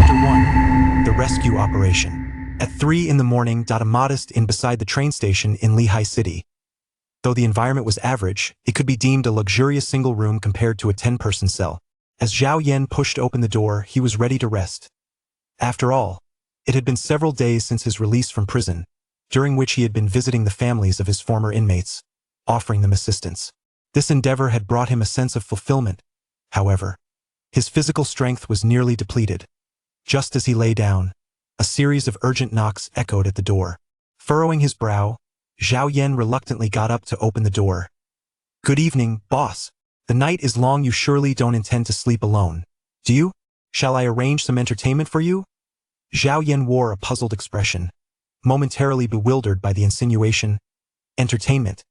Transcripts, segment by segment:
Chapter 1. The Rescue Operation. At 3 in the morning, a modest inn beside the train station in Lehigh City. Though the environment was average, it could be deemed a luxurious single room compared to a 10-person cell. As Zhao Yan pushed open the door, he was ready to rest. After all, it had been several days since his release from prison, during which he had been visiting the families of his former inmates, offering them assistance. This endeavor had brought him a sense of fulfillment. However, his physical strength was nearly depleted. Just as he lay down, a series of urgent knocks echoed at the door. Furrowing his brow, Zhao Yan reluctantly got up to open the door. "Good evening, boss. The night is long. You surely don't intend to sleep alone, do you? Shall I arrange some entertainment for you?" Zhao Yan wore a puzzled expression, momentarily bewildered by the insinuation. Entertainment.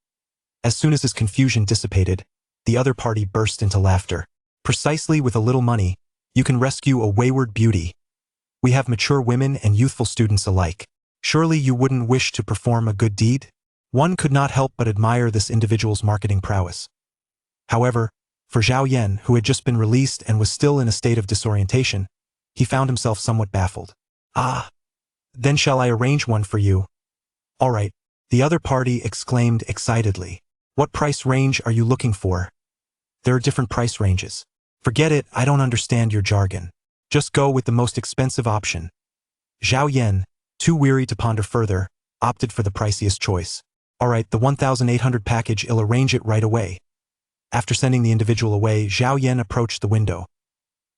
As soon as his confusion dissipated, the other party burst into laughter. "Precisely, with a little money, you can rescue a wayward beauty. We have mature women and youthful students alike. Surely you wouldn't wish to perform a good deed?" One could not help but admire this individual's marketing prowess. However, for Zhao Yan, who had just been released and was still in a state of disorientation, he found himself somewhat baffled. "Ah, then shall I arrange one for you?" "All right," the other party exclaimed excitedly. "What price range are you looking for?" "There are different price ranges." "Forget it, I don't understand your jargon. Just go with the most expensive option." Zhao Yan, too weary to ponder further, opted for the priciest choice. "All right, the 1,800 package, I'll arrange it right away." After sending the individual away, Zhao Yan approached the window.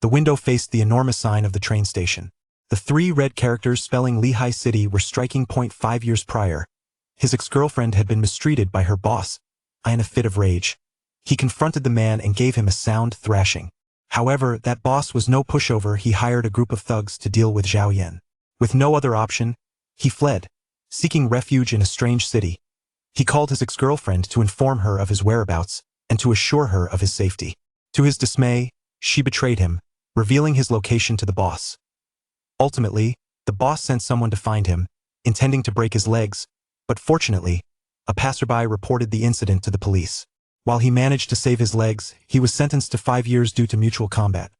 The window faced the enormous sign of the train station. The 3 red characters spelling Lehigh City were striking point. 5 years prior, his ex-girlfriend had been mistreated by her boss. In a fit of rage, he confronted the man and gave him a sound thrashing. However, that boss was no pushover. He hired a group of thugs to deal with Zhao Yan. With no other option, he fled, seeking refuge in a strange city. He called his ex-girlfriend to inform her of his whereabouts and to assure her of his safety. To his dismay, she betrayed him, revealing his location to the boss. Ultimately, the boss sent someone to find him, intending to break his legs, but fortunately, a passerby reported the incident to the police. While he managed to save his legs, he was sentenced to 5 years due to mutual combat.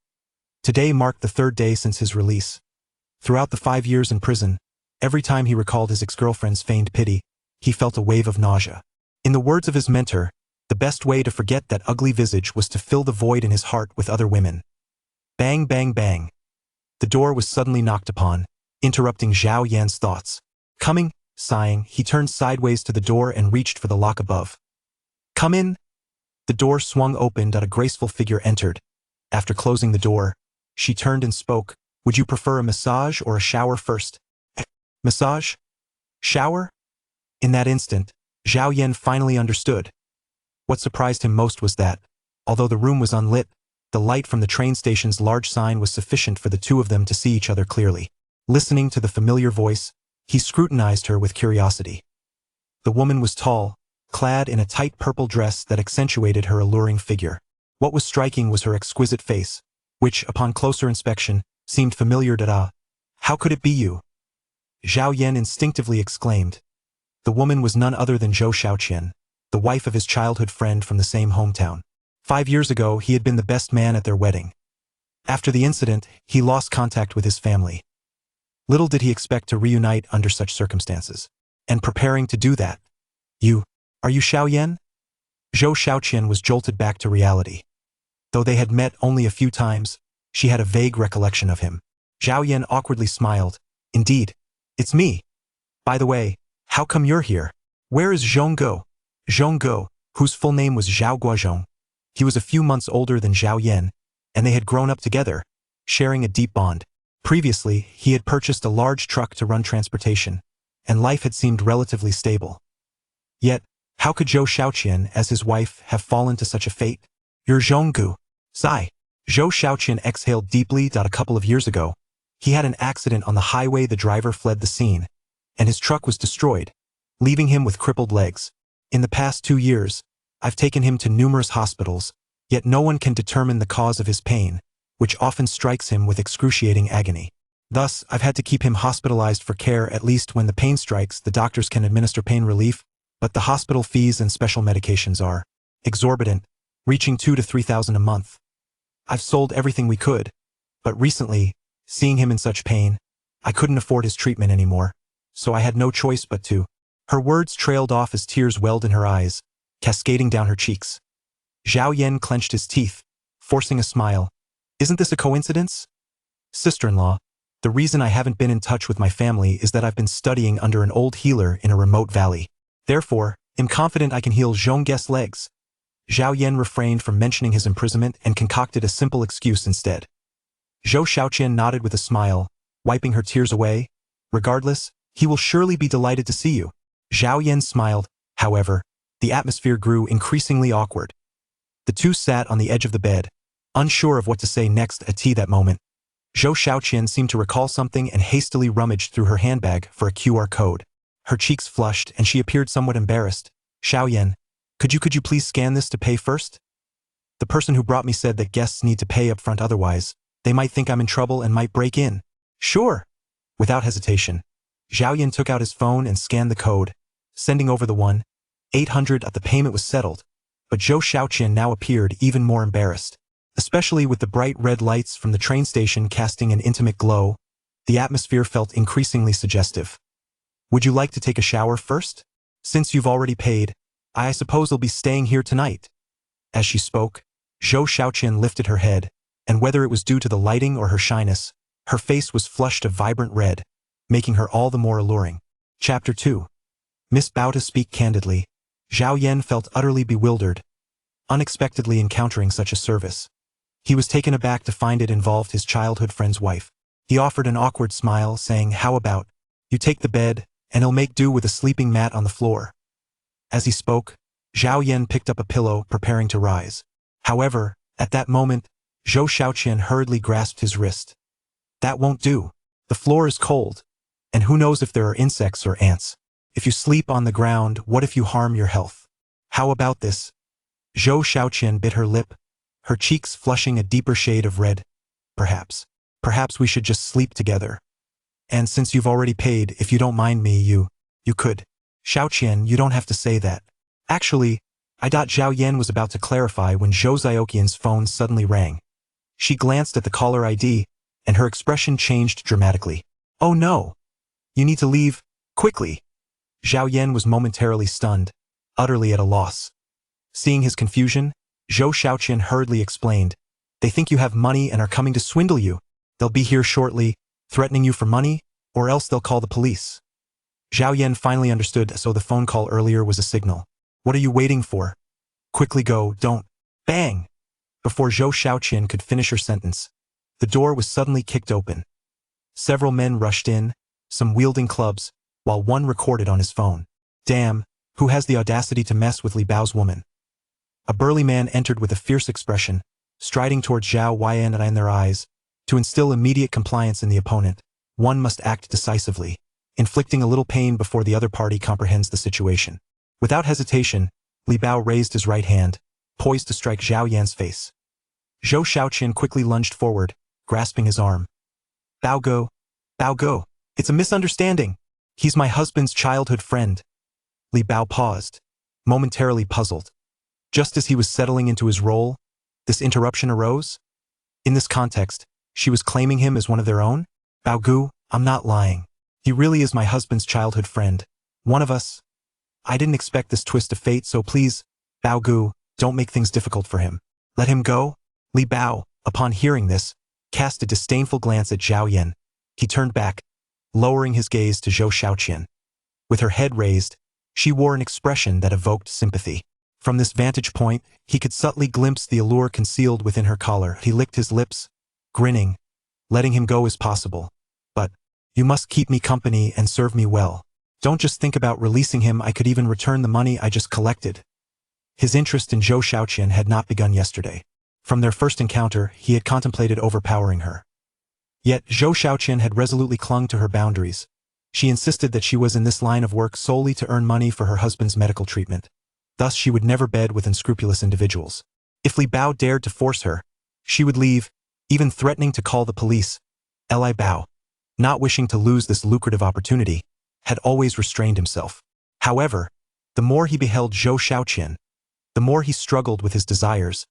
Today marked the 3rd day since his release. Throughout the 5 years in prison, every time he recalled his ex-girlfriend's feigned pity, he felt a wave of nausea. In the words of his mentor, the best way to forget that ugly visage was to fill the void in his heart with other women. Bang, bang, bang. The door was suddenly knocked upon, interrupting Zhao Yan's thoughts. Coming, sighing, he turned sideways to the door and reached for the lock above. "Come in." The door swung open and a graceful figure entered. After closing the door, she turned and spoke. "Would you prefer a massage or a shower first?" "Massage? Shower?" In that instant, Zhao Yan finally understood. What surprised him most was that, although the room was unlit, the light from the train station's large sign was sufficient for the two of them to see each other clearly. Listening to the familiar voice, he scrutinized her with curiosity. The woman was tall, clad in a tight purple dress that accentuated her alluring figure. What was striking was her exquisite face, which, upon closer inspection, seemed familiar to Da. "How could it be you?" Zhao Yan instinctively exclaimed. The woman was none other than Zhou Shaoqian, the wife of his childhood friend from the same hometown. 5 years ago, he had been the best man at their wedding. After the incident, he lost contact with his family. Little did he expect to reunite under such circumstances. And preparing to do that. Are you Xiao Yan?" Zhou Shaoqian was jolted back to reality. Though they had met only a few times, she had a vague recollection of him. Zhao Yan awkwardly smiled. "Indeed, it's me. By the way, how come you're here? Where is Zhongguo?" Zhongguo, whose full name was Zhao Guozhong. He was a few months older than Zhao Yan, and they had grown up together, sharing a deep bond. Previously, he had purchased a large truck to run transportation, and life had seemed relatively stable. Yet, how could Zhou Shaoqian, as his wife, have fallen to such a fate? "You're Zhonggu." Sigh. Zhou Shaoqian exhaled deeply. A couple of years ago, he had an accident on the highway. The driver fled the scene, and his truck was destroyed, leaving him with crippled legs. In the past 2 years, I've taken him to numerous hospitals, yet no one can determine the cause of his pain, which often strikes him with excruciating agony. Thus, I've had to keep him hospitalized for care. At least when the pain strikes, the doctors can administer pain relief, but the hospital fees and special medications are exorbitant, reaching 2,000 to 3,000 a month. I've sold everything we could, but recently, Seeing him in such pain, I couldn't afford his treatment anymore, so I had no choice but to. Her words trailed off as tears welled in her eyes, cascading down her cheeks. Zhao Yan clenched his teeth, forcing a smile. Isn't this a coincidence? Sister-in-law, the reason I haven't been in touch with my family is that I've been studying under an old healer in a remote valley. Therefore, am confident I can heal Zhonggue's legs. Zhao Yan refrained from mentioning his imprisonment and concocted a simple excuse instead. Zhou Xiaoqian nodded with a smile, wiping her tears away. Regardless, he will surely be delighted to see you. Zhao Yan smiled. However, the atmosphere grew increasingly awkward. The two sat on the edge of the bed, unsure of what to say next at tea that moment. Zhou Xiaoqian seemed to recall something and hastily rummaged through her handbag for a QR code. Her cheeks flushed and she appeared somewhat embarrassed. Xiaoyan, could you please scan this to pay first? The person who brought me said that guests need to pay up front, otherwise they might think I'm in trouble and might break in. Sure. Without hesitation, Xiaoyan took out his phone and scanned the code, sending over the 1-800. The payment was settled, but Zhou Xiaoqian now appeared even more embarrassed. Especially with the bright red lights from the train station casting an intimate glow, the atmosphere felt increasingly suggestive. Would you like to take a shower first? Since you've already paid, I suppose you'll be staying here tonight. As she spoke, Zhou Xiaoqian lifted her head, and whether it was due to the lighting or her shyness, her face was flushed a vibrant red, making her all the more alluring. Chapter 2. Miss Bao. To speak candidly, Zhao Yan felt utterly bewildered, unexpectedly encountering such a service. He was taken aback to find it involved his childhood friend's wife. He offered an awkward smile, saying, "How about you take the bed, and he'll make do with a sleeping mat on the floor." As he spoke, Zhao Yan picked up a pillow, preparing to rise. However, at that moment, Zhou Xiaoqian hurriedly grasped his wrist. That won't do. The floor is cold, and who knows if there are insects or ants. If you sleep on the ground, what if you harm your health? How about this? Zhou Xiaoqian bit her lip, her cheeks flushing a deeper shade of red. Perhaps we should just sleep together. And since you've already paid, if you don't mind me, you could. Xiaoqian, you don't have to say that. Actually, Zhao Yan was about to clarify when Zhou Xiaoqian's phone suddenly rang. She glanced at the caller ID, and her expression changed dramatically. Oh no! You need to leave, quickly! Zhao Yan was momentarily stunned, utterly at a loss. Seeing his confusion, Zhou Xiaoqian hurriedly explained, "They think you have money and are coming to swindle you. They'll be here shortly, threatening you for money, or else they'll call the police." Zhao Yan finally understood, so the phone call earlier was a signal. What are you waiting for? Quickly go, don't. Bang! Before Zhou Xiaoqian could finish her sentence, the door was suddenly kicked open. Several men rushed in, some wielding clubs, while one recorded on his phone. Damn, who has the audacity to mess with Li Bao's woman? A burly man entered with a fierce expression, striding towards Zhao Yan and in their eyes. To instill immediate compliance in the opponent, one must act decisively, inflicting a little pain before the other party comprehends the situation. Without hesitation, Li Bao raised his right hand, poised to strike Zhao Yan's face. Zhou Xiaoqian quickly lunged forward, grasping his arm. Bao Go, it's a misunderstanding. He's my husband's childhood friend. Li Bao paused, momentarily puzzled. Just as he was settling into his role, this interruption arose. In this context, she was claiming him as one of their own? Bao Gu, I'm not lying. He really is my husband's childhood friend. One of us. I didn't expect this twist of fate, so please, Bao Gu, don't make things difficult for him. Let him go? Li Bao, upon hearing this, cast a disdainful glance at Zhao Yan. He turned back, lowering his gaze to Zhou Xiaoqian. With her head raised, she wore an expression that evoked sympathy. From this vantage point, he could subtly glimpse the allure concealed within her collar. He licked his lips, grinning, letting him go as possible. But, you must keep me company and serve me well. Don't just think about releasing him, I could even return the money I just collected. His interest in Zhou Xiaoqian had not begun yesterday. From their first encounter, he had contemplated overpowering her. Yet, Zhou Xiaoqian had resolutely clung to her boundaries. She insisted that she was in this line of work solely to earn money for her husband's medical treatment. Thus, she would never bed with unscrupulous individuals. If Li Bao dared to force her, she would leave, even threatening to call the police. Li Bao, not wishing to lose this lucrative opportunity, had always restrained himself. However, the more he beheld Zhou Xiaoqian, the more he struggled with his desires,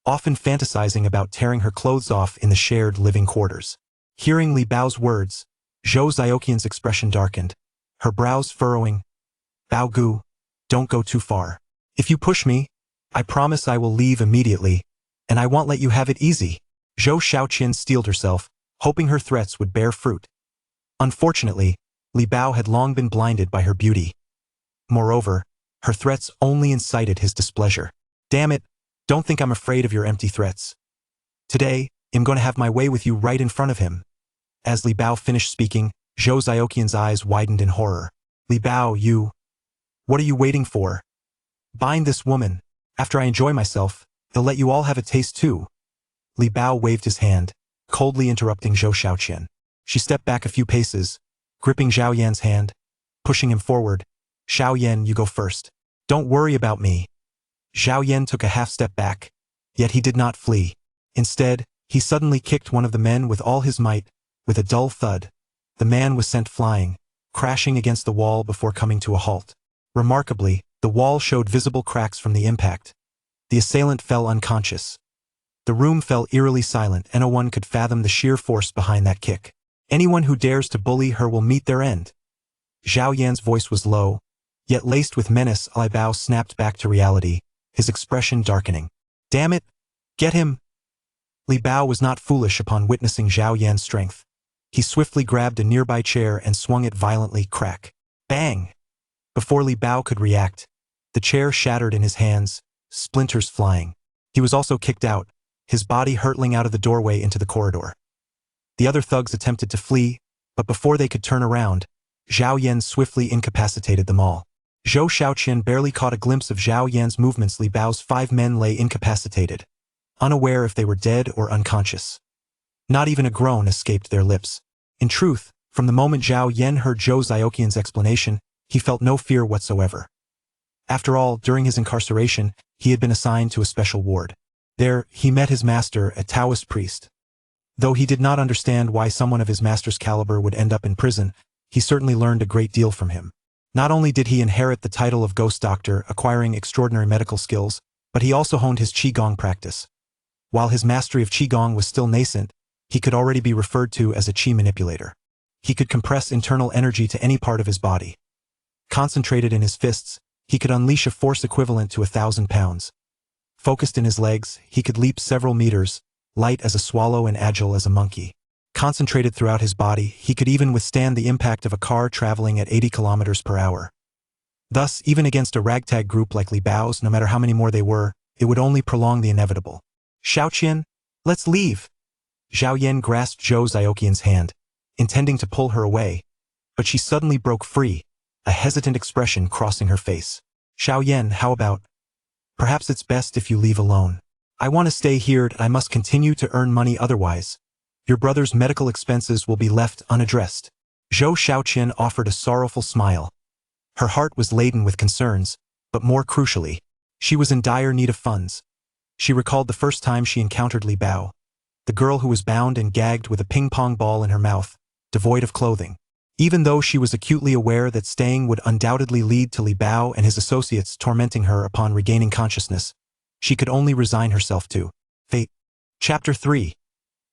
often fantasizing about tearing her clothes off in the shared living quarters. Hearing Li Bao's words, Zhou Zioqian's expression darkened, her brows furrowing. Bao Gu, don't go too far. If you push me, I promise I will leave immediately, and I won't let you have it easy. Zhou Xiaoqian steeled herself, hoping her threats would bear fruit. Unfortunately, Li Bao had long been blinded by her beauty. Moreover, her threats only incited his displeasure. Damn it, don't think I'm afraid of your empty threats. Today, I'm going to have my way with you right in front of him. As Li Bao finished speaking, Zhou Zioqian's eyes widened in horror. Li Bao, you... What are you waiting for? Bind this woman. After I enjoy myself, he'll let you all have a taste too. Li Bao waved his hand, coldly interrupting Zhou Xiaoqian. She stepped back a few paces, gripping Zhao Yan's hand, pushing him forward. Xiao Yan, you go first. Don't worry about me. Zhao Yan took a half step back, yet he did not flee. Instead, he suddenly kicked one of the men with all his might. With a dull thud, the man was sent flying, crashing against the wall before coming to a halt. Remarkably, the wall showed visible cracks from the impact. The assailant fell unconscious. The room fell eerily silent, and no one could fathom the sheer force behind that kick. Anyone who dares to bully her will meet their end. Zhao Yan's voice was low, yet laced with menace. Li Bao snapped back to reality, his expression darkening. Damn it! Get him! Li Bao was not foolish upon witnessing Zhao Yan's strength. He swiftly grabbed a nearby chair and swung it violently. Crack. Bang! Before Li Bao could react, the chair shattered in his hands, splinters flying. He was also kicked out, his body hurtling out of the doorway into the corridor. The other thugs attempted to flee, but before they could turn around, Zhao Yan swiftly incapacitated them all. Zhou Xiaoqian barely caught a glimpse of Zhao Yan's movements. Li Bao's 5 men lay incapacitated, unaware if they were dead or unconscious. Not even a groan escaped their lips. In truth, from the moment Zhao Yan heard Zhou Zioqian's explanation, he felt no fear whatsoever. After all, during his incarceration, he had been assigned to a special ward. There, he met his master, a Taoist priest. Though he did not understand why someone of his master's caliber would end up in prison, he certainly learned a great deal from him. Not only did he inherit the title of ghost doctor, acquiring extraordinary medical skills, but he also honed his Qigong practice. While his mastery of Qigong was still nascent, he could already be referred to as a Qi manipulator. He could compress internal energy to any part of his body. Concentrated in his fists, he could unleash a force equivalent to 1,000 pounds. Focused in his legs, he could leap several meters, light as a swallow and agile as a monkey. Concentrated throughout his body, he could even withstand the impact of a car traveling at 80 kilometers per hour. Thus, even against a ragtag group like Li Bao's, no matter how many more they were, it would only prolong the inevitable. Xiaoqian, let's leave. Zhao Yan grasped Zhou Zioqian's hand, intending to pull her away, but she suddenly broke free, a hesitant expression crossing her face. Xiao Yan, how about? Perhaps it's best if you leave alone. I want to stay here, I must continue to earn money otherwise. Your brother's medical expenses will be left unaddressed. Zhou Xiaoqian offered a sorrowful smile. Her heart was laden with concerns, but more crucially, she was in dire need of funds. She recalled the first time she encountered Li Bao, the girl who was bound and gagged with a ping-pong ball in her mouth, devoid of clothing. Even though she was acutely aware that staying would undoubtedly lead to Li Bao and his associates tormenting her upon regaining consciousness, she could only resign herself to fate. Chapter 3.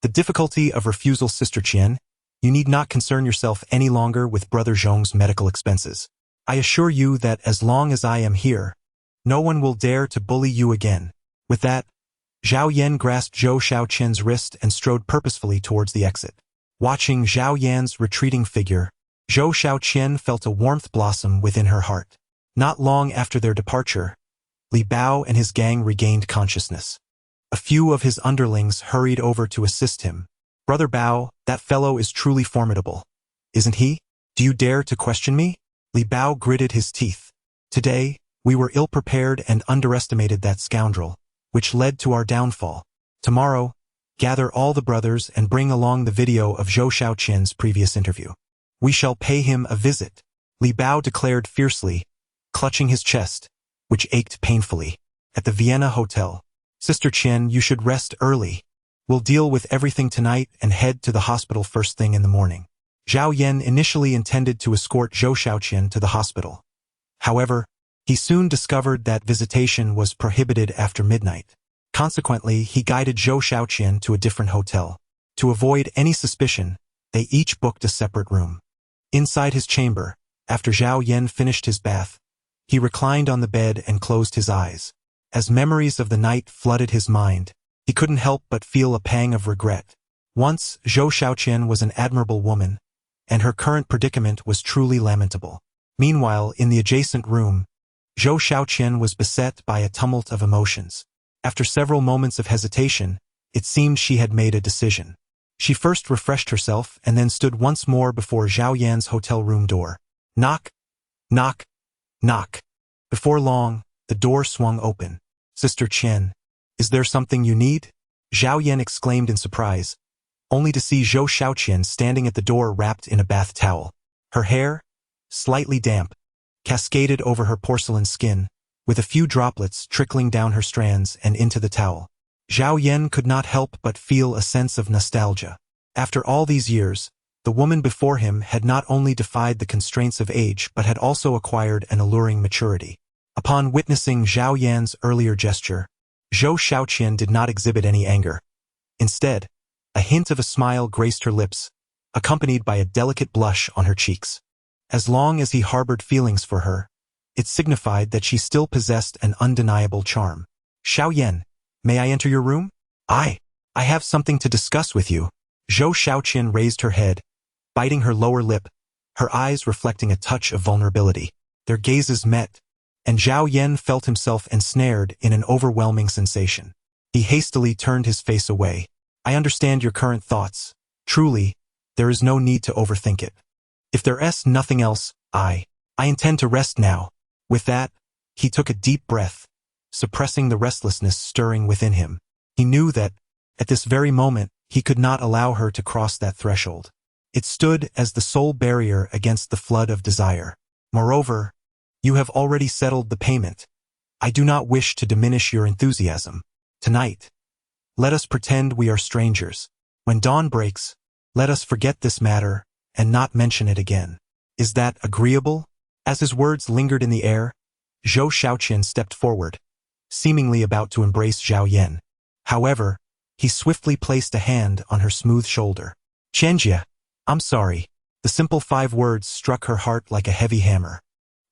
The difficulty of refusal. Sister Qian, you need not concern yourself any longer with Brother Zhong's medical expenses. I assure you that as long as I am here, no one will dare to bully you again. With that, Zhao Yan grasped Zhou Xiaoqian's wrist and strode purposefully towards the exit. Watching Zhao Yan's retreating figure, Zhou Xiaoqian felt a warmth blossom within her heart. Not long after their departure, Li Bao and his gang regained consciousness. A few of his underlings hurried over to assist him. Brother Bao, that fellow is truly formidable. Isn't he? Do you dare to question me? Li Bao gritted his teeth. Today, we were ill-prepared and underestimated that scoundrel, which led to our downfall. Tomorrow, gather all the brothers and bring along the video of Zhou Xiaoqian's previous interview. We shall pay him a visit, Li Bao declared fiercely, clutching his chest, which ached painfully. At the Vienna Hotel, Sister Qian, you should rest early. We'll deal with everything tonight and head to the hospital first thing in the morning. Zhao Yan initially intended to escort Zhou Xiaoqian to the hospital. However, he soon discovered that visitation was prohibited after midnight. Consequently, he guided Zhou Xiaoqian to a different hotel. To avoid any suspicion, they each booked a separate room. Inside his chamber, after Zhao Yan finished his bath, he reclined on the bed and closed his eyes. As memories of the night flooded his mind, he couldn't help but feel a pang of regret. Once, Zhou Xiaoqian was an admirable woman, and her current predicament was truly lamentable. Meanwhile, in the adjacent room, Zhou Xiaoqian was beset by a tumult of emotions. After several moments of hesitation, it seemed she had made a decision. She first refreshed herself and then stood once more before Zhao Yan's hotel room door. Knock, knock, knock. Before long, the door swung open. Sister Qian, is there something you need? Zhao Yan exclaimed in surprise, only to see Zhou Xiaoqian standing at the door wrapped in a bath towel. Her hair, slightly damp, cascaded over her porcelain skin, with a few droplets trickling down her strands and into the towel. Zhao Yan could not help but feel a sense of nostalgia. After all these years, the woman before him had not only defied the constraints of age but had also acquired an alluring maturity. Upon witnessing Zhao Yan's earlier gesture, Zhou Xiaoqian did not exhibit any anger. Instead, a hint of a smile graced her lips, accompanied by a delicate blush on her cheeks. As long as he harbored feelings for her, it signified that she still possessed an undeniable charm. Xiao Yan, may I enter your room? I have something to discuss with you. Zhou Xiaoqian raised her head, biting her lower lip, her eyes reflecting a touch of vulnerability. Their gazes met, and Zhao Yan felt himself ensnared in an overwhelming sensation. He hastily turned his face away. I understand your current thoughts. Truly, there is no need to overthink it. If there's nothing else, I intend to rest now. With that, he took a deep breath, suppressing the restlessness stirring within him. He knew that, at this very moment, he could not allow her to cross that threshold. It stood as the sole barrier against the flood of desire. Moreover, you have already settled the payment. I do not wish to diminish your enthusiasm. Tonight, let us pretend we are strangers. When dawn breaks, let us forget this matter and not mention it again. Is that agreeable? As his words lingered in the air, Zhou Xiaoqian stepped forward, seemingly about to embrace Zhao Yan. However, he swiftly placed a hand on her smooth shoulder. Qianjie, I'm sorry. The simple 5 words struck her heart like a heavy hammer.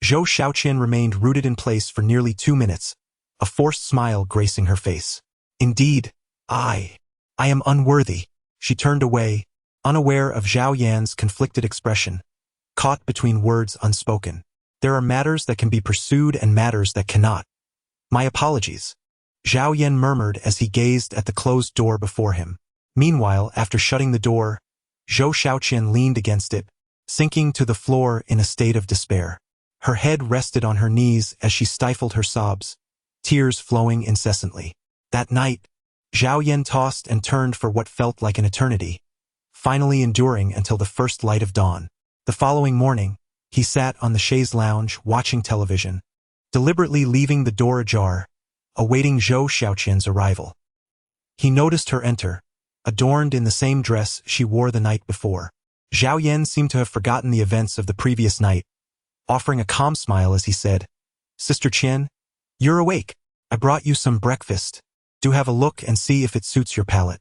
Zhou Xiaoqian remained rooted in place for nearly 2 minutes, a forced smile gracing her face. Indeed, I am unworthy. She turned away, unaware of Zhao Yan's conflicted expression, caught between words unspoken. There are matters that can be pursued and matters that cannot. My apologies. Zhao Yan murmured as he gazed at the closed door before him. Meanwhile, after shutting the door, Zhou Xiaoqian leaned against it, sinking to the floor in a state of despair. Her head rested on her knees as she stifled her sobs, tears flowing incessantly. That night, Zhao Yan tossed and turned for what felt like an eternity, finally enduring until the first light of dawn. The following morning, he sat on the chaise lounge watching television, deliberately leaving the door ajar, awaiting Zhou Xiaoqian's arrival. He noticed her enter, adorned in the same dress she wore the night before. Zhao Yan seemed to have forgotten the events of the previous night, offering a calm smile as he said, Sister Qian, you're awake. I brought you some breakfast. Do have a look and see if it suits your palate.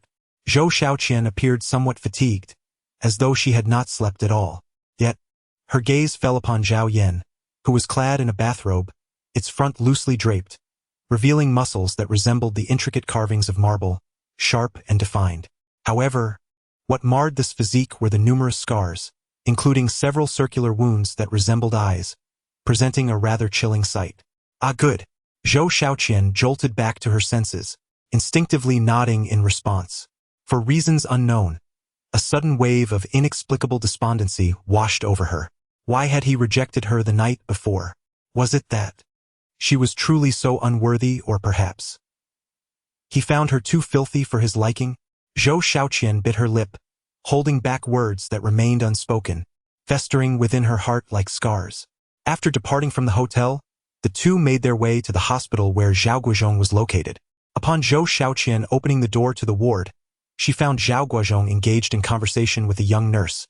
Zhou Xiaoqian appeared somewhat fatigued, as though she had not slept at all. Yet, her gaze fell upon Zhao Yan, who was clad in a bathrobe, its front loosely draped, revealing muscles that resembled the intricate carvings of marble, sharp and defined. However, what marred this physique were the numerous scars, including several circular wounds that resembled eyes, presenting a rather chilling sight. Ah, good. Zhou Xiaoqian jolted back to her senses, instinctively nodding in response. For reasons unknown, a sudden wave of inexplicable despondency washed over her. Why had he rejected her the night before? Was it that she was truly so unworthy, or perhaps he found her too filthy for his liking? Zhou Xiaoqian bit her lip, holding back words that remained unspoken, festering within her heart like scars. After departing from the hotel, the two made their way to the hospital where Zhao Guozhong was located. Upon Zhou Xiaoqian opening the door to the ward, she found Zhao Guozhong engaged in conversation with a young nurse,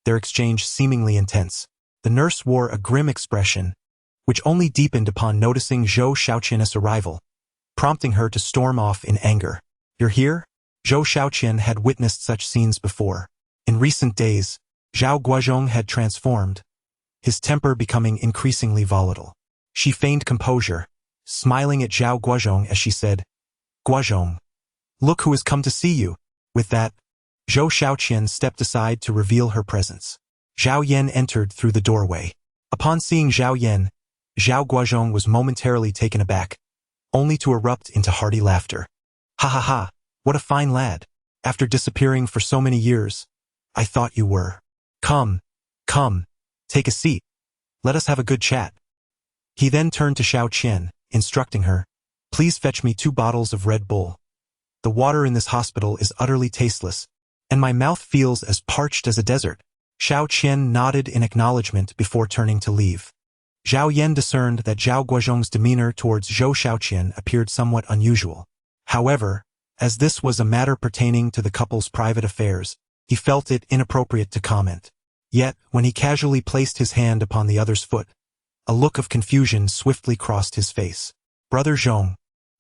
their exchange seemingly intense. The nurse wore a grim expression, which only deepened upon noticing Zhou Xiaoqian's arrival, prompting her to storm off in anger. You're here? Zhou Xiaoqian had witnessed such scenes before. In recent days, Zhao Guozhong had transformed, his temper becoming increasingly volatile. She feigned composure, smiling at Zhao Guozhong as she said, "Guozhong, look who has come to see you." With that, Zhou Xiaoqian stepped aside to reveal her presence. Zhao Yan entered through the doorway. Upon seeing Zhao Yan, Zhao Guozhong was momentarily taken aback, only to erupt into hearty laughter. "Ha ha ha, what a fine lad. After disappearing for so many years, I thought you were. Come, take a seat. Let us have a good chat." He then turned to Xiao Qian, instructing her, "Please fetch me 2 bottles of Red Bull. The water in this hospital is utterly tasteless, and my mouth feels as parched as a desert." Xiao Qian nodded in acknowledgement before turning to leave. Zhao Yan discerned that Zhao Guozhong's demeanor towards Zhou Xiaoqian appeared somewhat unusual. However, as this was a matter pertaining to the couple's private affairs, he felt it inappropriate to comment. Yet, when he casually placed his hand upon the other's foot, a look of confusion swiftly crossed his face. "Brother Zhong,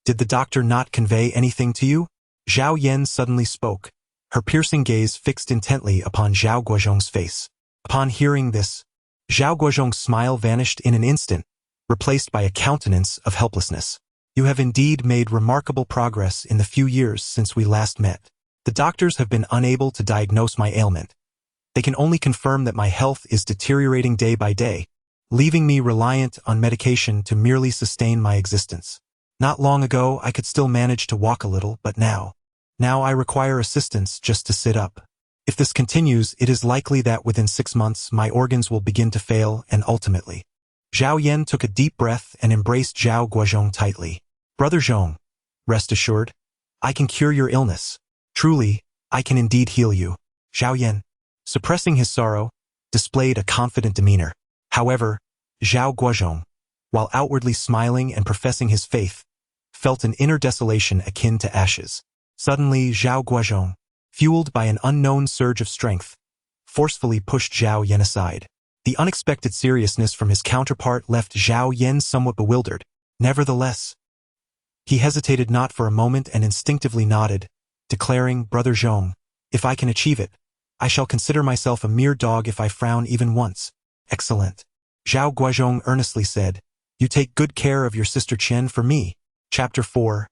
did the doctor not convey anything to you?" Zhao Yan suddenly spoke, her piercing gaze fixed intently upon Zhao Guozhong's face. Upon hearing this, Zhao Guozhong's smile vanished in an instant, replaced by a countenance of helplessness. "You have indeed made remarkable progress in the few years since we last met. The doctors have been unable to diagnose my ailment. They can only confirm that my health is deteriorating day by day, leaving me reliant on medication to merely sustain my existence. Not long ago, I could still manage to walk a little, but now I require assistance just to sit up. If this continues, it is likely that within 6 months my organs will begin to fail and ultimately." Zhao Yan took a deep breath and embraced Zhao Guozhong tightly. "Brother Zhong, rest assured, I can cure your illness. Truly, I can indeed heal you." Zhao Yan, suppressing his sorrow, displayed a confident demeanor. However, Zhao Guozhong, while outwardly smiling and professing his faith, felt an inner desolation akin to ashes. Suddenly, Zhao Guozhong, fueled by an unknown surge of strength, forcefully pushed Zhao Yan aside. The unexpected seriousness from his counterpart left Zhao Yan somewhat bewildered. Nevertheless, he hesitated not for a moment and instinctively nodded, declaring, "Brother Zhong, if I can achieve it, I shall consider myself a mere dog if I frown even once." "Excellent." Zhao Guozhong earnestly said, "You take good care of your sister Qian for me." Chapter 4.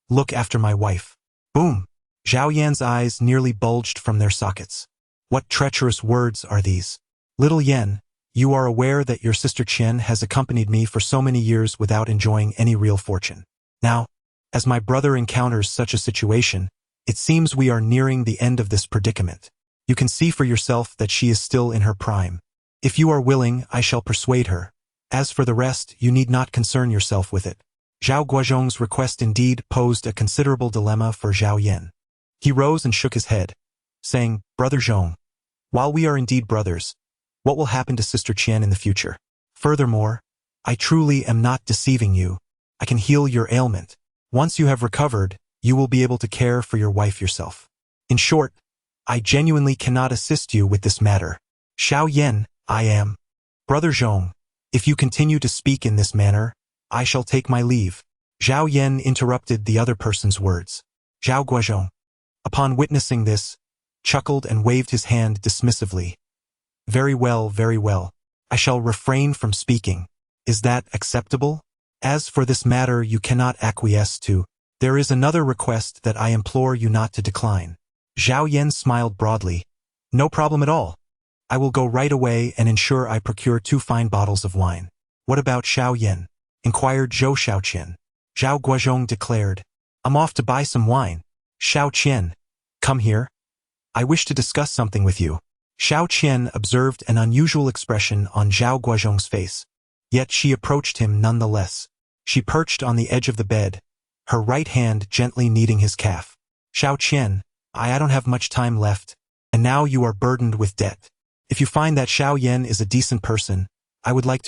Look after my wife. Boom! Zhao Yan's eyes nearly bulged from their sockets. What treacherous words are these? "Little Yan, you are aware that your sister Qian has accompanied me for so many years without enjoying any real fortune. Now, as my brother encounters such a situation, it seems we are nearing the end of this predicament. You can see for yourself that she is still in her prime. If you are willing, I shall persuade her. As for the rest, you need not concern yourself with it." Zhao Guozhong's request indeed posed a considerable dilemma for Zhao Yan. He rose and shook his head, saying, "Brother Zhong, while we are indeed brothers, what will happen to Sister Qian in the future? Furthermore, I truly am not deceiving you. I can heal your ailment. Once you have recovered, you will be able to care for your wife yourself. In short, I genuinely cannot assist you with this matter." "Xiao Yan, I am." "Brother Zhong, if you continue to speak in this manner, I shall take my leave." Zhao Yan interrupted the other person's words. Zhao Guozhong, upon witnessing this, chuckled and waved his hand dismissively. Very well. I shall refrain from speaking. Is that acceptable? As for this matter you cannot acquiesce to, there is another request that I implore you not to decline." Zhao Yan smiled broadly. "No problem at all. I will go right away and ensure I procure 2 fine bottles of wine." "What about Xiao Yan?" inquired Zhou Xiaoqian. Zhao Guozhong declared, "I'm off to buy some wine." "Xiao Qian, come here. I wish to discuss something with you." Xiao Qian observed an unusual expression on Zhao Guozhong's face, yet she approached him nonetheless. She perched on the edge of the bed, her right hand gently kneading his calf. "Xiao Qian, I don't have much time left, and now you are burdened with debt. If you find that Xiao Yan is a decent person, I would like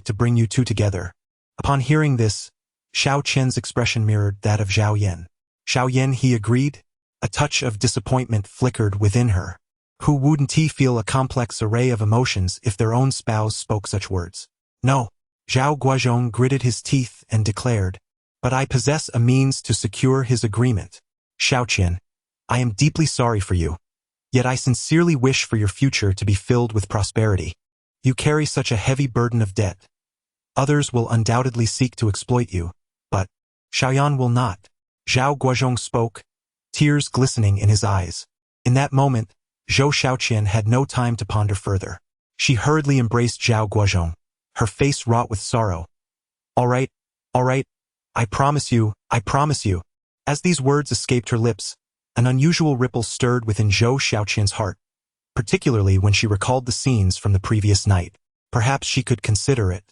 to bring you two together." Upon hearing this, Xiao Qian's expression mirrored that of Zhao Yan. "Xiao Yan," he agreed. A touch of disappointment flickered within her. Who wouldn't feel a complex array of emotions if their own spouse spoke such words? "No." Zhao Guozhong gritted his teeth and declared, "But I possess a means to secure his agreement." "Xiao Qian, I am deeply sorry for you. Yet I sincerely wish for your future to be filled with prosperity. You carry such a heavy burden of debt. Others will undoubtedly seek to exploit you, but Xiaoyan will not. Zhao Guozhong spoke, tears glistening in his eyes. In that moment, Zhou Xiaoqian had no time to ponder further. She hurriedly embraced Zhao Guozhong, her face wrought with sorrow. All right, I promise you. As these words escaped her lips, an unusual ripple stirred within Zhou Xiaoqian's heart, particularly when she recalled the scenes from the previous night. Perhaps she could consider it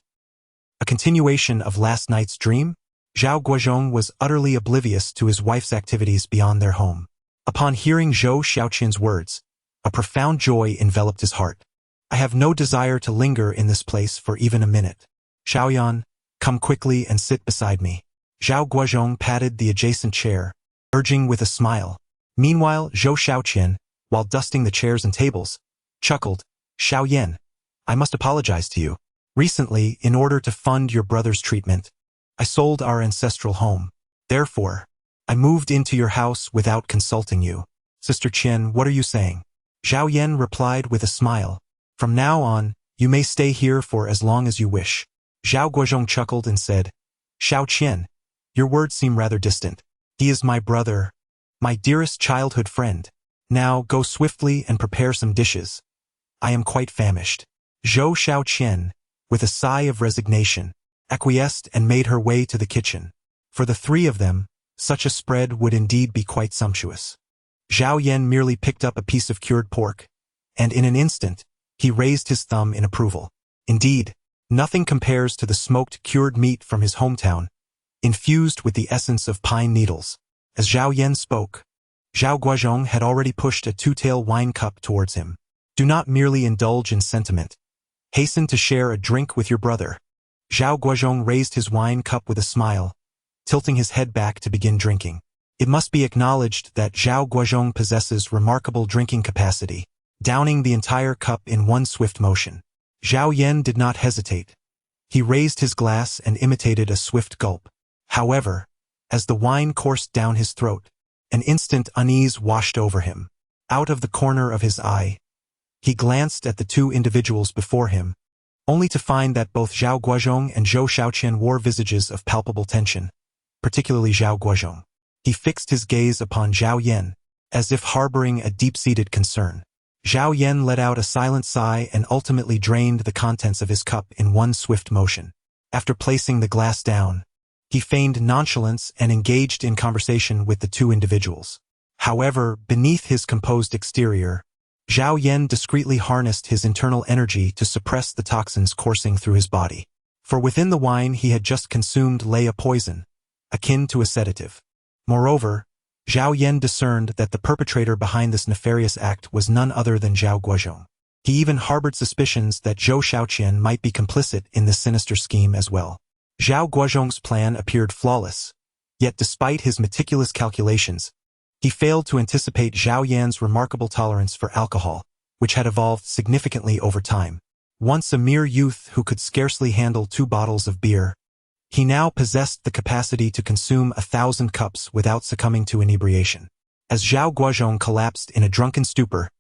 a continuation of last night's dream? Zhao Guozhong was utterly oblivious to his wife's activities beyond their home. Upon hearing Zhou Xiaoqian's words, a profound joy enveloped his heart. I have no desire to linger in this place for even a minute. Xiaoyan, come quickly and sit beside me. Zhao Guozhong patted the adjacent chair, urging with a smile. Meanwhile, Zhou Xiaoqian, while dusting the chairs and tables, chuckled, Xiaoyan, I must apologize to you. Recently, in order to fund your brother's treatment, I sold our ancestral home. Therefore, I moved into your house without consulting you. Sister Qian, what are you saying? Zhao Yan replied with a smile. From now on, you may stay here for as long as you wish. Zhao Guozhong chuckled and said, Xiao Qian, your words seem rather distant. He is my brother, my dearest childhood friend. Now go swiftly and prepare some dishes. I am quite famished. Zhou Xiaoqian, with a sigh of resignation, acquiesced and made her way to the kitchen. For the three of them, such a spread would indeed be quite sumptuous. Zhao Yan merely picked up a piece of cured pork, and in an instant, he raised his thumb in approval. Indeed, nothing compares to the smoked cured meat from his hometown, infused with the essence of pine needles. As Zhao Yan spoke, Zhao Guozhong had already pushed a two-tail wine cup towards him. Do not merely indulge in sentiment. Hasten to share a drink with your brother. Zhao Guozhong raised his wine cup with a smile, tilting his head back to begin drinking. It must be acknowledged that Zhao Guozhong possesses remarkable drinking capacity, downing the entire cup in one swift motion. Zhao Yan did not hesitate. He raised his glass and imitated a swift gulp. However, as the wine coursed down his throat, an instant unease washed over him. Out of the corner of his eye, he glanced at the two individuals before him, only to find that both Zhao Guozhong and Zhou Xiaoqian wore visages of palpable tension, particularly Zhao Guozhong. He fixed his gaze upon Zhao Yan, as if harboring a deep-seated concern. Zhao Yan let out a silent sigh and ultimately drained the contents of his cup in one swift motion. After placing the glass down, he feigned nonchalance and engaged in conversation with the two individuals. However, beneath his composed exterior, Zhao Yan discreetly harnessed his internal energy to suppress the toxins coursing through his body. For within the wine he had just consumed lay a poison, akin to a sedative. Moreover, Zhao Yan discerned that the perpetrator behind this nefarious act was none other than Zhao Guozhong. He even harbored suspicions that Zhou Xiaoqian might be complicit in this sinister scheme as well. Zhao Guozhong's plan appeared flawless, yet despite his meticulous calculations, he failed to anticipate Zhao Yan's remarkable tolerance for alcohol, which had evolved significantly over time. Once a mere youth who could scarcely handle 2 bottles of beer, he now possessed the capacity to consume 1,000 cups without succumbing to inebriation. As Zhao Guozhong collapsed in a drunken stupor,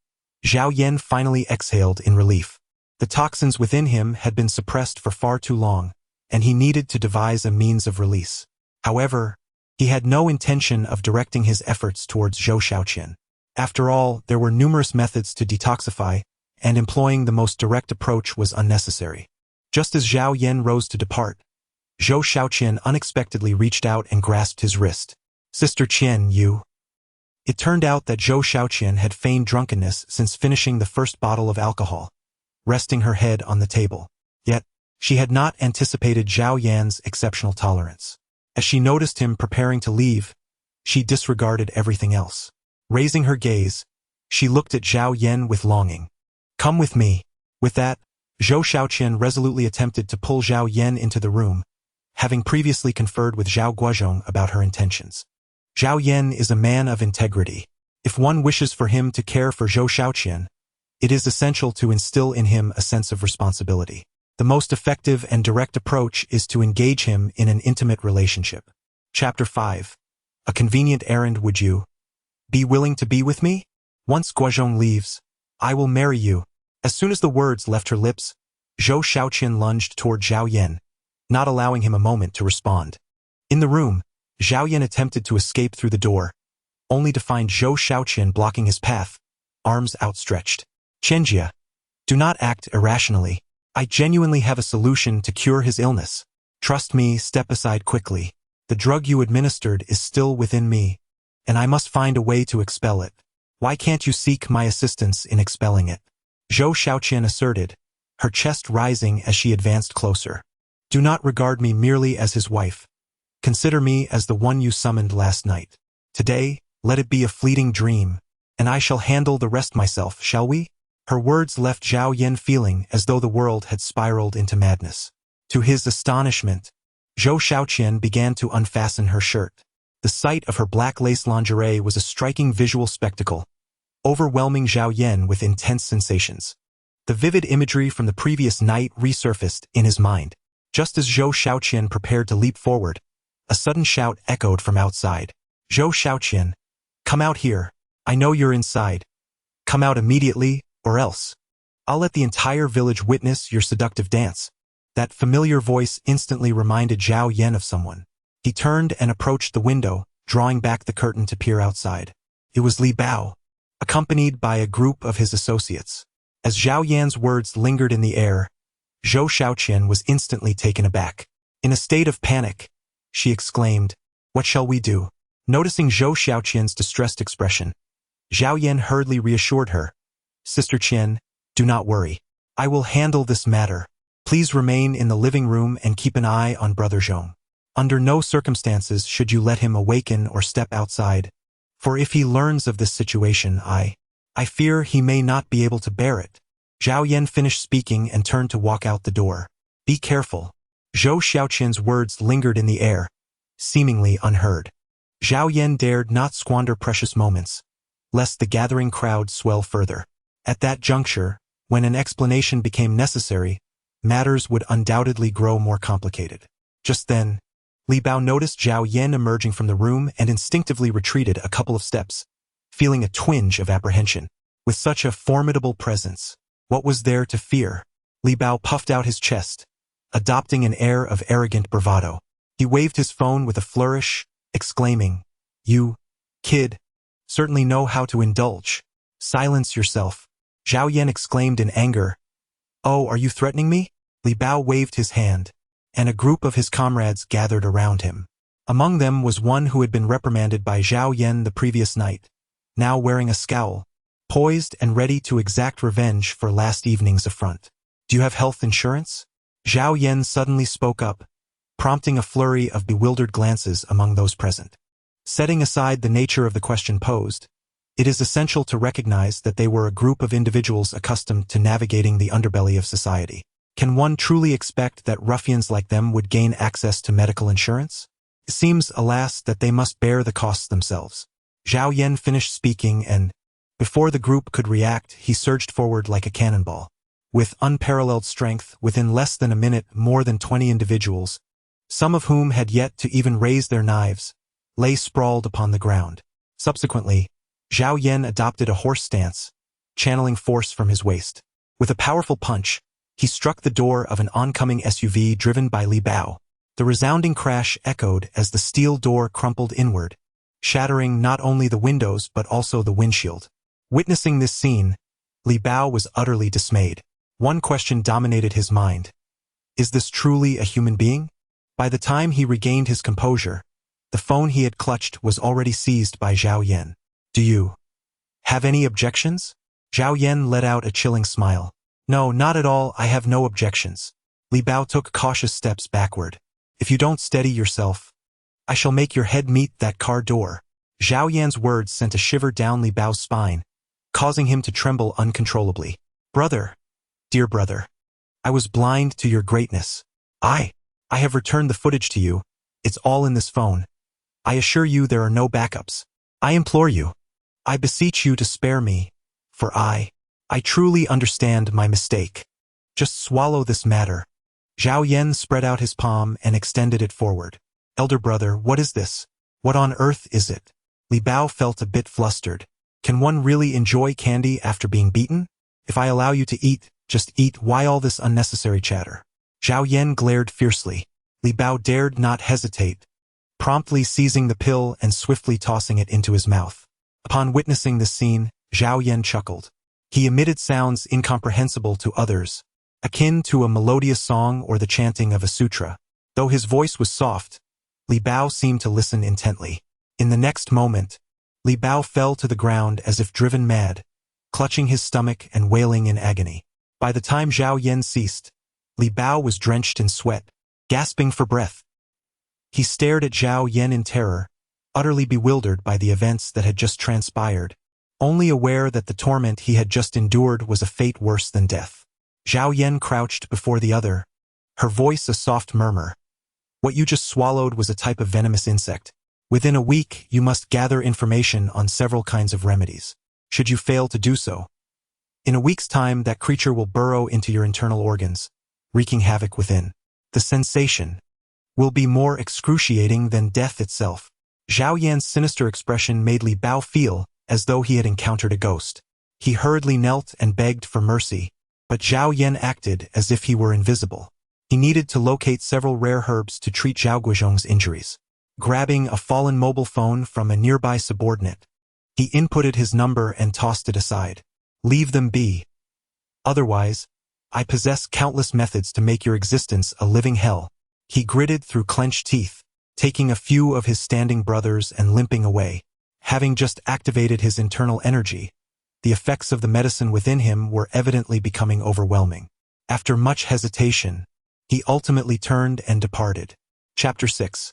Zhao Yan finally exhaled in relief. The toxins within him had been suppressed for far too long, and he needed to devise a means of release. However, he had no intention of directing his efforts towards Zhou Xiaoqian. After all, there were numerous methods to detoxify, and employing the most direct approach was unnecessary. Just as Zhao Yan rose to depart, Zhou Xiaoqian unexpectedly reached out and grasped his wrist. Sister Qian, you. It turned out that Zhou Xiaoqian had feigned drunkenness since finishing the first bottle of alcohol, resting her head on the table. Yet, she had not anticipated Zhao Yan's exceptional tolerance. As she noticed him preparing to leave, she disregarded everything else. Raising her gaze, she looked at Zhao Yan with longing. Come with me. With that, Zhou Xiaoqian resolutely attempted to pull Zhao Yan into the room, having previously conferred with Zhao Guozhong about her intentions. Zhao Yan is a man of integrity. If one wishes for him to care for Zhou Xiaoqian, it is essential to instill in him a sense of responsibility. The most effective and direct approach is to engage him in an intimate relationship. Chapter 5. A convenient errand, would you? Be willing to be with me? Once Guozhong leaves, I will marry you. As soon as the words left her lips, Zhou Xiaoqian lunged toward Zhao Yan, not allowing him a moment to respond. In the room, Zhao Yan attempted to escape through the door, only to find Zhou Xiaoqian blocking his path, arms outstretched. Chenjia, do not act irrationally. I genuinely have a solution to cure his illness. Trust me, step aside quickly. The drug you administered is still within me, and I must find a way to expel it. Why can't you seek my assistance in expelling it? Zhou Xiaoqian asserted, her chest rising as she advanced closer. Do not regard me merely as his wife. Consider me as the one you summoned last night. Today, let it be a fleeting dream, and I shall handle the rest myself, shall we? Her words left Zhao Yan feeling as though the world had spiraled into madness. To his astonishment, Zhou Xiaoqian began to unfasten her shirt. The sight of her black lace lingerie was a striking visual spectacle, overwhelming Zhao Yan with intense sensations. The vivid imagery from the previous night resurfaced in his mind. Just as Zhou Xiaoqian prepared to leap forward, a sudden shout echoed from outside. Zhou Xiaoqian, come out here. I know you're inside. Come out immediately, or else. I'll let the entire village witness your seductive dance. That familiar voice instantly reminded Zhao Yan of someone. He turned and approached the window, drawing back the curtain to peer outside. It was Li Bao, accompanied by a group of his associates. As Zhao Yan's words lingered in the air, Zhou Xiaoqian was instantly taken aback. In a state of panic, she exclaimed, "What shall we do?" Noticing Zhou Xiaoqian's distressed expression, Zhao Yan hurriedly reassured her, "Sister Qian, do not worry. I will handle this matter. Please remain in the living room and keep an eye on Brother Zhong. Under no circumstances should you let him awaken or step outside, for if he learns of this situation, I fear he may not be able to bear it." Zhao Yan finished speaking and turned to walk out the door. "Be careful." Zhou Xiaoqian's words lingered in the air, seemingly unheard. Zhao Yan dared not squander precious moments, lest the gathering crowd swell further. At that juncture, when an explanation became necessary, matters would undoubtedly grow more complicated. Just then, Li Bao noticed Zhao Yan emerging from the room and instinctively retreated a couple of steps, feeling a twinge of apprehension. With such a formidable presence, what was there to fear? Li Bao puffed out his chest, adopting an air of arrogant bravado. He waved his phone with a flourish, exclaiming, "You, kid, certainly know how to indulge. Silence yourself." Zhao Yan exclaimed in anger, "Oh, are you threatening me?" Li Bao waved his hand, and a group of his comrades gathered around him. Among them was one who had been reprimanded by Zhao Yan the previous night, now wearing a scowl, poised and ready to exact revenge for last evening's affront. "Do you have health insurance?" Zhao Yan suddenly spoke up, prompting a flurry of bewildered glances among those present. Setting aside the nature of the question posed, it is essential to recognize that they were a group of individuals accustomed to navigating the underbelly of society. Can one truly expect that ruffians like them would gain access to medical insurance? It seems, alas, that they must bear the costs themselves. Zhao Yan finished speaking and, before the group could react, he surged forward like a cannonball. With unparalleled strength, within less than a minute, more than 20 individuals, some of whom had yet to even raise their knives, lay sprawled upon the ground. Subsequently, Zhao Yan adopted a horse stance, channeling force from his waist. With a powerful punch, he struck the door of an oncoming SUV driven by Li Bao. The resounding crash echoed as the steel door crumpled inward, shattering not only the windows but also the windshield. Witnessing this scene, Li Bao was utterly dismayed. One question dominated his mind. Is this truly a human being? By the time he regained his composure, the phone he had clutched was already seized by Zhao Yan. "Do you have any objections?" Zhao Yan let out a chilling smile. "No, not at all, I have no objections." Li Bao took cautious steps backward. "If you don't steady yourself, I shall make your head meet that car door." Zhao Yan's words sent a shiver down Li Bao's spine, causing him to tremble uncontrollably. "Brother, dear brother, I was blind to your greatness. I have returned the footage to you. It's all in this phone. I assure you there are no backups. I implore you, I beseech you to spare me, for I truly understand my mistake. Just swallow this matter." Zhao Yan spread out his palm and extended it forward. "Elder brother, what is this? What on earth is it?" Li Bao felt a bit flustered. Can one really enjoy candy after being beaten? If I allow you to eat, just eat. Why all this unnecessary chatter? Zhao Yan glared fiercely. Li Bao dared not hesitate, promptly seizing the pill and swiftly tossing it into his mouth. Upon witnessing this scene, Zhao Yan chuckled. He emitted sounds incomprehensible to others, akin to a melodious song or the chanting of a sutra. Though his voice was soft, Li Bao seemed to listen intently. In the next moment, Li Bao fell to the ground as if driven mad, clutching his stomach and wailing in agony. By the time Zhao Yan ceased, Li Bao was drenched in sweat, gasping for breath. He stared at Zhao Yan in terror, utterly bewildered by the events that had just transpired, only aware that the torment he had just endured was a fate worse than death. Zhao Yan crouched before the other, her voice a soft murmur. What you just swallowed was a type of venomous insect. Within a week, you must gather information on several kinds of remedies. Should you fail to do so, in a week's time that creature will burrow into your internal organs, wreaking havoc within. The sensation will be more excruciating than death itself. Zhao Yan's sinister expression made Li Bao feel as though he had encountered a ghost. He hurriedly knelt and begged for mercy, but Zhao Yan acted as if he were invisible. He needed to locate several rare herbs to treat Zhao Guizhong's injuries. Grabbing a fallen mobile phone from a nearby subordinate, he inputted his number and tossed it aside. Leave them be. Otherwise, I possess countless methods to make your existence a living hell. He gritted through clenched teeth, taking a few of his standing brothers and limping away. Having just activated his internal energy, the effects of the medicine within him were evidently becoming overwhelming. After much hesitation, he ultimately turned and departed. Chapter 6.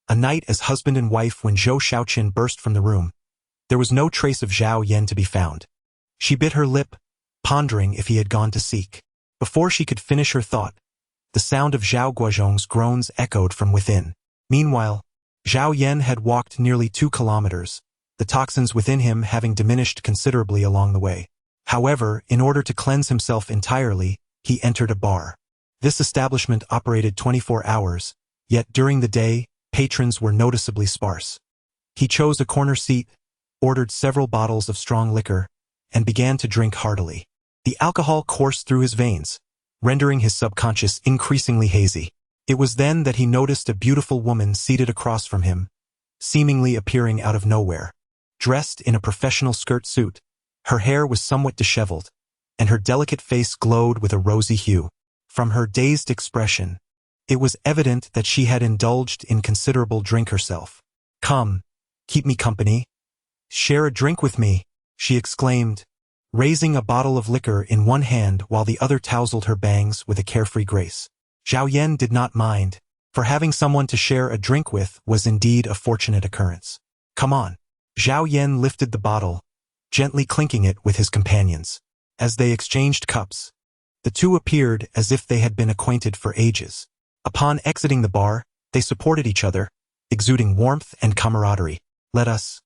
A night as husband and wife. When Zhou Xiaoqin burst from the room, there was no trace of Zhao Yan to be found. She bit her lip, pondering if he had gone to seek. Before she could finish her thought, the sound of Zhao Guizhong's groans echoed from within. Meanwhile, Zhao Yan had walked nearly 2 kilometers, the toxins within him having diminished considerably along the way. However, in order to cleanse himself entirely, he entered a bar. This establishment operated 24 hours, yet during the day, patrons were noticeably sparse. He chose a corner seat, ordered several bottles of strong liquor, and began to drink heartily. The alcohol coursed through his veins, rendering his subconscious increasingly hazy. It was then that he noticed a beautiful woman seated across from him, seemingly appearing out of nowhere. Dressed in a professional skirt suit, her hair was somewhat disheveled, and her delicate face glowed with a rosy hue. From her dazed expression, it was evident that she had indulged in considerable drink herself. "Come, keep me company. Share a drink with me," she exclaimed, raising a bottle of liquor in one hand while the other tousled her bangs with a carefree grace. Zhao Yan did not mind, for having someone to share a drink with was indeed a fortunate occurrence. "Come on." Zhao Yan lifted the bottle, gently clinking it with his companions. As they exchanged cups, the two appeared as if they had been acquainted for ages. Upon exiting the bar, they supported each other, exuding warmth and camaraderie. "Let us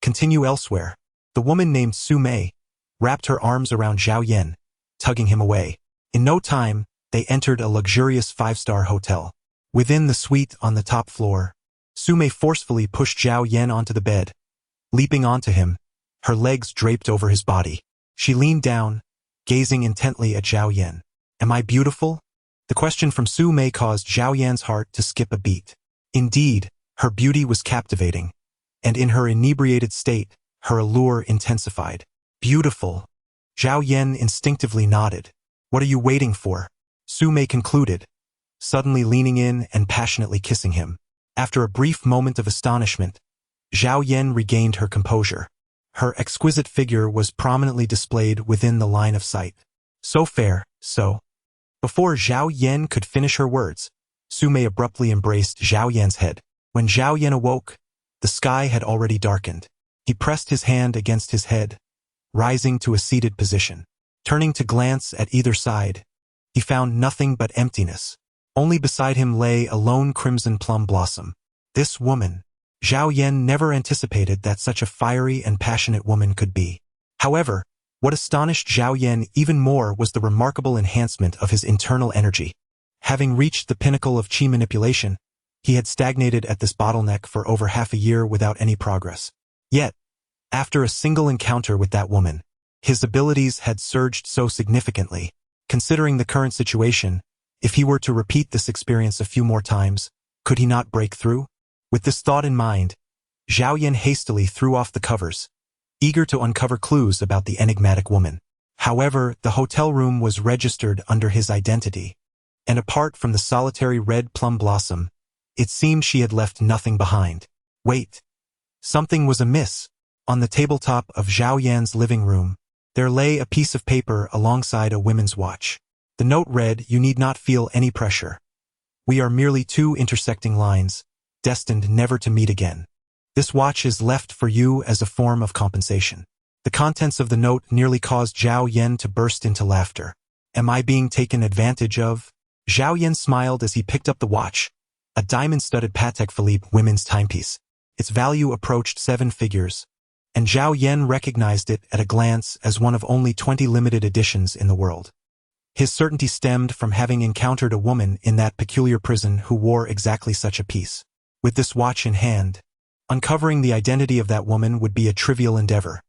continue elsewhere." The woman named Su Mei wrapped her arms around Zhao Yan, tugging him away. In no time, they entered a luxurious 5-star hotel. Within the suite on the top floor, Su Mei forcefully pushed Zhao Yan onto the bed. Leaping onto him, her legs draped over his body. She leaned down, gazing intently at Zhao Yan. "Am I beautiful?" The question from Su Mei caused Zhao Yan's heart to skip a beat. Indeed, her beauty was captivating, and in her inebriated state, her allure intensified. "Beautiful." Zhao Yan instinctively nodded. "What are you waiting for?" Su Mei concluded, suddenly leaning in and passionately kissing him. After a brief moment of astonishment, Zhao Yan regained her composure. Her exquisite figure was prominently displayed within the line of sight. "So fair, so..." Before Zhao Yan could finish her words, Su Mei abruptly embraced Zhao Yan's head. When Zhao Yan awoke, the sky had already darkened. He pressed his hand against his head, rising to a seated position. Turning to glance at either side, he found nothing but emptiness. Only beside him lay a lone crimson plum blossom. This woman. Zhao Yan never anticipated that such a fiery and passionate woman could be. However, what astonished Zhao Yan even more was the remarkable enhancement of his internal energy. Having reached the pinnacle of qi manipulation, he had stagnated at this bottleneck for over half a year without any progress. Yet, after a single encounter with that woman, his abilities had surged so significantly. Considering the current situation, if he were to repeat this experience a few more times, could he not break through? With this thought in mind, Zhao Yan hastily threw off the covers, eager to uncover clues about the enigmatic woman. However, the hotel room was registered under his identity, and apart from the solitary red plum blossom, it seemed she had left nothing behind. Wait. Something was amiss. On the tabletop of Zhao Yan's living room, there lay a piece of paper alongside a women's watch. The note read, "You need not feel any pressure. We are merely two intersecting lines, destined never to meet again. This watch is left for you as a form of compensation." The contents of the note nearly caused Zhao Yan to burst into laughter. Am I being taken advantage of? Zhao Yan smiled as he picked up the watch, a diamond-studded Patek Philippe women's timepiece. Its value approached 7 figures, and Zhao Yan recognized it at a glance as one of only 20 limited editions in the world. His certainty stemmed from having encountered a woman in that peculiar prison who wore exactly such a piece. With this watch in hand, uncovering the identity of that woman would be a trivial endeavor,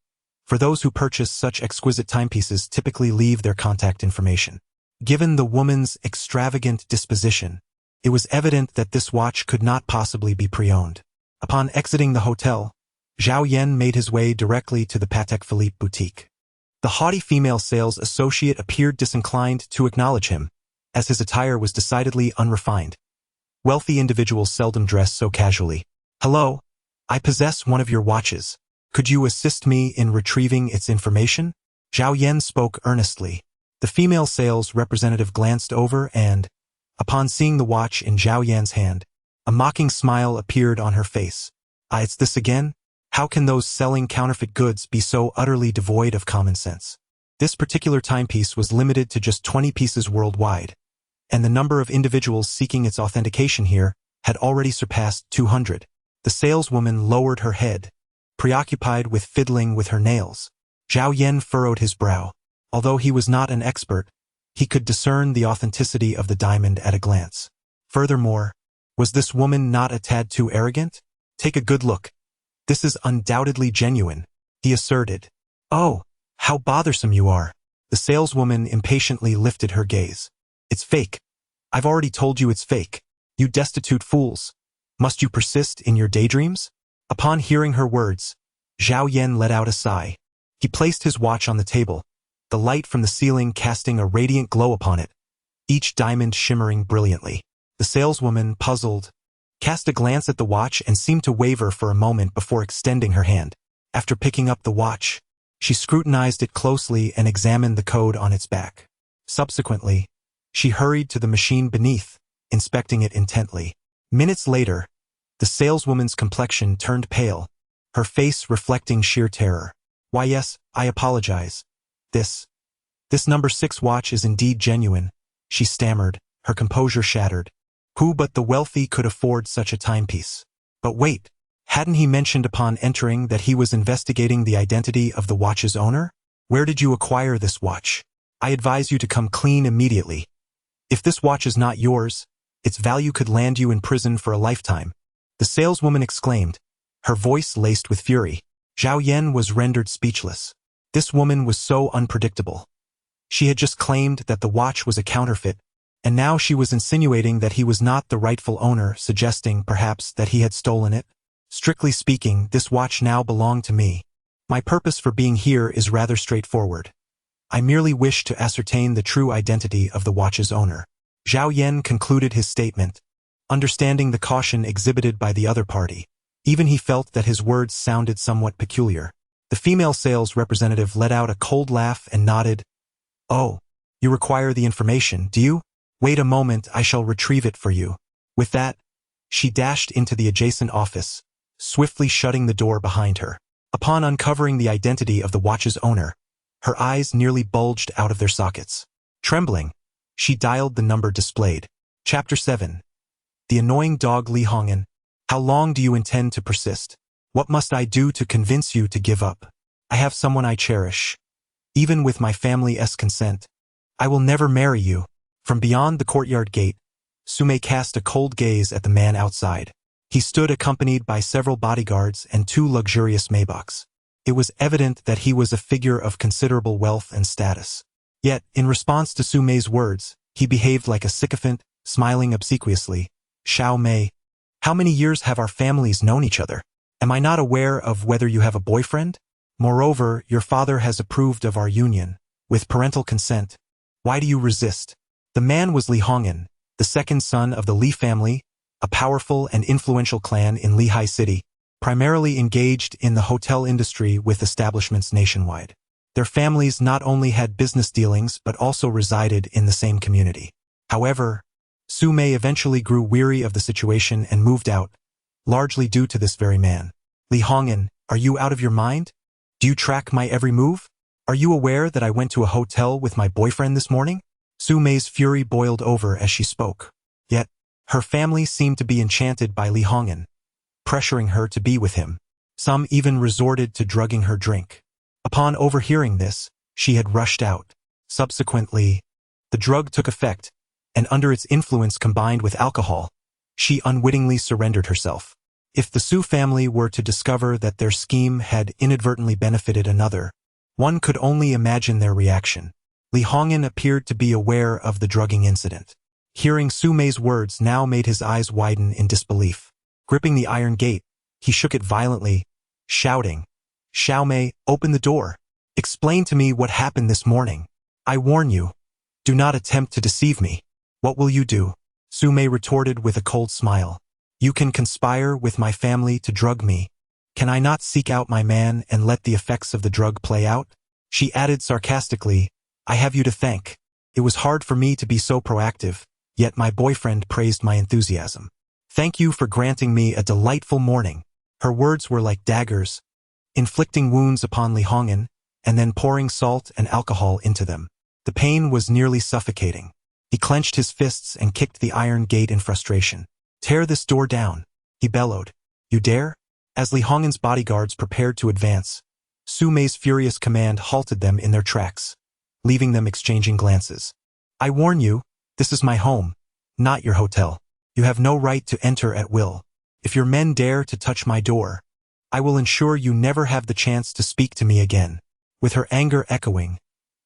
for those who purchase such exquisite timepieces typically leave their contact information. Given the woman's extravagant disposition, it was evident that this watch could not possibly be pre-owned. Upon exiting the hotel, Zhao Yan made his way directly to the Patek Philippe boutique. The haughty female sales associate appeared disinclined to acknowledge him, as his attire was decidedly unrefined. Wealthy individuals seldom dress so casually. "Hello, I possess one of your watches. Could you assist me in retrieving its information?" Zhao Yan spoke earnestly. The female sales representative glanced over and, upon seeing the watch in Zhao Yan's hand, a mocking smile appeared on her face. It's this again? How can those selling counterfeit goods be so utterly devoid of common sense?" This particular timepiece was limited to just 20 pieces worldwide, and the number of individuals seeking its authentication here had already surpassed 200. The saleswoman lowered her head, preoccupied with fiddling with her nails. Zhao Yan furrowed his brow. Although he was not an expert, he could discern the authenticity of the diamond at a glance. Furthermore, was this woman not a tad too arrogant? "Take a good look. This is undoubtedly genuine," he asserted. "Oh, how bothersome you are." The saleswoman impatiently lifted her gaze. "It's fake. I've already told you it's fake. You destitute fools. Must you persist in your daydreams?" Upon hearing her words, Zhao Yan let out a sigh. He placed his watch on the table, the light from the ceiling casting a radiant glow upon it, each diamond shimmering brilliantly. The saleswoman, puzzled, cast a glance at the watch and seemed to waver for a moment before extending her hand. After picking up the watch, she scrutinized it closely and examined the code on its back. Subsequently, she hurried to the machine beneath, inspecting it intently. Minutes later, the saleswoman's complexion turned pale, her face reflecting sheer terror. "Why yes, I apologize. This number 6 watch is indeed genuine," she stammered, her composure shattered. Who but the wealthy could afford such a timepiece? But wait, hadn't he mentioned upon entering that he was investigating the identity of the watch's owner? "Where did you acquire this watch? I advise you to come clean immediately. If this watch is not yours, its value could land you in prison for a lifetime," the saleswoman exclaimed, her voice laced with fury. Zhao Yan was rendered speechless. This woman was so unpredictable. She had just claimed that the watch was a counterfeit, and now she was insinuating that he was not the rightful owner, suggesting, perhaps, that he had stolen it. "Strictly speaking, this watch now belonged to me. My purpose for being here is rather straightforward. I merely wish to ascertain the true identity of the watch's owner." Zhao Yan concluded his statement, understanding the caution exhibited by the other party. Even he felt that his words sounded somewhat peculiar. The female sales representative let out a cold laugh and nodded. "Oh, you require the information, do you? Wait a moment, I shall retrieve it for you." With that, she dashed into the adjacent office, swiftly shutting the door behind her. Upon uncovering the identity of the watch's owner, her eyes nearly bulged out of their sockets. Trembling, she dialed the number displayed. Chapter 7. The annoying dog Li Hongyan. How long do you intend to persist? What must I do to convince you to give up? I have someone I cherish. Even with my family's consent, I will never marry you. From beyond the courtyard gate, Sume cast a cold gaze at the man outside. He stood accompanied by several bodyguards and 2 luxurious Maybachs. It was evident that he was a figure of considerable wealth and status. Yet, in response to Su Mei's words, he behaved like a sycophant, smiling obsequiously. Xiao Mei, how many years have our families known each other? Am I not aware of whether you have a boyfriend? Moreover, your father has approved of our union, with parental consent. Why do you resist? The man was Li Hongyan, the second son of the Li family, a powerful and influential clan in Lehigh City, primarily engaged in the hotel industry with establishments nationwide. Their families not only had business dealings but also resided in the same community. However, Su Mei eventually grew weary of the situation and moved out, largely due to this very man. Li Hongyan, are you out of your mind? Do you track my every move? Are you aware that I went to a hotel with my boyfriend this morning? Su Mei's fury boiled over as she spoke. Yet, her family seemed to be enchanted by Li Hongyan, pressuring her to be with him. Some even resorted to drugging her drink. Upon overhearing this, she had rushed out. Subsequently, the drug took effect, and under its influence combined with alcohol, she unwittingly surrendered herself. If the Su family were to discover that their scheme had inadvertently benefited another, one could only imagine their reaction. Li Hongyan appeared to be aware of the drugging incident. Hearing Su Mei's words now made his eyes widen in disbelief. Gripping the iron gate, he shook it violently, shouting, Xiao Mei, open the door. Explain to me what happened this morning. I warn you, do not attempt to deceive me. What will you do? Su Mei retorted with a cold smile. You can conspire with my family to drug me. Can I not seek out my man and let the effects of the drug play out? She added sarcastically, I have you to thank. It was hard for me to be so proactive, yet my boyfriend praised my enthusiasm. Thank you for granting me a delightful morning. Her words were like daggers, inflicting wounds upon Li Hongyan and then pouring salt and alcohol into them. The pain was nearly suffocating. He clenched his fists and kicked the iron gate in frustration. Tear this door down, he bellowed. You dare? As Li Hongyan's bodyguards prepared to advance, Su Mei's furious command halted them in their tracks, leaving them exchanging glances. I warn you, this is my home, not your hotel. You have no right to enter at will. If your men dare to touch my door, I will ensure you never have the chance to speak to me again. With her anger echoing,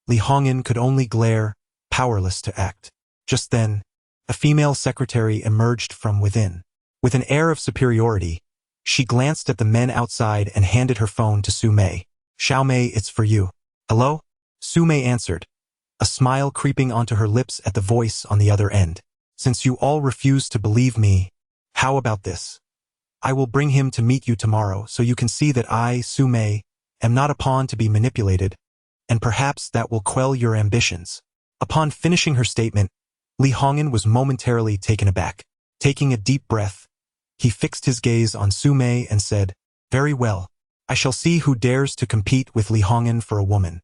Li Hongyan could only glare, powerless to act. Just then, a female secretary emerged from within. With an air of superiority, she glanced at the men outside and handed her phone to Su Mei. Xiao Mei, it's for you. Hello? Su Mei answered, a smile creeping onto her lips at the voice on the other end. Since you all refuse to believe me, how about this? I will bring him to meet you tomorrow so you can see that I, Su Mei, am not a pawn to be manipulated, and perhaps that will quell your ambitions. Upon finishing her statement, Li Hongyan was momentarily taken aback. Taking a deep breath, he fixed his gaze on Su Mei and said, Very well, I shall see who dares to compete with Li Hongyan for a woman.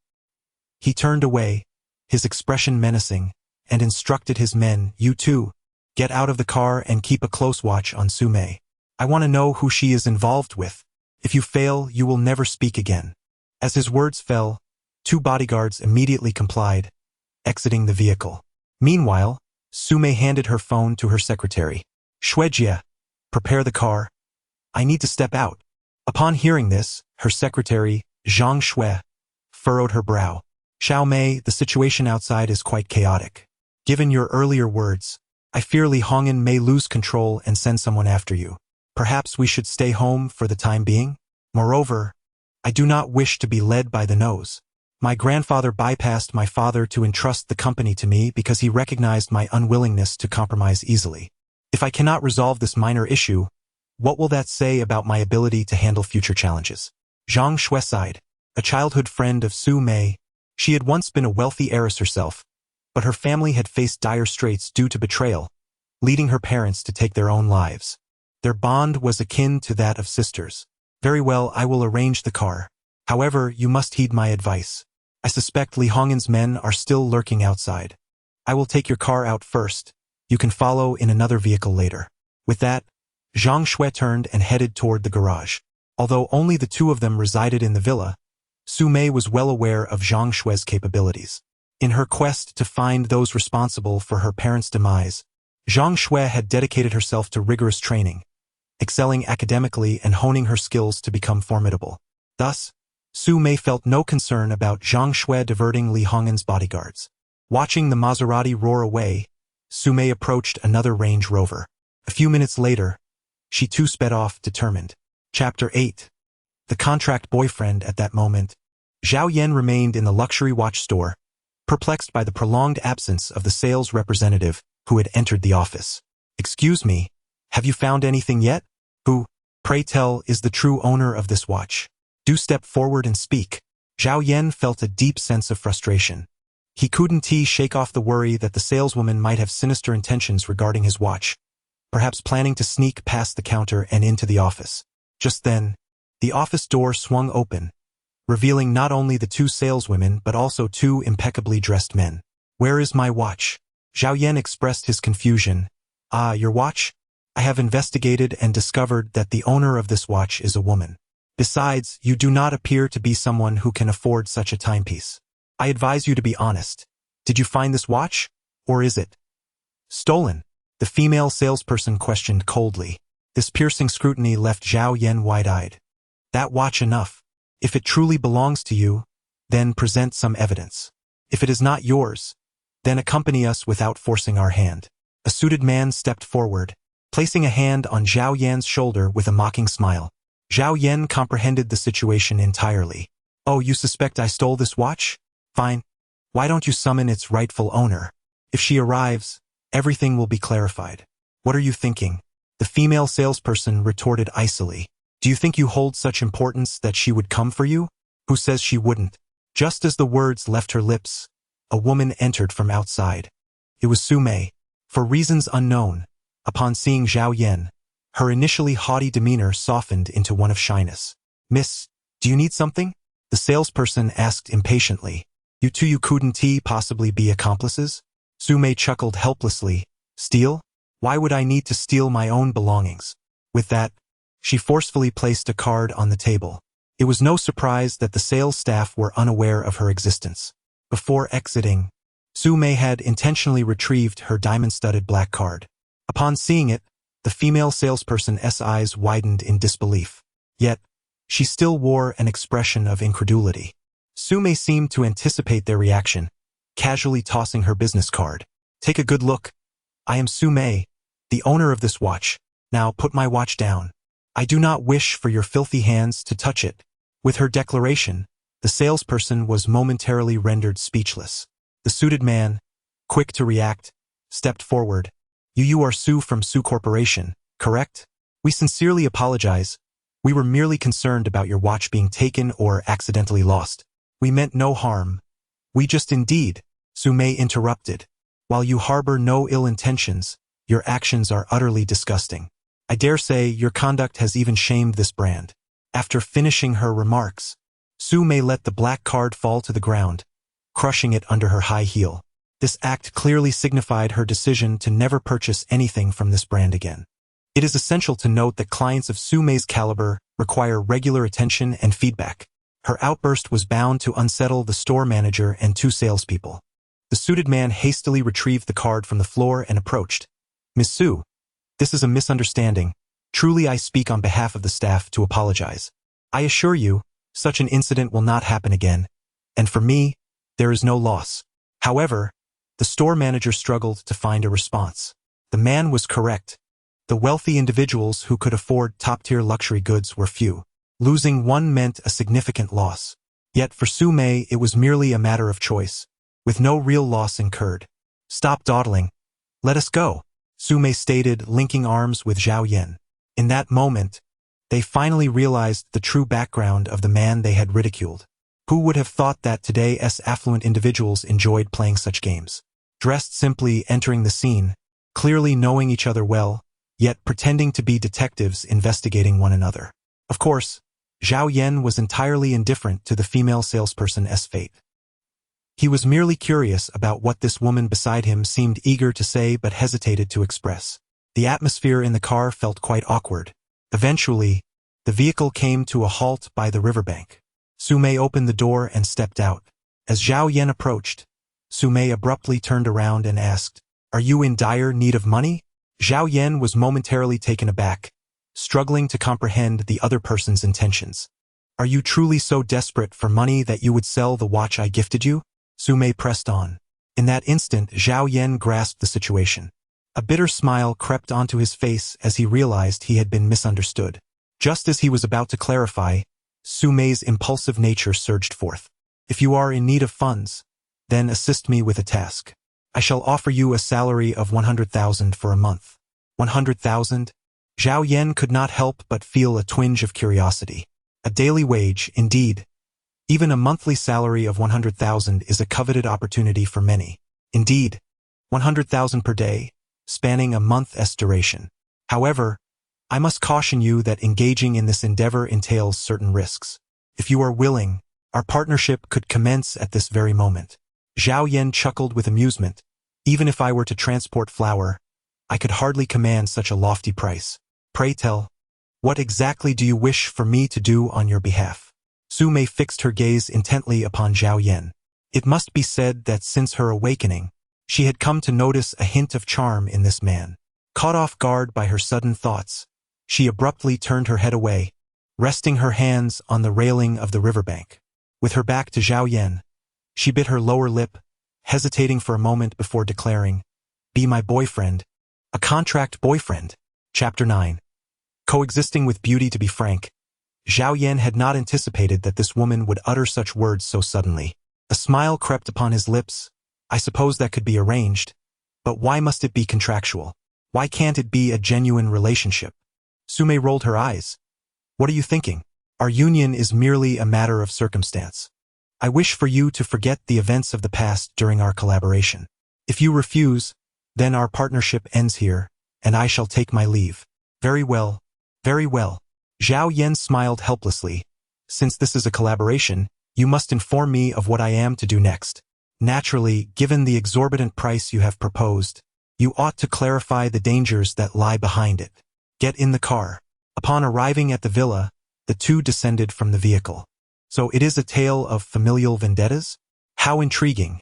He turned away, his expression menacing, and instructed his men, You too, get out of the car and keep a close watch on Su Mei. I want to know who she is involved with. If you fail, you will never speak again. As his words fell, 2 bodyguards immediately complied, exiting the vehicle. Meanwhile, Su Mei handed her phone to her secretary. Shuejia, prepare the car. I need to step out. Upon hearing this, her secretary, Zhang Shui, furrowed her brow. Xiao Mei, the situation outside is quite chaotic. Given your earlier words, I fear Li Hongyan may lose control and send someone after you. Perhaps we should stay home for the time being? Moreover, I do not wish to be led by the nose. My grandfather bypassed my father to entrust the company to me because he recognized my unwillingness to compromise easily. If I cannot resolve this minor issue, what will that say about my ability to handle future challenges? Zhang Shui sighed. A childhood friend of Su Mei, she had once been a wealthy heiress herself, but her family had faced dire straits due to betrayal, leading her parents to take their own lives. Their bond was akin to that of sisters. Very well, I will arrange the car. However, you must heed my advice. I suspect Li Hongyan's men are still lurking outside. I will take your car out first. You can follow in another vehicle later. With that, Zhang Shui turned and headed toward the garage. Although only the 2 of them resided in the villa, Su Mei was well aware of Zhang Shui's capabilities. In her quest to find those responsible for her parents' demise, Zhang Shui had dedicated herself to rigorous training, excelling academically and honing her skills to become formidable. Thus, Su Mei felt no concern about Zhang Shui diverting Li Hong'an's bodyguards. Watching the Maserati roar away, Su Mei approached another Range Rover. A few minutes later, she too sped off, determined. Chapter 8. The contract boyfriend. At that moment, Zhao Yan remained in the luxury watch store, perplexed by the prolonged absence of the sales representative who had entered the office. "Excuse me, have you found anything yet? Who, pray tell, is the true owner of this watch? Do step forward and speak." Zhao Yan felt a deep sense of frustration. He couldn't shake off the worry that the saleswoman might have sinister intentions regarding his watch, perhaps planning to sneak past the counter and into the office. Just then, the office door swung open, revealing not only the two saleswomen but also two impeccably dressed men. "Where is my watch?" Zhao Yan expressed his confusion. "Ah, your watch? I have investigated and discovered that the owner of this watch is a woman. Besides, you do not appear to be someone who can afford such a timepiece. I advise you to be honest. Did you find this watch? Or is it stolen?" The female salesperson questioned coldly. This piercing scrutiny left Zhao Yan wide-eyed. "That watch enough. If it truly belongs to you, then present some evidence. If it is not yours, then accompany us without forcing our hand." A suited man stepped forward, placing a hand on Zhao Yan's shoulder with a mocking smile. Zhao Yan comprehended the situation entirely. "Oh, you suspect I stole this watch? Fine. Why don't you summon its rightful owner? If she arrives, everything will be clarified." "What are you thinking?" the female salesperson retorted icily. "Do you think you hold such importance that she would come for you? Who says she wouldn't?" Just as the words left her lips, a woman entered from outside. It was Su Mei. For reasons unknown, upon seeing Zhao Yan, her initially haughty demeanor softened into one of shyness. "Miss, do you need something?" the salesperson asked impatiently. "You two couldn't possibly be accomplices?" Su Mei chuckled helplessly. "Steal? Why would I need to steal my own belongings?" With that, she forcefully placed a card on the table. It was no surprise that the sales staff were unaware of her existence. Before exiting, Su Mei had intentionally retrieved her diamond-studded black card. Upon seeing it, the female salesperson's eyes widened in disbelief. Yet, she still wore an expression of incredulity. Su Mei seemed to anticipate their reaction, casually tossing her business card. "Take a good look. I am Su Mei, the owner of this watch. Now put my watch down. I do not wish for your filthy hands to touch it." With her declaration, the salesperson was momentarily rendered speechless. The suited man, quick to react, stepped forward. You are Su from Su Corporation, correct? We sincerely apologize. We were merely concerned about your watch being taken or accidentally lost. We meant no harm. We just indeed," Su Mei interrupted. "While you harbor no ill intentions, your actions are utterly disgusting. I dare say your conduct has even shamed this brand." After finishing her remarks, Su Mei let the black card fall to the ground, crushing it under her high heel. This act clearly signified her decision to never purchase anything from this brand again. It is essential to note that clients of Su Mei's caliber require regular attention and feedback. Her outburst was bound to unsettle the store manager and two salespeople. The suited man hastily retrieved the card from the floor and approached. "Miss Su, this is a misunderstanding. Truly I speak on behalf of the staff to apologize. I assure you, such an incident will not happen again, and for me, there is no loss." However, the store manager struggled to find a response. The man was correct. The wealthy individuals who could afford top-tier luxury goods were few. Losing one meant a significant loss. Yet for Su Mei it was merely a matter of choice, with no real loss incurred. "Stop dawdling. Let us go," Su Mei stated, linking arms with Zhao Yan. In that moment, they finally realized the true background of the man they had ridiculed. Who would have thought that today's affluent individuals enjoyed playing such games? Dressed simply, entering the scene, clearly knowing each other well, yet pretending to be detectives investigating one another. Of course, Zhao Yan was entirely indifferent to the female salesperson's fate. He was merely curious about what this woman beside him seemed eager to say but hesitated to express. The atmosphere in the car felt quite awkward. Eventually, the vehicle came to a halt by the riverbank. Su Mei opened the door and stepped out. As Zhao Yan approached, Su Mei abruptly turned around and asked, "Are you in dire need of money?" Zhao Yan was momentarily taken aback, struggling to comprehend the other person's intentions. Are you truly so desperate for money that you would sell the watch I gifted you? Su Mei pressed on. In that instant, Zhao Yan grasped the situation. A bitter smile crept onto his face as he realized he had been misunderstood. Just as he was about to clarify, Su Mei's impulsive nature surged forth. If you are in need of funds, then assist me with a task. I shall offer you a salary of 100,000 for a month. 100,000? Zhao Yan could not help but feel a twinge of curiosity. A daily wage, indeed. Even a monthly salary of 100,000 is a coveted opportunity for many. Indeed, 100,000 per day, spanning a month's duration. However, I must caution you that engaging in this endeavor entails certain risks. If you are willing, our partnership could commence at this very moment. Zhao Yan chuckled with amusement. Even if I were to transport flour, I could hardly command such a lofty price. Pray tell, what exactly do you wish for me to do on your behalf? Su Mei fixed her gaze intently upon Zhao Yan. It must be said that since her awakening, she had come to notice a hint of charm in this man. Caught off guard by her sudden thoughts, she abruptly turned her head away, resting her hands on the railing of the riverbank. With her back to Zhao Yan, she bit her lower lip, hesitating for a moment before declaring, "Be my boyfriend, a contract boyfriend." Chapter 9. Coexisting with beauty. To be frank, Zhao Yan had not anticipated that this woman would utter such words so suddenly. A smile crept upon his lips. I suppose that could be arranged, but why must it be contractual? Why can't it be a genuine relationship? Su Mei rolled her eyes. What are you thinking? Our union is merely a matter of circumstance. I wish for you to forget the events of the past during our collaboration. If you refuse, then our partnership ends here, and I shall take my leave. Very well, very well. Zhao Yan smiled helplessly. Since this is a collaboration, you must inform me of what I am to do next. Naturally, given the exorbitant price you have proposed, you ought to clarify the dangers that lie behind it. Get in the car. Upon arriving at the villa, the two descended from the vehicle. So it is a tale of familial vendettas? How intriguing.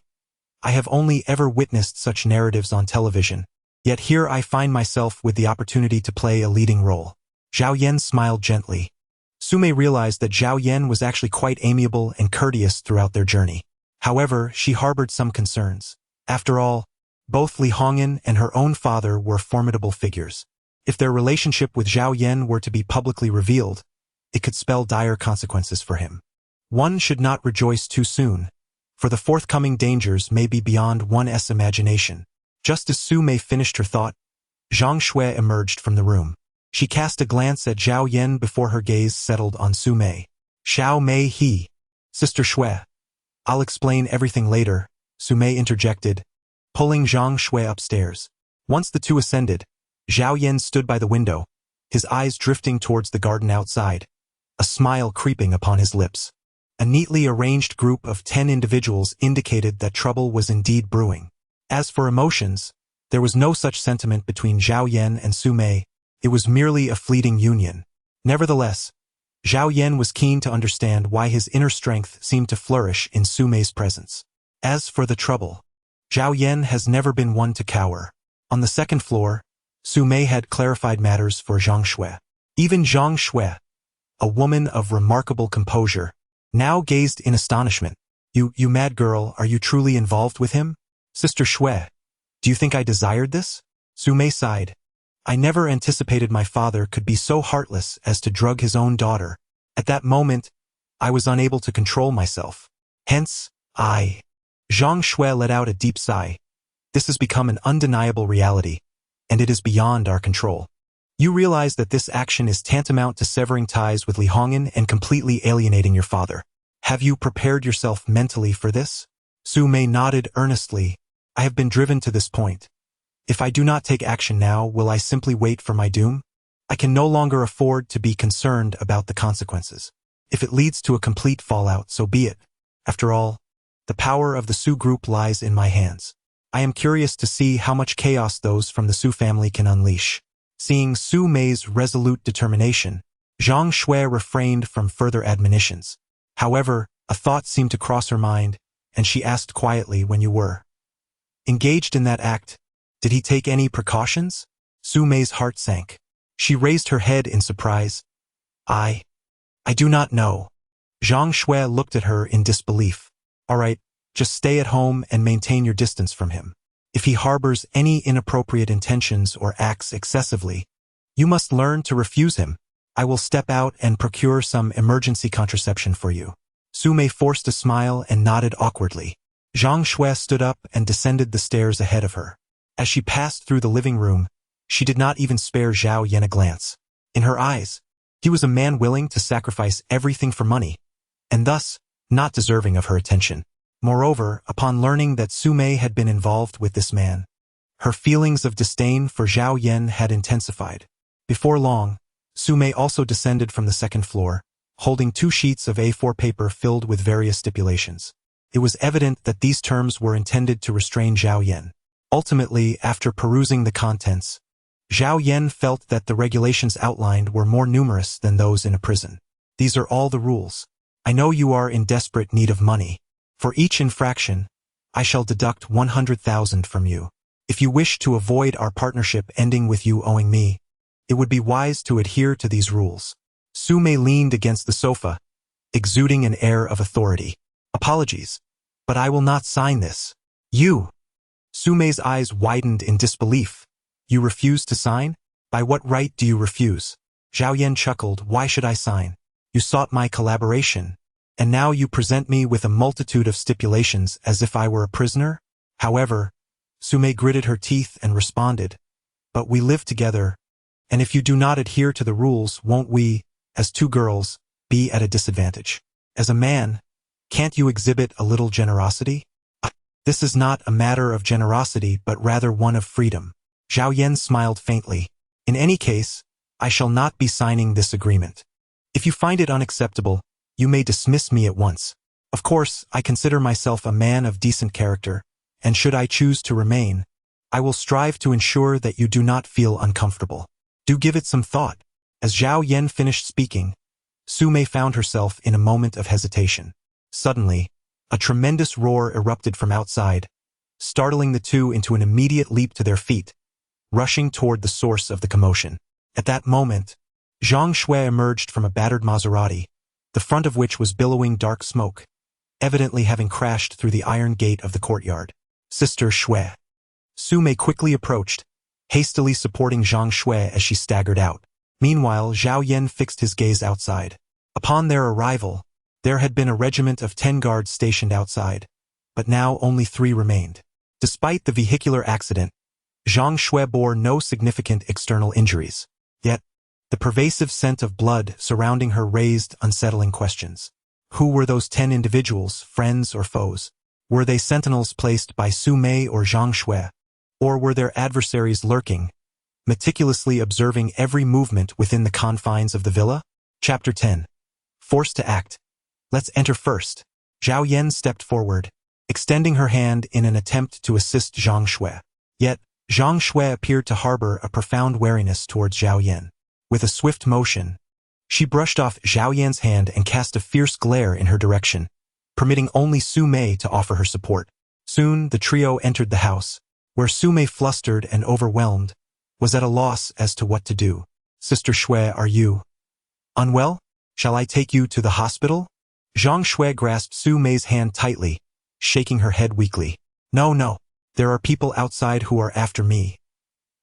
I have only ever witnessed such narratives on television, yet here I find myself with the opportunity to play a leading role. Zhao Yan smiled gently. Su Mei realized that Zhao Yan was actually quite amiable and courteous throughout their journey. However, she harbored some concerns. After all, both Li Hongyan and her own father were formidable figures. If their relationship with Zhao Yan were to be publicly revealed, it could spell dire consequences for him. One should not rejoice too soon, for the forthcoming dangers may be beyond one's imagination. Just as Su Mei finished her thought, Zhang Shui emerged from the room. She cast a glance at Zhao Yan before her gaze settled on Su Mei. Xiao Mei he. Sister Shui. I'll explain everything later, Su Mei interjected, pulling Zhang Shui upstairs. Once the two ascended, Zhao Yan stood by the window, his eyes drifting towards the garden outside, a smile creeping upon his lips. A neatly arranged group of 10 individuals indicated that trouble was indeed brewing. As for emotions, there was no such sentiment between Zhao Yan and Su Mei. It was merely a fleeting union. Nevertheless, Zhao Yan was keen to understand why his inner strength seemed to flourish in Su Mei's presence. As for the trouble, Zhao Yan has never been one to cower. On the second floor, Su Mei had clarified matters for Zhang Shui. Even Zhang Shui, a woman of remarkable composure, now gazed in astonishment. You mad girl, are you truly involved with him? Sister Shui, do you think I desired this? Su Mei sighed. I never anticipated my father could be so heartless as to drug his own daughter. At that moment, I was unable to control myself. Hence, Zhang Shui let out a deep sigh. This has become an undeniable reality, and it is beyond our control. You realize that this action is tantamount to severing ties with Li Hongyan and completely alienating your father. Have you prepared yourself mentally for this? Su Mei nodded earnestly. I have been driven to this point. If I do not take action now, will I simply wait for my doom? I can no longer afford to be concerned about the consequences. If it leads to a complete fallout, so be it. After all, the power of the Su group lies in my hands. I am curious to see how much chaos those from the Su family can unleash. Seeing Su Mei's resolute determination, Zhang Shui refrained from further admonitions. However, a thought seemed to cross her mind, and she asked quietly, when you were engaged in that act, did he take any precautions? Su Mei's heart sank. She raised her head in surprise. I do not know. Zhang Shui looked at her in disbelief. All right, just stay at home and maintain your distance from him. If he harbors any inappropriate intentions or acts excessively, you must learn to refuse him. I will step out and procure some emergency contraception for you. Su Mei forced a smile and nodded awkwardly. Zhang Shui stood up and descended the stairs ahead of her. As she passed through the living room, she did not even spare Zhao Yan a glance. In her eyes, he was a man willing to sacrifice everything for money, and thus not deserving of her attention. Moreover, upon learning that Su Mei had been involved with this man, her feelings of disdain for Zhao Yan had intensified. Before long, Su Mei also descended from the second floor, holding 2 sheets of A4 paper filled with various stipulations. It was evident that these terms were intended to restrain Zhao Yan. Ultimately, after perusing the contents, Zhao Yan felt that the regulations outlined were more numerous than those in a prison. These are all the rules. I know you are in desperate need of money. For each infraction, I shall deduct 100,000 from you. If you wish to avoid our partnership ending with you owing me, it would be wise to adhere to these rules. Su Mei leaned against the sofa, exuding an air of authority. Apologies, but I will not sign this. You! Su Mei's eyes widened in disbelief. You refuse to sign? By what right do you refuse? Zhao Yan chuckled. Why should I sign? You sought my collaboration, and now you present me with a multitude of stipulations as if I were a prisoner? However, Su Mei gritted her teeth and responded, but we live together, and if you do not adhere to the rules, won't we, as 2 girls, be at a disadvantage? As a man, can't you exhibit a little generosity? This is not a matter of generosity but rather one of freedom. Zhao Yan smiled faintly. In any case, I shall not be signing this agreement. If you find it unacceptable, you may dismiss me at once. Of course, I consider myself a man of decent character, and should I choose to remain, I will strive to ensure that you do not feel uncomfortable. Do give it some thought. As Zhao Yan finished speaking, Su Mei found herself in a moment of hesitation. Suddenly, a tremendous roar erupted from outside, startling the 2 into an immediate leap to their feet, rushing toward the source of the commotion. At that moment, Zhang Shui emerged from a battered Maserati, the front of which was billowing dark smoke, evidently having crashed through the iron gate of the courtyard. Sister Shui. Su Mei quickly approached, hastily supporting Zhang Shui as she staggered out. Meanwhile, Zhao Yan fixed his gaze outside. Upon their arrival, there had been a regiment of 10 guards stationed outside, but now only 3 remained. Despite the vehicular accident, Zhang Shui bore no significant external injuries. Yet, the pervasive scent of blood surrounding her raised unsettling questions. Who were those 10 individuals, friends or foes? Were they sentinels placed by Su Mei or Zhang Shui? Or were their adversaries lurking, meticulously observing every movement within the confines of the villa? Chapter 10. Forced to act. Let's enter first. Zhao Yan stepped forward, extending her hand in an attempt to assist Zhang Shui. Yet, Zhang Shui appeared to harbor a profound wariness towards Zhao Yan. With a swift motion, she brushed off Zhao Yan's hand and cast a fierce glare in her direction, permitting only Su Mei to offer her support. Soon, the trio entered the house, where Su Mei, flustered and overwhelmed, was at a loss as to what to do. Sister Shui, are you unwell? Shall I take you to the hospital? Zhang Shui grasped Su Mei's hand tightly, shaking her head weakly. No. There are people outside who are after me.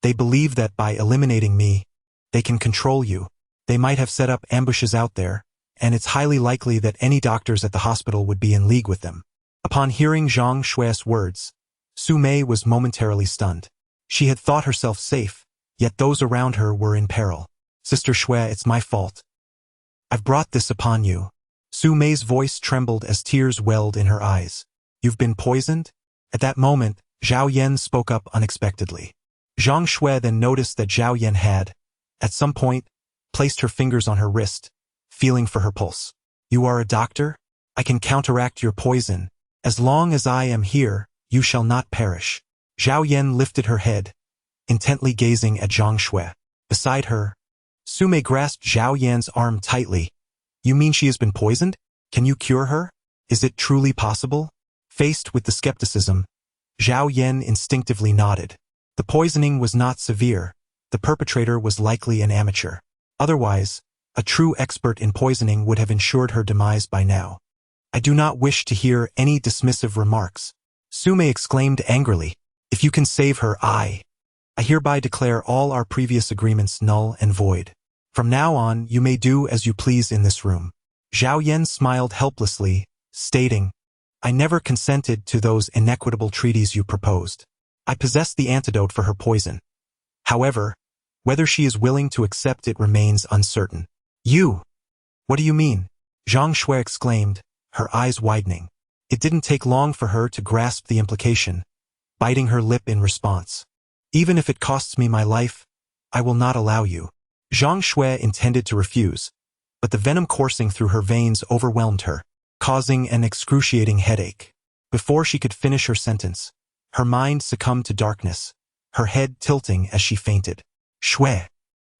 They believe that by eliminating me, they can control you. They might have set up ambushes out there, and it's highly likely that any doctors at the hospital would be in league with them. Upon hearing Zhang Shui's words, Su Mei was momentarily stunned. She had thought herself safe, yet those around her were in peril. Sister Shui, it's my fault. I've brought this upon you. Su Mei's voice trembled as tears welled in her eyes. You've been poisoned? At that moment, Zhao Yan spoke up unexpectedly. Zhang Shui then noticed that Zhao Yan had, at some point, placed her fingers on her wrist, feeling for her pulse. You are a doctor? I can counteract your poison. As long as I am here, you shall not perish. Zhao Yan lifted her head, intently gazing at Zhang Shui. Beside her, Su Mei grasped Zhao Yan's arm tightly. You mean she has been poisoned? Can you cure her? Is it truly possible? Faced with the skepticism, Zhao Yan instinctively nodded. The poisoning was not severe, the perpetrator was likely an amateur. Otherwise, a true expert in poisoning would have ensured her demise by now. I do not wish to hear any dismissive remarks, Sume exclaimed angrily. If you can save her, I hereby declare all our previous agreements null and void. From now on, you may do as you please in this room. Zhao Yan smiled helplessly, stating, I never consented to those inequitable treaties you proposed. I possess the antidote for her poison. However, whether she is willing to accept it remains uncertain. You? What do you mean? Zhang Shui exclaimed, her eyes widening. It didn't take long for her to grasp the implication, biting her lip in response. Even if it costs me my life, I will not allow you. Zhang Shui intended to refuse, but the venom coursing through her veins overwhelmed her, causing an excruciating headache. Before she could finish her sentence, her mind succumbed to darkness, her head tilting as she fainted. Shui.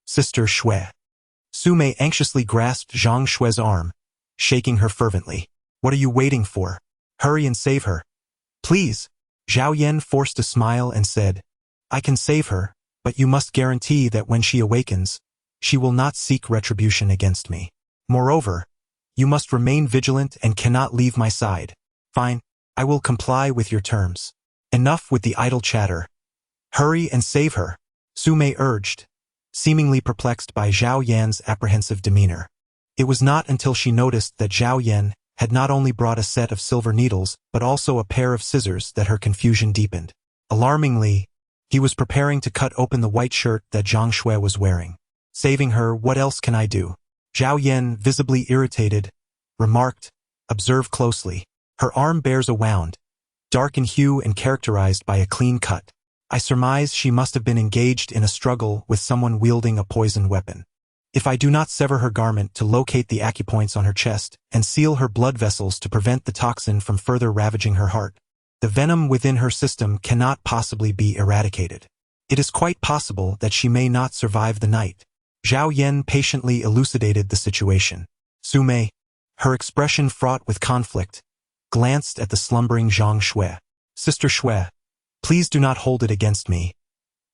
Sister Shui. Sume anxiously grasped Zhang Shui's arm, shaking her fervently. What are you waiting for? Hurry and save her. Please. Zhao Yan forced a smile and said, I can save her, but you must guarantee that when she awakens, she will not seek retribution against me. Moreover, you must remain vigilant and cannot leave my side. Fine, I will comply with your terms. Enough with the idle chatter. Hurry and save her, Sume urged, seemingly perplexed by Zhao Yan's apprehensive demeanor. It was not until she noticed that Zhao Yan had not only brought a set of silver needles but also a pair of scissors that her confusion deepened. Alarmingly, he was preparing to cut open the white shirt that Zhang Shui was wearing. Saving her, what else can I do? Zhao Yan, visibly irritated, remarked, observe closely. Her arm bears a wound, dark in hue and characterized by a clean cut. I surmise she must have been engaged in a struggle with someone wielding a poisoned weapon. If I do not sever her garment to locate the acupoints on her chest and seal her blood vessels to prevent the toxin from further ravaging her heart, the venom within her system cannot possibly be eradicated. It is quite possible that she may not survive the night. Zhao Yan patiently elucidated the situation. Sume, her expression fraught with conflict, glanced at the slumbering Zhang Shui. Sister Shui, please do not hold it against me.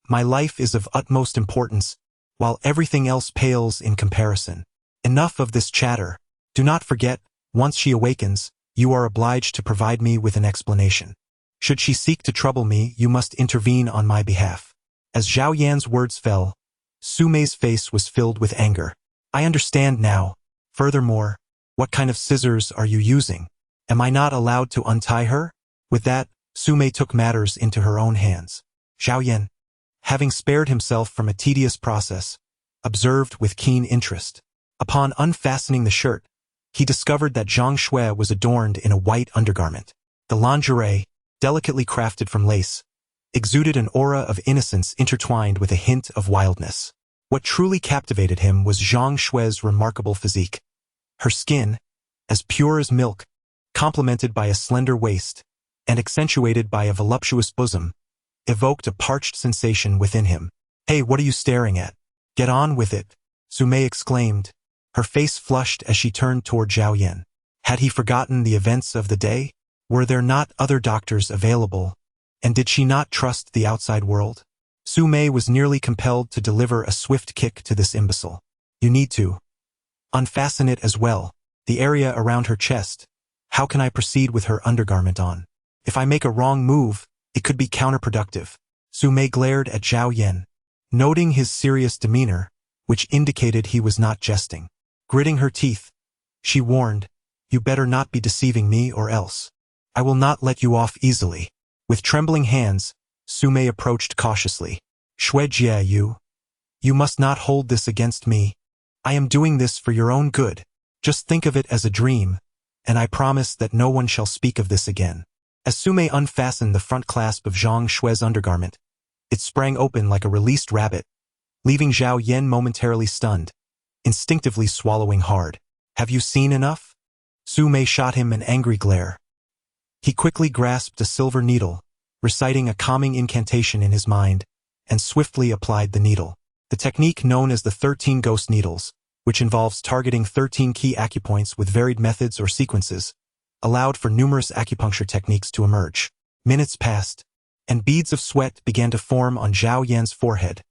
My life is of utmost importance, while everything else pales in comparison. Enough of this chatter. Do not forget, once she awakens, you are obliged to provide me with an explanation. Should she seek to trouble me, you must intervene on my behalf. As Zhao Yan's words fell, Sume's face was filled with anger. I understand now. Furthermore, what kind of scissors are you using? Am I not allowed to untie her? With that, Sume took matters into her own hands. Zhao Yan, having spared himself from a tedious process, observed with keen interest. Upon unfastening the shirt, he discovered that Zhang Shui was adorned in a white undergarment. The lingerie, delicately crafted from lace, exuded an aura of innocence intertwined with a hint of wildness. What truly captivated him was Zhang Shui's remarkable physique. Her skin, as pure as milk, complemented by a slender waist, and accentuated by a voluptuous bosom, evoked a parched sensation within him. Hey, what are you staring at? Get on with it, Sume exclaimed, her face flushed as she turned toward Zhao Yan. Had he forgotten the events of the day? Were there not other doctors available? And did she not trust the outside world? Sume was nearly compelled to deliver a swift kick to this imbecile. You need to unfasten it as well, the area around her chest. How can I proceed with her undergarment on? If I make a wrong move, it could be counterproductive. Sume glared at Zhao Yan, noting his serious demeanor, which indicated he was not jesting. Gritting her teeth, she warned, you better not be deceiving me or else I will not let you off easily. With trembling hands, Sume approached cautiously. Shui Jie, you must not hold this against me. I am doing this for your own good. Just think of it as a dream, and I promise that no one shall speak of this again. As Sume unfastened the front clasp of Zhang Shui's undergarment, it sprang open like a released rabbit, leaving Zhao Yan momentarily stunned, instinctively swallowing hard. Have you seen enough? Sume shot him an angry glare. He quickly grasped a silver needle, reciting a calming incantation in his mind, and swiftly applied the needle. The technique known as the 13 ghost needles, which involves targeting 13 key acupoints with varied methods or sequences, allowed for numerous acupuncture techniques to emerge. Minutes passed, and beads of sweat began to form on Zhao Yan's forehead,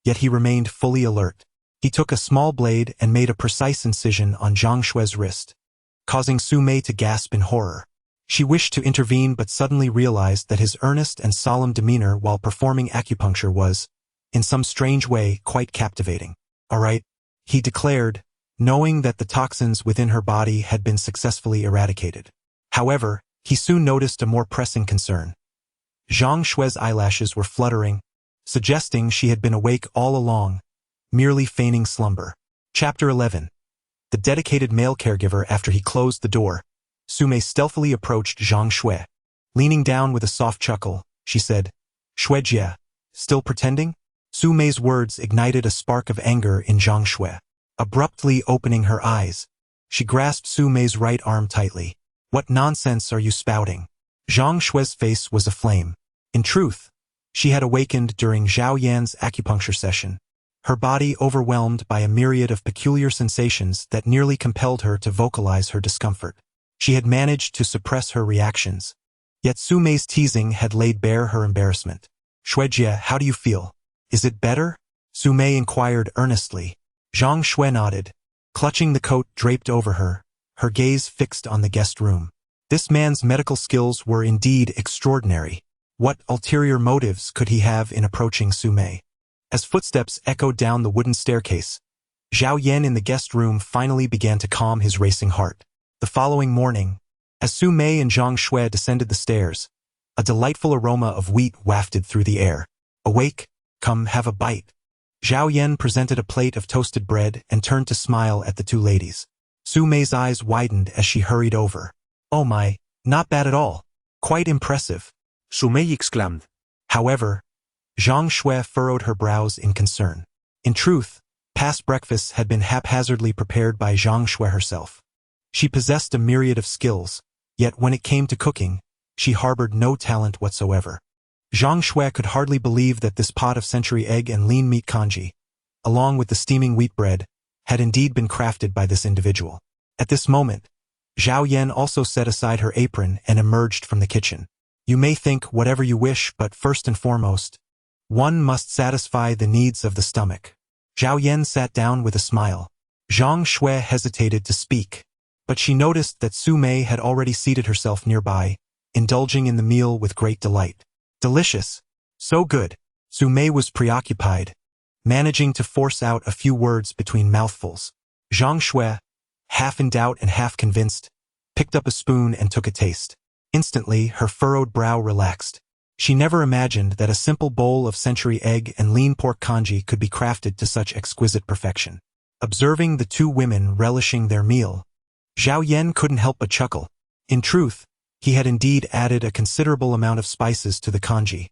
yet he remained fully alert. He took a small blade and made a precise incision on Zhang Shue's wrist, causing Su Mei to gasp in horror. She wished to intervene but suddenly realized that his earnest and solemn demeanor while performing acupuncture was, in some strange way, quite captivating. "All right," he declared, knowing that the toxins within her body had been successfully eradicated. However, he soon noticed a more pressing concern. Zhang Shue's eyelashes were fluttering, suggesting she had been awake all along, merely feigning slumber. Chapter 11. The dedicated male caregiver. After he closed the door, Su Mei stealthily approached Zhang Shui. Leaning down with a soft chuckle, she said, "Shuejie, still pretending?" Su Mei's words ignited a spark of anger in Zhang Shui. Abruptly opening her eyes, she grasped Su Mei's right arm tightly. "What nonsense are you spouting?" Zhang Shui's face was aflame. In truth, she had awakened during Zhao Yan's acupuncture session, her body overwhelmed by a myriad of peculiar sensations that nearly compelled her to vocalize her discomfort. She had managed to suppress her reactions, yet Su Mei's teasing had laid bare her embarrassment. "Shuejie, how do you feel? Is it better?" Su Mei inquired earnestly. Zhang Shui nodded, clutching the coat draped over her, her gaze fixed on the guest room. This man's medical skills were indeed extraordinary. What ulterior motives could he have in approaching Su Mei? As footsteps echoed down the wooden staircase, Zhao Yan in the guest room finally began to calm his racing heart. The following morning, as Su Mei and Zhang Shui descended the stairs, a delightful aroma of wheat wafted through the air. "Awake, come have a bite." Zhao Yan presented a plate of toasted bread and turned to smile at the two ladies. Su Mei's eyes widened as she hurried over. "Oh my, not bad at all. Quite impressive," Su Mei exclaimed. However, Zhang Shui furrowed her brows in concern. In truth, past breakfasts had been haphazardly prepared by Zhang Shui herself. She possessed a myriad of skills, yet when it came to cooking, she harbored no talent whatsoever. Zhang Shui could hardly believe that this pot of century egg and lean meat congee, along with the steaming wheat bread, had indeed been crafted by this individual. At this moment, Zhao Yan also set aside her apron and emerged from the kitchen. "You may think whatever you wish, but first and foremost, one must satisfy the needs of the stomach." Zhao Yan sat down with a smile. Zhang Shui hesitated to speak, but she noticed that Su Mei had already seated herself nearby, indulging in the meal with great delight. "Delicious. So good." Su Mei was preoccupied, managing to force out a few words between mouthfuls. Zhang Shui, half in doubt and half convinced, picked up a spoon and took a taste. Instantly, her furrowed brow relaxed. She never imagined that a simple bowl of century egg and lean pork congee could be crafted to such exquisite perfection. Observing the two women relishing their meal, Zhao Yan couldn't help but chuckle. In truth, he had indeed added a considerable amount of spices to the congee,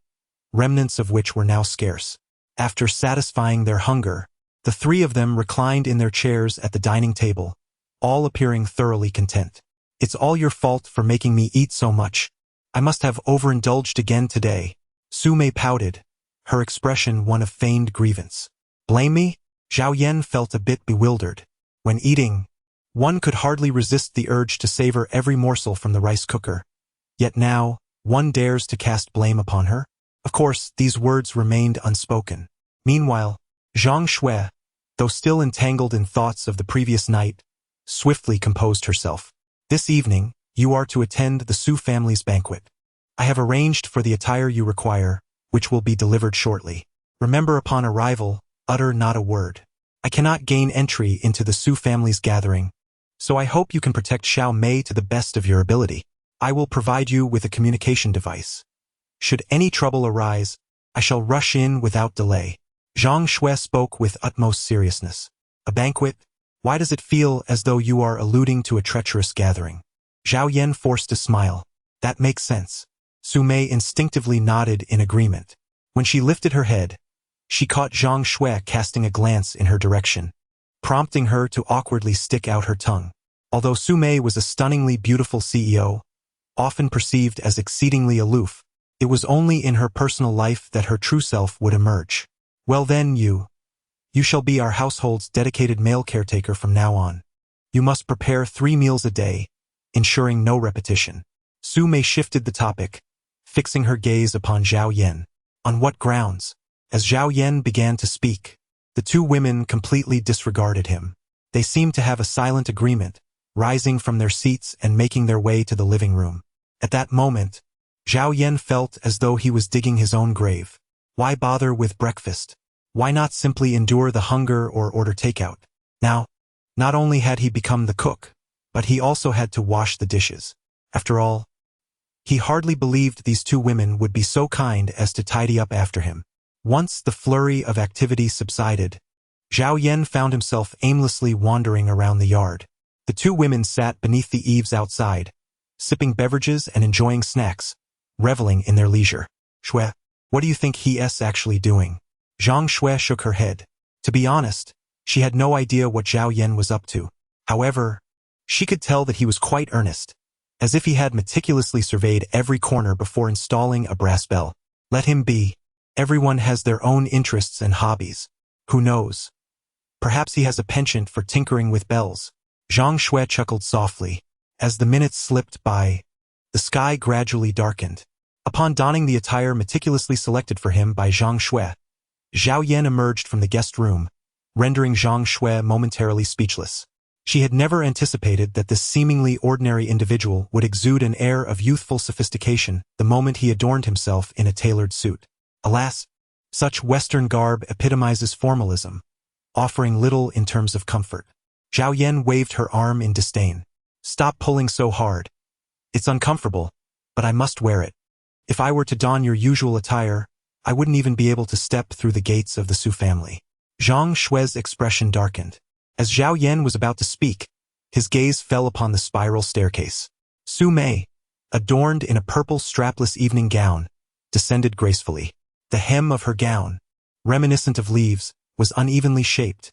remnants of which were now scarce. After satisfying their hunger, the three of them reclined in their chairs at the dining table, all appearing thoroughly content. "It's all your fault for making me eat so much. I must have overindulged again today." Su Mei pouted, her expression one of feigned grievance. "Blame me?" Zhao Yan felt a bit bewildered. When eating, one could hardly resist the urge to savor every morsel from the rice cooker. Yet now, one dares to cast blame upon her? Of course, these words remained unspoken. Meanwhile, Zhang Shui, though still entangled in thoughts of the previous night, swiftly composed herself. "This evening, you are to attend the Su family's banquet. I have arranged for the attire you require, which will be delivered shortly. Remember, upon arrival, utter not a word. I cannot gain entry into the Su family's gathering, so I hope you can protect Xiao Mei to the best of your ability. I will provide you with a communication device. Should any trouble arise, I shall rush in without delay." Zhang Shui spoke with utmost seriousness. "A banquet? Why does it feel as though you are alluding to a treacherous gathering?" Zhao Yan forced a smile. "That makes sense." Su Mei instinctively nodded in agreement. When she lifted her head, she caught Zhang Shui casting a glance in her direction, prompting her to awkwardly stick out her tongue. Although Su Mei was a stunningly beautiful CEO, often perceived as exceedingly aloof, it was only in her personal life that her true self would emerge. "Well then, you shall be our household's dedicated male caretaker from now on. You must prepare 3 meals a day, ensuring no repetition." Su Mei shifted the topic, fixing her gaze upon Zhao Yan. "On what grounds?" As Zhao Yan began to speak, the two women completely disregarded him. They seemed to have a silent agreement, rising from their seats and making their way to the living room. At that moment, Zhao Yan felt as though he was digging his own grave. Why bother with breakfast? Why not simply endure the hunger or order takeout? Now, not only had he become the cook, but he also had to wash the dishes. After all, he hardly believed these two women would be so kind as to tidy up after him. Once the flurry of activity subsided, Zhao Yan found himself aimlessly wandering around the yard. The two women sat beneath the eaves outside, sipping beverages and enjoying snacks, reveling in their leisure. "Shui, what do you think he's actually doing?" Zhang Shui shook her head. To be honest, she had no idea what Zhao Yan was up to. However, she could tell that he was quite earnest, as if he had meticulously surveyed every corner before installing a brass bell. Let him be. Everyone has their own interests and hobbies. Who knows? Perhaps he has a penchant for tinkering with bells. Zhang Shui chuckled softly. As the minutes slipped by, the sky gradually darkened. Upon donning the attire meticulously selected for him by Zhang Shui, Zhao Yan emerged from the guest room, rendering Zhang Shui momentarily speechless. She had never anticipated that this seemingly ordinary individual would exude an air of youthful sophistication the moment he adorned himself in a tailored suit. Alas, such Western garb epitomizes formalism, offering little in terms of comfort. Zhao Yan waved her arm in disdain. "Stop pulling so hard. It's uncomfortable, but I must wear it. If I were to don your usual attire, I wouldn't even be able to step through the gates of the Su family." Zhang Shui's expression darkened. As Zhao Yan was about to speak, his gaze fell upon the spiral staircase. Su Mei, adorned in a purple strapless evening gown, descended gracefully. The hem of her gown, reminiscent of leaves, was unevenly shaped,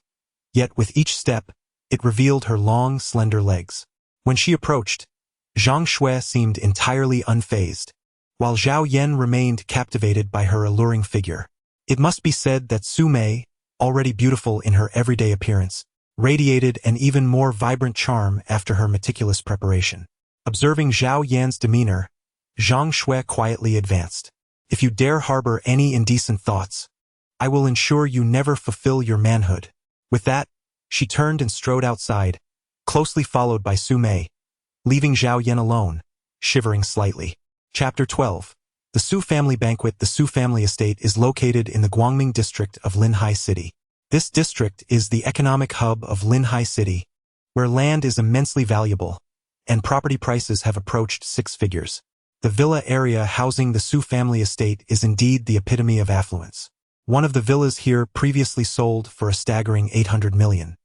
yet with each step, it revealed her long, slender legs. When she approached, Zhang Shui seemed entirely unfazed, while Zhao Yan remained captivated by her alluring figure. It must be said that Su Mei, already beautiful in her everyday appearance, radiated an even more vibrant charm after her meticulous preparation. Observing Zhao Yan's demeanor, Zhang Shui quietly advanced. "If you dare harbor any indecent thoughts, I will ensure you never fulfill your manhood." With that, she turned and strode outside, closely followed by Su Mei, leaving Zhao Yan alone, shivering slightly. Chapter 12. The Su family banquet. The Su family estate is located in the Guangming district of Linhai City. This district is the economic hub of Linhai City, where land is immensely valuable, and property prices have approached six figures. The villa area housing the Su family estate is indeed the epitome of affluence. One of the villas here previously sold for a staggering 800 million.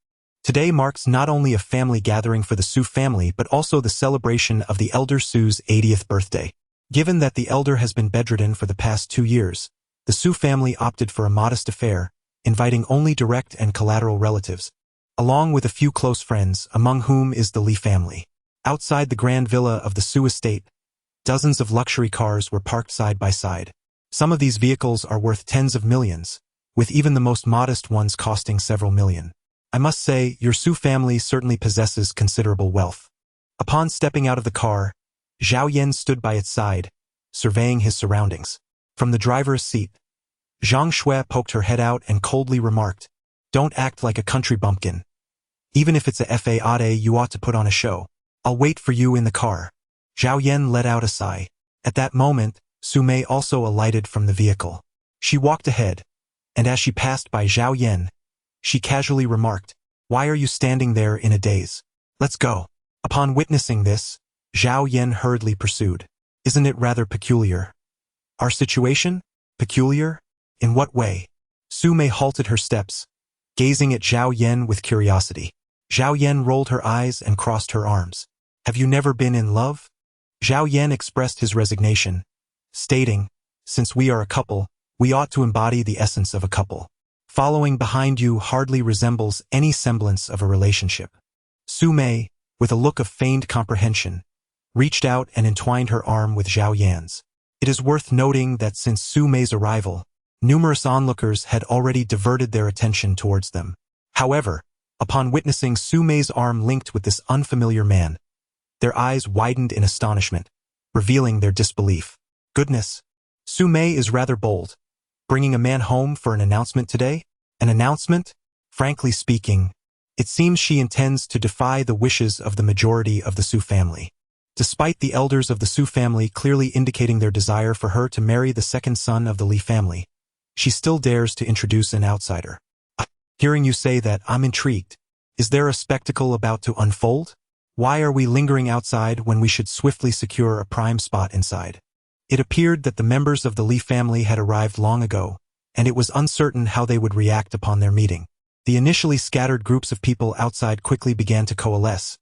Today marks not only a family gathering for the Su family but also the celebration of the elder Su's 80th birthday. Given that the elder has been bedridden for the past 2 years, the Su family opted for a modest affair, inviting only direct and collateral relatives, along with a few close friends, among whom is the Li family. Outside the grand villa of the Su estate, dozens of luxury cars were parked side by side. Some of these vehicles are worth tens of millions, with even the most modest ones costing several million. I must say, your Su family certainly possesses considerable wealth. Upon stepping out of the car, Zhao Yan stood by its side, surveying his surroundings. From the driver's seat, Zhang Shui poked her head out and coldly remarked, "Don't act like a country bumpkin. Even if it's a FAAD, you ought to put on a show. I'll wait for you in the car." Zhao Yan let out a sigh. At that moment, Su Mei also alighted from the vehicle. She walked ahead, and as she passed by Zhao Yan, she casually remarked, "Why are you standing there in a daze? Let's go." Upon witnessing this, Zhao Yan hurriedly pursued, "Isn't it rather peculiar?" "Our situation? Peculiar? In what way?" Su Mei halted her steps, gazing at Zhao Yan with curiosity. Zhao Yan rolled her eyes and crossed her arms. "Have you never been in love?" Zhao Yan expressed his resignation, stating, "Since we are a couple, we ought to embody the essence of a couple. Following behind you hardly resembles any semblance of a relationship." Su Mei, with a look of feigned comprehension, reached out and entwined her arm with Zhao Yan's. It is worth noting that since Su Mei's arrival, numerous onlookers had already diverted their attention towards them. However, upon witnessing Su Mei's arm linked with this unfamiliar man, their eyes widened in astonishment, revealing their disbelief. "Goodness, Su Mei is rather bold. Bringing a man home for an announcement today? An announcement? Frankly speaking, it seems she intends to defy the wishes of the majority of the Su family. Despite the elders of the Su family clearly indicating their desire for her to marry the second son of the Li family, she still dares to introduce an outsider. Hearing you say that, I'm intrigued. Is there a spectacle about to unfold? Why are we lingering outside when we should swiftly secure a prime spot inside? It appeared that the members of the Li family had arrived long ago, and it was uncertain how they would react upon their meeting. The initially scattered groups of people outside quickly began to coalesce,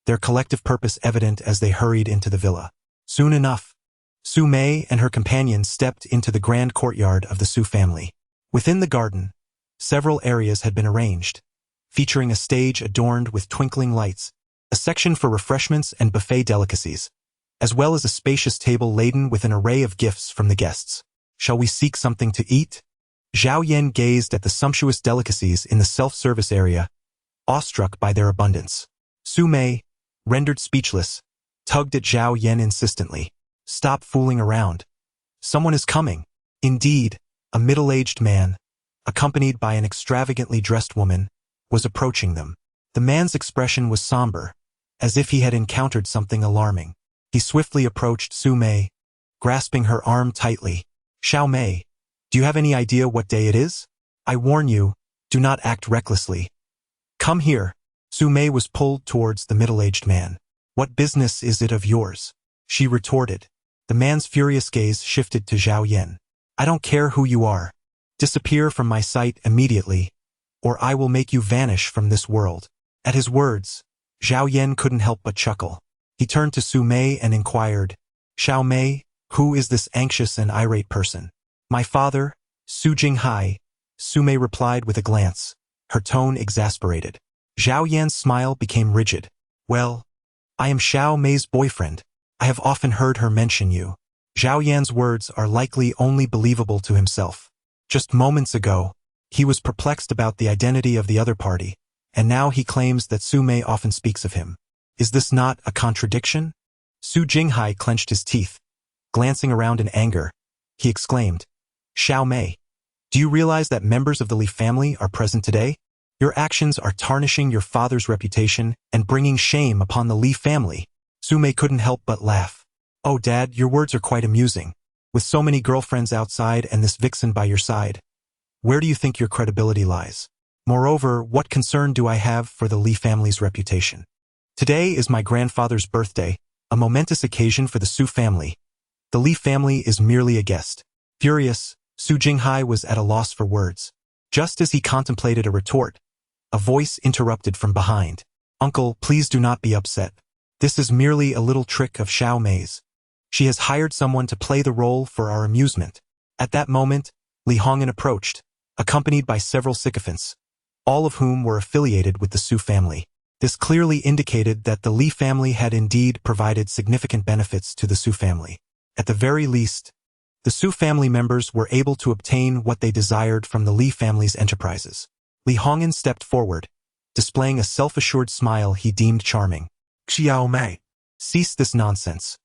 their collective purpose evident as they hurried into the villa. Soon enough, Su Mei and her companions stepped into the grand courtyard of the Su family. Within the garden, several areas had been arranged, featuring a stage adorned with twinkling lights, a section for refreshments and buffet delicacies, as well as a spacious table laden with an array of gifts from the guests. Shall we seek something to eat? Zhao Yan gazed at the sumptuous delicacies in the self-service area, awestruck by their abundance. Su Mei, rendered speechless, tugged at Zhao Yan insistently. Stop fooling around. Someone is coming. Indeed, a middle-aged man, accompanied by an extravagantly dressed woman, was approaching them. The man's expression was somber, as if he had encountered something alarming. He swiftly approached Su Mei, grasping her arm tightly. Xiao Mei, do you have any idea what day it is? I warn you, do not act recklessly. Come here. Su Mei was pulled towards the middle-aged man. What business is it of yours? She retorted. The man's furious gaze shifted to Zhao Yan. I don't care who you are. Disappear from my sight immediately, or I will make you vanish from this world. At his words, Zhao Yan couldn't help but chuckle. He turned to Su Mei and inquired, Xiao Mei, who is this anxious and irate person? My father, Su Jinghai, Su Mei replied with a glance, her tone exasperated. Zhao Yan's smile became rigid. Well, I am Xiao Mei's boyfriend. I have often heard her mention you. Zhao Yan's words are likely only believable to himself. Just moments ago, he was perplexed about the identity of the other party, and now he claims that Su Mei often speaks of him. Is this not a contradiction? Su Jinghai clenched his teeth. Glancing around in anger, he exclaimed, Xiao Mei, do you realize that members of the Li family are present today? Your actions are tarnishing your father's reputation and bringing shame upon the Li family. Su Mei couldn't help but laugh. Oh, Dad, your words are quite amusing. With so many girlfriends outside and this vixen by your side, where do you think your credibility lies? Moreover, what concern do I have for the Li family's reputation? Today is my grandfather's birthday, a momentous occasion for the Su family. The Li family is merely a guest. Furious, Su Jinghai was at a loss for words. Just as he contemplated a retort, a voice interrupted from behind. Uncle, please do not be upset. This is merely a little trick of Xiao Mei's. She has hired someone to play the role for our amusement. At that moment, Li Hongyan approached, accompanied by several sycophants, all of whom were affiliated with the Su family. This clearly indicated that the Li family had indeed provided significant benefits to the Su family. At the very least, the Su family members were able to obtain what they desired from the Li family's enterprises. Li Hongyan stepped forward, displaying a self-assured smile he deemed charming. Xiao Mei, cease this nonsense.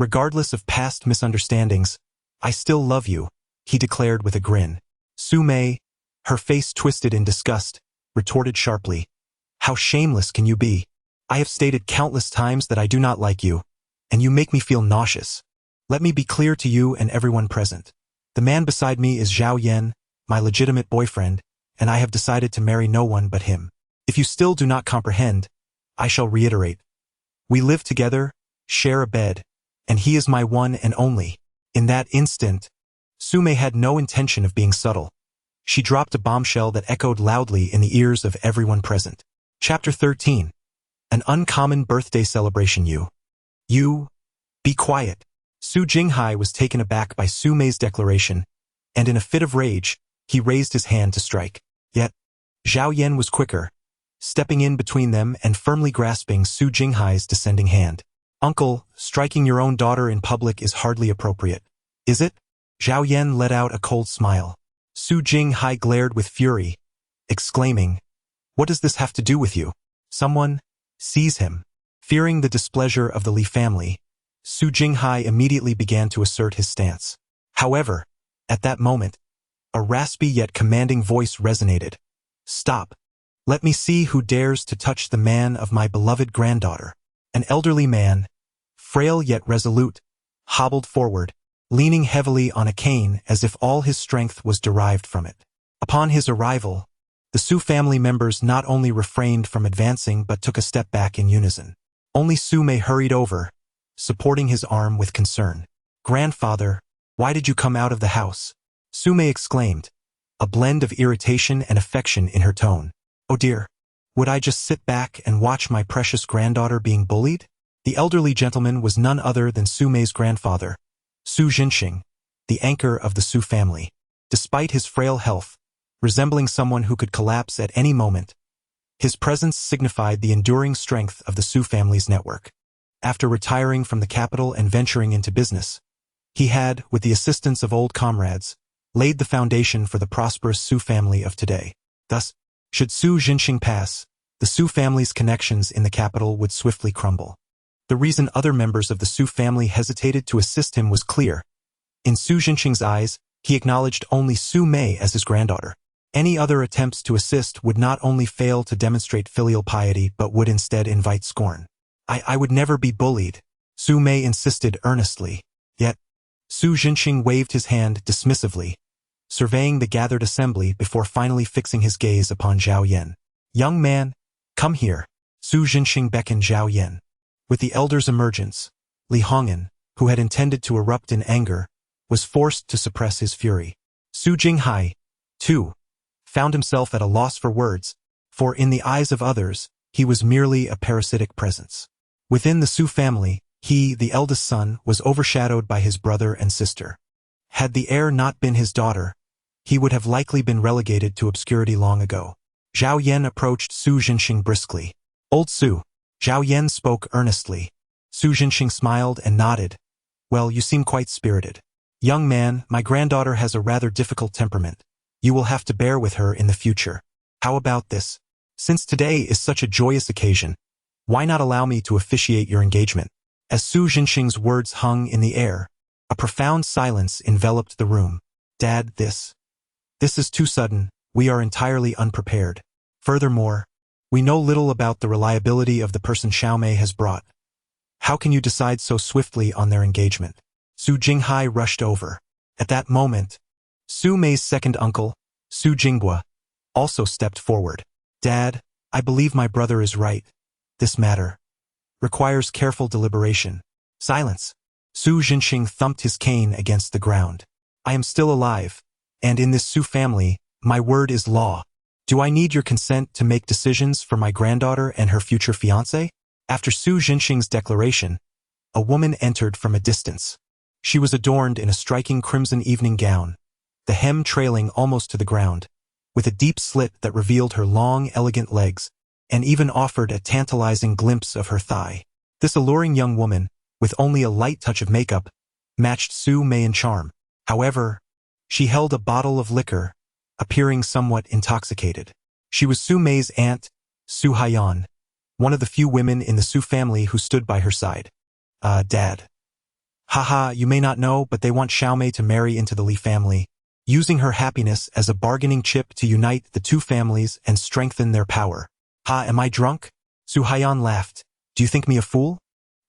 Regardless of past misunderstandings, I still love you, he declared with a grin. Su Mei, her face twisted in disgust, retorted sharply. How shameless can you be? I have stated countless times that I do not like you, and you make me feel nauseous. Let me be clear to you and everyone present. The man beside me is Zhao Yan, my legitimate boyfriend, and I have decided to marry no one but him. If you still do not comprehend, I shall reiterate. We live together, share a bed, and he is my one and only. In that instant, Su Mei had no intention of being subtle. She dropped a bombshell that echoed loudly in the ears of everyone present. Chapter 13. An uncommon birthday celebration. You, be quiet. Su Jinghai was taken aback by Su Mei's declaration, and in a fit of rage, he raised his hand to strike. Yet, Zhao Yan was quicker, stepping in between them and firmly grasping Su Jinghai's descending hand. Uncle, striking your own daughter in public is hardly appropriate. Is it? Zhao Yan let out a cold smile. Su Jinghai glared with fury, exclaiming, What does this have to do with you? Someone, seize him. Fearing the displeasure of the Li family, Su Jinghai immediately began to assert his stance. However, at that moment, A raspy yet commanding voice resonated. "Stop. Let me see who dares to touch the man of my beloved granddaughter." An elderly man, frail yet resolute, hobbled forward, leaning heavily on a cane as if all his strength was derived from it. Upon his arrival, the Su family members not only refrained from advancing but took a step back in unison. Only Su Mei hurried over, supporting his arm with concern. "Grandfather, why did you come out of the house?" Su Mei exclaimed, a blend of irritation and affection in her tone. "Oh dear, would I just sit back and watch my precious granddaughter being bullied?" The elderly gentleman was none other than Su Mei's grandfather, Su Jinxing, the anchor of the Su family. Despite his frail health, resembling someone who could collapse at any moment, his presence signified the enduring strength of the Su family's network. After retiring from the capital and venturing into business, he had, with the assistance of old comrades, laid the foundation for the prosperous Su family of today. Thus, should Su Jinxing pass, the Su family's connections in the capital would swiftly crumble. The reason other members of the Su family hesitated to assist him was clear. In Su Jinxing's eyes, he acknowledged only Su Mei as his granddaughter. Any other attempts to assist would not only fail to demonstrate filial piety but would instead invite scorn. I would never be bullied," Su Mei insisted earnestly. Yet, Su Jinxing waved his hand dismissively, surveying the gathered assembly before finally fixing his gaze upon Zhao Yan. "Young man, come here." Su Jinxing beckoned Zhao Yan. With the elder's emergence, Li Hongyan, who had intended to erupt in anger, was forced to suppress his fury. Su Jinghai, too, found himself at a loss for words, for in the eyes of others, he was merely a parasitic presence. Within the Su family, he, the eldest son, was overshadowed by his brother and sister. Had the heir not been his daughter, he would have likely been relegated to obscurity long ago. Zhao Yan approached Su Jinxing briskly. "Old Su." Zhao Yan spoke earnestly. Su Jinxing smiled and nodded. "Well, you seem quite spirited. Young man, my granddaughter has a rather difficult temperament. You will have to bear with her in the future. How about this? Since today is such a joyous occasion, why not allow me to officiate your engagement?" As Su Jinxing's words hung in the air, a profound silence enveloped the room. "Dad, this is too sudden. We are entirely unprepared. Furthermore, we know little about the reliability of the person Xiao Mei has brought. How can you decide so swiftly on their engagement?" Su Jinghai rushed over. At that moment, Su Mei's second uncle, Su Jinghua, also stepped forward. "Dad, I believe my brother is right. This matter requires careful deliberation." "Silence." Su Jinxing thumped his cane against the ground. "I am still alive, and in this Su family, my word is law. Do I need your consent to make decisions for my granddaughter and her future fiancé?" After Su Jinxing's declaration, a woman entered from a distance. She was adorned in a striking crimson evening gown, the hem trailing almost to the ground, with a deep slit that revealed her long, elegant legs, and even offered a tantalizing glimpse of her thigh. This alluring young woman, with only a light touch of makeup, matched Su Mei in charm. However, she held a bottle of liquor, appearing somewhat intoxicated. She was Su Mei's aunt, Su Haiyan, one of the few women in the Su family who stood by her side. Dad. Haha, you may not know, but they want Xiao Mei to marry into the Li family, using her happiness as a bargaining chip to unite the two families and strengthen their power. Ha, am I drunk? Su Haiyan laughed. Do you think me a fool?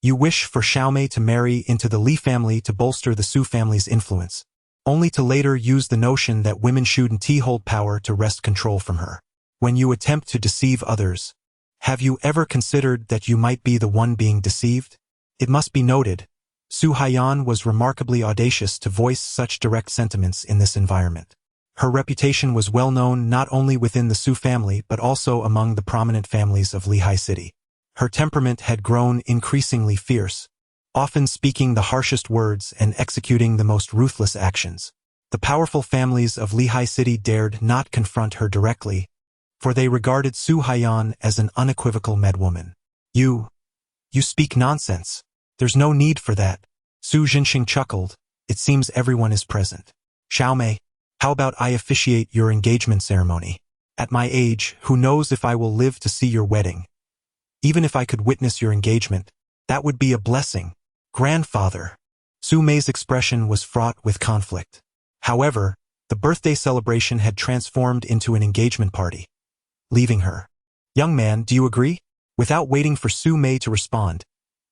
You wish for Xiao Mei to marry into the Li family to bolster the Su family's influence, only to later use the notion that women shouldn't hold power to wrest control from her. When you attempt to deceive others, have you ever considered that you might be the one being deceived? It must be noted, Su Haiyan was remarkably audacious to voice such direct sentiments in this environment. Her reputation was well known not only within the Su family but also among the prominent families of Lehigh City. Her temperament had grown increasingly fierce, often speaking the harshest words and executing the most ruthless actions. The powerful families of Lehigh City dared not confront her directly, for they regarded Su Haiyan as an unequivocal madwoman. You speak nonsense. There's no need for that. Su Jinxing chuckled. It seems everyone is present. Xiao Mei, how about I officiate your engagement ceremony? At my age, who knows if I will live to see your wedding? Even if I could witness your engagement, that would be a blessing. Grandfather. Su Mei's expression was fraught with conflict. However, The birthday celebration had transformed into an engagement party, leaving her. Young man, do you agree? Without waiting for Su Mei to respond,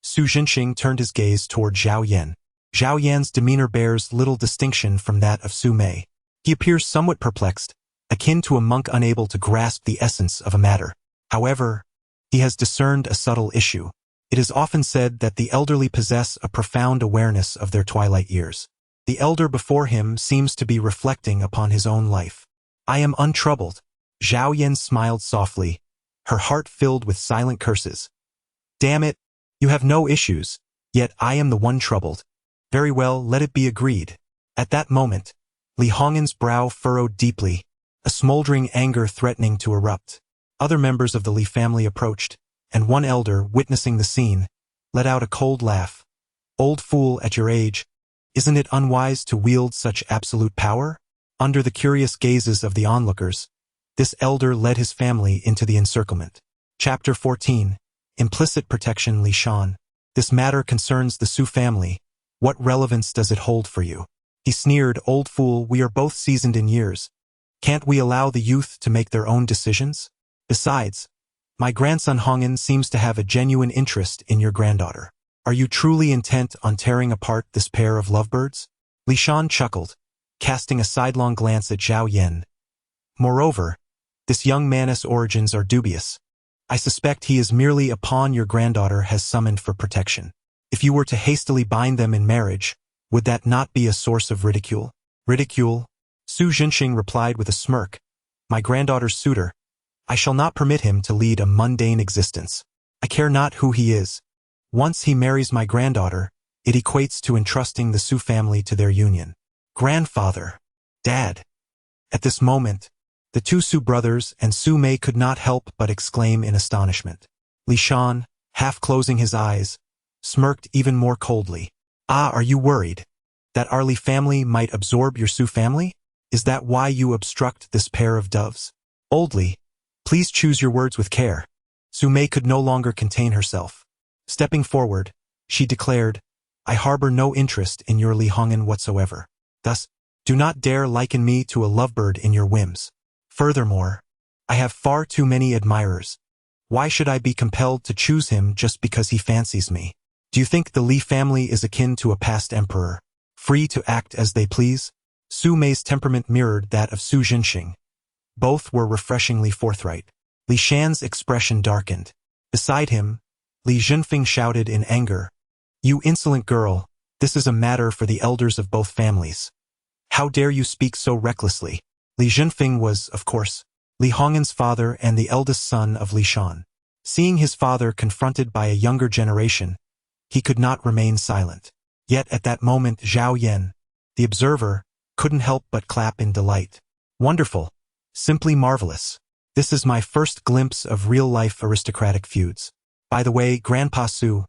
Su Jinxing turned his gaze toward Zhao Yan. Zhao Yan's demeanor bears little distinction from that of Su Mei. He appears somewhat perplexed, akin to a monk unable to grasp the essence of a matter. However, he has discerned a subtle issue. It is often said that the elderly possess a profound awareness of their twilight years. The elder before him seems to be reflecting upon his own life. I am untroubled. Zhao Yan smiled softly, her heart filled with silent curses. Damn it, you have no issues, yet I am the one troubled. Very well, let it be agreed. At that moment, Li Hongyan's brow furrowed deeply, a smoldering anger threatening to erupt. Other members of the Li family approached, and one elder, witnessing the scene, let out a cold laugh. Old fool, at your age, isn't it unwise to wield such absolute power? Under the curious gazes of the onlookers, this elder led his family into the encirclement. Chapter 14. Implicit Protection. Li Shan. This matter concerns the Su family. What relevance does it hold for you? He sneered, old fool, we are both seasoned in years. Can't we allow the youth to make their own decisions? Besides, my grandson Hongyan seems to have a genuine interest in your granddaughter. Are you truly intent on tearing apart this pair of lovebirds? Li Shan chuckled, casting a sidelong glance at Zhao Yan. Moreover, this young man's origins are dubious. I suspect he is merely a pawn your granddaughter has summoned for protection. If you were to hastily bind them in marriage, would that not be a source of ridicule? Ridicule? Su Jinxing replied with a smirk. My granddaughter's suitor. I shall not permit him to lead a mundane existence. I care not who he is. Once he marries my granddaughter, it equates to entrusting the Su family to their union. Grandfather. Dad. At this moment, the two Su brothers and Su Mei could not help but exclaim in astonishment. Li Shan, half closing his eyes, smirked even more coldly. Ah, are you worried that our Li family might absorb your Su family? Is that why you obstruct this pair of doves? Old Li, please choose your words with care. Su Mei could no longer contain herself. Stepping forward, she declared, I harbor no interest in your Li Hongyan whatsoever. Thus, do not dare liken me to a lovebird in your whims. Furthermore, I have far too many admirers. Why should I be compelled to choose him just because he fancies me? Do you think the Li family is akin to a past emperor, free to act as they please? Su Mei's temperament mirrored that of Su Jinxing. Both were refreshingly forthright. Li Shan's expression darkened. Beside him, Li Jinfeng shouted in anger, You insolent girl, this is a matter for the elders of both families. How dare you speak so recklessly? Li Jinfeng was, of course, Li Hongyan's father and the eldest son of Li Shan. Seeing his father confronted by a younger generation, he could not remain silent. Yet at that moment Zhao Yan, the observer, couldn't help but clap in delight. Wonderful. Simply marvelous. This is my first glimpse of real-life aristocratic feuds. By the way, Grandpa Su,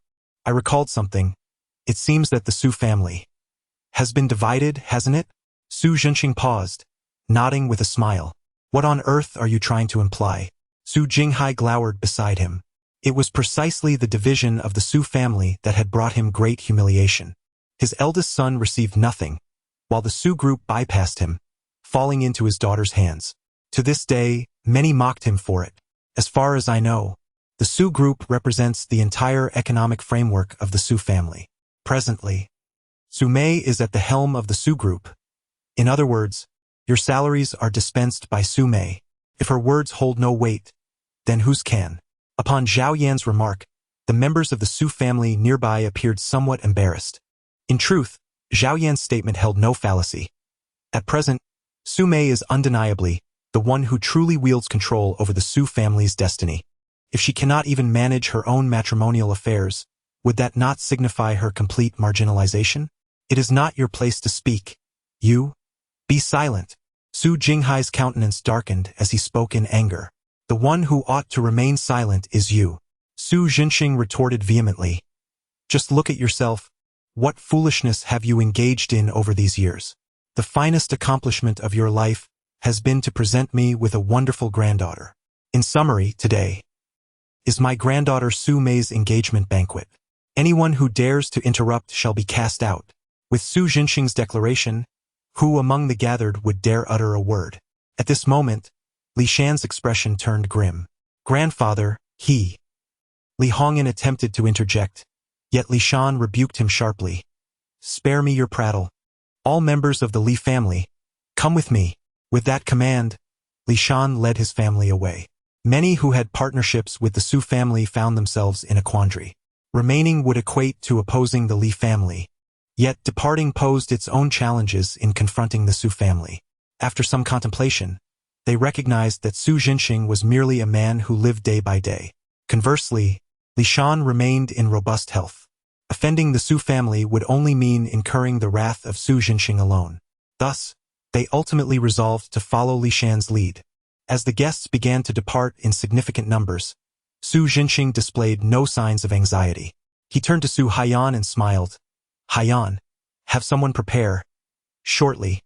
I recalled something. It seems that the Su family has been divided, hasn't it? Su Jinxing paused, nodding with a smile. What on earth are you trying to imply? Su Jinghai glowered beside him. It was precisely the division of the Su family that had brought him great humiliation. His eldest son received nothing, while the Su group bypassed him, falling into his daughter's hands. To this day, many mocked him for it. As far as I know, the Su group represents the entire economic framework of the Su family. Presently, Su Mei is at the helm of the Su group. In other words, your salaries are dispensed by Su Mei. If her words hold no weight, then whose can? Upon Zhao Yan's remark, the members of the Su family nearby appeared somewhat embarrassed. In truth, Zhao Yan's statement held no fallacy. At present, Su Mei is undeniably the one who truly wields control over the Su family's destiny. If she cannot even manage her own matrimonial affairs, would that not signify her complete marginalization? It is not your place to speak. You? Be silent. Su Jinghai's countenance darkened as he spoke in anger. The one who ought to remain silent is you. Su Jinxing retorted vehemently. Just look at yourself. What foolishness have you engaged in over these years? The finest accomplishment of your life has been to present me with a wonderful granddaughter. In summary, today is my granddaughter Su Mei's engagement banquet. Anyone who dares to interrupt shall be cast out. With Su Jinxing's declaration, Who among the gathered would dare utter a word? At this moment, Li Shan's expression turned grim. Grandfather, he. Li Hongyan attempted to interject, yet Li Shan rebuked him sharply. Spare me your prattle. All members of the Li family, come with me. With that command, Li Shan led his family away. Many who had partnerships with the Su family found themselves in a quandary. Remaining would equate to opposing the Li family. Yet departing posed its own challenges in confronting the Su family. After some contemplation, they recognized that Su Jinxing was merely a man who lived day by day. Conversely, Li Shan remained in robust health. Offending the Su family would only mean incurring the wrath of Su Jinxing alone. Thus, they ultimately resolved to follow Li Shan's lead. As the guests began to depart in significant numbers, Su Jinxing displayed no signs of anxiety. He turned to Su Haiyan and smiled. Haiyan, have someone prepare. Shortly,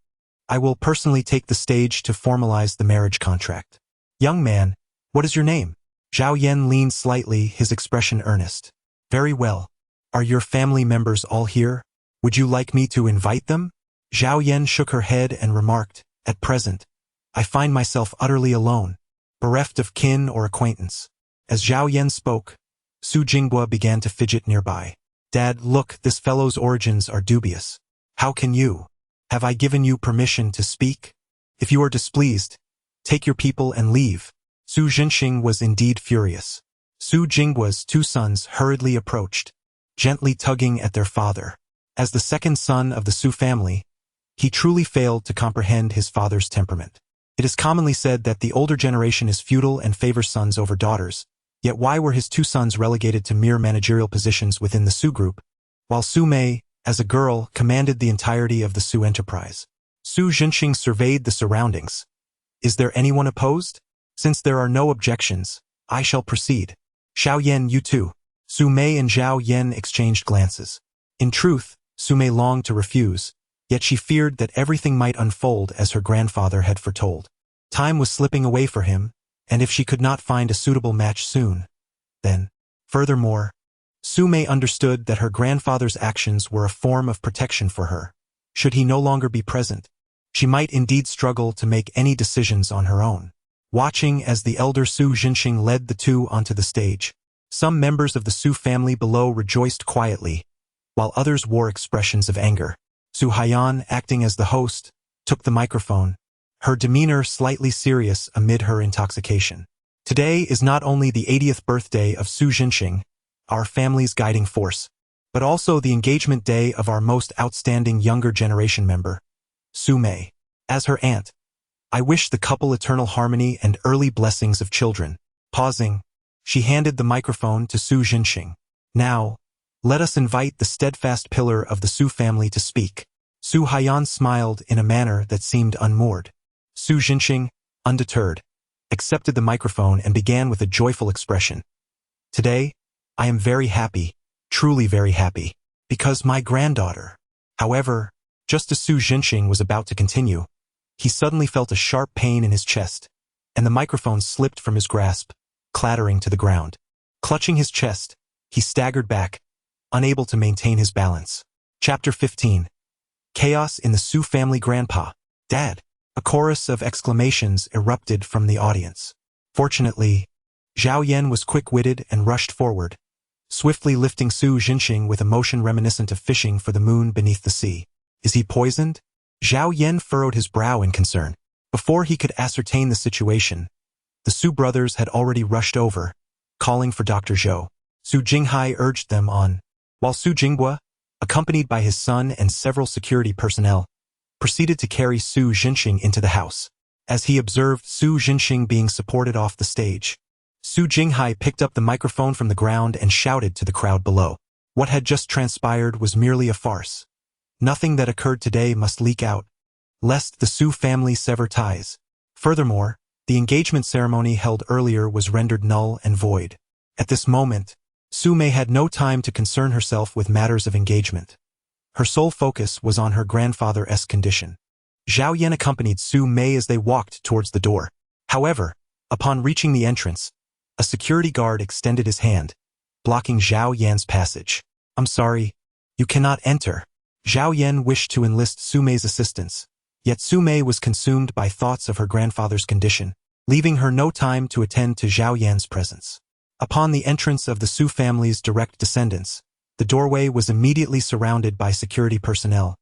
I will personally take the stage to formalize the marriage contract. Young man, what is your name? Zhao Yan leaned slightly, his expression earnest. Very well. Are your family members all here? Would you like me to invite them? Zhao Yan shook her head and remarked, at present, I find myself utterly alone, bereft of kin or acquaintance. As Zhao Yan spoke, Su Jinghua began to fidget nearby. Dad, look, this fellow's origins are dubious. How can you? Have I given you permission to speak? If you are displeased, take your people and leave. Su Jinxing was indeed furious. Su Jinghua's two sons hurriedly approached, gently tugging at their father. As the second son of the Su family, he truly failed to comprehend his father's temperament. It is commonly said that the older generation is feudal and favors sons over daughters, yet why were his two sons relegated to mere managerial positions within the Su group, while Su Mei, as a girl, commanded the entirety of the Su enterprise? Su Jinxing surveyed the surroundings. Is there anyone opposed? Since there are no objections, I shall proceed. Xiao Yan, you too. Su Mei and Zhao Yan exchanged glances. In truth, Su Mei longed to refuse, yet she feared that everything might unfold as her grandfather had foretold. Time was slipping away for him, and if she could not find a suitable match soon, then, furthermore, Su Mei understood that her grandfather's actions were a form of protection for her. Should he no longer be present, she might indeed struggle to make any decisions on her own. Watching as the elder Su Jinxing led the two onto the stage, some members of the Su family below rejoiced quietly, while others wore expressions of anger. Su Haiyan, acting as the host, took the microphone, her demeanor slightly serious amid her intoxication. Today is not only the 80th birthday of Su Jinxing, our family's guiding force, but also the engagement day of our most outstanding younger generation member, Su Mei. As her aunt, I wish the couple eternal harmony and early blessings of children. Pausing, she handed the microphone to Su Jinxing. Now, let us invite the steadfast pillar of the Su family to speak. Su Haiyan smiled in a manner that seemed unmoored. Su Jinxing, undeterred, accepted the microphone and began with a joyful expression. Today, I am very happy, truly very happy, because my granddaughter. However, just as Su Jinxing was about to continue, he suddenly felt a sharp pain in his chest, and the microphone slipped from his grasp, clattering to the ground. Clutching his chest, he staggered back, unable to maintain his balance. Chapter 15. Chaos in the Su family. Grandpa, Dad. A chorus of exclamations erupted from the audience. Fortunately, Zhao Yan was quick-witted and rushed forward, swiftly lifting Su Jinxing with a motion reminiscent of fishing for the moon beneath the sea. Is he poisoned? Zhao Yan furrowed his brow in concern. Before he could ascertain the situation, the Su brothers had already rushed over, calling for Dr. Zhou. Su Jinghai urged them on, while Su Jinghua, accompanied by his son and several security personnel, proceeded to carry Su Jinxing into the house. As he observed Su Jinxing being supported off the stage, Su Jinghai picked up the microphone from the ground and shouted to the crowd below. What had just transpired was merely a farce. Nothing that occurred today must leak out, lest the Su family sever ties. Furthermore, the engagement ceremony held earlier was rendered null and void. At this moment, Su Mei had no time to concern herself with matters of engagement. Her sole focus was on her grandfather's condition. Zhao Yan accompanied Su Mei as they walked towards the door. However, upon reaching the entrance, a security guard extended his hand, blocking Zhao Yan's passage. I'm sorry, you cannot enter. Zhao Yan wished to enlist Su Mei's assistance, Yet Su Mei was consumed by thoughts of her grandfather's condition, leaving her no time to attend to Zhao Yan's presence. Upon the entrance of the Su family's direct descendants, the doorway was immediately surrounded by security personnel,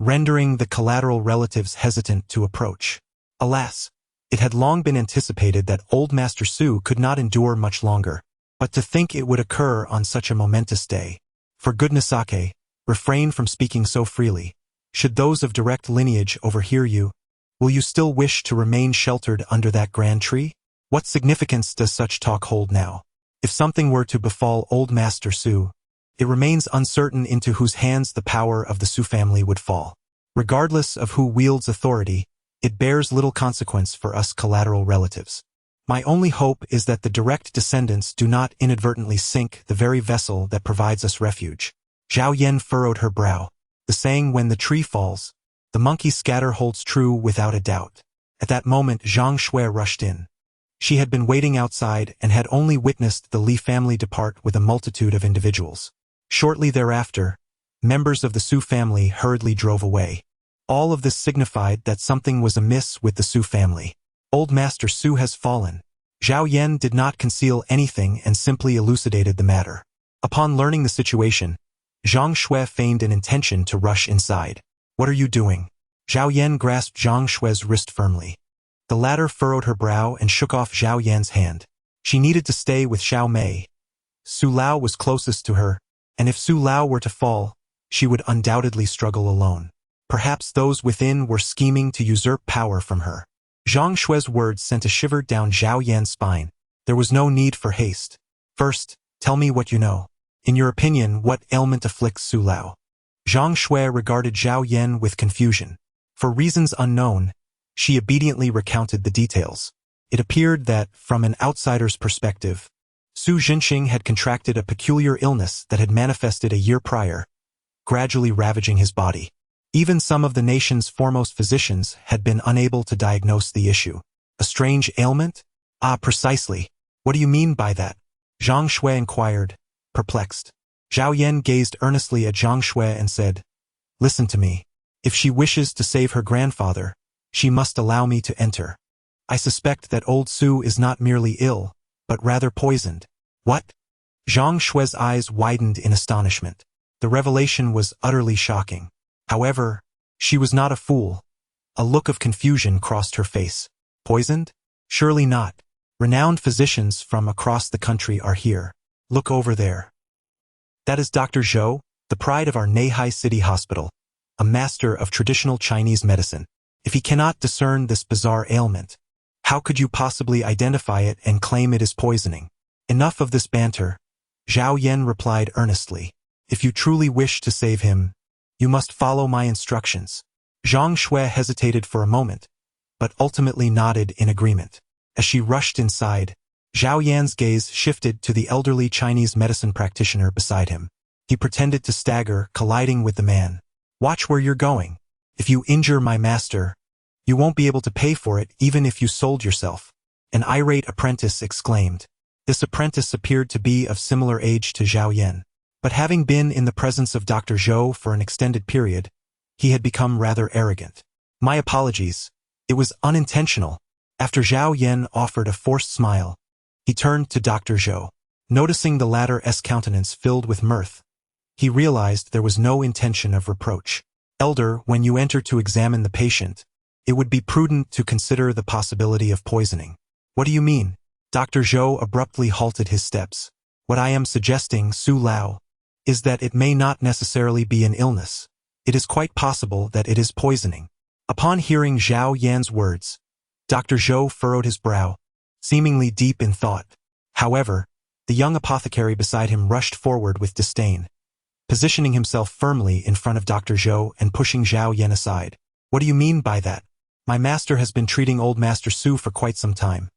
rendering the collateral relatives hesitant to approach. Alas, it had long been anticipated that old Master Su could not endure much longer, but to think it would occur on such a momentous day. For goodness sake, refrain from speaking so freely. Should those of direct lineage overhear you, will you still wish to remain sheltered under that grand tree? What significance does such talk hold now? If something were to befall old Master Su, it remains uncertain into whose hands the power of the Su family would fall. Regardless of who wields authority, it bears little consequence for us collateral relatives. My only hope is that the direct descendants do not inadvertently sink the very vessel that provides us refuge. Zhao Yan furrowed her brow. The saying, when the tree falls, the monkeys scatter, holds true without a doubt. At that moment Zhang Shui rushed in. She had been waiting outside and had only witnessed the Li family depart with a multitude of individuals. Shortly thereafter, members of the Su family hurriedly drove away. All of this signified that something was amiss with the Su family. Old Master Su has fallen. Zhao Yan did not conceal anything and simply elucidated the matter. Upon learning the situation, Zhang Shui feigned an intention to rush inside. What are you doing? Zhao Yan grasped Zhang Shui's wrist firmly. The latter furrowed her brow and shook off Zhao Yan's hand. She needed to stay with Xiao Mei. Su Lao was closest to her, and if Su Lao were to fall, she would undoubtedly struggle alone. Perhaps those within were scheming to usurp power from her. Zhang Shui's words sent a shiver down Zhao Yan's spine. There was no need for haste. First, tell me what you know. In your opinion, what ailment afflicts Su Lao? Zhang Shui regarded Zhao Yan with confusion. For reasons unknown, she obediently recounted the details. It appeared that, from an outsider's perspective, Su Jinxing had contracted a peculiar illness that had manifested a year prior, gradually ravaging his body. Even some of the nation's foremost physicians had been unable to diagnose the issue. A strange ailment? Ah, precisely. What do you mean by that? Zhang Shui inquired, perplexed. Zhao Yan gazed earnestly at Zhang Shui and said, Listen to me. If she wishes to save her grandfather, she must allow me to enter. I suspect that old Su is not merely ill, but rather poisoned. What? Zhang Shui's eyes widened in astonishment. The revelation was utterly shocking. However, she was not a fool. A look of confusion crossed her face. Poisoned? Surely not. Renowned physicians from across the country are here. Look over there. That is Dr. Zhou, the pride of our Neihai City Hospital, a master of traditional Chinese medicine. If he cannot discern this bizarre ailment, how could you possibly identify it and claim it is poisoning? Enough of this banter. Zhao Yan replied earnestly. If you truly wish to save him, you must follow my instructions. Zhang Shui hesitated for a moment, but ultimately nodded in agreement. As she rushed inside, Zhao Yan's gaze shifted to the elderly Chinese medicine practitioner beside him. He pretended to stagger, colliding with the man. Watch where you're going. If you injure my master, you won't be able to pay for it even if you sold yourself. An irate apprentice exclaimed. This apprentice appeared to be of similar age to Zhao Yan. But having been in the presence of Dr. Zhou for an extended period, he had become rather arrogant. My apologies. It was unintentional. After Zhao Yan offered a forced smile, he turned to Dr. Zhou. Noticing the latter's countenance filled with mirth, he realized there was no intention of reproach. Elder, when you enter to examine the patient, it would be prudent to consider the possibility of poisoning. What do you mean? Dr. Zhou abruptly halted his steps. What I am suggesting, Su Lao, is that it may not necessarily be an illness. It is quite possible that it is poisoning. Upon hearing Zhao Yan's words, Dr. Zhou furrowed his brow, seemingly deep in thought. However, the young apothecary beside him rushed forward with disdain, positioning himself firmly in front of Dr. Zhou and pushing Zhao Yan aside. What do you mean by that? My master has been treating old Master Su for quite some time.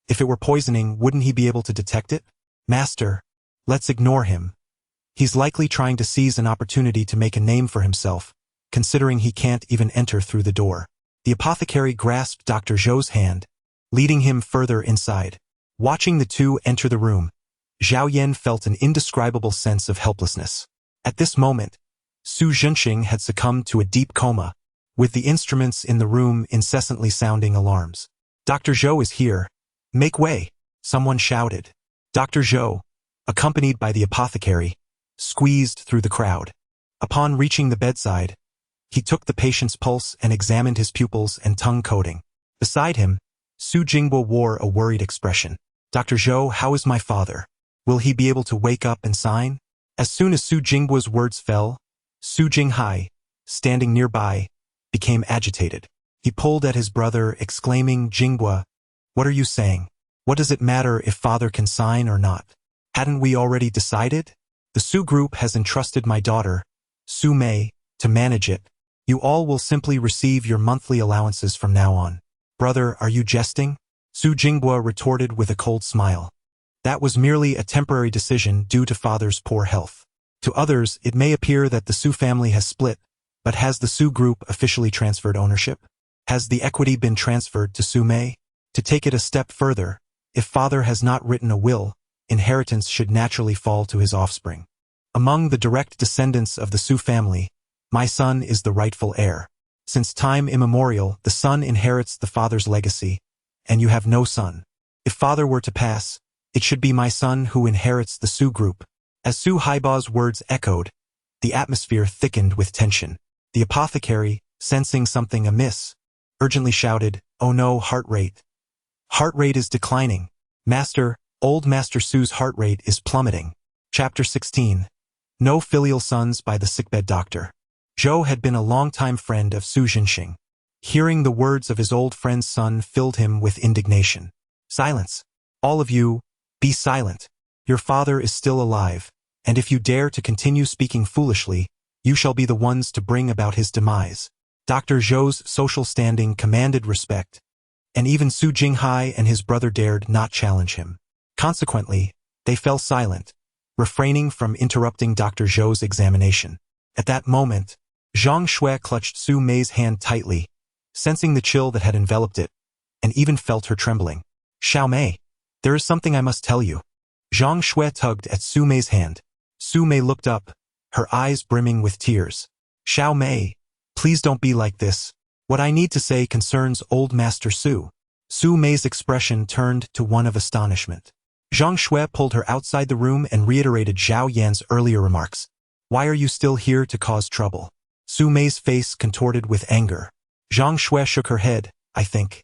If it were poisoning, wouldn't he be able to detect it? Master, let's ignore him. He's likely trying to seize an opportunity to make a name for himself, considering he can't even enter through the door. The apothecary grasped Dr. Zhou's hand, leading him further inside. Watching the two enter the room, Zhao Yan felt an indescribable sense of helplessness. At this moment, Su Jinxing had succumbed to a deep coma, with the instruments in the room incessantly sounding alarms. Dr. Zhou is here. Make way, someone shouted. Dr. Zhou, accompanied by the apothecary, squeezed through the crowd. Upon reaching the bedside, he took the patient's pulse and examined his pupils and tongue coating. Beside him, Su Jinghua wore a worried expression. Dr. Zhou, how is my father? Will he be able to wake up and sign? As soon as Su Jinghua's words fell, Su Jinghai, standing nearby, became agitated. He pulled at his brother, exclaiming, Jinghua, what are you saying? What does it matter if father can sign or not? Hadn't we already decided? The Su group has entrusted my daughter, Su Mei, to manage it. You all will simply receive your monthly allowances from now on. Brother, are you jesting? Su Jinghua retorted with a cold smile. That was merely a temporary decision due to father's poor health. To others, it may appear that the Su family has split, but has the Su group officially transferred ownership? Has the equity been transferred to Su Mei? To take it a step further, if father has not written a will, inheritance should naturally fall to his offspring. Among the direct descendants of the Su family, my son is the rightful heir. Since time immemorial, the son inherits the father's legacy, and you have no son. If father were to pass, it should be my son who inherits the Su group. As Su Haiba's words echoed, the atmosphere thickened with tension. The apothecary, sensing something amiss, urgently shouted, oh no, heart rate. Heart rate is declining. Master, old Master Su's heart rate is plummeting. Chapter 16. No filial sons by the sickbed doctor. Zhou had been a longtime friend of Su Jinxing. Hearing the words of his old friend's son filled him with indignation. Silence. All of you, be silent. Your father is still alive, and if you dare to continue speaking foolishly, you shall be the ones to bring about his demise. Dr. Zhou's social standing commanded respect, and even Su Jinghai and his brother dared not challenge him. Consequently, they fell silent, refraining from interrupting Dr. Zhou's examination. At that moment, Zhang Shui clutched Su Mei's hand tightly, sensing the chill that had enveloped it, and even felt her trembling. Xiao Mei, there is something I must tell you. Zhang Shui tugged at Su Mei's hand. Su Mei looked up, her eyes brimming with tears. Xiao Mei, please don't be like this. What I need to say concerns old Master Su. Su Mei's expression turned to one of astonishment. Zhang Shui pulled her outside the room and reiterated Zhao Yan's earlier remarks. Why are you still here to cause trouble? Su Mei's face contorted with anger. Zhang Shui shook her head. I think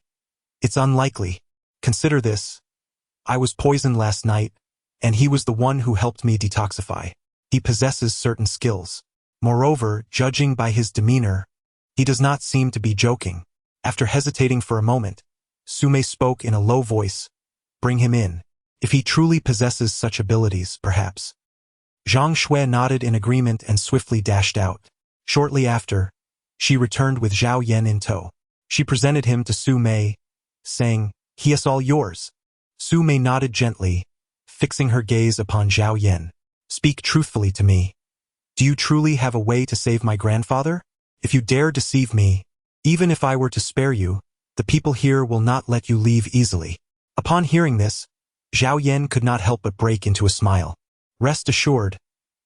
it's unlikely. Consider this. I was poisoned last night, and he was the one who helped me detoxify. He possesses certain skills. Moreover, judging by his demeanor, he does not seem to be joking. After hesitating for a moment, Su Mei spoke in a low voice. Bring him in. If he truly possesses such abilities, perhaps. Zhang Shui nodded in agreement and swiftly dashed out. Shortly after, she returned with Zhao Yan in tow. She presented him to Su Mei, saying, he is all yours. Su Mei nodded gently, fixing her gaze upon Zhao Yan. Speak truthfully to me. Do you truly have a way to save my grandfather? If you dare deceive me, even if I were to spare you, the people here will not let you leave easily. Upon hearing this, Zhao Yan could not help but break into a smile. Rest assured,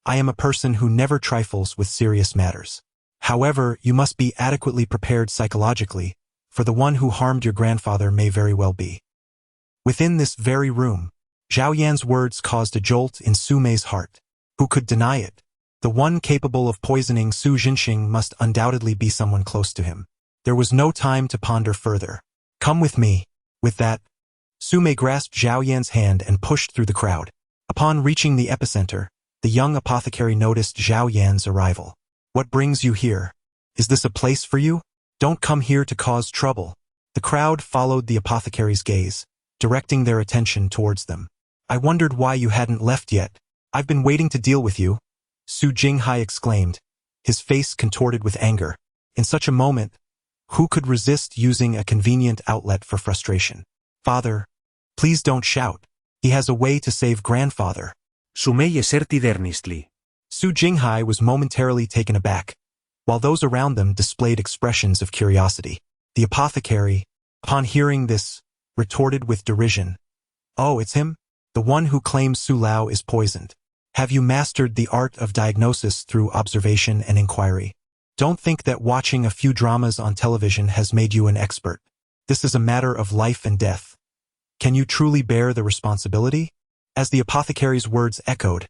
I am a person who never trifles with serious matters. However, you must be adequately prepared psychologically, for the one who harmed your grandfather may very well be within this very room. Zhao Yan's words caused a jolt in Su Mei's heart. Who could deny it? The one capable of poisoning Su Jinxing must undoubtedly be someone close to him. There was no time to ponder further. Come with me. With that, Su Mei grasped Zhao Yan's hand and pushed through the crowd. Upon reaching the epicenter, the young apothecary noticed Zhao Yan's arrival. What brings you here? Is this a place for you? Don't come here to cause trouble. The crowd followed the apothecary's gaze, directing their attention towards them. I wondered why you hadn't left yet. I've been waiting to deal with you, Su Jinghai exclaimed, his face contorted with anger. In such a moment, who could resist using a convenient outlet for frustration? Father, please don't shout. He has a way to save grandfather. Su Mei eserted earnestly. Su Jinghai was momentarily taken aback, while those around them displayed expressions of curiosity. The apothecary, upon hearing this, retorted with derision. Oh, it's him? The one who claims Su Lao is poisoned. Have you mastered the art of diagnosis through observation and inquiry? Don't think that watching a few dramas on television has made you an expert. This is a matter of life and death. Can you truly bear the responsibility? As the apothecary's words echoed,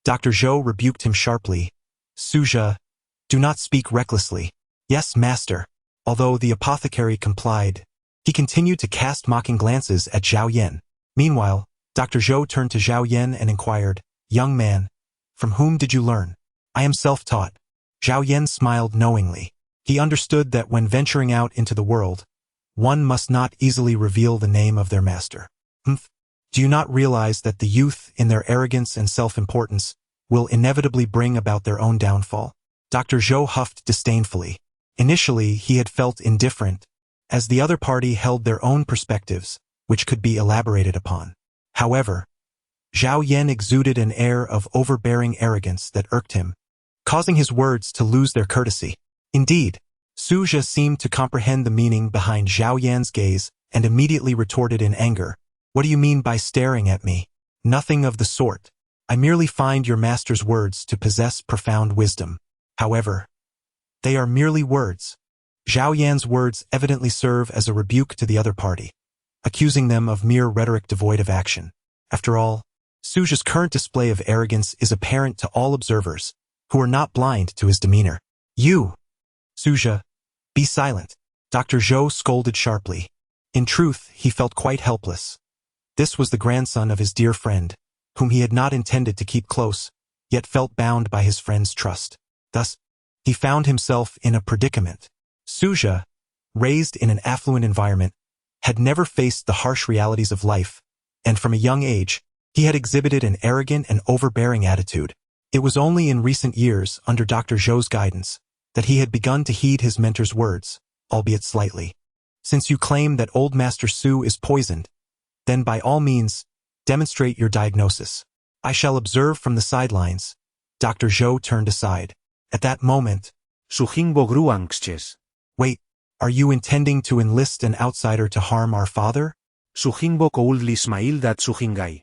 Dr. Zhou rebuked him sharply. Suja, do not speak recklessly. Yes, master. Although the apothecary complied, he continued to cast mocking glances at Zhao Yan. Meanwhile, Dr. Zhou turned to Zhao Yan and inquired, Young man, from whom did you learn? I am self-taught. Zhao Yan smiled knowingly. He understood that when venturing out into the world, one must not easily reveal the name of their master. Do you not realize that the youth, in their arrogance and self-importance, will inevitably bring about their own downfall? Dr. Zhou huffed disdainfully. Initially, he had felt indifferent, as the other party held their own perspectives, which could be elaborated upon. However, Zhao Yan exuded an air of overbearing arrogance that irked him, causing his words to lose their courtesy. Indeed, Suja seemed to comprehend the meaning behind Zhao Yan's gaze and immediately retorted in anger. What do you mean by staring at me? Nothing of the sort. I merely find your master's words to possess profound wisdom. However, they are merely words. Zhao Yan's words evidently serve as a rebuke to the other party, accusing them of mere rhetoric devoid of action. After all, Suja's current display of arrogance is apparent to all observers, who are not blind to his demeanor. You, Suja, be silent. Dr. Zhou scolded sharply. In truth, he felt quite helpless. This was the grandson of his dear friend, whom he had not intended to keep close, yet felt bound by his friend's trust. Thus, he found himself in a predicament. Suja, raised in an affluent environment, had never faced the harsh realities of life, and from a young age, he had exhibited an arrogant and overbearing attitude. It was only in recent years, under Dr. Zhou's guidance, that he had begun to heed his mentor's words, albeit slightly. Since you claim that old Master Su is poisoned, then by all means, demonstrate your diagnosis. I shall observe from the sidelines. Dr. Zhou turned aside. At that moment, Sujingbo grew anxious. Wait, are you intending to enlist an outsider to harm our father? Sujingbo coldly smiled at Sujingai.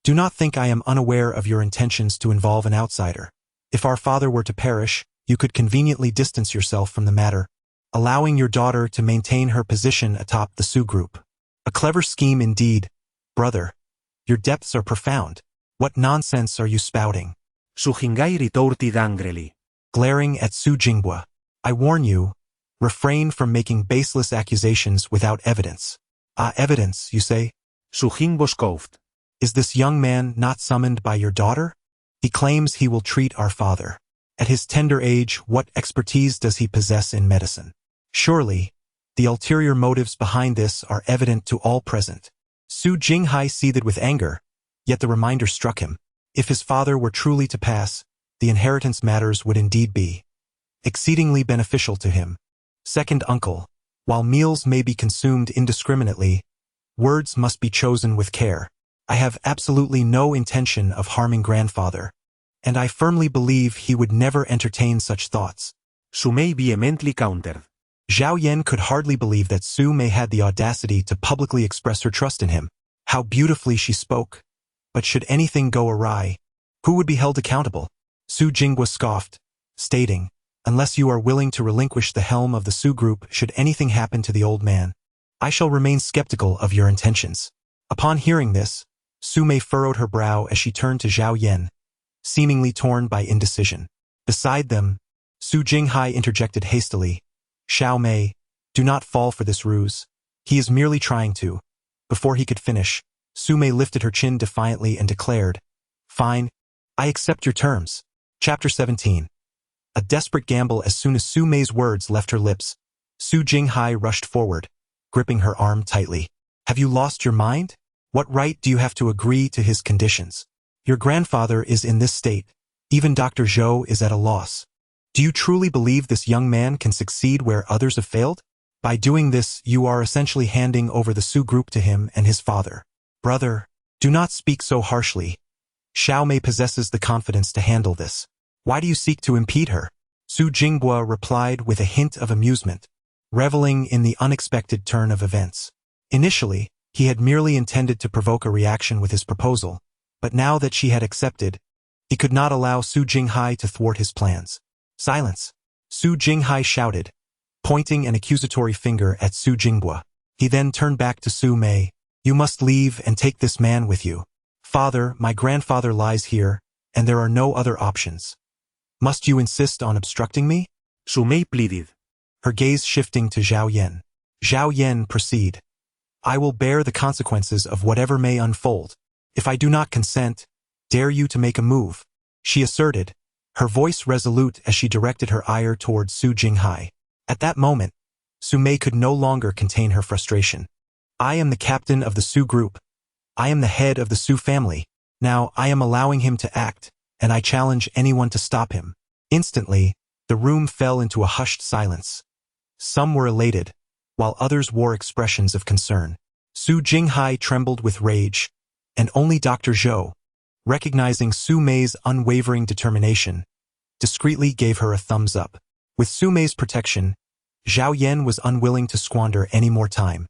Do not think I am unaware of your intentions to involve an outsider. If our father were to perish, you could conveniently distance yourself from the matter, allowing your daughter to maintain her position atop the Su group. A clever scheme indeed, brother. Your depths are profound. What nonsense are you spouting? Sujingai retorted angrily. Glaring at Su Jinghua. I warn you, refrain from making baseless accusations without evidence. Evidence, you say? Sujingbo scoffed. Is this young man not summoned by your daughter? He claims he will treat our father. At his tender age, what expertise does he possess in medicine? Surely, the ulterior motives behind this are evident to all present. Su Jinghai seethed with anger, yet the reminder struck him. If his father were truly to pass, the inheritance matters would indeed be exceedingly beneficial to him. Second uncle, while meals may be consumed indiscriminately, words must be chosen with care. I have absolutely no intention of harming grandfather, and I firmly believe he would never entertain such thoughts. Su Mei vehemently countered. Zhao Yan could hardly believe that Su Mei had the audacity to publicly express her trust in him. How beautifully she spoke. But should anything go awry, who would be held accountable? Su Jinghua scoffed, stating, unless you are willing to relinquish the helm of the Su group should anything happen to the old man, I shall remain skeptical of your intentions. Upon hearing this, Su Mei furrowed her brow as she turned to Zhao Yan, seemingly torn by indecision. Beside them, Su Jinghai interjected hastily, Xiao Mei, do not fall for this ruse. He is merely trying to. Before he could finish, Su Mei lifted her chin defiantly and declared, Fine, I accept your terms. Chapter 17. A desperate gamble. As soon as Su Mei's words left her lips, Su Jinghai rushed forward, gripping her arm tightly. Have you lost your mind? What right do you have to agree to his conditions? Your grandfather is in this state. Even Dr. Zhou is at a loss. Do you truly believe this young man can succeed where others have failed? By doing this, you are essentially handing over the Su group to him and his father. Brother, do not speak so harshly. Xiao Mei possesses the confidence to handle this. Why do you seek to impede her? Su Jinghua replied with a hint of amusement, reveling in the unexpected turn of events. Initially, he had merely intended to provoke a reaction with his proposal, but now that she had accepted, he could not allow Su Jinghai to thwart his plans. Silence. Su Jinghai shouted, pointing an accusatory finger at Su Jinghua. He then turned back to Su Mei. You must leave and take this man with you. Father, my grandfather lies here, and there are no other options. Must you insist on obstructing me? Su Mei pleaded. Her gaze shifting to Zhao Yan. Zhao Yan, proceed. I will bear the consequences of whatever may unfold. If I do not consent, dare you to make a move, she asserted, her voice resolute as she directed her ire toward Su Jinghai. At that moment, Su Mei could no longer contain her frustration. I am the captain of the Su group. I am the head of the Su family. Now I am allowing him to act, and I challenge anyone to stop him. Instantly, the room fell into a hushed silence. Some were elated, while others wore expressions of concern. Su Jinghai trembled with rage, and only Dr. Zhou, recognizing Su Mei's unwavering determination, discreetly gave her a thumbs up. With Su Mei's protection, Zhao Yan was unwilling to squander any more time.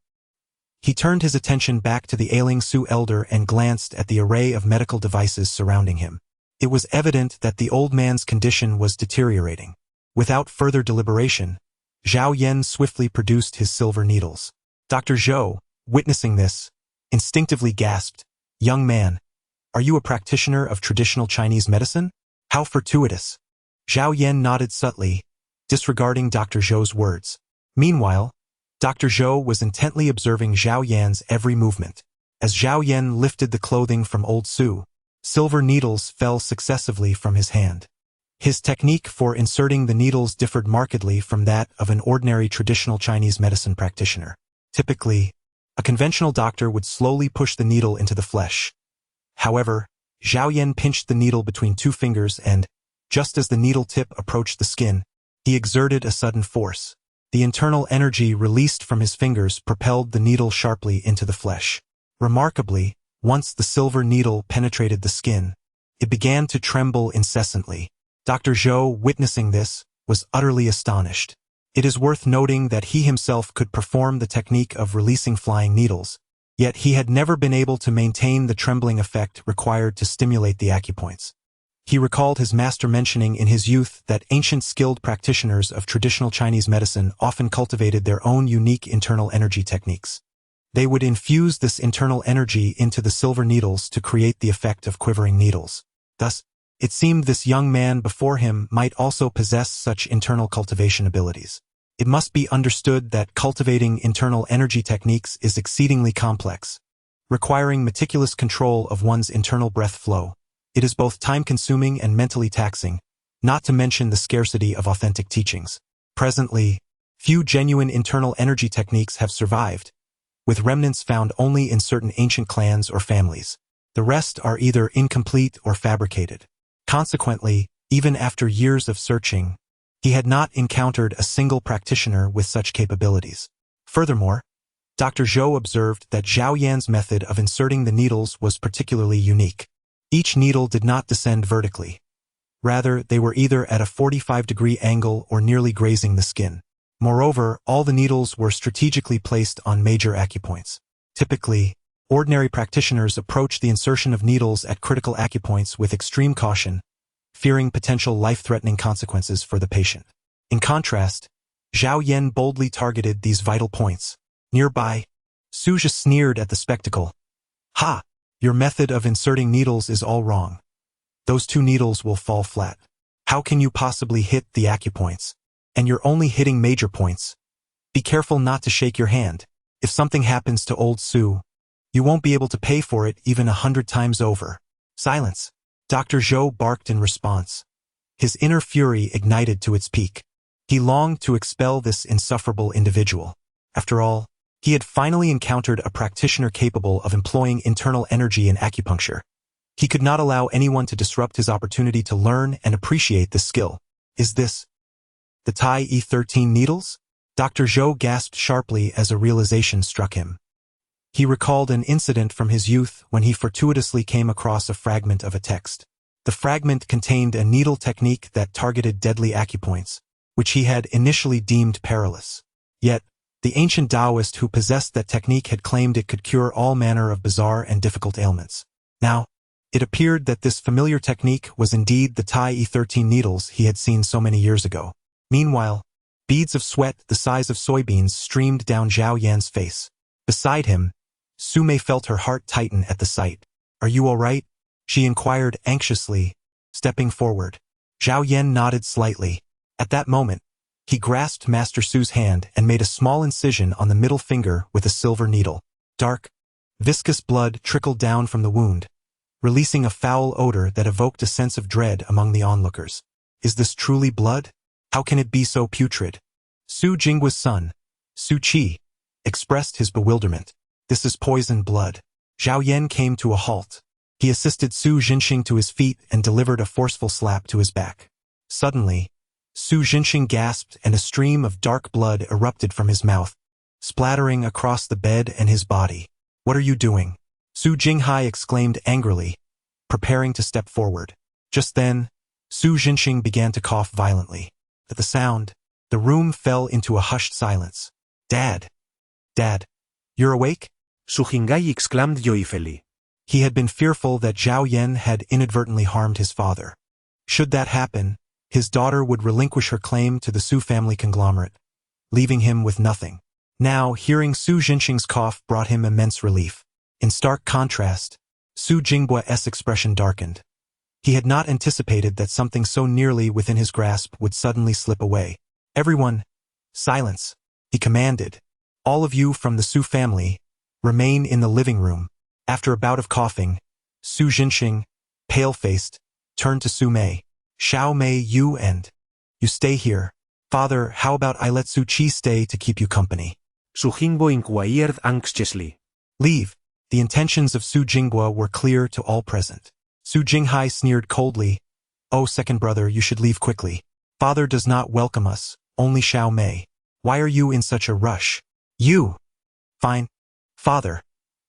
He turned his attention back to the ailing Su elder and glanced at the array of medical devices surrounding him. It was evident that the old man's condition was deteriorating. Without further deliberation, Zhao Yan swiftly produced his silver needles. Dr. Zhou, witnessing this, instinctively gasped, Young man, are you a practitioner of traditional Chinese medicine? How fortuitous. Zhao Yan nodded subtly, disregarding Dr. Zhou's words. Meanwhile, Dr. Zhou was intently observing Zhao Yan's every movement. As Zhao Yan lifted the clothing from old Su, silver needles fell successively from his hand. His technique for inserting the needles differed markedly from that of an ordinary traditional Chinese medicine practitioner. Typically, a conventional doctor would slowly push the needle into the flesh. However, Zhao Yan pinched the needle between two fingers and, just as the needle tip approached the skin, he exerted a sudden force. The internal energy released from his fingers propelled the needle sharply into the flesh. Remarkably, once the silver needle penetrated the skin, it began to tremble incessantly. Dr. Zhou, witnessing this, was utterly astonished. It is worth noting that he himself could perform the technique of releasing flying needles, yet he had never been able to maintain the trembling effect required to stimulate the acupoints. He recalled his master mentioning in his youth that ancient skilled practitioners of traditional Chinese medicine often cultivated their own unique internal energy techniques. They would infuse this internal energy into the silver needles to create the effect of quivering needles. Thus, it seemed this young man before him might also possess such internal cultivation abilities. It must be understood that cultivating internal energy techniques is exceedingly complex, requiring meticulous control of one's internal breath flow. It is both time-consuming and mentally taxing, not to mention the scarcity of authentic teachings. Presently, few genuine internal energy techniques have survived, with remnants found only in certain ancient clans or families. The rest are either incomplete or fabricated. Consequently, even after years of searching, he had not encountered a single practitioner with such capabilities. Furthermore, Dr. Zhou observed that Zhao Yan's method of inserting the needles was particularly unique. Each needle did not descend vertically. Rather, they were either at a 45-degree angle or nearly grazing the skin. Moreover, all the needles were strategically placed on major acupoints. Typically, ordinary practitioners approach the insertion of needles at critical acupoints with extreme caution, fearing potential life-threatening consequences for the patient. In contrast, Zhao Yan boldly targeted these vital points. Nearby, Suja sneered at the spectacle. Ha! Your method of inserting needles is all wrong. Those two needles will fall flat. How can you possibly hit the acupoints? And you're only hitting major points. Be careful not to shake your hand. If something happens to old Su, you won't be able to pay for it even 100 times over. Silence. Dr. Zhou barked in response. His inner fury ignited to its peak. He longed to expel this insufferable individual. After all, he had finally encountered a practitioner capable of employing internal energy in acupuncture. He could not allow anyone to disrupt his opportunity to learn and appreciate this skill. Is this the Tai E13 needles? Dr. Zhou gasped sharply as a realization struck him. He recalled an incident from his youth when he fortuitously came across a fragment of a text. The fragment contained a needle technique that targeted deadly acupoints, which he had initially deemed perilous. Yet, the ancient Taoist who possessed that technique had claimed it could cure all manner of bizarre and difficult ailments. Now, it appeared that this familiar technique was indeed the Tai E13 needles he had seen so many years ago. Meanwhile, beads of sweat the size of soybeans streamed down Zhao Yan's face. Beside him, Su Mei felt her heart tighten at the sight. "Are you all right?" she inquired anxiously, stepping forward. Zhao Yan nodded slightly. At that moment, he grasped Master Su's hand and made a small incision on the middle finger with a silver needle. Dark, viscous blood trickled down from the wound, releasing a foul odor that evoked a sense of dread among the onlookers. Is this truly blood? How can it be so putrid? Su Jinggua's son, Su Qi, expressed his bewilderment. This is poisoned blood. Zhao Yan came to a halt. He assisted Su Jinxing to his feet and delivered a forceful slap to his back. Suddenly, Su Jinxing gasped and a stream of dark blood erupted from his mouth, splattering across the bed and his body. "What are you doing?" Su Jinghai exclaimed angrily, preparing to step forward. Just then, Su Jinxing began to cough violently. At the sound, the room fell into a hushed silence. Dad, you're awake?" Su Jingai exclaimed joyfully. He had been fearful that Zhao Yan had inadvertently harmed his father. Should that happen, his daughter would relinquish her claim to the Su family conglomerate, leaving him with nothing. Now, hearing Su Jinxing's cough brought him immense relief. In stark contrast, Su Jinggua's expression darkened. He had not anticipated that something so nearly within his grasp would suddenly slip away. "Everyone, silence," he commanded. "All of you from the Su family, remain in the living room." After a bout of coughing, Su Jinxing, pale-faced, turned to Su Mei. "Xiao Mei, you stay here. Father, how about I let Su Qi stay to keep you company?" Su Jingbo inquired anxiously. "Leave." The intentions of Su Jinghua were clear to all present. Su Jinghai sneered coldly. "Oh, second brother, you should leave quickly. Father does not welcome us, only Xiao Mei. Why are you in such a rush?" "You." "Fine. Father,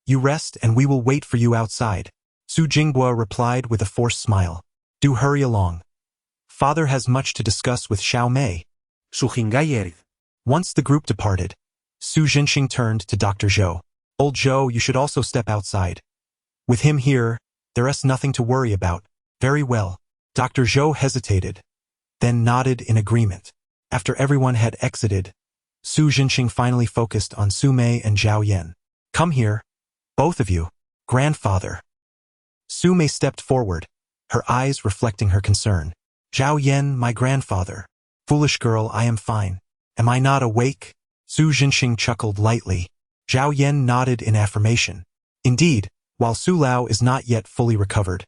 you rest and we will wait for you outside." Su Jinghua replied with a forced smile. "Do hurry along. Father has much to discuss with Xiao Mei." Su Jingai erred. Once the group departed, Su Jinxing turned to Dr. Zhou. "Old Zhou, you should also step outside. With him here, there is nothing to worry about." "Very well." Dr. Zhou hesitated, then nodded in agreement. After everyone had exited, Su Jinxing finally focused on Su Mei and Zhao Yan. "Come here, both of you. Grandfather." Su Mei stepped forward, her eyes reflecting her concern. "Zhao Yan, my grandfather." "Foolish girl, I am fine. Am I not awake?" Su Jinxing chuckled lightly. Zhao Yan nodded in affirmation. "Indeed, while Su Lao is not yet fully recovered,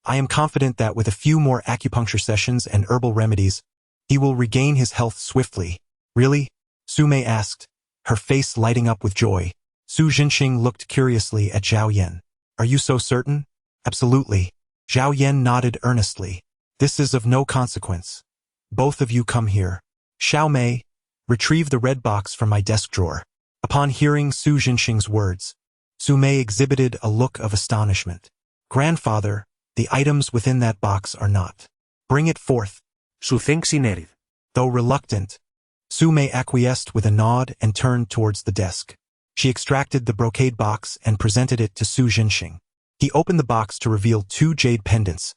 I am confident that with a few more acupuncture sessions and herbal remedies, he will regain his health swiftly." "Really?" Su Mei asked, her face lighting up with joy. Su Jinxing looked curiously at Zhao Yan. "Are you so certain?" "Absolutely." Zhao Yan nodded earnestly. "This is of no consequence. Both of you come here. Xiao Mei, retrieve the red box from my desk drawer." Upon hearing Su Jinxing's words, Su Mei exhibited a look of astonishment. "Grandfather, the items within that box are not." "Bring it forth." Su Zengxin erred. Though reluctant, Su Mei acquiesced with a nod and turned towards the desk. She extracted the brocade box and presented it to Su Jinxing. He opened the box to reveal 2 jade pendants,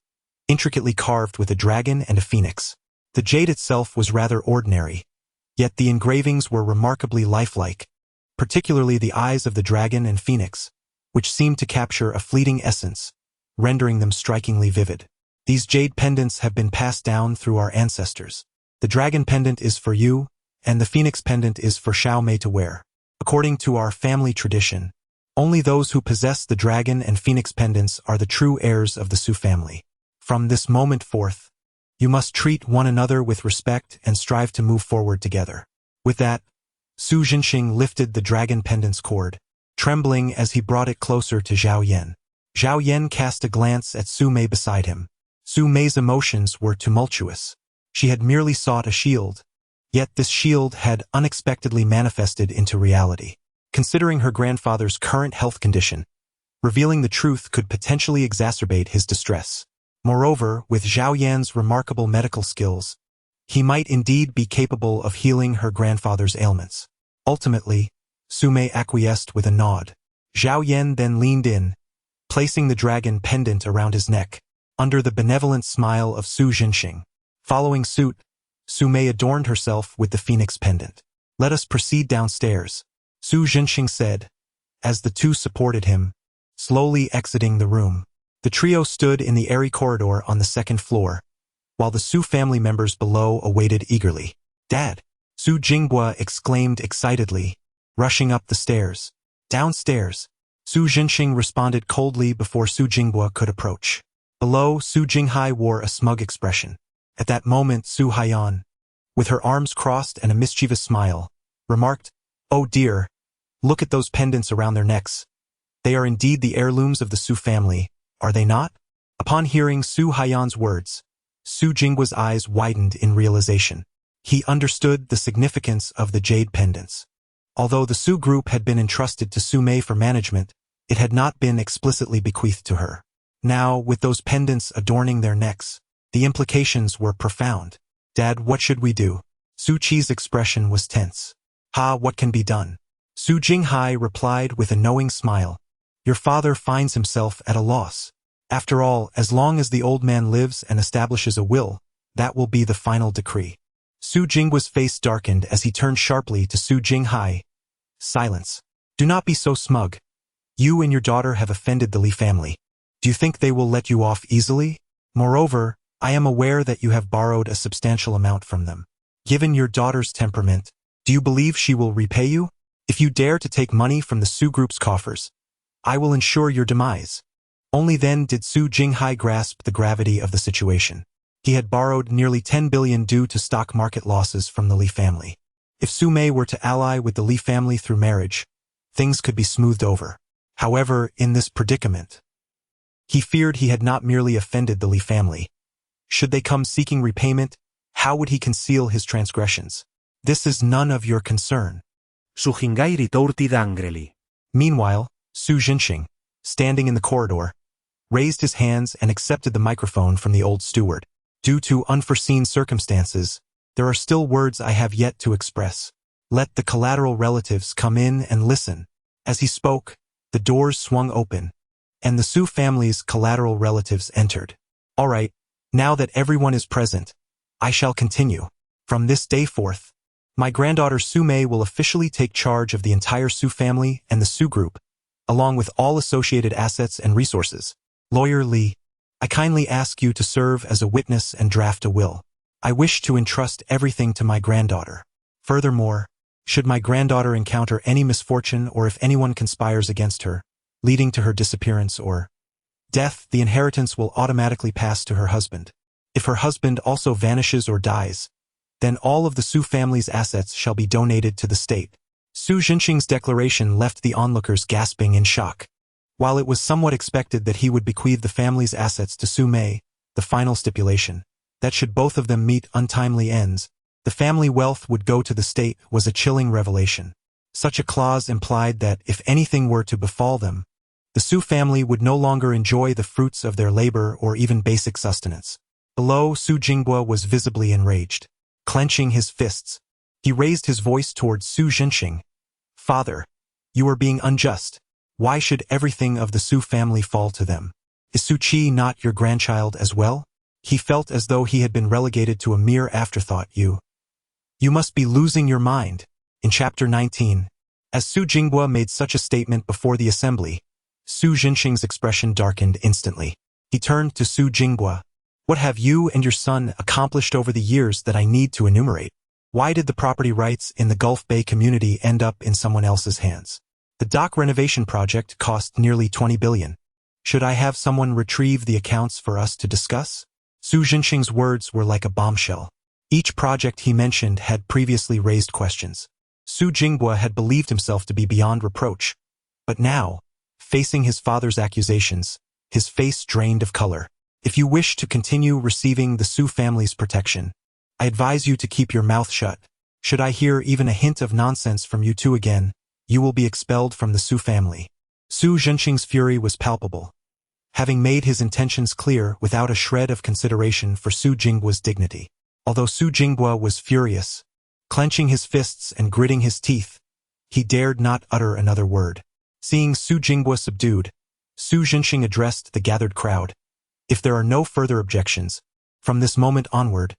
intricately carved with a dragon and a phoenix. The jade itself was rather ordinary, yet the engravings were remarkably lifelike, particularly the eyes of the dragon and phoenix, which seemed to capture a fleeting essence, rendering them strikingly vivid. "These jade pendants have been passed down through our ancestors. The dragon pendant is for you, and the phoenix pendant is for Xiao Mei to wear. According to our family tradition, only those who possess the dragon and phoenix pendants are the true heirs of the Su family. From this moment forth, you must treat one another with respect and strive to move forward together." With that, Su Jinxing lifted the dragon pendant's cord, trembling as he brought it closer to Zhao Yan. Zhao Yan cast a glance at Su Mei beside him. Su Mei's emotions were tumultuous. She had merely sought a shield, yet this shield had unexpectedly manifested into reality. Considering her grandfather's current health condition, revealing the truth could potentially exacerbate his distress. Moreover, with Zhao Yan's remarkable medical skills, he might indeed be capable of healing her grandfather's ailments. Ultimately, Su Mei acquiesced with a nod. Zhao Yan then leaned in, placing the dragon pendant around his neck, under the benevolent smile of Su Jinxing. Following suit, Su Mei adorned herself with the phoenix pendant. Let us proceed downstairs, Su Zhenxing said, as the two supported him, slowly exiting the room. The trio stood in the airy corridor on the second floor, while the Su family members below awaited eagerly. Dad! Su Jinghua exclaimed excitedly, rushing up the stairs. Downstairs, Su Zhenxing responded coldly before Su Jinghua could approach. Below, Su Jinghai wore a smug expression. At that moment, Su Haiyan, with her arms crossed and a mischievous smile, remarked, "Oh dear, look at those pendants around their necks. They are indeed the heirlooms of the Su family, are they not?" Upon hearing Su Haiyan's words, Su Jinghua's eyes widened in realization. He understood the significance of the jade pendants. Although the Su group had been entrusted to Su Mei for management, it had not been explicitly bequeathed to her. Now, with those pendants adorning their necks, the implications were profound. "Dad, what should we do?" Su Qi's expression was tense. What can be done?" Su Jinghai replied with a knowing smile. "Your father finds himself at a loss. After all, as long as the old man lives and establishes a will, that will be the final decree." Su Jinghua's face darkened as he turned sharply to Su Jinghai. "Silence. Do not be so smug. You and your daughter have offended the Li family. Do you think they will let you off easily? Moreover, I am aware that you have borrowed a substantial amount from them. Given your daughter's temperament, do you believe she will repay you? If you dare to take money from the Su group's coffers, I will ensure your demise." Only then did Su Jinghai grasp the gravity of the situation. He had borrowed nearly 10 billion due to stock market losses from the Li family. If Su Mei were to ally with the Li family through marriage, things could be smoothed over. However, in this predicament, he feared he had not merely offended the Li family. Should they come seeking repayment, how would he conceal his transgressions? This is none of your concern. Su Jinghai ritorti angrily. Meanwhile, Su Zhenxing, standing in the corridor, raised his hands and accepted the microphone from the old steward. "Due to unforeseen circumstances, there are still words I have yet to express. Let the collateral relatives come in and listen." As he spoke, the doors swung open, and the Su family's collateral relatives entered. "All right, now that everyone is present, I shall continue. From this day forth, my granddaughter Su Mei will officially take charge of the entire Su family and the Su group, along with all associated assets and resources. Lawyer Li, I kindly ask you to serve as a witness and draft a will. I wish to entrust everything to my granddaughter. Furthermore, should my granddaughter encounter any misfortune or if anyone conspires against her, leading to her disappearance or death, the inheritance will automatically pass to her husband. If her husband also vanishes or dies, then all of the Su family's assets shall be donated to the state." Su Zhenxing's declaration left the onlookers gasping in shock. While it was somewhat expected that he would bequeath the family's assets to Su Mei, the final stipulation, that should both of them meet untimely ends, the family wealth would go to the state, was a chilling revelation. Such a clause implied that if anything were to befall them, the Su family would no longer enjoy the fruits of their labor or even basic sustenance. Below, Su Jinghua was visibly enraged. Clenching his fists, he raised his voice towards Su Zhenxing. "Father, you are being unjust. Why should everything of the Su family fall to them? Is Su Qi not your grandchild as well?" He felt as though he had been relegated to a mere afterthought. You must be losing your mind." In Chapter 19, as Su Jinghua made such a statement before the assembly, Su Zhenxing's expression darkened instantly. He turned to Su Jinghua. "What have you and your son accomplished over the years that I need to enumerate? Why did the property rights in the Gulf Bay community end up in someone else's hands? The dock renovation project cost nearly 20 billion. Should I have someone retrieve the accounts for us to discuss?" Su Zhenxing's words were like a bombshell. Each project he mentioned had previously raised questions. Su Jinghua had believed himself to be beyond reproach, but now, facing his father's accusations, his face drained of color. "If you wish to continue receiving the Su family's protection, I advise you to keep your mouth shut. Should I hear even a hint of nonsense from you two again, you will be expelled from the Su family." Su Zhenxing's fury was palpable. Having made his intentions clear without a shred of consideration for Su Jinghua's dignity. Although Su Jinghua was furious, clenching his fists and gritting his teeth, he dared not utter another word. Seeing Su Jinghua subdued, Su Zhenxing addressed the gathered crowd. "If there are no further objections, from this moment onward,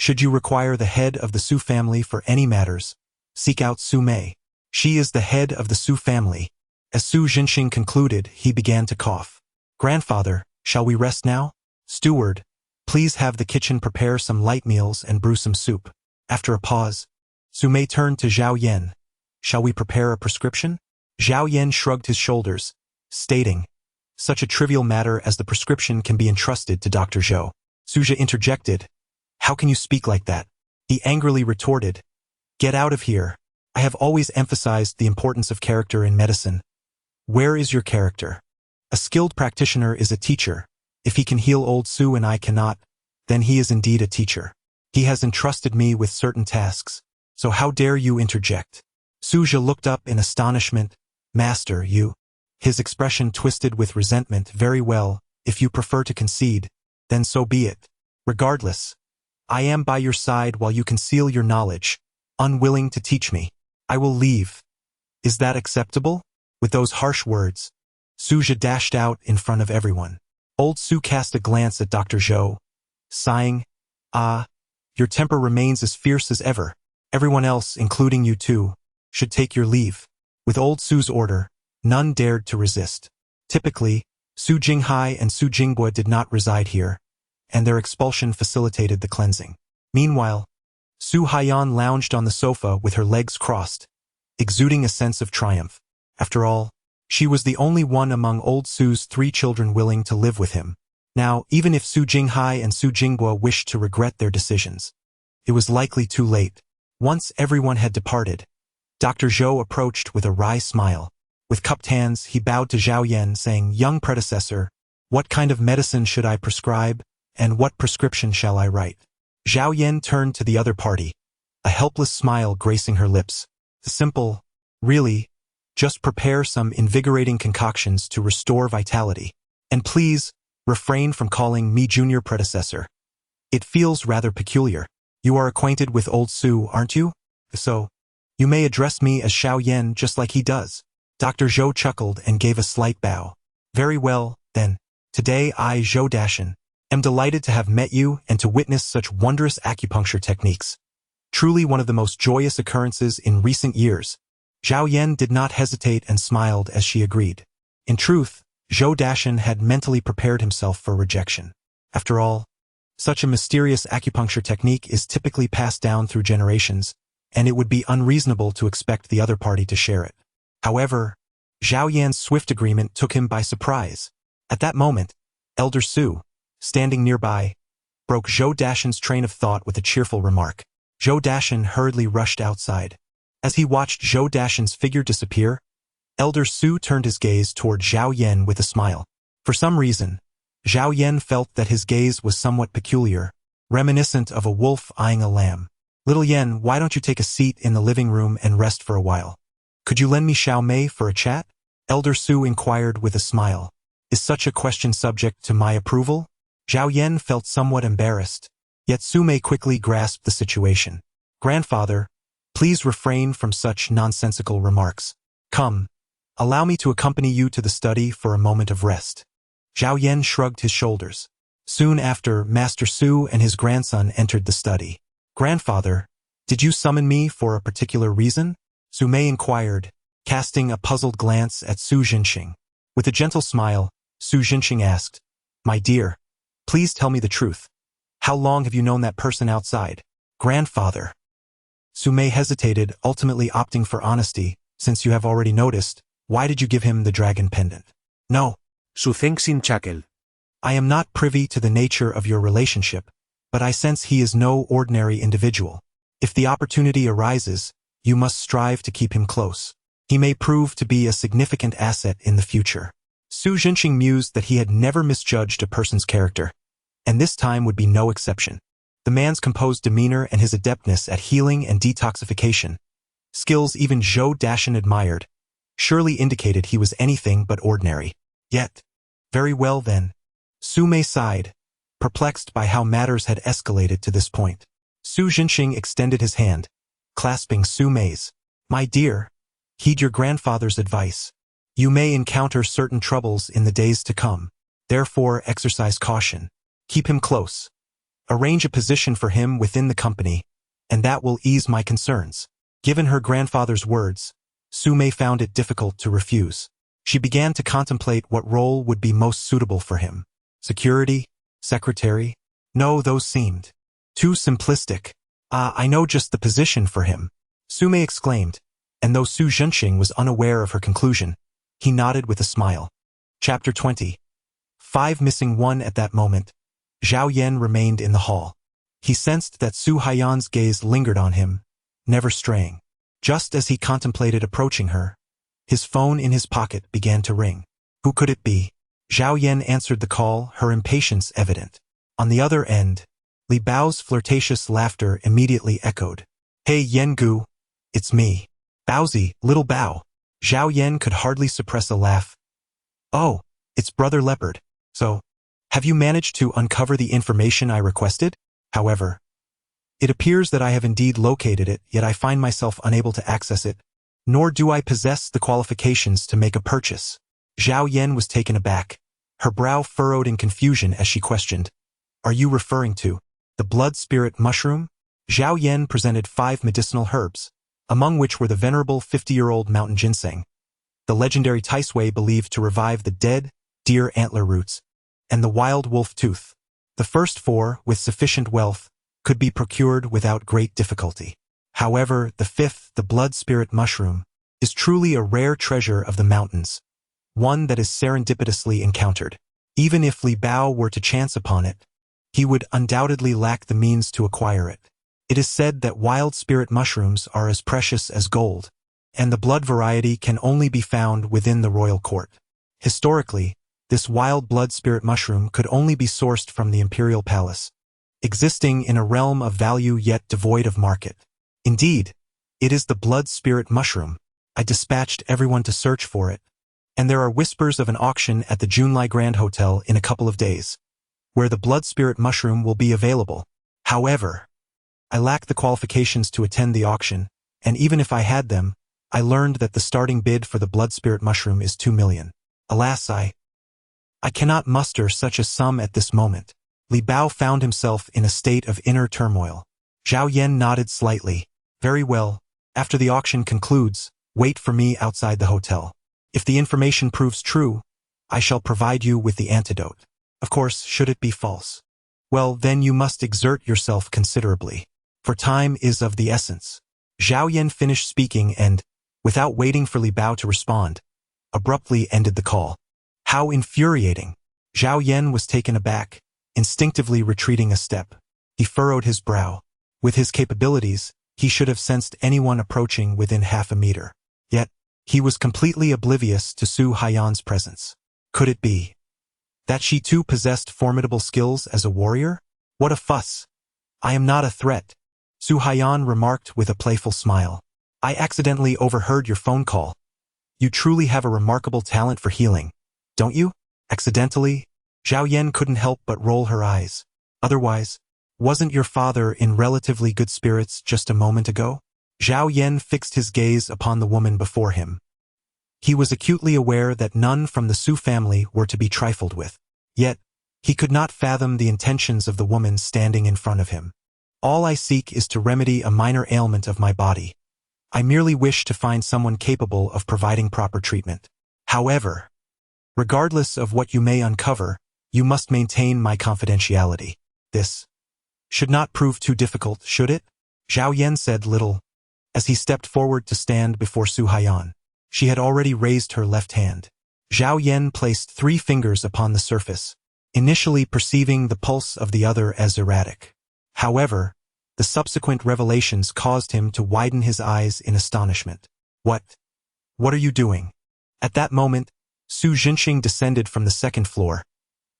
Should you require the head of the Su family for any matters, seek out Su Mei. She is the head of the Su family. As Su Jinxing concluded, he began to cough. Grandfather, shall we rest now? Steward, please have the kitchen prepare some light meals and brew some soup. After a pause, Su Mei turned to Zhao Yan. Shall we prepare a prescription? Zhao Yan shrugged his shoulders, stating, such a trivial matter as the prescription can be entrusted to Dr. Zhou. Suja interjected, how can you speak like that? He angrily retorted, get out of here. I have always emphasized the importance of character in medicine. Where is your character? A skilled practitioner is a teacher. If he can heal old Su and I cannot, then he is indeed a teacher. He has entrusted me with certain tasks. So how dare you interject? Suja looked up in astonishment. Master, you. His expression twisted with resentment. Very well, if you prefer to concede, then so be it. Regardless, I am by your side while you conceal your knowledge, unwilling to teach me. I will leave. Is that acceptable? With those harsh words, Suja dashed out in front of everyone. Old Su cast a glance at Dr. Zhou, sighing, ah, your temper remains as fierce as ever. Everyone else, including you too, should take your leave. With old Su's order, none dared to resist. Typically, Su Jinghai and Su Jingbo did not reside here, and their expulsion facilitated the cleansing. Meanwhile, Su Haiyan lounged on the sofa with her legs crossed, exuding a sense of triumph. After all, she was the only one among old Su's 3 children willing to live with him. Now, even if Su Jinghai and Su Jingbo wished to regret their decisions, it was likely too late. Once everyone had departed, Dr. Zhou approached with a wry smile. With cupped hands, he bowed to Zhao Yan, saying, young predecessor, what kind of medicine should I prescribe, and what prescription shall I write? Zhao Yan turned to the other party, a helpless smile gracing her lips. Simple, really, just prepare some invigorating concoctions to restore vitality. And please, refrain from calling me junior predecessor. It feels rather peculiar. You are acquainted with old Su, aren't you? So, you may address me as Xiao Yan just like he does. Dr. Zhou chuckled and gave a slight bow. Very well, then. Today I, Zhou Dashan, am delighted to have met you and to witness such wondrous acupuncture techniques. Truly one of the most joyous occurrences in recent years. Zhao Yan did not hesitate and smiled as she agreed. In truth, Zhou Dashan had mentally prepared himself for rejection. After all, such a mysterious acupuncture technique is typically passed down through generations, and it would be unreasonable to expect the other party to share it. However, Zhao Yan's swift agreement took him by surprise. At that moment, Elder Su, standing nearby, broke Zhou Dashan's train of thought with a cheerful remark. Zhou Dashan hurriedly rushed outside. As he watched Zhou Dashan's figure disappear, Elder Su turned his gaze toward Zhao Yan with a smile. For some reason, Zhao Yan felt that his gaze was somewhat peculiar, reminiscent of a wolf eyeing a lamb. Little Yan, why don't you take a seat in the living room and rest for a while? Could you lend me Xiao Mei for a chat? Elder Su inquired with a smile. Is such a question subject to my approval? Zhao Yan felt somewhat embarrassed, yet Su Mei quickly grasped the situation. Grandfather, please refrain from such nonsensical remarks. Come, allow me to accompany you to the study for a moment of rest. Zhao Yan shrugged his shoulders. Soon after, Master Su and his grandson entered the study. Grandfather, did you summon me for a particular reason? Su Mei inquired, casting a puzzled glance at Su Jinxing. With a gentle smile, Su Jinxing asked, my dear, please tell me the truth. How long have you known that person outside? Grandfather. Su Mei hesitated, ultimately opting for honesty. Since you have already noticed, why did you give him the dragon pendant? No. Su Zhengxin chuckled. I am not privy to the nature of your relationship, but I sense he is no ordinary individual. If the opportunity arises, you must strive to keep him close. He may prove to be a significant asset in the future. Su Jinxing mused that he had never misjudged a person's character, and this time would be no exception. The man's composed demeanor and his adeptness at healing and detoxification, skills even Zhou Dashan admired, surely indicated he was anything but ordinary. Yet, very well then. Su Mei sighed, perplexed by how matters had escalated to this point. Su Jinxing extended his hand, clasping Su Mei's. My dear, heed your grandfather's advice. You may encounter certain troubles in the days to come. Therefore, exercise caution. Keep him close. Arrange a position for him within the company, and that will ease my concerns. Given her grandfather's words, Su Mei found it difficult to refuse. She began to contemplate what role would be most suitable for him. Security? Secretary? No, those seemed too simplistic. I know just the position for him, Su Mei exclaimed, and though Su Zhenxing was unaware of her conclusion, he nodded with a smile. Chapter 20. 5 missing 1 At that moment, Zhao Yan remained in the hall. He sensed that Su Haiyan's gaze lingered on him, never straying. Just as he contemplated approaching her, his phone in his pocket began to ring. Who could it be? Zhao Yan answered the call, her impatience evident. On the other end, Li Bao's flirtatious laughter immediately echoed. Hey Yan Gu, it's me. Baozi, little Bao. Zhao Yan could hardly suppress a laugh. Oh, it's Brother Leopard. So, have you managed to uncover the information I requested? However, it appears that I have indeed located it, yet I find myself unable to access it, nor do I possess the qualifications to make a purchase. Zhao Yan was taken aback. Her brow furrowed in confusion as she questioned. Are you referring to the blood spirit mushroom? Zhao Yan presented 5 medicinal herbs, among which were the venerable 50-year-old mountain ginseng, the legendary taisui believed to revive the dead deer antler roots, and the wild wolf tooth. The first 4, with sufficient wealth, could be procured without great difficulty. However, the 5th, the blood spirit mushroom, is truly a rare treasure of the mountains, one that is serendipitously encountered. Even if Li Bao were to chance upon it, he would undoubtedly lack the means to acquire it. It is said that wild spirit mushrooms are as precious as gold, and the blood variety can only be found within the royal court. Historically, this wild blood spirit mushroom could only be sourced from the imperial palace, existing in a realm of value yet devoid of market. Indeed, it is the blood spirit mushroom. I dispatched everyone to search for it, and there are whispers of an auction at the Junlai Grand Hotel in a couple of days, where the blood spirit mushroom will be available. However, I lack the qualifications to attend the auction, and even if I had them, I learned that the starting bid for the blood spirit mushroom is 2 million. Alas, I cannot muster such a sum at this moment. Li Bao found himself in a state of inner turmoil. Zhao Yan nodded slightly. Very well. After the auction concludes, wait for me outside the hotel. If the information proves true, I shall provide you with the antidote. Of course, should it be false, well, then you must exert yourself considerably, for time is of the essence. Zhao Yan finished speaking and, without waiting for Li Bao to respond, abruptly ended the call. How infuriating! Zhao Yan was taken aback, instinctively retreating a step. He furrowed his brow. With his capabilities, he should have sensed anyone approaching within half a meter. Yet, he was completely oblivious to Su Haiyan's presence. Could it be that she too possessed formidable skills as a warrior? What a fuss! I am not a threat, Su Haiyan remarked with a playful smile. I accidentally overheard your phone call. You truly have a remarkable talent for healing, don't you? Accidentally? Zhao Yan couldn't help but roll her eyes. Otherwise, wasn't your father in relatively good spirits just a moment ago? Zhao Yan fixed his gaze upon the woman before him. He was acutely aware that none from the Su family were to be trifled with. Yet, he could not fathom the intentions of the woman standing in front of him. All I seek is to remedy a minor ailment of my body. I merely wish to find someone capable of providing proper treatment. However, regardless of what you may uncover, you must maintain my confidentiality. This should not prove too difficult, should it? Zhao Yan said little, as he stepped forward to stand before Su Haiyan. She had already raised her left hand. Zhao Yan placed 3 fingers upon the surface, initially perceiving the pulse of the other as erratic. However, the subsequent revelations caused him to widen his eyes in astonishment. What are you doing? At that moment, Su Zhenxing descended from the 2nd floor,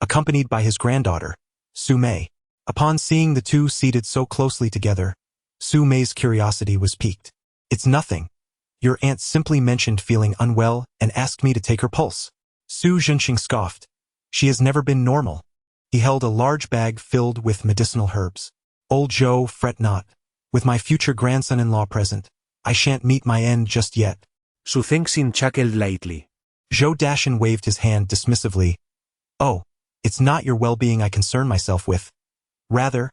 accompanied by his granddaughter, Su Mei. Upon seeing the two seated so closely together, Su Mei's curiosity was piqued. It's nothing. Your aunt simply mentioned feeling unwell and asked me to take her pulse. Su Zhenxing scoffed. She has never been normal. He held a large bag filled with medicinal herbs. Old Zhou, fret not. With my future grandson-in-law present, I shan't meet my end just yet. Su Fengxin chuckled lightly. Zhou Dashan waved his hand dismissively. Oh, it's not your well-being I concern myself with. Rather,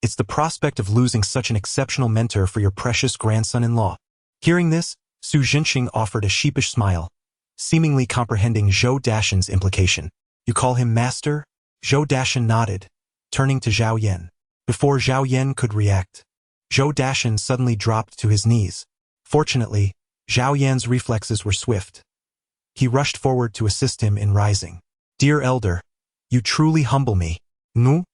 It's the prospect of losing such an exceptional mentor for your precious grandson-in-law. Hearing this, Su Jinxing offered a sheepish smile, seemingly comprehending Zhou Dashan's implication. You call him master? Zhou Dashan nodded, turning to Zhao Yan. Before Zhao Yan could react, Zhou Dashan suddenly dropped to his knees. Fortunately, Zhao Yan's reflexes were swift. He rushed forward to assist him in rising. Dear elder, you truly humble me. Nu.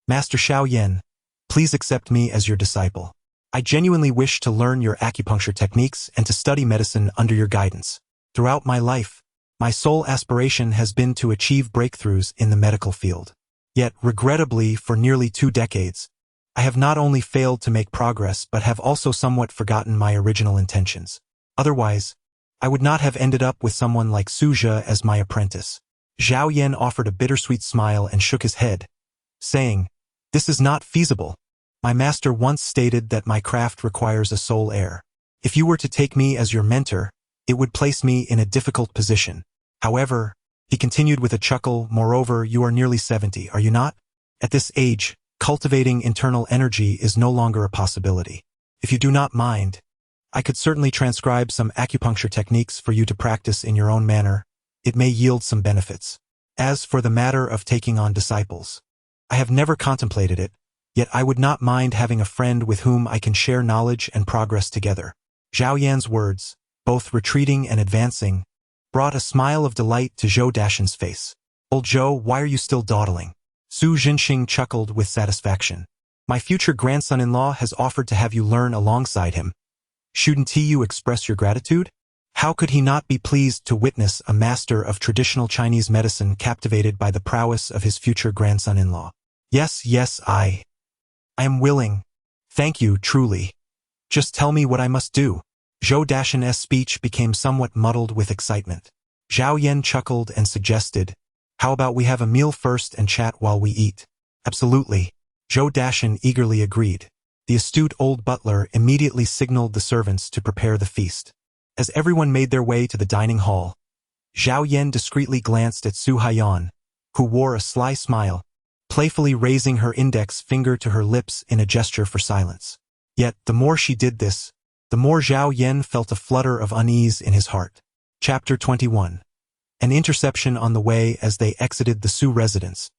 Master Xiao Yan, please accept me as your disciple. I genuinely wish to learn your acupuncture techniques and to study medicine under your guidance. Throughout my life, my sole aspiration has been to achieve breakthroughs in the medical field. Yet, regrettably, for nearly 2 decades, I have not only failed to make progress but have also somewhat forgotten my original intentions. Otherwise, I would not have ended up with someone like Suzhe as my apprentice. Zhao Yan offered a bittersweet smile and shook his head, saying, This is not feasible. My master once stated that my craft requires a sole heir. If you were to take me as your mentor, it would place me in a difficult position. However, he continued with a chuckle, moreover, you are nearly 70, are you not? At this age, cultivating internal energy is no longer a possibility. If you do not mind, I could certainly transcribe some acupuncture techniques for you to practice in your own manner. It may yield some benefits. As for the matter of taking on disciples, I have never contemplated it, yet I would not mind having a friend with whom I can share knowledge and progress together. Zhao Yan's words, both retreating and advancing, brought a smile of delight to Zhou Dashan's face. Old Zhou, why are you still dawdling? Su Jinxing chuckled with satisfaction. My future grandson-in-law has offered to have you learn alongside him. Shouldn't you express your gratitude? How could he not be pleased to witness a master of traditional Chinese medicine captivated by the prowess of his future grandson-in-law? Yes, I am willing. Thank you, truly. Just tell me what I must do. Zhou Dashan's speech became somewhat muddled with excitement. Zhao Yan chuckled and suggested, How about we have a meal first and chat while we eat? Absolutely. Zhou Dashan eagerly agreed. The astute old butler immediately signaled the servants to prepare the feast. As everyone made their way to the dining hall, Zhao Yan discreetly glanced at Su Haiyan, who wore a sly smile, playfully raising her index finger to her lips in a gesture for silence. Yet, the more she did this, the more Zhao Yan felt a flutter of unease in his heart. Chapter 21. An interception on the way as they exited the Su residence.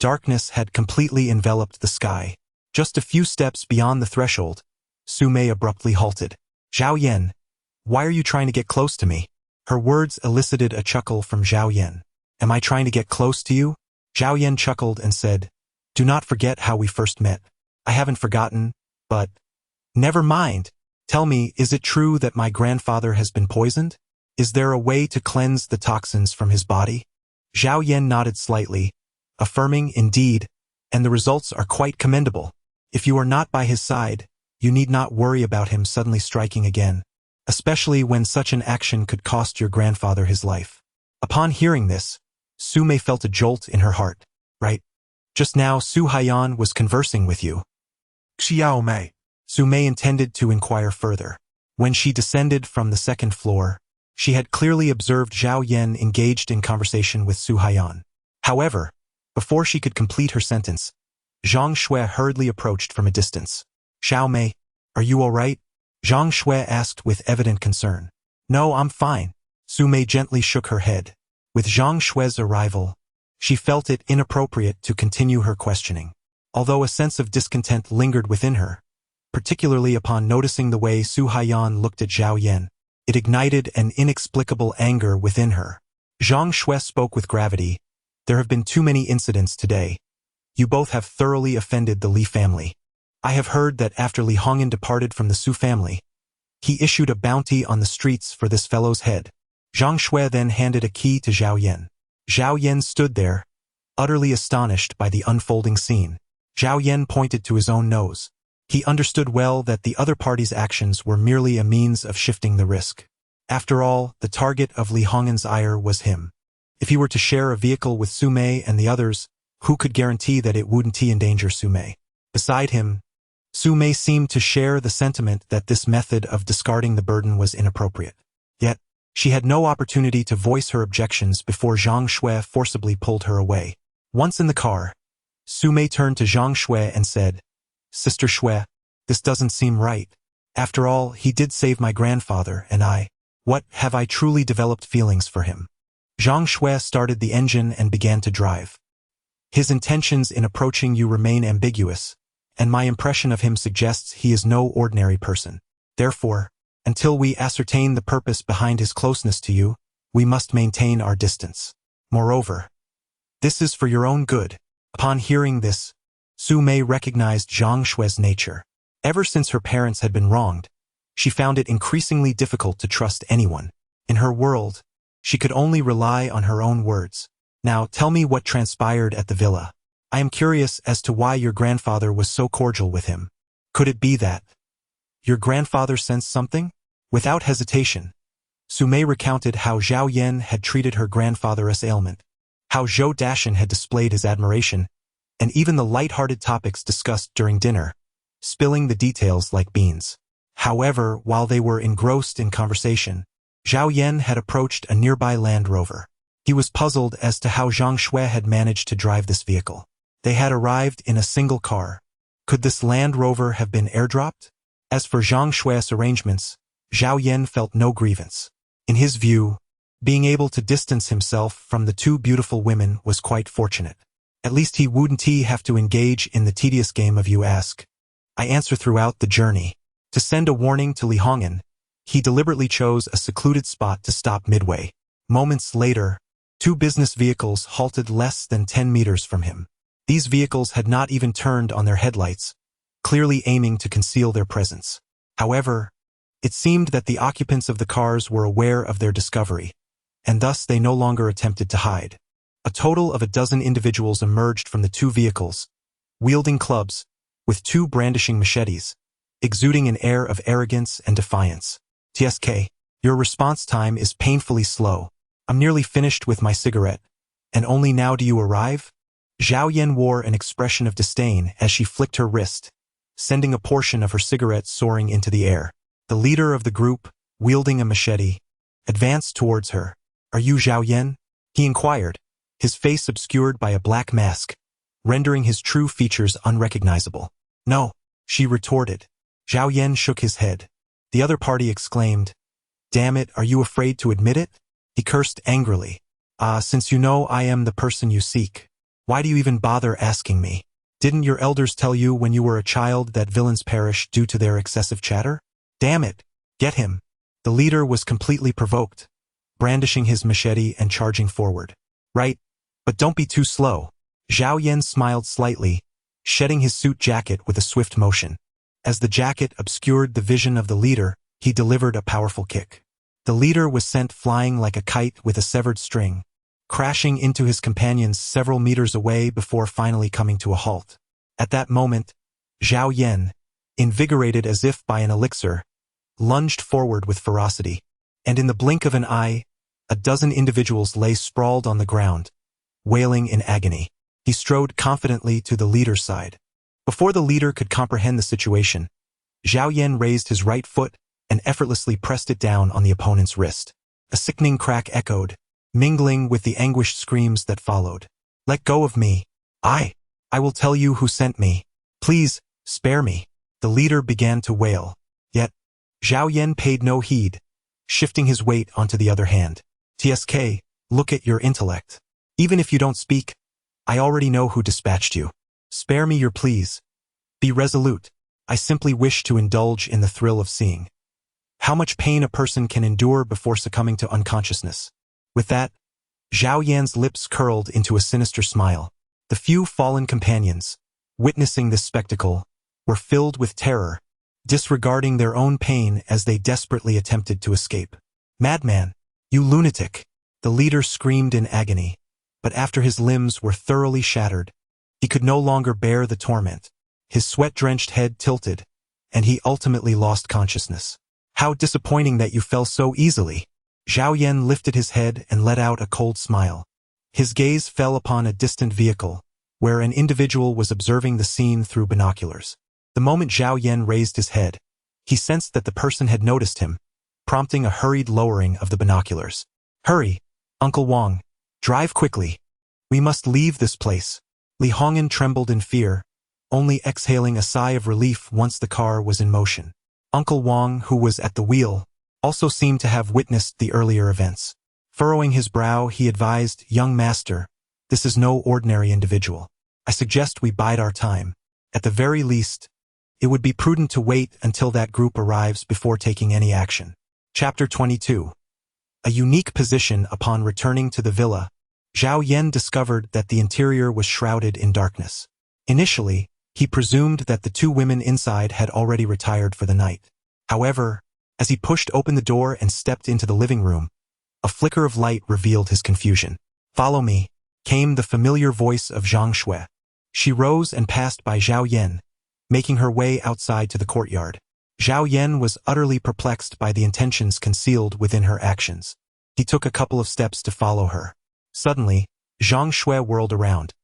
Darkness had completely enveloped the sky. Just a few steps beyond the threshold, Su Mei abruptly halted. Zhao Yan, why are you trying to get close to me? Her words elicited a chuckle from Zhao Yan. Am I trying to get close to you? Zhao Yan chuckled and said, Do not forget how we first met. I haven't forgotten, but... Never mind. Tell me, is it true that my grandfather has been poisoned? Is there a way to cleanse the toxins from his body? Zhao Yan nodded slightly, affirming, Indeed, and the results are quite commendable. If you are not by his side, you need not worry about him suddenly striking again, especially when such an action could cost your grandfather his life. Upon hearing this, Su Mei felt a jolt in her heart. Right? Just now Su Haiyan was conversing with you. Xiao Mei. Su Mei intended to inquire further. When she descended from the 2nd floor, she had clearly observed Zhao Yan engaged in conversation with Su Haiyan. However, before she could complete her sentence, Zhang Shui hurriedly approached from a distance. Xiao Mei, are you all right? Zhang Shui asked with evident concern. No, I'm fine. Su Mei gently shook her head. With Zhang Shui's arrival, she felt it inappropriate to continue her questioning. Although a sense of discontent lingered within her, particularly upon noticing the way Su Haiyan looked at Zhao Yan, it ignited an inexplicable anger within her. Zhang Shui spoke with gravity. There have been too many incidents today. You both have thoroughly offended the Li family. I have heard that after Li Hongyan departed from the Su family, he issued a bounty on the streets for this fellow's head. Zhang Shui then handed a key to Zhao Yan. Zhao Yan stood there, utterly astonished by the unfolding scene. Zhao Yan pointed to his own nose. He understood well that the other party's actions were merely a means of shifting the risk. After all, the target of Li Hongyan's ire was him. If he were to share a vehicle with Su Mei and the others, who could guarantee that it wouldn't endanger Su Mei? Beside him, Su Mei seemed to share the sentiment that this method of discarding the burden was inappropriate. Yet, she had no opportunity to voice her objections before Zhang Shui forcibly pulled her away. Once in the car, Su Mei turned to Zhang Shui and said, Sister Shui, this doesn't seem right. After all, he did save my grandfather, and what, have I truly developed feelings for him? Zhang Shui started the engine and began to drive. His intentions in approaching you remain ambiguous, and my impression of him suggests he is no ordinary person. Therefore, until we ascertain the purpose behind his closeness to you, we must maintain our distance. Moreover, this is for your own good. Upon hearing this, Su Mei recognized Zhang Shui's nature. Ever since her parents had been wronged, she found it increasingly difficult to trust anyone. In her world, she could only rely on her own words. Now, tell me what transpired at the villa. I am curious as to why your grandfather was so cordial with him. Could it be that your grandfather sensed something? Without hesitation, Su Mei recounted how Zhao Yan had treated her grandfather's ailment, how Zhou Dashan had displayed his admiration, and even the light-hearted topics discussed during dinner, spilling the details like beans. However, while they were engrossed in conversation, Zhao Yan had approached a nearby Land Rover. He was puzzled as to how Zhang Shui had managed to drive this vehicle. They had arrived in a single car. Could this Land Rover have been airdropped? As for Zhang Shui's arrangements, Zhao Yan felt no grievance. In his view, being able to distance himself from the two beautiful women was quite fortunate. At least he wouldn't have to engage in the tedious game of you ask, I answer throughout the journey. To send a warning to Li Hongyan, he deliberately chose a secluded spot to stop midway. Moments later, two business vehicles halted less than 10 meters from him. These vehicles had not even turned on their headlights, clearly aiming to conceal their presence. However, it seemed that the occupants of the cars were aware of their discovery, and thus they no longer attempted to hide. A total of 12 individuals emerged from the two vehicles, wielding clubs, with two brandishing machetes, exuding an air of arrogance and defiance. TSK, your response time is painfully slow. I'm nearly finished with my cigarette, and only now do you arrive? Zhao Yan wore an expression of disdain as she flicked her wrist, sending a portion of her cigarette soaring into the air. The leader of the group, wielding a machete, advanced towards her. Are you Zhao Yan? He inquired, his face obscured by a black mask, rendering his true features unrecognizable. No, she retorted. Zhao Yan shook his head. The other party exclaimed, Damn it, are you afraid to admit it? He cursed angrily. Since you know I am the person you seek, why do you even bother asking me? Didn't your elders tell you when you were a child that villains perish due to their excessive chatter? Damn it, get him. The leader was completely provoked, brandishing his machete and charging forward. Right, but don't be too slow. Zhao Yan smiled slightly, shedding his suit jacket with a swift motion. As the jacket obscured the vision of the leader, he delivered a powerful kick. The leader was sent flying like a kite with a severed string, crashing into his companions several meters away before finally coming to a halt. At that moment, Zhao Yan, invigorated as if by an elixir, lunged forward with ferocity, and in the blink of an eye, 12 individuals lay sprawled on the ground, wailing in agony. He strode confidently to the leader's side. Before the leader could comprehend the situation, Zhao Yan raised his right foot and effortlessly pressed it down on the opponent's wrist. A sickening crack echoed, mingling with the anguished screams that followed. Let go of me. I will tell you who sent me. Please, spare me. The leader began to wail. Yet, Zhao Yan paid no heed, shifting his weight onto the other hand. TSK, look at your intellect. Even if you don't speak, I already know who dispatched you. Spare me your pleas. Be resolute. I simply wish to indulge in the thrill of seeing how much pain a person can endure before succumbing to unconsciousness. With that, Zhao Yan's lips curled into a sinister smile. The few fallen companions, witnessing this spectacle, were filled with terror, disregarding their own pain as they desperately attempted to escape. Madman, you lunatic! The leader screamed in agony, but after his limbs were thoroughly shattered, he could no longer bear the torment. His sweat-drenched head tilted, and he ultimately lost consciousness. How disappointing that you fell so easily! Zhao Yan lifted his head and let out a cold smile. His gaze fell upon a distant vehicle, where an individual was observing the scene through binoculars. The moment Zhao Yan raised his head, he sensed that the person had noticed him, prompting a hurried lowering of the binoculars. Hurry, Uncle Wang, drive quickly. We must leave this place. Li Hongyan trembled in fear, only exhaling a sigh of relief once the car was in motion. Uncle Wang, who was at the wheel, also seemed to have witnessed the earlier events. Furrowing his brow, he advised, "Young master, this is no ordinary individual. I suggest we bide our time. At the very least, it would be prudent to wait until that group arrives before taking any action." Chapter 22. A unique position. Upon returning to the villa, Zhao Yan discovered that the interior was shrouded in darkness. Initially, he presumed that the two women inside had already retired for the night. However, as he pushed open the door and stepped into the living room, a flicker of light revealed his confusion. "Follow me," came the familiar voice of Zhang Shui. She rose and passed by Zhao Yan, making her way outside to the courtyard. Zhao Yan was utterly perplexed by the intentions concealed within her actions. He took a couple of steps to follow her. Suddenly, Zhang Shui whirled around,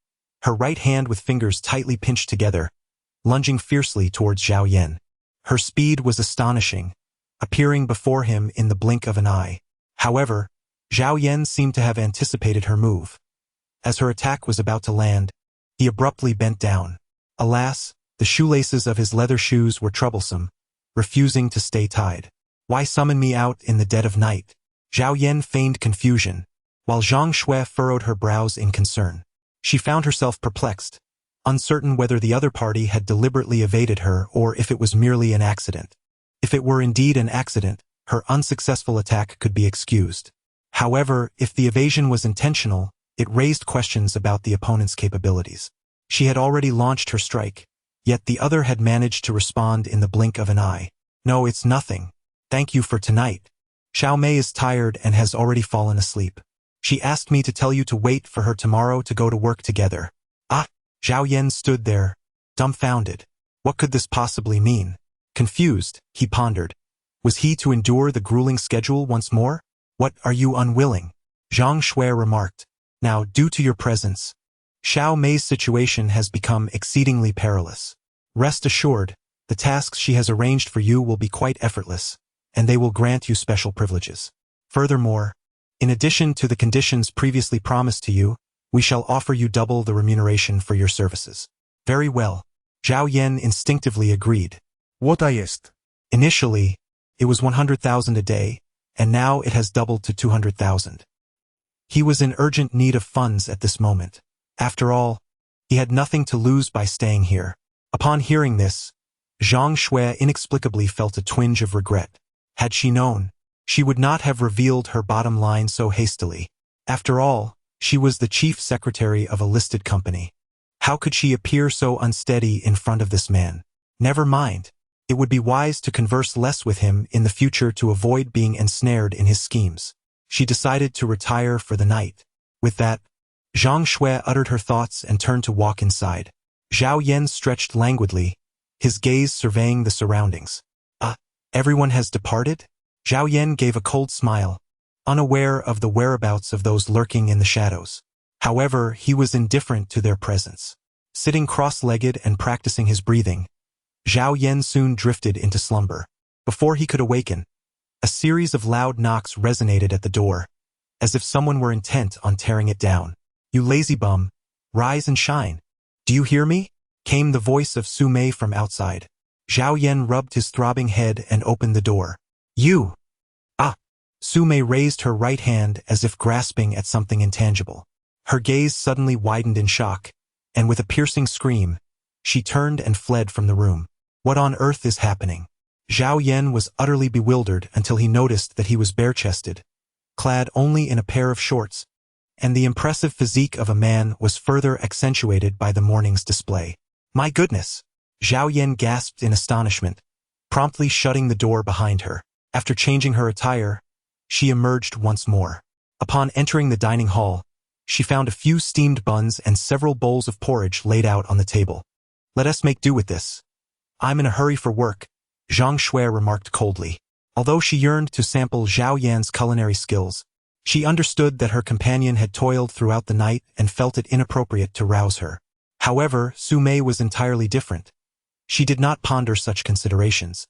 her right hand with fingers tightly pinched together, lunging fiercely towards Zhao Yan. Her speed was astonishing, appearing before him in the blink of an eye. However, Zhao Yan seemed to have anticipated her move. As her attack was about to land, he abruptly bent down. Alas, the shoelaces of his leather shoes were troublesome, refusing to stay tied. "Why summon me out in the dead of night?" Zhao Yan feigned confusion, while Zhang Shui furrowed her brows in concern. She found herself perplexed, uncertain whether the other party had deliberately evaded her or if it was merely an accident. If it were indeed an accident, her unsuccessful attack could be excused. However, if the evasion was intentional, it raised questions about the opponent's capabilities. She had already launched her strike, yet the other had managed to respond in the blink of an eye. "No, it's nothing. Thank you for tonight. Xiao Mei is tired and has already fallen asleep. She asked me to tell you to wait for her tomorrow to go to work together." "Ah!" Zhao Yan stood there, dumbfounded. What could this possibly mean? Confused, he pondered. Was he to endure the grueling schedule once more? "What, are you unwilling?" Zhang Shui remarked. "Now, due to your presence, Xiao Mei's situation has become exceedingly perilous. Rest assured, the tasks she has arranged for you will be quite effortless, and they will grant you special privileges. Furthermore, in addition to the conditions previously promised to you, we shall offer you double the remuneration for your services." "Very well." Zhao Yan instinctively agreed. What highest? Initially, it was 100,000 a day, and now it has doubled to 200,000. He was in urgent need of funds at this moment. After all, he had nothing to lose by staying here. Upon hearing this, Zhang Shui inexplicably felt a twinge of regret. Had she known, she would not have revealed her bottom line so hastily. After all, she was the chief secretary of a listed company. How could she appear so unsteady in front of this man? Never mind. It would be wise to converse less with him in the future to avoid being ensnared in his schemes. She decided to retire for the night. With that, Zhang Shui uttered her thoughts and turned to walk inside. Zhao Yan stretched languidly, his gaze surveying the surroundings. Everyone has departed?" Zhao Yan gave a cold smile, unaware of the whereabouts of those lurking in the shadows. However, he was indifferent to their presence. Sitting cross-legged and practicing his breathing, Zhao Yan soon drifted into slumber. Before he could awaken, a series of loud knocks resonated at the door, as if someone were intent on tearing it down. "You lazy bum, rise and shine. Do you hear me?" came the voice of Su Mei from outside. Zhao Yan rubbed his throbbing head and opened the door. "You!" "Ah!" Su Mei raised her right hand as if grasping at something intangible. Her gaze suddenly widened in shock, and with a piercing scream, she turned and fled from the room. What on earth is happening? Zhao Yan was utterly bewildered until he noticed that he was bare-chested, clad only in a pair of shorts, and the impressive physique of a man was further accentuated by the morning's display. "My goodness!" Zhao Yan gasped in astonishment, promptly shutting the door behind her. After changing her attire, she emerged once more. Upon entering the dining hall, she found a few steamed buns and several bowls of porridge laid out on the table. "Let us make do with this. I'm in a hurry for work," Zhang Shui remarked coldly. Although she yearned to sample Zhao Yan's culinary skills, she understood that her companion had toiled throughout the night and felt it inappropriate to rouse her. However, Su Mei was entirely different. She did not ponder such considerations.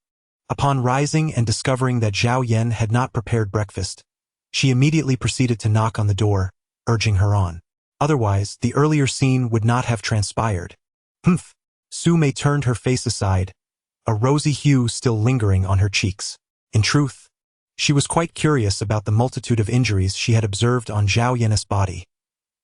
Upon rising and discovering that Zhao Yan had not prepared breakfast, she immediately proceeded to knock on the door, urging her on. Otherwise, the earlier scene would not have transpired. Humph! Su Mei turned her face aside, a rosy hue still lingering on her cheeks. In truth, she was quite curious about the multitude of injuries she had observed on Zhao Yan's body.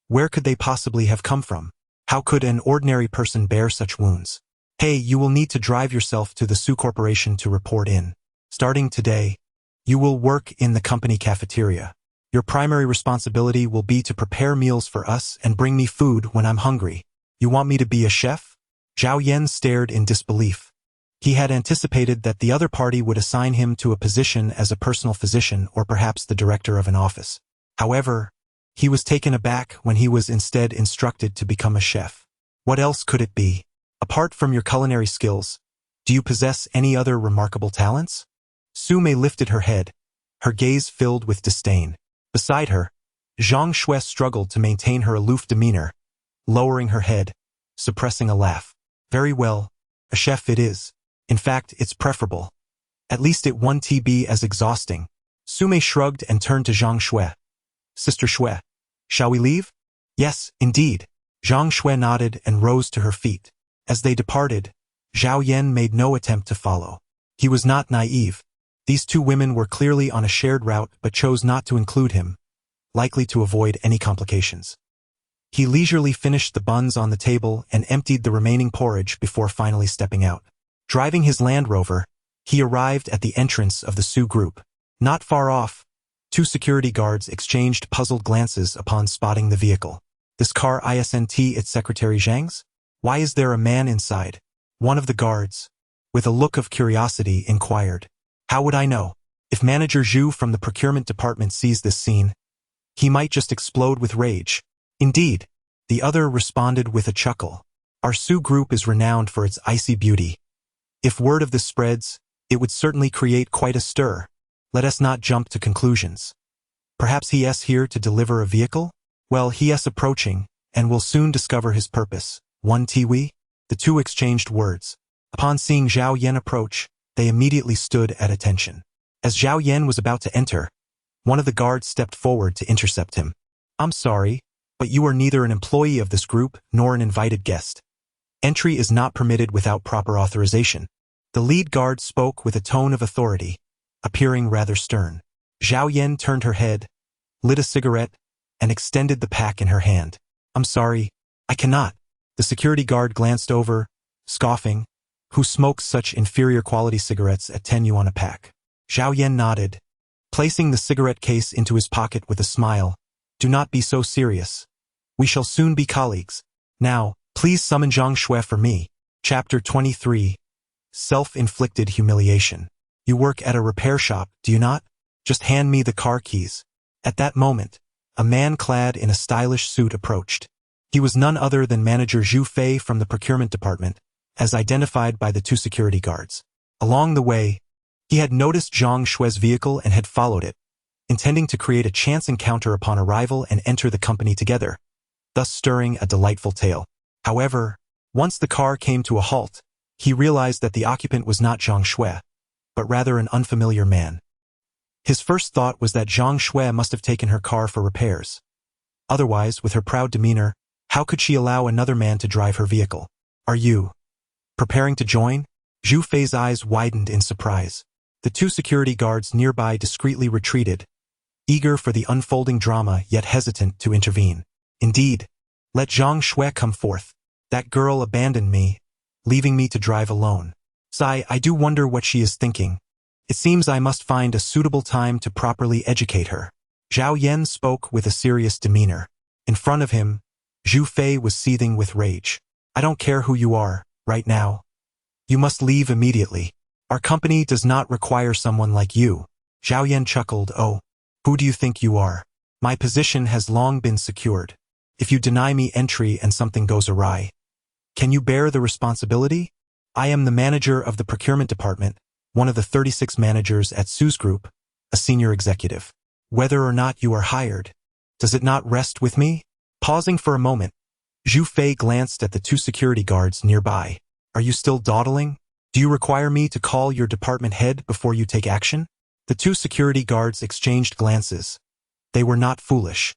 Where could they possibly have come from? How could an ordinary person bear such wounds? Hey, you will need to drive yourself to the Su Corporation to report in. Starting today, you will work in the company cafeteria. Your primary responsibility will be to prepare meals for us and bring me food when I'm hungry. You want me to be a chef? Zhao Yan stared in disbelief. He had anticipated that the other party would assign him to a position as a personal physician or perhaps the director of an office. However, he was taken aback when he was instead instructed to become a chef. What else could it be? Apart from your culinary skills, do you possess any other remarkable talents? Su Mei lifted her head, her gaze filled with disdain. Beside her, Zhang Shui struggled to maintain her aloof demeanor, lowering her head, suppressing a laugh. Very well, a chef it is. In fact, it's preferable. At least it won't be as exhausting. Su Mei shrugged and turned to Zhang Shui. Sister Shui, shall we leave? Yes, indeed. Zhang Shui nodded and rose to her feet. As they departed, Zhao Yan made no attempt to follow. He was not naive. These two women were clearly on a shared route but chose not to include him, likely to avoid any complications. He leisurely finished the buns on the table and emptied the remaining porridge before finally stepping out. Driving his Land Rover, he arrived at the entrance of the Su group. Not far off, two security guards exchanged puzzled glances upon spotting the vehicle. This car isn't its Secretary Zhang's? Why is there a man inside? One of the guards, with a look of curiosity, inquired. How would I know? If Manager Zhu from the procurement department sees this scene, he might just explode with rage. Indeed, the other responded with a chuckle. Our Su group is renowned for its icy beauty. If word of this spreads, it would certainly create quite a stir. Let us not jump to conclusions. Perhaps he is here to deliver a vehicle? Well, he is approaching, and will soon discover his purpose. One Tiwi? The two exchanged words. Upon seeing Zhao Yan approach, they immediately stood at attention. As Zhao Yan was about to enter, one of the guards stepped forward to intercept him. I'm sorry, but you are neither an employee of this group nor an invited guest. Entry is not permitted without proper authorization. The lead guard spoke with a tone of authority, appearing rather stern. Zhao Yan turned her head, lit a cigarette, and extended the pack in her hand. I'm sorry, I cannot. The security guard glanced over, scoffing. Who smokes such inferior quality cigarettes at 10 yuan a pack? Zhao Yan nodded, placing the cigarette case into his pocket with a smile. Do not be so serious. We shall soon be colleagues. Now, please summon Zhang Shui for me. Chapter 23. Self-inflicted humiliation. You work at a repair shop, do you not? Just hand me the car keys. At that moment, a man clad in a stylish suit approached. He was none other than Manager Zhu Fei from the procurement department, as identified by the two security guards. Along the way, he had noticed Zhang Shui's vehicle and had followed it, intending to create a chance encounter upon arrival and enter the company together, thus stirring a delightful tale. However, once the car came to a halt, he realized that the occupant was not Zhang Shui, but rather an unfamiliar man. His first thought was that Zhang Shui must have taken her car for repairs. Otherwise, with her proud demeanor, how could she allow another man to drive her vehicle? Are you preparing to join? Zhu Fei's eyes widened in surprise. The two security guards nearby discreetly retreated, eager for the unfolding drama yet hesitant to intervene. Indeed, let Zhang Shui come forth. That girl abandoned me, leaving me to drive alone. Sigh, I do wonder what she is thinking. It seems I must find a suitable time to properly educate her. Zhao Yan spoke with a serious demeanor. In front of him, Zhu Fei was seething with rage. I don't care who you are, right now. You must leave immediately. Our company does not require someone like you. Zhao Yan chuckled. Oh, who do you think you are? My position has long been secured. If you deny me entry and something goes awry, can you bear the responsibility? I am the manager of the procurement department, one of the 36 managers at Su's group, a senior executive. Whether or not you are hired, does it not rest with me? Pausing for a moment, Zhu Fei glanced at the two security guards nearby. Are you still dawdling? Do you require me to call your department head before you take action? The two security guards exchanged glances. They were not foolish.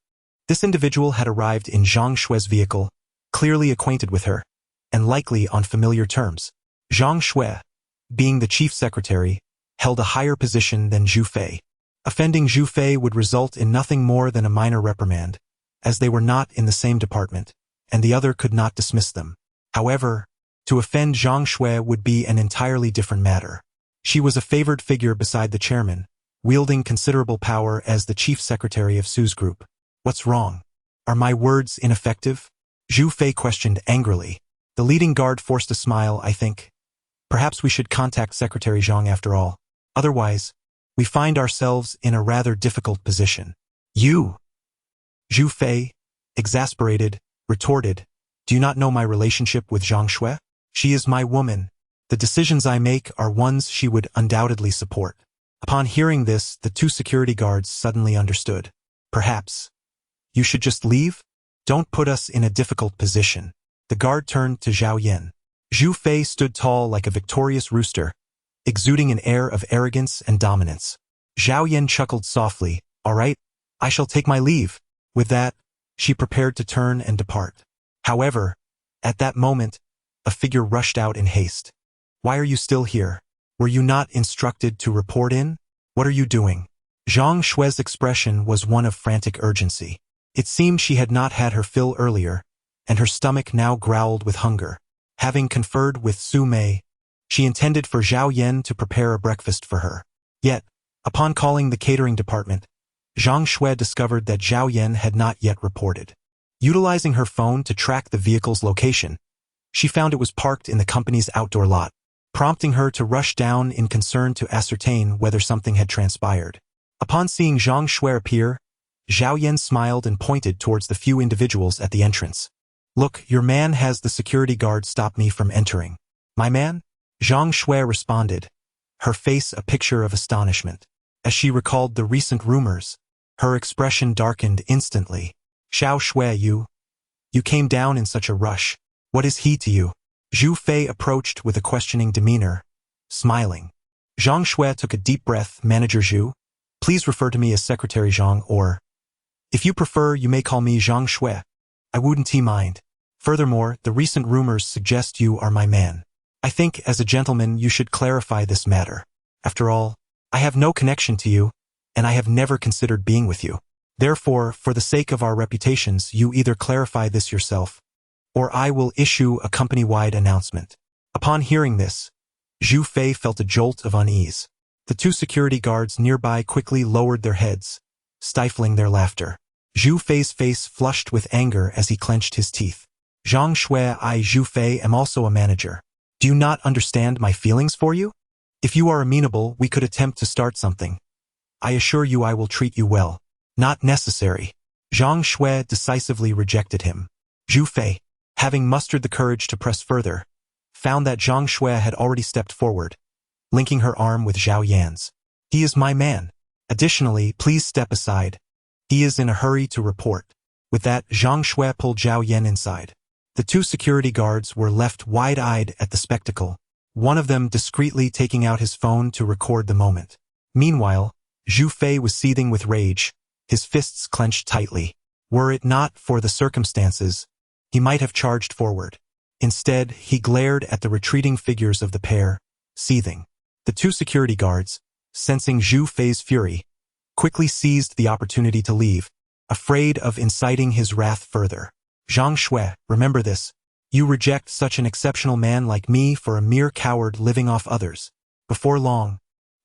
This individual had arrived in Zhang Shue's vehicle, clearly acquainted with her, and likely on familiar terms. Zhang Shue, being the chief secretary, held a higher position than Zhu Fei. Offending Zhu Fei would result in nothing more than a minor reprimand, as they were not in the same department, and the other could not dismiss them. However, to offend Zhang Shue would be an entirely different matter. She was a favored figure beside the chairman, wielding considerable power as the chief secretary of Su's group. What's wrong? Are my words ineffective? Zhu Fei questioned angrily. The leading guard forced a smile, I think. Perhaps we should contact Secretary Zhang after all. Otherwise, we find ourselves in a rather difficult position. You! Zhu Fei, exasperated, retorted, do you not know my relationship with Zhang Shue? She is my woman. The decisions I make are ones she would undoubtedly support. Upon hearing this, the two security guards suddenly understood. Perhaps you should just leave? Don't put us in a difficult position. The guard turned to Zhao Yan. Zhu Fei stood tall like a victorious rooster, exuding an air of arrogance and dominance. Zhao Yan chuckled softly. All right, I shall take my leave. With that, she prepared to turn and depart. However, at that moment, a figure rushed out in haste. Why are you still here? Were you not instructed to report in? What are you doing? Zhang Shue's expression was one of frantic urgency. It seemed she had not had her fill earlier, and her stomach now growled with hunger. Having conferred with Su Mei, she intended for Zhao Yan to prepare a breakfast for her. Yet, upon calling the catering department, Zhang Shue discovered that Zhao Yan had not yet reported. Utilizing her phone to track the vehicle's location, she found it was parked in the company's outdoor lot, prompting her to rush down in concern to ascertain whether something had transpired. Upon seeing Zhang Shue appear, Zhao Yan smiled and pointed towards the few individuals at the entrance. Look, your man has the security guard stop me from entering. My man? Zhang Shue responded, her face a picture of astonishment. As she recalled the recent rumors, her expression darkened instantly. Xiao Shue, you came down in such a rush. What is he to you? Zhu Fei approached with a questioning demeanor, smiling. Zhang Shue took a deep breath. Manager Zhu, please refer to me as Secretary Zhang, or, if you prefer, you may call me Zhang Shue. I wouldn't mind. Furthermore, the recent rumors suggest you are my man. I think, as a gentleman, you should clarify this matter. After all, I have no connection to you, and I have never considered being with you. Therefore, for the sake of our reputations, you either clarify this yourself, or I will issue a company-wide announcement. Upon hearing this, Zhu Fei felt a jolt of unease. The two security guards nearby quickly lowered their heads, stifling their laughter. Zhu Fei's face flushed with anger as he clenched his teeth. Zhang Shue, I, Zhu Fei, am also a manager. Do you not understand my feelings for you? If you are amenable, we could attempt to start something. I assure you I will treat you well. Not necessary. Zhang Shue decisively rejected him. Zhu Fei, having mustered the courage to press further, found that Zhang Shue had already stepped forward, linking her arm with Zhao Yan's. He is my man. Additionally, please step aside. He is in a hurry to report. With that, Zhang Shue pulled Zhao Yan inside. The two security guards were left wide-eyed at the spectacle, one of them discreetly taking out his phone to record the moment. Meanwhile, Zhu Fei was seething with rage, his fists clenched tightly. Were it not for the circumstances, he might have charged forward. Instead, he glared at the retreating figures of the pair, seething. The two security guards, sensing Zhu Fei's fury, quickly seized the opportunity to leave, afraid of inciting his wrath further. Zhang Shue, remember this. You reject such an exceptional man like me for a mere coward living off others. Before long,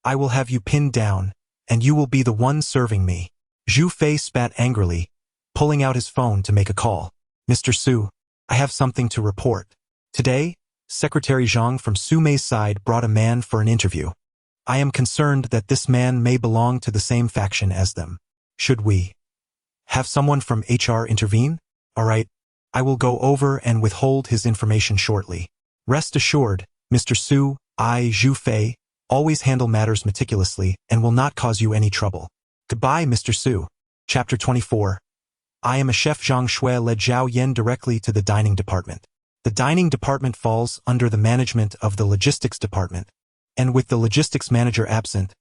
I will have you pinned down, and you will be the one serving me. Zhu Fei spat angrily, pulling out his phone to make a call. Mr. Su, I have something to report. Today, Secretary Zhang from Su Mei's side brought a man for an interview. I am concerned that this man may belong to the same faction as them. Should we have someone from HR intervene? All right, I will go over and withhold his information shortly. Rest assured, Mr. Su, I, Zhu Fei, always handle matters meticulously and will not cause you any trouble. Goodbye, Mr. Su. Chapter 24. I am a chef. Zhang Shue led Zhao Yan directly to the dining department. The dining department falls under the management of the logistics department, and with the logistics manager absent,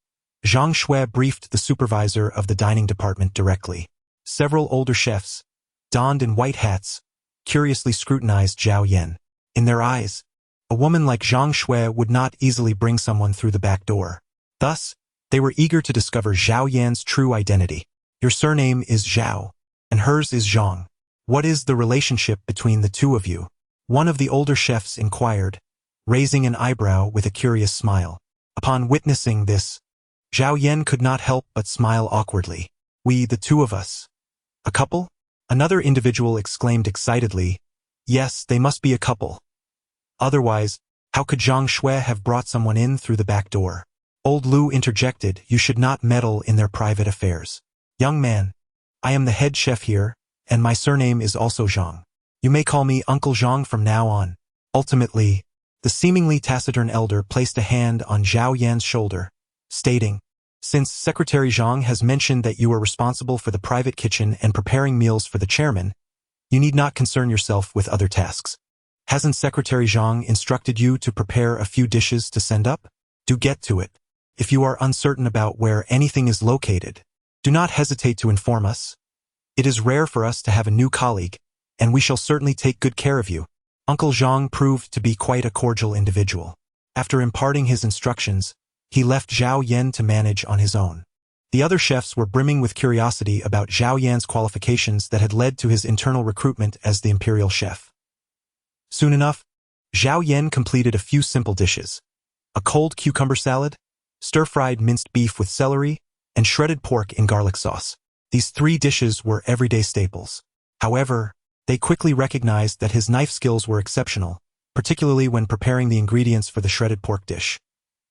Zhang Shue briefed the supervisor of the dining department directly. Several older chefs, donned in white hats, curiously scrutinized Zhao Yan. In their eyes, a woman like Zhang Shui would not easily bring someone through the back door. Thus, they were eager to discover Zhao Yan's true identity. Your surname is Zhao, and hers is Zhang. What is the relationship between the two of you? One of the older chefs inquired, raising an eyebrow with a curious smile. Upon witnessing this, Zhao Yan could not help but smile awkwardly. We, the two of us. A couple? Another individual exclaimed excitedly, yes, they must be a couple. Otherwise, how could Zhang Shui have brought someone in through the back door? Old Lu interjected, you should not meddle in their private affairs. Young man, I am the head chef here, and my surname is also Zhang. You may call me Uncle Zhang from now on. Ultimately, the seemingly taciturn elder placed a hand on Zhao Yan's shoulder, stating, since Secretary Zhang has mentioned that you are responsible for the private kitchen and preparing meals for the chairman, you need not concern yourself with other tasks. Hasn't Secretary Zhang instructed you to prepare a few dishes to send up? Do get to it. If you are uncertain about where anything is located, do not hesitate to inform us. It is rare for us to have a new colleague, and we shall certainly take good care of you. Uncle Zhang proved to be quite a cordial individual. After imparting his instructions, he left Zhao Yan to manage on his own. The other chefs were brimming with curiosity about Zhao Yan's qualifications that had led to his internal recruitment as the imperial chef. Soon enough, Zhao Yan completed a few simple dishes. A cold cucumber salad, stir-fried minced beef with celery, and shredded pork in garlic sauce. These 3 dishes were everyday staples. However, they quickly recognized that his knife skills were exceptional, particularly when preparing the ingredients for the shredded pork dish.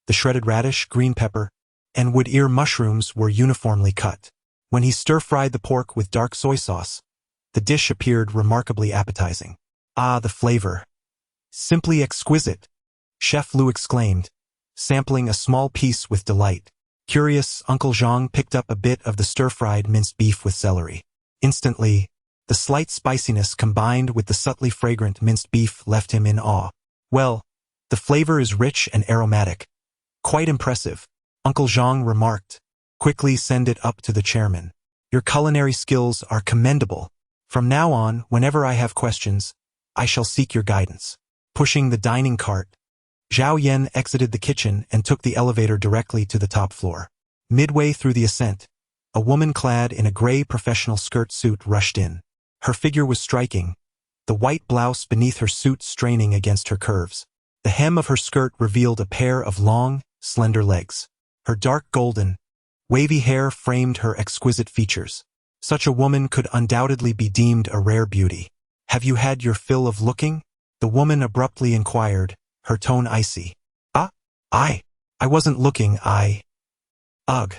The shredded radish, green pepper, and wood ear mushrooms were uniformly cut. When he stir-fried the pork with dark soy sauce, the dish appeared remarkably appetizing. Ah, the flavor! Simply exquisite! Chef Lu exclaimed, sampling a small piece with delight. Curious, Uncle Zhang picked up a bit of the stir-fried minced beef with celery. Instantly, the slight spiciness combined with the subtly fragrant minced beef left him in awe. Well, the flavor is rich and aromatic. Quite impressive, Uncle Zhang remarked. Quickly send it up to the chairman. Your culinary skills are commendable. From now on, whenever I have questions, I shall seek your guidance. Pushing the dining cart, Zhao Yan exited the kitchen and took the elevator directly to the top floor. Midway through the ascent, a woman clad in a gray professional skirt suit rushed in. Her figure was striking, the white blouse beneath her suit straining against her curves. The hem of her skirt revealed a pair of long, slender legs. Her dark golden, wavy hair framed her exquisite features. Such a woman could undoubtedly be deemed a rare beauty. Have you had your fill of looking? The woman abruptly inquired, her tone icy. I wasn't looking, Ugh,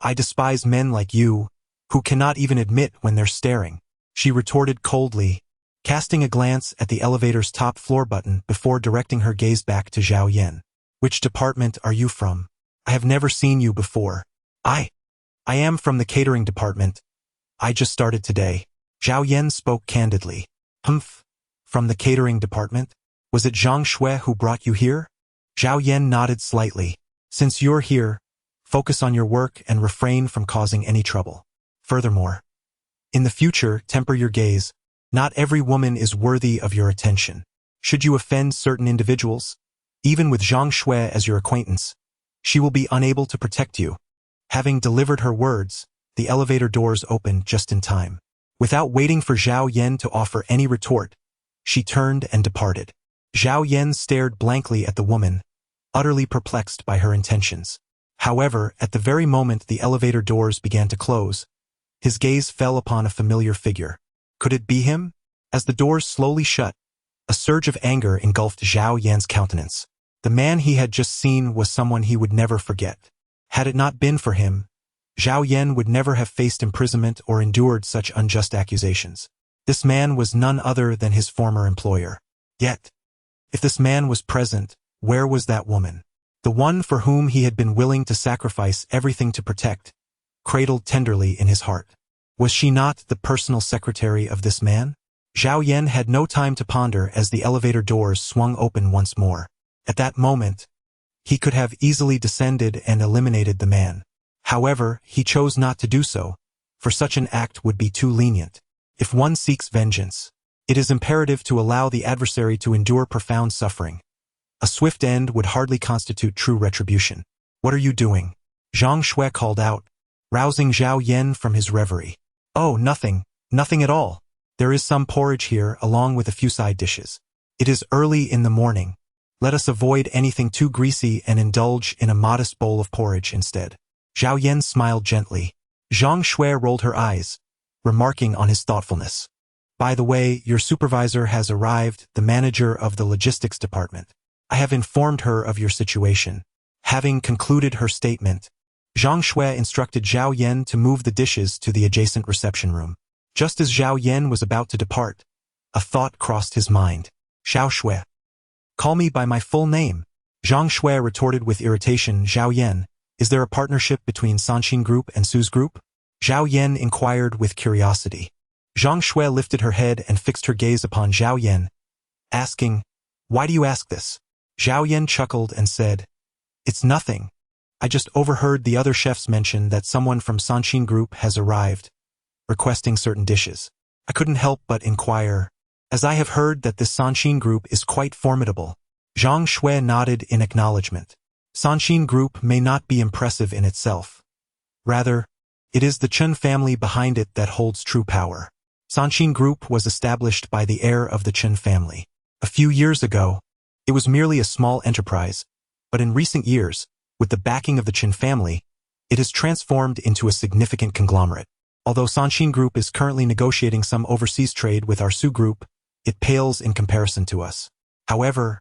I despise men like you, who cannot even admit when they're staring, she retorted coldly, casting a glance at the elevator's top floor button before directing her gaze back to Zhao Yan. Which department are you from? I have never seen you before. I am from the catering department. I just started today. Zhao Yan spoke candidly. Humph, from the catering department? Was it Zhang Shui who brought you here? Zhao Yan nodded slightly. Since you're here, focus on your work and refrain from causing any trouble. Furthermore, in the future, temper your gaze. Not every woman is worthy of your attention. Should you offend certain individuals, even with Zhang Shui as your acquaintance, she will be unable to protect you. Having delivered her words, the elevator doors opened just in time. Without waiting for Zhao Yan to offer any retort, she turned and departed. Zhao Yan stared blankly at the woman, utterly perplexed by her intentions. However, at the very moment the elevator doors began to close, his gaze fell upon a familiar figure. Could it be him? As the doors slowly shut, a surge of anger engulfed Zhao Yan's countenance. The man he had just seen was someone he would never forget. Had it not been for him, Zhao Yan would never have faced imprisonment or endured such unjust accusations. This man was none other than his former employer. Yet, if this man was present, where was that woman? The one for whom he had been willing to sacrifice everything to protect, cradled tenderly in his heart. Was she not the personal secretary of this man? Zhao Yan had no time to ponder as the elevator doors swung open once more. At that moment, he could have easily descended and eliminated the man. However, he chose not to do so, for such an act would be too lenient. If one seeks vengeance, it is imperative to allow the adversary to endure profound suffering. A swift end would hardly constitute true retribution. What are you doing? Zhang Shui called out, rousing Zhao Yan from his reverie. Oh, nothing at all. There is some porridge here along with a few side dishes. It is early in the morning. Let us avoid anything too greasy and indulge in a modest bowl of porridge instead. Zhao Yan smiled gently. Zhang Shui rolled her eyes, remarking on his thoughtfulness. By the way, your supervisor has arrived, the manager of the logistics department. I have informed her of your situation. Having concluded her statement, Zhang Shui instructed Zhao Yan to move the dishes to the adjacent reception room. Just as Zhao Yan was about to depart, a thought crossed his mind. Zhao Shui. Call me by my full name. Zhang Shui retorted with irritation. Zhao Yan, is there a partnership between Sanxin Group and Su's Group? Zhao Yan inquired with curiosity. Zhang Shui lifted her head and fixed her gaze upon Zhao Yan, asking, why do you ask this? Zhao Yan chuckled and said, it's nothing. I just overheard the other chefs mention that someone from Sanxin Group has arrived, requesting certain dishes. I couldn't help but inquire, as I have heard that this Sanxin Group is quite formidable. Zhang Shui nodded in acknowledgement. Sanxin Group may not be impressive in itself. Rather, it is the Chen family behind it that holds true power. Sanxin Group was established by the heir of the Chen family. A few years ago, it was merely a small enterprise, but in recent years, with the backing of the Chen family, it has transformed into a significant conglomerate. Although Sanxin Group is currently negotiating some overseas trade with our Su Group, it pales in comparison to us. However,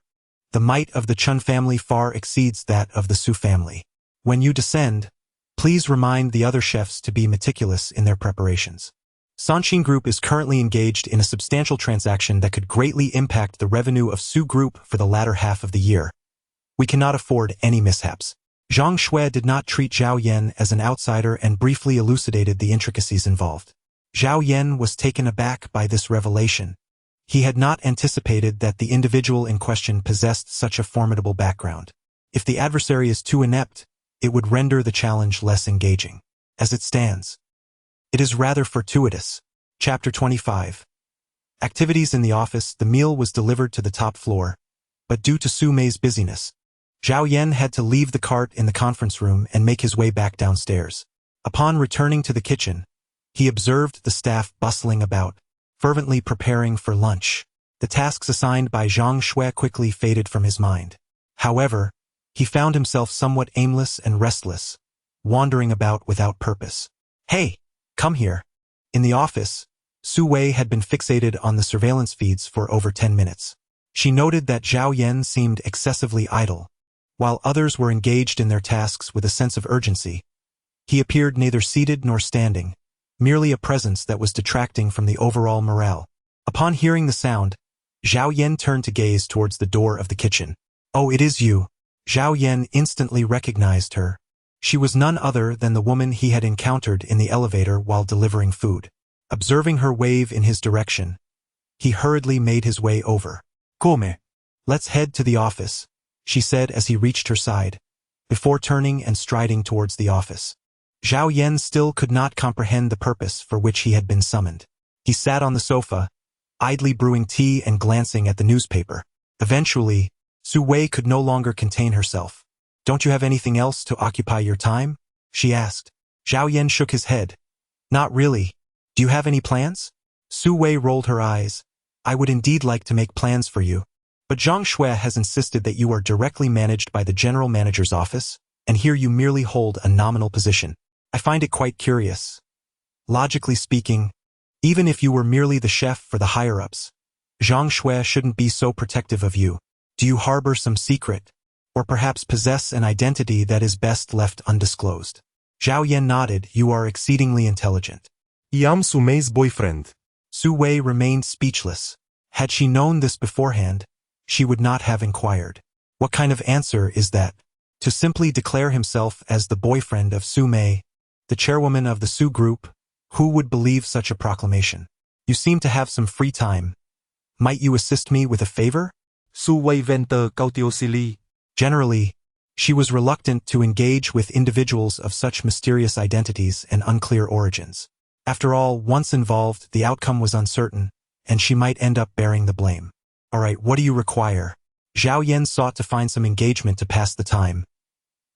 the might of the Chen family far exceeds that of the Su family. When you descend, please remind the other chefs to be meticulous in their preparations. Sanxin Group is currently engaged in a substantial transaction that could greatly impact the revenue of Su Group for the latter half of the year. We cannot afford any mishaps. Zhang Shui did not treat Zhao Yan as an outsider and briefly elucidated the intricacies involved. Zhao Yan was taken aback by this revelation. He had not anticipated that the individual in question possessed such a formidable background. If the adversary is too inept, it would render the challenge less engaging. As it stands, it is rather fortuitous. Chapter 25. Activities in the office. The meal was delivered to the top floor, but due to Su Mei's busyness, Zhao Yan had to leave the cart in the conference room and make his way back downstairs. Upon returning to the kitchen, he observed the staff bustling about, fervently preparing for lunch. The tasks assigned by Zhang Shui quickly faded from his mind. However, he found himself somewhat aimless and restless, wandering about without purpose. Hey, come here. In the office, Su Wei had been fixated on the surveillance feeds for over 10 minutes. She noted that Zhao Yan seemed excessively idle. While others were engaged in their tasks with a sense of urgency, he appeared neither seated nor standing, merely a presence that was detracting from the overall morale. Upon hearing the sound, Zhao Yan turned to gaze towards the door of the kitchen. Oh, it is you. Zhao Yan instantly recognized her. She was none other than the woman he had encountered in the elevator while delivering food. Observing her wave in his direction, he hurriedly made his way over. Come. Let's head to the office, she said as he reached her side, before turning and striding towards the office. Zhao Yan still could not comprehend the purpose for which he had been summoned. He sat on the sofa, idly brewing tea and glancing at the newspaper. Eventually, Su Wei could no longer contain herself. Don't you have anything else to occupy your time? She asked. Zhao Yan shook his head. Not really. Do you have any plans? Su Wei rolled her eyes. I would indeed like to make plans for you, but Zhang Shui has insisted that you are directly managed by the general manager's office, and here you merely hold a nominal position. I find it quite curious. Logically speaking, even if you were merely the chef for the higher-ups, Zhang Shui shouldn't be so protective of you. Do you harbor some secret, or perhaps possess an identity that is best left undisclosed? Zhao Yan nodded. You are exceedingly intelligent. I am Su Mei's boyfriend. Su Wei remained speechless. Had she known this beforehand, she would not have inquired. What kind of answer is that? To simply declare himself as the boyfriend of Su Mei, the chairwoman of the Su Group, who would believe such a proclamation? You seem to have some free time. Might you assist me with a favor? Su Wei venter cauteosily. Generally, she was reluctant to engage with individuals of such mysterious identities and unclear origins. After all, once involved, the outcome was uncertain, and she might end up bearing the blame. Alright, what do you require? Zhao Yan sought to find some engagement to pass the time.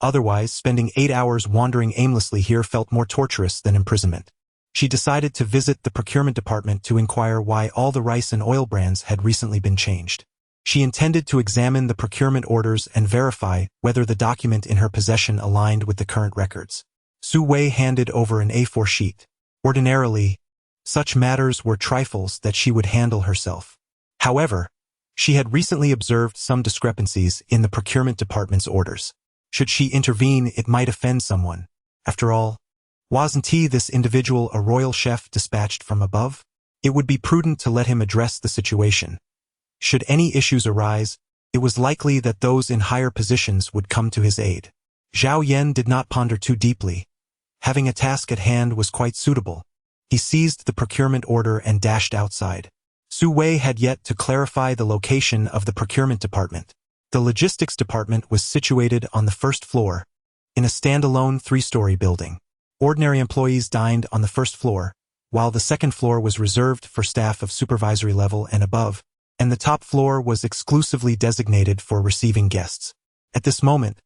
Otherwise, spending 8 hours wandering aimlessly here felt more torturous than imprisonment. She decided to visit the procurement department to inquire why all the rice and oil brands had recently been changed. She intended to examine the procurement orders and verify whether the document in her possession aligned with the current records. Su Wei handed over an A4 sheet. Ordinarily, such matters were trifles that she would handle herself. However, she had recently observed some discrepancies in the procurement department's orders. Should she intervene, it might offend someone. After all, wasn't this individual a royal chef dispatched from above? It would be prudent to let him address the situation. Should any issues arise, it was likely that those in higher positions would come to his aid. Zhao Yan did not ponder too deeply. Having a task at hand was quite suitable. He seized the procurement order and dashed outside. Su Wei had yet to clarify the location of the procurement department. The logistics department was situated on the first floor, in a standalone 3-story building. Ordinary employees dined on the first floor, while the second floor was reserved for staff of supervisory level and above, and the top floor was exclusively designated for receiving guests. At this moment,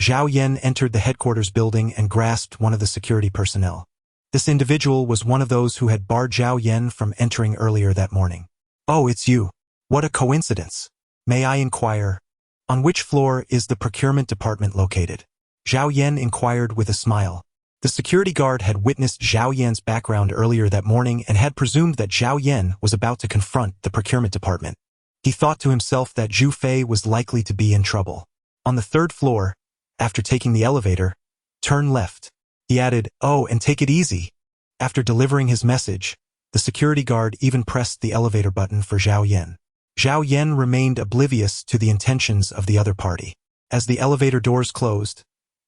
Zhao Yan entered the headquarters building and grasped one of the security personnel. This individual was one of those who had barred Zhao Yan from entering earlier that morning. Oh, it's you. What a coincidence. May I inquire, on which floor is the procurement department located? Zhao Yan inquired with a smile. The security guard had witnessed Zhao Yan's background earlier that morning and had presumed that Zhao Yan was about to confront the procurement department. He thought to himself that Zhu Fei was likely to be in trouble. On the 3rd floor, after taking the elevator, turn left. He added, oh, and take it easy. After delivering his message, the security guard even pressed the elevator button for Zhao Yan. Zhao Yan remained oblivious to the intentions of the other party. As the elevator doors closed,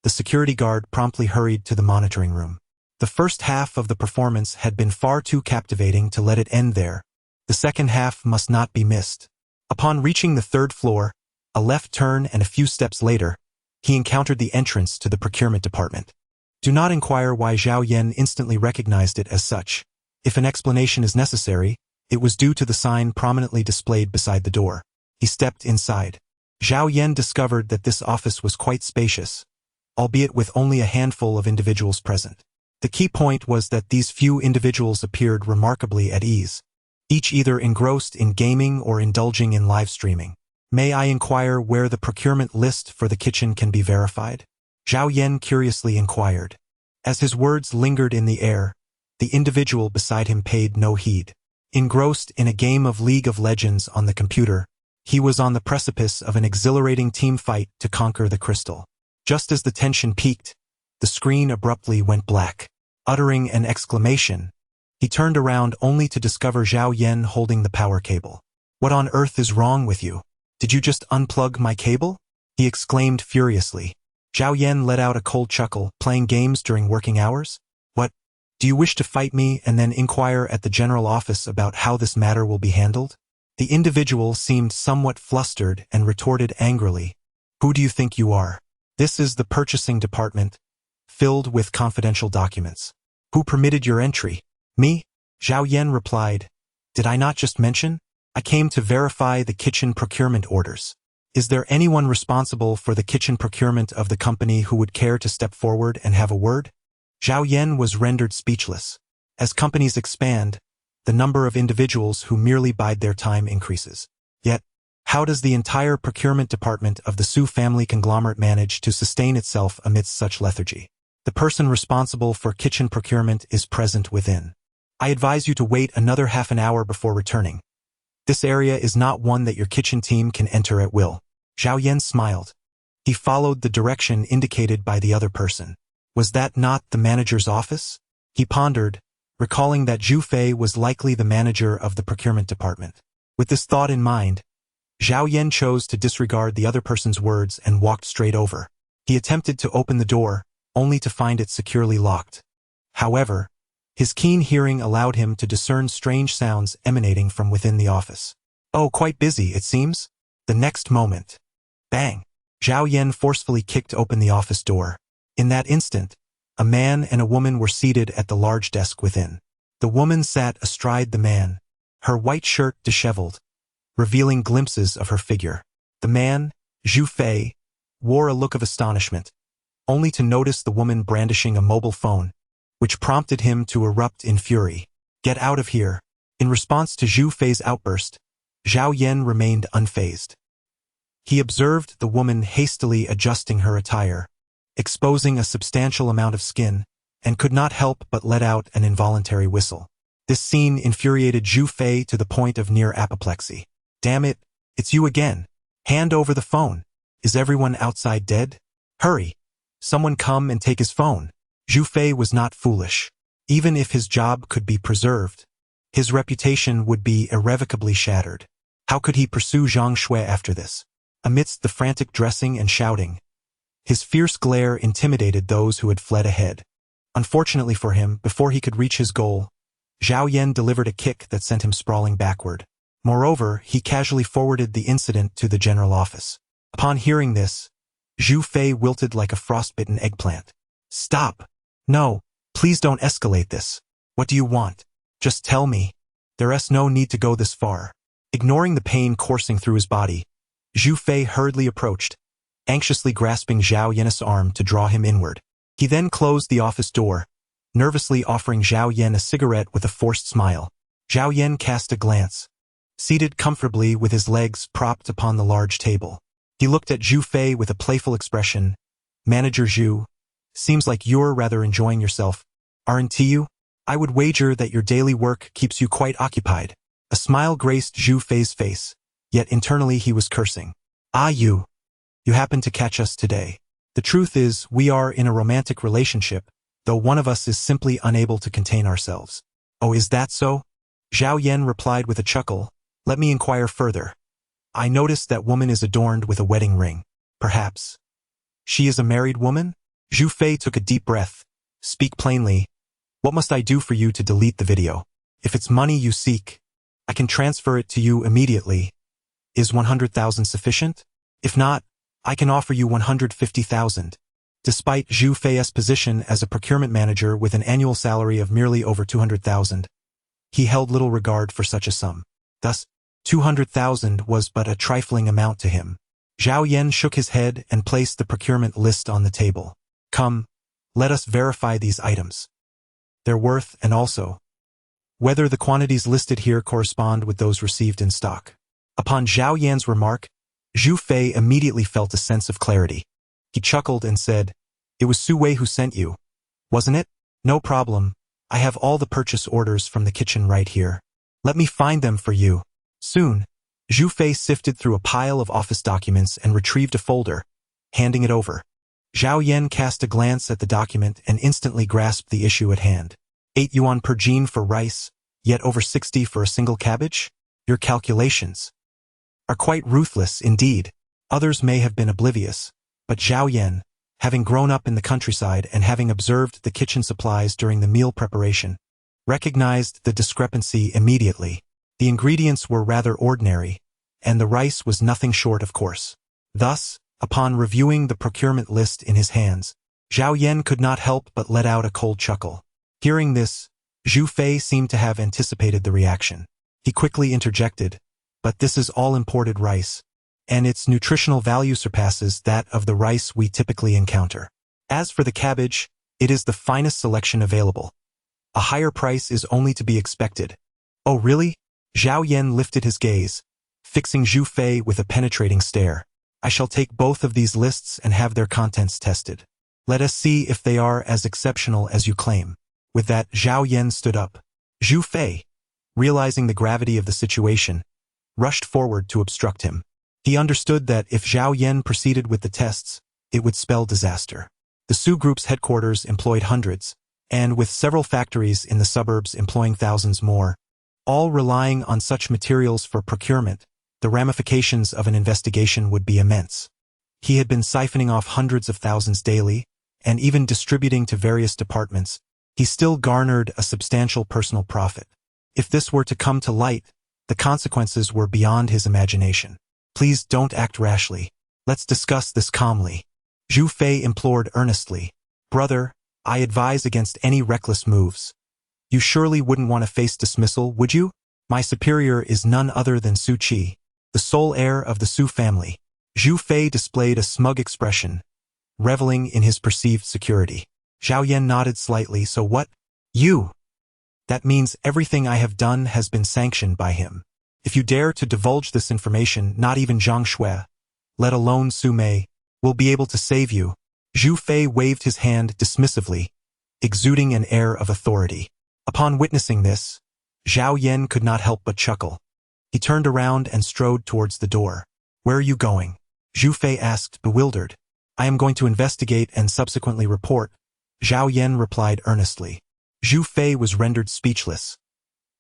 the security guard promptly hurried to the monitoring room. The first half of the performance had been far too captivating to let it end there. The second half must not be missed. Upon reaching the 3rd floor, a left turn and a few steps later, he encountered the entrance to the procurement department. Do not inquire why Zhao Yan instantly recognized it as such. If an explanation is necessary, it was due to the sign prominently displayed beside the door. He stepped inside. Zhao Yan discovered that this office was quite spacious, albeit with only a handful of individuals present. The key point was that these few individuals appeared remarkably at ease, each either engrossed in gaming or indulging in live streaming. May I inquire where the procurement list for the kitchen can be verified? Zhao Yan curiously inquired. As his words lingered in the air, the individual beside him paid no heed. Engrossed in a game of League of Legends on the computer, he was on the precipice of an exhilarating team fight to conquer the crystal. Just as the tension peaked, the screen abruptly went black. Uttering an exclamation, he turned around only to discover Zhao Yan holding the power cable. What on earth is wrong with you? Did you just unplug my cable? He exclaimed furiously. Zhao Yan let out a cold chuckle. Playing games during working hours? What? Do you wish to fight me and then inquire at the general office about how this matter will be handled? The individual seemed somewhat flustered and retorted angrily. Who do you think you are? This is the purchasing department, filled with confidential documents. Who permitted your entry? Me? Zhao Yan replied. Did I not just mention? I came to verify the kitchen procurement orders. Is there anyone responsible for the kitchen procurement of the company who would care to step forward and have a word? Zhao Yan was rendered speechless. As companies expand, the number of individuals who merely bide their time increases. Yet, how does the entire procurement department of the Su family conglomerate manage to sustain itself amidst such lethargy? The person responsible for kitchen procurement is present within. I advise you to wait another half an hour before returning. This area is not one that your kitchen team can enter at will. Zhao Yan smiled. He followed the direction indicated by the other person. Was that not the manager's office? He pondered, recalling that Zhu Fei was likely the manager of the procurement department. With this thought in mind, Zhao Yan chose to disregard the other person's words and walked straight over. He attempted to open the door, only to find it securely locked. However, his keen hearing allowed him to discern strange sounds emanating from within the office. Oh, quite busy, it seems? The next moment. Bang! Zhao Yan forcefully kicked open the office door. In that instant, a man and a woman were seated at the large desk within. The woman sat astride the man, her white shirt disheveled, revealing glimpses of her figure. The man, Zhu Fei, wore a look of astonishment, only to notice the woman brandishing a mobile phone, which prompted him to erupt in fury. "Get out of here." In response to Zhu Fei's outburst, Zhao Yan remained unfazed. He observed the woman hastily adjusting her attire, exposing a substantial amount of skin, and could not help but let out an involuntary whistle. This scene infuriated Zhu Fei to the point of near apoplexy. "Damn it, it's you again. Hand over the phone. Is everyone outside dead? Hurry. Someone come and take his phone." Zhu Fei was not foolish. Even if his job could be preserved, his reputation would be irrevocably shattered. How could he pursue Zhang Shui after this? Amidst the frantic dressing and shouting, his fierce glare intimidated those who had fled ahead. Unfortunately for him, before he could reach his goal, Zhao Yan delivered a kick that sent him sprawling backward. Moreover, he casually forwarded the incident to the general office. Upon hearing this, Zhu Fei wilted like a frostbitten eggplant. "Stop! No, please don't escalate this. What do you want? Just tell me. There's no need to go this far." Ignoring the pain coursing through his body, Zhu Fei hurriedly approached, anxiously grasping Zhao Yan's arm to draw him inward. He then closed the office door, nervously offering Zhao Yan a cigarette with a forced smile. Zhao Yan cast a glance, seated comfortably with his legs propped upon the large table. He looked at Zhu Fei with a playful expression. "Manager Zhu, seems like you're rather enjoying yourself, aren't you? I would wager that your daily work keeps you quite occupied." A smile graced Zhu Fei's face, yet internally he was cursing. "Ah, you happened to catch us today. The truth is, we are in a romantic relationship, though one of us is simply unable to contain ourselves." "Oh, is that so?" Zhao Yan replied with a chuckle. "Let me inquire further. I noticed that woman is adorned with a wedding ring. Perhaps she is a married woman?" Zhu Fei took a deep breath. "Speak plainly. What must I do for you to delete the video? If it's money you seek, I can transfer it to you immediately. Is 100,000 sufficient? If not, I can offer you 150,000. Despite Zhu Fei's position as a procurement manager with an annual salary of merely over 200,000, he held little regard for such a sum. Thus, 200,000 was but a trifling amount to him. Zhao Yan shook his head and placed the procurement list on the table. "Come, let us verify these items. Their worth and also whether the quantities listed here correspond with those received in stock." Upon Zhao Yan's remark, Zhu Fei immediately felt a sense of clarity. He chuckled and said, "It was Su Wei who sent you, wasn't it? No problem. I have all the purchase orders from the kitchen right here. Let me find them for you." Soon, Zhu Fei sifted through a pile of office documents and retrieved a folder, handing it over. Zhao Yan cast a glance at the document and instantly grasped the issue at hand. 8 yuan per jean for rice, yet over 60 for a single cabbage? Your calculations are quite ruthless indeed. Others may have been oblivious, but Zhao Yan, having grown up in the countryside and having observed the kitchen supplies during the meal preparation, recognized the discrepancy immediately. The ingredients were rather ordinary, and the rice was nothing short of coarse. Thus, upon reviewing the procurement list in his hands, Zhao Yan could not help but let out a cold chuckle. Hearing this, Zhu Fei seemed to have anticipated the reaction. He quickly interjected, "But this is all imported rice, and its nutritional value surpasses that of the rice we typically encounter. As for the cabbage, it is the finest selection available. A higher price is only to be expected." "Oh really?" Zhao Yan lifted his gaze, fixing Zhu Fei with a penetrating stare. "I shall take both of these lists and have their contents tested. Let us see if they are as exceptional as you claim." With that, Zhao Yan stood up. Zhu Fei, realizing the gravity of the situation, rushed forward to obstruct him. He understood that if Zhao Yan proceeded with the tests, it would spell disaster. The Su Group's headquarters employed hundreds, and with several factories in the suburbs employing thousands more, all relying on such materials for procurement, the ramifications of an investigation would be immense. He had been siphoning off hundreds of thousands daily, and even distributing to various departments. He still garnered a substantial personal profit. If this were to come to light, the consequences were beyond his imagination. "Please don't act rashly. Let's discuss this calmly." Zhu Fei implored earnestly. "Brother, I advise against any reckless moves. You surely wouldn't want to face dismissal, would you? My superior is none other than Su Qi, the sole heir of the Su family. Zhu Fei displayed a smug expression, reveling in his perceived security. Zhao Yan nodded slightly. So what? You! That means everything I have done has been sanctioned by him. If you dare to divulge this information, not even Zhang Shui, let alone Su Mei, will be able to save you. Zhu Fei waved his hand dismissively, exuding an air of authority. Upon witnessing this, Zhao Yan could not help but chuckle. He turned around and strode towards the door. Where are you going? Zhu Fei asked, bewildered. I am going to investigate and subsequently report, Zhao Yan replied earnestly. Zhu Fei was rendered speechless.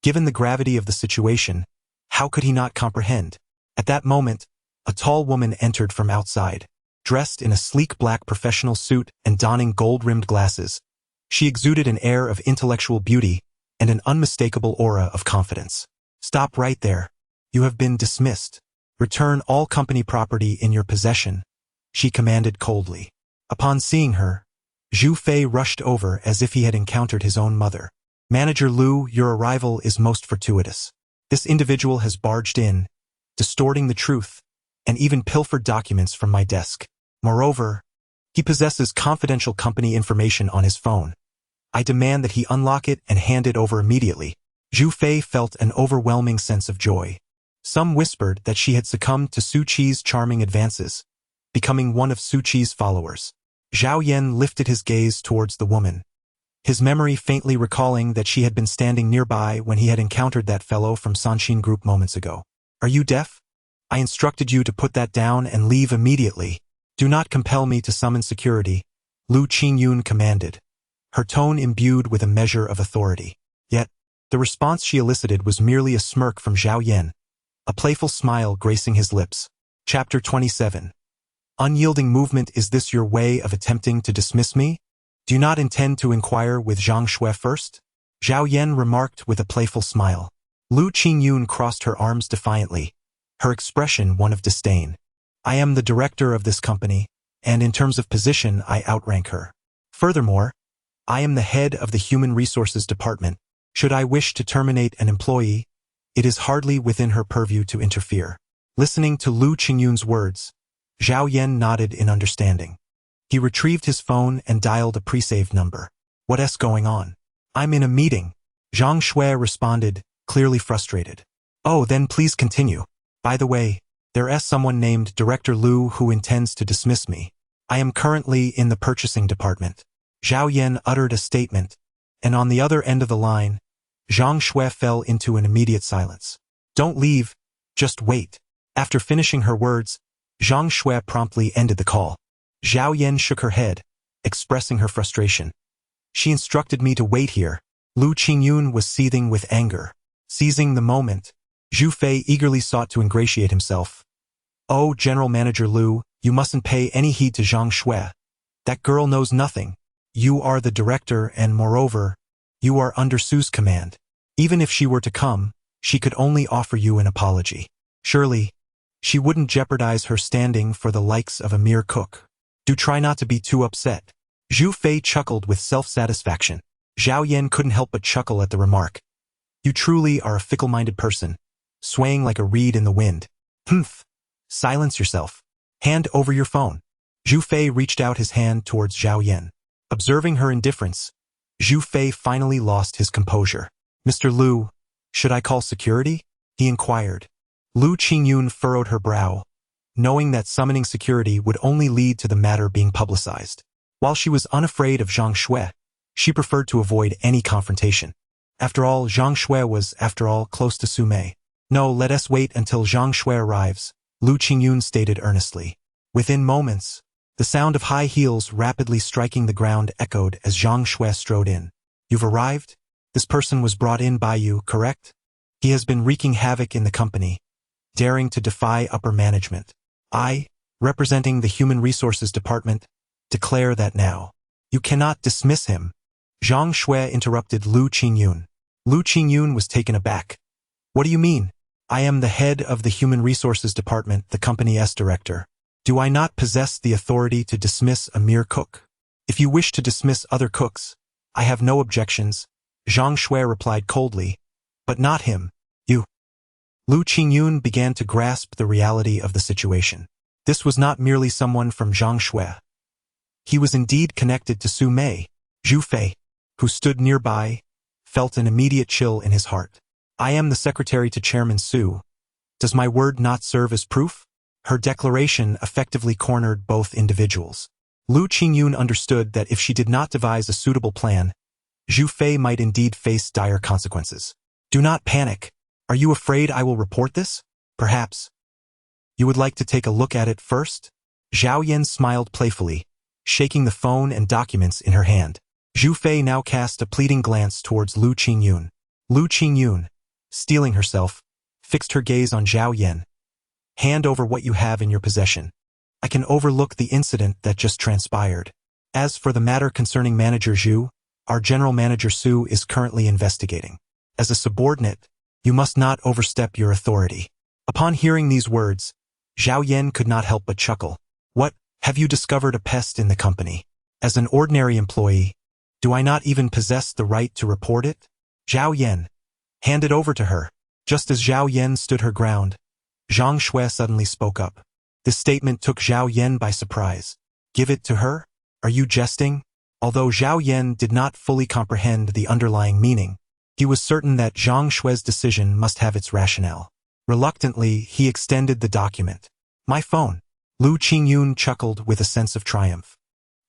Given the gravity of the situation, how could he not comprehend? At that moment, a tall woman entered from outside. Dressed in a sleek black professional suit and donning gold-rimmed glasses, she exuded an air of intellectual beauty and an unmistakable aura of confidence. Stop right there. You have been dismissed. Return all company property in your possession, she commanded coldly. Upon seeing her, Zhu Fei rushed over as if he had encountered his own mother. Manager Lu, your arrival is most fortuitous. This individual has barged in, distorting the truth, and even pilfered documents from my desk. Moreover, he possesses confidential company information on his phone. I demand that he unlock it and hand it over immediately. Zhu Fei felt an overwhelming sense of joy. Some whispered that she had succumbed to Su Qi's charming advances, becoming one of Su Qi's followers. Zhao Yan lifted his gaze towards the woman, his memory faintly recalling that she had been standing nearby when he had encountered that fellow from Sanshin Group moments ago. Are you deaf? I instructed you to put that down and leave immediately. Do not compel me to summon security, Lu Qingyun commanded, her tone imbued with a measure of authority. Yet, the response she elicited was merely a smirk from Zhao Yan, a playful smile gracing his lips. Chapter 27. Unyielding movement. Is this your way of attempting to dismiss me? Do you not intend to inquire with Zhang Shui first? Zhao Yan remarked with a playful smile. Lu Qingyun crossed her arms defiantly, her expression one of disdain. I am the director of this company, and in terms of position I outrank her. Furthermore, I am the head of the Human Resources Department. Should I wish to terminate an employee, it is hardly within her purview to interfere. Listening to Lu Qingyun's words, Zhao Yan nodded in understanding. He retrieved his phone and dialed a pre-saved number. What's going on? I'm in a meeting, Zhang Shui responded, clearly frustrated. Oh, then please continue. By the way, there's someone named Director Lu who intends to dismiss me. I am currently in the purchasing department. Zhao Yan uttered a statement, and on the other end of the line, Zhang Shui fell into an immediate silence. Don't leave, just wait. After finishing her words, Zhang Shui promptly ended the call. Zhao Yan shook her head, expressing her frustration. She instructed me to wait here. Lu Qingyun was seething with anger. Seizing the moment, Zhu Fei eagerly sought to ingratiate himself. Oh, General Manager Lu, you mustn't pay any heed to Zhang Shui. That girl knows nothing. You are the director and moreover, you are under Su's command. Even if she were to come, she could only offer you an apology. Surely, she wouldn't jeopardize her standing for the likes of a mere cook. Do try not to be too upset. Zhu Fei chuckled with self-satisfaction. Zhao Yan couldn't help but chuckle at the remark. You truly are a fickle-minded person, swaying like a reed in the wind. Humph. Silence yourself. Hand over your phone. Zhu Fei reached out his hand towards Zhao Yan. Observing her indifference, Zhu Fei finally lost his composure. Mr. Lu, should I call security? He inquired. Lu Qingyun furrowed her brow, knowing that summoning security would only lead to the matter being publicized. While she was unafraid of Zhang Shui, she preferred to avoid any confrontation. After all, Zhang Shui was, close to Su Mei. No, let us wait until Zhang Shui arrives, Lu Qingyun stated earnestly. Within moments, the sound of high heels rapidly striking the ground echoed as Zhang Shui strode in. You've arrived? This person was brought in by you, correct? He has been wreaking havoc in the company, daring to defy upper management. I, representing the Human Resources Department, declare that now. You cannot dismiss him. Zhang Shui interrupted Lu Qingyun. Lu Qingyun was taken aback. What do you mean? I am the head of the Human Resources Department, the company's director. Do I not possess the authority to dismiss a mere cook? If you wish to dismiss other cooks, I have no objections, Zhang Shui replied coldly. But not him. You. Lu Qingyun began to grasp the reality of the situation. This was not merely someone from Zhang Shui. He was indeed connected to Su Mei. Zhu Fei, who stood nearby, felt an immediate chill in his heart. I am the secretary to Chairman Su. Does my word not serve as proof? Her declaration effectively cornered both individuals. Lu Qingyun understood that if she did not devise a suitable plan, Zhu Fei might indeed face dire consequences. Do not panic. Are you afraid I will report this? Perhaps. You would like to take a look at it first? Zhao Yan smiled playfully, shaking the phone and documents in her hand. Zhu Fei now cast a pleading glance towards Lu Qingyun. Lu Qingyun, steeling herself, fixed her gaze on Zhao Yan. Hand over what you have in your possession. I can overlook the incident that just transpired. As for the matter concerning Manager Zhu, our General Manager Su is currently investigating. As a subordinate, you must not overstep your authority. Upon hearing these words, Zhao Yan could not help but chuckle. What, have you discovered a pest in the company? As an ordinary employee, do I not even possess the right to report it? Zhao Yan, hand it over to her. Just as Zhao Yan stood her ground, Zhang Shui suddenly spoke up. This statement took Zhao Yan by surprise. Give it to her? Are you jesting? Although Zhao Yan did not fully comprehend the underlying meaning, he was certain that Zhang Shui's decision must have its rationale. Reluctantly, he extended the document. My phone. Lu Qingyun chuckled with a sense of triumph.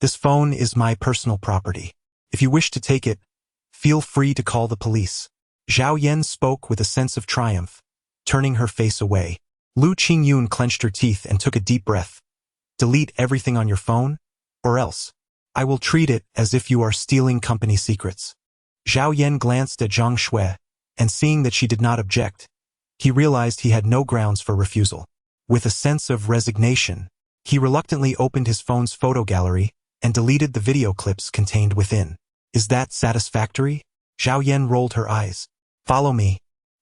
This phone is my personal property. If you wish to take it, feel free to call the police. Zhao Yan spoke with a sense of triumph, turning her face away. Lu Qingyun clenched her teeth and took a deep breath. Delete everything on your phone, or else I will treat it as if you are stealing company secrets. Zhao Yan glanced at Zhang Shui, and seeing that she did not object, he realized he had no grounds for refusal. With a sense of resignation, he reluctantly opened his phone's photo gallery and deleted the video clips contained within. Is that satisfactory? Zhao Yan rolled her eyes. Follow me.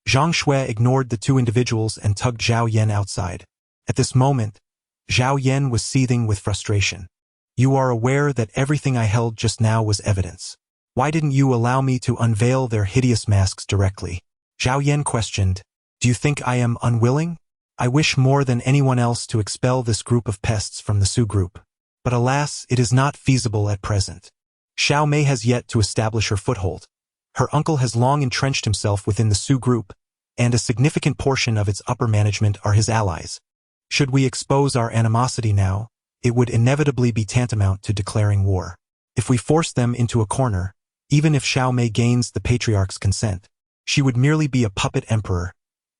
Zhang Shui ignored the two individuals and tugged Zhao Yan outside. At this moment, Zhao Yan was seething with frustration. You are aware that everything I held just now was evidence. Why didn't you allow me to unveil their hideous masks directly? Zhao Yan questioned. Do you think I am unwilling? I wish more than anyone else to expel this group of pests from the Su group. But alas, it is not feasible at present. Xiao Mei has yet to establish her foothold. Her uncle has long entrenched himself within the Su group, and a significant portion of its upper management are his allies. Should we expose our animosity now, it would inevitably be tantamount to declaring war. If we force them into a corner, even if Xiao Mei gains the patriarch's consent, she would merely be a puppet emperor,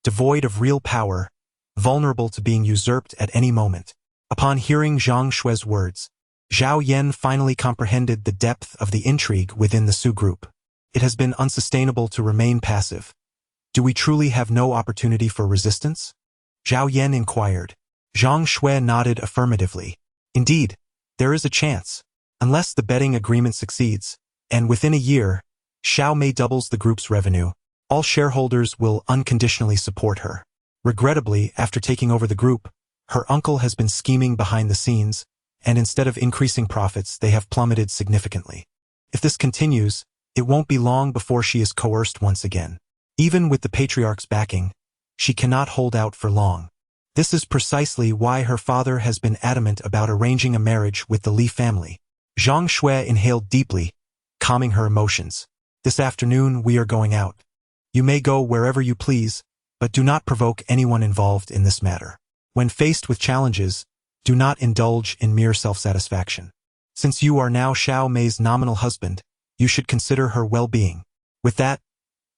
devoid of real power, vulnerable to being usurped at any moment. Upon hearing Zhang Shui's words, Zhao Yan finally comprehended the depth of the intrigue within the Su group. It has been unsustainable to remain passive. Do we truly have no opportunity for resistance? Zhao Yan inquired. Zhang Shui nodded affirmatively. Indeed, there is a chance. Unless the betting agreement succeeds, and within a year, Xiao Mei doubles the group's revenue, all shareholders will unconditionally support her. Regrettably, after taking over the group, her uncle has been scheming behind the scenes, and instead of increasing profits, they have plummeted significantly. If this continues, it won't be long before she is coerced once again. Even with the patriarch's backing, she cannot hold out for long. This is precisely why her father has been adamant about arranging a marriage with the Li family. Zhang Shui inhaled deeply, calming her emotions. This afternoon we are going out. You may go wherever you please, but do not provoke anyone involved in this matter. When faced with challenges, do not indulge in mere self-satisfaction. Since you are now Xiao Mei's nominal husband, you should consider her well-being. With that,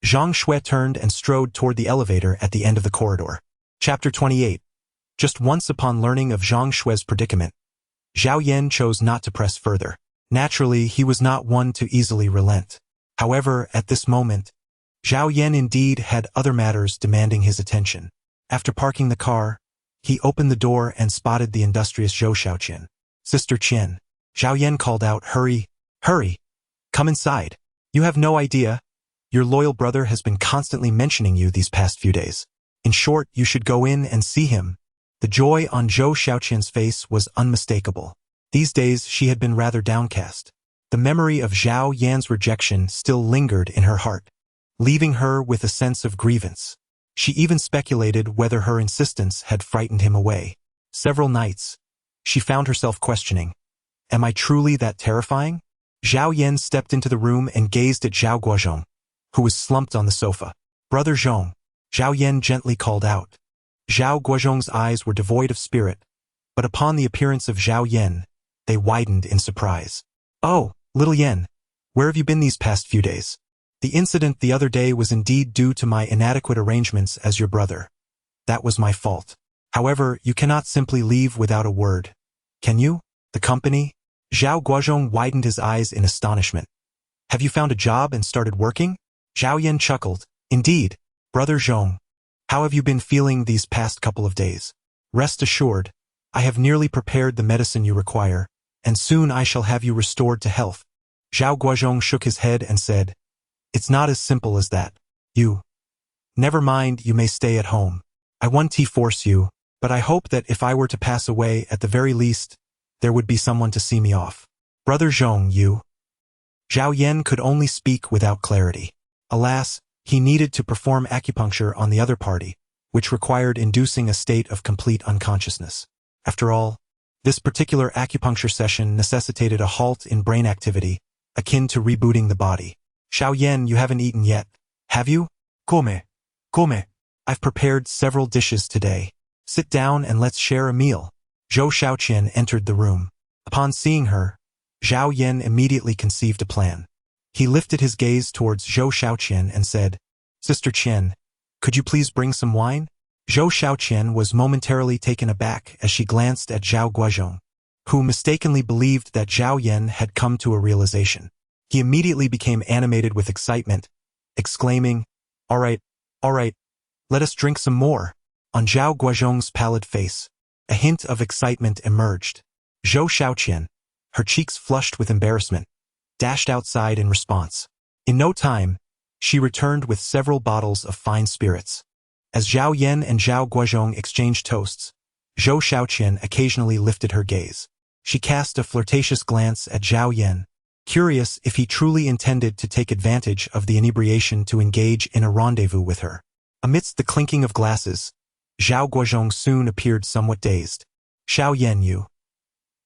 Zhang Shui turned and strode toward the elevator at the end of the corridor. Chapter 28. Just once upon learning of Zhang Shui's predicament, Zhao Yan chose not to press further. Naturally, he was not one to easily relent. However, at this moment, Zhao Yan indeed had other matters demanding his attention. After parking the car, he opened the door and spotted the industrious Zhou Xiaoqian. Sister Qian. Zhao Yan called out, Hurry, hurry, come inside. You have no idea. Your loyal brother has been constantly mentioning you these past few days. In short, you should go in and see him. The joy on Zhou Xiaoqian's face was unmistakable. These days she had been rather downcast. The memory of Zhao Yan's rejection still lingered in her heart, leaving her with a sense of grievance. She even speculated whether her insistence had frightened him away. Several nights, she found herself questioning, "Am I truly that terrifying?" Zhao Yan stepped into the room and gazed at Zhao Guozhong, who was slumped on the sofa. "Brother Zhong," Zhao Yan gently called out. Zhao Guozhong's eyes were devoid of spirit, but upon the appearance of Zhao Yan, they widened in surprise. "Oh, little Yan, where have you been these past few days? The incident the other day was indeed due to my inadequate arrangements as your brother. That was my fault. However, you cannot simply leave without a word. Can you? The company?" Zhao Guozhong widened his eyes in astonishment. "Have you found a job and started working?" Zhao Yan chuckled. "Indeed, Brother Zhong. How have you been feeling these past couple of days? Rest assured, I have nearly prepared the medicine you require, and soon I shall have you restored to health." Zhao Guozhong shook his head and said, "It's not as simple as that. Never mind, you may stay at home. I won't force you, but I hope that if I were to pass away, at the very least, there would be someone to see me off. Brother Zhong, you." Zhao Yan could only speak without clarity. Alas, he needed to perform acupuncture on the other party, which required inducing a state of complete unconsciousness. After all, this particular acupuncture session necessitated a halt in brain activity, akin to rebooting the body. "Zhao Yan, you haven't eaten yet, have you?" Come. "I've prepared several dishes today. Sit down and let's share a meal." Zhou Xiaoqian entered the room. Upon seeing her, Zhao Yan immediately conceived a plan. He lifted his gaze towards Zhou Xiaoqian and said, "Sister Qian, could you please bring some wine?" Zhou Xiaoqian was momentarily taken aback as she glanced at Zhao Guozhong, who mistakenly believed that Zhao Yan had come to a realization. He immediately became animated with excitement, exclaiming, All right, let us drink some more." On Zhao Guozhong's pallid face, a hint of excitement emerged. Zhou Xiaoqian, her cheeks flushed with embarrassment, dashed outside in response. In no time, she returned with several bottles of fine spirits. As Zhao Yan and Zhao Guozhong exchanged toasts, Zhou Xiaoqian occasionally lifted her gaze. She cast a flirtatious glance at Zhao Yan, curious if he truly intended to take advantage of the inebriation to engage in a rendezvous with her. Amidst the clinking of glasses, Zhao Guozhong soon appeared somewhat dazed. "Zhao Yan, you.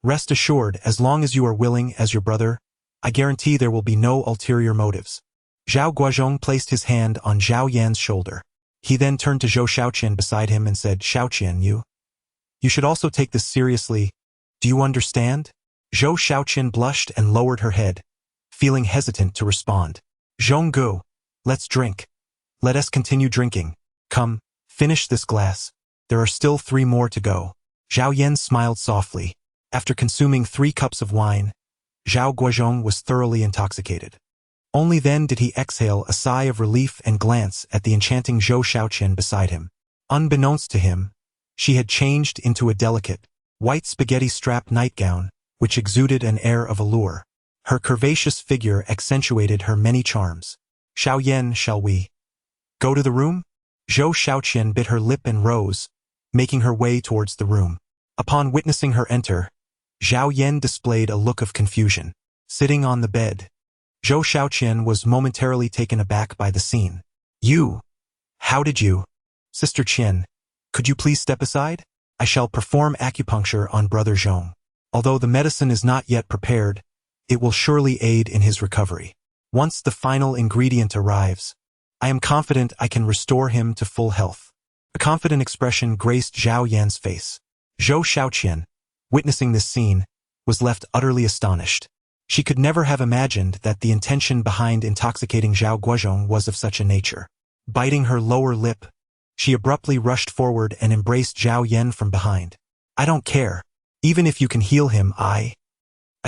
Rest assured, as long as you are willing as your brother, I guarantee there will be no ulterior motives." Zhao Guozhong placed his hand on Zhao Yan's shoulder. He then turned to Zhou Xiaoqian beside him and said, "Xiaoqian, you should also take this seriously. Do you understand?" Zhou Xiaoqian blushed and lowered her head, feeling hesitant to respond. "Zhonggu, let's drink. Let us continue drinking. Come, finish this glass. There are still 3 more to go." Zhao Yan smiled softly. After consuming 3 cups of wine, Zhao Guozhong was thoroughly intoxicated. Only then did he exhale a sigh of relief and glance at the enchanting Zhou Xiaoqian beside him. Unbeknownst to him, she had changed into a delicate, white spaghetti-strap nightgown, which exuded an air of allure. Her curvaceous figure accentuated her many charms. "Zhao Yan, shall we go to the room?" Zhou Xiaoqian bit her lip and rose, making her way towards the room. Upon witnessing her enter, Zhao Yan displayed a look of confusion. Sitting on the bed, Zhou Xiaoqian was momentarily taken aback by the scene. How did you? Sister Qian, could you please step aside? I shall perform acupuncture on Brother Zhong. Although the medicine is not yet prepared, it will surely aid in his recovery. Once the final ingredient arrives, I am confident I can restore him to full health." A confident expression graced Zhao Yan's face. Zhou Xiaoqian, witnessing this scene, was left utterly astonished. She could never have imagined that the intention behind intoxicating Zhao Guozhong was of such a nature. Biting her lower lip, she abruptly rushed forward and embraced Zhao Yan from behind. "I don't care. Even if you can heal him, I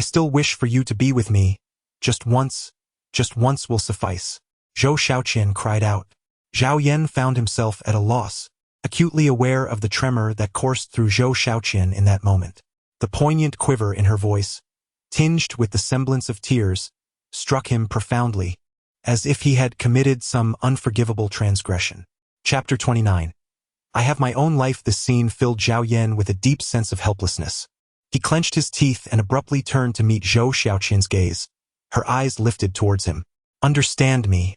still wish for you to be with me. Just once will suffice." Zhou Xiaoqian cried out. Zhao Yan found himself at a loss, acutely aware of the tremor that coursed through Zhou Xiaoqian in that moment. The poignant quiver in her voice, tinged with the semblance of tears, struck him profoundly, as if he had committed some unforgivable transgression. Chapter 29. I have my own life. This scene filled Zhao Yan with a deep sense of helplessness. He clenched his teeth and abruptly turned to meet Zhou Xiaoqian's gaze. her eyes lifted towards him. Understand me.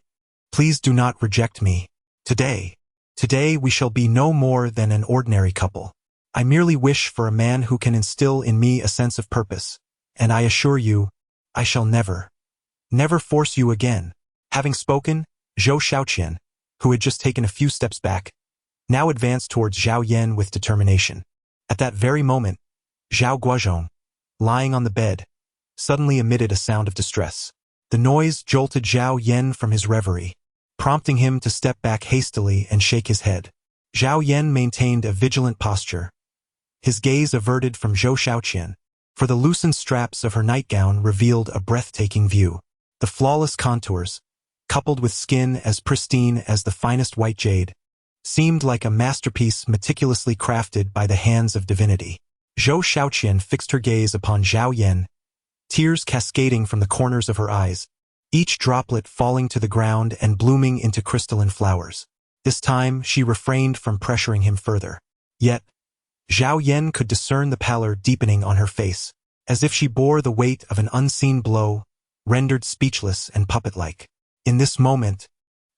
Please do not reject me. Today we shall be no more than an ordinary couple. I merely wish for a man who can instill in me a sense of purpose, and I assure you, I shall never force you again. Having spoken, Zhou Xiaoqian, who had just taken a few steps back, now advanced towards Zhao Yan with determination. At that very moment, Zhao Guozhong, lying on the bed, suddenly emitted a sound of distress. The noise jolted Zhao Yan from his reverie, prompting him to step back hastily and shake his head. Zhao Yan maintained a vigilant posture, his gaze averted from Zhou Xiaoqian, for the loosened straps of her nightgown revealed a breathtaking view. The flawless contours, coupled with skin as pristine as the finest white jade, seemed like a masterpiece meticulously crafted by the hands of divinity. Zhou Xiaoqian fixed her gaze upon Zhao Yan, tears cascading from the corners of her eyes, each droplet falling to the ground and blooming into crystalline flowers. This time she refrained from pressuring him further. Yet, Zhao Yan could discern the pallor deepening on her face, as if she bore the weight of an unseen blow, rendered speechless and puppet-like. In this moment,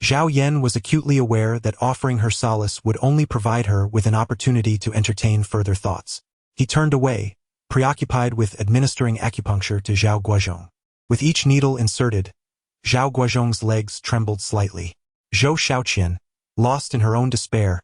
Zhao Yan was acutely aware that offering her solace would only provide her with an opportunity to entertain further thoughts. He turned away, preoccupied with administering acupuncture to Zhao Guozhong. With each needle inserted, Zhao Guozhong's legs trembled slightly. Zhou Xiaoqian, lost in her own despair,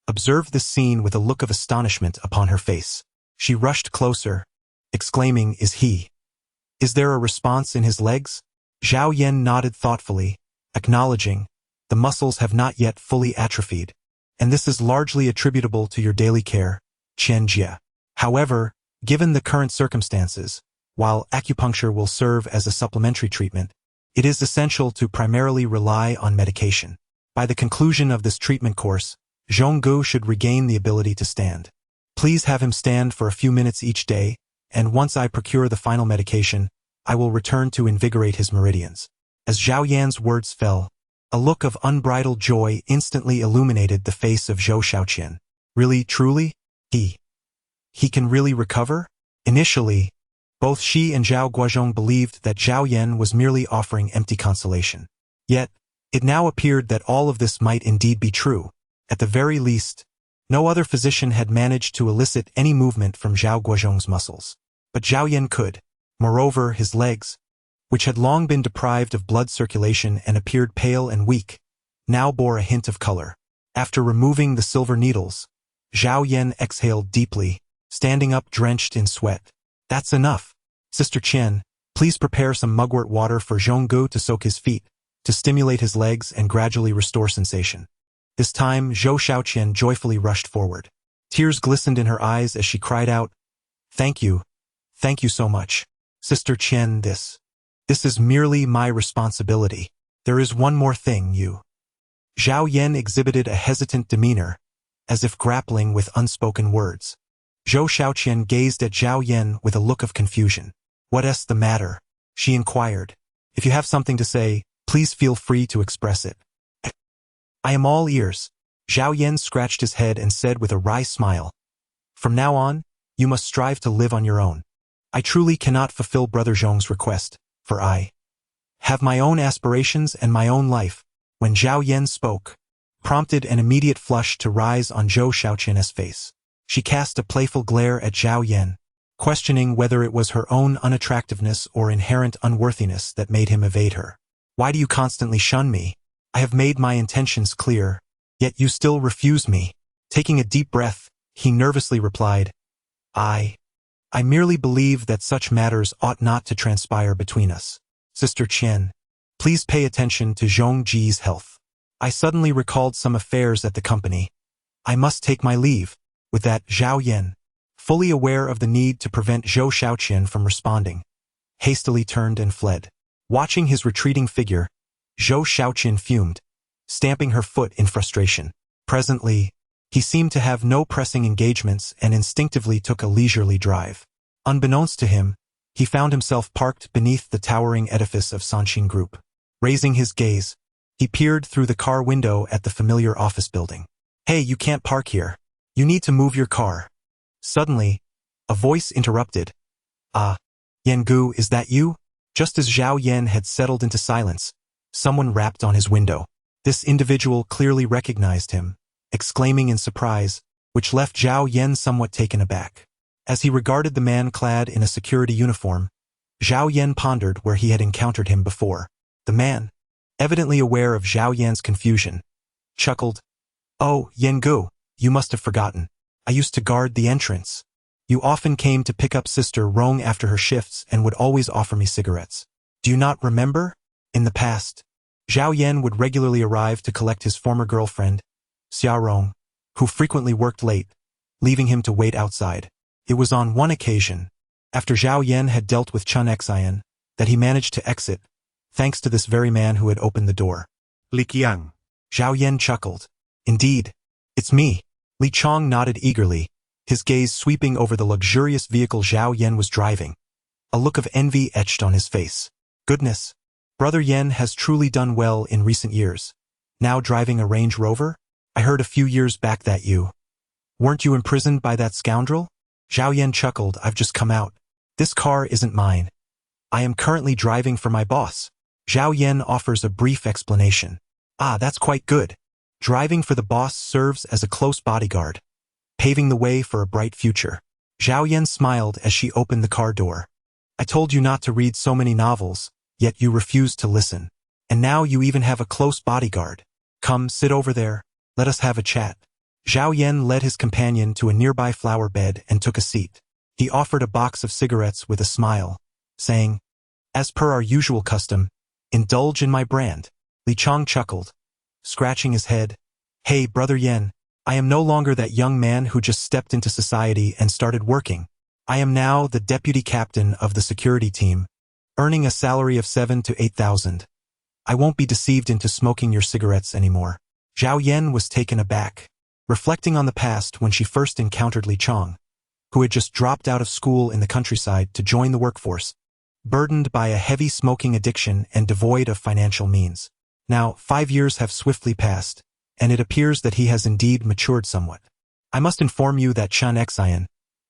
observed this scene with a look of astonishment upon her face. She rushed closer, exclaiming, Is there a response in his legs? Zhao Yan nodded thoughtfully, acknowledging, the muscles have not yet fully atrophied, and this is largely attributable to your daily care, Qian Jia. However, given the current circumstances, while acupuncture will serve as a supplementary treatment, it is essential to primarily rely on medication. By the conclusion of this treatment course, Zhonggu should regain the ability to stand. Please have him stand for a few minutes each day, and once I procure the final medication, I will return to invigorate his meridians. As Zhao Yan's words fell, a look of unbridled joy instantly illuminated the face of Zhou Xiaoqian. Really, truly? He can really recover? Initially, both she and Zhao Guozhong believed that Zhao Yan was merely offering empty consolation. Yet, it now appeared that all of this might indeed be true. At the very least, no other physician had managed to elicit any movement from Zhao Guozhong's muscles. But Zhao Yan could. Moreover, his legs, which had long been deprived of blood circulation and appeared pale and weak, now bore a hint of color. After removing the silver needles, Zhao Yan exhaled deeply, standing up drenched in sweat. That's enough. Sister Qian, please prepare some mugwort water for Zhonggu to soak his feet, to stimulate his legs and gradually restore sensation. This time, Zhou Xiaoqian joyfully rushed forward. Tears glistened in her eyes as she cried out, Thank you so much. Sister Qian, this is merely my responsibility. There is one more thing, Zhao Yan exhibited a hesitant demeanor, as if grappling with unspoken words. Zhou Xiaoqian gazed at Zhao Yan with a look of confusion. What's the matter? She inquired. If you have something to say, please feel free to express it. I am all ears. Zhao Yan scratched his head and said with a wry smile, From now on, you must strive to live on your own. I truly cannot fulfill Brother Zhong's request, for I have my own aspirations and my own life. When Zhao Yan spoke, prompted an immediate flush to rise on Zhou Xiaoqian's face. She cast a playful glare at Zhao Yan, questioning whether it was her own unattractiveness or inherent unworthiness that made him evade her. Why do you constantly shun me? I have made my intentions clear, yet you still refuse me. Taking a deep breath, he nervously replied, I merely believe that such matters ought not to transpire between us. Sister Qian, please pay attention to Zhongji's health. I suddenly recalled some affairs at the company. I must take my leave. With that, Zhao Yan, fully aware of the need to prevent Zhou Xiaoqian from responding, hastily turned and fled. Watching his retreating figure, Zhou Xiaoqian fumed, stamping her foot in frustration. Presently, he seemed to have no pressing engagements and instinctively took a leisurely drive. Unbeknownst to him, he found himself parked beneath the towering edifice of Sanxin Group. Raising his gaze, he peered through the car window at the familiar office building. Hey, you can't park here. You need to move your car. Suddenly, a voice interrupted. Yengu, is that you? Just as Zhao Yan had settled into silence, someone rapped on his window. This individual clearly recognized him, exclaiming in surprise, which left Zhao Yan somewhat taken aback. As he regarded the man clad in a security uniform, Zhao Yan pondered where he had encountered him before. The man, evidently aware of Zhao Yan's confusion, chuckled. "Oh, Yengu, you must have forgotten. I used to guard the entrance. You often came to pick up Sister Rong after her shifts and would always offer me cigarettes. Do you not remember? In the past, Zhao Yan would regularly arrive to collect his former girlfriend, Xia Rong, who frequently worked late, leaving him to wait outside. It was on one occasion, after Zhao Yan had dealt with Chun Xian, that he managed to exit, thanks to this very man who had opened the door." Li Qiang. Zhao Yan chuckled. "Indeed, it's me." Li Chong nodded eagerly, his gaze sweeping over the luxurious vehicle Zhao Yan was driving. A look of envy etched on his face. "Goodness, Brother Yan has truly done well in recent years. Now driving a Range Rover? I heard a few years back that you weren't you imprisoned by that scoundrel?" Zhao Yan chuckled. "I've just come out. This car isn't mine. I am currently driving for my boss." Zhao Yan offers a brief explanation. "Ah, that's quite good. Driving for the boss serves as a close bodyguard, paving the way for a bright future." Zhao Yan smiled as she opened the car door. "I told you not to read so many novels, yet you refused to listen. And now you even have a close bodyguard. Come, sit over there. Let us have a chat." Zhao Yan led his companion to a nearby flower bed and took a seat. He offered a box of cigarettes with a smile, saying, "As per our usual custom, indulge in my brand." Li Chong chuckled, scratching his head. "Hey, Brother Yan, I am no longer that young man who just stepped into society and started working. I am now the deputy captain of the security team, earning a salary of 7,000 to 8,000. I won't be deceived into smoking your cigarettes anymore." Zhao Yan was taken aback, reflecting on the past when she first encountered Li Chong, who had just dropped out of school in the countryside to join the workforce, burdened by a heavy smoking addiction and devoid of financial means. Now, 5 years have swiftly passed, and it appears that he has indeed matured somewhat. I must inform you that Chun Xian,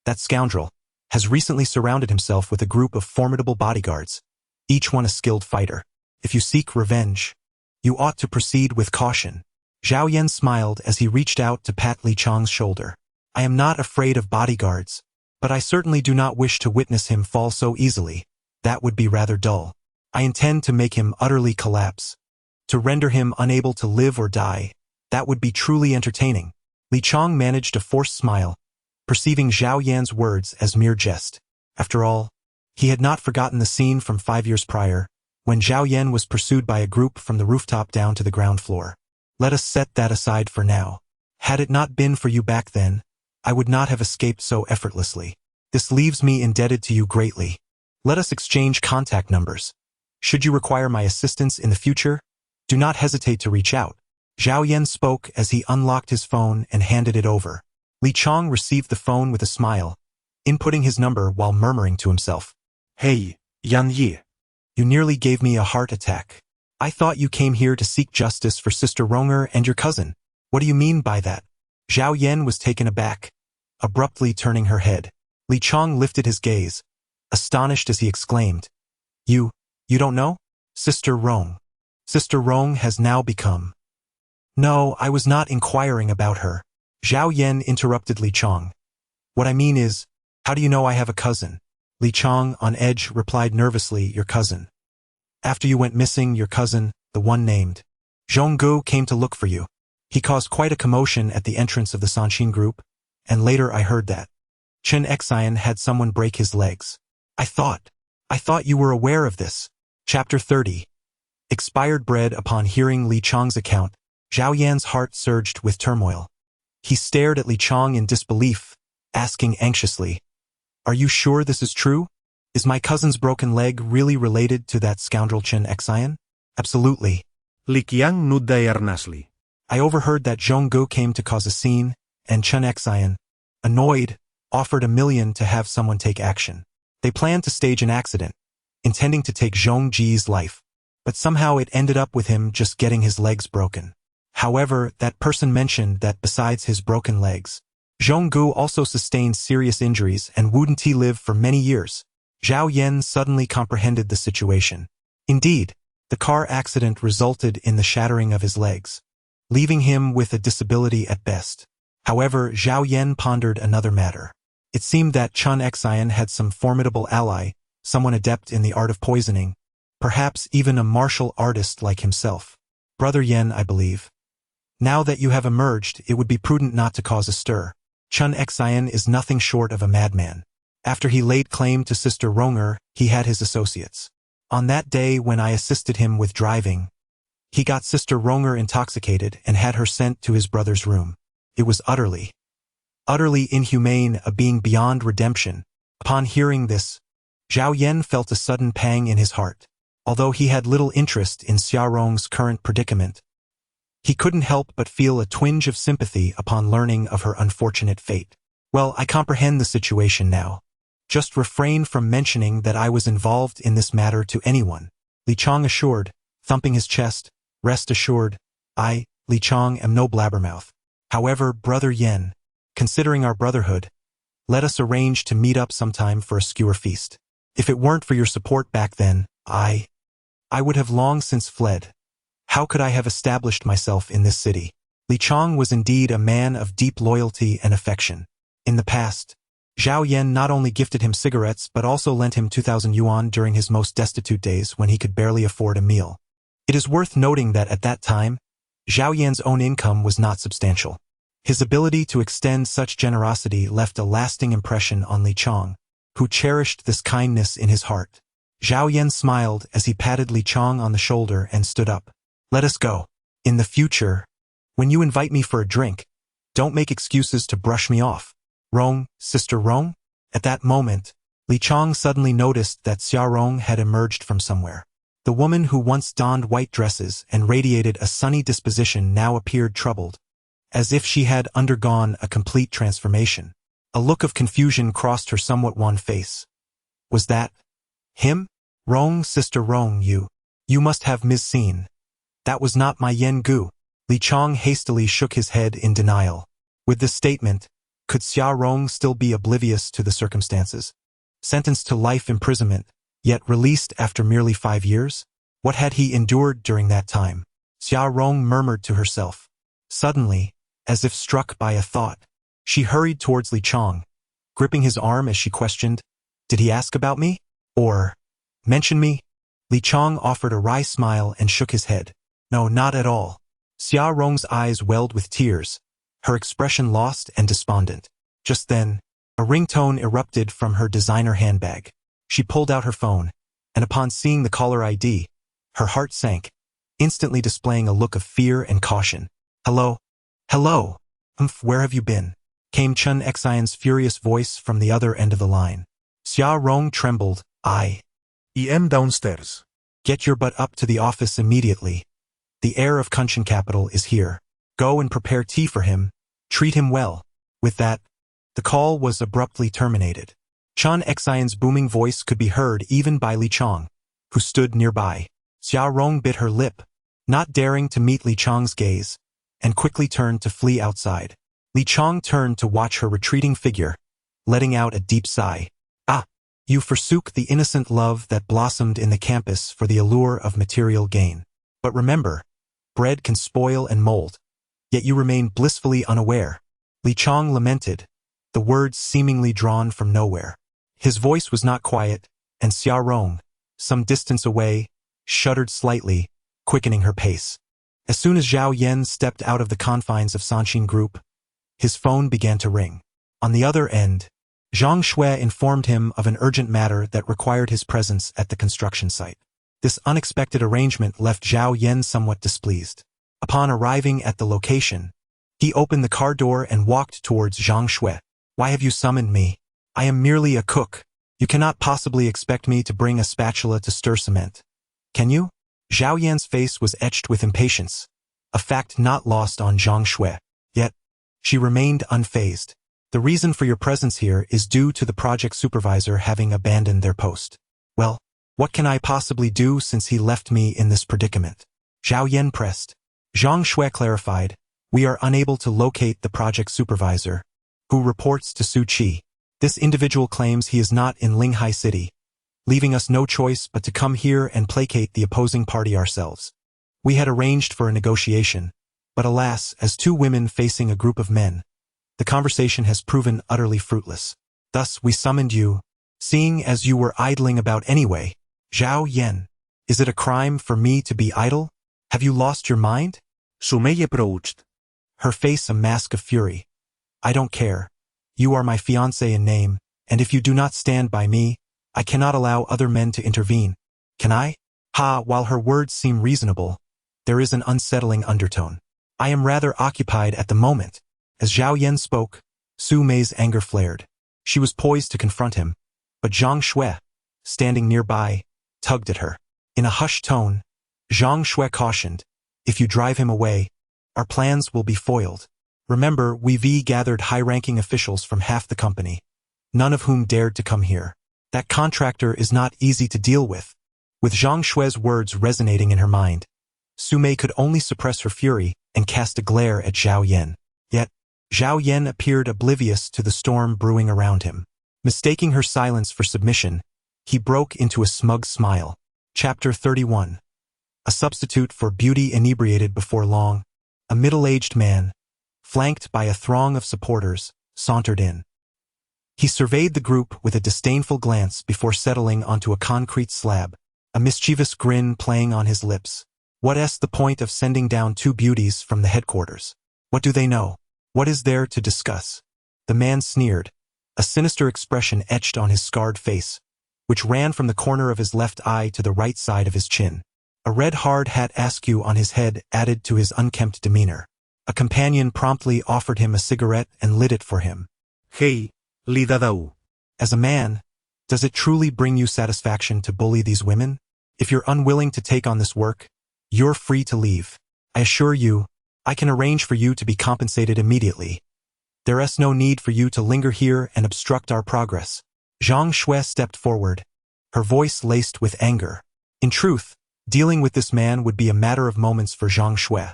that scoundrel, has recently surrounded himself with a group of formidable bodyguards, each one a skilled fighter. If you seek revenge, you ought to proceed with caution." Zhao Yan smiled as he reached out to pat Li Chong's shoulder. "I am not afraid of bodyguards, but I certainly do not wish to witness him fall so easily. That would be rather dull. I intend to make him utterly collapse, to render him unable to live or die. That would be truly entertaining." Li Chong managed a forced smile, perceiving Zhao Yan's words as mere jest. After all, he had not forgotten the scene from 5 years prior, when Zhao Yan was pursued by a group from the rooftop down to the ground floor. Let us set that aside for now. Had it not been for you back then, I would not have escaped so effortlessly. This leaves me indebted to you greatly. Let us exchange contact numbers. Should you require my assistance in the future, do not hesitate to reach out." Zhao Yan spoke as he unlocked his phone and handed it over. Li Chong received the phone with a smile, inputting his number while murmuring to himself, Hey, Yan Yi. "You nearly gave me a heart attack. I thought you came here to seek justice for Sister Ronger and your cousin. What do you mean by that?" Zhao Yan was taken aback, abruptly turning her head. Li Chong lifted his gaze, astonished as he exclaimed, You don't know? Sister Rong. Sister Rong has now become." "No, I was not inquiring about her." Zhao Yan interrupted Li Chong. "What I mean is, how do you know I have a cousin?" Li Chong, on edge, replied nervously, "Your cousin. After you went missing, your cousin, the one named Zhonggu, came to look for you. He caused quite a commotion at the entrance of the Sanshin group, and later I heard that Chun Xian had someone break his legs. I thought you were aware of this." Chapter 30. Expired bread. Upon hearing Li Chong's account, Zhao Yan's heart surged with turmoil. He stared at Li Chong in disbelief, asking anxiously, "Are you sure this is true? Is my cousin's broken leg really related to that scoundrel Chun Xian?" "Absolutely." Li Qiang nudday earnestly. "I overheard that Zhonggu came to cause a scene, and Chun Xian, annoyed, offered 1 million to have someone take action. They planned to stage an accident, intending to take Zhongji's life, but somehow it ended up with him just getting his legs broken. However, that person mentioned that besides his broken legs, Zhonggu also sustained serious injuries and wouldn't he live for many years. Zhao Yan suddenly comprehended the situation. Indeed, the car accident resulted in the shattering of his legs, leaving him with a disability at best. However, Zhao Yan pondered another matter. It seemed that Chun Xian had some formidable ally, someone adept in the art of poisoning, perhaps even a martial artist like himself. Brother Yen, I believe. Now that you have emerged, it would be prudent not to cause a stir. Chun Xian is nothing short of a madman. After he laid claim to Sister Ronger, he had his associates. On that day when I assisted him with driving, he got Sister Ronger intoxicated and had her sent to his brother's room. It was utterly inhumane, a being beyond redemption. Upon hearing this, Zhao Yan felt a sudden pang in his heart. Although he had little interest in Xiaorong's current predicament, he couldn't help but feel a twinge of sympathy upon learning of her unfortunate fate. Well, I comprehend the situation now. Just refrain from mentioning that I was involved in this matter to anyone, Li Chong assured, thumping his chest. Rest assured, I, Li Chong, am no blabbermouth. However, Brother Yen, considering our brotherhood, let us arrange to meet up sometime for a skewer feast. If it weren't for your support back then, I would have long since fled. How could I have established myself in this city? Li Chong was indeed a man of deep loyalty and affection. In the past, Zhao Yan not only gifted him cigarettes but also lent him 2,000 yuan during his most destitute days when he could barely afford a meal. It is worth noting that at that time, Zhao Yan's own income was not substantial. His ability to extend such generosity left a lasting impression on Li Chong, who cherished this kindness in his heart. Zhao Yan smiled as he patted Li Chong on the shoulder and stood up. Let us go. In the future, when you invite me for a drink, don't make excuses to brush me off. Rong, Sister Rong? At that moment, Li Chong suddenly noticed that Xia Rong had emerged from somewhere. The woman who once donned white dresses and radiated a sunny disposition now appeared troubled, as if she had undergone a complete transformation. A look of confusion crossed her somewhat wan face. Was that him? Rong, Sister Rong, you must have misseen. That was not my Yen Gu. Li Chong hastily shook his head in denial. With this statement, could Xia Rong still be oblivious to the circumstances? Sentenced to life imprisonment, yet released after merely 5 years? What had he endured during that time? Xia Rong murmured to herself. Suddenly, as if struck by a thought, she hurried towards Li Chong, gripping his arm as she questioned, Did he ask about me? Or mention me? Li Chong offered a wry smile and shook his head. No, not at all. Xia Rong's eyes welled with tears, her expression lost and despondent. Just then, a ringtone erupted from her designer handbag. She pulled out her phone, and upon seeing the caller ID, her heart sank, instantly displaying a look of fear and caution. Hello? Hello? Where have you been? Came Chun Xian's furious voice from the other end of the line. Xia Rong trembled. I am downstairs. Get your butt up to the office immediately. The heir of Kunshan capital is here. Go and prepare tea for him. Treat him well. With that, the call was abruptly terminated. Chun Xian's booming voice could be heard even by Li Chong, who stood nearby. Xia Rong bit her lip, not daring to meet Li Chong's gaze, and quickly turned to flee outside. Li Chong turned to watch her retreating figure, letting out a deep sigh. Ah! You forsook the innocent love that blossomed in the campus for the allure of material gain. But remember, bread can spoil and mold, yet you remain blissfully unaware. Li Chong lamented, the words seemingly drawn from nowhere. His voice was not quiet, and Xia Rong, some distance away, shuddered slightly, quickening her pace. As soon as Zhao Yan stepped out of the confines of Sanshin Group, his phone began to ring. On the other end, Zhang Shui informed him of an urgent matter that required his presence at the construction site. This unexpected arrangement left Zhao Yan somewhat displeased. Upon arriving at the location, he opened the car door and walked towards Zhang Shui. Why have you summoned me? I am merely a cook. You cannot possibly expect me to bring a spatula to stir cement. Can you? Zhao Yan's face was etched with impatience, a fact not lost on Zhang Shui. Yet, she remained unfazed. The reason for your presence here is due to the project supervisor having abandoned their post. Well, what can I possibly do since he left me in this predicament? Zhao Yan pressed. Zhang Shui clarified, we are unable to locate the project supervisor, who reports to Su Qi. This individual claims he is not in Linghai City, leaving us no choice but to come here and placate the opposing party ourselves. We had arranged for a negotiation, but alas, as two women facing a group of men, the conversation has proven utterly fruitless. Thus we summoned you, seeing as you were idling about anyway. Zhao Yan, is it a crime for me to be idle? Have you lost your mind? Su Mei approached. Her face a mask of fury. I don't care. You are my fiancé in name, and if you do not stand by me, I cannot allow other men to intervene. Can I? Ha, while her words seem reasonable, there is an unsettling undertone. I am rather occupied at the moment. As Zhao Yan spoke, Su Mei's anger flared. She was poised to confront him, but Zhang Shui, standing nearby, tugged at her. In a hushed tone, Zhang Shui cautioned, if you drive him away, our plans will be foiled. Remember, we've gathered high-ranking officials from half the company, none of whom dared to come here. That contractor is not easy to deal with. With Zhang Shui's words resonating in her mind, Su Mei could only suppress her fury and cast a glare at Zhao Yan. Yet, Zhao Yan appeared oblivious to the storm brewing around him. Mistaking her silence for submission, he broke into a smug smile. Chapter 31. A substitute for beauty inebriated before long, a middle-aged man, flanked by a throng of supporters, sauntered in. He surveyed the group with a disdainful glance before settling onto a concrete slab, a mischievous grin playing on his lips. What's the point of sending down two beauties from the headquarters? What do they know? What is there to discuss? The man sneered, a sinister expression etched on his scarred face, which ran from the corner of his left eye to the right side of his chin. A red hard hat askew on his head added to his unkempt demeanor. A companion promptly offered him a cigarette and lit it for him. Hey, Li Dadao. As a man, does it truly bring you satisfaction to bully these women? If you're unwilling to take on this work, you're free to leave. I assure you, I can arrange for you to be compensated immediately. There's no need for you to linger here and obstruct our progress. Zhang Shui stepped forward, her voice laced with anger. In truth, dealing with this man would be a matter of moments for Zhang Shui.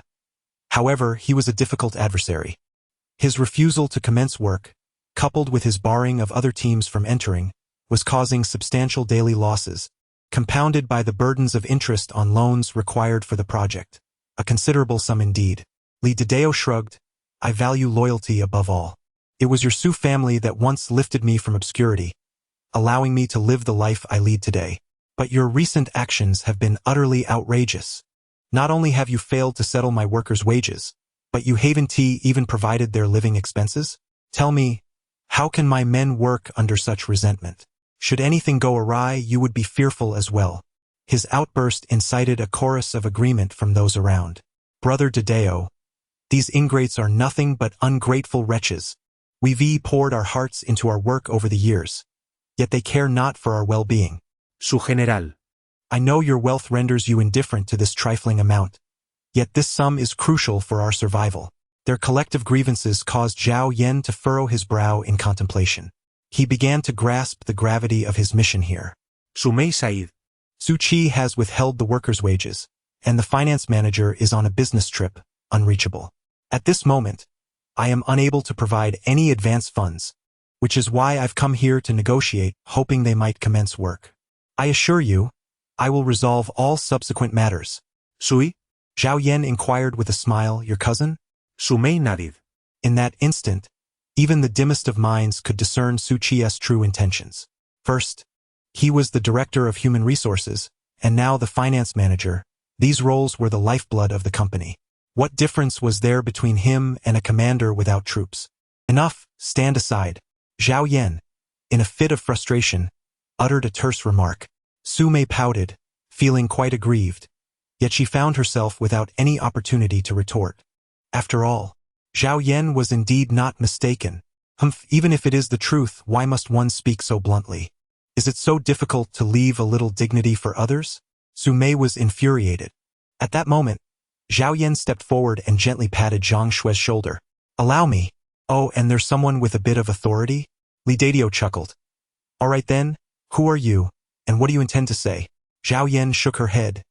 However, he was a difficult adversary. His refusal to commence work, coupled with his barring of other teams from entering, was causing substantial daily losses, compounded by the burdens of interest on loans required for the project. A considerable sum indeed. Li Dadao shrugged. I value loyalty above all. It was your Su family that once lifted me from obscurity, allowing me to live the life I lead today. But your recent actions have been utterly outrageous. Not only have you failed to settle my workers' wages, but you haven't even provided their living expenses? Tell me, how can my men work under such resentment? Should anything go awry, you would be fearful as well. His outburst incited a chorus of agreement from those around. Brother Dadao, these ingrates are nothing but ungrateful wretches. We've poured our hearts into our work over the years, yet they care not for our well-being. Su general. I know your wealth renders you indifferent to this trifling amount, yet this sum is crucial for our survival. Their collective grievances caused Zhao Yan to furrow his brow in contemplation. He began to grasp the gravity of his mission here. Su Mei Said. Su Qi has withheld the workers' wages, and the finance manager is on a business trip, unreachable. At this moment, I am unable to provide any advance funds, which is why I've come here to negotiate, hoping they might commence work. I assure you, I will resolve all subsequent matters. Sui? Zhao Yan inquired with a smile, your cousin? Su Mei nodded. In that instant, even the dimmest of minds could discern Su Qi's true intentions. First, he was the director of human resources, and now the finance manager. These roles were the lifeblood of the company. What difference was there between him and a commander without troops? Enough, stand aside. Zhao Yan, in a fit of frustration, uttered a terse remark. Su Mei pouted, feeling quite aggrieved, yet she found herself without any opportunity to retort. After all, Zhao Yan was indeed not mistaken. Even if it is the truth, why must one speak so bluntly? Is it so difficult to leave a little dignity for others? Su Mei was infuriated. At that moment, Zhao Yan stepped forward and gently patted Zhang Shui's shoulder. Allow me. Oh, and there's someone with a bit of authority? Li Dadao chuckled. All right then, who are you, and what do you intend to say? Zhao Yan shook her head,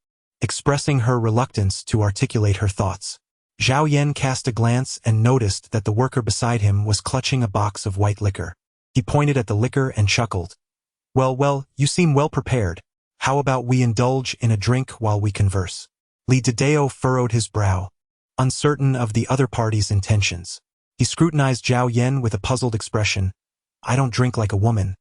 expressing her reluctance to articulate her thoughts. Zhao Yan cast a glance and noticed that the worker beside him was clutching a box of white liquor. He pointed at the liquor and chuckled. Well, you seem well prepared. How about we indulge in a drink while we converse? Li Dideo furrowed his brow, uncertain of the other party's intentions. He scrutinized Zhao Yan with a puzzled expression. I don't drink like a woman,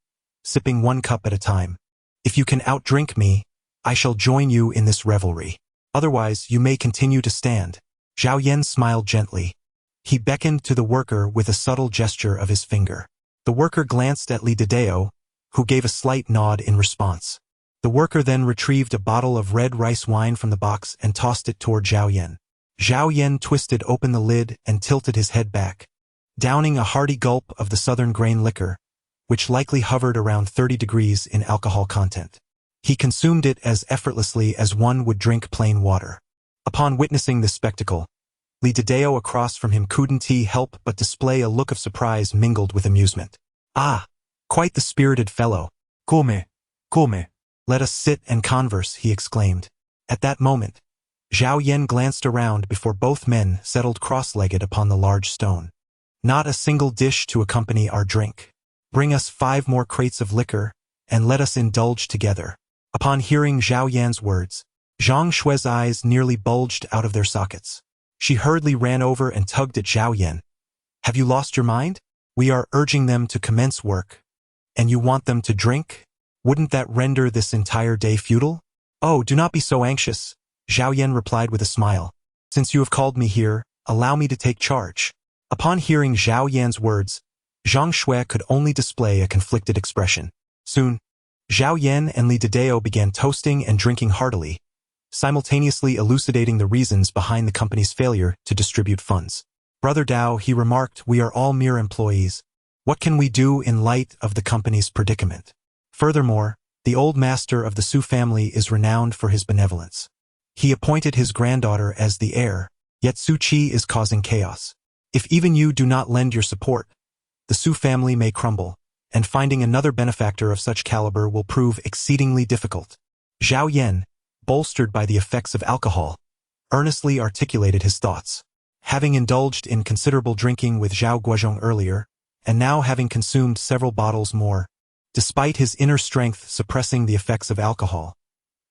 sipping one cup at a time. If you can outdrink me, I shall join you in this revelry. Otherwise, you may continue to stand. Zhao Yan smiled gently. He beckoned to the worker with a subtle gesture of his finger. The worker glanced at Li Dideo, who gave a slight nod in response. The worker then retrieved a bottle of red rice wine from the box and tossed it toward Zhao Yan. Zhao Yan twisted open the lid and tilted his head back, downing a hearty gulp of the southern grain liquor, which likely hovered around 30 degrees in alcohol content. He consumed it as effortlessly as one would drink plain water. Upon witnessing this spectacle, Li Dideo across from him couldn't help but display a look of surprise mingled with amusement. Ah, quite the spirited fellow. Come. Let us sit and converse, he exclaimed. At that moment, Zhao Yan glanced around before both men settled cross-legged upon the large stone. Not a single dish to accompany our drink. Bring us 5 more crates of liquor, and let us indulge together. Upon hearing Zhao Yan's words, Zhang Shui's eyes nearly bulged out of their sockets. She hurriedly ran over and tugged at Zhao Yan. Have you lost your mind? We are urging them to commence work. And you want them to drink? Wouldn't that render this entire day futile? Oh, do not be so anxious, Zhao Yan replied with a smile. Since you have called me here, allow me to take charge. Upon hearing Zhao Yan's words, Zhang Shui could only display a conflicted expression. Soon, Zhao Yan and Li Dideo began toasting and drinking heartily, simultaneously elucidating the reasons behind the company's failure to distribute funds. Brother Dao, he remarked, we are all mere employees. What can we do in light of the company's predicament? Furthermore, the old master of the Su family is renowned for his benevolence. He appointed his granddaughter as the heir, yet Su Qi is causing chaos. If even you do not lend your support, the Su family may crumble, and finding another benefactor of such caliber will prove exceedingly difficult. Zhao Yan, bolstered by the effects of alcohol, earnestly articulated his thoughts. Having indulged in considerable drinking with Zhao Guozhong earlier, and now having consumed several bottles more, despite his inner strength suppressing the effects of alcohol,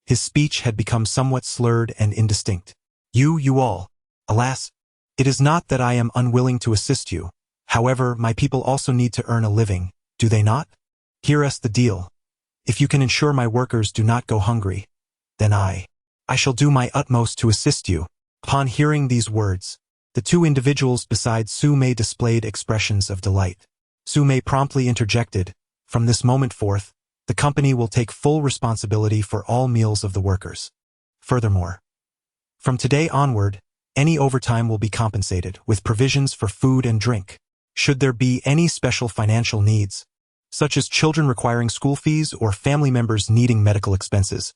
his speech had become somewhat slurred and indistinct. You all. Alas, it is not that I am unwilling to assist you. However, my people also need to earn a living, do they not? Hear us the deal. If you can ensure my workers do not go hungry, then I shall do my utmost to assist you. Upon hearing these words, the 2 individuals beside Su Mei displayed expressions of delight. Su Mei promptly interjected, from this moment forth, the company will take full responsibility for all meals of the workers. Furthermore, from today onward, any overtime will be compensated with provisions for food and drink. Should there be any special financial needs, such as children requiring school fees or family members needing medical expenses,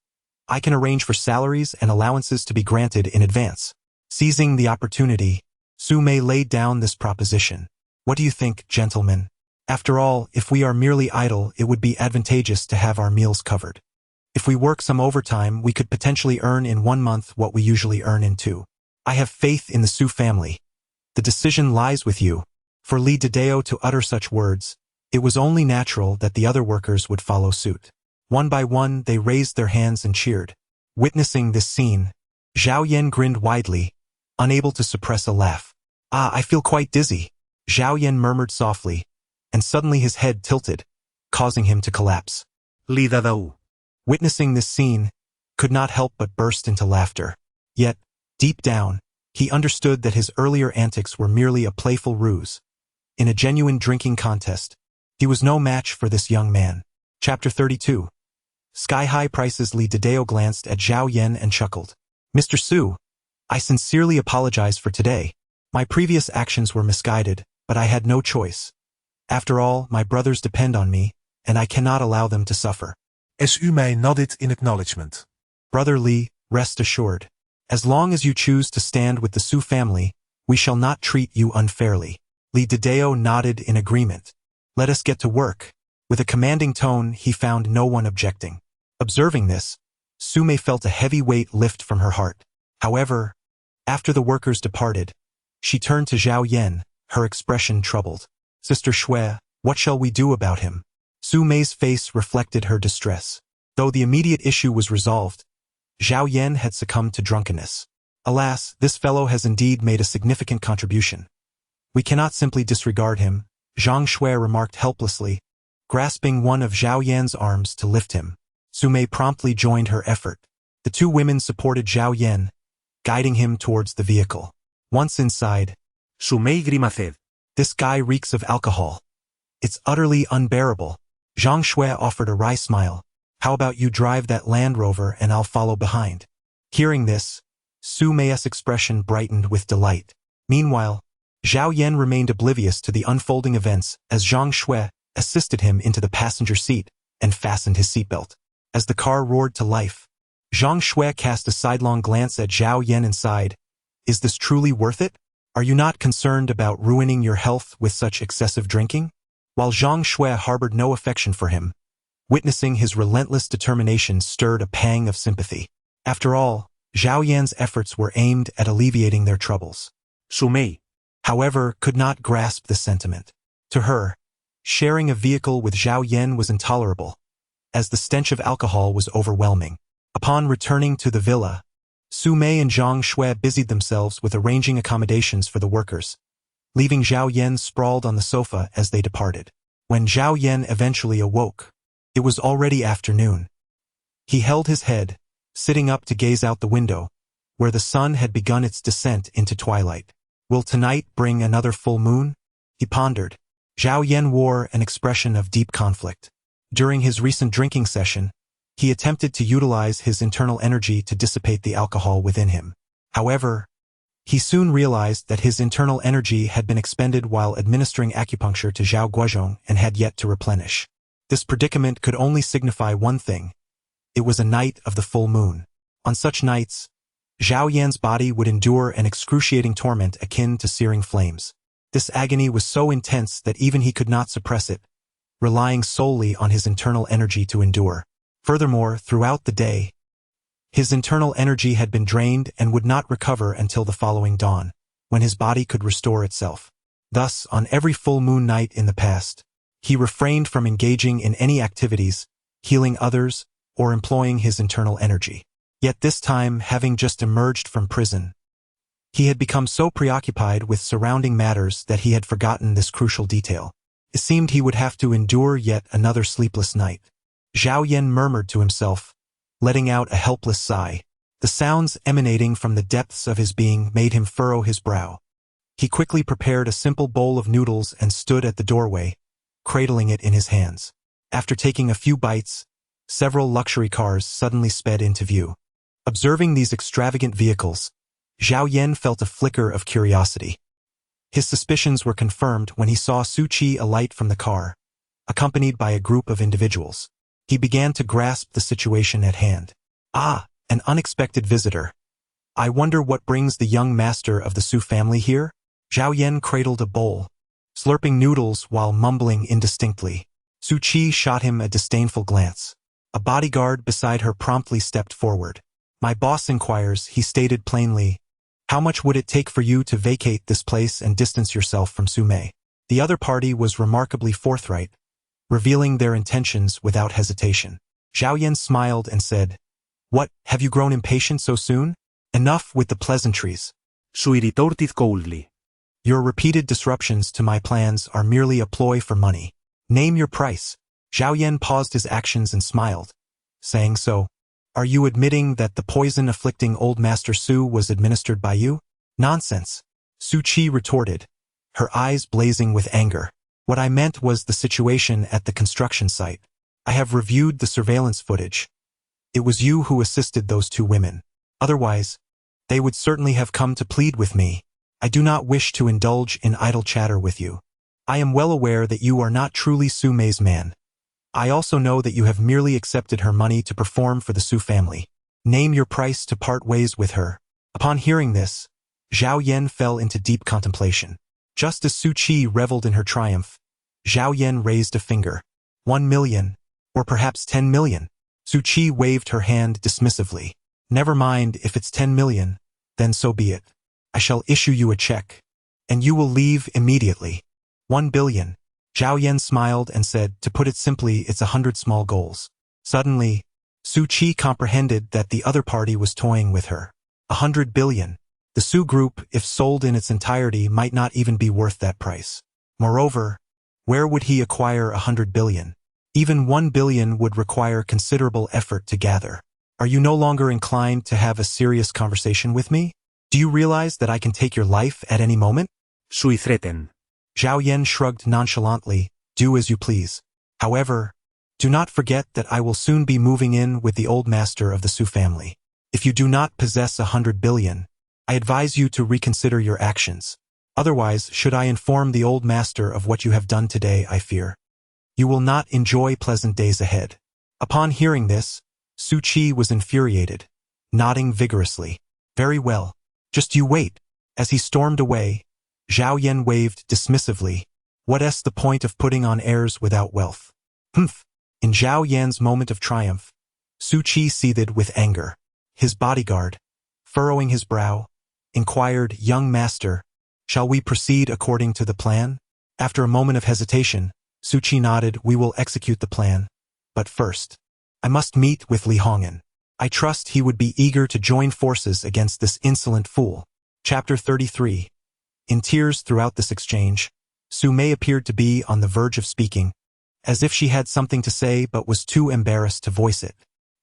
I can arrange for salaries and allowances to be granted in advance. Seizing the opportunity, Su Mei laid down this proposition. What do you think, gentlemen? After all, if we are merely idle, it would be advantageous to have our meals covered. If we work some overtime, we could potentially earn in 1 month what we usually earn in 2. I have faith in the Su family. The decision lies with you. For Li Dideo to utter such words, it was only natural that the other workers would follow suit. One by one, they raised their hands and cheered. Witnessing this scene, Zhao Yan grinned widely, unable to suppress a laugh. I feel quite dizzy, Zhao Yan murmured softly, and suddenly his head tilted, causing him to collapse. Li Dideo, Witnessing this scene, could not help but burst into laughter. Yet, deep down, he understood that his earlier antics were merely a playful ruse. In a genuine drinking contest, he was no match for this young man. Chapter 32. Sky-high prices. Li Dideo glanced at Zhao Yan and chuckled. Mr. Su, I sincerely apologize for today. My previous actions were misguided, but I had no choice. After all, my brothers depend on me, and I cannot allow them to suffer. SU Mei nodded in acknowledgement. Brother Li, rest assured. As long as you choose to stand with the Su family, we shall not treat you unfairly. Li Dideo nodded in agreement. Let us get to work. With a commanding tone, he found no one objecting. Observing this, Su Mei felt a heavy weight lift from her heart. However, after the workers departed, she turned to Zhao Yan, her expression troubled. Sister Shui, what shall we do about him? Su Mei's face reflected her distress. Though the immediate issue was resolved, Zhao Yan had succumbed to drunkenness. Alas, this fellow has indeed made a significant contribution. We cannot simply disregard him, Zhang Shui remarked helplessly, grasping one of Zhao Yan's arms to lift him. Su Mei promptly joined her effort. The two women supported Zhao Yan, guiding him towards the vehicle. Once inside, Su Mei grimaced. "This guy reeks of alcohol. It's utterly unbearable." Zhang Shui offered a wry smile. "How about you drive that Land Rover and I'll follow behind?" Hearing this, Su Mei's expression brightened with delight. Meanwhile, Zhao Yan remained oblivious to the unfolding events as Zhang Shui assisted him into the passenger seat and fastened his seatbelt. As the car roared to life, Zhang Shui cast a sidelong glance at Zhao Yan and sighed. "Is this truly worth it? Are you not concerned about ruining your health with such excessive drinking?" While Zhang Shui harbored no affection for him, witnessing his relentless determination stirred a pang of sympathy. After all, Zhao Yan's efforts were aimed at alleviating their troubles. Su Mei, however, could not grasp the sentiment. To her, sharing a vehicle with Zhao Yan was intolerable, as the stench of alcohol was overwhelming. Upon returning to the villa, Su Mei and Zhang Shui busied themselves with arranging accommodations for the workers, leaving Zhao Yan sprawled on the sofa as they departed. When Zhao Yan eventually awoke, it was already afternoon. He held his head, sitting up to gaze out the window, where the sun had begun its descent into twilight. "Will tonight bring another full moon?" he pondered. Zhao Yan wore an expression of deep conflict. During his recent drinking session, he attempted to utilize his internal energy to dissipate the alcohol within him. However, he soon realized that his internal energy had been expended while administering acupuncture to Zhao Guozhong and had yet to replenish. This predicament could only signify one thing. It was a night of the full moon. On such nights, Zhao Yan's body would endure an excruciating torment akin to searing flames. This agony was so intense that even he could not suppress it, relying solely on his internal energy to endure. Furthermore, throughout the day, his internal energy had been drained and would not recover until the following dawn, when his body could restore itself. Thus, on every full moon night in the past, he refrained from engaging in any activities, healing others, or employing his internal energy. Yet this time, having just emerged from prison, he had become so preoccupied with surrounding matters that he had forgotten this crucial detail. It seemed he would have to endure yet another sleepless night. Zhao Yan murmured to himself, letting out a helpless sigh. The sounds emanating from the depths of his being made him furrow his brow. He quickly prepared a simple bowl of noodles and stood at the doorway, cradling it in his hands. After taking a few bites, several luxury cars suddenly sped into view. Observing these extravagant vehicles, Zhao Yan felt a flicker of curiosity. His suspicions were confirmed when he saw Su Qi alight from the car, accompanied by a group of individuals. He began to grasp the situation at hand. "Ah, an unexpected visitor. I wonder what brings the young master of the Su family here?" Zhao Yan cradled a bowl, slurping noodles while mumbling indistinctly. Su Qi shot him a disdainful glance. A bodyguard beside her promptly stepped forward. "My boss inquires," he stated plainly. "How much would it take for you to vacate this place and distance yourself from Su Mei?" The other party was remarkably forthright, revealing their intentions without hesitation. Zhao Yan smiled and said, "What, have you grown impatient so soon? Enough with the pleasantries." Su retorted coldly. "Your repeated disruptions to my plans are merely a ploy for money. Name your price." Zhao Yan paused his actions and smiled, saying, "So, are you admitting that the poison afflicting old Master Su was administered by you?" "Nonsense," Su Qi retorted, her eyes blazing with anger. "What I meant was the situation at the construction site. I have reviewed the surveillance footage. It was you who assisted those two women. Otherwise, they would certainly have come to plead with me. I do not wish to indulge in idle chatter with you. I am well aware that you are not truly Su Mei's man. I also know that you have merely accepted her money to perform for the Su family. Name your price to part ways with her." Upon hearing this, Zhao Yan fell into deep contemplation. Just as Su Qi reveled in her triumph, Zhao Yan raised a finger. 1 million, or perhaps 10 million. Su Qi waved her hand dismissively. "Never mind if it's 10 million, then so be it. I shall issue you a check, and you will leave immediately. 1 billion. Zhao Yan smiled and said, to put it simply, it's 100 small goals. Suddenly, Su Qi comprehended that the other party was toying with her. 100 billion. The Su Group, if sold in its entirety, might not even be worth that price. Moreover, where would he acquire 100 billion? Even 1 billion would require considerable effort to gather. Are you no longer inclined to have a serious conversation with me? Do you realize that I can take your life at any moment? Sui threaten. Zhao Yan shrugged nonchalantly, do as you please. However, do not forget that I will soon be moving in with the old master of the Su family. If you do not possess 100 billion, I advise you to reconsider your actions. Otherwise, should I inform the old master of what you have done today, I fear you will not enjoy pleasant days ahead. Upon hearing this, Su Qi was infuriated, nodding vigorously. Very well. Just you wait. As he stormed away, Zhao Yan waved dismissively. What's the point of putting on airs without wealth? Humph. In Zhao Yan's moment of triumph, Su Qi seethed with anger. His bodyguard, furrowing his brow, inquired, young master, shall we proceed according to the plan? After a moment of hesitation, Su Qi nodded, we will execute the plan. But first, I must meet with Li Hongan. I trust he would be eager to join forces against this insolent fool. Chapter 33. In tears throughout this exchange, Su Mei appeared to be on the verge of speaking, as if she had something to say but was too embarrassed to voice it.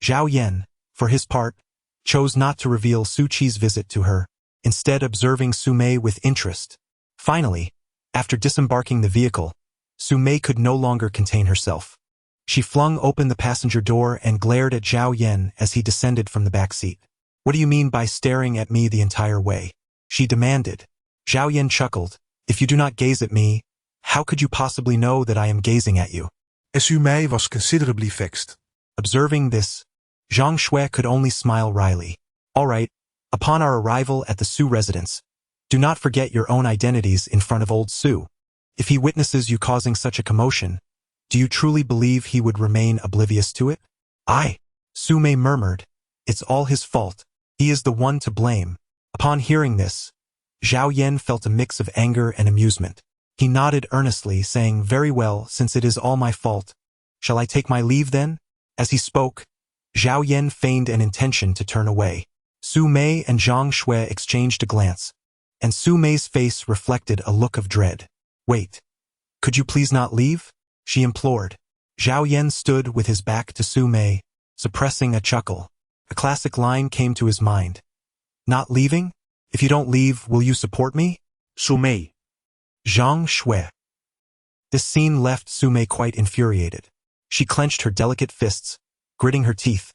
Zhao Yan, for his part, chose not to reveal Su Qi's visit to her, instead observing Su Mei with interest. Finally, after disembarking the vehicle, Su Mei could no longer contain herself. She flung open the passenger door and glared at Zhao Yan as he descended from the back seat. What do you mean by staring at me the entire way? She demanded. Zhao Yan chuckled. If you do not gaze at me, how could you possibly know that I am gazing at you? Su Mei was considerably vexed. Observing this, Zhang Shui could only smile wryly. All right, upon our arrival at the Su residence, do not forget your own identities in front of old Su. If he witnesses you causing such a commotion, do you truly believe he would remain oblivious to it? Su Mei murmured. It's all his fault. He is the one to blame. Upon hearing this, Zhao Yan felt a mix of anger and amusement. He nodded earnestly, saying, very well, since it is all my fault. Shall I take my leave then? As he spoke, Zhao Yan feigned an intention to turn away. Su Mei and Zhang Shui exchanged a glance, and Su Mei's face reflected a look of dread. Wait. Could you please not leave? She implored. Zhao Yan stood with his back to Su Mei, suppressing a chuckle. A classic line came to his mind. Not leaving? If you don't leave, will you support me? Su Mei. Zhang Shui. This scene left Su Mei quite infuriated. She clenched her delicate fists, gritting her teeth.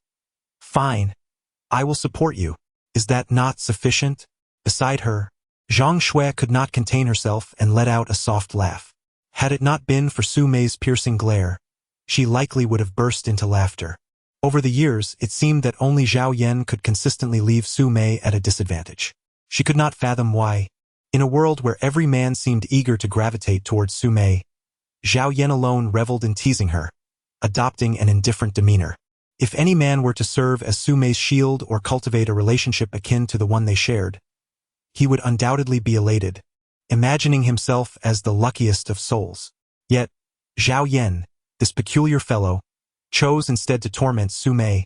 Fine. I will support you. Is that not sufficient? Beside her, Zhang Shui could not contain herself and let out a soft laugh. Had it not been for Su Mei's piercing glare, she likely would have burst into laughter. Over the years, it seemed that only Zhao Yan could consistently leave Su Mei at a disadvantage. She could not fathom why. In a world where every man seemed eager to gravitate towards Su Mei, Zhao Yan alone reveled in teasing her, adopting an indifferent demeanor. If any man were to serve as Su Mei's shield or cultivate a relationship akin to the one they shared, he would undoubtedly be elated, imagining himself as the luckiest of souls. Yet, Zhao Yan, this peculiar fellow, chose instead to torment Su Mei,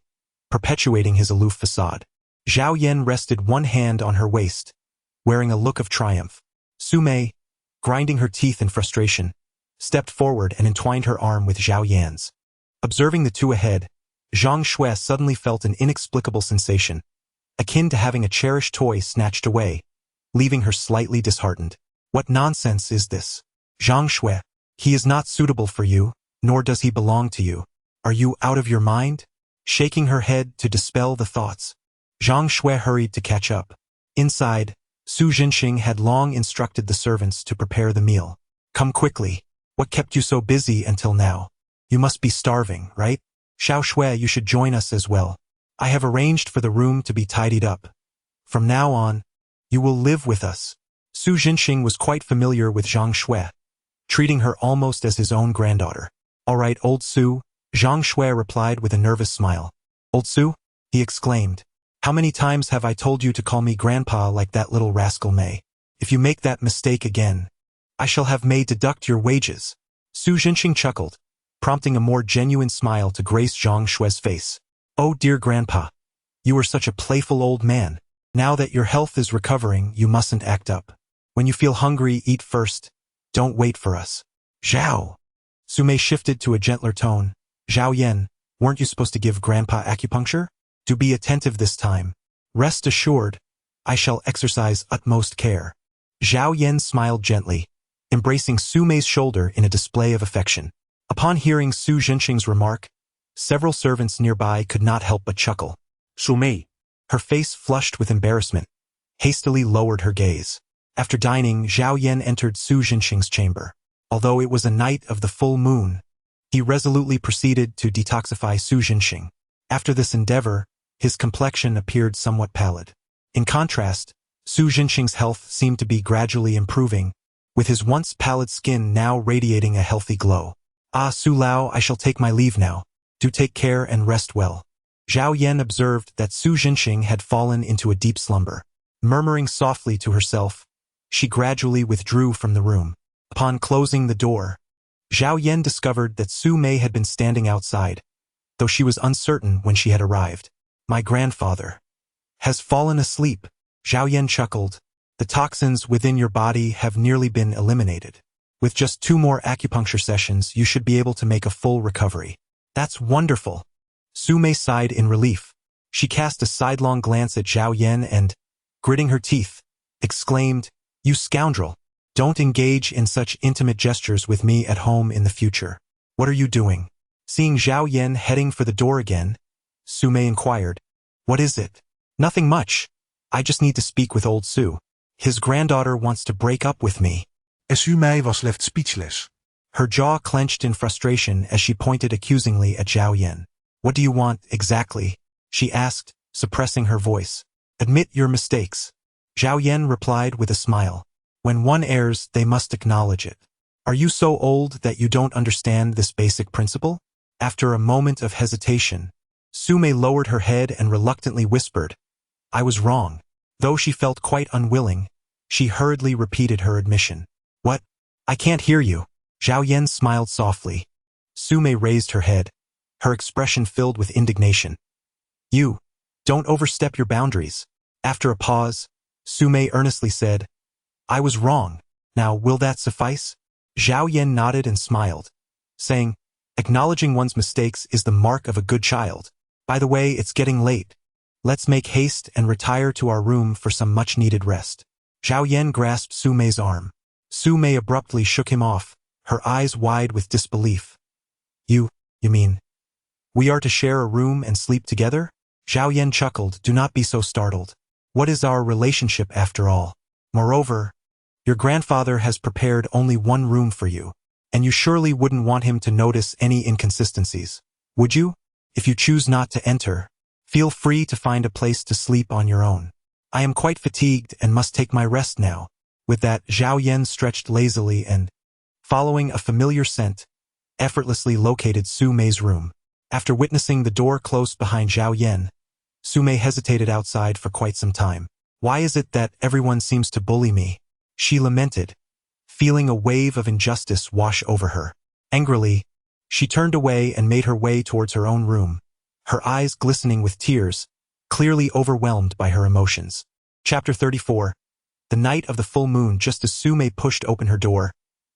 perpetuating his aloof facade. Zhao Yan rested one hand on her waist, wearing a look of triumph. Su Mei, grinding her teeth in frustration, stepped forward and entwined her arm with Zhao Yan's. Observing the two ahead, Zhang Shui suddenly felt an inexplicable sensation, akin to having a cherished toy snatched away, leaving her slightly disheartened. What nonsense is this? Zhang Shui, he is not suitable for you, nor does he belong to you. Are you out of your mind? Shaking her head to dispel the thoughts, Zhang Shui hurried to catch up. Inside, Su Jinxing had long instructed the servants to prepare the meal. Come quickly. What kept you so busy until now? You must be starving, right? Xiao Shui, you should join us as well. I have arranged for the room to be tidied up. From now on, you will live with us. Su Jinxing was quite familiar with Zhang Shui, treating her almost as his own granddaughter. All right, old Su, Zhang Shui replied with a nervous smile. Old Su? He exclaimed. How many times have I told you to call me grandpa like that little rascal Mei? If you make that mistake again, I shall have Mei deduct your wages. Su Jinxing chuckled, prompting a more genuine smile to grace Zhang Shui's face. Oh dear grandpa, you are such a playful old man. Now that your health is recovering, you mustn't act up. When you feel hungry, eat first. Don't wait for us. Zhao. Su Mei shifted to a gentler tone. Zhao Yan, weren't you supposed to give grandpa acupuncture? Do be attentive this time. Rest assured, I shall exercise utmost care. Zhao Yan smiled gently, embracing Su Mei's shoulder in a display of affection. Upon hearing Su Jinxing's remark, several servants nearby could not help but chuckle. Su Mei. Her face flushed with embarrassment, hastily lowered her gaze. After dining, Zhao Yan entered Su Jinxing's chamber. Although it was a night of the full moon, he resolutely proceeded to detoxify Su Jinxing. After this endeavor, his complexion appeared somewhat pallid. In contrast, Su Jinxing's health seemed to be gradually improving, with his once pallid skin now radiating a healthy glow. Ah, Su Lao, I shall take my leave now. Do take care and rest well. Zhao Yan observed that Su Jinxing had fallen into a deep slumber. Murmuring softly to herself, she gradually withdrew from the room. Upon closing the door, Zhao Yan discovered that Su Mei had been standing outside, though she was uncertain when she had arrived. My grandfather has fallen asleep. Zhao Yan chuckled. The toxins within your body have nearly been eliminated. With just 2 more acupuncture sessions, you should be able to make a full recovery. That's wonderful. Su Mei sighed in relief. She cast a sidelong glance at Zhao Yan and, gritting her teeth, exclaimed, You scoundrel! Don't engage in such intimate gestures with me at home in the future. What are you doing? Seeing Zhao Yan heading for the door again, Su Mei inquired. What is it? Nothing much. I just need to speak with old Su. His granddaughter wants to break up with me. Su Mei was left speechless. Her jaw clenched in frustration as she pointed accusingly at Zhao Yan. What do you want, exactly? She asked, suppressing her voice. Admit your mistakes. Zhao Yan replied with a smile. When one errs, they must acknowledge it. Are you so old that you don't understand this basic principle? After a moment of hesitation, Su Mei lowered her head and reluctantly whispered, I was wrong. Though she felt quite unwilling, she hurriedly repeated her admission. What? I can't hear you. Zhao Yan smiled softly. Su Mei raised her head, her expression filled with indignation. You, don't overstep your boundaries. After a pause, Su Mei earnestly said, I was wrong. Now, will that suffice? Zhao Yan nodded and smiled, saying, Acknowledging one's mistakes is the mark of a good child. By the way, it's getting late. Let's make haste and retire to our room for some much-needed rest. Zhao Yan grasped Su Mei's arm. Su Mei abruptly shook him off, her eyes wide with disbelief. You mean, we are to share a room and sleep together? Zhao Yan chuckled. Do not be so startled. What is our relationship after all? Moreover, your grandfather has prepared only 1 room for you, and you surely wouldn't want him to notice any inconsistencies, would you? If you choose not to enter, feel free to find a place to sleep on your own. I am quite fatigued and must take my rest now. With that, Zhao Yan stretched lazily and, following a familiar scent, effortlessly located Su Mei's room. After witnessing the door close behind Zhao Yan, Su Mei hesitated outside for quite some time. Why is it that everyone seems to bully me? She lamented, feeling a wave of injustice wash over her. Angrily, she turned away and made her way towards her own room, her eyes glistening with tears, clearly overwhelmed by her emotions. Chapter 34. The night of the full moon. Just as Su Mei pushed open her door,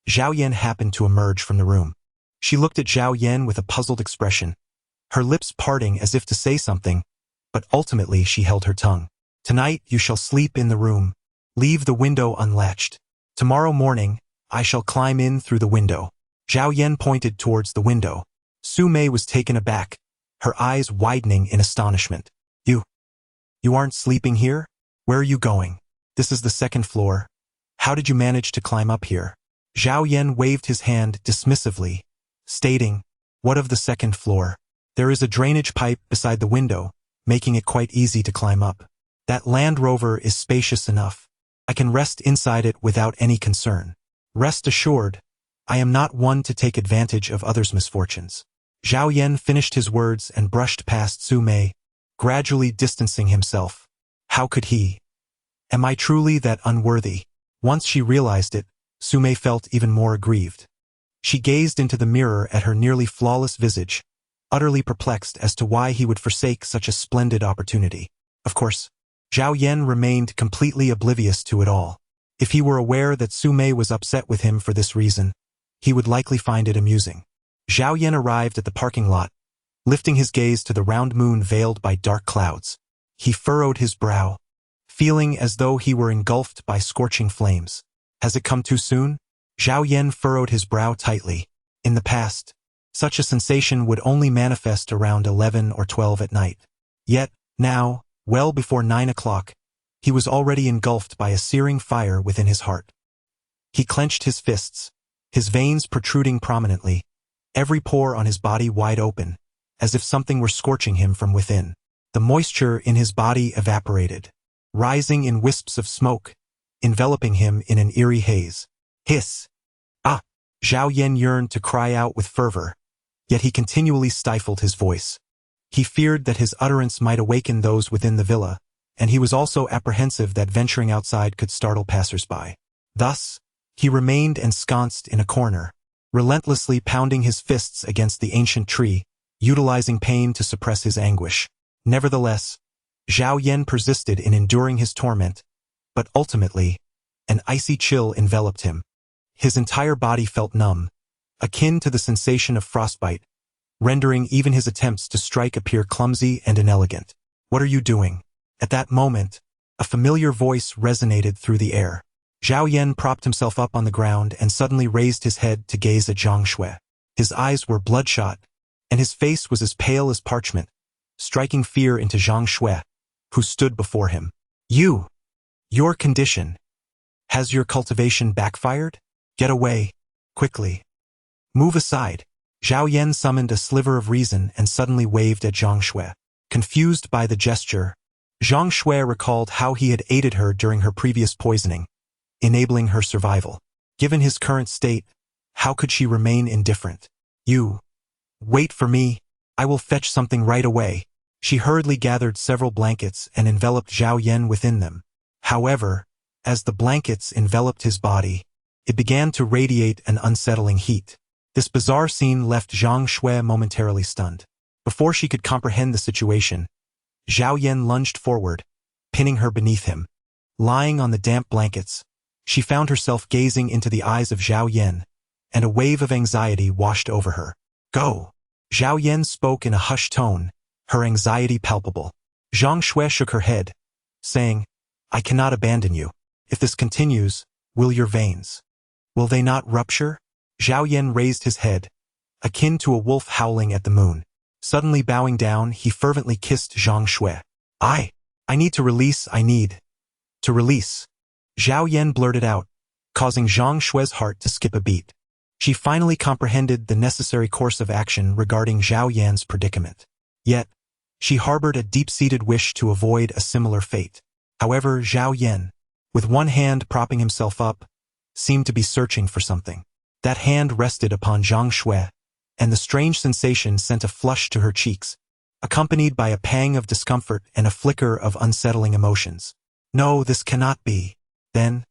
Zhao Yan happened to emerge from the room. She looked at Zhao Yan with a puzzled expression, her lips parting as if to say something, but ultimately she held her tongue. Tonight you shall sleep in the room. Leave the window unlatched. Tomorrow morning, I shall climb in through the window. Zhao Yan pointed towards the window. Su Mei was taken aback, her eyes widening in astonishment. You aren't sleeping here? Where are you going? This is the 2nd floor. How did you manage to climb up here? Zhao Yan waved his hand dismissively, stating, What of the 2nd floor? There is a drainage pipe beside the window, making it quite easy to climb up. That Land Rover is spacious enough. I can rest inside it without any concern. Rest assured, I am not one to take advantage of others' misfortunes. Zhao Yan finished his words and brushed past Su Mei, gradually distancing himself. How could he? Am I truly that unworthy? Once she realized it, Su Mei felt even more aggrieved. She gazed into the mirror at her nearly flawless visage, utterly perplexed as to why he would forsake such a splendid opportunity. Of course, Zhao Yan remained completely oblivious to it all. If he were aware that Su Mei was upset with him for this reason, he would likely find it amusing. Zhao Yan arrived at the parking lot, lifting his gaze to the round moon veiled by dark clouds. He furrowed his brow, feeling as though he were engulfed by scorching flames. Has it come too soon? Zhao Yan furrowed his brow tightly. In the past, such a sensation would only manifest around 11 or 12 at night. Yet, now, well before 9 o'clock, he was already engulfed by a searing fire within his heart. He clenched his fists, his veins protruding prominently, every pore on his body wide open, as if something were scorching him from within. The moisture in his body evaporated, rising in wisps of smoke, enveloping him in an eerie haze. Hiss! Ah! Zhao Yan yearned to cry out with fervor, yet he continually stifled his voice. He feared that his utterance might awaken those within the villa, and he was also apprehensive that venturing outside could startle passers-by. Thus, he remained ensconced in a corner, relentlessly pounding his fists against the ancient tree, utilizing pain to suppress his anguish. Nevertheless, Zhao Yan persisted in enduring his torment, but ultimately, an icy chill enveloped him. His entire body felt numb, akin to the sensation of frostbite, rendering even his attempts to strike appear clumsy and inelegant. What are you doing? At that moment, a familiar voice resonated through the air. Zhao Yan propped himself up on the ground and suddenly raised his head to gaze at Zhang Shui. His eyes were bloodshot, and his face was as pale as parchment, striking fear into Zhang Shui, who stood before him. Your condition. Has your cultivation backfired? Get away, quickly. Move aside. Zhao Yan summoned a sliver of reason and suddenly waved at Zhang Shui. Confused by the gesture, Zhang Shui recalled how he had aided her during her previous poisoning, enabling her survival. Given his current state, how could she remain indifferent? Wait for me. I will fetch something right away. She hurriedly gathered several blankets and enveloped Zhao Yan within them. However, as the blankets enveloped his body, it began to radiate an unsettling heat. This bizarre scene left Zhang Shui momentarily stunned. Before she could comprehend the situation, Zhao Yan lunged forward, pinning her beneath him. Lying on the damp blankets, she found herself gazing into the eyes of Zhao Yan, and a wave of anxiety washed over her. Go! Zhao Yan spoke in a hushed tone, her anxiety palpable. Zhang Shui shook her head, saying, I cannot abandon you. If this continues, will they not rupture? Zhao Yan raised his head, akin to a wolf howling at the moon. Suddenly bowing down, he fervently kissed Zhang Shui. I need to release. Zhao Yan blurted out, causing Zhang Shui's heart to skip a beat. She finally comprehended the necessary course of action regarding Zhao Yan's predicament. Yet, she harbored a deep-seated wish to avoid a similar fate. However, Zhao Yan, with one hand propping himself up, seemed to be searching for something. That hand rested upon Zhang Shui, and the strange sensation sent a flush to her cheeks, accompanied by a pang of discomfort and a flicker of unsettling emotions. No, this cannot be. Then,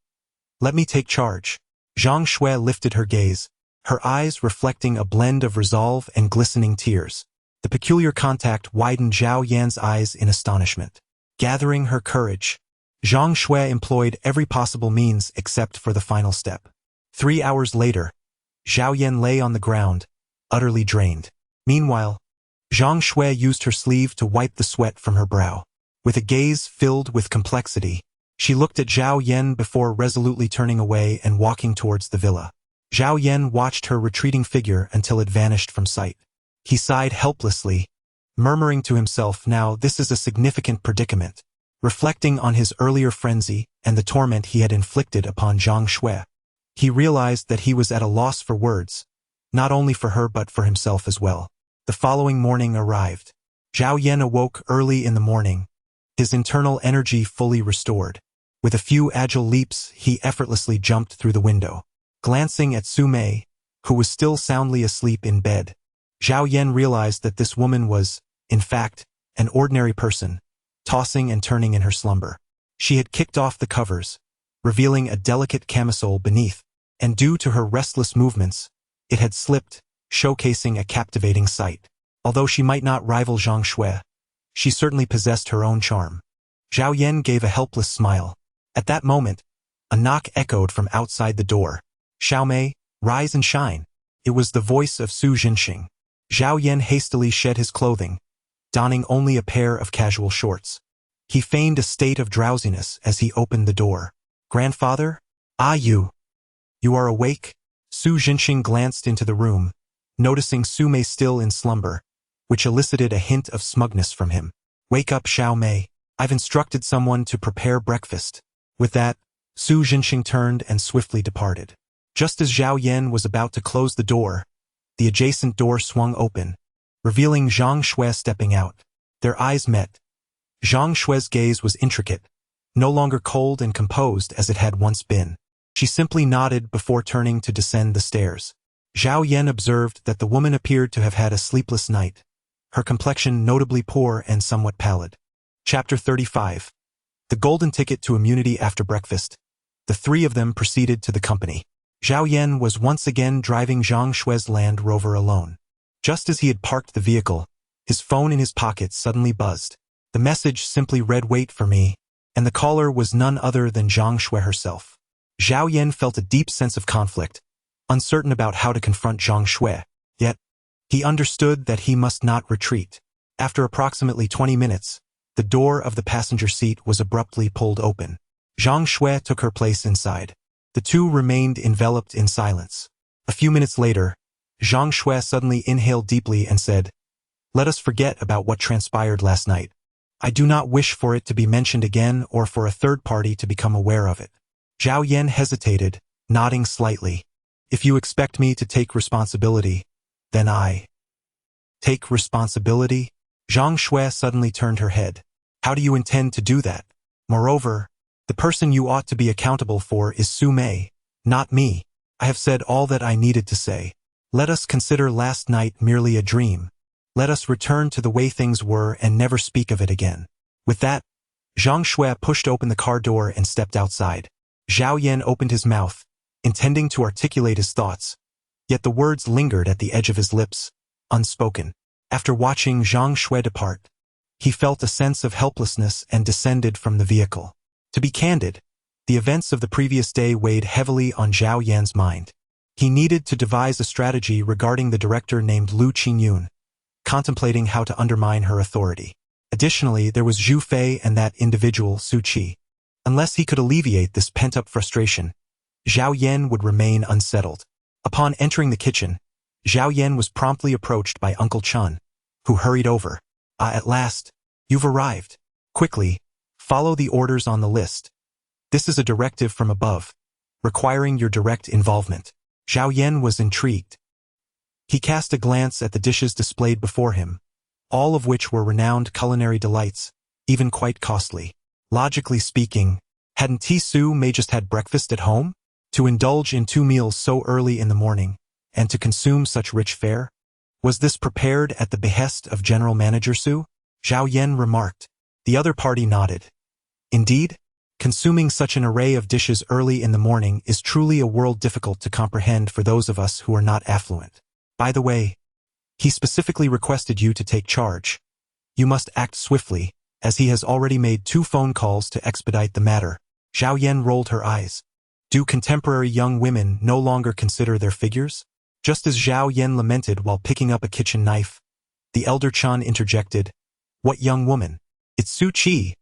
let me take charge. Zhang Shui lifted her gaze, her eyes reflecting a blend of resolve and glistening tears. The peculiar contact widened Zhao Yan's eyes in astonishment. Gathering her courage, Zhang Shui employed every possible means except for the final step. 3 hours later, Zhao Yan lay on the ground, utterly drained. Meanwhile, Zhang Shui used her sleeve to wipe the sweat from her brow. With a gaze filled with complexity, she looked at Zhao Yan before resolutely turning away and walking towards the villa. Zhao Yan watched her retreating figure until it vanished from sight. He sighed helplessly, murmuring to himself, now this is a significant predicament. Reflecting on his earlier frenzy and the torment he had inflicted upon Zhang Shui, he realized that he was at a loss for words, not only for her but for himself as well. The following morning arrived. Zhao Yan awoke early in the morning, his internal energy fully restored. With a few agile leaps, he effortlessly jumped through the window. Glancing at Su Mei, who was still soundly asleep in bed, Zhao Yan realized that this woman was, in fact, an ordinary person, tossing and turning in her slumber. She had kicked off the covers, revealing a delicate camisole beneath, and due to her restless movements, It had slipped, showcasing a captivating sight. Although she might not rival Zhang Shui, she certainly possessed her own charm. Zhao Yan gave a helpless smile. At that moment, a knock echoed from outside the door. "Xiao Mei, rise and shine." It was the voice of Su Jinxing. Zhao Yan hastily shed his clothing, donning only a pair of casual shorts. He feigned a state of drowsiness as he opened the door. "Grandfather? Ah, you are awake?" Su Jinxing glanced into the room, noticing Su Mei still in slumber, which elicited a hint of smugness from him. "Wake up, Xiao Mei. I've instructed someone to prepare breakfast." With that, Su Jinxing turned and swiftly departed. Just as Zhao Yan was about to close the door, the adjacent door swung open, revealing Zhang Shui stepping out. Their eyes met. Zhang Shui's gaze was intricate, no longer cold and composed as it had once been. She simply nodded before turning to descend the stairs. Zhao Yan observed that the woman appeared to have had a sleepless night, her complexion notably poor and somewhat pallid. Chapter 35. The golden ticket to immunity after breakfast. The three of them proceeded to the company. Zhao Yan was once again driving Zhang Shui's Land Rover alone. Just as he had parked the vehicle, his phone in his pocket suddenly buzzed. The message simply read, "Wait for me," and the caller was none other than Zhang Shui herself. Zhao Yan felt a deep sense of conflict, uncertain about how to confront Zhang Shui, yet he understood that he must not retreat. After approximately 20 minutes, the door of the passenger seat was abruptly pulled open. Zhang Shui took her place inside. The two remained enveloped in silence. A few minutes later, Zhang Shui suddenly inhaled deeply and said, "Let us forget about what transpired last night. I do not wish for it to be mentioned again or for a third party to become aware of it." Zhao Yan hesitated, nodding slightly. "If you expect me to take responsibility, then I." "Take responsibility?" Zhang Shui suddenly turned her head. "How do you intend to do that? Moreover, the person you ought to be accountable for is Su Mei, not me. I have said all that I needed to say. Let us consider last night merely a dream. Let us return to the way things were and never speak of it again." With that, Zhang Shui pushed open the car door and stepped outside. Zhao Yan opened his mouth, intending to articulate his thoughts, yet the words lingered at the edge of his lips, unspoken. After watching Zhang Shui depart, he felt a sense of helplessness and descended from the vehicle. To be candid, the events of the previous day weighed heavily on Zhao Yan's mind. He needed to devise a strategy regarding the director named Lu Qingyun, contemplating how to undermine her authority. Additionally, there was Zhu Fei and that individual, Su Qi. Unless he could alleviate this pent-up frustration, Zhao Yan would remain unsettled. Upon entering the kitchen, Zhao Yan was promptly approached by Uncle Chun, who hurried over. "Ah, at last, you've arrived. Quickly, follow the orders on the list. This is a directive from above, requiring your direct involvement." Zhao Yan was intrigued. He cast a glance at the dishes displayed before him, all of which were renowned culinary delights, even quite costly. Logically speaking, hadn't Su Mei just had breakfast at home? To indulge in 2 meals so early in the morning, and to consume such rich fare? Was this prepared at the behest of General Manager Su? Zhao Yan remarked. The other party nodded. Indeed, consuming such an array of dishes early in the morning is truly a world difficult to comprehend for those of us who are not affluent. By the way, he specifically requested you to take charge. You must act swiftly, as he has already made 2 phone calls to expedite the matter. Zhao Yan rolled her eyes. Do contemporary young women no longer consider their figures? Just as Zhao Yan lamented while picking up a kitchen knife, the elder Chan interjected, "What young woman? It's Su Qi,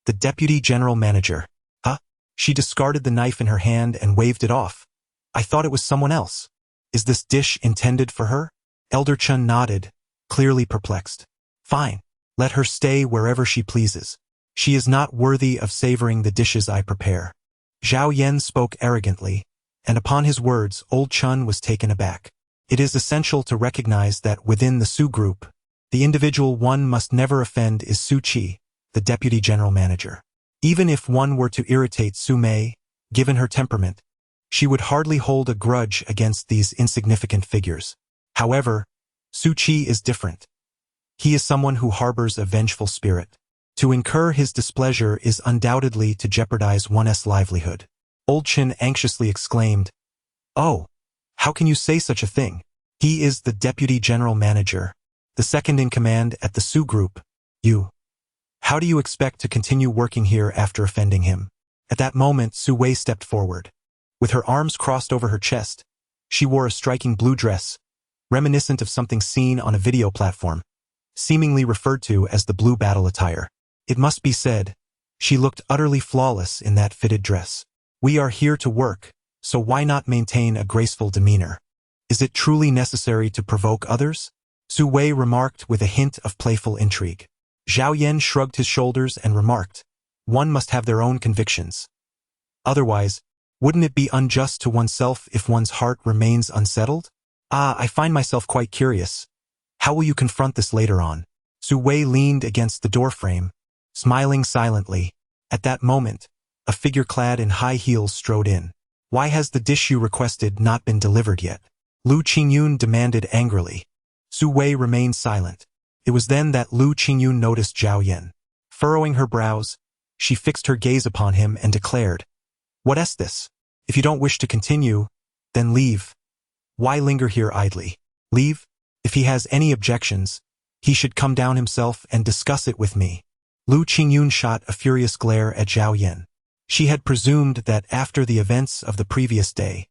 the deputy general manager." "Huh?" She discarded the knife in her hand and waved it off. "I thought it was someone else. Is this dish intended for her?" Elder Chun nodded, clearly perplexed. "Fine. Let her stay wherever she pleases. She is not worthy of savoring the dishes I prepare." Zhao Yan spoke arrogantly, and upon his words, old Chun was taken aback. It is essential to recognize that within the Su group, the individual one must never offend is Su Qi, the deputy general manager. Even if one were to irritate Su Mei, given her temperament, she would hardly hold a grudge against these insignificant figures. However, Su Qi is different. He is someone who harbors a vengeful spirit. To incur his displeasure is undoubtedly to jeopardize one's livelihood. Old Chin anxiously exclaimed, "Oh, How can you say such a thing? He is the deputy general manager, the second in command at the Su Group. How do you expect to continue working here after offending him? At that moment, Su Wei stepped forward. With her arms crossed over her chest, she wore a striking blue dress, reminiscent of something seen on a video platform, seemingly referred to as the blue battle attire. It must be said, she looked utterly flawless in that fitted dress. We are here to work, so why not maintain a graceful demeanor? Is it truly necessary to provoke others? Su Wei remarked with a hint of playful intrigue. Zhao Yan shrugged his shoulders and remarked, one must have their own convictions. Otherwise, wouldn't it be unjust to oneself if one's heart remains unsettled? I find myself quite curious. How will you confront this later on? Su Wei leaned against the doorframe, smiling silently. At that moment, a figure clad in high heels strode in. Why has the dish you requested not been delivered yet? Lu Qingyun demanded angrily. Su Wei remained silent. It was then that Lu Qingyun noticed Zhao Yan. Furrowing her brows, she fixed her gaze upon him and declared, "What is this? If you don't wish to continue, then leave. Why linger here idly? Leave? If he has any objections, he should come down himself and discuss it with me." Lu Qingyun shot a furious glare at Zhao Yan. She had presumed that after the events of the previous day,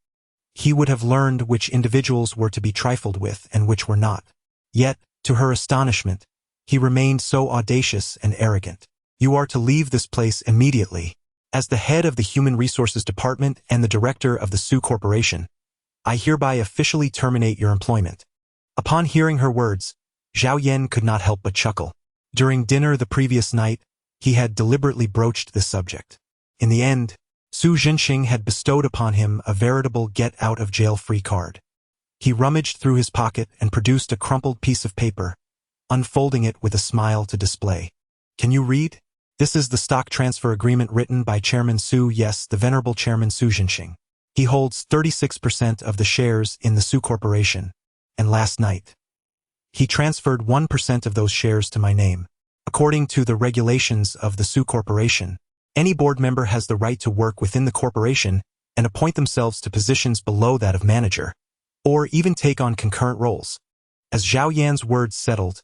he would have learned which individuals were to be trifled with and which were not. Yet, to her astonishment, he remained so audacious and arrogant. "You are to leave this place immediately. As the head of the Human Resources Department and the director of the Su Corporation, I hereby officially terminate your employment." Upon hearing her words, Zhao Yan could not help but chuckle. During dinner the previous night, he had deliberately broached this subject. In the end, Su Zhenxing had bestowed upon him a veritable get-out-of-jail-free card. He rummaged through his pocket and produced a crumpled piece of paper, unfolding it with a smile to display. "Can you read? This is the stock transfer agreement written by Chairman Su, yes, the venerable Chairman Su Zhenxing. He holds 36% of the shares in the Su Corporation, and last night, he transferred 1% of those shares to my name. According to the regulations of the Su Corporation, any board member has the right to work within the corporation and appoint themselves to positions below that of manager, or even take on concurrent roles." As Zhao Yan's words settled,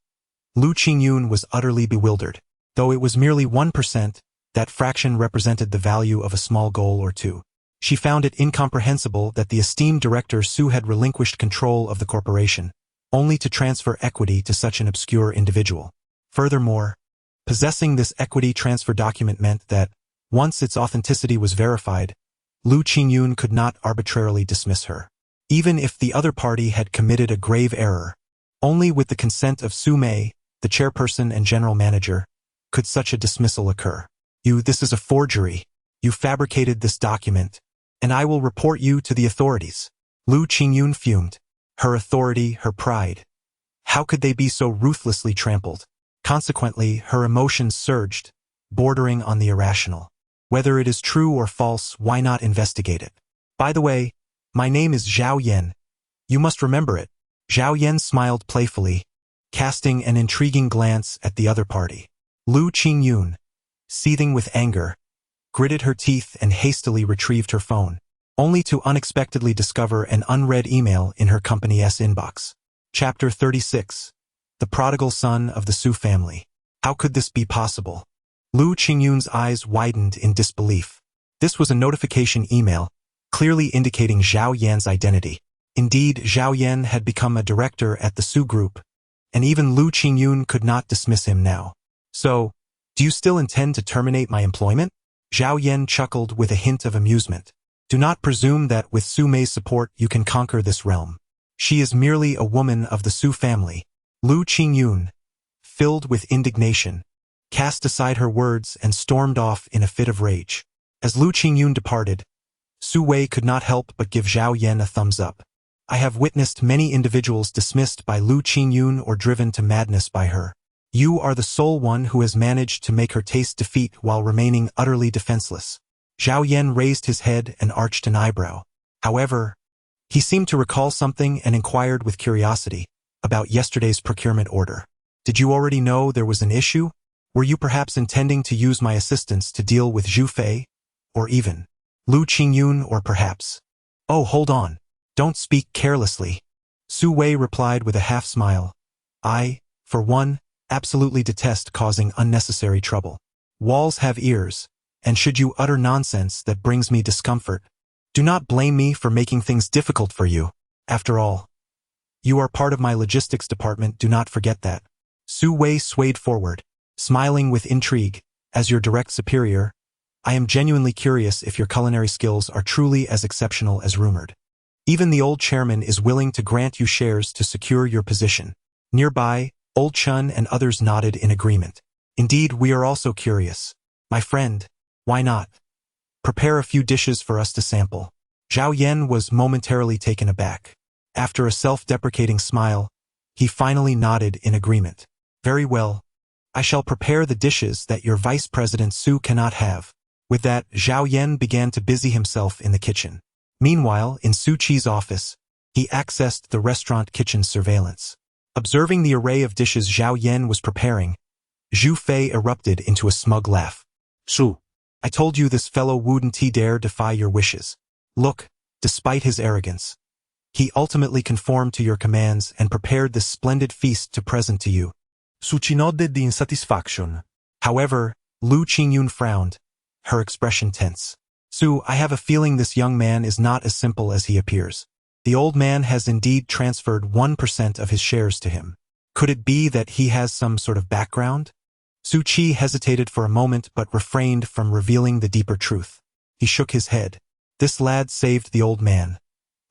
Lu Qingyun was utterly bewildered. Though it was merely 1%, that fraction represented the value of a small goal or two. She found it incomprehensible that the esteemed director Su had relinquished control of the corporation, only to transfer equity to such an obscure individual. Furthermore, possessing this equity transfer document meant that, once its authenticity was verified, Lu Qingyun could not arbitrarily dismiss her. Even if the other party had committed a grave error, only with the consent of Su Mei, the chairperson and general manager, could such a dismissal occur. This is a forgery. You fabricated this document, and I will report you to the authorities." Lu Qingyun fumed. Her authority, her pride. How could they be so ruthlessly trampled? Consequently, her emotions surged, bordering on the irrational. Whether it is true or false, why not investigate it? "By the way, my name is Zhao Yan. You must remember it." Zhao Yan smiled playfully, casting an intriguing glance at the other party. Lu Qingyun, seething with anger, gritted her teeth and hastily retrieved her phone, only to unexpectedly discover an unread email in her company's inbox. Chapter 36. The Prodigal Son of the Su Family. How could this be possible? Lu Qingyun's eyes widened in disbelief. This was a notification email, clearly indicating Zhao Yan's identity. Indeed, Zhao Yan had become a director at the Su Group, and even Lu Qingyun could not dismiss him now. "So, do you still intend to terminate my employment?" Zhao Yan chuckled with a hint of amusement. "Do not presume that with Su Mei's support you can conquer this realm. She is merely a woman of the Su family." Lu Qingyun, filled with indignation, cast aside her words and stormed off in a fit of rage. As Lu Qingyun departed, Su Wei could not help but give Zhao Yan a thumbs up. "I have witnessed many individuals dismissed by Lu Qingyun or driven to madness by her. You are the sole one who has managed to make her taste defeat while remaining utterly defenseless." Zhao Yan raised his head and arched an eyebrow. However, he seemed to recall something and inquired with curiosity about yesterday's procurement order. "Did you already know there was an issue? Were you perhaps intending to use my assistance to deal with Zhu Fei? Or even Lu Qingyun, or perhaps—" "Oh, hold on. Don't speak carelessly. Su Wei replied with a half-smile. I, for one, absolutely detest causing unnecessary trouble. Walls have ears, and should you utter nonsense that brings me discomfort, do not blame me for making things difficult for you. After all, you are part of my logistics department, do not forget that. Su Wei swayed forward, smiling with intrigue. As your direct superior, I am genuinely curious if your culinary skills are truly as exceptional as rumored. Even the old chairman is willing to grant you shares to secure your position. Nearby, Old Chun and others nodded in agreement. Indeed, we are also curious. My friend, why not? Prepare a few dishes for us to sample. Zhao Yan was momentarily taken aback. After a self-deprecating smile, he finally nodded in agreement. Very well. I shall prepare the dishes that your Vice President Su cannot have. With that, Zhao Yan began to busy himself in the kitchen. Meanwhile, in Su Qi's office, he accessed the restaurant kitchen surveillance. Observing the array of dishes Zhao Yan was preparing, Zhu Fei erupted into a smug laugh. Su. I told you this fellow wouldn't dare defy your wishes. Look, despite his arrogance, he ultimately conformed to your commands and prepared this splendid feast to present to you. Su Qi nodded in satisfaction. However, Lu Qingyun frowned, her expression tense. Su, I have a feeling this young man is not as simple as he appears. The old man has indeed transferred 1% of his shares to him. Could it be that he has some sort of background? Su Qi hesitated for a moment but refrained from revealing the deeper truth. He shook his head. This lad saved the old man.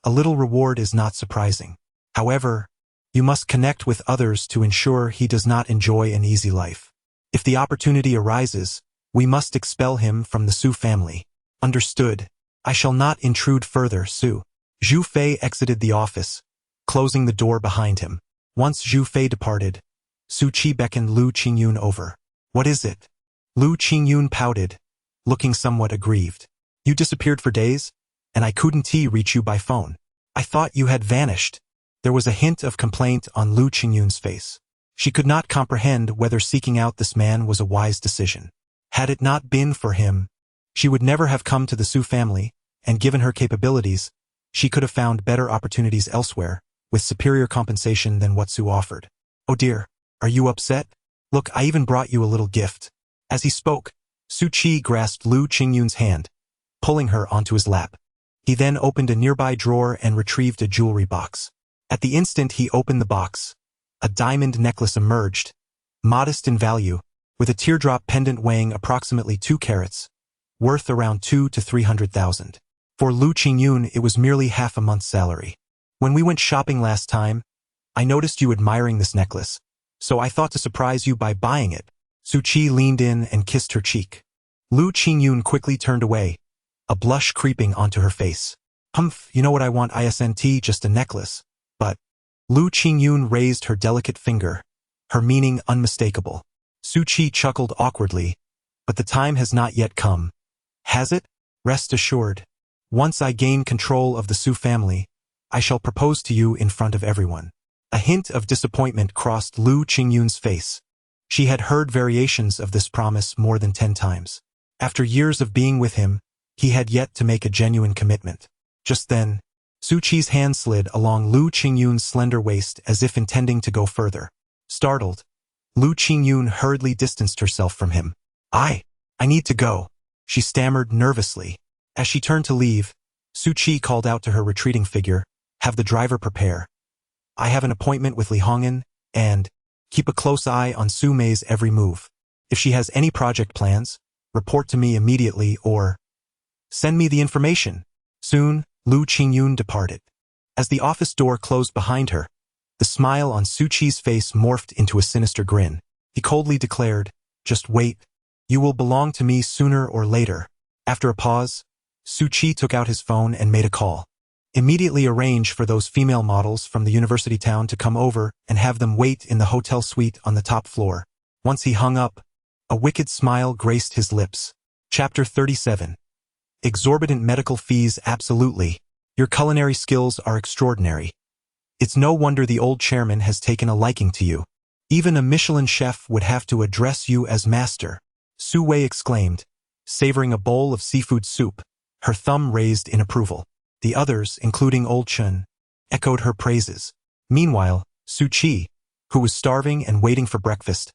A little reward is not surprising. However, you must connect with others to ensure he does not enjoy an easy life. If the opportunity arises, we must expel him from the Su family. Understood. I shall not intrude further, Su. Zhu Fei exited the office, closing the door behind him. Once Zhu Fei departed, Su Qi beckoned Lu Qingyun over. What is it? Lu Qingyun pouted, looking somewhat aggrieved. You disappeared for days, and I couldn't reach you by phone. I thought you had vanished. There was a hint of complaint on Lu Qingyun's face. She could not comprehend whether seeking out this man was a wise decision. Had it not been for him, she would never have come to the Su family, and given her capabilities, she could have found better opportunities elsewhere, with superior compensation than what Su offered. Oh dear, are you upset? Look, I even brought you a little gift. As he spoke, Su Qi grasped Lu Qingyun's hand, pulling her onto his lap. He then opened a nearby drawer and retrieved a jewelry box. At the instant he opened the box, a diamond necklace emerged, modest in value, with a teardrop pendant weighing approximately 2 carats, worth around 2 to 300,000. For Lu Qingyun, it was merely half a month's salary. When we went shopping last time, I noticed you admiring this necklace, so I thought to surprise you by buying it. Su Qi leaned in and kissed her cheek. Lu Qingyun quickly turned away, a blush creeping onto her face. Humph, you know what I want, isn't just a necklace. But Lu Qingyun raised her delicate finger, her meaning unmistakable. Su Qi chuckled awkwardly, but the time has not yet come. Has it? Rest assured. Once I gain control of the Su family, I shall propose to you in front of everyone. A hint of disappointment crossed Lu Qingyun's face. She had heard variations of this promise more than 10 times. After years of being with him, he had yet to make a genuine commitment. Just then, Su Qi's hand slid along Lu Qingyun's slender waist as if intending to go further. Startled, Lu Qingyun hurriedly distanced herself from him. I need to go, she stammered nervously. As she turned to leave, Su Qi called out to her retreating figure, have the driver prepare. I have an appointment with Li Hongyan, and keep a close eye on Su Mei's every move. If she has any project plans, report to me immediately or send me the information. Soon, Lu Qingyun departed. As the office door closed behind her, the smile on Su Qi's face morphed into a sinister grin. He coldly declared, just wait. You will belong to me sooner or later. After a pause, Su Qi took out his phone and made a call. Immediately arrange for those female models from the university town to come over and have them wait in the hotel suite on the top floor. Once he hung up, a wicked smile graced his lips. Chapter 37. Exorbitant medical fees. Absolutely. Your culinary skills are extraordinary. It's no wonder the old chairman has taken a liking to you. Even a Michelin chef would have to address you as master. Su Wei exclaimed, savoring a bowl of seafood soup, her thumb raised in approval. The others, including Old Chun, echoed her praises. Meanwhile, Su Chi, who was starving and waiting for breakfast,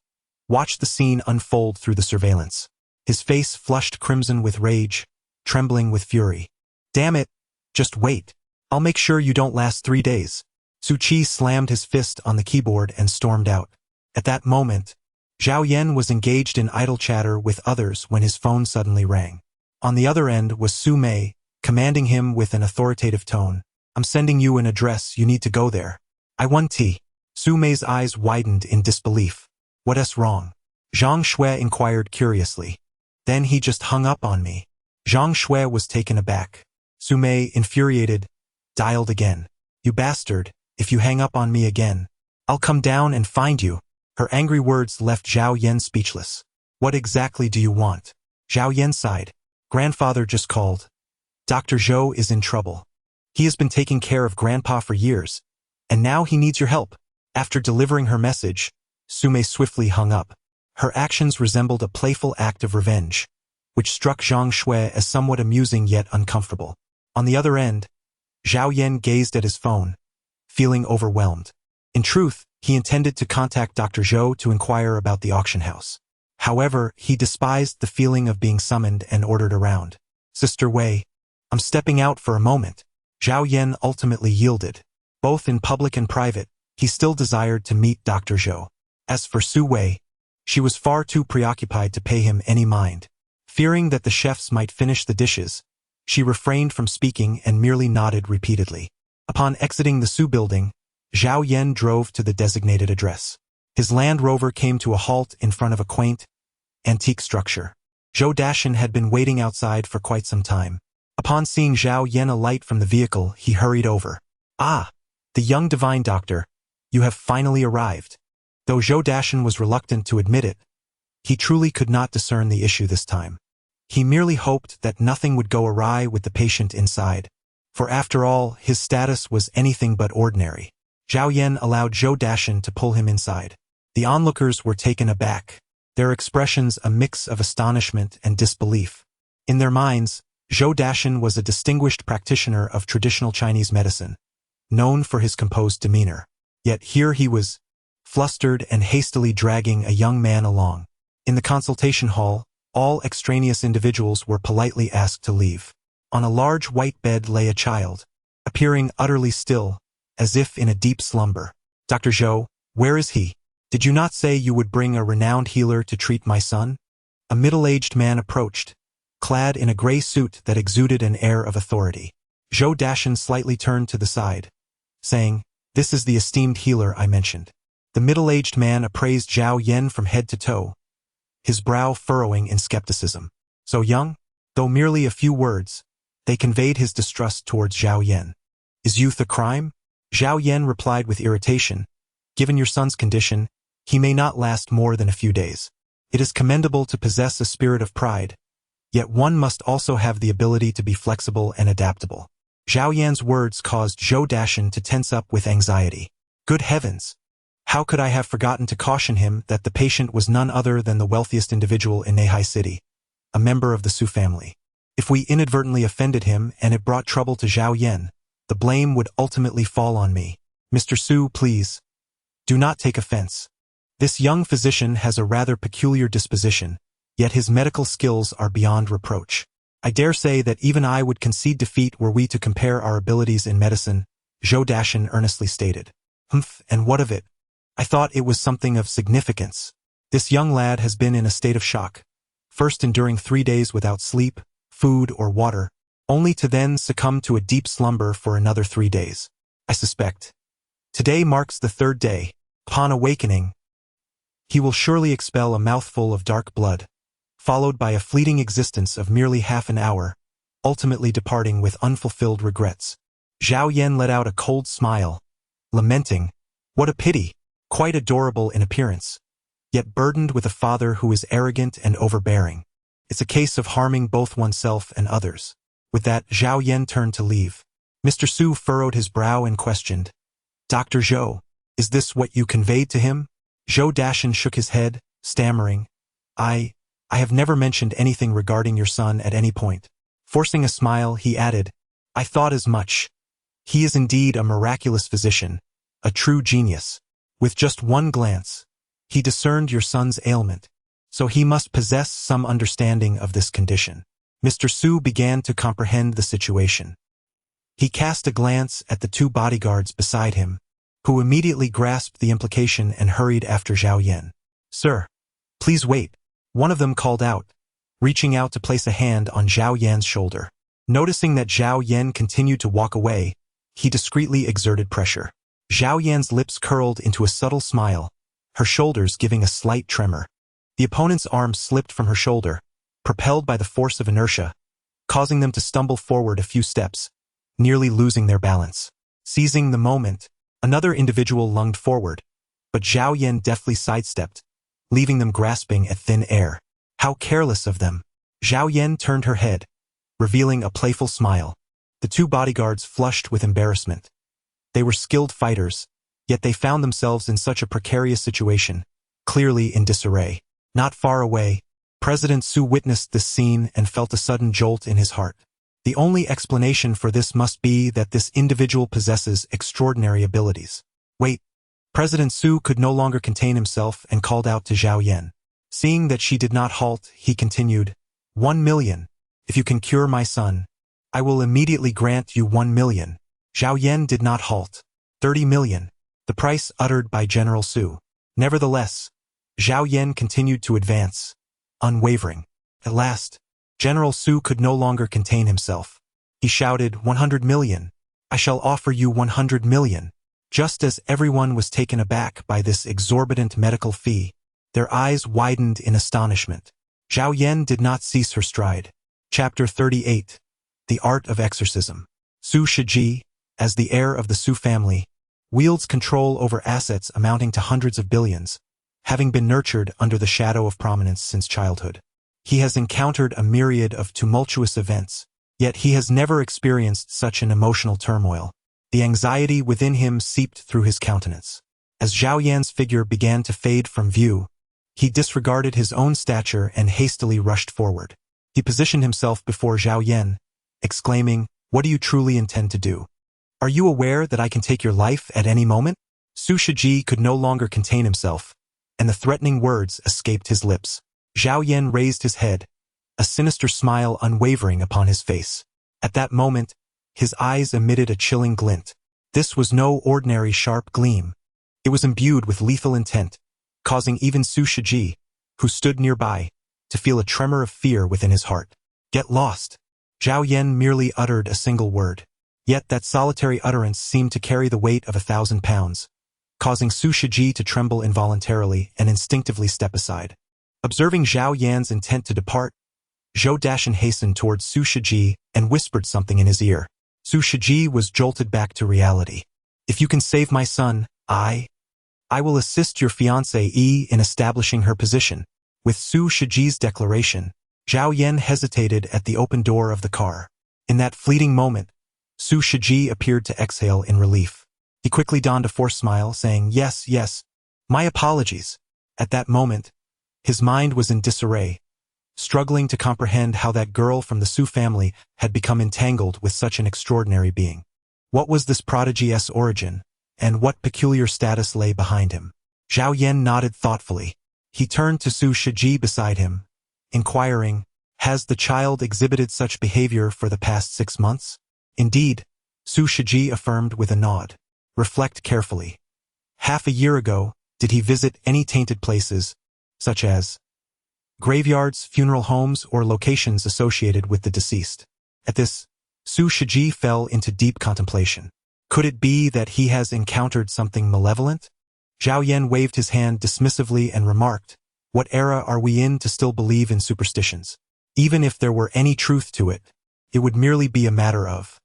watched the scene unfold through the surveillance. His face flushed crimson with rage, trembling with fury. Damn it! Just wait. I'll make sure you don't last 3 days. Su Chi slammed his fist on the keyboard and stormed out. At that moment, Zhao Yan was engaged in idle chatter with others when his phone suddenly rang. On the other end was Su Mei, commanding him with an authoritative tone. I'm sending you an address, you need to go there. I want tea. Su Mei's eyes widened in disbelief. What's wrong? Zhang Shui inquired curiously. Then he just hung up on me. Zhang Shui was taken aback. Su Mei, infuriated, dialed again. You bastard, if you hang up on me again, I'll come down and find you. Her angry words left Zhao Yan speechless. What exactly do you want? Zhao Yan sighed. Grandfather just called. Dr. Zhou is in trouble. He has been taking care of Grandpa for years, and now he needs your help. After delivering her message, Su Mei swiftly hung up. Her actions resembled a playful act of revenge, which struck Zhang Shui as somewhat amusing yet uncomfortable. On the other end, Zhao Yan gazed at his phone, feeling overwhelmed. In truth, he intended to contact Dr. Zhou to inquire about the auction house. However, he despised the feeling of being summoned and ordered around. Sister Wei, I'm stepping out for a moment. Zhao Yan ultimately yielded. Both in public and private, he still desired to meet Dr. Zhou. As for Su Wei, she was far too preoccupied to pay him any mind. Fearing that the chefs might finish the dishes, she refrained from speaking and merely nodded repeatedly. Upon exiting the Su building, Zhao Yan drove to the designated address. His Land Rover came to a halt in front of a quaint, antique structure. Zhou Dashan had been waiting outside for quite some time. Upon seeing Zhao Yan alight from the vehicle, he hurried over. Ah, the young divine doctor, you have finally arrived. Though Zhou Dashan was reluctant to admit it, he truly could not discern the issue this time. He merely hoped that nothing would go awry with the patient inside, for after all, his status was anything but ordinary. Zhao Yan allowed Zhou Dashan to pull him inside. The onlookers were taken aback, their expressions a mix of astonishment and disbelief. In their minds, Zhou Dashan was a distinguished practitioner of traditional Chinese medicine, known for his composed demeanor. Yet here he was, flustered and hastily dragging a young man along. In the consultation hall, all extraneous individuals were politely asked to leave. On a large white bed lay a child, appearing utterly still, as if in a deep slumber. Dr. Zhou, where is he? Did you not say you would bring a renowned healer to treat my son? A middle-aged man approached, clad in a gray suit that exuded an air of authority. Zhou Dashan slightly turned to the side, saying, This is the esteemed healer I mentioned. The middle-aged man appraised Zhao Yan from head to toe, his brow furrowing in skepticism. So young? Though merely a few words, they conveyed his distrust towards Zhao Yan. Is youth a crime? Zhao Yan replied with irritation. Given your son's condition, he may not last more than a few days. It is commendable to possess a spirit of pride, yet one must also have the ability to be flexible and adaptable. Zhao Yan's words caused Zhou Dashan to tense up with anxiety. Good heavens! How could I have forgotten to caution him that the patient was none other than the wealthiest individual in Neihai City, a member of the Su family. If we inadvertently offended him and it brought trouble to Zhao Yan, the blame would ultimately fall on me. Mr. Su, please, do not take offense. This young physician has a rather peculiar disposition, yet his medical skills are beyond reproach. I dare say that even I would concede defeat were we to compare our abilities in medicine, Zhou Dashan earnestly stated. Humph, and what of it? I thought it was something of significance. This young lad has been in a state of shock, first enduring 3 days without sleep, food, or water, only to then succumb to a deep slumber for another 3 days. I suspect. Today marks the 3rd day. Upon awakening, he will surely expel a mouthful of dark blood, followed by a fleeting existence of merely half an hour, ultimately departing with unfulfilled regrets. Zhao Yan let out a cold smile, lamenting, what a pity, quite adorable in appearance, yet burdened with a father who is arrogant and overbearing. It's a case of harming both oneself and others. With that, Zhao Yan turned to leave. Mr. Su furrowed his brow and questioned, Dr. Zhou, is this what you conveyed to him? Zhou Dashan shook his head, stammering, I have never mentioned anything regarding your son at any point. Forcing a smile, he added, I thought as much. He is indeed a miraculous physician, a true genius. With just one glance, he discerned your son's ailment, so he must possess some understanding of this condition. Mr. Su began to comprehend the situation. He cast a glance at the two bodyguards beside him, who immediately grasped the implication and hurried after Zhao Yan. Sir, please wait, one of them called out, reaching out to place a hand on Zhao Yan's shoulder. Noticing that Zhao Yan continued to walk away, he discreetly exerted pressure. Zhao Yan's lips curled into a subtle smile, her shoulders giving a slight tremor. The opponent's arm slipped from her shoulder, propelled by the force of inertia, causing them to stumble forward a few steps, nearly losing their balance. Seizing the moment, another individual lunged forward, but Zhao Yan deftly sidestepped, leaving them grasping at thin air. How careless of them! Zhao Yan turned her head, revealing a playful smile. The two bodyguards flushed with embarrassment. They were skilled fighters, yet they found themselves in such a precarious situation, clearly in disarray. Not far away, President Su witnessed this scene and felt a sudden jolt in his heart. The only explanation for this must be that this individual possesses extraordinary abilities. Wait! President Su could no longer contain himself and called out to Zhao Yan. Seeing that she did not halt, he continued, 1 million. If you can cure my son, I will immediately grant you 1 million. Zhao Yan did not halt. 30 million. The price uttered by General Su. Nevertheless, Zhao Yan continued to advance, unwavering. At last, General Su could no longer contain himself. He shouted, 100 million. I shall offer you 100 million. Just as everyone was taken aback by this exorbitant medical fee, their eyes widened in astonishment. Zhao Yan did not cease her stride. Chapter 38. The Art of Exorcism. Su Shiji, as the heir of the Su family, wields control over assets amounting to hundreds of billions, having been nurtured under the shadow of prominence since childhood. He has encountered a myriad of tumultuous events, yet he has never experienced such an emotional turmoil. The anxiety within him seeped through his countenance. As Zhao Yan's figure began to fade from view, he disregarded his own stature and hastily rushed forward. He positioned himself before Zhao Yan, exclaiming, "What do you truly intend to do? Are you aware that I can take your life at any moment?" Su Shiji could no longer contain himself, and the threatening words escaped his lips. Zhao Yan raised his head, a sinister smile unwavering upon his face. At that moment, his eyes emitted a chilling glint. This was no ordinary sharp gleam. It was imbued with lethal intent, causing even Su Shiji, who stood nearby, to feel a tremor of fear within his heart. "Get lost." Zhao Yan merely uttered a single word. Yet that solitary utterance seemed to carry the weight of 1,000 pounds, causing Su Shiji to tremble involuntarily and instinctively step aside. Observing Zhao Yan's intent to depart, Zhou Dashan hastened towards Su Shiji and whispered something in his ear. Su Shiji was jolted back to reality. "If you can save my son, I will assist your fiancée in establishing her position." With Su Shiji's declaration, Zhao Yan hesitated at the open door of the car. In that fleeting moment, Su Shiji appeared to exhale in relief. He quickly donned a forced smile, saying, Yes, my apologies." At that moment, his mind was in disarray, struggling to comprehend how that girl from the Su family had become entangled with such an extraordinary being. What was this prodigy's origin, and what peculiar status lay behind him? Zhao Yan nodded thoughtfully. He turned to Su Shiji beside him, inquiring, "Has the child exhibited such behavior for the past 6 months?" "Indeed," Su Shiji affirmed with a nod. "Reflect carefully. Half a year ago, did he visit any tainted places, such as graveyards, funeral homes, or locations associated with the deceased?" At this, Su Shiji fell into deep contemplation. Could it be that he has encountered something malevolent? Zhao Yan waved his hand dismissively and remarked, "What era are we in to still believe in superstitions? Even if there were any truth to it, it would merely be a matter of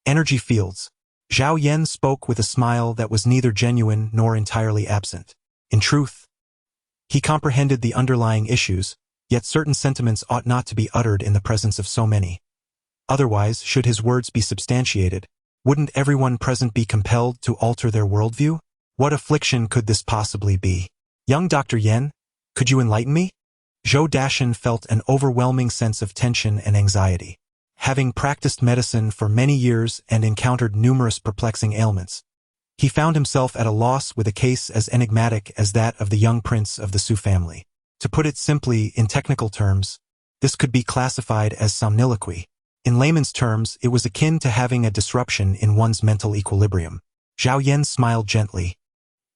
energy fields." Zhao Yan spoke with a smile that was neither genuine nor entirely absent. In truth, he comprehended the underlying issues, yet certain sentiments ought not to be uttered in the presence of so many. Otherwise, should his words be substantiated, wouldn't everyone present be compelled to alter their worldview? What affliction could this possibly be? "Young Dr. Yan, could you enlighten me?" Zhou Dashan felt an overwhelming sense of tension and anxiety. Having practiced medicine for many years and encountered numerous perplexing ailments, he found himself at a loss with a case as enigmatic as that of the young prince of the Su family. To put it simply, in technical terms, this could be classified as somniloquy. In layman's terms, it was akin to having a disruption in one's mental equilibrium. Zhao Yan smiled gently.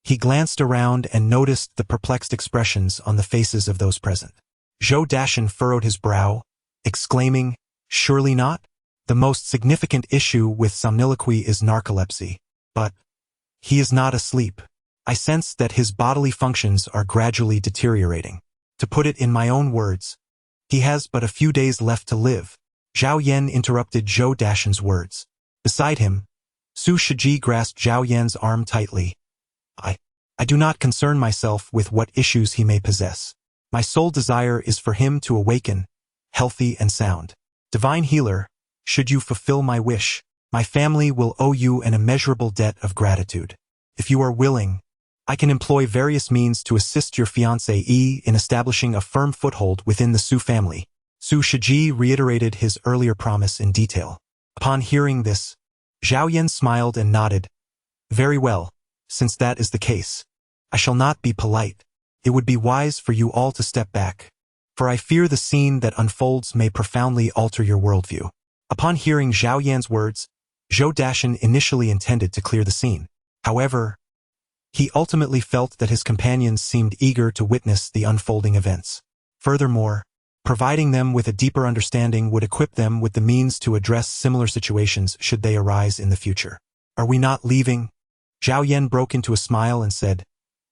He glanced around and noticed the perplexed expressions on the faces of those present. Zhou Dashan furrowed his brow, exclaiming, "Surely not? The most significant issue with somniloquy is narcolepsy. But he is not asleep. I sense that his bodily functions are gradually deteriorating. To put it in my own words, he has but a few days left to live." Zhao Yan interrupted Zhou Dashan's words. Beside him, Su Shiji grasped Zhao Yan's arm tightly. I do not concern myself with what issues he may possess. My sole desire is for him to awaken, healthy and sound. Divine Healer, should you fulfill my wish, my family will owe you an immeasurable debt of gratitude. If you are willing, I can employ various means to assist your fiancé Yi in establishing a firm foothold within the Su family. Su Shiji reiterated his earlier promise in detail. Upon hearing this, Zhao Yan smiled and nodded. Very well, since that is the case. I shall not be polite. It would be wise for you all to step back, for I fear the scene that unfolds may profoundly alter your worldview. Upon hearing Zhao Yan's words, Zhou Dashan initially intended to clear the scene. However, he ultimately felt that his companions seemed eager to witness the unfolding events. Furthermore, providing them with a deeper understanding would equip them with the means to address similar situations should they arise in the future. Are we not leaving? Zhao Yan broke into a smile and said,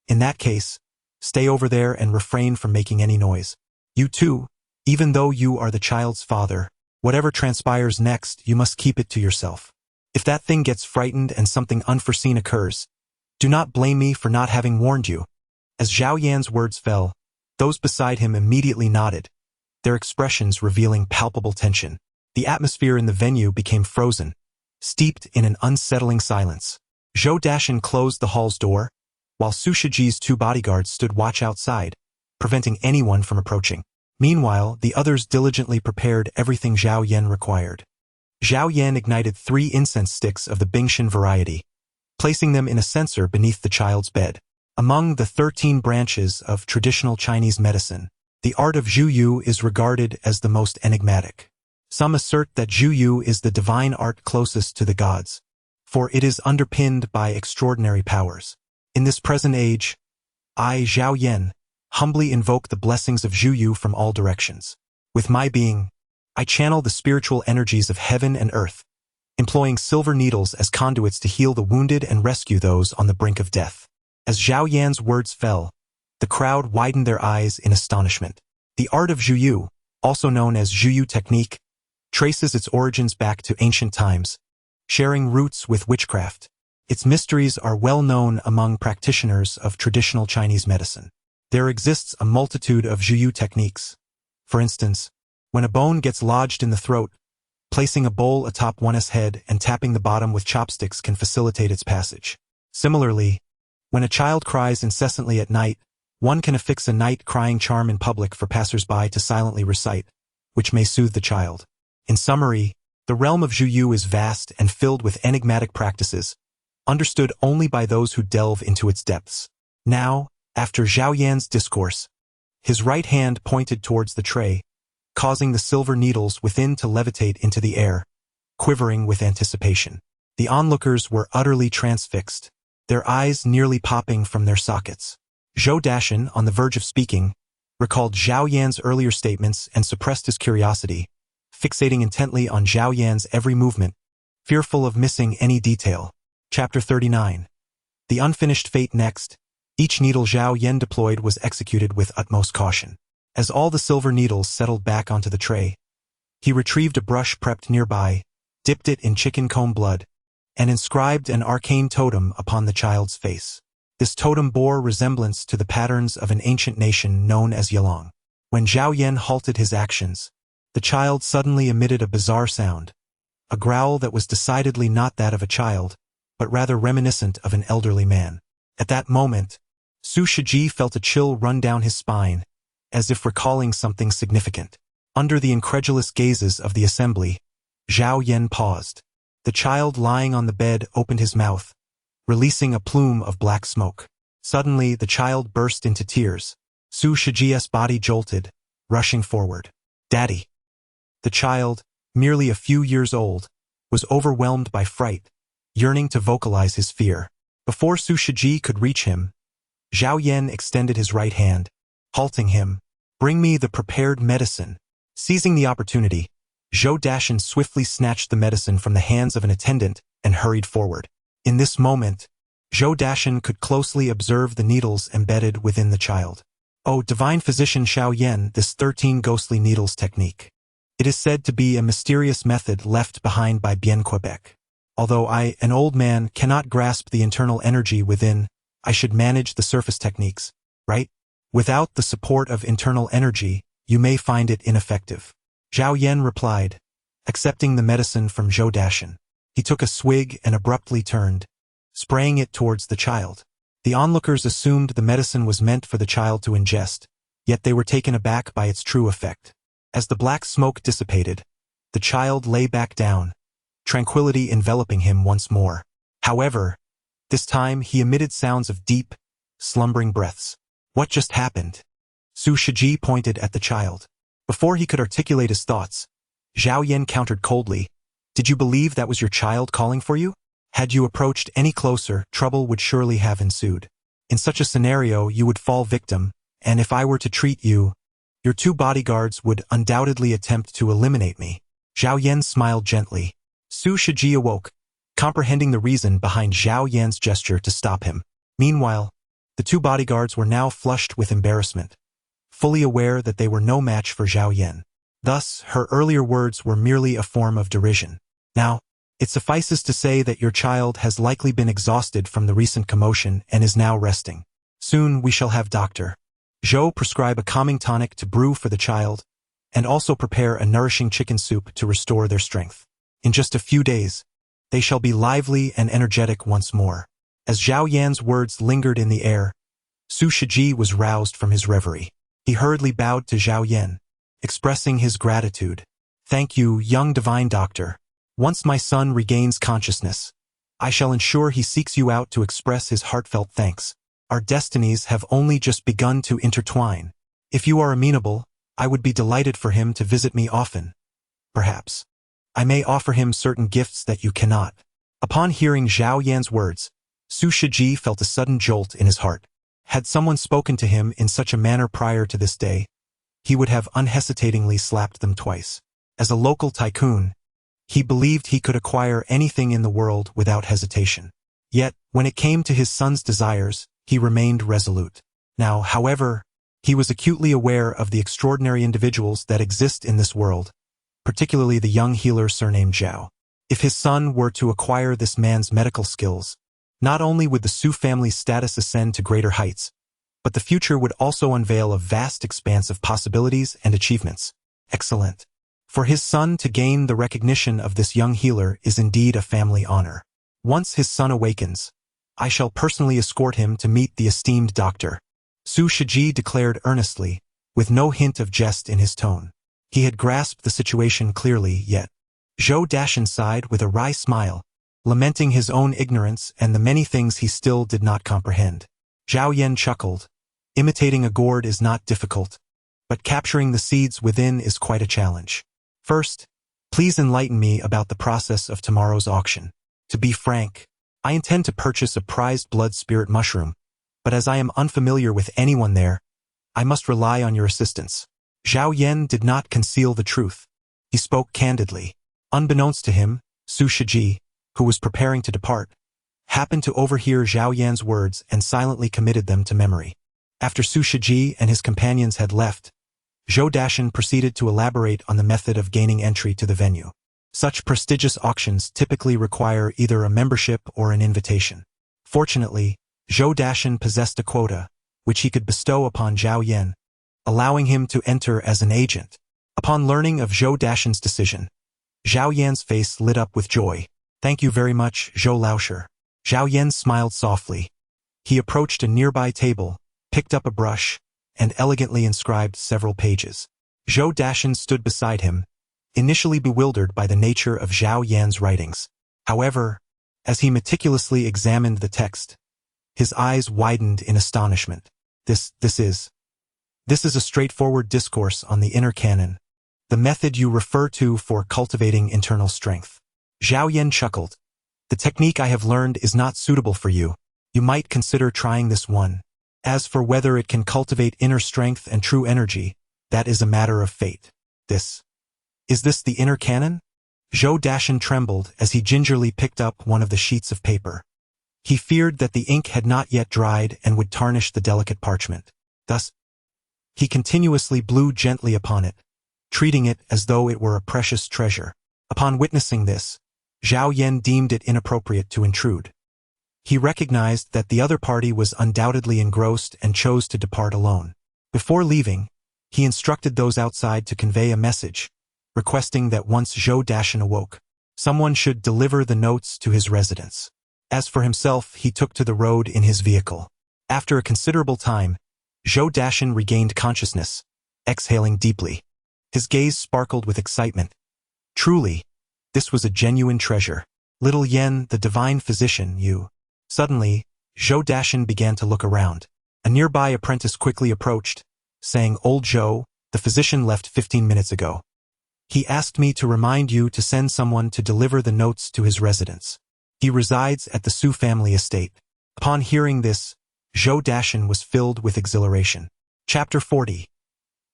In that case, stay over there and refrain from making any noise. You too, even though you are the child's father, whatever transpires next, you must keep it to yourself. If that thing gets frightened and something unforeseen occurs, do not blame me for not having warned you. As Zhao Yan's words fell, those beside him immediately nodded, their expressions revealing palpable tension. The atmosphere in the venue became frozen, steeped in an unsettling silence. Zhou Dashan closed the hall's door, while Su Shiji's two bodyguards stood watch outside, preventing anyone from approaching. Meanwhile, the others diligently prepared everything Zhao Yan required. Zhao Yan ignited 3 incense sticks of the Bingshan variety, placing them in a censer beneath the child's bed. Among the 13 branches of traditional Chinese medicine, the art of Zhuyu is regarded as the most enigmatic. Some assert that Zhuyu is the divine art closest to the gods, for it is underpinned by extraordinary powers. In this present age, I, Zhao Yan, humbly invoke the blessings of Zhuyu from all directions. With my being, I channel the spiritual energies of heaven and earth, employing silver needles as conduits to heal the wounded and rescue those on the brink of death. As Zhao Yan's words fell, the crowd widened their eyes in astonishment. The art of Zhuyu, also known as Zhuyu technique, traces its origins back to ancient times, sharing roots with witchcraft. Its mysteries are well known among practitioners of traditional Chinese medicine. There exists a multitude of Zhuyu techniques. For instance, when a bone gets lodged in the throat, placing a bowl atop one's head and tapping the bottom with chopsticks can facilitate its passage. Similarly, when a child cries incessantly at night, one can affix a night crying charm in public for passers-by to silently recite, which may soothe the child. In summary, the realm of Zhuyu is vast and filled with enigmatic practices, understood only by those who delve into its depths. Now, after Zhao Yan's discourse, his right hand pointed towards the tray, causing the silver needles within to levitate into the air, quivering with anticipation. The onlookers were utterly transfixed, their eyes nearly popping from their sockets. Zhou Dashan, on the verge of speaking, recalled Zhao Yan's earlier statements and suppressed his curiosity, fixating intently on Zhao Yan's every movement, fearful of missing any detail. Chapter 39. The unfinished fate next. Each needle Zhao Yan deployed was executed with utmost caution. As all the silver needles settled back onto the tray, he retrieved a brush prepped nearby, dipped it in chicken comb blood, and inscribed an arcane totem upon the child's face. This totem bore resemblance to the patterns of an ancient nation known as Yalong. When Zhao Yan halted his actions, the child suddenly emitted a bizarre sound, a growl that was decidedly not that of a child, but rather reminiscent of an elderly man. At that moment, Su Shiji felt a chill run down his spine, as if recalling something significant. Under the incredulous gazes of the assembly, Zhao Yan paused. The child lying on the bed opened his mouth, releasing a plume of black smoke. Suddenly, the child burst into tears. Su Shiji's body jolted, rushing forward. "Daddy!" The child, merely a few years old, was overwhelmed by fright, yearning to vocalize his fear. Before Su Shiji could reach him, Zhao Yan extended his right hand, halting him. "Bring me the prepared medicine." Seizing the opportunity, Zhou Dashan swiftly snatched the medicine from the hands of an attendant and hurried forward. In this moment, Zhou Dashan could closely observe the needles embedded within the child. "Oh, divine physician Xiao Yan, this 13 ghostly needles technique. It is said to be a mysterious method left behind by Bien Quebec. Although I, an old man, cannot grasp the internal energy within, I should manage the surface techniques, right? Without the support of internal energy, you may find it ineffective." Zhao Yan replied, accepting the medicine from Zhou Dashan. He took a swig and abruptly turned, spraying it towards the child. The onlookers assumed the medicine was meant for the child to ingest, yet they were taken aback by its true effect. As the black smoke dissipated, the child lay back down, tranquility enveloping him once more. However, this time he emitted sounds of deep, slumbering breaths. "What just happened?" Su Shiji pointed at the child. Before he could articulate his thoughts, Zhao Yan countered coldly, "Did you believe that was your child calling for you? Had you approached any closer, trouble would surely have ensued. In such a scenario, you would fall victim, and if I were to treat you, your 2 bodyguards would undoubtedly attempt to eliminate me." Zhao Yan smiled gently. Su Shiji awoke, comprehending the reason behind Zhao Yan's gesture to stop him. Meanwhile, the 2 bodyguards were now flushed with embarrassment, fully aware that they were no match for Zhao Yan. Thus, her earlier words were merely a form of derision. "Now, it suffices to say that your child has likely been exhausted from the recent commotion and is now resting. Soon we shall have Dr. Zhou prescribe a calming tonic to brew for the child, and also prepare a nourishing chicken soup to restore their strength. In just a few days, they shall be lively and energetic once more." As Zhao Yan's words lingered in the air, Su Shiji was roused from his reverie. He hurriedly bowed to Zhao Yan, expressing his gratitude. "Thank you, young divine doctor. Once my son regains consciousness, I shall ensure he seeks you out to express his heartfelt thanks. Our destinies have only just begun to intertwine. If you are amenable, I would be delighted for him to visit me often. Perhaps I may offer him certain gifts that you cannot." Upon hearing Zhao Yan's words, Su Shiji felt a sudden jolt in his heart. Had someone spoken to him in such a manner prior to this day, he would have unhesitatingly slapped them twice. As a local tycoon, he believed he could acquire anything in the world without hesitation. Yet, when it came to his son's desires, he remained resolute. Now, however, he was acutely aware of the extraordinary individuals that exist in this world, particularly the young healer surnamed Zhao. If his son were to acquire this man's medical skills, not only would the Su family's status ascend to greater heights, but the future would also unveil a vast expanse of possibilities and achievements. Excellent. For his son to gain the recognition of this young healer is indeed a family honor. Once his son awakens, I shall personally escort him to meet the esteemed doctor. Su Shiji declared earnestly, with no hint of jest in his tone. He had grasped the situation clearly, yet Zhou Dashan sighed with a wry smile, lamenting his own ignorance and the many things he still did not comprehend. Zhao Yan chuckled. Imitating a gourd is not difficult, but capturing the seeds within is quite a challenge. First, please enlighten me about the process of tomorrow's auction. To be frank, I intend to purchase a prized blood spirit mushroom, but as I am unfamiliar with anyone there, I must rely on your assistance. Zhao Yan did not conceal the truth. He spoke candidly. Unbeknownst to him, Su Shiji, who was preparing to depart, happened to overhear Zhao Yan's words and silently committed them to memory. After Su Shiji and his companions had left, Zhou Dashan proceeded to elaborate on the method of gaining entry to the venue. Such prestigious auctions typically require either a membership or an invitation. Fortunately, Zhou Dashan possessed a quota, which he could bestow upon Zhao Yan, allowing him to enter as an agent. Upon learning of Zhou Dashan's decision, Zhao Yan's face lit up with joy. "Thank you very much, Zhou Laosher." Zhao Yan smiled softly. He approached a nearby table, picked up a brush, and elegantly inscribed several pages. Zhou Dashan stood beside him, initially bewildered by the nature of Zhao Yan's writings. However, as he meticulously examined the text, his eyes widened in astonishment. This is a straightforward discourse on the inner canon, the method you refer to for cultivating internal strength. Zhao Yan chuckled. The technique I have learned is not suitable for you. You might consider trying this one. As for whether it can cultivate inner strength and true energy, that is a matter of fate. Is this the inner canon? Zhou Dashan trembled as he gingerly picked up one of the sheets of paper. He feared that the ink had not yet dried and would tarnish the delicate parchment. Thus, he continuously blew gently upon it, treating it as though it were a precious treasure. Upon witnessing this, Zhao Yan deemed it inappropriate to intrude. He recognized that the other party was undoubtedly engrossed and chose to depart alone. Before leaving, he instructed those outside to convey a message, requesting that once Zhou Dashan awoke, someone should deliver the notes to his residence. As for himself, he took to the road in his vehicle. After a considerable time, Zhou Dashan regained consciousness, exhaling deeply. His gaze sparkled with excitement. Truly, this was a genuine treasure. Little Yen, the divine physician, you. Suddenly, Zhou Dashan began to look around. A nearby apprentice quickly approached, saying, "Old Zhou, the physician left 15 minutes ago. He asked me to remind you to send someone to deliver the notes to his residence. He resides at the Su family estate." Upon hearing this, Zhou Dashan was filled with exhilaration. Chapter 40.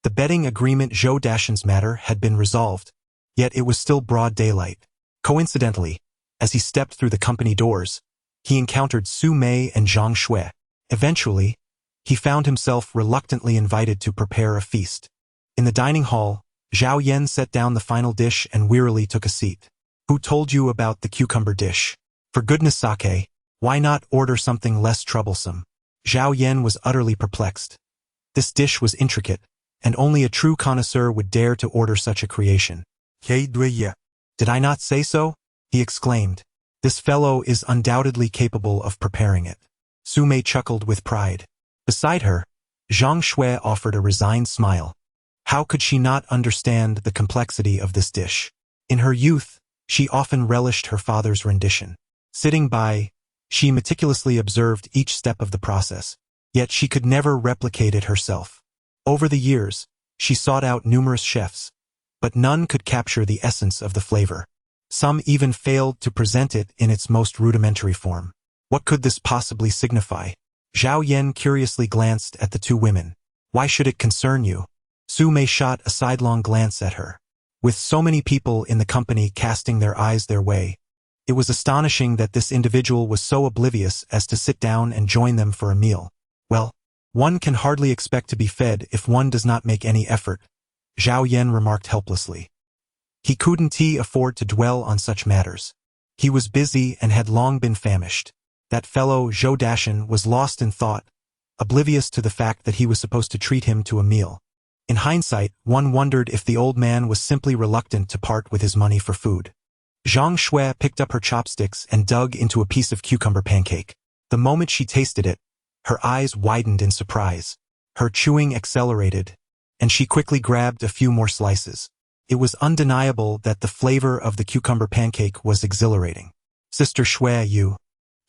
The betting agreement. Zhou Dashan's matter had been resolved, yet it was still broad daylight. Coincidentally, as he stepped through the company doors, he encountered Su Mei and Zhang Shui. Eventually, he found himself reluctantly invited to prepare a feast. In the dining hall, Zhao Yan set down the final dish and wearily took a seat. "Who told you about the cucumber dish? For goodness sake, why not order something less troublesome?" Zhao Yan was utterly perplexed. This dish was intricate, and only a true connoisseur would dare to order such a creation. "Did I not say so?" he exclaimed. "This fellow is undoubtedly capable of preparing it." Su Mei chuckled with pride. Beside her, Zhang Shui offered a resigned smile. How could she not understand the complexity of this dish? In her youth, she often relished her father's rendition. Sitting by, she meticulously observed each step of the process, yet she could never replicate it herself. Over the years, she sought out numerous chefs, but none could capture the essence of the flavor. Some even failed to present it in its most rudimentary form. What could this possibly signify? Zhao Yan curiously glanced at the two women. "Why should it concern you?" Su Mei shot a sidelong glance at her. With so many people in the company casting their eyes their way, it was astonishing that this individual was so oblivious as to sit down and join them for a meal. "Well, one can hardly expect to be fed if one does not make any effort," Zhao Yan remarked helplessly. He couldn't afford to dwell on such matters. He was busy and had long been famished. That fellow Zhou Dashan was lost in thought, oblivious to the fact that he was supposed to treat him to a meal. In hindsight, one wondered if the old man was simply reluctant to part with his money for food. Zhang Shui picked up her chopsticks and dug into a piece of cucumber pancake. The moment she tasted it, her eyes widened in surprise. Her chewing accelerated, and she quickly grabbed a few more slices. It was undeniable that the flavor of the cucumber pancake was exhilarating. "Sister Shui, you..."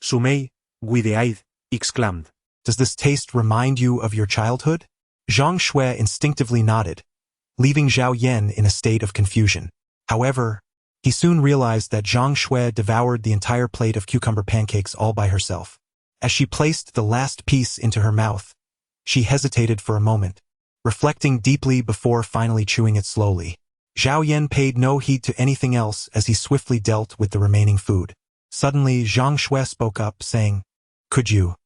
Su Mei, wide-eyed, exclaimed. "Does this taste remind you of your childhood?" Zhang Shui instinctively nodded, leaving Zhao Yan in a state of confusion. However, he soon realized that Zhang Shui devoured the entire plate of cucumber pancakes all by herself. As she placed the last piece into her mouth, she hesitated for a moment, reflecting deeply before finally chewing it slowly. Zhao Yan paid no heed to anything else as he swiftly dealt with the remaining food. Suddenly, Zhang Shui spoke up, saying, Could you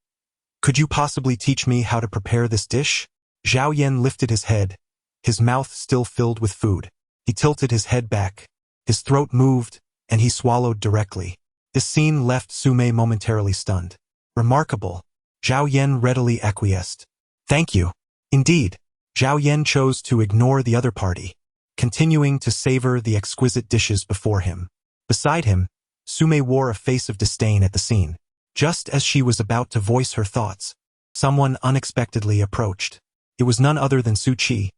possibly teach me how to prepare this dish?" Zhao Yan lifted his head, his mouth still filled with food. He tilted his head back, his throat moved, and he swallowed directly. This scene left Su Mei momentarily stunned. "Remarkable," Zhao Yan readily acquiesced. "Thank you." Indeed, Zhao Yan chose to ignore the other party, continuing to savor the exquisite dishes before him. Beside him, Su Mei wore a face of disdain at the scene. Just as she was about to voice her thoughts, someone unexpectedly approached. It was none other than Su Qi,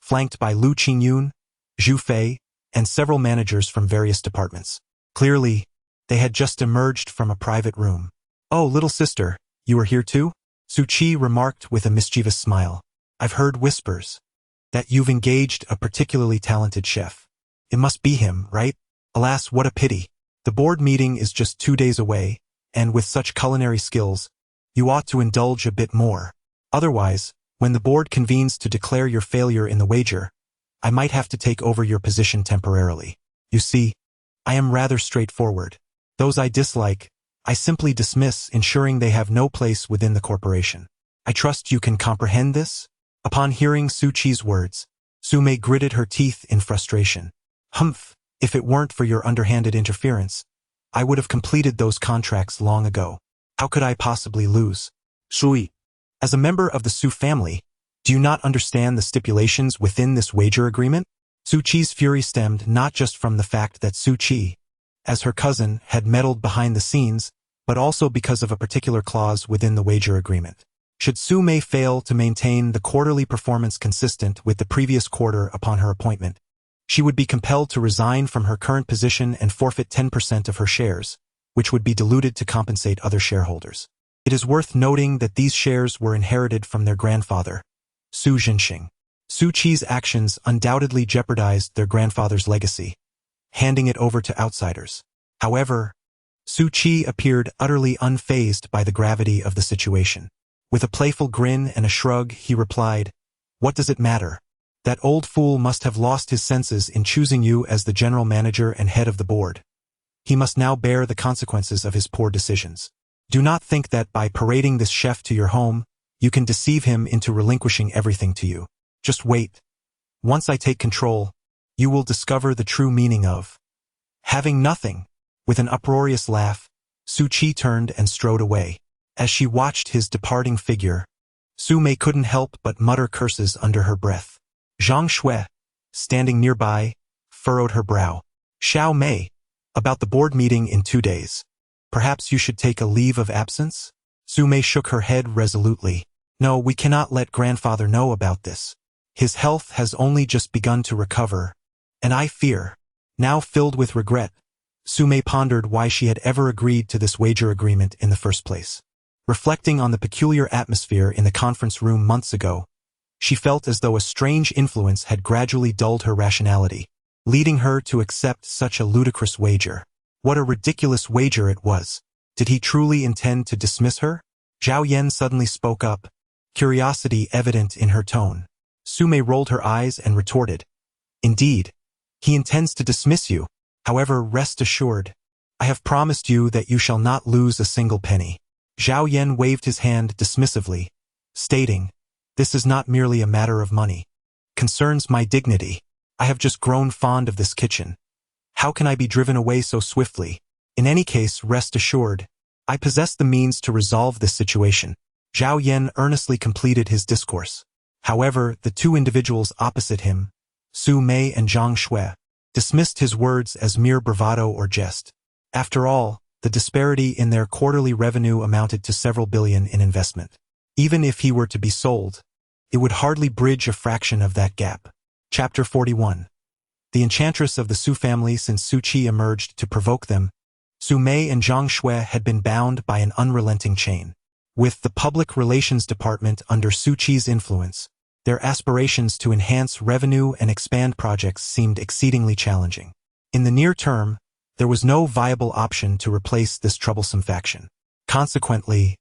flanked by Lu Qingyun, Zhu Fei, and several managers from various departments. Clearly, they had just emerged from a private room. "Oh, little sister, you are here too?" Su Chi remarked with a mischievous smile. "I've heard whispers that you've engaged a particularly talented chef. It must be him, right? Alas, what a pity. The board meeting is just 2 days away, and with such culinary skills, you ought to indulge a bit more. Otherwise, when the board convenes to declare your failure in the wager, I might have to take over your position temporarily. You see, I am rather straightforward. Those I dislike, I simply dismiss, ensuring they have no place within the corporation. I trust you can comprehend this?" Upon hearing Su Chi's words, Su Mei gritted her teeth in frustration. "Humph, if it weren't for your underhanded interference, I would have completed those contracts long ago. How could I possibly lose?" Sui. "As a member of the Su family, do you not understand the stipulations within this wager agreement?" Su Chi's fury stemmed not just from the fact that Su Chi, as her cousin, had meddled behind the scenes, but also because of a particular clause within the wager agreement. Should Su Mei fail to maintain the quarterly performance consistent with the previous quarter upon her appointment, she would be compelled to resign from her current position and forfeit 10% of her shares, which would be diluted to compensate other shareholders. It is worth noting that these shares were inherited from their grandfather, Su Jinxing. Su Chi's actions undoubtedly jeopardized their grandfather's legacy, handing it over to outsiders. However, Su Chi appeared utterly unfazed by the gravity of the situation. With a playful grin and a shrug, he replied, "What does it matter? That old fool must have lost his senses in choosing you as the general manager and head of the board. He must now bear the consequences of his poor decisions. Do not think that by parading this chef to your home, you can deceive him into relinquishing everything to you. Just wait. Once I take control, you will discover the true meaning of having nothing." With an uproarious laugh, Su Chi turned and strode away. As she watched his departing figure, Su Mei couldn't help but mutter curses under her breath. Zhang Shui, standing nearby, furrowed her brow. "Xiao Mei, about the board meeting in 2 days. Perhaps you should take a leave of absence?" Su Mei shook her head resolutely. "No, we cannot let grandfather know about this. His health has only just begun to recover, and I fear." Now filled with regret, Su Mei pondered why she had ever agreed to this wager agreement in the first place. Reflecting on the peculiar atmosphere in the conference room months ago, she felt as though a strange influence had gradually dulled her rationality, leading her to accept such a ludicrous wager. What a ridiculous wager it was! Did he truly intend to dismiss her? Zhao Yan suddenly spoke up, curiosity evident in her tone. Su Mei rolled her eyes and retorted, "Indeed, he intends to dismiss you. However, rest assured, I have promised you that you shall not lose a single penny." Zhao Yan waved his hand dismissively, stating, "This is not merely a matter of money. Concerns my dignity. I have just grown fond of this kitchen. How can I be driven away so swiftly? In any case, rest assured, I possess the means to resolve this situation." Zhao Yan earnestly completed his discourse. However, the two individuals opposite him, Su Mei and Zhang Shui, dismissed his words as mere bravado or jest. After all, the disparity in their quarterly revenue amounted to several billion in investment. Even if he were to be sold, it would hardly bridge a fraction of that gap. Chapter 41. The enchantress of the Su family. Since Su Chi emerged to provoke them, Su Mei and Zhang Shui had been bound by an unrelenting chain. With the public relations department under Su Chi's influence, their aspirations to enhance revenue and expand projects seemed exceedingly challenging. In the near term, there was no viable option to replace this troublesome faction. Consequently,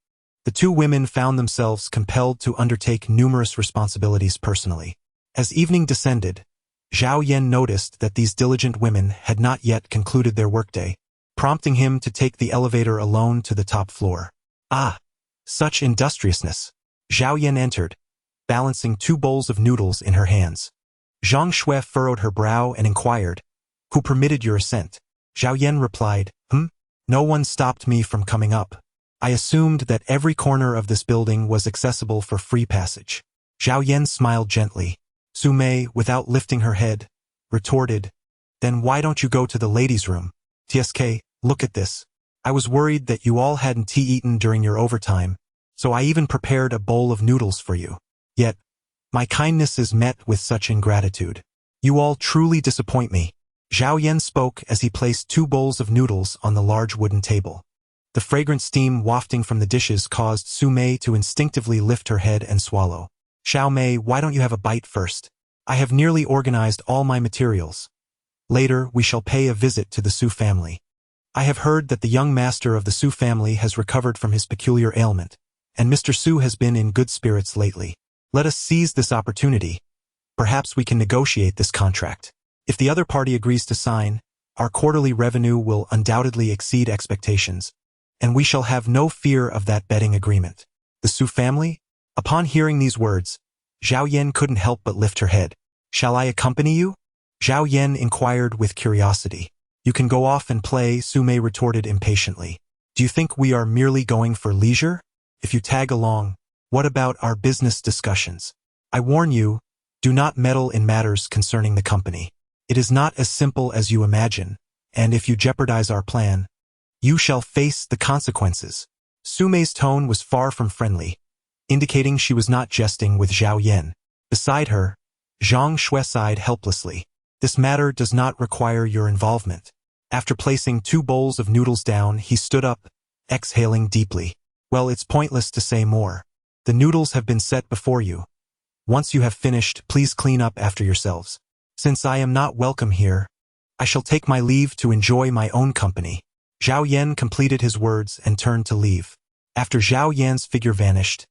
the two women found themselves compelled to undertake numerous responsibilities personally. As evening descended, Zhao Yan noticed that these diligent women had not yet concluded their workday, prompting him to take the elevator alone to the top floor. Ah, such industriousness! Zhao Yan entered, balancing 2 bowls of noodles in her hands. Zhang Shui furrowed her brow and inquired, "Who permitted your ascent?" Zhao Yan replied, "No one stopped me from coming up. I assumed that every corner of this building was accessible for free passage." Zhao Yan smiled gently. Su Mei, without lifting her head, retorted, "Then why don't you go to the ladies' room? TSK, look at this. I was worried that you all hadn't eaten during your overtime, so I even prepared a bowl of noodles for you. Yet, my kindness is met with such ingratitude. You all truly disappoint me." Zhao Yan spoke as he placed 2 bowls of noodles on the large wooden table. The fragrant steam wafting from the dishes caused Su Mei to instinctively lift her head and swallow. Xiao Mei, why don't you have a bite first? I have nearly organized all my materials. Later, we shall pay a visit to the Su family. I have heard that the young master of the Su family has recovered from his peculiar ailment, and Mr. Su has been in good spirits lately. Let us seize this opportunity. Perhaps we can negotiate this contract. If the other party agrees to sign, our quarterly revenue will undoubtedly exceed expectations, and we shall have no fear of that betting agreement. The Su family? Upon hearing these words, Zhao Yan couldn't help but lift her head. Shall I accompany you? Zhao Yan inquired with curiosity. You can go off and play, Su Mei retorted impatiently. Do you think we are merely going for leisure? If you tag along, what about our business discussions? I warn you, do not meddle in matters concerning the company. It is not as simple as you imagine, and if you jeopardize our plan, you shall face the consequences. Su Mei's tone was far from friendly, indicating she was not jesting with Zhao Yan. Beside her, Zhang Shui sighed helplessly. This matter does not require your involvement. After placing 2 bowls of noodles down, he stood up, exhaling deeply. Well, it's pointless to say more. The noodles have been set before you. Once you have finished, please clean up after yourselves. Since I am not welcome here, I shall take my leave to enjoy my own company. Zhao Yan completed his words and turned to leave. After Zhao Yan's figure vanished,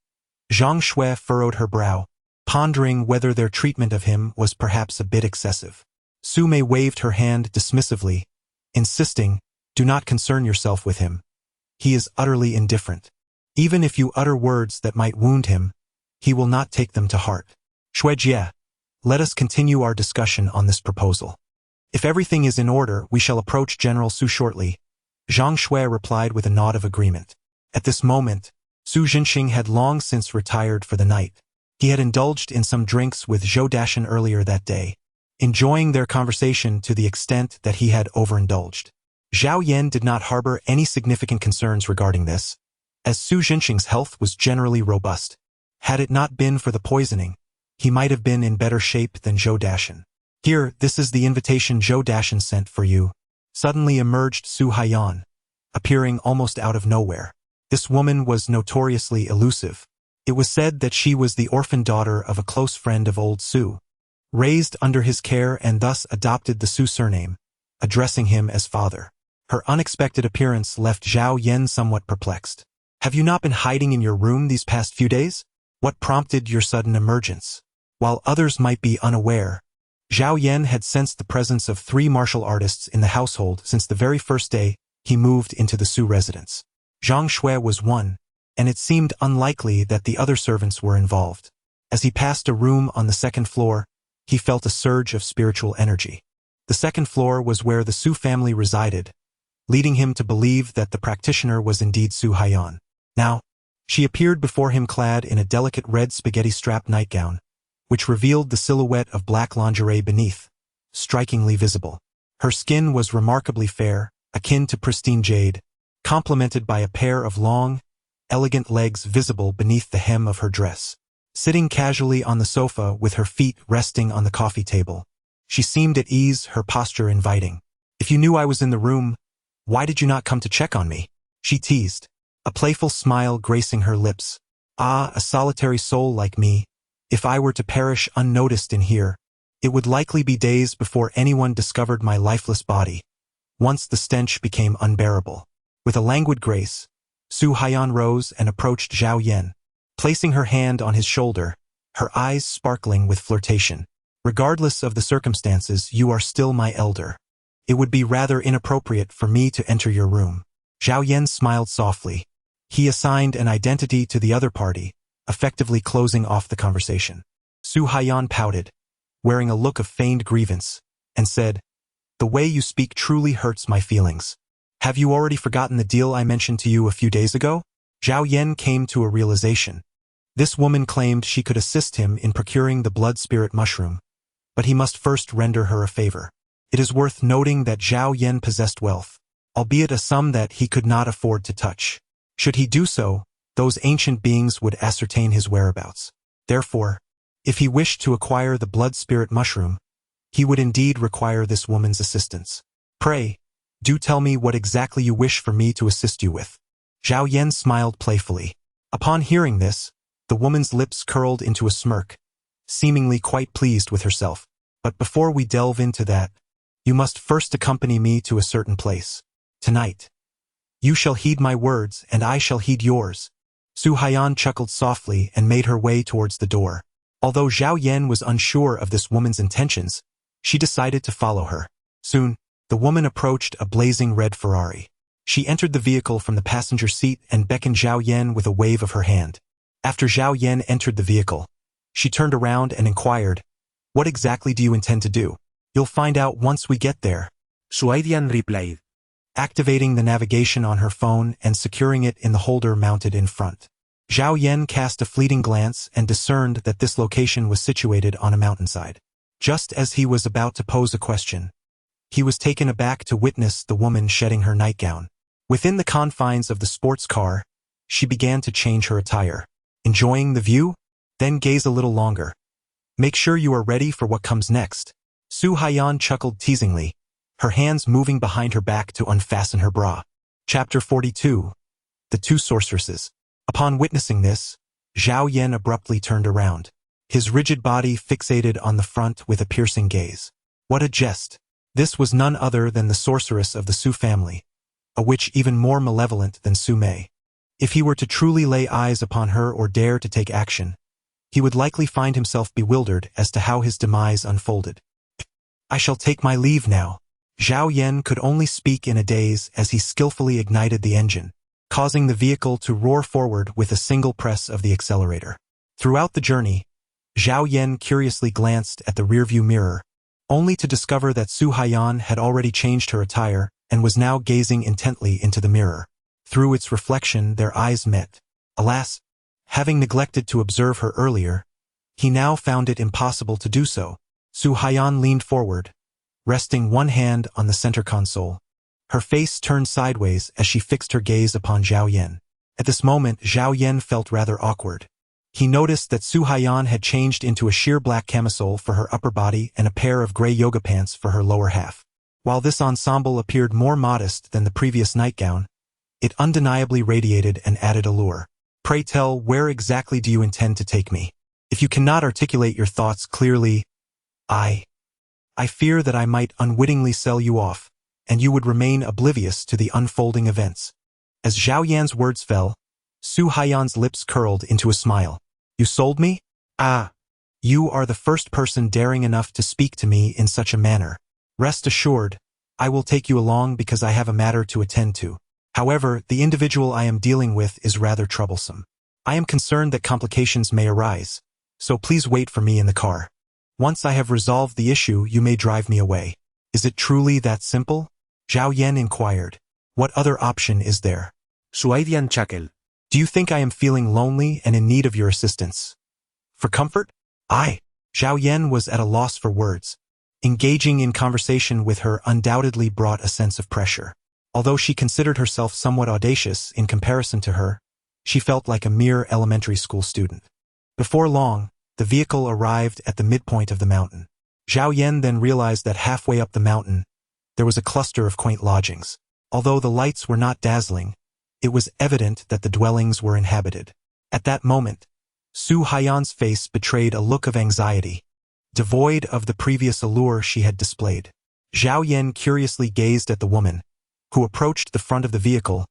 Zhang Shui furrowed her brow, pondering whether their treatment of him was perhaps a bit excessive. Su Mei waved her hand dismissively, insisting, do not concern yourself with him. He is utterly indifferent. Even if you utter words that might wound him, he will not take them to heart. Shuijie, let us continue our discussion on this proposal. If everything is in order, we shall approach General Su shortly. Zhang Shui replied with a nod of agreement. At this moment, Su Jinxing had long since retired for the night. He had indulged in some drinks with Zhou Dashan earlier that day, enjoying their conversation to the extent that he had overindulged. Zhao Yan did not harbor any significant concerns regarding this, as Su Jinxing's health was generally robust. Had it not been for the poisoning, he might have been in better shape than Zhou Dashan. Here, this is the invitation Zhou Dashan sent for you. Suddenly emerged Su Haiyan, appearing almost out of nowhere. This woman was notoriously elusive. It was said that she was the orphan daughter of a close friend of old Su, raised under his care and thus adopted the Su surname, addressing him as father. Her unexpected appearance left Zhao Yan somewhat perplexed. Have you not been hiding in your room these past few days? What prompted your sudden emergence? While others might be unaware, Zhao Yan had sensed the presence of 3 martial artists in the household since the very first day he moved into the Su residence. Zhang Shui was one, and it seemed unlikely that the other servants were involved. As he passed a room on the 2nd floor, he felt a surge of spiritual energy. The 2nd floor was where the Su family resided, leading him to believe that the practitioner was indeed Su Haiyan. Now, she appeared before him clad in a delicate red spaghetti-strap nightgown, which revealed the silhouette of black lingerie beneath, strikingly visible. Her skin was remarkably fair, akin to pristine jade, complemented by a pair of long, elegant legs visible beneath the hem of her dress. Sitting casually on the sofa with her feet resting on the coffee table, she seemed at ease, her posture inviting. If you knew I was in the room, why did you not come to check on me? She teased, a playful smile gracing her lips. Ah, a solitary soul like me. If I were to perish unnoticed in here, it would likely be days before anyone discovered my lifeless body. Once the stench became unbearable. With a languid grace, Su Haiyan rose and approached Zhao Yan, placing her hand on his shoulder, her eyes sparkling with flirtation. Regardless of the circumstances, you are still my elder. It would be rather inappropriate for me to enter your room. Zhao Yan smiled softly. He assigned an identity to the other party, effectively closing off the conversation. Su Haiyan pouted, wearing a look of feigned grievance, and said, "The way you speak truly hurts my feelings. Have you already forgotten the deal I mentioned to you a few days ago?" Zhao Yan came to a realization. This woman claimed she could assist him in procuring the blood spirit mushroom, but he must first render her a favor. It is worth noting that Zhao Yan possessed wealth, albeit a sum that he could not afford to touch. Should he do so, those ancient beings would ascertain his whereabouts. Therefore, if he wished to acquire the blood spirit mushroom, he would indeed require this woman's assistance. Pray, do tell me what exactly you wish for me to assist you with. Zhao Yan smiled playfully. Upon hearing this, the woman's lips curled into a smirk, seemingly quite pleased with herself. But before we delve into that, you must first accompany me to a certain place. Tonight, you shall heed my words and I shall heed yours. Su Haiyan chuckled softly and made her way towards the door. Although Zhao Yan was unsure of this woman's intentions, she decided to follow her. Soon, the woman approached a blazing red Ferrari. She entered the vehicle from the passenger seat and beckoned Zhao Yan with a wave of her hand. After Zhao Yan entered the vehicle, she turned around and inquired, "What exactly do you intend to do?" "You'll find out once we get there," Su Haiyan replied, activating the navigation on her phone and securing it in the holder mounted in front. Zhao Yan cast a fleeting glance and discerned that this location was situated on a mountainside. Just as he was about to pose a question, he was taken aback to witness the woman shedding her nightgown. Within the confines of the sports car, she began to change her attire. "Enjoying the view? Then gaze a little longer. Make sure you are ready for what comes next." Su Haiyan chuckled teasingly, her hands moving behind her back to unfasten her bra. Chapter 42. The Two Sorceresses. Upon witnessing this, Zhao Yan abruptly turned around, his rigid body fixated on the front with a piercing gaze. What a jest! This was none other than the sorceress of the Su family, a witch even more malevolent than Su Mei. If he were to truly lay eyes upon her or dare to take action, he would likely find himself bewildered as to how his demise unfolded. "I shall take my leave now." Zhao Yan could only speak in a daze as he skillfully ignited the engine, causing the vehicle to roar forward with a single press of the accelerator. Throughout the journey, Zhao Yan curiously glanced at the rearview mirror, only to discover that Su Haiyan had already changed her attire and was now gazing intently into the mirror. Through its reflection, their eyes met. Alas, having neglected to observe her earlier, he now found it impossible to do so. Su Haiyan leaned forward, resting one hand on the center console. Her face turned sideways as she fixed her gaze upon Zhao Yan. At this moment, Zhao Yan felt rather awkward. He noticed that Su Haiyan had changed into a sheer black camisole for her upper body and a pair of gray yoga pants for her lower half. While this ensemble appeared more modest than the previous nightgown, it undeniably radiated an added allure. "Pray tell, where exactly do you intend to take me? If you cannot articulate your thoughts clearly, I fear that I might unwittingly sell you off, and you would remain oblivious to the unfolding events." As Zhao Yan's words fell, Su Haiyan's lips curled into a smile. "You sold me? Ah, you are the first person daring enough to speak to me in such a manner. Rest assured, I will take you along because I have a matter to attend to. However, the individual I am dealing with is rather troublesome. I am concerned that complications may arise, so please wait for me in the car. Once I have resolved the issue, you may drive me away." "Is it truly that simple?" Zhao Yan inquired. "What other option is there?" Su Haiyan chuckled. "Do you think I am feeling lonely and in need of your assistance? For comfort?" Zhao Yan was at a loss for words. Engaging in conversation with her undoubtedly brought a sense of pressure. Although she considered herself somewhat audacious in comparison to her, she felt like a mere elementary school student. Before long, the vehicle arrived at the midpoint of the mountain. Zhao Yan then realized that halfway up the mountain, there was a cluster of quaint lodgings. Although the lights were not dazzling, it was evident that the dwellings were inhabited. At that moment, Su Haiyan's face betrayed a look of anxiety, devoid of the previous allure she had displayed. Zhao Yan curiously gazed at the woman, who approached the front of the vehicle,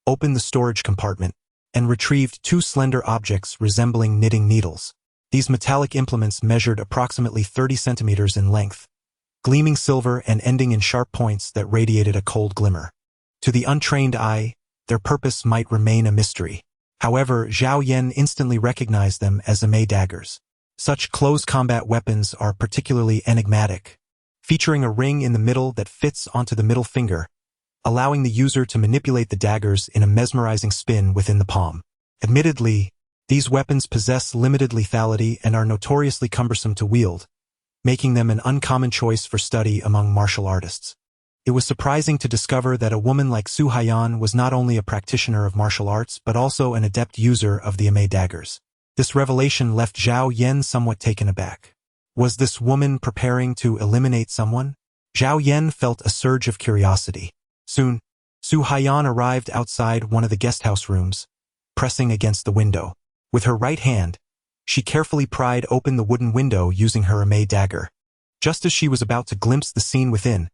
opened the storage compartment, and retrieved two slender objects resembling knitting needles. These metallic implements measured approximately 30 centimeters in length, gleaming silver and ending in sharp points that radiated a cold glimmer. To the untrained eye, their purpose might remain a mystery. However, Zhao Yan instantly recognized them as Amei daggers. Such close combat weapons are particularly enigmatic, featuring a ring in the middle that fits onto the middle finger, allowing the user to manipulate the daggers in a mesmerizing spin within the palm. Admittedly, these weapons possess limited lethality and are notoriously cumbersome to wield, making them an uncommon choice for study among martial artists. It was surprising to discover that a woman like Su Haiyan was not only a practitioner of martial arts but also an adept user of the Amei daggers. This revelation left Zhao Yan somewhat taken aback. Was this woman preparing to eliminate someone? Zhao Yan felt a surge of curiosity. Soon, Su Haiyan arrived outside one of the guesthouse rooms, pressing against the window. With her right hand, she carefully pried open the wooden window using her Amei dagger. Just as she was about to glimpse the scene within,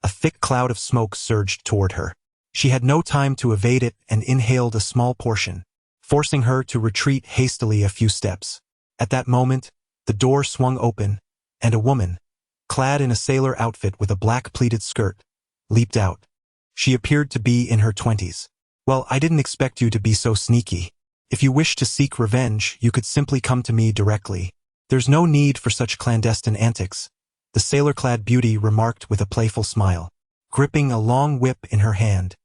a thick cloud of smoke surged toward her. She had no time to evade it and inhaled a small portion, forcing her to retreat hastily a few steps. At that moment, the door swung open, and a woman, clad in a sailor outfit with a black pleated skirt, leaped out. She appeared to be in her 20s. Well, I didn't expect you to be so sneaky. If you wish to seek revenge, you could simply come to me directly. There's no need for such clandestine antics, the sailor-clad beauty remarked with a playful smile, gripping a long whip in her hand.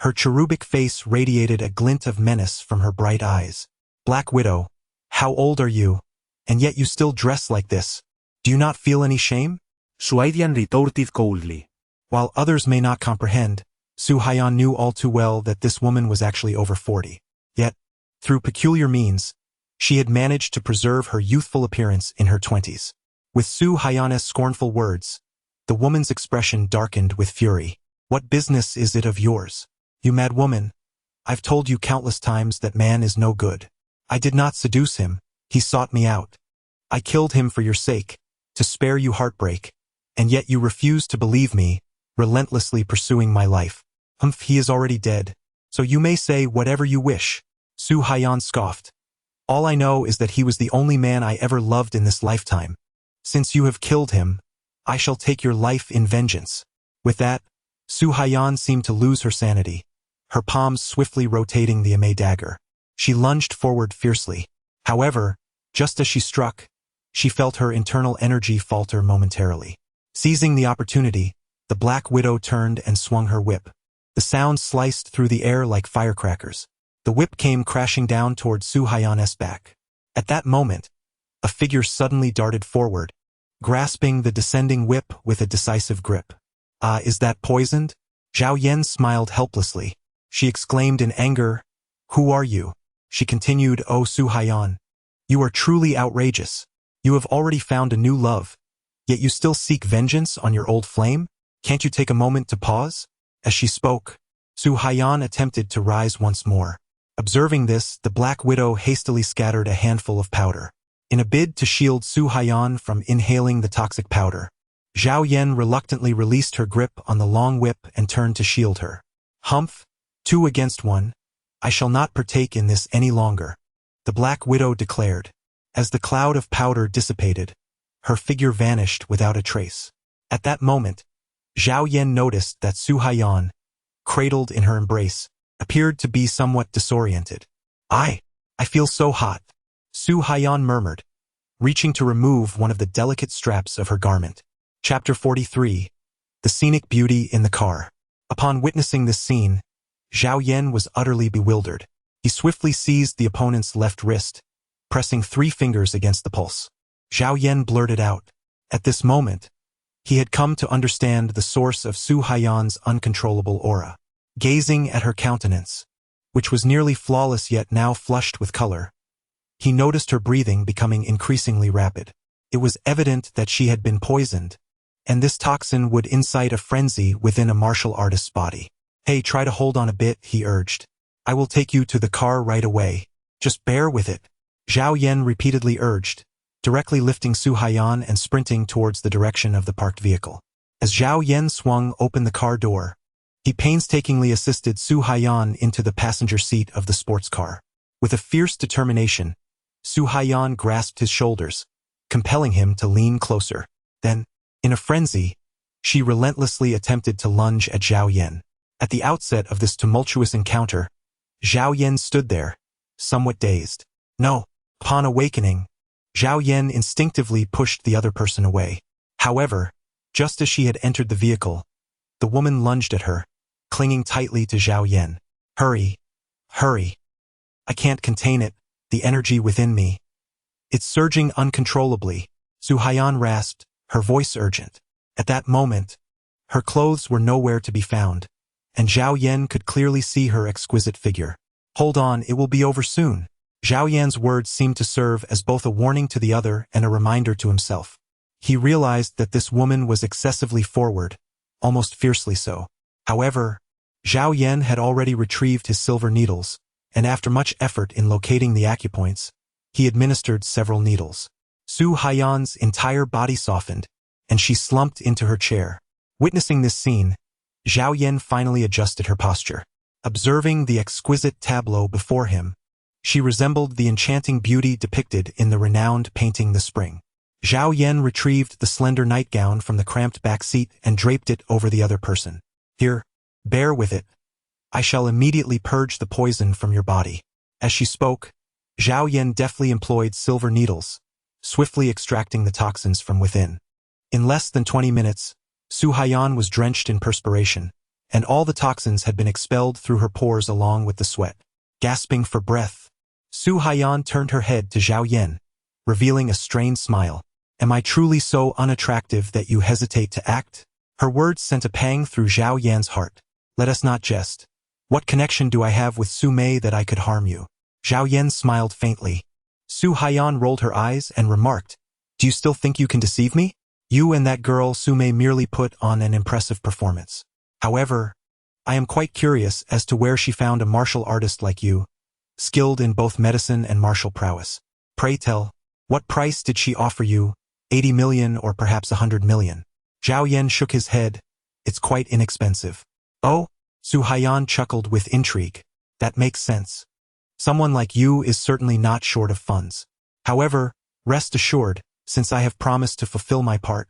Her cherubic face radiated a glint of menace from her bright eyes. Black Widow, how old are you? And yet you still dress like this. Do you not feel any shame? Su Haiyan retorted coldly. While others may not comprehend, Su Haiyan knew all too well that this woman was actually over 40. Yet, through peculiar means, she had managed to preserve her youthful appearance in her 20s. With Su Haiyan's scornful words, the woman's expression darkened with fury. What business is it of yours? You mad woman, I've told you countless times that man is no good. I did not seduce him, he sought me out. I killed him for your sake, to spare you heartbreak, and yet you refuse to believe me, relentlessly pursuing my life. He is already dead, so you may say whatever you wish. Su Haiyan scoffed. All I know is that he was the only man I ever loved in this lifetime. Since you have killed him, I shall take your life in vengeance. With that, Su Haiyan seemed to lose her sanity, her palms swiftly rotating the Amei dagger. She lunged forward fiercely. However, just as she struck, she felt her internal energy falter momentarily. Seizing the opportunity, the Black Widow turned and swung her whip. The sound sliced through the air like firecrackers. The whip came crashing down toward Su Haiyan's back. At that moment, a figure suddenly darted forward, grasping the descending whip with a decisive grip. Ah, is that poisoned? Zhao Yan smiled helplessly. She exclaimed in anger, Who are you? She continued, Oh Su Haiyan, you are truly outrageous. You have already found a new love, yet you still seek vengeance on your old flame? Can't you take a moment to pause? As she spoke, Su Haiyan attempted to rise once more. Observing this, the Black Widow hastily scattered a handful of powder. In a bid to shield Su Haiyan from inhaling the toxic powder, Zhao Yan reluctantly released her grip on the long whip and turned to shield her. Humph, 2 against 1. I shall not partake in this any longer, the Black Widow declared. As the cloud of powder dissipated, her figure vanished without a trace. At that moment, Zhao Yan noticed that Su Haiyan, cradled in her embrace, appeared to be somewhat disoriented. I feel so hot, Su Haiyan murmured, reaching to remove one of the delicate straps of her garment. Chapter 43. The Scenic Beauty in the Car. Upon witnessing this scene, Zhao Yan was utterly bewildered. He swiftly seized the opponent's left wrist, pressing 3 fingers against the pulse. Zhao Yan blurted out. At this moment, he had come to understand the source of Su Haiyan's uncontrollable aura. Gazing at her countenance, which was nearly flawless yet now flushed with color, he noticed her breathing becoming increasingly rapid. It was evident that she had been poisoned, and this toxin would incite a frenzy within a martial artist's body. Hey, try to hold on a bit, he urged. I will take you to the car right away. Just bear with it. Zhao Yan repeatedly urged, directly lifting Su Haiyan and sprinting towards the direction of the parked vehicle. As Zhao Yan swung open the car door, he painstakingly assisted Su Haiyan into the passenger seat of the sports car. With a fierce determination, Su Haiyan grasped his shoulders, compelling him to lean closer. Then, in a frenzy, she relentlessly attempted to lunge at Zhao Yan. At the outset of this tumultuous encounter, Zhao Yan stood there, somewhat dazed. No. Upon awakening, Zhao Yan instinctively pushed the other person away. However, just as she had entered the vehicle, the woman lunged at her, clinging tightly to Zhao Yan. Hurry. Hurry. I can't contain it, the energy within me. It's surging uncontrollably, Su Haiyan rasped, her voice urgent. At that moment, her clothes were nowhere to be found, and Zhao Yan could clearly see her exquisite figure. Hold on, it will be over soon. Zhao Yan's words seemed to serve as both a warning to the other and a reminder to himself. He realized that this woman was excessively forward, almost fiercely so. However, Zhao Yan had already retrieved his silver needles, and after much effort in locating the acupoints, he administered several needles. Su Haiyan's entire body softened, and she slumped into her chair. Witnessing this scene, Zhao Yan finally adjusted her posture. Observing the exquisite tableau before him, she resembled the enchanting beauty depicted in the renowned painting The Spring. Zhao Yan retrieved the slender nightgown from the cramped back seat and draped it over the other person. Here, bear with it. I shall immediately purge the poison from your body. As she spoke, Zhao Yan deftly employed silver needles, swiftly extracting the toxins from within. In less than 20 minutes, Su Haiyan was drenched in perspiration, and all the toxins had been expelled through her pores along with the sweat. Gasping for breath, Su Haiyan turned her head to Zhao Yan, revealing a strained smile. Am I truly so unattractive that you hesitate to act? Her words sent a pang through Zhao Yan's heart. Let us not jest. What connection do I have with Su Mei that I could harm you? Zhao Yan smiled faintly. Su Haiyan rolled her eyes and remarked, Do you still think you can deceive me? You and that girl Su Mei merely put on an impressive performance. However, I am quite curious as to where she found a martial artist like you, skilled in both medicine and martial prowess. Pray tell, what price did she offer you? 80 million or perhaps 100 million? Zhao Yan shook his head. It's quite inexpensive. Oh, Su Haiyan chuckled with intrigue. That makes sense. Someone like you is certainly not short of funds. However, rest assured, since I have promised to fulfill my part,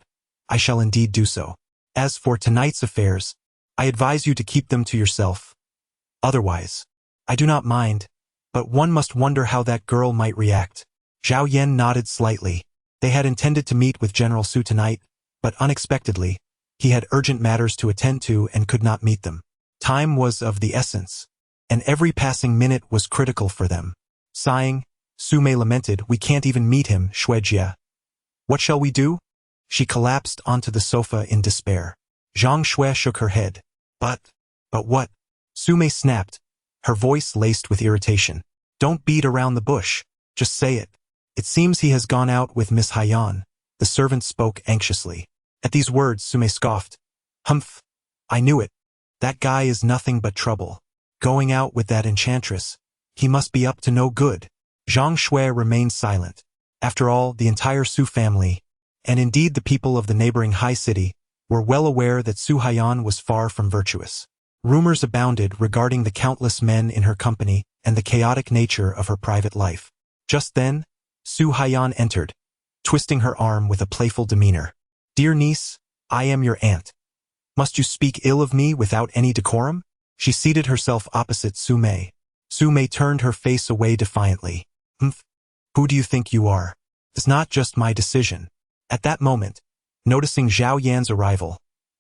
I shall indeed do so. As for tonight's affairs, I advise you to keep them to yourself. Otherwise, I do not mind, but one must wonder how that girl might react. Zhao Yan nodded slightly. They had intended to meet with General Su tonight, but unexpectedly, he had urgent matters to attend to and could not meet them. Time was of the essence, and every passing minute was critical for them. Sighing, Su Mei lamented, We can't even meet him, Xuejia. What shall we do? She collapsed onto the sofa in despair. Zhang Shui shook her head. But what? Su Mei snapped, her voice laced with irritation. Don't beat around the bush. Just say it. It seems he has gone out with Miss Haiyan. The servant spoke anxiously. At these words, Su Mei scoffed. Humph. I knew it. That guy is nothing but trouble. Going out with that enchantress. He must be up to no good. Zhang Shui remained silent. After all, the entire Su family, and indeed the people of the neighboring high city, were well aware that Su Haiyan was far from virtuous. Rumors abounded regarding the countless men in her company and the chaotic nature of her private life. Just then, Su Haiyan entered, twisting her arm with a playful demeanor. Dear niece, I am your aunt. Must you speak ill of me without any decorum? She seated herself opposite Su Mei. Su Mei turned her face away defiantly. Who do you think you are? It's not just my decision. At that moment, noticing Zhao Yan's arrival,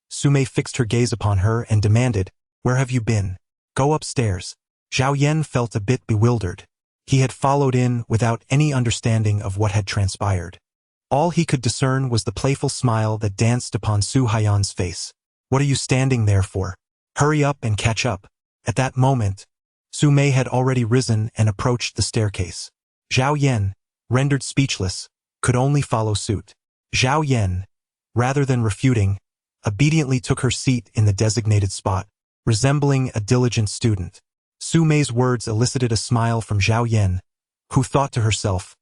Su Mei fixed her gaze upon her and demanded, Where have you been? Go upstairs. Zhao Yan felt a bit bewildered. He had followed in without any understanding of what had transpired. All he could discern was the playful smile that danced upon Su Haiyan's face. What are you standing there for? Hurry up and catch up. At that moment, Su Mei had already risen and approached the staircase. Zhao Yan, rendered speechless, could only follow suit. Zhao Yan, rather than refuting, obediently took her seat in the designated spot, resembling a diligent student. Su Mei's words elicited a smile from Zhao Yan, who thought to herself,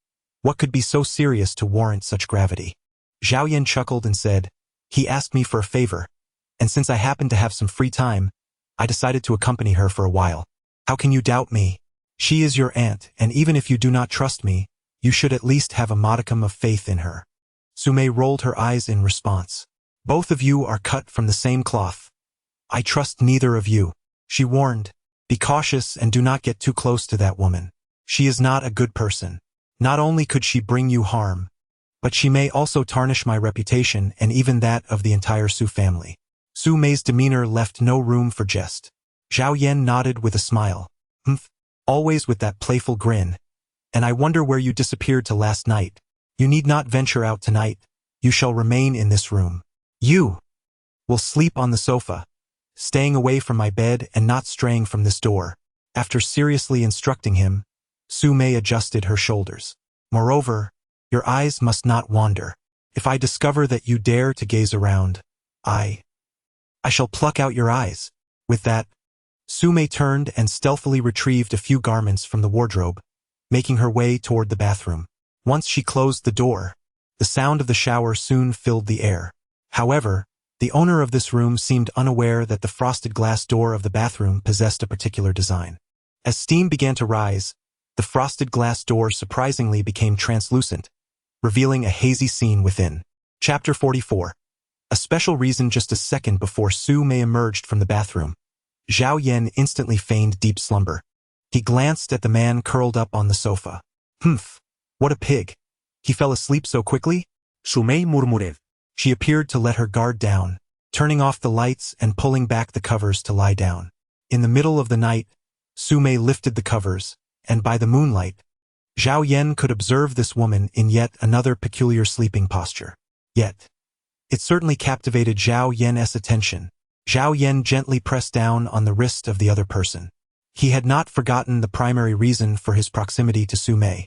what could be so serious to warrant such gravity? Zhao Yan chuckled and said, He asked me for a favor, and since I happened to have some free time, I decided to accompany her for a while. How can you doubt me? She is your aunt, and even if you do not trust me, you should at least have a modicum of faith in her. Su Mei rolled her eyes in response. Both of you are cut from the same cloth. I trust neither of you. She warned, Be cautious and do not get too close to that woman. She is not a good person. Not only could she bring you harm, but she may also tarnish my reputation and even that of the entire Su family. Su Mei's demeanor left no room for jest. Zhao Yan nodded with a smile. Always with that playful grin. And I wonder where you disappeared to last night. You need not venture out tonight. You shall remain in this room. You will sleep on the sofa, staying away from my bed and not straying from this door. After seriously instructing him, Su Mei adjusted her shoulders. Moreover, your eyes must not wander. If I discover that you dare to gaze around, I shall pluck out your eyes. With that, Sume turned and stealthily retrieved a few garments from the wardrobe, making her way toward the bathroom. Once she closed the door, the sound of the shower soon filled the air. However, the owner of this room seemed unaware that the frosted glass door of the bathroom possessed a particular design. As steam began to rise, the frosted glass door surprisingly became translucent, revealing a hazy scene within. Chapter 44. A special reason. Just a second before Su Mei emerged from the bathroom, Zhao Yan instantly feigned deep slumber. He glanced at the man curled up on the sofa. Humph, what a pig. He fell asleep so quickly? Su Mei murmuró. She appeared to let her guard down, turning off the lights and pulling back the covers to lie down. In the middle of the night, Su Mei lifted the covers, and by the moonlight, Zhao Yan could observe this woman in yet another peculiar sleeping posture. Yet, it certainly captivated Zhao Yan's attention. Zhao Yan gently pressed down on the wrist of the other person. He had not forgotten the primary reason for his proximity to Su Mei.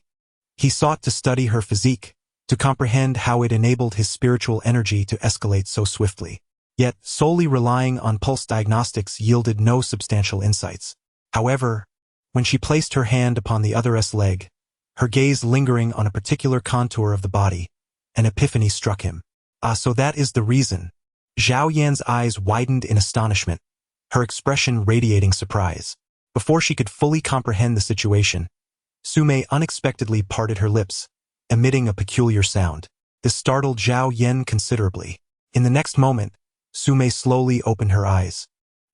He sought to study her physique, to comprehend how it enabled his spiritual energy to escalate so swiftly. Yet, solely relying on pulse diagnostics yielded no substantial insights. However, when she placed her hand upon the other's leg, her gaze lingering on a particular contour of the body, an epiphany struck him. Ah, so that is the reason. Zhao Yan's eyes widened in astonishment, her expression radiating surprise. Before she could fully comprehend the situation, Su Mei unexpectedly parted her lips, emitting a peculiar sound. This startled Zhao Yan considerably. In the next moment, Su Mei slowly opened her eyes.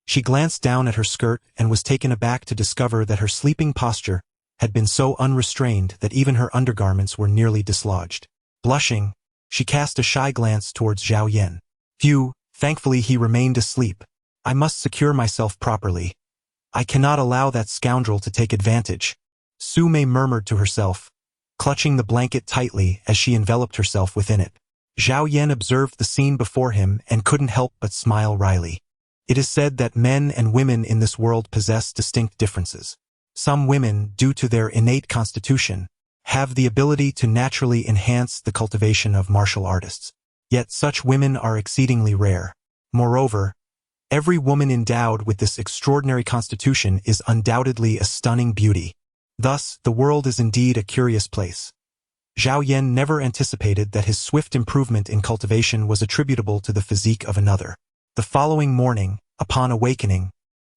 She glanced down at her skirt and was taken aback to discover that her sleeping posture had been so unrestrained that even her undergarments were nearly dislodged. Blushing, she cast a shy glance towards Zhao Yan. Phew, thankfully he remained asleep. I must secure myself properly. I cannot allow that scoundrel to take advantage. Su Mei murmured to herself, clutching the blanket tightly as she enveloped herself within it. Zhao Yan observed the scene before him and couldn't help but smile wryly. It is said that men and women in this world possess distinct differences. Some women, due to their innate constitution, have the ability to naturally enhance the cultivation of martial artists. Yet such women are exceedingly rare. Moreover, every woman endowed with this extraordinary constitution is undoubtedly a stunning beauty. Thus, the world is indeed a curious place. Zhao Yan never anticipated that his swift improvement in cultivation was attributable to the physique of another. The following morning, upon awakening,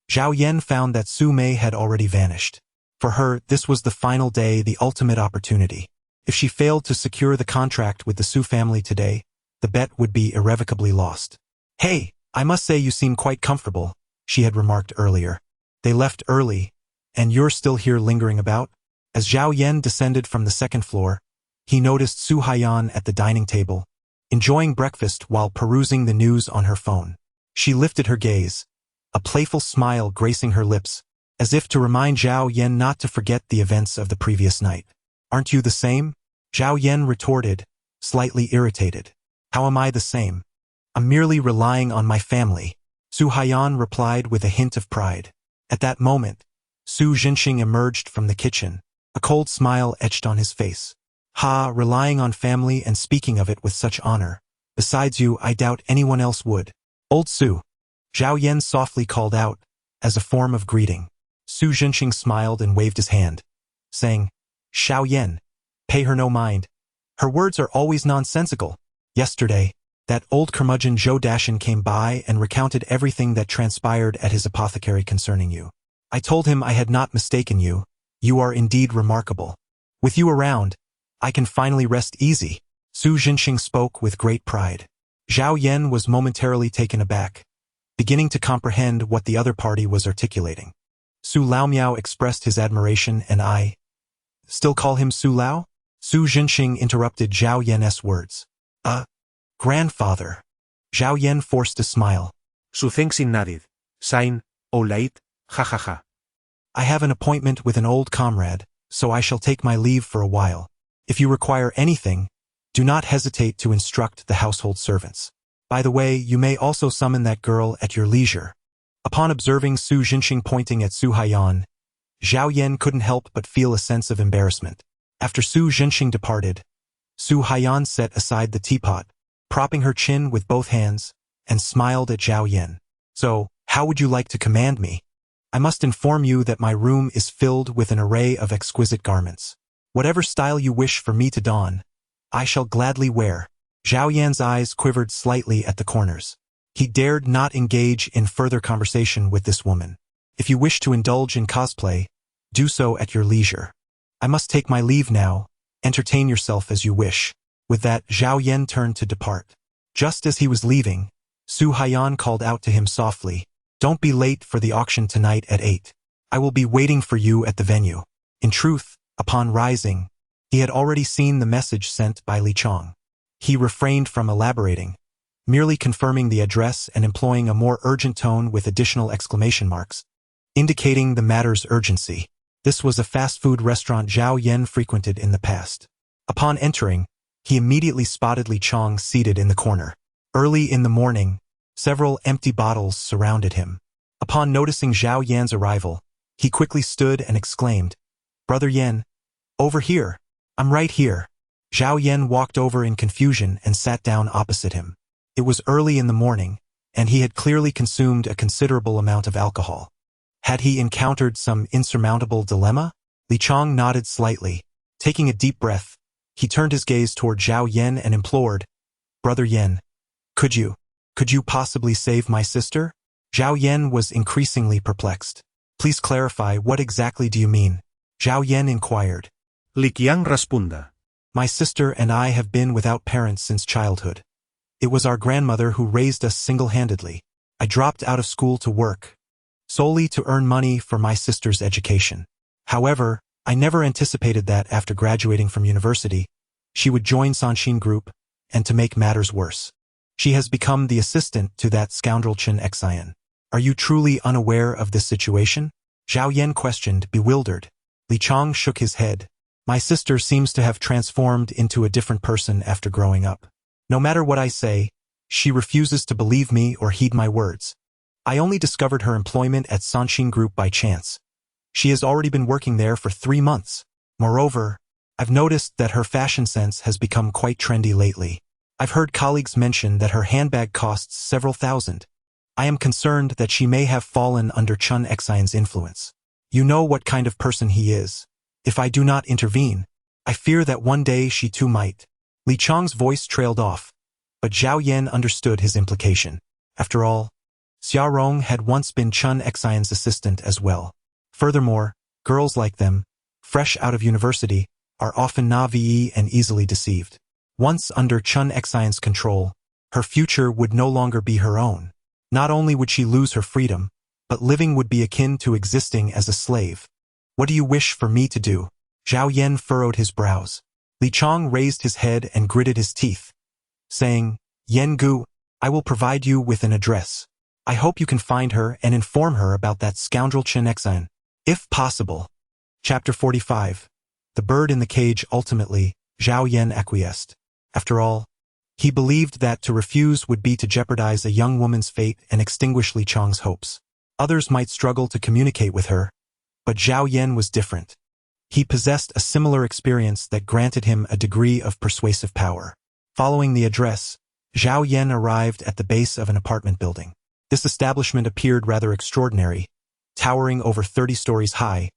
Zhao Yan found that Su Mei had already vanished. For her, this was the final day, the ultimate opportunity. If she failed to secure the contract with the Su family today, the bet would be irrevocably lost. Hey, I must say you seem quite comfortable, she had remarked earlier. They left early, and you're still here lingering about? As Zhao Yan descended from the second floor, he noticed Su Haiyan at the dining table, enjoying breakfast while perusing the news on her phone. She lifted her gaze, a playful smile gracing her lips, as if to remind Zhao Yan not to forget the events of the previous night. Aren't you the same? Zhao Yan retorted, slightly irritated. How am I the same? I'm merely relying on my family, Su Haiyan replied with a hint of pride. At that moment, Su Jinxing emerged from the kitchen, a cold smile etched on his face. Ha, relying on family and speaking of it with such honor. Besides you, I doubt anyone else would. Old Su, Zhao Yan softly called out, as a form of greeting. Su Jinxing smiled and waved his hand, saying, Xiao Yan, pay her no mind. Her words are always nonsensical. Yesterday, that old curmudgeon Zhou Dashan came by and recounted everything that transpired at his apothecary concerning you. I told him I had not mistaken you. You are indeed remarkable. With you around, I can finally rest easy. Su Jinxing spoke with great pride. Zhao Yan was momentarily taken aback, beginning to comprehend what the other party was articulating. Su Laomiao expressed his admiration and I still call him Su Lao? Su Jinxing interrupted Zhao Yan's words. Grandfather. Zhao Yan forced a smile. Su Fengxin nodded. Sign, oh late, ha ha ha. I have an appointment with an old comrade, so I shall take my leave for a while. If you require anything, do not hesitate to instruct the household servants. By the way, you may also summon that girl at your leisure. Upon observing Su Jinxing pointing at Su Haiyan, Zhao Yan couldn't help but feel a sense of embarrassment. After Su Jinxing departed, Su Haiyan set aside the teapot, propping her chin with both hands, and smiled at Zhao Yan. So, how would you like to command me? I must inform you that my room is filled with an array of exquisite garments. Whatever style you wish for me to don, I shall gladly wear. Zhao Yan's eyes quivered slightly at the corners. He dared not engage in further conversation with this woman. If you wish to indulge in cosplay, do so at your leisure. I must take my leave now. Entertain yourself as you wish. With that, Zhao Yan turned to depart. Just as he was leaving, Su Haiyan called out to him softly, "Don't be late for the auction tonight at 8. I will be waiting for you at the venue." In truth, upon rising, he had already seen the message sent by Li Chong. He refrained from elaborating, merely confirming the address and employing a more urgent tone with additional exclamation marks, indicating the matter's urgency. This was a fast food restaurant Zhao Yan frequented in the past. Upon entering, he immediately spotted Li Chong seated in the corner. Early in the morning, several empty bottles surrounded him. Upon noticing Zhao Yan's arrival, he quickly stood and exclaimed, "Brother Yan, over here. I'm right here." Zhao Yan walked over in confusion and sat down opposite him. It was early in the morning, and he had clearly consumed a considerable amount of alcohol. Had he encountered some insurmountable dilemma? Li Chong nodded slightly. Taking a deep breath, he turned his gaze toward Zhao Yan and implored, "Brother Yan, could you possibly save my sister?" Zhao Yan was increasingly perplexed. "Please clarify, what exactly do you mean?" Zhao Yan inquired. Li Qiang respondà. "My sister and I have been without parents since childhood. It was our grandmother who raised us single-handedly. I dropped out of school to work, solely to earn money for my sister's education. However, I never anticipated that after graduating from university, she would join Sanshin Group, and to make matters worse, she has become the assistant to that scoundrel Chen Xian. Are you truly unaware of this situation?" Zhao Yan questioned, bewildered. Li Chong shook his head. "My sister seems to have transformed into a different person after growing up. No matter what I say, she refuses to believe me or heed my words. I only discovered her employment at Sanshin Group by chance. She has already been working there for 3 months. Moreover, I've noticed that her fashion sense has become quite trendy lately. I've heard colleagues mention that her handbag costs several thousand. I am concerned that she may have fallen under Chen Xian's influence. You know what kind of person he is. If I do not intervene, I fear that one day she too might." Li Chong's voice trailed off, but Zhao Yan understood his implication. After all, Xia Rong had once been Chen Xian's assistant as well. Furthermore, girls like them, fresh out of university, are often naive and easily deceived. Once under Chen Xian's control, her future would no longer be her own. Not only would she lose her freedom, but living would be akin to existing as a slave. "What do you wish for me to do?" Zhao Yan furrowed his brows. Li Chong raised his head and gritted his teeth, saying, "Yan Gu, I will provide you with an address. I hope you can find her and inform her about that scoundrel Chen Xian, if possible." Chapter 45. The bird in the cage. Ultimately, Zhao Yan acquiesced. After all, he believed that to refuse would be to jeopardize a young woman's fate and extinguish Li Chong's hopes. Others might struggle to communicate with her, but Zhao Yan was different. He possessed a similar experience that granted him a degree of persuasive power. Following the address, Zhao Yan arrived at the base of an apartment building. This establishment appeared rather extraordinary, towering over 30 stories high,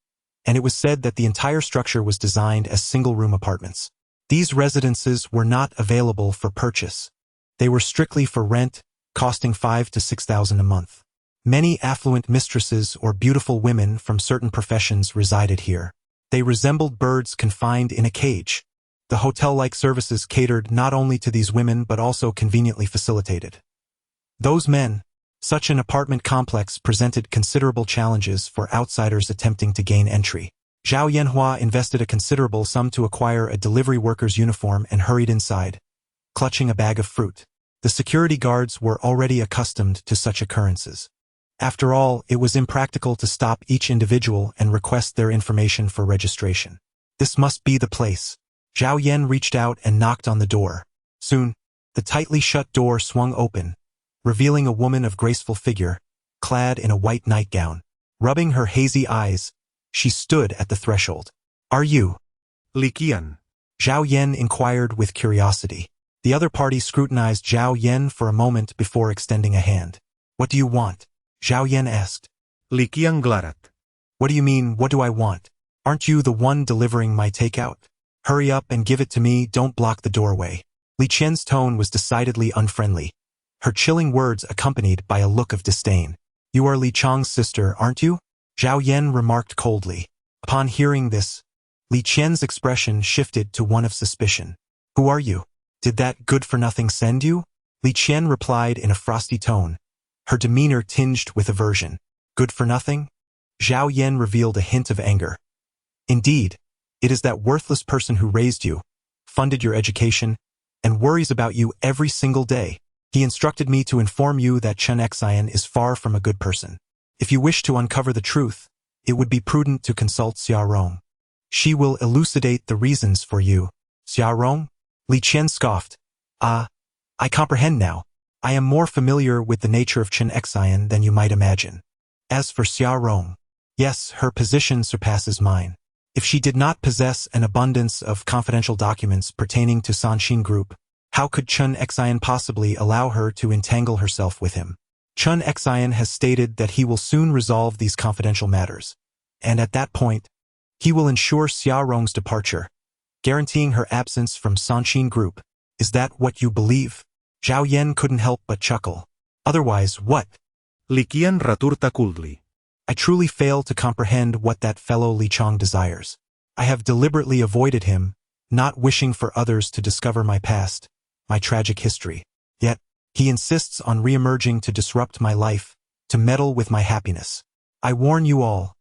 and it was said that the entire structure was designed as single-room apartments. These residences were not available for purchase. They were strictly for rent, costing 5,000 to 6,000 a month. Many affluent mistresses or beautiful women from certain professions resided here. They resembled birds confined in a cage. The hotel-like services catered not only to these women but also conveniently facilitated those men. Such an apartment complex presented considerable challenges for outsiders attempting to gain entry. Zhao Yanhua invested a considerable sum to acquire a delivery worker's uniform and hurried inside, clutching a bag of fruit. The security guards were already accustomed to such occurrences. After all, it was impractical to stop each individual and request their information for registration. This must be the place. Zhao Yan reached out and knocked on the door. Soon, the tightly shut door swung open, revealing a woman of graceful figure, clad in a white nightgown. Rubbing her hazy eyes, she stood at the threshold. "Are you Li Qiang. Zhao Yan inquired with curiosity. The other party scrutinized Zhao Yan for a moment before extending a hand. What do you want? Zhao Yan asked. Likian glarat. What do you mean, what do I want? Aren't you the one delivering my takeout? Hurry up and give it to me, don't block the doorway. Li Qian's tone was decidedly unfriendly, her chilling words accompanied by a look of disdain. You are Li Chang's sister, aren't you? Zhao Yan remarked coldly. Upon hearing this, Li Qian's expression shifted to one of suspicion. Who are you? Did that good-for-nothing send you? Li Qian replied in a frosty tone, her demeanor tinged with aversion. Good-for-nothing? Zhao Yan revealed a hint of anger. Indeed, it is that worthless person who raised you, funded your education, and worries about you every single day. He instructed me to inform you that Chen Xian is far from a good person. If you wish to uncover the truth, it would be prudent to consult Xia Rong. She will elucidate the reasons for you. Xia Rong? Li Qian scoffed. I comprehend now. I am more familiar with the nature of Chen Xian than you might imagine. As for Xia Rong, yes, her position surpasses mine. If she did not possess an abundance of confidential documents pertaining to Sanxin Group, how could Chen Xian possibly allow her to entangle herself with him? Chen Xian has stated that he will soon resolve these confidential matters, and at that point, he will ensure Xia Rong's departure, guaranteeing her absence from Sanxin Group. Is that what you believe? Zhao Yan couldn't help but chuckle. Otherwise, what? Likian raturta coldly. I truly fail to comprehend what that fellow Li Chang desires. I have deliberately avoided him, not wishing for others to discover my past, my tragic history. Yet, he insists on re-emerging to disrupt my life, to meddle with my happiness. I warn you all,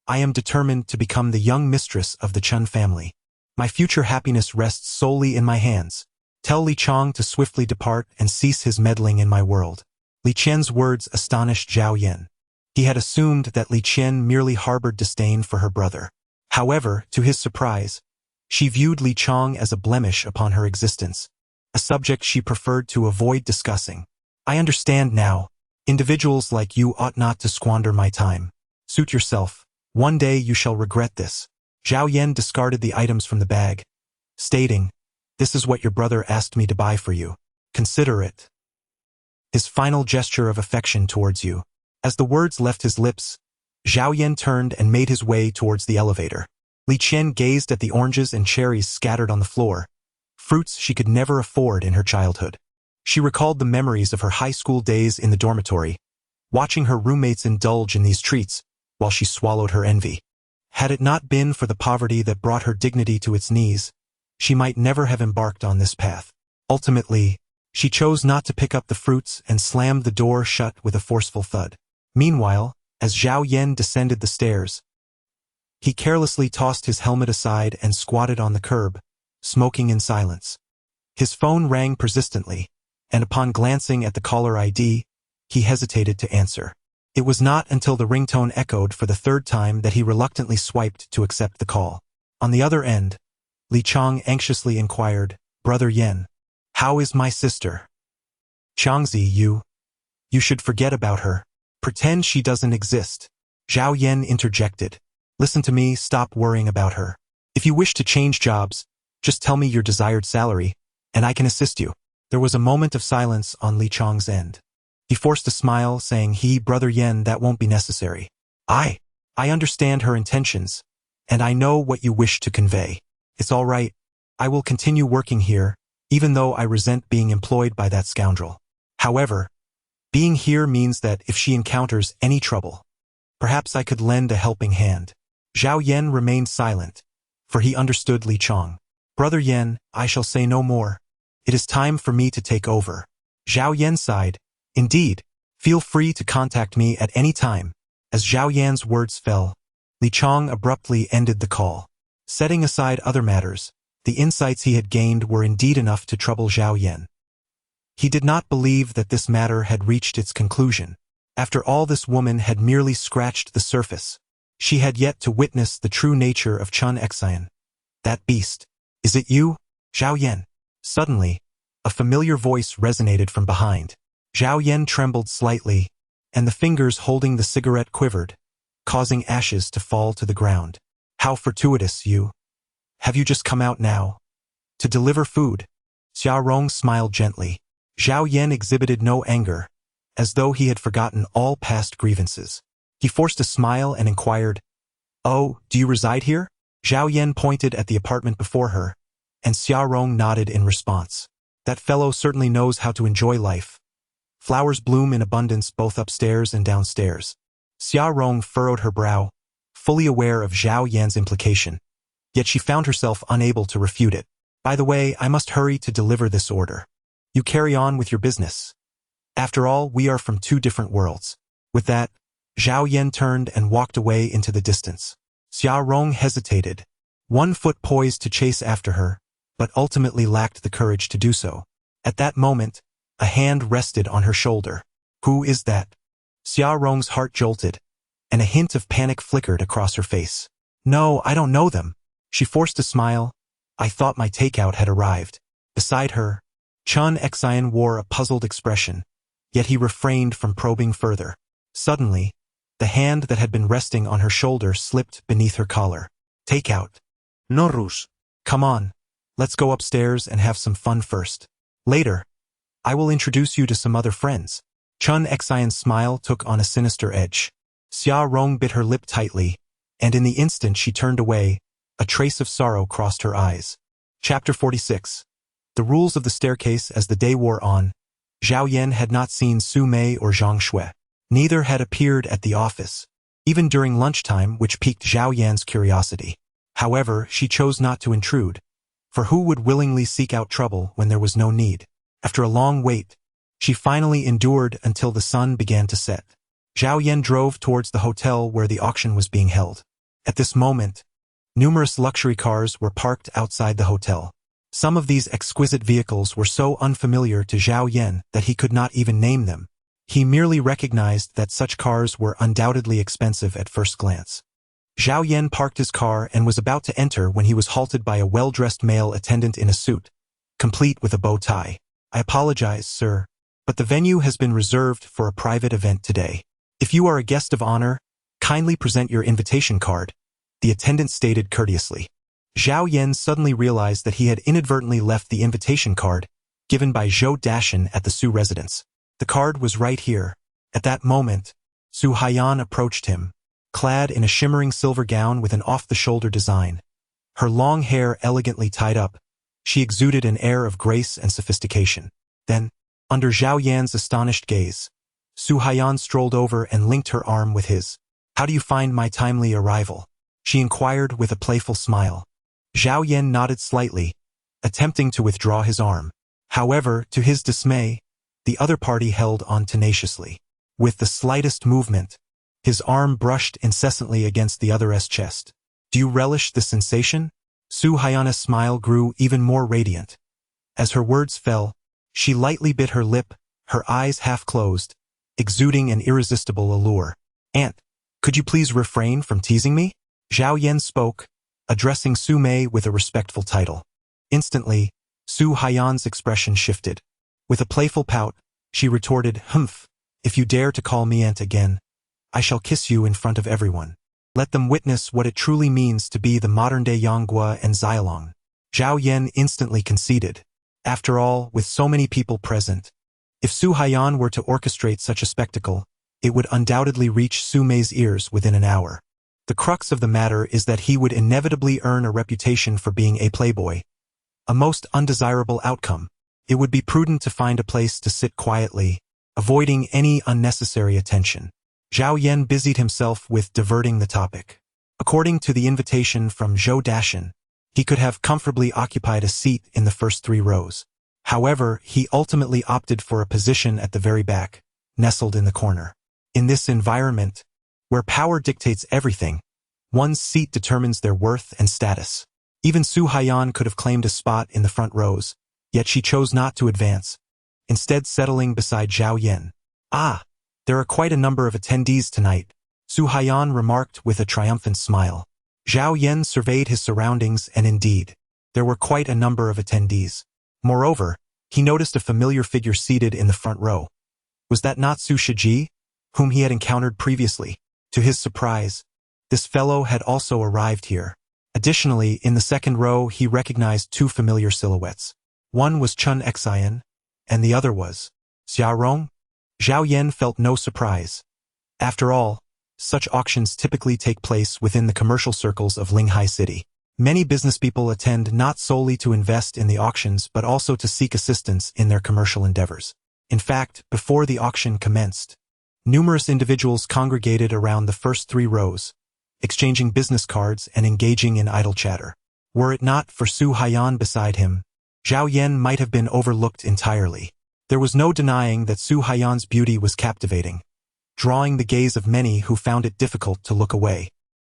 I am determined to become the young mistress of the Chen family. My future happiness rests solely in my hands. Tell Li Chang to swiftly depart and cease his meddling in my world. Li Qian's words astonished Zhao Yan. He had assumed that Li Qian merely harbored disdain for her brother. However, to his surprise, she viewed Li Chang as a blemish upon her existence, a subject she preferred to avoid discussing. I understand now. Individuals like you ought not to squander my time. Suit yourself. One day you shall regret this. Zhao Yan discarded the items from the bag, stating, This is what your brother asked me to buy for you. Consider it. His final gesture of affection towards you. As the words left his lips, Zhao Yan turned and made his way towards the elevator. Li Qian gazed at the oranges and cherries scattered on the floor, fruits she could never afford in her childhood. She recalled the memories of her high school days in the dormitory, watching her roommates indulge in these treats while she swallowed her envy. Had it not been for the poverty that brought her dignity to its knees, she might never have embarked on this path. Ultimately, she chose not to pick up the fruits and slammed the door shut with a forceful thud. Meanwhile, as Zhao Yan descended the stairs, he carelessly tossed his helmet aside and squatted on the curb, smoking in silence. His phone rang persistently, and upon glancing at the caller ID, he hesitated to answer. It was not until the ringtone echoed for the third time that he reluctantly swiped to accept the call. On the other end, Li Chang anxiously inquired, Brother Yan, how is my sister? Changzi, you should forget about her. Pretend she doesn't exist. Zhao Yan interjected. Listen to me, stop worrying about her. If you wish to change jobs, just tell me your desired salary, and I can assist you. There was a moment of silence on Li Chang's end. He forced a smile, saying, Brother Yan, that won't be necessary. I understand her intentions, and I know what you wish to convey. It's all right. I will continue working here, even though I resent being employed by that scoundrel. However, being here means that if she encounters any trouble, perhaps I could lend a helping hand. Zhao Yan remained silent, for he understood Li Chang. Brother Yan, I shall say no more. It is time for me to take over. Zhao Yan sighed. Indeed, feel free to contact me at any time. As Zhao Yan's words fell, Li Chang abruptly ended the call. Setting aside other matters, the insights he had gained were indeed enough to trouble Zhao Yan. He did not believe that this matter had reached its conclusion. After all, this woman had merely scratched the surface. She had yet to witness the true nature of Chen Xian. That beast. Is it you, Zhao Yan? Suddenly, a familiar voice resonated from behind. Zhao Yan trembled slightly, and the fingers holding the cigarette quivered, causing ashes to fall to the ground. How fortuitous, you. Have you just come out now? To deliver food. Xia Rong smiled gently. Zhao Yan exhibited no anger, as though he had forgotten all past grievances. He forced a smile and inquired, "Oh, do you reside here?" Zhao Yan pointed at the apartment before her, and Xia Rong nodded in response. That fellow certainly knows how to enjoy life. Flowers bloom in abundance both upstairs and downstairs. Xia Rong furrowed her brow, fully aware of Zhao Yan's implication. Yet she found herself unable to refute it. "By the way, I must hurry to deliver this order. You carry on with your business. After all, we are from two different worlds." With that, Zhao Yan turned and walked away into the distance. Xia Rong hesitated, one foot poised to chase after her, but ultimately lacked the courage to do so. At that moment, a hand rested on her shoulder. "Who is that?" Xia Rong's heart jolted, and a hint of panic flickered across her face. "No, I don't know them." She forced a smile. "I thought my takeout had arrived." Beside her, Chun Xian wore a puzzled expression, yet he refrained from probing further. Suddenly, the hand that had been resting on her shoulder slipped beneath her collar. "Takeout." No Rus. "Come on, let's go upstairs and have some fun first. Later, I will introduce you to some other friends." Chun Xian's smile took on a sinister edge. Xia Rong bit her lip tightly, and in the instant she turned away, a trace of sorrow crossed her eyes. Chapter 46. The rules of the staircase. As the day wore on, Zhao Yan had not seen Su Mei or Zhang Shui. Neither had appeared at the office, even during lunchtime, which piqued Zhao Yan's curiosity. However, she chose not to intrude, for who would willingly seek out trouble when there was no need? After a long wait, she finally endured until the sun began to set. Zhao Yan drove towards the hotel where the auction was being held. At this moment, numerous luxury cars were parked outside the hotel. Some of these exquisite vehicles were so unfamiliar to Zhao Yan that he could not even name them. He merely recognized that such cars were undoubtedly expensive at first glance. Zhao Yan parked his car and was about to enter when he was halted by a well-dressed male attendant in a suit, complete with a bow tie. "I apologize, sir, but the venue has been reserved for a private event today. If you are a guest of honor, kindly present your invitation card," the attendant stated courteously. Zhao Yan suddenly realized that he had inadvertently left the invitation card given by Zhou Dashan at the Su residence. The card was right here. At that moment, Su Haiyan approached him, clad in a shimmering silver gown with an off-the-shoulder design. Her long hair elegantly tied up, she exuded an air of grace and sophistication. Then, under Zhao Yan's astonished gaze, Su Haiyan strolled over and linked her arm with his. "How do you find my timely arrival?" she inquired with a playful smile. Zhao Yan nodded slightly, attempting to withdraw his arm. However, to his dismay, the other party held on tenaciously. With the slightest movement, his arm brushed incessantly against the other's chest. "Do you relish the sensation?" Su Haiyan's smile grew even more radiant. As her words fell, she lightly bit her lip, her eyes half closed, exuding an irresistible allure. "Aunt, could you please refrain from teasing me?" Zhao Yan spoke, addressing Su Mei with a respectful title. Instantly, Su Haiyan's expression shifted. With a playful pout, she retorted, "Humph, if you dare to call me aunt again, I shall kiss you in front of everyone. Let them witness what it truly means to be the modern-day Yanggua and Xialong." Zhao Yan instantly conceded. After all, with so many people present, if Su Haiyan were to orchestrate such a spectacle, it would undoubtedly reach Su Mei's ears within an hour. The crux of the matter is that he would inevitably earn a reputation for being a playboy, a most undesirable outcome. It would be prudent to find a place to sit quietly, avoiding any unnecessary attention. Zhao Yan busied himself with diverting the topic. According to the invitation from Zhou Dashan, he could have comfortably occupied a seat in the first 3 rows. However, he ultimately opted for a position at the very back, nestled in the corner. In this environment, where power dictates everything, one's seat determines their worth and status. Even Su Haiyan could have claimed a spot in the front rows, yet she chose not to advance, instead settling beside Zhao Yan. "Ah, there are quite a number of attendees tonight," Su Haiyan remarked with a triumphant smile. Zhao Yan surveyed his surroundings, and indeed, there were quite a number of attendees. Moreover, he noticed a familiar figure seated in the front row. Was that not Su Shiji, whom he had encountered previously? To his surprise, this fellow had also arrived here. Additionally, in the second row he recognized two familiar silhouettes. One was Chun Xian, and the other was Xiaorong. Zhao Yan felt no surprise. After all, such auctions typically take place within the commercial circles of Linghai City. Many businesspeople attend not solely to invest in the auctions but also to seek assistance in their commercial endeavors. In fact, before the auction commenced, numerous individuals congregated around the first three rows, exchanging business cards and engaging in idle chatter. Were it not for Su Haiyan beside him, Zhao Yan might have been overlooked entirely. There was no denying that Su Haiyan's beauty was captivating, drawing the gaze of many who found it difficult to look away.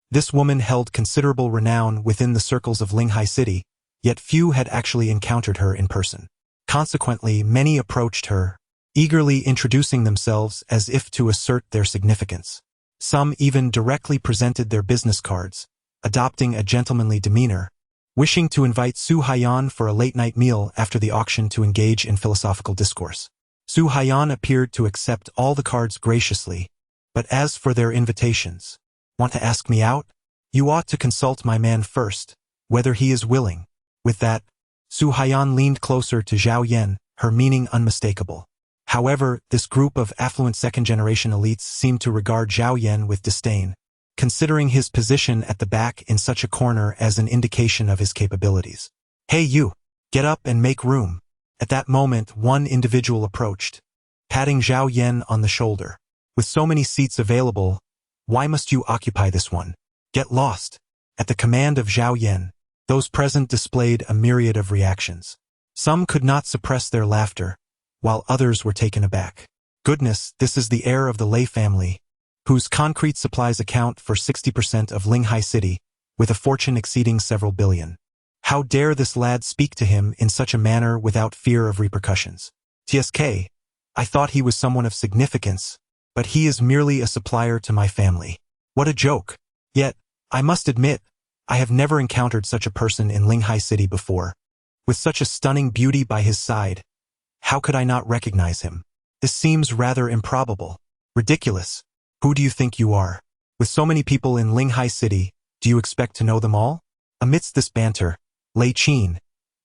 This woman held considerable renown within the circles of Linghai City, yet few had actually encountered her in person. Consequently, many approached her, eagerly introducing themselves as if to assert their significance. Some even directly presented their business cards, adopting a gentlemanly demeanor, wishing to invite Su Haiyan for a late-night meal after the auction to engage in philosophical discourse. Su Haiyan appeared to accept all the cards graciously, but as for their invitations, "Want to ask me out? You ought to consult my man first, whether he is willing." With that, Su Haiyan leaned closer to Zhao Yan, her meaning unmistakable. However, this group of affluent second-generation elites seemed to regard Zhao Yan with disdain, considering his position at the back in such a corner as an indication of his capabilities. "Hey you! Get up and make room." At that moment, one individual approached, patting Zhao Yan on the shoulder. "With so many seats available, why must you occupy this one? Get lost." At the command of Zhao Yan, those present displayed a myriad of reactions. Some could not suppress their laughter, while others were taken aback. Goodness, this is the heir of the Lei family, whose concrete supplies account for 60% of Linghai City, with a fortune exceeding several billion. How dare this lad speak to him in such a manner without fear of repercussions? "TSK, I thought he was someone of significance, but he is merely a supplier to my family." What a joke! Yet, I must admit, I have never encountered such a person in Linghai City before. With such a stunning beauty by his side, how could I not recognize him? This seems rather improbable. Ridiculous. Who do you think you are? With so many people in Linghai City, do you expect to know them all? Amidst this banter, Lei Qin,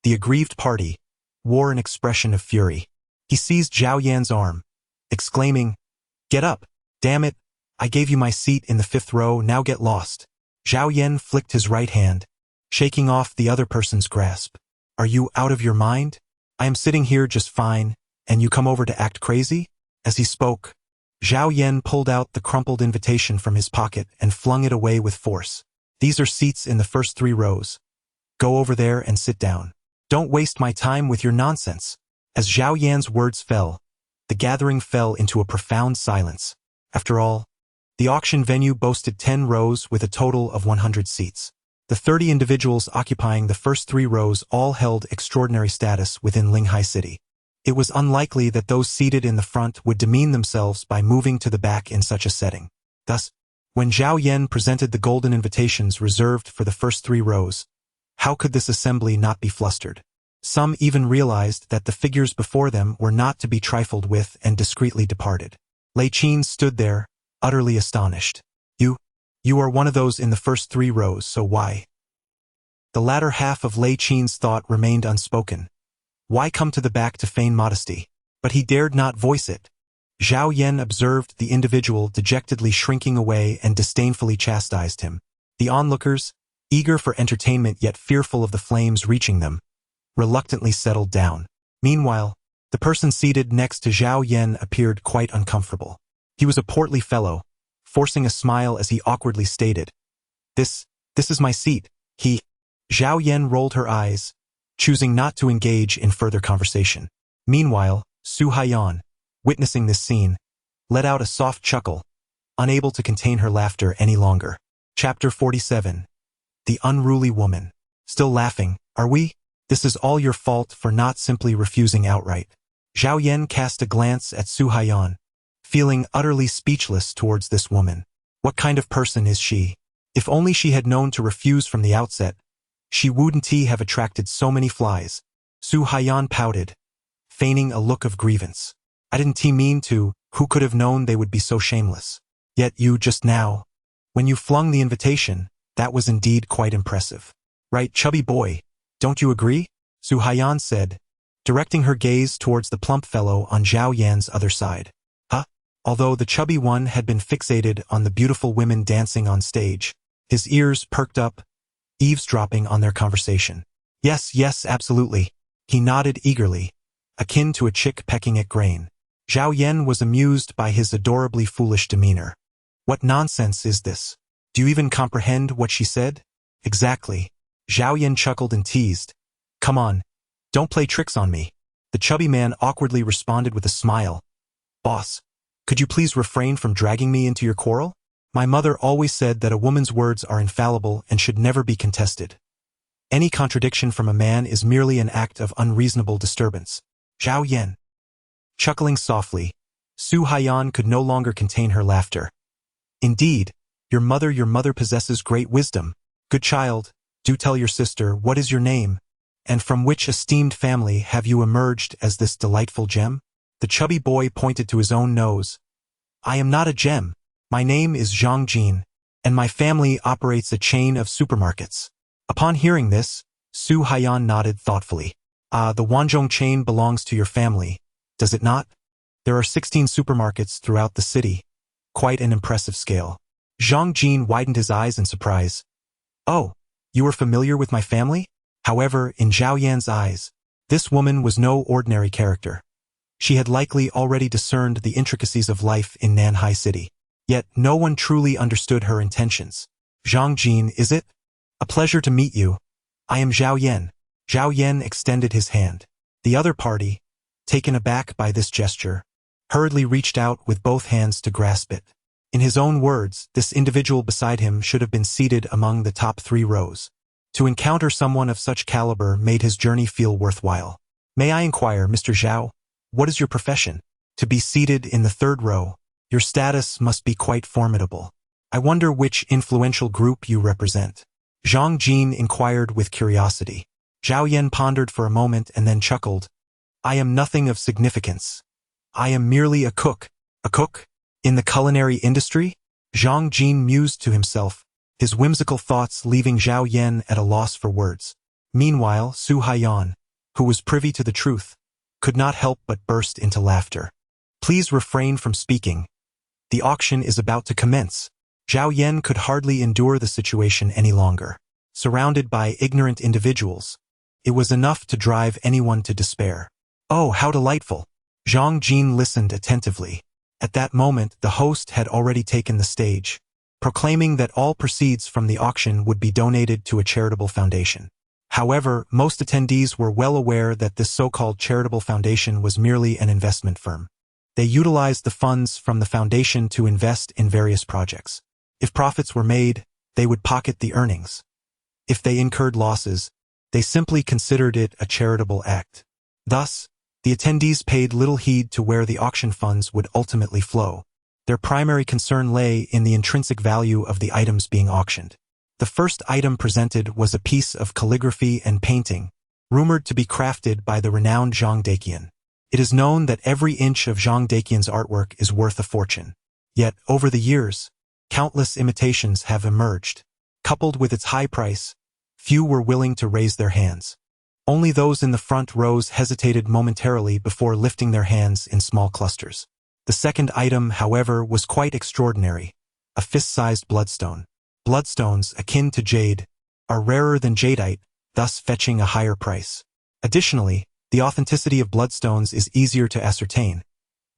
the aggrieved party, wore an expression of fury. He seized Zhao Yan's arm, exclaiming, "Get up! Damn it! I gave you my seat in the 5th row, now get lost." Zhao Yan flicked his right hand, shaking off the other person's grasp. "Are you out of your mind? I am sitting here just fine, and you come over to act crazy?" As he spoke, Zhao Yan pulled out the crumpled invitation from his pocket and flung it away with force. "These are seats in the first 3 rows. Go over there and sit down. Don't waste my time with your nonsense." As Zhao Yan's words fell, the gathering fell into a profound silence. After all, the auction venue boasted 10 rows with a total of 100 seats. The 30 individuals occupying the first 3 rows all held extraordinary status within Linghai City. It was unlikely that those seated in the front would demean themselves by moving to the back in such a setting. Thus, when Zhao Yan presented the golden invitations reserved for the first 3 rows, how could this assembly not be flustered? Some even realized that the figures before them were not to be trifled with and discreetly departed. Lei Qin stood there, utterly astonished. You are one of those in the first 3 rows, so why?" The latter half of Lei Qin's thought remained unspoken. Why come to the back to feign modesty? But he dared not voice it. Zhao Yan observed the individual dejectedly shrinking away and disdainfully chastised him. The onlookers, eager for entertainment yet fearful of the flames reaching them, reluctantly settled down. Meanwhile, the person seated next to Zhao Yan appeared quite uncomfortable. He was a portly fellow, forcing a smile as he awkwardly stated, This is my seat." Zhao Yan rolled her eyes, choosing not to engage in further conversation. Meanwhile, Su Haiyan, witnessing this scene, let out a soft chuckle, unable to contain her laughter any longer. Chapter 47. The Unruly Woman. "Still laughing, are we? This is all your fault for not simply refusing outright." Zhao Yan cast a glance at Su Haiyan, feeling utterly speechless towards this woman. What kind of person is she? If only she had known to refuse from the outset, she wouldn't have attracted so many flies. Su Haiyan pouted, feigning a look of grievance. "I didn't mean to, who could have known they would be so shameless? Yet you just now, when you flung the invitation, That was indeed quite impressive. Right, chubby boy, don't you agree? Su Haiyan said, directing her gaze towards the plump fellow on Zhao Yan's other side. Huh? Although the chubby one had been fixated on the beautiful women dancing on stage, his ears perked up, eavesdropping on their conversation. Yes, yes, absolutely. He nodded eagerly, akin to a chick pecking at grain. Zhao Yan was amused by his adorably foolish demeanor. What nonsense is this? Do you even comprehend what she said? Exactly. Zhao Yan chuckled and teased. Come on, don't play tricks on me. The chubby man awkwardly responded with a smile. Boss, could you please refrain from dragging me into your quarrel? My mother always said that a woman's words are infallible and should never be contested. Any contradiction from a man is merely an act of unreasonable disturbance. Zhao Yan. Chuckling softly, Su Haiyan could no longer contain her laughter. Indeed, your mother possesses great wisdom. Good child, do tell your sister what is your name, and from which esteemed family have you emerged as this delightful gem? The chubby boy pointed to his own nose. I am not a gem. My name is Zhang Jin, and my family operates a chain of supermarkets. Upon hearing this, Su Haiyan nodded thoughtfully. The Wanzhong chain belongs to your family, does it not? There are 16 supermarkets throughout the city. Quite an impressive scale. Zhang Jin widened his eyes in surprise. Oh, you are familiar with my family? However, in Zhao Yan's eyes, this woman was no ordinary character. She had likely already discerned the intricacies of life in Nanhai City. Yet no one truly understood her intentions. Zhang Jin, is it? A pleasure to meet you. I am Zhao Yan. Zhao Yan extended his hand. The other party, taken aback by this gesture, hurriedly reached out with both hands to grasp it. In his own words, this individual beside him should have been seated among the top 3 rows. To encounter someone of such caliber made his journey feel worthwhile. May I inquire, Mr. Zhao, what is your profession? To be seated in the 3rd row, your status must be quite formidable. I wonder which influential group you represent. Zhang Jin inquired with curiosity. Zhao Yan pondered for a moment and then chuckled. I am nothing of significance. I am merely a cook. A cook? In the culinary industry? Zhang Jin mused to himself, his whimsical thoughts leaving Zhao Yan at a loss for words. Meanwhile, Su Haiyan, who was privy to the truth, could not help but burst into laughter. Please refrain from speaking. The auction is about to commence. Zhao Yan could hardly endure the situation any longer. Surrounded by ignorant individuals, it was enough to drive anyone to despair. Oh, how delightful! Zhang Jin listened attentively. At that moment, the host had already taken the stage, proclaiming that all proceeds from the auction would be donated to a charitable foundation. However, most attendees were well aware that this so-called charitable foundation was merely an investment firm. They utilized the funds from the foundation to invest in various projects. If profits were made, they would pocket the earnings. If they incurred losses, they simply considered it a charitable act. Thus, the attendees paid little heed to where the auction funds would ultimately flow. Their primary concern lay in the intrinsic value of the items being auctioned. The first item presented was a piece of calligraphy and painting, rumored to be crafted by the renowned Zhang Daqian. It is known that every inch of Zhang Daqian's artwork is worth a fortune. Yet, over the years, countless imitations have emerged. Coupled with its high price, few were willing to raise their hands. Only those in the front rows hesitated momentarily before lifting their hands in small clusters. The second item, however, was quite extraordinary, a fist-sized bloodstone. Bloodstones, akin to jade, are rarer than jadeite, thus fetching a higher price. Additionally, the authenticity of bloodstones is easier to ascertain,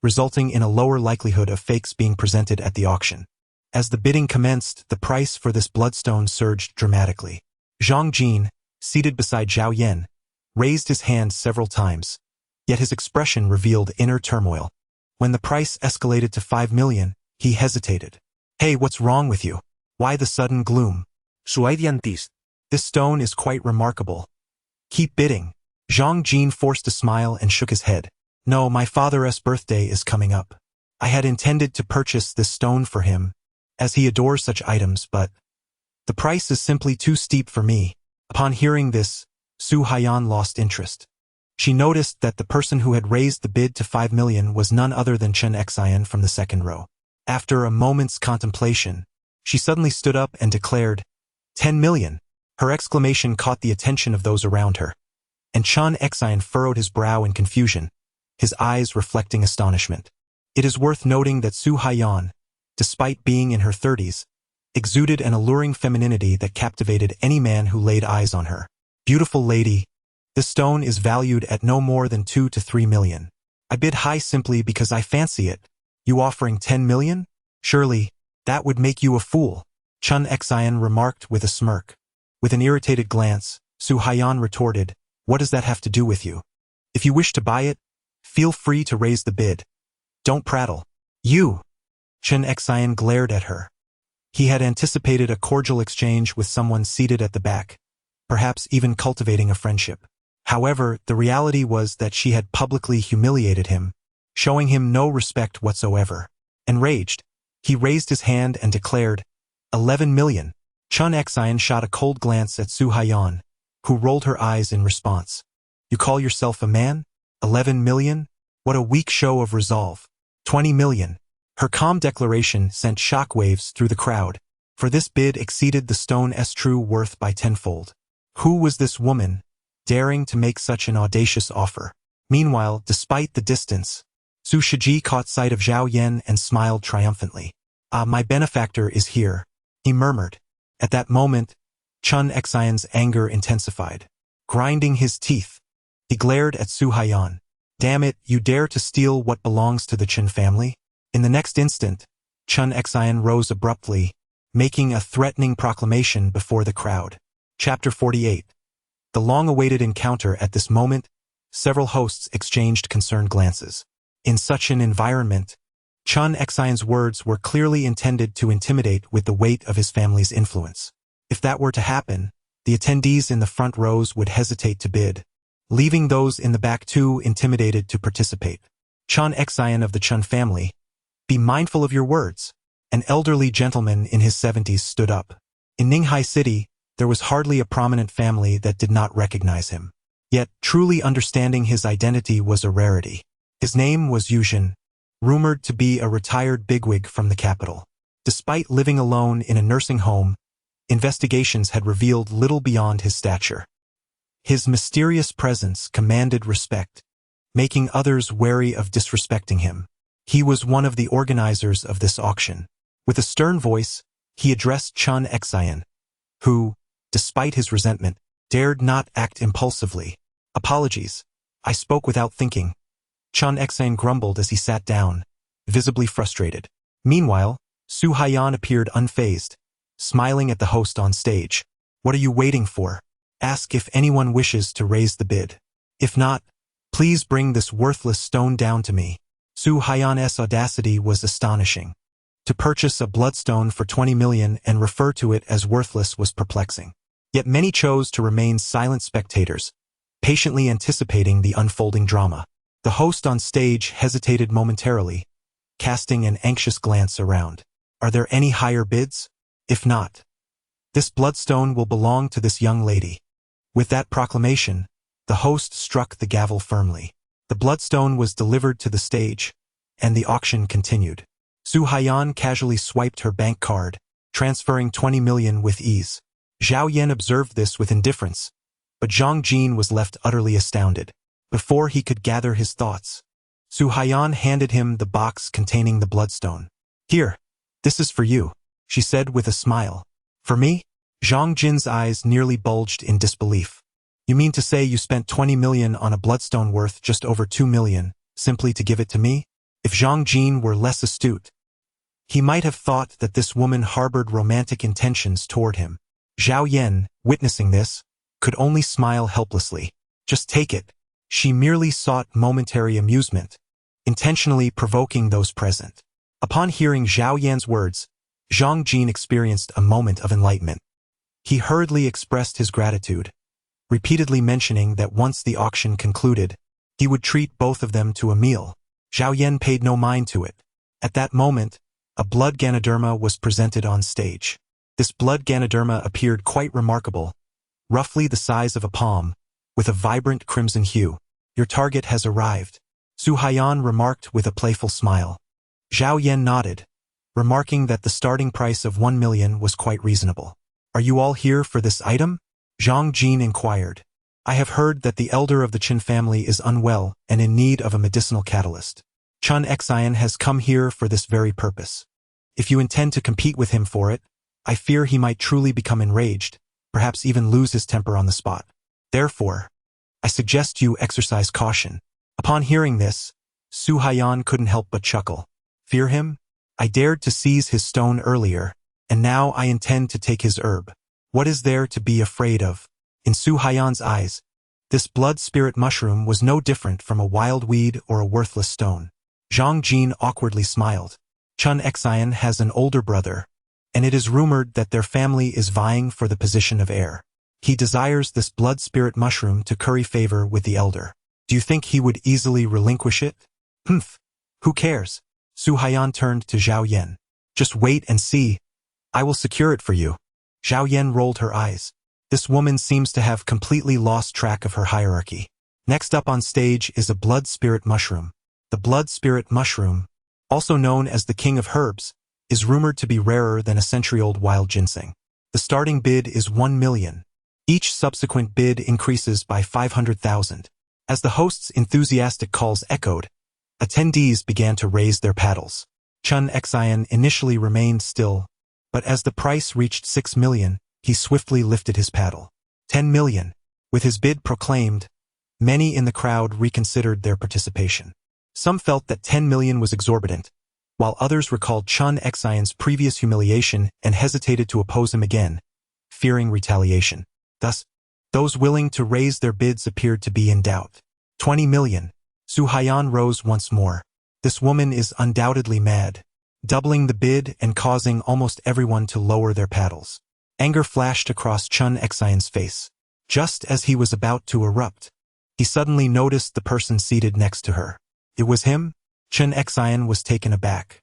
resulting in a lower likelihood of fakes being presented at the auction. As the bidding commenced, the price for this bloodstone surged dramatically. Zhang Jin, seated beside Zhao Yan, raised his hand several times, yet his expression revealed inner turmoil. When the price escalated to 5 million, he hesitated. Hey, what's wrong with you? Why the sudden gloom? Suaidiantis. This stone is quite remarkable. Keep bidding. Zhang Jin forced a smile and shook his head. No, my father's birthday is coming up. I had intended to purchase this stone for him, as he adores such items, but the price is simply too steep for me. Upon hearing this, Su Haiyan lost interest. She noticed that the person who had raised the bid to 5 million was none other than Chen Xian from the 2nd row. After a moment's contemplation, she suddenly stood up and declared, 10 million. Her exclamation caught the attention of those around her, and Chun Xian furrowed his brow in confusion, his eyes reflecting astonishment. It is worth noting that Su Haiyan, despite being in her 30s, exuded an alluring femininity that captivated any man who laid eyes on her. Beautiful lady, this stone is valued at no more than 2 to 3 million. I bid high simply because I fancy it. You offering 10 million? Surely, that would make you a fool, Chun Xian remarked with a smirk. With an irritated glance, Su Haiyan retorted, what does that have to do with you? If you wish to buy it, feel free to raise the bid. Don't prattle. You! Chun Xian glared at her. He had anticipated a cordial exchange with someone seated at the back, perhaps even cultivating a friendship. However, the reality was that she had publicly humiliated him, showing him no respect whatsoever. Enraged, he raised his hand and declared, 11 million. Chun Xian shot a cold glance at Su Haiyan, who rolled her eyes in response. You call yourself a man? 11 million? What a weak show of resolve. 20 million. Her calm declaration sent shockwaves through the crowd, for this bid exceeded the stone's true worth by tenfold. Who was this woman, daring to make such an audacious offer? Meanwhile, despite the distance, Su Shiji caught sight of Zhao Yan and smiled triumphantly. Ah, my benefactor is here, he murmured. At that moment, Chun Xian's anger intensified. Grinding his teeth, he glared at Su Haiyan. Damn it, you dare to steal what belongs to the Chen family? In the next instant, Chun Xian rose abruptly, making a threatening proclamation before the crowd. Chapter 48. The long-awaited encounter. At this moment, several hosts exchanged concerned glances. In such an environment, Chun Xian's words were clearly intended to intimidate with the weight of his family's influence. If that were to happen, the attendees in the front rows would hesitate to bid, leaving those in the back too intimidated to participate. Chun Xian of the Chun family, be mindful of your words. An elderly gentleman in his 70s stood up. In Ninghai City, there was hardly a prominent family that did not recognize him. Yet, truly understanding his identity was a rarity. His name was Yuzhen, rumored to be a retired bigwig from the capital. Despite living alone in a nursing home, investigations had revealed little beyond his stature. His mysterious presence commanded respect, making others wary of disrespecting him. He was one of the organizers of this auction. With a stern voice, he addressed Chun Xian, who, despite his resentment, dared not act impulsively. Apologies, I spoke without thinking. Chun Xian grumbled as he sat down, visibly frustrated. Meanwhile, Su Haiyan appeared unfazed, smiling at the host on stage. What are you waiting for? Ask if anyone wishes to raise the bid. If not, please bring this worthless stone down to me. Su Haiyan's audacity was astonishing. To purchase a bloodstone for 20 million and refer to it as worthless was perplexing. Yet many chose to remain silent spectators, patiently anticipating the unfolding drama. The host on stage hesitated momentarily, casting an anxious glance around. Are there any higher bids? If not, this bloodstone will belong to this young lady. With that proclamation, the host struck the gavel firmly. The bloodstone was delivered to the stage, and the auction continued. Su Haiyan casually swiped her bank card, transferring 20 million with ease. Zhao Yan observed this with indifference, but Zhang Jin was left utterly astounded. Before he could gather his thoughts, Su Haiyan handed him the box containing the bloodstone. Here, this is for you, she said with a smile. For me? Zhang Jin's eyes nearly bulged in disbelief. You mean to say you spent 20 million on a bloodstone worth just over 2 million, simply to give it to me? If Zhang Jin were less astute, he might have thought that this woman harbored romantic intentions toward him. Zhao Yan, witnessing this, could only smile helplessly. Just take it. She merely sought momentary amusement, intentionally provoking those present. Upon hearing Zhao Yan's words, Zhang Jin experienced a moment of enlightenment. He hurriedly expressed his gratitude, repeatedly mentioning that once the auction concluded, he would treat both of them to a meal. Zhao Yan paid no mind to it. At that moment, a blood Ganoderma was presented on stage. This blood Ganoderma appeared quite remarkable, roughly the size of a palm, with a vibrant crimson hue. Your target has arrived, Su Haiyan remarked with a playful smile. Zhao Yan nodded, remarking that the starting price of 1 million was quite reasonable. Are you all here for this item? Zhang Jin inquired. I have heard that the elder of the Qin family is unwell and in need of a medicinal catalyst. Chun Xian has come here for this very purpose. If you intend to compete with him for it, I fear he might truly become enraged, perhaps even lose his temper on the spot. Therefore, I suggest you exercise caution. Upon hearing this, Su Haiyan couldn't help but chuckle. Fear him? I dared to seize his stone earlier, and now I intend to take his herb. What is there to be afraid of? In Su Haiyan's eyes, this blood spirit mushroom was no different from a wild weed or a worthless stone. Zhang Jin awkwardly smiled. Chun Xian has an older brother, and it is rumored that their family is vying for the position of heir. He desires this blood spirit mushroom to curry favor with the elder. Do you think he would easily relinquish it? Humph. Who cares? Su Haiyan turned to Zhao Yan. Just wait and see. I will secure it for you. Zhao Yan rolled her eyes. This woman seems to have completely lost track of her hierarchy. Next up on stage is a blood spirit mushroom. The blood spirit mushroom, also known as the king of herbs, is rumored to be rarer than a century-old wild ginseng. The starting bid is 1 million. Each subsequent bid increases by 500,000. As the host's enthusiastic calls echoed, attendees began to raise their paddles. Chun Xian initially remained still, but as the price reached 6 million, he swiftly lifted his paddle. 10 million. With his bid proclaimed, many in the crowd reconsidered their participation. Some felt that 10 million was exorbitant, while others recalled Chun Xian's previous humiliation and hesitated to oppose him again, fearing retaliation. Thus, those willing to raise their bids appeared to be in doubt. 20 million. Su Haiyan rose once more. This woman is undoubtedly mad, doubling the bid and causing almost everyone to lower their paddles. Anger flashed across Chun Xian's face. Just as he was about to erupt, he suddenly noticed the person seated next to her. It was him? Chun Xian was taken aback.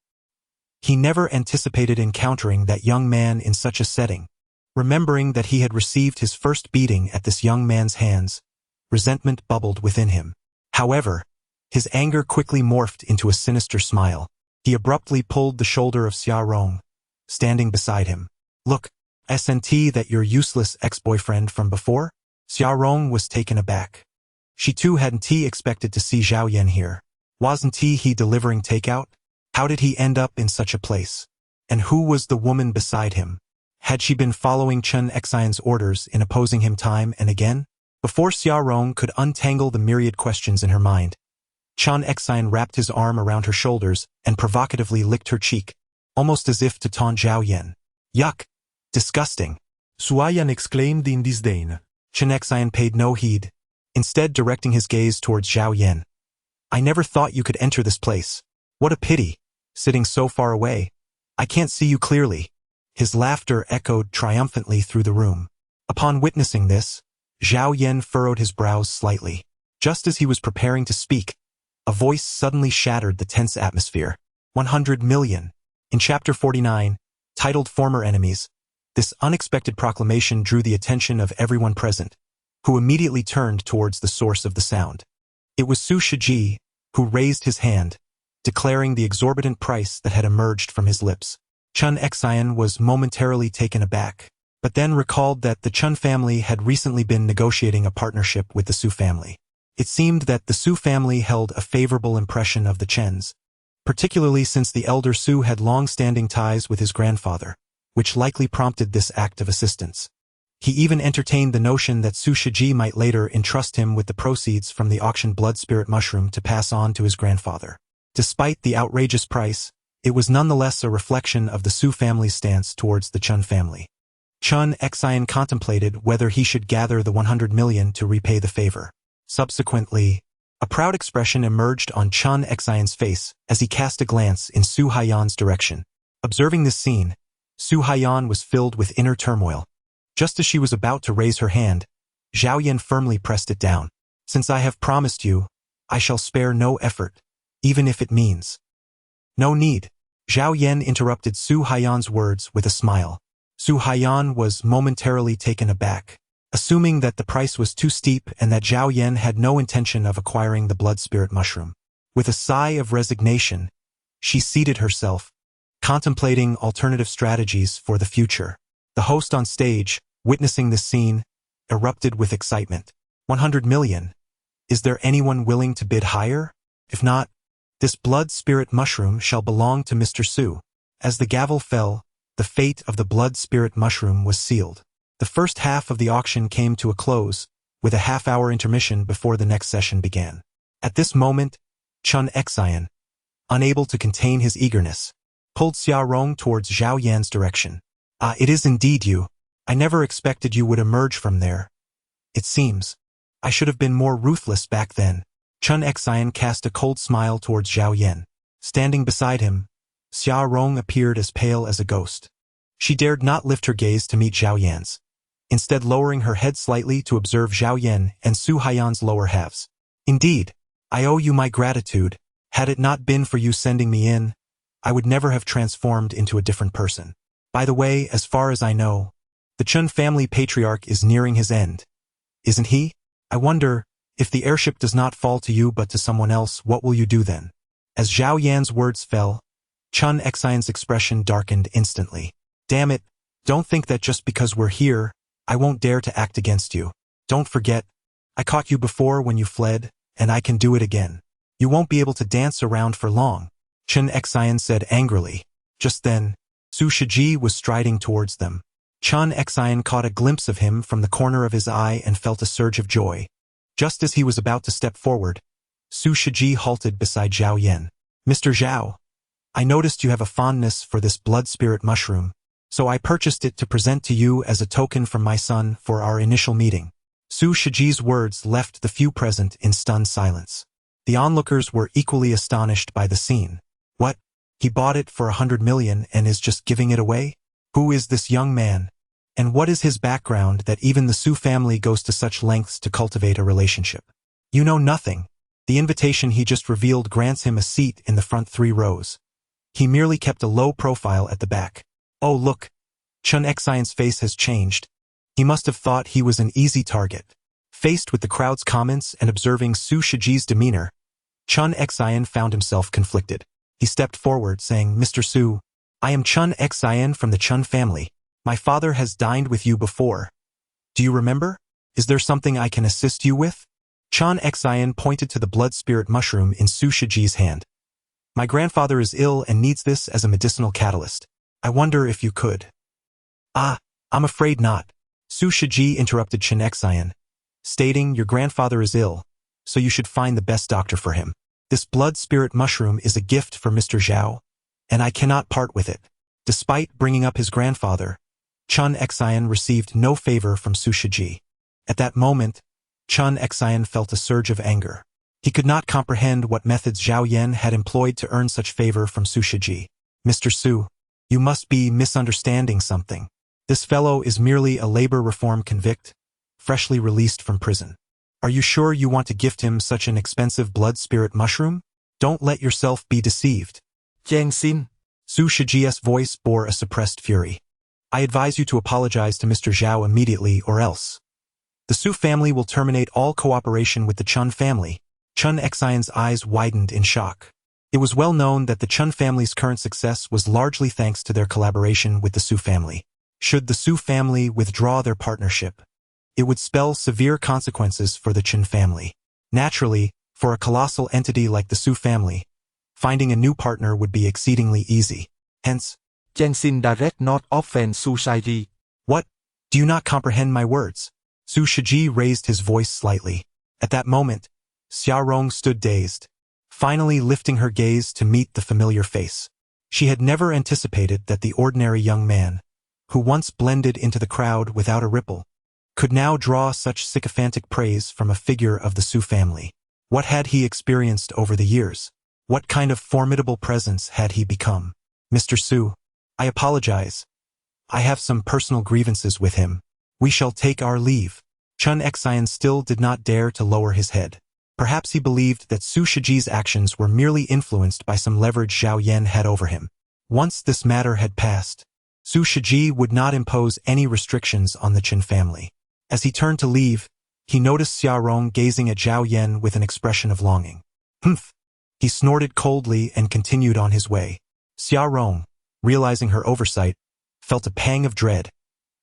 He never anticipated encountering that young man in such a setting. Remembering that he had received his first beating at this young man's hands, resentment bubbled within him. However, his anger quickly morphed into a sinister smile. He abruptly pulled the shoulder of Xia Rong, standing beside him. Look, SNT that your useless ex-boyfriend from before? Xia Rong was taken aback. She too hadn't expected to see Zhao Yan here. Wasn't he delivering takeout? How did he end up in such a place? And who was the woman beside him? Had she been following Chun Xian's orders in opposing him time and again? Before Xia Rong could untangle the myriad questions in her mind, Chun Xian wrapped his arm around her shoulders and provocatively licked her cheek, almost as if to taunt Zhao Yan. Yuck! Disgusting! Su Haiyan exclaimed in disdain. Chun Xian paid no heed, instead directing his gaze towards Zhao Yan. I never thought you could enter this place. What a pity, sitting so far away. I can't see you clearly. His laughter echoed triumphantly through the room. Upon witnessing this, Zhao Yan furrowed his brows slightly. Just as he was preparing to speak, a voice suddenly shattered the tense atmosphere. 100 million. In Chapter 49, titled Former Enemies, this unexpected proclamation drew the attention of everyone present, who immediately turned towards the source of the sound. It was Su Shiji, who raised his hand, declaring the exorbitant price that had emerged from his lips. Chun Xian was momentarily taken aback, but then recalled that the Chun family had recently been negotiating a partnership with the Su family. It seemed that the Su family held a favorable impression of the Chens, particularly since the elder Su had long-standing ties with his grandfather, which likely prompted this act of assistance. He even entertained the notion that Su Shiji might later entrust him with the proceeds from the auctioned blood spirit mushroom to pass on to his grandfather. Despite the outrageous price, it was nonetheless a reflection of the Su family's stance towards the Chun family. Chun Xian contemplated whether he should gather the 100 million to repay the favor. Subsequently, a proud expression emerged on Chun Xian's face as he cast a glance in Su Haiyan's direction. Observing this scene, Su Haiyan was filled with inner turmoil. Just as she was about to raise her hand, Zhao Yan firmly pressed it down. Since I have promised you, I shall spare no effort, even if it means. No need. Zhao Yan interrupted Su Haiyan's words with a smile. Su Haiyan was momentarily taken aback, assuming that the price was too steep and that Zhao Yan had no intention of acquiring the blood spirit mushroom. With a sigh of resignation, she seated herself, contemplating alternative strategies for the future. The host on stage, witnessing this scene, erupted with excitement. 100 million. Is there anyone willing to bid higher? If not, this blood spirit mushroom shall belong to Mr. Su. As the gavel fell, the fate of the blood spirit mushroom was sealed. The first half of the auction came to a close, with a half-hour intermission before the next session began. At this moment, Chun Xian, unable to contain his eagerness, pulled Xia Rong towards Zhao Yan's direction. Ah, it is indeed you. I never expected you would emerge from there. It seems. I should have been more ruthless back then. Chun Xian cast a cold smile towards Zhao Yan. Standing beside him, Xia Rong appeared as pale as a ghost. She dared not lift her gaze to meet Zhao Yan's, instead lowering her head slightly to observe Zhao Yan and Su Haiyan's lower halves. Indeed, I owe you my gratitude. Had it not been for you sending me in, I would never have transformed into a different person. By the way, as far as I know, the Chun family patriarch is nearing his end. Isn't he? I wonder, if the heirship does not fall to you but to someone else, what will you do then? As Zhao Yan's words fell, Chun Xian's expression darkened instantly. Damn it, don't think that just because we're here, I won't dare to act against you. Don't forget, I caught you before when you fled, and I can do it again. You won't be able to dance around for long, Chun Xian said angrily. Just then, Su Shiji was striding towards them. Chun Xian caught a glimpse of him from the corner of his eye and felt a surge of joy. Just as he was about to step forward, Su Shiji halted beside Zhao Yan. Mr. Zhao, I noticed you have a fondness for this blood spirit mushroom, so I purchased it to present to you as a token from my son for our initial meeting. Su Shiji's words left the few present in stunned silence. The onlookers were equally astonished by the scene. What? He bought it for 100 million and is just giving it away? Who is this young man? And what is his background that even the Su family goes to such lengths to cultivate a relationship? You know nothing. The invitation he just revealed grants him a seat in the front 3 rows. He merely kept a low profile at the back. Oh look, Chun Xian's face has changed. He must have thought he was an easy target. Faced with the crowd's comments and observing Su Shiji's demeanor, Chun Xian found himself conflicted. He stepped forward, saying, Mr. Su, I am Chun Xian from the Chun family. My father has dined with you before. Do you remember? Is there something I can assist you with? Chun Xian pointed to the blood spirit mushroom in Su Shiji's hand. My grandfather is ill and needs this as a medicinal catalyst. I wonder if you could. Ah, I'm afraid not. Su Shiji interrupted Chun Xian, stating, your grandfather is ill, so you should find the best doctor for him. This blood spirit mushroom is a gift for Mr. Zhao, and I cannot part with it. Despite bringing up his grandfather, Chun Xian received no favor from Su Shiji. At that moment, Chun Xian felt a surge of anger. He could not comprehend what methods Zhao Yan had employed to earn such favor from Su Shiji. Mr. Su, you must be misunderstanding something. This fellow is merely a labor reform convict, freshly released from prison. Are you sure you want to gift him such an expensive blood spirit mushroom? Don't let yourself be deceived. Chang Xin. Su Shiji's voice bore a suppressed fury. I advise you to apologize to Mr. Zhao immediately or else. The Su family will terminate all cooperation with the Chun family. Chun Xian's eyes widened in shock. It was well known that the Chun family's current success was largely thanks to their collaboration with the Su family. Should the Su family withdraw their partnership, it would spell severe consequences for the Chun family. Naturally, for a colossal entity like the Su family, finding a new partner would be exceedingly easy. Hence, Chang Xin direct not offend Su Shiji. What? Do you not comprehend my words? Su Shiji raised his voice slightly. At that moment, Xia Rong stood dazed, finally lifting her gaze to meet the familiar face. She had never anticipated that the ordinary young man, who once blended into the crowd without a ripple, could now draw such sycophantic praise from a figure of the Su family. What had he experienced over the years? What kind of formidable presence had he become? Mr. Su, I apologize. I have some personal grievances with him. We shall take our leave. Chun Xian still did not dare to lower his head. Perhaps he believed that Su Shiji's actions were merely influenced by some leverage Zhao Yan had over him. Once this matter had passed, Su Shiji would not impose any restrictions on the Chun family. As he turned to leave, he noticed Xia Rong gazing at Zhao Yan with an expression of longing. Humph! He snorted coldly and continued on his way. Xia Rong, realizing her oversight, felt a pang of dread.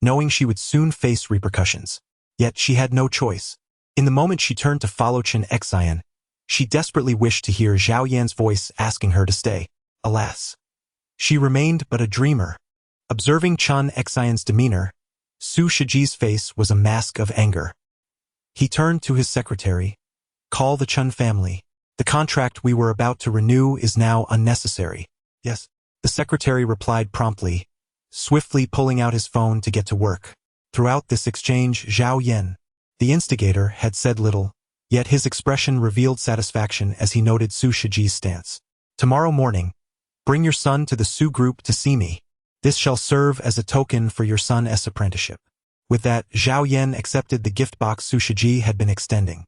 knowing she would soon face repercussions. Yet she had no choice. In the moment she turned to follow Chen Xian, she desperately wished to hear Zhao Yan's voice asking her to stay. Alas, she remained but a dreamer. Observing Chen Xian's demeanor, Su Shiji's face was a mask of anger. He turned to his secretary. Call the Chen family. The contract we were about to renew is now unnecessary. Yes. The secretary replied promptly, swiftly pulling out his phone to get to work. Throughout this exchange, Zhao Yan, the instigator, had said little, yet his expression revealed satisfaction as he noted Su Shiji's stance. Tomorrow morning, bring your son to the Su group to see me. This shall serve as a token for your son's apprenticeship. With that, Zhao Yan accepted the gift box Su Shiji had been extending.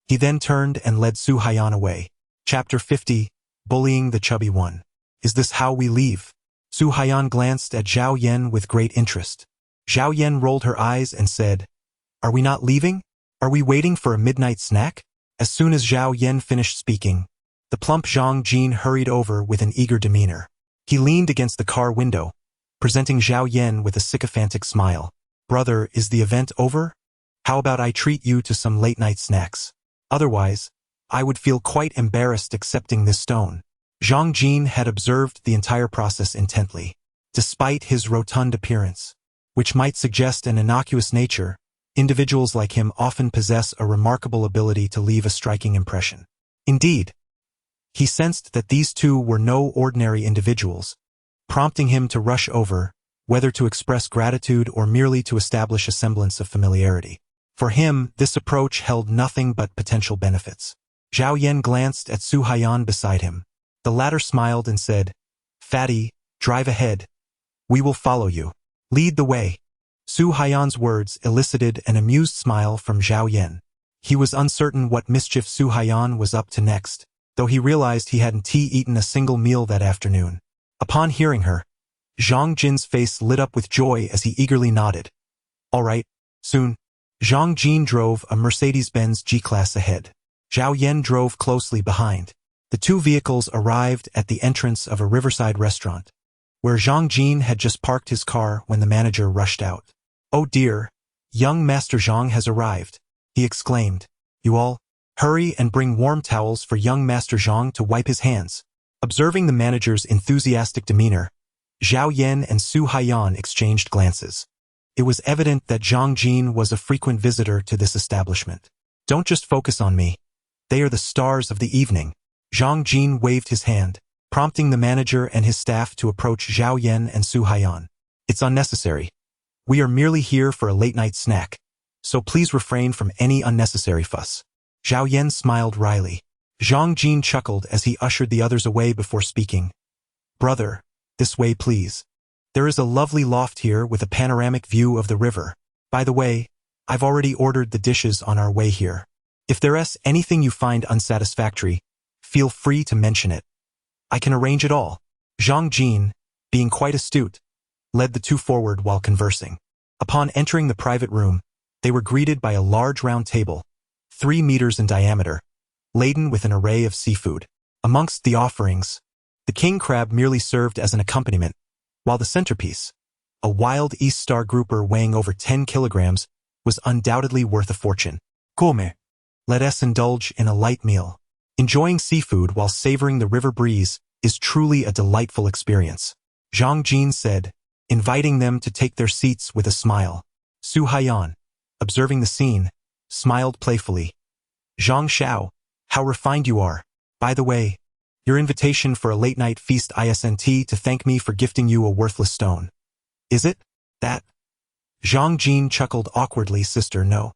He then turned and led Su Haiyan away. Chapter 50, Bullying the Chubby One. Is this how we leave? Su Haiyan glanced at Zhao Yan with great interest. Zhao Yan rolled her eyes and said, Are we not leaving? Are we waiting for a midnight snack? As soon as Zhao Yan finished speaking, the plump Zhang Jin hurried over with an eager demeanor. He leaned against the car window, presenting Zhao Yan with a sycophantic smile. Brother, is the event over? How about I treat you to some late-night snacks? Otherwise, I would feel quite embarrassed accepting this stone. Zhang Jin had observed the entire process intently. Despite his rotund appearance, which might suggest an innocuous nature, individuals like him often possess a remarkable ability to leave a striking impression. Indeed, he sensed that these two were no ordinary individuals, prompting him to rush over, whether to express gratitude or merely to establish a semblance of familiarity. For him, this approach held nothing but potential benefits. Zhao Yan glanced at Su Haiyan beside him. The latter smiled and said, Fatty, drive ahead. We will follow you. Lead the way. Su Haiyan's words elicited an amused smile from Zhao Yan. He was uncertain what mischief Su Haiyan was up to next, though he realized he hadn't eaten a single meal that afternoon. Upon hearing her, Zhang Jin's face lit up with joy as he eagerly nodded. All right, soon. Zhang Jin drove a Mercedes-Benz G-Class ahead. Zhao Yan drove closely behind. The two vehicles arrived at the entrance of a riverside restaurant, where Zhang Jin had just parked his car when the manager rushed out. Oh dear, young Master Zhang has arrived, he exclaimed. You all, hurry and bring warm towels for young Master Zhang to wipe his hands. Observing the manager's enthusiastic demeanor, Zhao Yan and Su Haiyan exchanged glances. It was evident that Zhang Jin was a frequent visitor to this establishment. Don't just focus on me. They are the stars of the evening. Zhang Jin waved his hand, prompting the manager and his staff to approach Zhao Yan and Su Haiyan. It's unnecessary. We are merely here for a late-night snack, so please refrain from any unnecessary fuss. Zhao Yan smiled wryly. Zhang Jin chuckled as he ushered the others away before speaking. Brother, this way please. There is a lovely loft here with a panoramic view of the river. By the way, I've already ordered the dishes on our way here. If there's anything you find unsatisfactory, feel free to mention it. I can arrange it all. Zhang Jin, being quite astute, led the two forward while conversing. Upon entering the private room, they were greeted by a large round table, 3 meters in diameter, laden with an array of seafood. Amongst the offerings, the king crab merely served as an accompaniment, while the centerpiece, a wild East Star grouper weighing over 10 kilograms, was undoubtedly worth a fortune. Come. Let us indulge in a light meal. Enjoying seafood while savoring the river breeze is truly a delightful experience, Zhang Jin said, inviting them to take their seats with a smile. Su Haiyan, observing the scene, smiled playfully. Zhang Xiao, how refined you are. By the way, your invitation for a late-night feast isn't to thank me for gifting you a worthless stone. Is it? That? Zhang Jin chuckled awkwardly. Sister, no.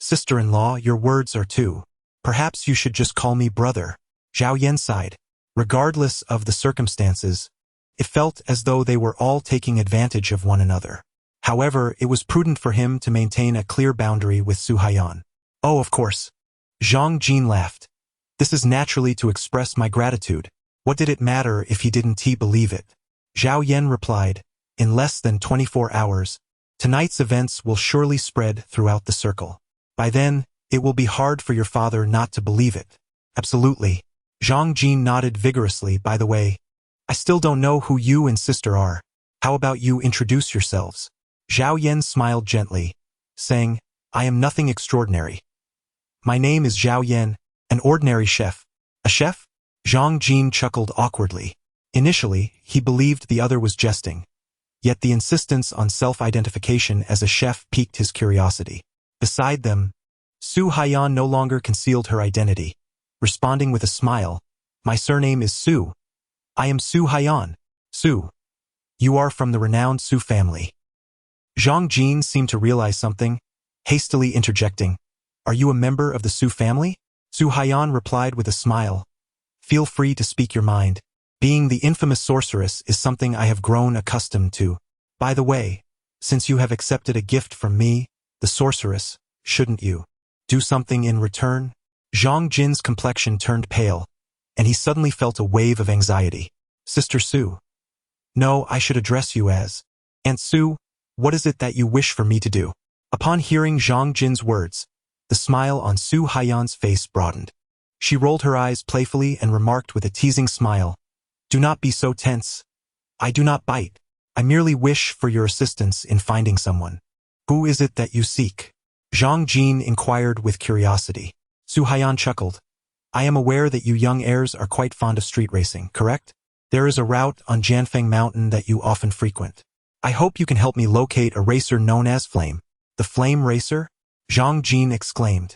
Sister-in-law, your words are too. Perhaps you should just call me brother. Zhao Yan sighed. Regardless of the circumstances, it felt as though they were all taking advantage of one another. However, it was prudent for him to maintain a clear boundary with Su Haiyan. Oh, of course. Zhang Jin laughed. This is naturally to express my gratitude. What did it matter if he didn't believe it? Zhao Yan replied, in less than 24 hours, tonight's events will surely spread throughout the circle. By then, it will be hard for your father not to believe it. Absolutely. Zhang Jin nodded vigorously. By the way, I still don't know who you and sister are. How about you introduce yourselves? Zhao Yan smiled gently, saying, I am nothing extraordinary. My name is Zhao Yan, an ordinary chef. A chef? Zhang Jin chuckled awkwardly. Initially, he believed the other was jesting. Yet the insistence on self-identification as a chef piqued his curiosity. Beside them, Su Haiyan no longer concealed her identity, responding with a smile, My surname is Su. I am Su Haiyan. Su. You are from the renowned Su family. Zhang Jin seemed to realize something, hastily interjecting, Are you a member of the Su family? Su Haiyan replied with a smile, Feel free to speak your mind. Being the infamous sorceress is something I have grown accustomed to. By the way, since you have accepted a gift from me, the sorceress, shouldn't you do something in return? Zhang Jin's complexion turned pale, and he suddenly felt a wave of anxiety. Sister Su. No, I should address you as Aunt Su. What is it that you wish for me to do? Upon hearing Zhang Jin's words, the smile on Su Haiyan's face broadened. She rolled her eyes playfully and remarked with a teasing smile, Do not be so tense. I do not bite. I merely wish for your assistance in finding someone. Who is it that you seek? Zhang Jin inquired with curiosity. Su Haiyan chuckled. I am aware that you young heirs are quite fond of street racing, correct? There is a route on Jianfeng Mountain that you often frequent. I hope you can help me locate a racer known as Flame. The Flame Racer? Zhang Jin exclaimed.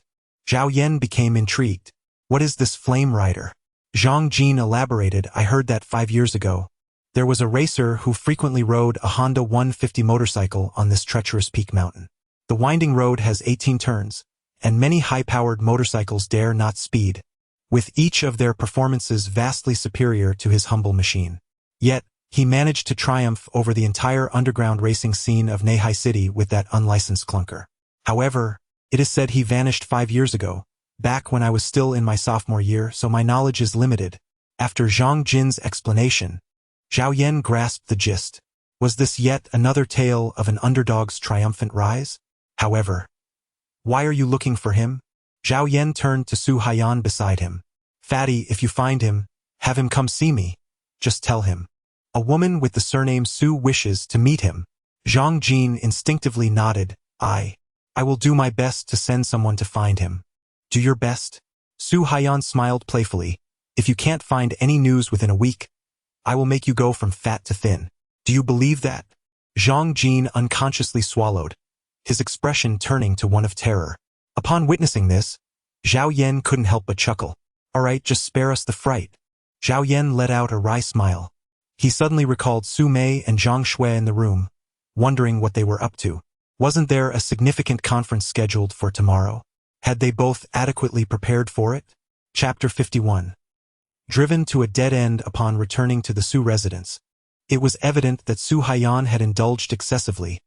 Zhao Yan became intrigued. What is this Flame Rider? Zhang Jin elaborated, I heard that 5 years ago, there was a racer who frequently rode a Honda 150 motorcycle on this treacherous peak mountain. The winding road has 18 turns, and many high-powered motorcycles dare not speed, with each of their performances vastly superior to his humble machine. Yet, he managed to triumph over the entire underground racing scene of Neihai City with that unlicensed clunker. However, it is said he vanished 5 years ago, back when I was still in my sophomore year, so my knowledge is limited. After Zhang Jin's explanation, Zhao Yan grasped the gist. Was this yet another tale of an underdog's triumphant rise? However, why are you looking for him? Zhao Yan turned to Su Haiyan beside him. Fatty, if you find him, have him come see me. Just tell him. A woman with the surname Su wishes to meet him. Zhang Jin instinctively nodded. I will do my best to send someone to find him. Do your best? Su Haiyan smiled playfully. If you can't find any news within a week, I will make you go from fat to thin. Do you believe that? Zhang Jin unconsciously swallowed, his expression turning to one of terror. Upon witnessing this, Zhao Yan couldn't help but chuckle. All right, just spare us the fright. Zhao Yan let out a wry smile. He suddenly recalled Su Mei and Zhang Shui in the room, wondering what they were up to. Wasn't there a significant conference scheduled for tomorrow? Had they both adequately prepared for it? Chapter 51. Driven to a dead end upon returning to the Su residence, it was evident that Su Haiyan had indulged excessively,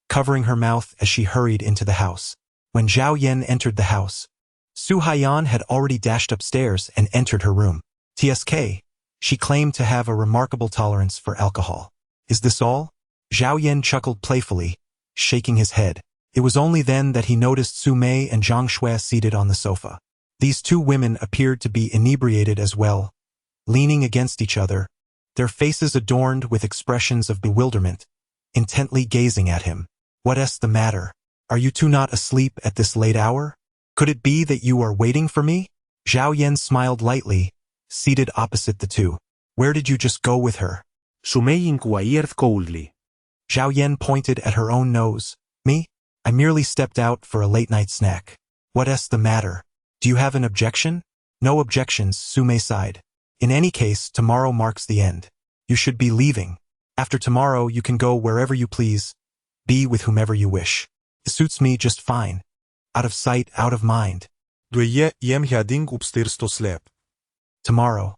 covering her mouth as she hurried into the house. When Zhao Yan entered the house, Su Haiyan had already dashed upstairs and entered her room. TSK, she claimed to have a remarkable tolerance for alcohol. Is this all? Zhao Yan chuckled playfully, shaking his head. It was only then that he noticed Su Mei and Zhang Shui seated on the sofa. These two women appeared to be inebriated as well, leaning against each other, their faces adorned with expressions of bewilderment, intently gazing at him. What's the matter? Are you two not asleep at this late hour? Could it be that you are waiting for me? Zhao Yan smiled lightly, seated opposite the two. Where did you just go with her? Su Mei inquired coldly. Zhao Yan pointed at her own nose. Me? I merely stepped out for a late-night snack. What's the matter? Do you have an objection? No objections, Su Mei sighed. In any case, tomorrow marks the end. You should be leaving. After tomorrow, you can go wherever you please. Be with whomever you wish. It suits me just fine. Out of sight, out of mind. Tomorrow.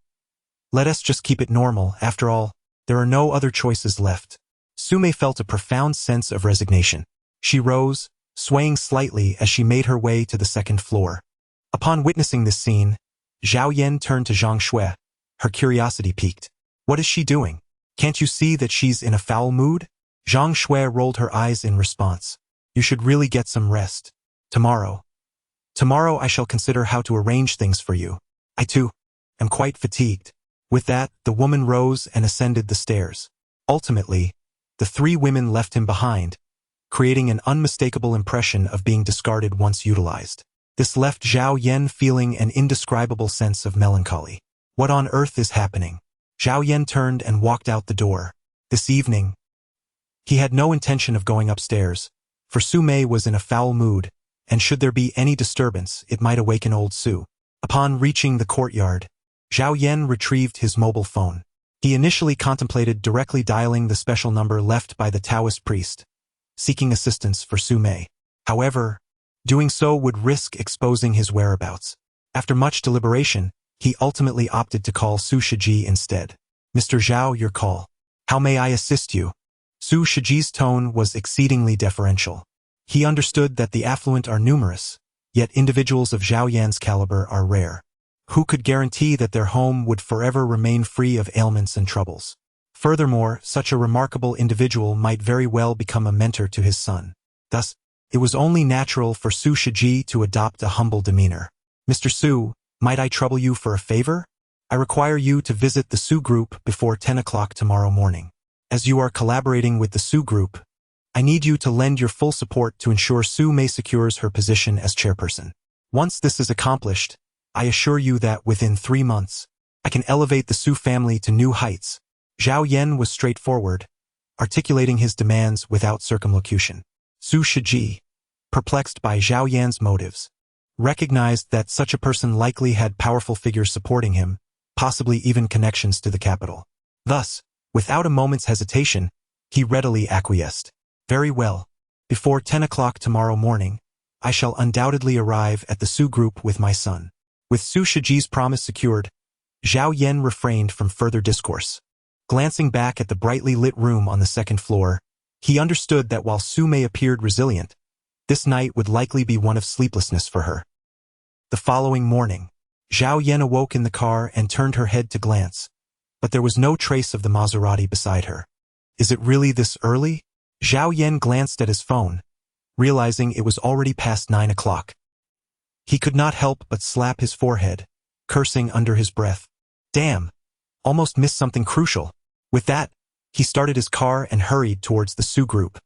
Let us just keep it normal. After all, there are no other choices left. Su Mei felt a profound sense of resignation. She rose, swaying slightly as she made her way to the second floor. Upon witnessing this scene, Zhao Yan turned to Zhang Shui, her curiosity piqued. What is she doing? Can't you see that she's in a foul mood? Zhang Shui rolled her eyes in response. You should really get some rest. Tomorrow I shall consider how to arrange things for you. I too am quite fatigued. With that, the woman rose and ascended the stairs. Ultimately, the three women left him behind, creating an unmistakable impression of being discarded once utilized. This left Zhao Yan feeling an indescribable sense of melancholy. What on earth is happening? Zhao Yan turned and walked out the door. This evening, he had no intention of going upstairs, for Su Mei was in a foul mood, and should there be any disturbance, it might awaken old Su. Upon reaching the courtyard, Zhao Yan retrieved his mobile phone. He initially contemplated directly dialing the special number left by the Taoist priest, seeking assistance for Su Mei. However, doing so would risk exposing his whereabouts. After much deliberation, he ultimately opted to call Su Shiji instead. "Mr. Zhao, your call. How may I assist you?" Su Shiji's tone was exceedingly deferential. He understood that the affluent are numerous, yet individuals of Zhao Yan's caliber are rare. Who could guarantee that their home would forever remain free of ailments and troubles? Furthermore, such a remarkable individual might very well become a mentor to his son. Thus, it was only natural for Su Shiji to adopt a humble demeanor. "Mr. Su, might I trouble you for a favor? I require you to visit the Su Group before 10 o'clock tomorrow morning. As you are collaborating with the Su Group, I need you to lend your full support to ensure Su Mei secures her position as chairperson. Once this is accomplished, I assure you that within 3 months, I can elevate the Su family to new heights." Zhao Yan was straightforward, articulating his demands without circumlocution. Su Shiji, perplexed by Zhao Yan's motives, recognized that such a person likely had powerful figures supporting him, possibly even connections to the capital. Thus, without a moment's hesitation, he readily acquiesced. "Very well. Before 10 o'clock tomorrow morning, I shall undoubtedly arrive at the Su Group with my son." With Su Shiji's promise secured, Zhao Yan refrained from further discourse. Glancing back at the brightly lit room on the second floor, he understood that while Su Mei appeared resilient, this night would likely be one of sleeplessness for her. The following morning, Zhao Yan awoke in the car and turned her head to glance, but there was no trace of the Maserati beside her. Is it really this early? Zhao Yan glanced at his phone, realizing it was already past 9 o'clock. He could not help but slap his forehead, cursing under his breath. Damn, almost missed something crucial. With that, he started his car and hurried towards the Su Group.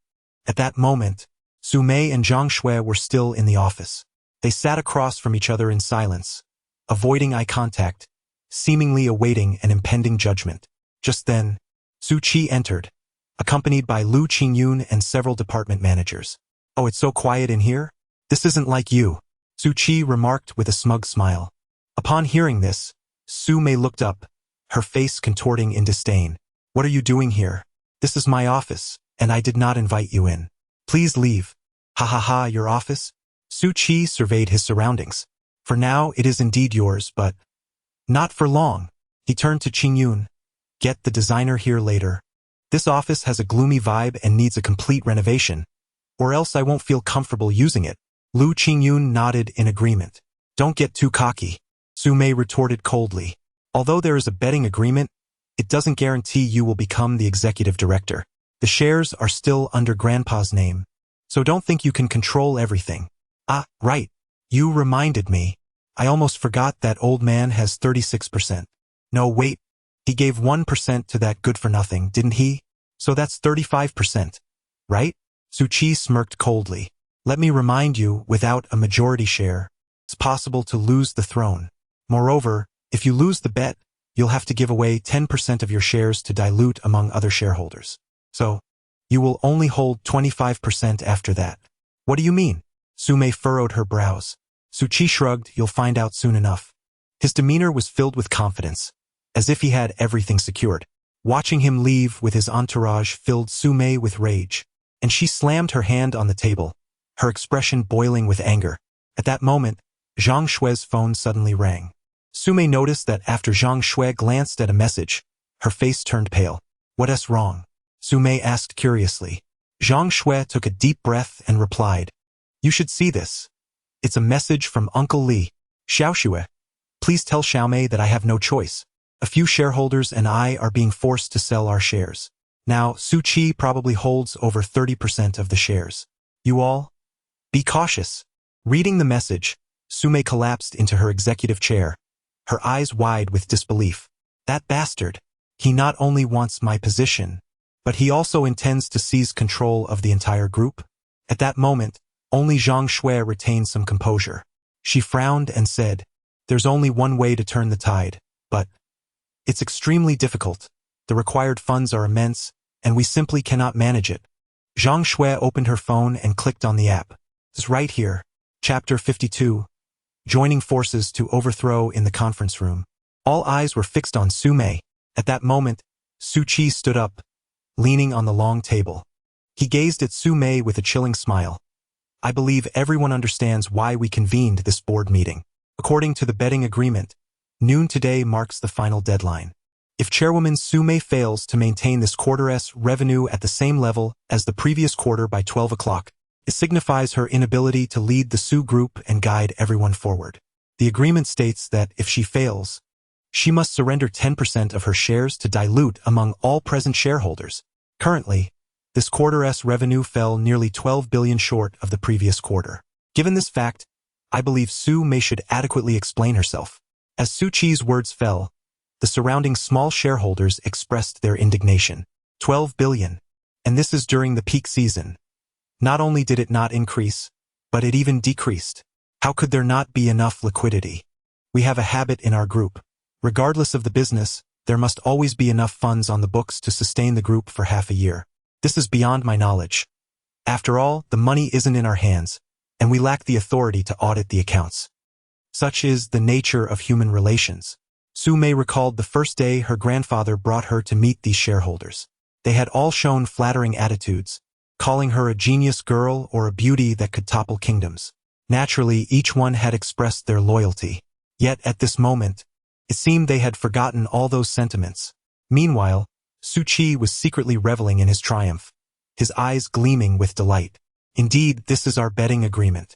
At that moment, Su Mei and Zhang Shui were still in the office. They sat across from each other in silence, avoiding eye contact, seemingly awaiting an impending judgment. Just then, Su Qi entered, accompanied by Lu Qingyun and several department managers. "Oh, it's so quiet in here? This isn't like you," Su Qi remarked with a smug smile. Upon hearing this, Su Mei looked up, her face contorting in disdain. "What are you doing here? This is my office, and I did not invite you in. Please leave." "Ha ha ha, your office?" Su Qi surveyed his surroundings. "For now, it is indeed yours, but not for long." He turned to Qingyun. "Get the designer here later. This office has a gloomy vibe and needs a complete renovation, or else I won't feel comfortable using it." Lu Qingyun nodded in agreement. "Don't get too cocky," Su Mei retorted coldly. "Although there is a betting agreement, it doesn't guarantee you will become the executive director. The shares are still under Grandpa's name, so don't think you can control everything." "Ah, right. You reminded me. I almost forgot that old man has 36%. No, wait. He gave 1% to that good-for-nothing, didn't he? So that's 35%, right?" Su Qi smirked coldly. "Let me remind you, without a majority share, it's possible to lose the throne. Moreover, if you lose the bet, you'll have to give away 10% of your shares to dilute among other shareholders. So, you will only hold 25% after that." "What do you mean?" Su Mei furrowed her brows. Su Qi shrugged. "You'll find out soon enough." His demeanor was filled with confidence, as if he had everything secured. Watching him leave with his entourage filled Su Mei with rage, and she slammed her hand on the table, her expression boiling with anger. At that moment, Zhang Shui's phone suddenly rang. Su Mei noticed that after Zhang Shui glanced at a message, her face turned pale. "What's wrong?" Su Mei asked curiously. Zhang Shui took a deep breath and replied, "You should see this. It's a message from Uncle Li. Xiao Shui. Please tell Xiaomei that I have no choice. A few shareholders and I are being forced to sell our shares. Now, Su Qi probably holds over 30% of the shares. You all? Be cautious." Reading the message, Su Mei collapsed into her executive chair, her eyes wide with disbelief. "That bastard. He not only wants my position, but he also intends to seize control of the entire group?" At that moment, only Zhang Shui retained some composure. She frowned and said, "There's only one way to turn the tide, but it's extremely difficult. The required funds are immense, and we simply cannot manage it." Zhang Shui opened her phone and clicked on the app. It's right here. Chapter 52. Joining forces to overthrow in the conference room. All eyes were fixed on Su Mei. At that moment, Su Qi stood up, leaning on the long table. He gazed at Su Mei with a chilling smile. "I believe everyone understands why we convened this board meeting. According to the betting agreement, noon today marks the final deadline. If Chairwoman Su Mei fails to maintain this quarter's revenue at the same level as the previous quarter by 12 o'clock, it signifies her inability to lead the Su group and guide everyone forward. The agreement states that if she fails, she must surrender 10% of her shares to dilute among all present shareholders. Currently, this quarter's revenue fell nearly 12 billion short of the previous quarter. Given this fact, I believe Su Mei should adequately explain herself." As Su Qi's words fell, the surrounding small shareholders expressed their indignation. 12 billion. And this is during the peak season. Not only did it not increase, but it even decreased. How could there not be enough liquidity? We have a habit in our group. Regardless of the business, there must always be enough funds on the books to sustain the group for half a year. This is beyond my knowledge. After all, the money isn't in our hands, and we lack the authority to audit the accounts. Such is the nature of human relations. Su Mei recalled the first day her grandfather brought her to meet these shareholders. They had all shown flattering attitudes, calling her a genius girl or a beauty that could topple kingdoms. Naturally, each one had expressed their loyalty. Yet at this moment, it seemed they had forgotten all those sentiments. Meanwhile, Su Qi was secretly reveling in his triumph, his eyes gleaming with delight. Indeed, this is our betting agreement.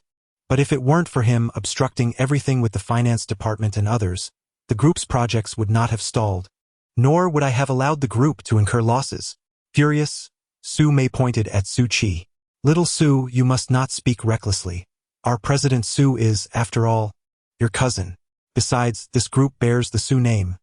But if it weren't for him obstructing everything with the finance department and others, the group's projects would not have stalled, nor would I have allowed the group to incur losses. Furious, Su Mei pointed at Su Qi. "Little Su, you must not speak recklessly. Our President Su is, after all, your cousin. Besides, this group bears the Su name.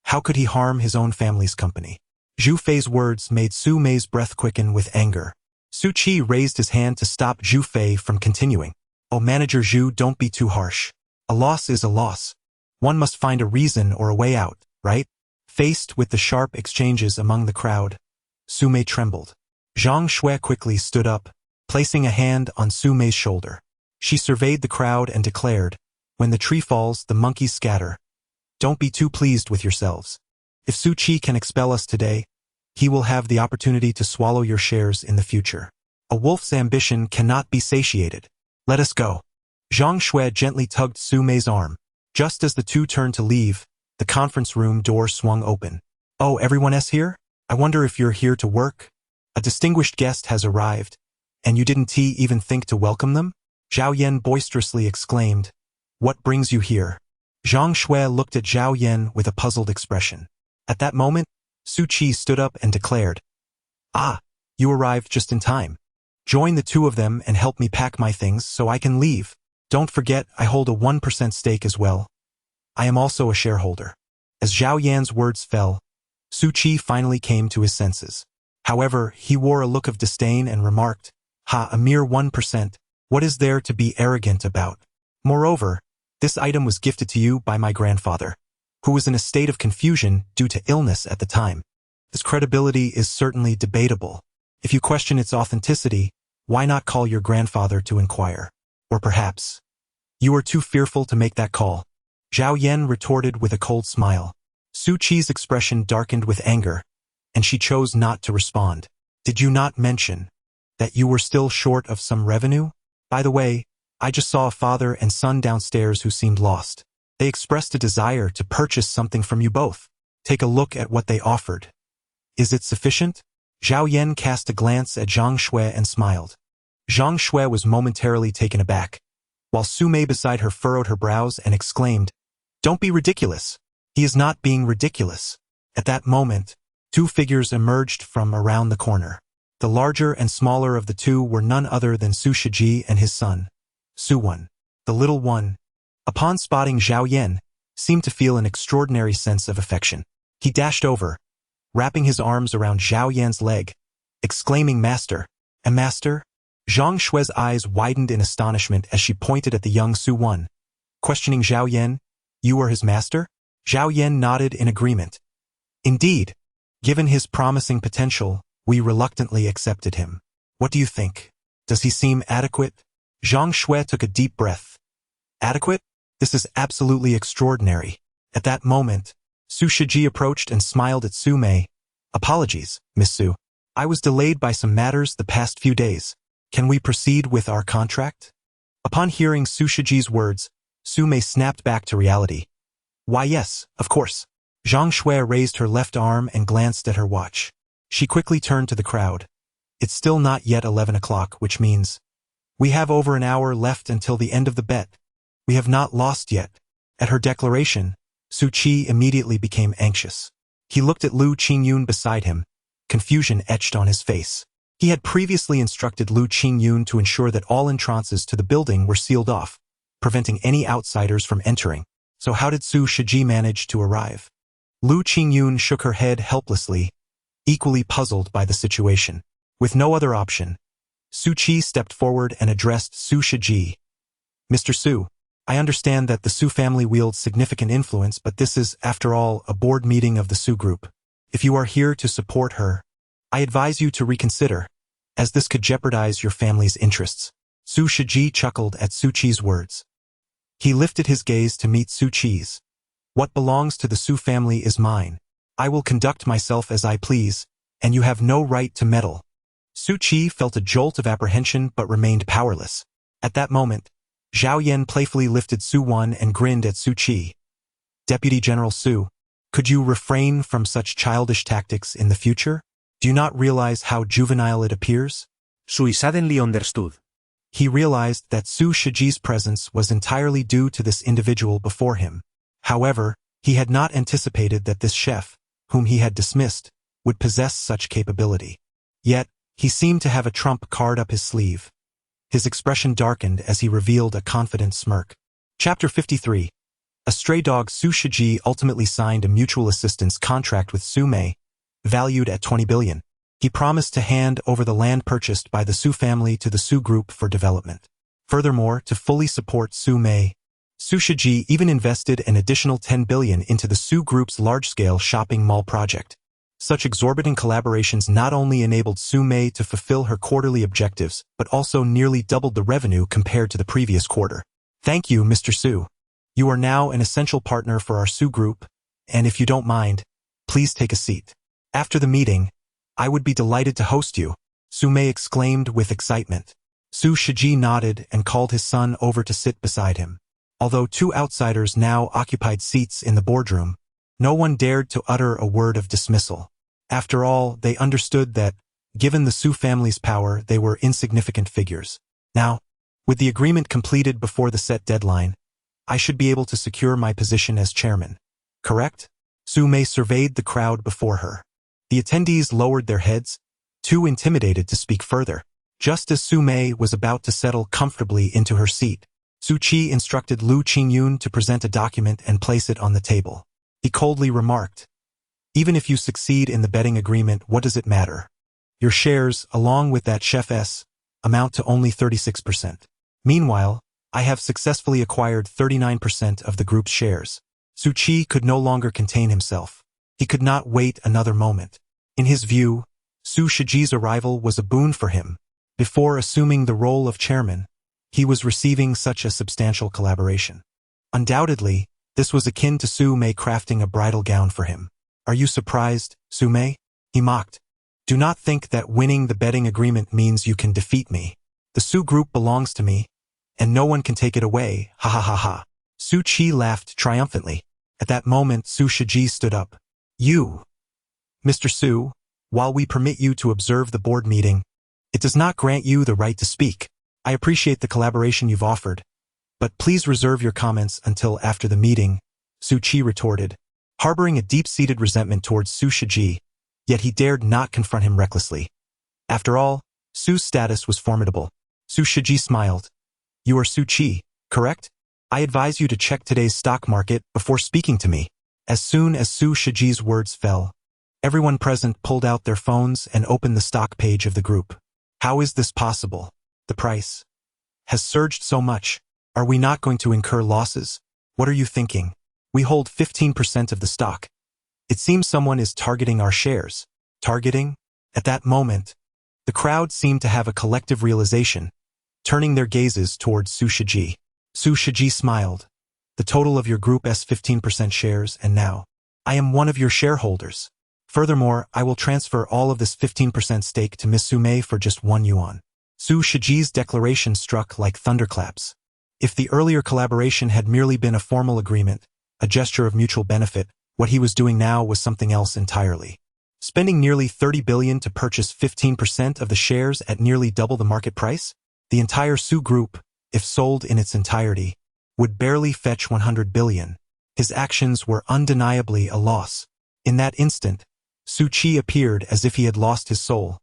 How could he harm his own family's company?" Zhu Fei's words made Su Mei's breath quicken with anger. Su Qi raised his hand to stop Zhu Fei from continuing. "Oh, Manager Zhu, don't be too harsh. A loss is a loss. One must find a reason or a way out, right?" Faced with the sharp exchanges among the crowd, Su Mei trembled. Zhang Shui quickly stood up, placing a hand on Su Mei's shoulder. She surveyed the crowd and declared, "When the tree falls, the monkeys scatter. Don't be too pleased with yourselves. If Su Qi can expel us today, he will have the opportunity to swallow your shares in the future. A wolf's ambition cannot be satiated. Let us go." Zhang Shui gently tugged Su Mei's arm. Just as the two turned to leave, the conference room door swung open. "Oh, everyone is here? I wonder if you're here to work? A distinguished guest has arrived, and you didn't even think to welcome them?" Zhao Yan boisterously exclaimed. "What brings you here?" Zhang Shui looked at Zhao Yan with a puzzled expression. At that moment, Su Qi stood up and declared, "Ah, you arrived just in time. Join the two of them and help me pack my things so I can leave. Don't forget, I hold a 1% stake as well. I am also a shareholder." As Zhao Yan's words fell, Su Qi finally came to his senses. However, he wore a look of disdain and remarked, "Ha, a mere 1%. What is there to be arrogant about? Moreover, this item was gifted to you by my grandfather, who was in a state of confusion due to illness at the time. This credibility is certainly debatable. If you question its authenticity, why not call your grandfather to inquire? Or perhaps you are too fearful to make that call." Zhao Yan retorted with a cold smile. Su Qi's expression darkened with anger, and she chose not to respond. "Did you not mention that you were still short of some revenue? By the way, I just saw a father and son downstairs who seemed lost. They expressed a desire to purchase something from you both. Take a look at what they offered. Is it sufficient?" Zhao Yan cast a glance at Zhang Shui and smiled. Zhang Shui was momentarily taken aback, while Su Mei beside her furrowed her brows and exclaimed, "Don't be ridiculous." "He is not being ridiculous." At that moment, two figures emerged from around the corner. The larger and smaller of the two were none other than Su Shiji and his son, Su Wen. The little one, upon spotting Zhao Yan, seemed to feel an extraordinary sense of affection. He dashed over, wrapping his arms around Zhao Yan's leg, exclaiming, "Master, and Master?" Zhang Shui's eyes widened in astonishment as she pointed at the young Su Wan. Questioning Zhao Yan, "You are his master?" Zhao Yan nodded in agreement. "Indeed. Given his promising potential, we reluctantly accepted him. What do you think? Does he seem adequate?" Zhang Shui took a deep breath. "Adequate? This is absolutely extraordinary." At that moment, Su Shiji approached and smiled at Su Mei. "Apologies, Miss Su. I was delayed by some matters the past few days. Can we proceed with our contract?" Upon hearing Su Shiji's words, Su Mei snapped back to reality. "Why yes, of course." Zhang Shui raised her left arm and glanced at her watch. She quickly turned to the crowd. "It's still not yet 11 o'clock, which means we have over an hour left until the end of the bet. We have not lost yet." At her declaration, Su Qi immediately became anxious. He looked at Lu Qingyun beside him, confusion etched on his face. He had previously instructed Lu Qingyun to ensure that all entrances to the building were sealed off, preventing any outsiders from entering. So how did Su Shiji manage to arrive? Lu Qingyun shook her head helplessly, equally puzzled by the situation. With no other option, Su Qi stepped forward and addressed Su Shiji. "Mr. Su, I understand that the Su family wields significant influence, but this is, after all, a board meeting of the Su group. If you are here to support her, I advise you to reconsider, as this could jeopardize your family's interests." Su Shiji chuckled at Su Qi's words. He lifted his gaze to meet Su Qi's. "What belongs to the Su family is mine. I will conduct myself as I please, and you have no right to meddle." Su Qi felt a jolt of apprehension but remained powerless. At that moment, Zhao Yan playfully lifted Su Wan and grinned at Su Qi. "Deputy General Su, could you refrain from such childish tactics in the future? Do you not realize how juvenile it appears?" Sui suddenly understood. He realized that Su Shiji's presence was entirely due to this individual before him. However, he had not anticipated that this chef, whom he had dismissed, would possess such capability. Yet, he seemed to have a trump card up his sleeve. His expression darkened as he revealed a confident smirk. Chapter 53. A stray dog. Su Shiji ultimately signed a mutual assistance contract with Su Mei, valued at 20 billion. He promised to hand over the land purchased by the Su family to the Su group for development. Furthermore, to fully support Su Mei, Su Shiji even invested an additional 10 billion into the Su group's large-scale shopping mall project. Such exorbitant collaborations not only enabled Su Mei to fulfill her quarterly objectives, but also nearly doubled the revenue compared to the previous quarter. "Thank you, Mr. Su. You are now an essential partner for our Su group, and if you don't mind, please take a seat. After the meeting, I would be delighted to host you," Su Mei exclaimed with excitement. Su Shiji nodded and called his son over to sit beside him. Although two outsiders now occupied seats in the boardroom, no one dared to utter a word of dismissal. After all, they understood that, given the Su family's power, they were insignificant figures. Now, with the agreement completed before the set deadline, I should be able to secure my position as chairman. Correct? Su Mei surveyed the crowd before her. The attendees lowered their heads, too intimidated to speak further. Just as Su Mei was about to settle comfortably into her seat, Su Qi instructed Lu Qingyun to present a document and place it on the table. He coldly remarked, "Even if you succeed in the betting agreement, what does it matter? Your shares, along with that chef's, amount to only 36%. Meanwhile, I have successfully acquired 39% of the group's shares." Su Qi could no longer contain himself. He could not wait another moment. In his view, Su Shiji's arrival was a boon for him. Before assuming the role of chairman, he was receiving such a substantial collaboration. Undoubtedly, this was akin to Su Mei crafting a bridal gown for him. "Are you surprised, Su Mei?" he mocked. "Do not think that winning the betting agreement means you can defeat me. The Su group belongs to me, and no one can take it away, ha ha ha ha." Su Qi laughed triumphantly. At that moment, Su Shiji stood up. "You, Mr. Su, while we permit you to observe the board meeting, it does not grant you the right to speak. I appreciate the collaboration you've offered, but please reserve your comments until after the meeting," Su Qi retorted, harboring a deep-seated resentment towards Su Shiji, yet he dared not confront him recklessly. After all, Su's status was formidable. Su Shiji smiled. "You are Su Qi, correct? I advise you to check today's stock market before speaking to me." As soon as Su Shiji's words fell, everyone present pulled out their phones and opened the stock page of the group. "How is this possible? The price has surged so much. Are we not going to incur losses? What are you thinking? We hold 15% of the stock. It seems someone is targeting our shares. Targeting? At that moment, the crowd seemed to have a collective realization, turning their gazes towards Su Shiji. Su Shiji smiled. The total of your group's 15% shares, and now, I am one of your shareholders. Furthermore, I will transfer all of this 15% stake to Miss Su Mei for just 1 yuan. Su Shiji's declaration struck like thunderclaps. If the earlier collaboration had merely been a formal agreement, a gesture of mutual benefit, what he was doing now was something else entirely. Spending nearly 30 billion to purchase 15% of the shares at nearly double the market price? The entire Su Group, if sold in its entirety, would barely fetch 100 billion. His actions were undeniably a loss. In that instant, Su Qi appeared as if he had lost his soul,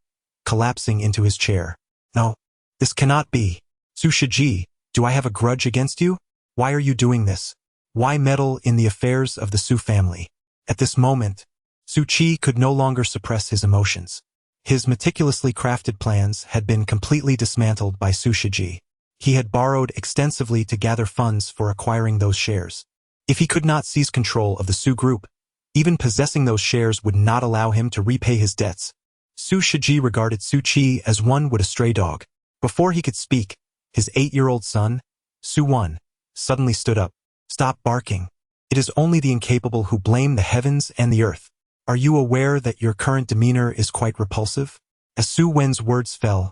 collapsing into his chair. No, this cannot be. Su Shiji, do I have a grudge against you? Why are you doing this? Why meddle in the affairs of the Su family? At this moment, Su Qi could no longer suppress his emotions. His meticulously crafted plans had been completely dismantled by Su Shiji. He had borrowed extensively to gather funds for acquiring those shares. If he could not seize control of the Su Group, even possessing those shares would not allow him to repay his debts. Su Shiji regarded Su Qi as one would a stray dog. Before he could speak, his 8-year-old son, Su Wan, suddenly stood up. Stop barking. It is only the incapable who blame the heavens and the earth. Are you aware that your current demeanor is quite repulsive? As Su Wen's words fell,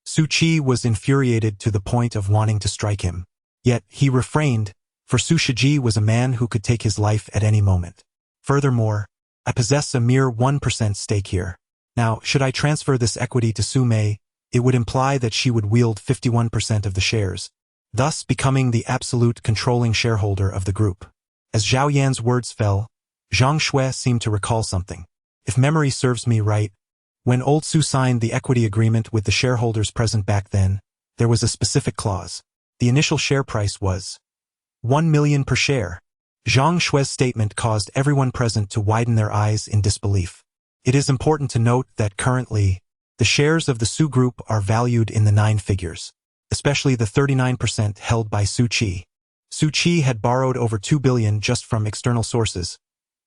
Su Qi was infuriated to the point of wanting to strike him. Yet he refrained, for Su Shiji was a man who could take his life at any moment. Furthermore, I possess a mere 1% stake here. Now, should I transfer this equity to Su Mei, it would imply that she would wield 51% of the shares, thus becoming the absolute controlling shareholder of the group. As Zhao Yan's words fell, Zhang Shui seemed to recall something. If memory serves me right, when old Su signed the equity agreement with the shareholders present back then, there was a specific clause. The initial share price was 1 million per share. Zhang Shui's statement caused everyone present to widen their eyes in disbelief. It is important to note that currently, the shares of the Su Group are valued in the 9 figures, especially the 39% held by Su Qi. Su Qi had borrowed over 2 billion just from external sources,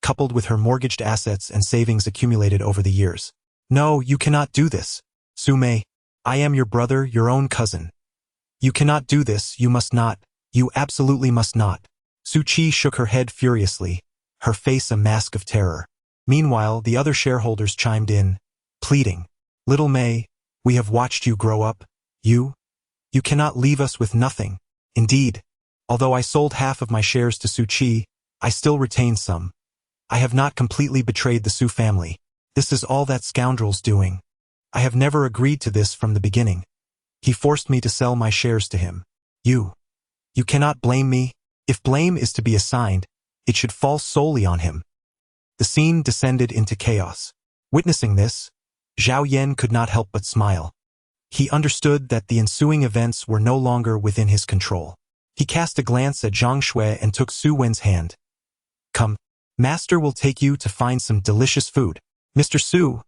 coupled with her mortgaged assets and savings accumulated over the years. No, you cannot do this. Su Mei, I am your brother, your own cousin. You cannot do this, you must not, you absolutely must not. Su Qi shook her head furiously, her face a mask of terror. Meanwhile, the other shareholders chimed in, pleading, Little Mei, we have watched you grow up. You cannot leave us with nothing. Indeed, although I sold half of my shares to Su Qi, I still retain some. I have not completely betrayed the Su family. This is all that scoundrel's doing. I have never agreed to this from the beginning. He forced me to sell my shares to him. You cannot blame me. If blame is to be assigned, it should fall solely on him. The scene descended into chaos. Witnessing this, Zhao Yan could not help but smile. He understood that the ensuing events were no longer within his control. He cast a glance at Zhang Shui and took Su Wen's hand. Come, Master will take you to find some delicious food. Mr. Su,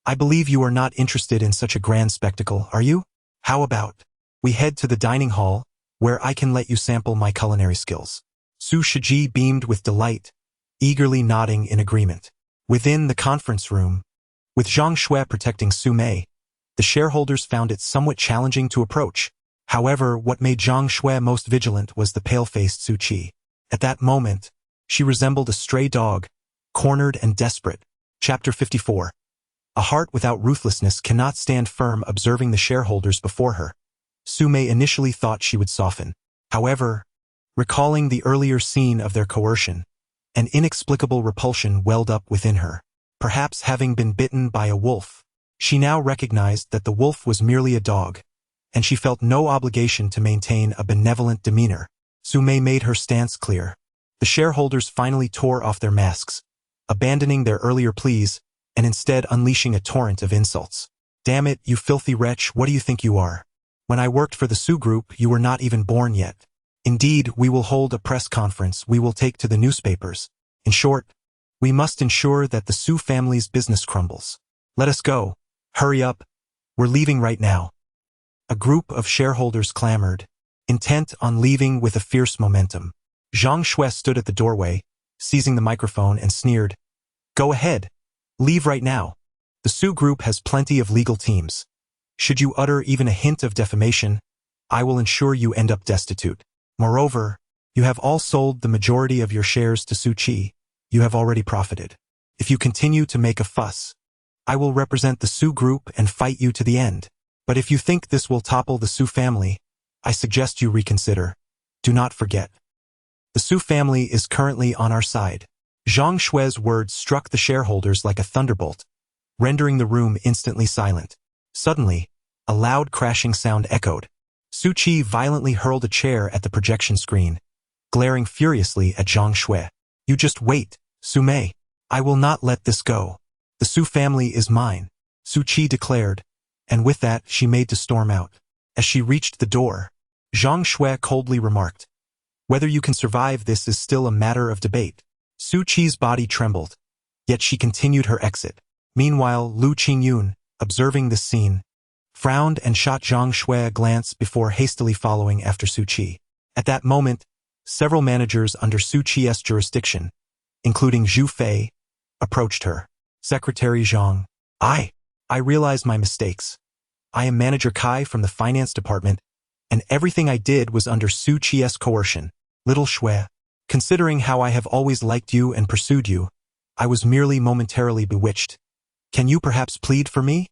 I believe you are not interested in such a grand spectacle, are you? How about we head to the dining hall, where I can let you sample my culinary skills? Su Shiji beamed with delight, eagerly nodding in agreement. Within the conference room, with Zhang Shui protecting Su Mei, the shareholders found it somewhat challenging to approach. However, what made Zhang Shui most vigilant was the pale-faced Su Qi. At that moment, she resembled a stray dog, cornered and desperate. Chapter 54. A heart without ruthlessness cannot stand firm observing the shareholders before her. Su Mei initially thought she would soften. However, recalling the earlier scene of their coercion, an inexplicable repulsion welled up within her. Perhaps having been bitten by a wolf, she now recognized that the wolf was merely a dog, and she felt no obligation to maintain a benevolent demeanor. Su Mei made her stance clear. The shareholders finally tore off their masks, abandoning their earlier pleas, and instead unleashing a torrent of insults. Damn it, you filthy wretch, what do you think you are? When I worked for the Su Group, you were not even born yet. Indeed, we will hold a press conference we will take to the newspapers. In short, we must ensure that the Su family's business crumbles. Let us go. Hurry up. We're leaving right now. A group of shareholders clamored, intent on leaving with a fierce momentum. Zhang Shui stood at the doorway, seizing the microphone and sneered, "Go ahead. Leave right now. The Su Group has plenty of legal teams. Should you utter even a hint of defamation, I will ensure you end up destitute. Moreover, you have all sold the majority of your shares to Su Qi. You have already profited. If you continue to make a fuss, I will represent the Su Group and fight you to the end. But if you think this will topple the Su family, I suggest you reconsider. Do not forget. The Su family is currently on our side." Zhang Shui's words struck the shareholders like a thunderbolt, rendering the room instantly silent. Suddenly, a loud crashing sound echoed. Su Qi violently hurled a chair at the projection screen, glaring furiously at Zhang Shui. "You just wait, Su Mei. I will not let this go. The Su family is mine," Su Qi declared, and with that she made to storm out. As she reached the door, Zhang Shui coldly remarked, "Whether you can survive this is still a matter of debate." Su Qi's body trembled, yet she continued her exit. Meanwhile, Lu Qingyun, observing this scene, frowned and shot Zhang Shui a glance before hastily following after Su Qi. At that moment, several managers under Su Qi's jurisdiction, including Zhu Fei, approached her. "Secretary Zhang, I realize my mistakes. I am Manager Kai from the Finance Department, and everything I did was under Su Qi's coercion. Little Shui, considering how I have always liked you and pursued you, I was merely momentarily bewitched. Can you perhaps plead for me?"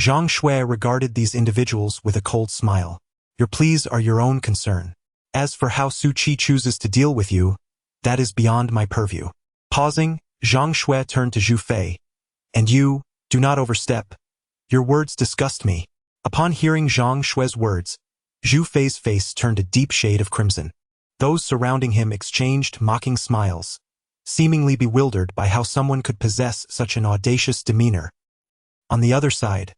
Zhang Shui regarded these individuals with a cold smile. "Your pleas are your own concern. As for how Su Qi chooses to deal with you, that is beyond my purview." Pausing, Zhang Shui turned to Zhu Fei. "And you, do not overstep. Your words disgust me." Upon hearing Zhang Shui's words, Zhu Fei's face turned a deep shade of crimson. Those surrounding him exchanged mocking smiles, seemingly bewildered by how someone could possess such an audacious demeanor. On the other side,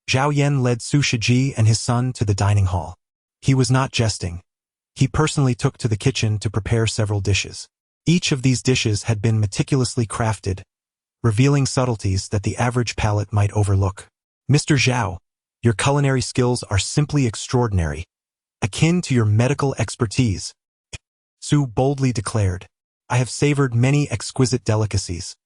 Zhao Yan led Su Shiji and his son to the dining hall. He was not jesting. He personally took to the kitchen to prepare several dishes. Each of these dishes had been meticulously crafted, revealing subtleties that the average palate might overlook. "Mr. Zhao, your culinary skills are simply extraordinary, akin to your medical expertise," Su boldly declared. "I have savored many exquisite delicacies,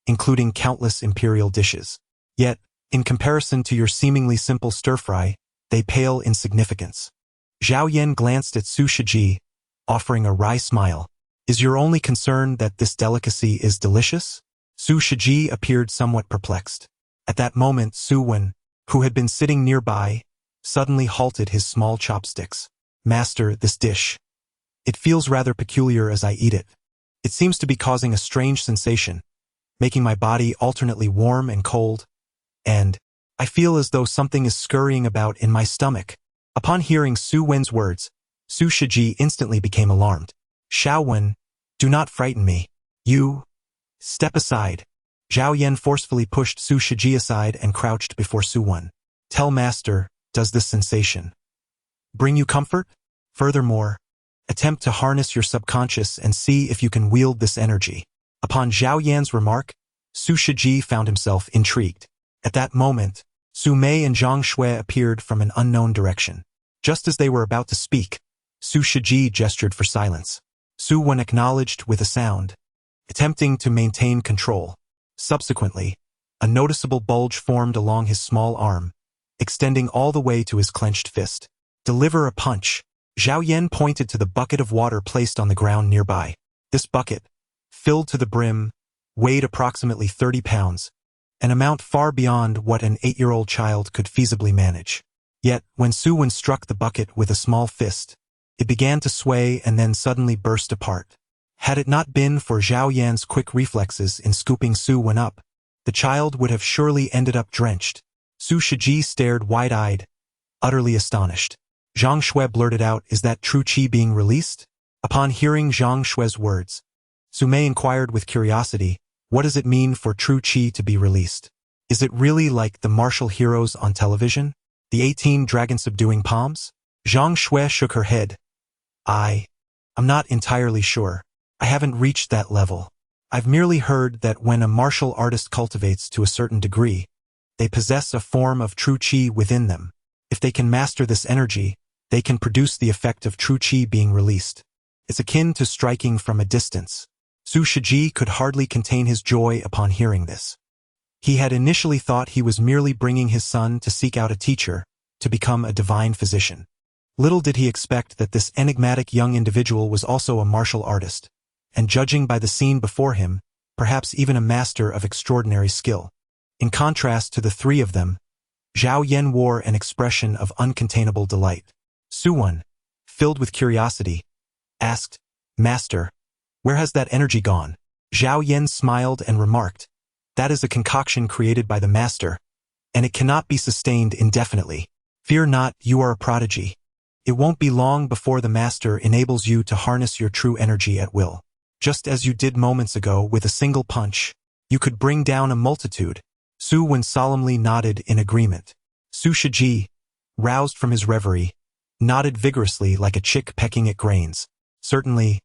including countless imperial dishes. Yet, in comparison to your seemingly simple stir-fry, they pale in significance." Zhao Yan glanced at Su Shiji, offering a wry smile. "Is your only concern that this delicacy is delicious?" Su Shiji appeared somewhat perplexed. At that moment, Su Wen, who had been sitting nearby, suddenly halted his small chopsticks. "Master, this dish. It feels rather peculiar as I eat it. It seems to be causing a strange sensation, making my body alternately warm and cold, and I feel as though something is scurrying about in my stomach." Upon hearing Su Wen's words, Su Shiji instantly became alarmed. "Xiao Wen, do not frighten me. You, step aside." Zhao Yan forcefully pushed Su Shiji aside and crouched before Su Wen. "Tell Master, does this sensation bring you comfort? Furthermore, attempt to harness your subconscious and see if you can wield this energy." Upon Zhao Yan's remark, Su Shiji found himself intrigued. At that moment, Su Mei and Zhang Shui appeared from an unknown direction. Just as they were about to speak, Su Shiji gestured for silence. Su Wen acknowledged with a sound, attempting to maintain control. Subsequently, a noticeable bulge formed along his small arm, extending all the way to his clenched fist. "Deliver a punch." Zhao Yan pointed to the bucket of water placed on the ground nearby. This bucket, filled to the brim, weighed approximately 30 pounds, an amount far beyond what an 8-year-old child could feasibly manage. Yet, when Su Wen struck the bucket with a small fist, it began to sway and then suddenly burst apart. Had it not been for Zhao Yan's quick reflexes in scooping Su Wen up, the child would have surely ended up drenched. Su Shiji stared wide-eyed, utterly astonished. Zhang Shui blurted out, "Is that true qi being released?" Upon hearing Zhang Shui's words, Su Mei inquired with curiosity, "What does it mean for true qi to be released? Is it really like the martial heroes on television? The 18 dragon-subduing palms?" Zhang Shui shook her head. I'm not entirely sure. I haven't reached that level. I've merely heard that when a martial artist cultivates to a certain degree, they possess a form of true qi within them. If they can master this energy, they can produce the effect of true qi being released. It's akin to striking from a distance. Su Shiji could hardly contain his joy upon hearing this. He had initially thought he was merely bringing his son to seek out a teacher, to become a divine physician. Little did he expect that this enigmatic young individual was also a martial artist, and judging by the scene before him, perhaps even a master of extraordinary skill. In contrast to the three of them, Zhao Yan wore an expression of uncontainable delight. Suwon, filled with curiosity, asked, "Master, where has that energy gone?" Zhao Yan smiled and remarked, "That is a concoction created by the master, and it cannot be sustained indefinitely. Fear not, you are a prodigy. It won't be long before the master enables you to harness your true energy at will. Just as you did moments ago with a single punch, you could bring down a multitude." Suwon solemnly nodded in agreement. Su Shiji, roused from his reverie, nodded vigorously like a chick pecking at grains. "Certainly,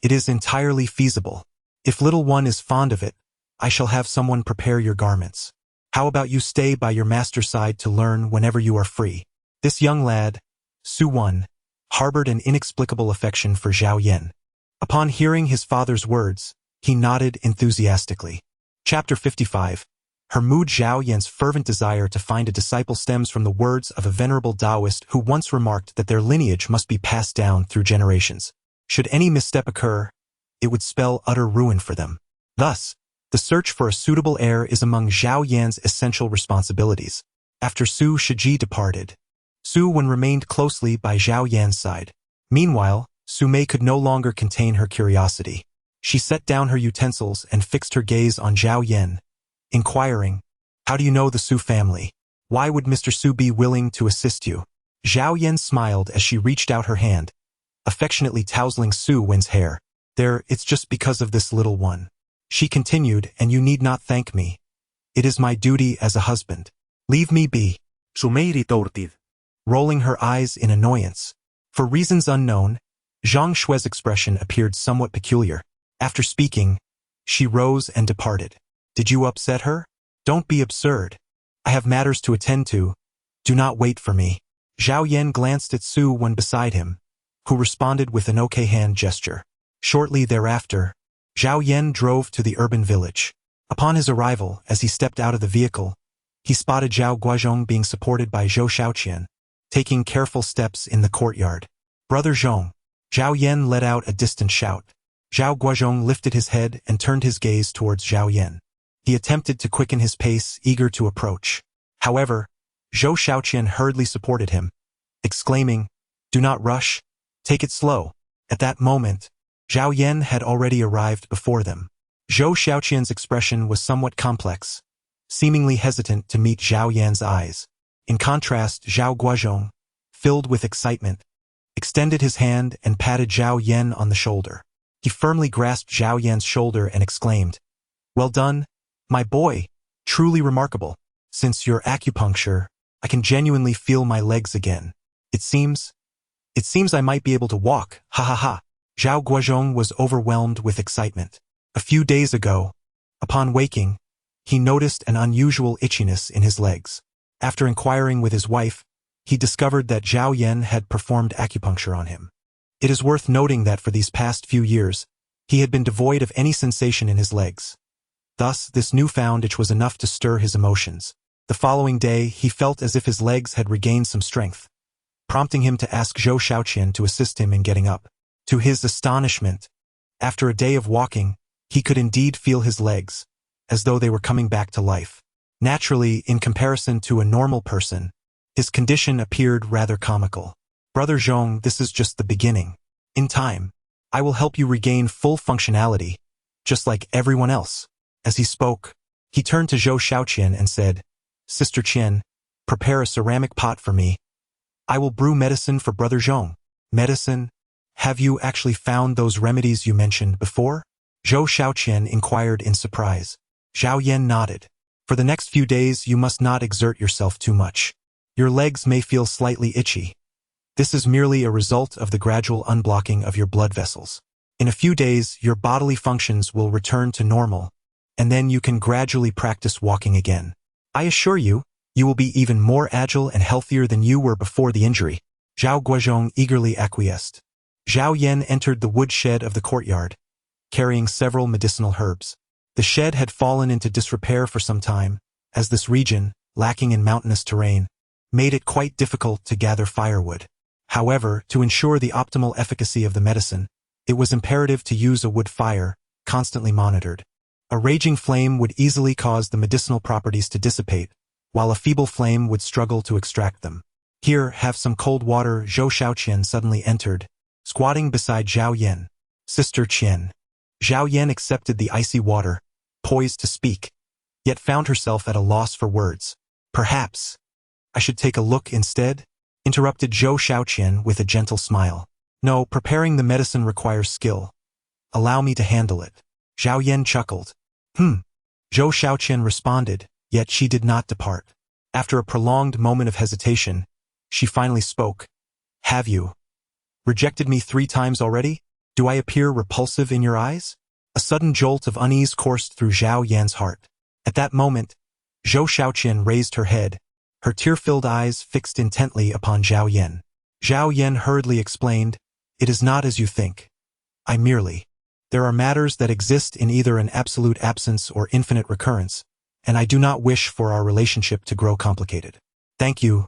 it is entirely feasible. If little one is fond of it, I shall have someone prepare your garments. How about you stay by your master's side to learn whenever you are free?" This young lad, Suwon, harbored an inexplicable affection for Zhao Yan. Upon hearing his father's words, he nodded enthusiastically. Chapter 55. Her mood. Zhao Yan's fervent desire to find a disciple stems from the words of a venerable Taoist who once remarked that their lineage must be passed down through generations. Should any misstep occur, it would spell utter ruin for them. Thus, the search for a suitable heir is among Zhao Yan's essential responsibilities. After Su Shiji departed, Suwon remained closely by Zhao Yan's side. Meanwhile, Su Mei could no longer contain her curiosity. She set down her utensils and fixed her gaze on Zhao Yan, inquiring, "How do you know the Su family? Why would Mr. Su be willing to assist you?" Zhao Yan smiled as she reached out her hand, affectionately tousling Suwon's hair. "It's just because of this little one," she continued, "and you need not thank me. It is my duty as a husband. Leave me be." Su Mei retorted, rolling her eyes in annoyance. For reasons unknown, Zhang Shui's expression appeared somewhat peculiar. After speaking, she rose and departed. "Did you upset her? Don't be absurd. I have matters to attend to. Do not wait for me." Zhao Yan glanced at Suwon beside him, who responded with an okay hand gesture. Shortly thereafter, Zhao Yan drove to the urban village. Upon his arrival, as he stepped out of the vehicle, he spotted Zhao Guozhong being supported by Zhou Shaoqian, taking careful steps in the courtyard. "Brother Zhong," Zhao Yan let out a distant shout. Zhao Guozhong lifted his head and turned his gaze towards Zhao Yan. He attempted to quicken his pace, eager to approach. However, Zhou Shaoqian hurriedly supported him, exclaiming, "Do not rush, take it slow." At that moment, Zhao Yan had already arrived before them. Zhou Shaoqian's expression was somewhat complex, seemingly hesitant to meet Zhao Yan's eyes. In contrast, Zhao Guozhong, filled with excitement, extended his hand and patted Zhao Yan on the shoulder. He firmly grasped Zhao Yan's shoulder and exclaimed, "Well done, my boy, truly remarkable. Since your acupuncture, I can genuinely feel my legs again. It seems I might be able to walk, ha ha ha." Zhao Guozhong was overwhelmed with excitement. A few days ago, upon waking, he noticed an unusual itchiness in his legs. After inquiring with his wife, he discovered that Zhao Yan had performed acupuncture on him. It is worth noting that for these past few years, he had been devoid of any sensation in his legs. Thus, this newfound itch was enough to stir his emotions. The following day, he felt as if his legs had regained some strength, prompting him to ask Zhou Shaoqian to assist him in getting up. To his astonishment, after a day of walking, he could indeed feel his legs, as though they were coming back to life. Naturally, in comparison to a normal person, his condition appeared rather comical. "Brother Zhong, this is just the beginning. In time, I will help you regain full functionality, just like everyone else." As he spoke, he turned to Zhou Shaoqian and said, "Sister Qian, prepare a ceramic pot for me. I will brew medicine for Brother Zhong." "Medicine? Have you actually found those remedies you mentioned before?" Zhou Shaoqian inquired in surprise. Zhao Yan nodded. "For the next few days, you must not exert yourself too much. Your legs may feel slightly itchy. This is merely a result of the gradual unblocking of your blood vessels. In a few days, your bodily functions will return to normal, and then you can gradually practice walking again. I assure you, You will be even more agile and healthier than you were before the injury. Zhao Guozhong eagerly acquiesced. Zhao Yan entered the woodshed of the courtyard, carrying several medicinal herbs. The shed had fallen into disrepair for some time, as this region, lacking in mountainous terrain, made it quite difficult to gather firewood. However, to ensure the optimal efficacy of the medicine, it was imperative to use a wood fire, constantly monitored. A raging flame would easily cause the medicinal properties to dissipate, while a feeble flame would struggle to extract them. Here, have some cold water. Zhou Xiaoqian suddenly entered, squatting beside Zhao Yan. Sister Qian. Zhao Yan accepted the icy water, poised to speak, yet found herself at a loss for words. Perhaps I should take a look instead? Interrupted Zhou Xiaoqian with a gentle smile. No, preparing the medicine requires skill. Allow me to handle it. Zhao Yan chuckled. Zhou Xiaoqian responded, yet she did not depart. After a prolonged moment of hesitation, she finally spoke. Have you rejected me 3 times already? Do I appear repulsive in your eyes? A sudden jolt of unease coursed through Zhao Yan's heart. At that moment, Zhou Xiaoqian raised her head, her tear-filled eyes fixed intently upon Zhao Yan. Zhao Yan hurriedly explained, It is not as you think. There are matters that exist in either an absolute absence or infinite recurrence, and I do not wish for our relationship to grow complicated. Thank you.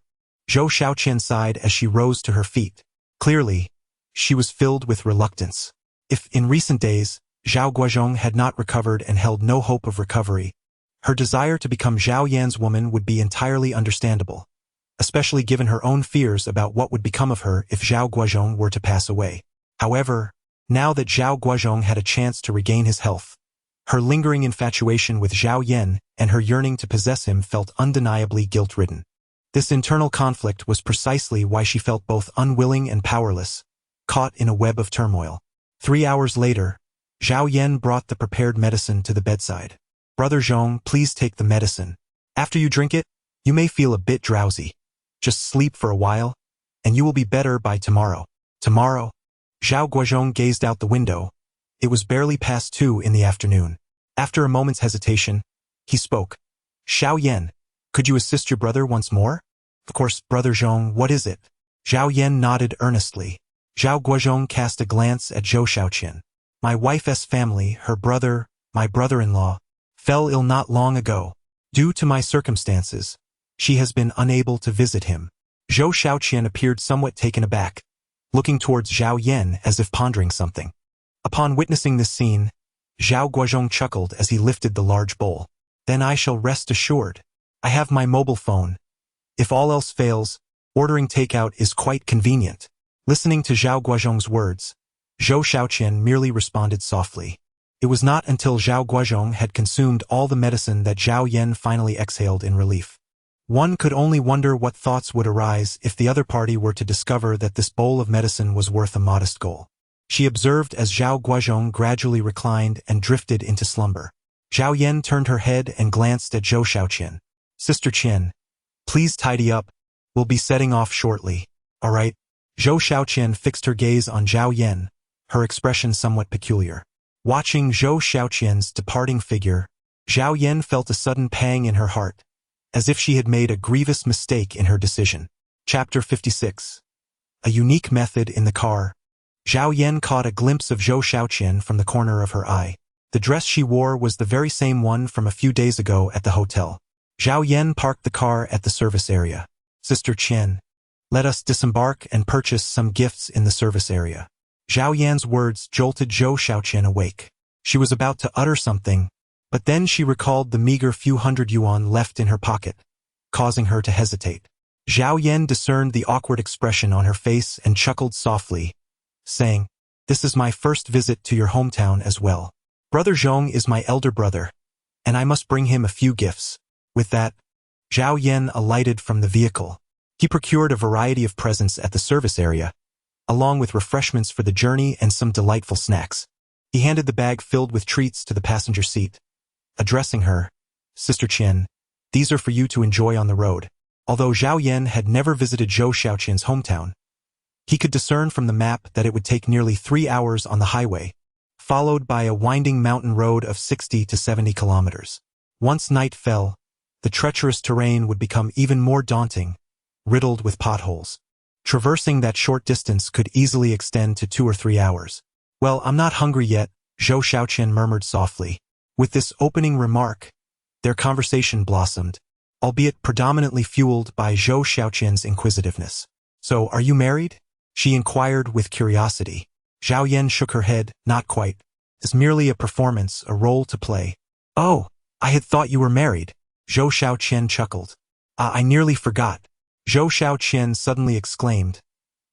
Zhou Xiaoqian sighed as she rose to her feet. Clearly, she was filled with reluctance. If, in recent days, Zhao Guozhong had not recovered and held no hope of recovery, her desire to become Zhao Yan's woman would be entirely understandable, especially given her own fears about what would become of her if Zhao Guozhong were to pass away. However, now that Zhao Guozhong had a chance to regain his health, her lingering infatuation with Zhao Yan and her yearning to possess him felt undeniably guilt-ridden. This internal conflict was precisely why she felt both unwilling and powerless, caught in a web of turmoil. 3 hours later, Zhao Yan brought the prepared medicine to the bedside. Brother Zhong, please take the medicine. After you drink it, you may feel a bit drowsy. Just sleep for a while, and you will be better by tomorrow. Tomorrow? Zhao Guozhong gazed out the window. It was barely past 2 in the afternoon. After a moment's hesitation, he spoke. Xiao Yan, could you assist your brother once more? Of course, Brother Zhong, what is it? Zhao Yan nodded earnestly. Zhao Guozhong cast a glance at Zhou Xiaoqian. My wife's family, her brother, my brother-in-law, fell ill not long ago. Due to my circumstances, she has been unable to visit him. Zhou Xiaoqian appeared somewhat taken aback, looking towards Zhao Yan as if pondering something. Upon witnessing this scene, Zhao Guozhong chuckled as he lifted the large bowl. Then I shall rest assured. I have my mobile phone. If all else fails, ordering takeout is quite convenient. Listening to Zhao Guozhong's words, Zhou Xiaoqian merely responded softly. It was not until Zhao Guozhong had consumed all the medicine that Zhao Yan finally exhaled in relief. One could only wonder what thoughts would arise if the other party were to discover that this bowl of medicine was worth a modest goal. She observed as Zhao Guozhong gradually reclined and drifted into slumber. Zhao Yan turned her head and glanced at Zhou Xiaoqian. Sister Qian, please tidy up. We'll be setting off shortly. All right. Zhou Xiaoqian fixed her gaze on Zhao Yan, her expression somewhat peculiar. Watching Zhou Xiaoqian's departing figure, Zhao Yan felt a sudden pang in her heart, as if she had made a grievous mistake in her decision. Chapter 56. A unique method in the car. Zhao Yan caught a glimpse of Zhou Xiaoqian from the corner of her eye. The dress she wore was the very same one from a few days ago at the hotel. Zhao Yan parked the car at the service area. Sister Qian, let us disembark and purchase some gifts in the service area. Zhao Yan's words jolted Zhou Xiaoqian awake. She was about to utter something, but then she recalled the meager few hundred yuan left in her pocket, causing her to hesitate. Zhao Yan discerned the awkward expression on her face and chuckled softly, saying, This is my first visit to your hometown as well. Brother Zhong is my elder brother, and I must bring him a few gifts. With that, Zhao Yan alighted from the vehicle. He procured a variety of presents at the service area, along with refreshments for the journey and some delightful snacks. He handed the bag filled with treats to the passenger seat. Addressing her, Sister Qian, these are for you to enjoy on the road. Although Zhao Yan had never visited Zhou Xiaoqian's hometown, he could discern from the map that it would take nearly 3 hours on the highway, followed by a winding mountain road of 60 to 70 kilometers. Once night fell, the treacherous terrain would become even more daunting, riddled with potholes. Traversing that short distance could easily extend to 2 or 3 hours. "Well, I'm not hungry yet," Zhou Xiaoqian murmured softly. With this opening remark, their conversation blossomed, albeit predominantly fueled by Zhou Xiaoqian's inquisitiveness. "So, are you married?" she inquired with curiosity. Zhao Yan shook her head. "Not quite. It's merely a performance, a role to play." "Oh, I had thought you were married," Zhou Xiaoqian chuckled. I nearly forgot," Zhou Xiaoqian suddenly exclaimed.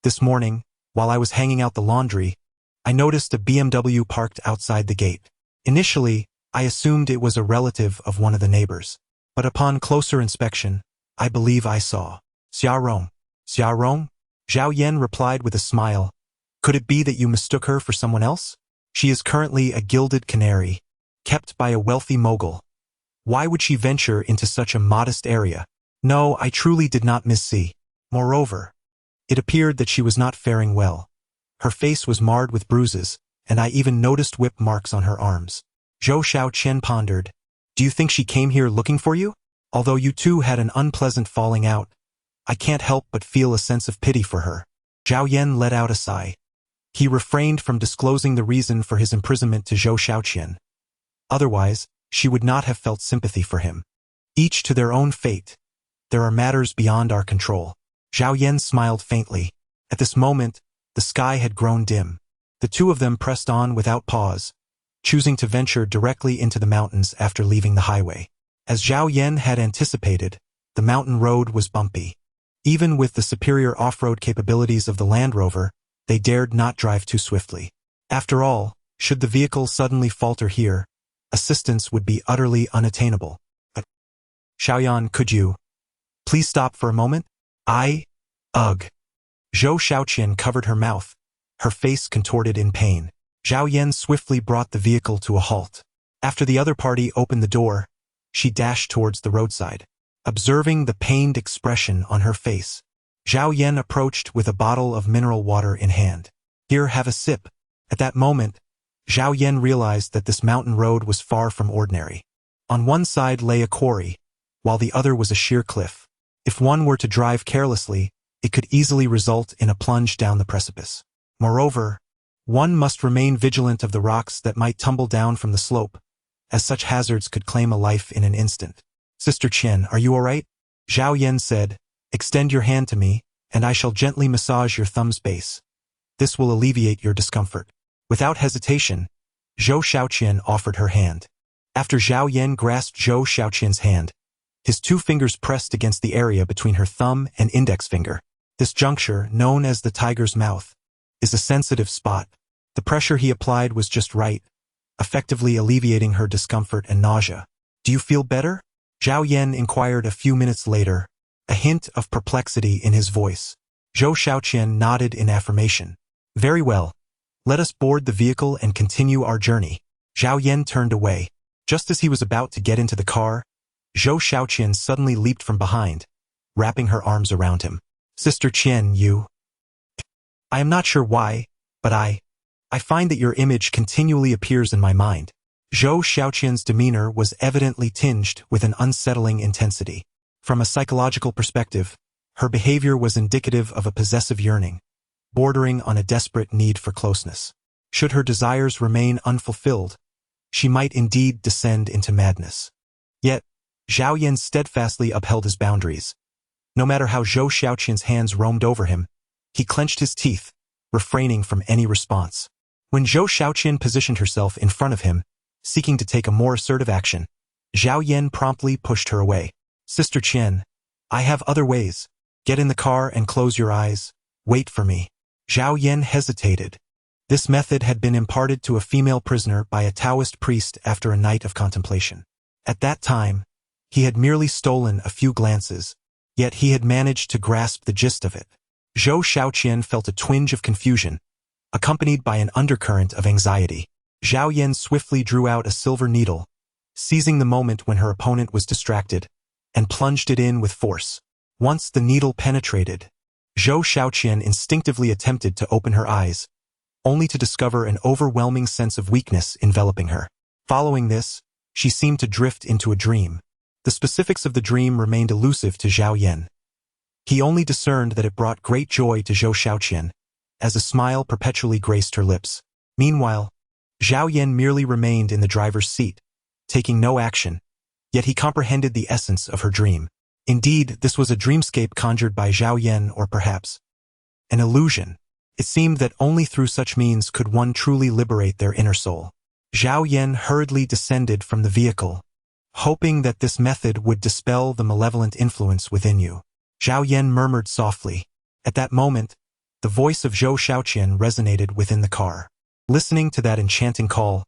"This morning, while I was hanging out the laundry, I noticed a BMW parked outside the gate. Initially, I assumed it was a relative of one of the neighbors. But upon closer inspection, I believe I saw Xiaorong." "Xiaorong?" Zhao Yan replied with a smile. "Could it be that you mistook her for someone else? She is currently a gilded canary, kept by a wealthy mogul. Why would she venture into such a modest area? No, I truly did not missee. Moreover, it appeared that she was not faring well. Her face was marred with bruises, and I even noticed whip marks on her arms." Zhou Xiaoqian pondered. "Do you think she came here looking for you? Although you two had an unpleasant falling out, I can't help but feel a sense of pity for her." Zhao Yan let out a sigh. He refrained from disclosing the reason for his imprisonment to Zhou Xiaoqian. Otherwise, she would not have felt sympathy for him. Each to their own fate. There are matters beyond our control. Zhao Yan smiled faintly. At this moment, the sky had grown dim. The two of them pressed on without pause, choosing to venture directly into the mountains after leaving the highway. As Zhao Yan had anticipated, the mountain road was bumpy. Even with the superior off-road capabilities of the Land Rover, they dared not drive too swiftly. After all, should the vehicle suddenly falter here, assistance would be utterly unattainable. "Xiaoyan, could you please stop for a moment?" Ugh. Zhou Xiaoqian covered her mouth, her face contorted in pain. Zhao Yan swiftly brought the vehicle to a halt. After the other party opened the door, she dashed towards the roadside. Observing the pained expression on her face, Zhao Yan approached with a bottle of mineral water in hand. "Here, have a sip." At that moment, Zhao Yan realized that this mountain road was far from ordinary. On one side lay a quarry, while the other was a sheer cliff. If one were to drive carelessly, it could easily result in a plunge down the precipice. Moreover, one must remain vigilant of the rocks that might tumble down from the slope, as such hazards could claim a life in an instant. "Sister Qian, are you all right?" Zhao Yan said. "Extend your hand to me, and I shall gently massage your thumb's base. This will alleviate your discomfort." Without hesitation, Zhou Xiaoqian offered her hand. After Zhao Yan grasped Zhou Xiaoqian's hand, his 2 fingers pressed against the area between her thumb and index finger. This juncture, known as the tiger's mouth, is a sensitive spot. The pressure he applied was just right, effectively alleviating her discomfort and nausea. "Do you feel better?" Zhao Yan inquired a few minutes later, a hint of perplexity in his voice. Zhou Xiaoqian nodded in affirmation. "Very well. Let us board the vehicle and continue our journey." Zhao Yan turned away. Just as he was about to get into the car, Zhou Xiaoqian suddenly leaped from behind, wrapping her arms around him. "Sister Qian, you..." "I am not sure why, but I find that your image continually appears in my mind." Zhou Xiaoqian's demeanor was evidently tinged with an unsettling intensity. From a psychological perspective, her behavior was indicative of a possessive yearning, bordering on a desperate need for closeness. Should her desires remain unfulfilled, she might indeed descend into madness. Yet, Zhao Yan steadfastly upheld his boundaries. No matter how Zhou Xiaoqian's hands roamed over him, he clenched his teeth, refraining from any response. When Zhou Xiaoqian positioned herself in front of him, seeking to take a more assertive action, Zhao Yan promptly pushed her away. "Sister Qian, I have other ways. Get in the car and close your eyes. Wait for me." Zhao Yan hesitated. This method had been imparted to a female prisoner by a Taoist priest after a night of contemplation. At that time, he had merely stolen a few glances, yet he had managed to grasp the gist of it. Zhou Xiaoqian felt a twinge of confusion, accompanied by an undercurrent of anxiety. Zhao Yan swiftly drew out a silver needle, seizing the moment when her opponent was distracted, and plunged it in with force. Once the needle penetrated, Zhou Xiaoqian instinctively attempted to open her eyes, only to discover an overwhelming sense of weakness enveloping her. Following this, she seemed to drift into a dream. The specifics of the dream remained elusive to Zhao Yan. He only discerned that it brought great joy to Zhou Xiaoqian, as a smile perpetually graced her lips. Meanwhile, Zhao Yan merely remained in the driver's seat, taking no action, yet he comprehended the essence of her dream. Indeed, this was a dreamscape conjured by Zhao Yan, or perhaps an illusion. It seemed that only through such means could one truly liberate their inner soul. Zhao Yan hurriedly descended from the vehicle, hoping that this method would dispel the malevolent influence within you. Zhao Yan murmured softly. At that moment, the voice of Zhou Xiaoqian resonated within the car. Listening to that enchanting call,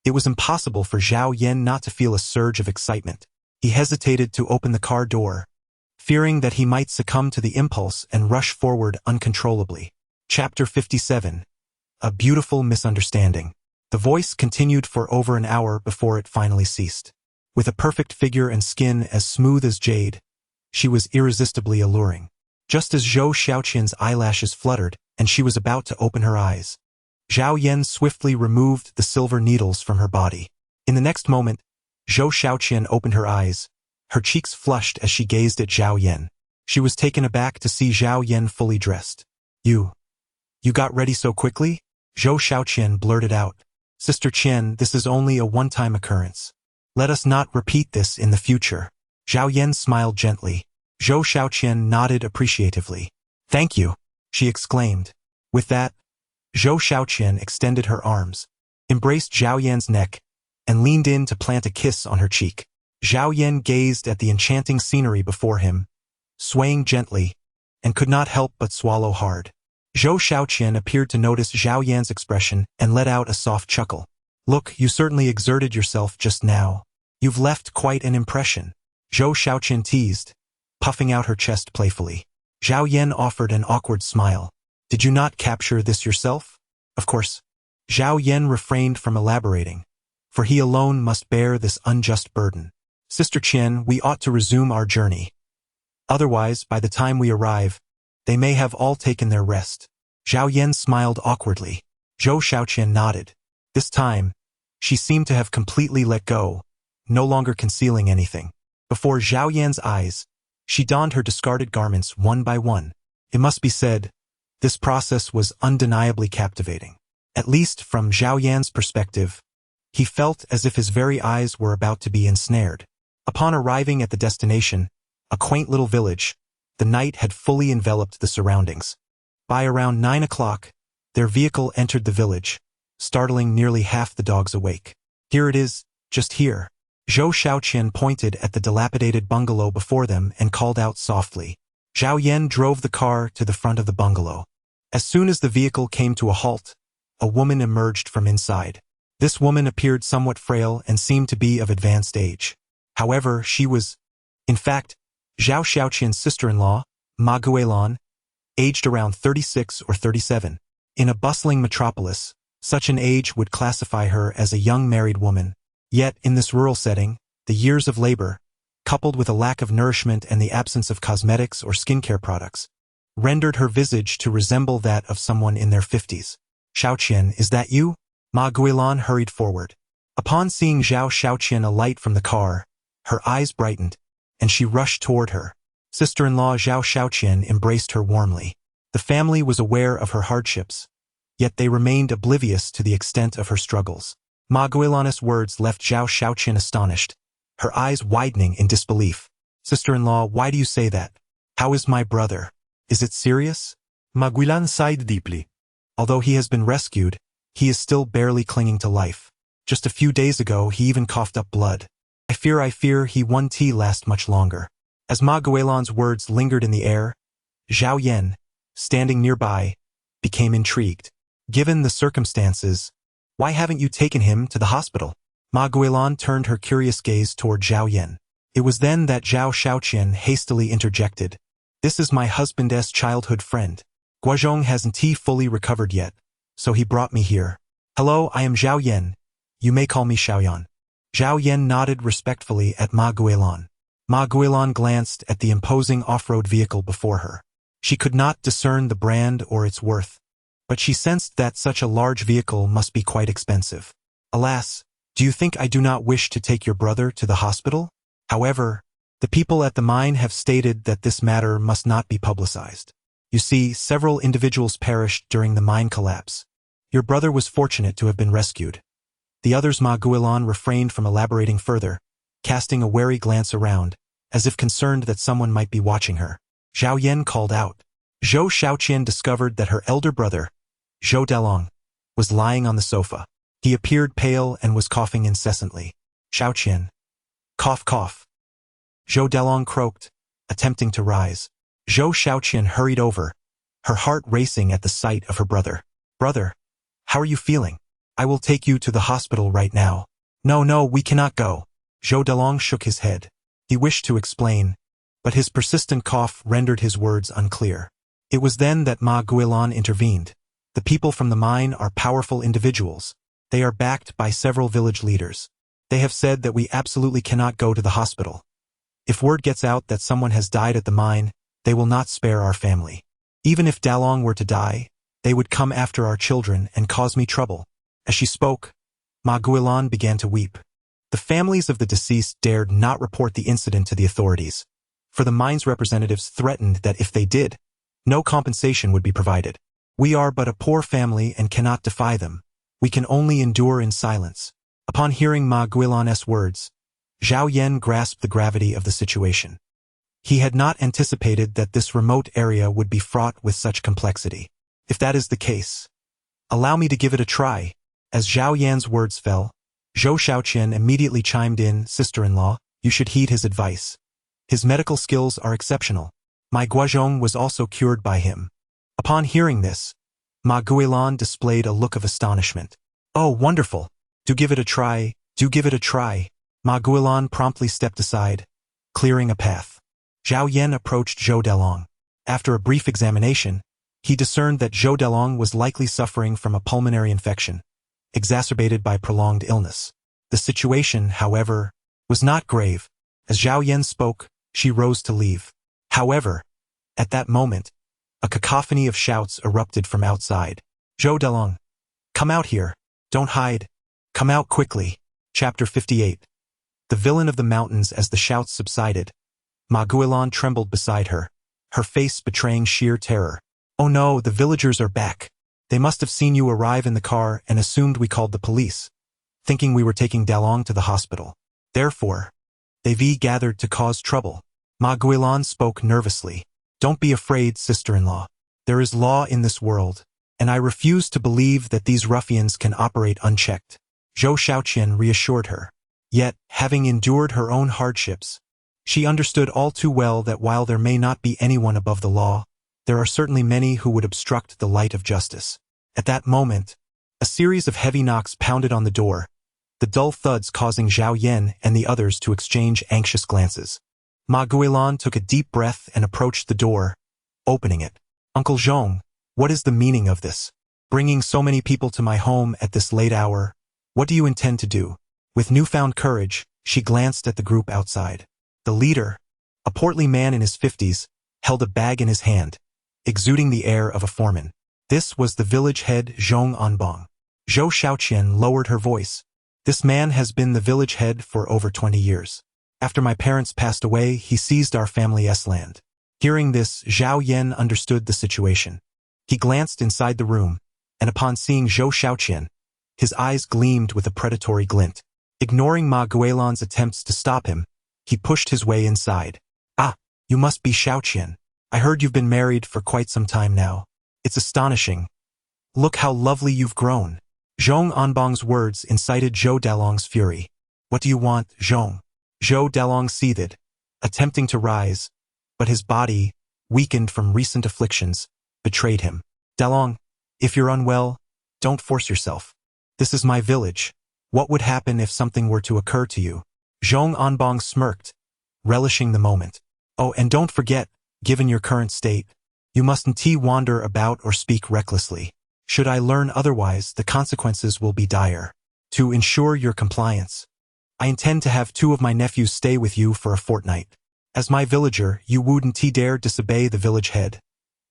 it was impossible for Zhao Yan not to feel a surge of excitement. He hesitated to open the car door, fearing that he might succumb to the impulse and rush forward uncontrollably. Chapter 57. A Beautiful Misunderstanding. The voice continued for over an hour before it finally ceased. With a perfect figure and skin as smooth as jade, she was irresistibly alluring. Just as Zhou Xiaoqian's eyelashes fluttered and she was about to open her eyes, Zhao Yan swiftly removed the silver needles from her body. In the next moment, Zhou Xiaoqian opened her eyes, her cheeks flushed as she gazed at Zhao Yan. She was taken aback to see Zhao Yan fully dressed. You got ready so quickly?" Zhou Xiaoqian blurted out. "Sister Qian, this is only a one-time occurrence. Let us not repeat this in the future." Zhao Yan smiled gently. Zhou Xiaoqian nodded appreciatively. "Thank you," she exclaimed. With that, Zhou Xiaoqian extended her arms, embraced Zhao Yan's neck, and leaned in to plant a kiss on her cheek. Zhao Yan gazed at the enchanting scenery before him, swaying gently, and could not help but swallow hard. Zhou Xiaoqian appeared to notice Zhao Yan's expression and let out a soft chuckle. "Look, you certainly exerted yourself just now. You've left quite an impression," Zhou Xiaoqian teased, puffing out her chest playfully. Zhao Yan offered an awkward smile. "Did you not capture this yourself?" Of course, Zhao Yan refrained from elaborating, for he alone must bear this unjust burden. "Sister Qian, we ought to resume our journey. Otherwise, by the time we arrive, they may have all taken their rest." Zhao Yan smiled awkwardly. Zhou Xiaoqian nodded. This time, she seemed to have completely let go, no longer concealing anything. Before Zhao Yan's eyes, she donned her discarded garments one by one. It must be said, this process was undeniably captivating. At least from Zhao Yan's perspective, he felt as if his very eyes were about to be ensnared. Upon arriving at the destination, a quaint little village, the night had fully enveloped the surroundings. By around 9 o'clock, their vehicle entered the village, startling nearly half the dogs awake. "Here it is, just here." Zhou Xiaoqian pointed at the dilapidated bungalow before them and called out softly. Zhao Yan drove the car to the front of the bungalow. As soon as the vehicle came to a halt, a woman emerged from inside. This woman appeared somewhat frail and seemed to be of advanced age. However, she was, in fact, Zhao Xiaoqian's sister-in-law, Ma Guilan, aged around 36 or 37. In a bustling metropolis, such an age would classify her as a young married woman. Yet, in this rural setting, the years of labor, coupled with a lack of nourishment and the absence of cosmetics or skincare products, rendered her visage to resemble that of someone in their 50s. "Xiaoqian, is that you?" Ma Guilan hurried forward. Upon seeing Zhao Xiaoqian alight from the car, her eyes brightened, and she rushed toward her. Sister-in-law Zhao Xiaoqian embraced her warmly. The family was aware of her hardships, yet they remained oblivious to the extent of her struggles. Ma Guilan's words left Zhao Xiaoqian astonished, her eyes widening in disbelief. "Sister-in-law, why do you say that? How is my brother? Is it serious?" Ma Guilan sighed deeply. "Although he has been rescued, he is still barely clinging to life. Just a few days ago, he even coughed up blood. I fear he won't last much longer." As Ma Guilan's words lingered in the air, Zhao Yan, standing nearby, became intrigued. "Given the circumstances, why haven't you taken him to the hospital?" Ma Guilan turned her curious gaze toward Zhao Yan. It was then that Zhao Xiaoqian hastily interjected. "This is my husband's childhood friend. Guozhong hasn't fully recovered yet, so he brought me here. Hello, I am Zhao Yan. You may call me Xiaoyan." Zhao Yan nodded respectfully at Ma Guilan. Ma Guilan glanced at the imposing off-road vehicle before her. She could not discern the brand or its worth, but she sensed that such a large vehicle must be quite expensive. "Alas, do you think I do not wish to take your brother to the hospital?" However, the people at the mine have stated that this matter must not be publicized. You see, several individuals perished during the mine collapse. Your brother was fortunate to have been rescued. The others. Ma Guilan refrained from elaborating further, casting a wary glance around, as if concerned that someone might be watching her. Zhao Yan called out. Zhou Shaoqian discovered that her elder brother, Zhou Delong, was lying on the sofa. He appeared pale and was coughing incessantly. Shaoqian. Cough, cough. Zhou Delong croaked, attempting to rise. Zhou Shaoqian hurried over, her heart racing at the sight of her brother. Brother, how are you feeling? I will take you to the hospital right now. No, we cannot go. Zhou Delong shook his head. He wished to explain, but his persistent cough rendered his words unclear. It was then that Ma Guilan intervened. The people from the mine are powerful individuals. They are backed by several village leaders. They have said that we absolutely cannot go to the hospital. If word gets out that someone has died at the mine, they will not spare our family. Even if Dalong were to die, they would come after our children and cause me trouble. As she spoke, Ma Guilan began to weep. The families of the deceased dared not report the incident to the authorities, for the mine's representatives threatened that if they did, no compensation would be provided. We are but a poor family and cannot defy them. We can only endure in silence. Upon hearing Ma Guilan's words, Zhao Yan grasped the gravity of the situation. He had not anticipated that this remote area would be fraught with such complexity. If that is the case, allow me to give it a try. As Zhao Yan's words fell, Zhou Shaoqian immediately chimed in, sister-in-law, you should heed his advice. His medical skills are exceptional. My Guozhong was also cured by him. Upon hearing this, Ma Guilan displayed a look of astonishment. Oh, wonderful! Do give it a try, do give it a try. Ma Guilan promptly stepped aside, clearing a path. Zhao Yan approached Zhou Delong. After a brief examination, he discerned that Zhou Delong was likely suffering from a pulmonary infection, exacerbated by prolonged illness. The situation, however, was not grave. As Zhao Yan spoke, she rose to leave. However, at that moment, a cacophony of shouts erupted from outside. Zhou Delong, come out here. Don't hide. Come out quickly. Chapter 58. The villain of the mountains. As the shouts subsided, Ma Guilan trembled beside her, her face betraying sheer terror. Oh no, the villagers are back. They must have seen you arrive in the car and assumed we called the police, thinking we were taking Dalong to the hospital. Therefore, they've gathered to cause trouble. Ma Guilan spoke nervously. Don't be afraid, sister-in-law. There is law in this world, and I refuse to believe that these ruffians can operate unchecked. Zhou Shaoqian reassured her. Yet, having endured her own hardships, she understood all too well that while there may not be anyone above the law, there are certainly many who would obstruct the light of justice. At that moment, a series of heavy knocks pounded on the door, the dull thuds causing Zhao Yan and the others to exchange anxious glances. Ma Guilan took a deep breath and approached the door, opening it. Uncle Zhong, what is the meaning of this? Bringing so many people to my home at this late hour, what do you intend to do? With newfound courage, she glanced at the group outside. The leader, a portly man in his 50s, held a bag in his hand, exuding the air of a foreman. This was the village head Zhong Anbong. Zhou Shaoqian lowered her voice. This man has been the village head for over 20 years. After my parents passed away, he seized our family's land. Hearing this, Zhao Yan understood the situation. He glanced inside the room, and upon seeing Zhou Shaoqian, his eyes gleamed with a predatory glint. Ignoring Ma Guilan's attempts to stop him, he pushed his way inside. Ah, you must be Shaoqian. I heard you've been married for quite some time now. It's astonishing. Look how lovely you've grown. Zhong Anbong's words incited Zhou Dalong's fury. What do you want, Zhong? Zhou Dalong seethed, attempting to rise, but his body, weakened from recent afflictions, betrayed him. Dalong, if you're unwell, don't force yourself. This is my village. What would happen if something were to occur to you? Zhong Anbong smirked, relishing the moment. Oh, and don't forget, given your current state, you mustn't wander about or speak recklessly. Should I learn otherwise, the consequences will be dire. To ensure your compliance, I intend to have 2 of my nephews stay with you for a fortnight. As my villager, you wouldn't dare disobey the village head,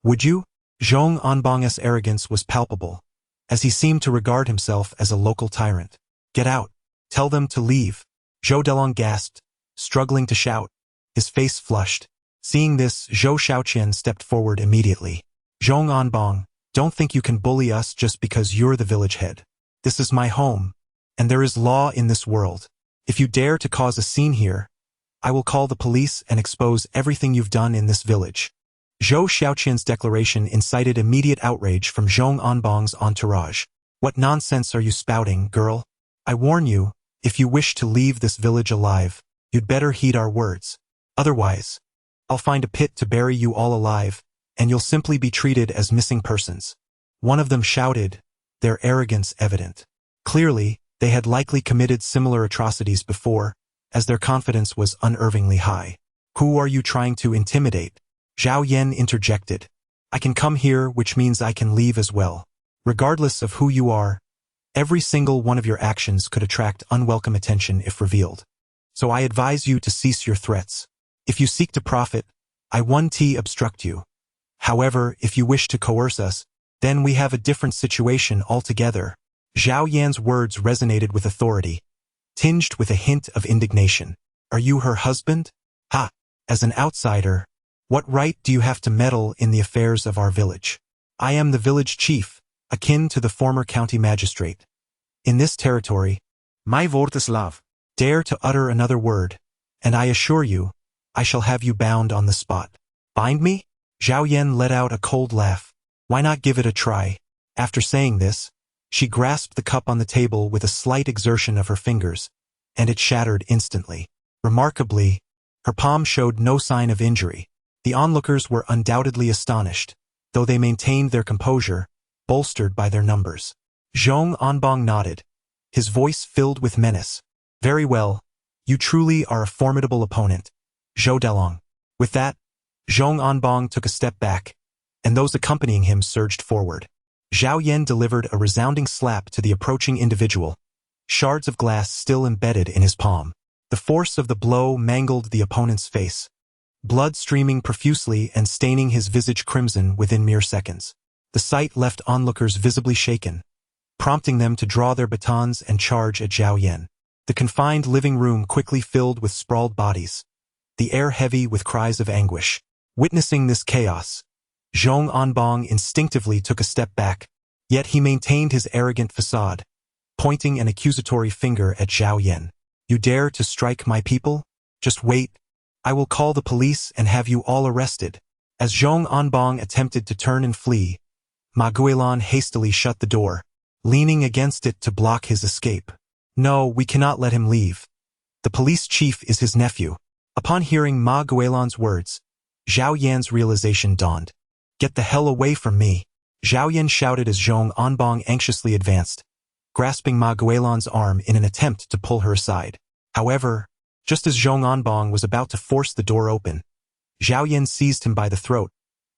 would you? Zhong Anbong's arrogance was palpable, as he seemed to regard himself as a local tyrant. Get out. Tell them to leave. Zhou Delong gasped, struggling to shout, his face flushed. Seeing this, Zhou Xiaoqian stepped forward immediately. Zhong Anbong, don't think you can bully us just because you're the village head. This is my home, and there is law in this world. If you dare to cause a scene here, I will call the police and expose everything you've done in this village. Zhou Xiaoqian's declaration incited immediate outrage from Zhong Anbong's entourage. What nonsense are you spouting, girl? I warn you, if you wish to leave this village alive, you'd better heed our words. Otherwise, I'll find a pit to bury you all alive, and you'll simply be treated as missing persons. One of them shouted, their arrogance evident. Clearly, they had likely committed similar atrocities before, as their confidence was unervingly high. Who are you trying to intimidate? Zhao Yan interjected. I can come here, which means I can leave as well. Regardless of who you are, every single one of your actions could attract unwelcome attention if revealed. So I advise you to cease your threats. If you seek to profit, I won't obstruct you. However, if you wish to coerce us, then we have a different situation altogether. Zhao Yan's words resonated with authority, tinged with a hint of indignation. Are you her husband? Ha! As an outsider, what right do you have to meddle in the affairs of our village? I am the village chief, akin to the former county magistrate. In this territory, my word is law. Dare to utter another word, and I assure you, I shall have you bound on the spot. Bind me? Zhao Yan let out a cold laugh. Why not give it a try? After saying this, she grasped the cup on the table with a slight exertion of her fingers, and it shattered instantly. Remarkably, her palm showed no sign of injury. The onlookers were undoubtedly astonished, though they maintained their composure, bolstered by their numbers. Zhong Anbong nodded, his voice filled with menace. Very well, you truly are a formidable opponent, Zhou Dalong. With that, Zhong Anbong took a step back, and those accompanying him surged forward. Zhao Yan delivered a resounding slap to the approaching individual, shards of glass still embedded in his palm. The force of the blow mangled the opponent's face, blood streaming profusely and staining his visage crimson within mere seconds. The sight left onlookers visibly shaken, prompting them to draw their batons and charge at Zhao Yan. The confined living room quickly filled with sprawled bodies, the air heavy with cries of anguish. Witnessing this chaos, Zhong Anbong instinctively took a step back, yet he maintained his arrogant facade, pointing an accusatory finger at Zhao Yan. You dare to strike my people? Just wait. I will call the police and have you all arrested. As Zhong Anbong attempted to turn and flee, Ma Guilan hastily shut the door, leaning against it to block his escape. No, we cannot let him leave. The police chief is his nephew. Upon hearing Ma Guilan's words, Zhao Yan's realization dawned. Get the hell away from me. Zhao Yan shouted as Zhong Anbong anxiously advanced, grasping Ma Guilan's arm in an attempt to pull her aside. However, just as Zhong Anbong was about to force the door open, Zhao Yan seized him by the throat,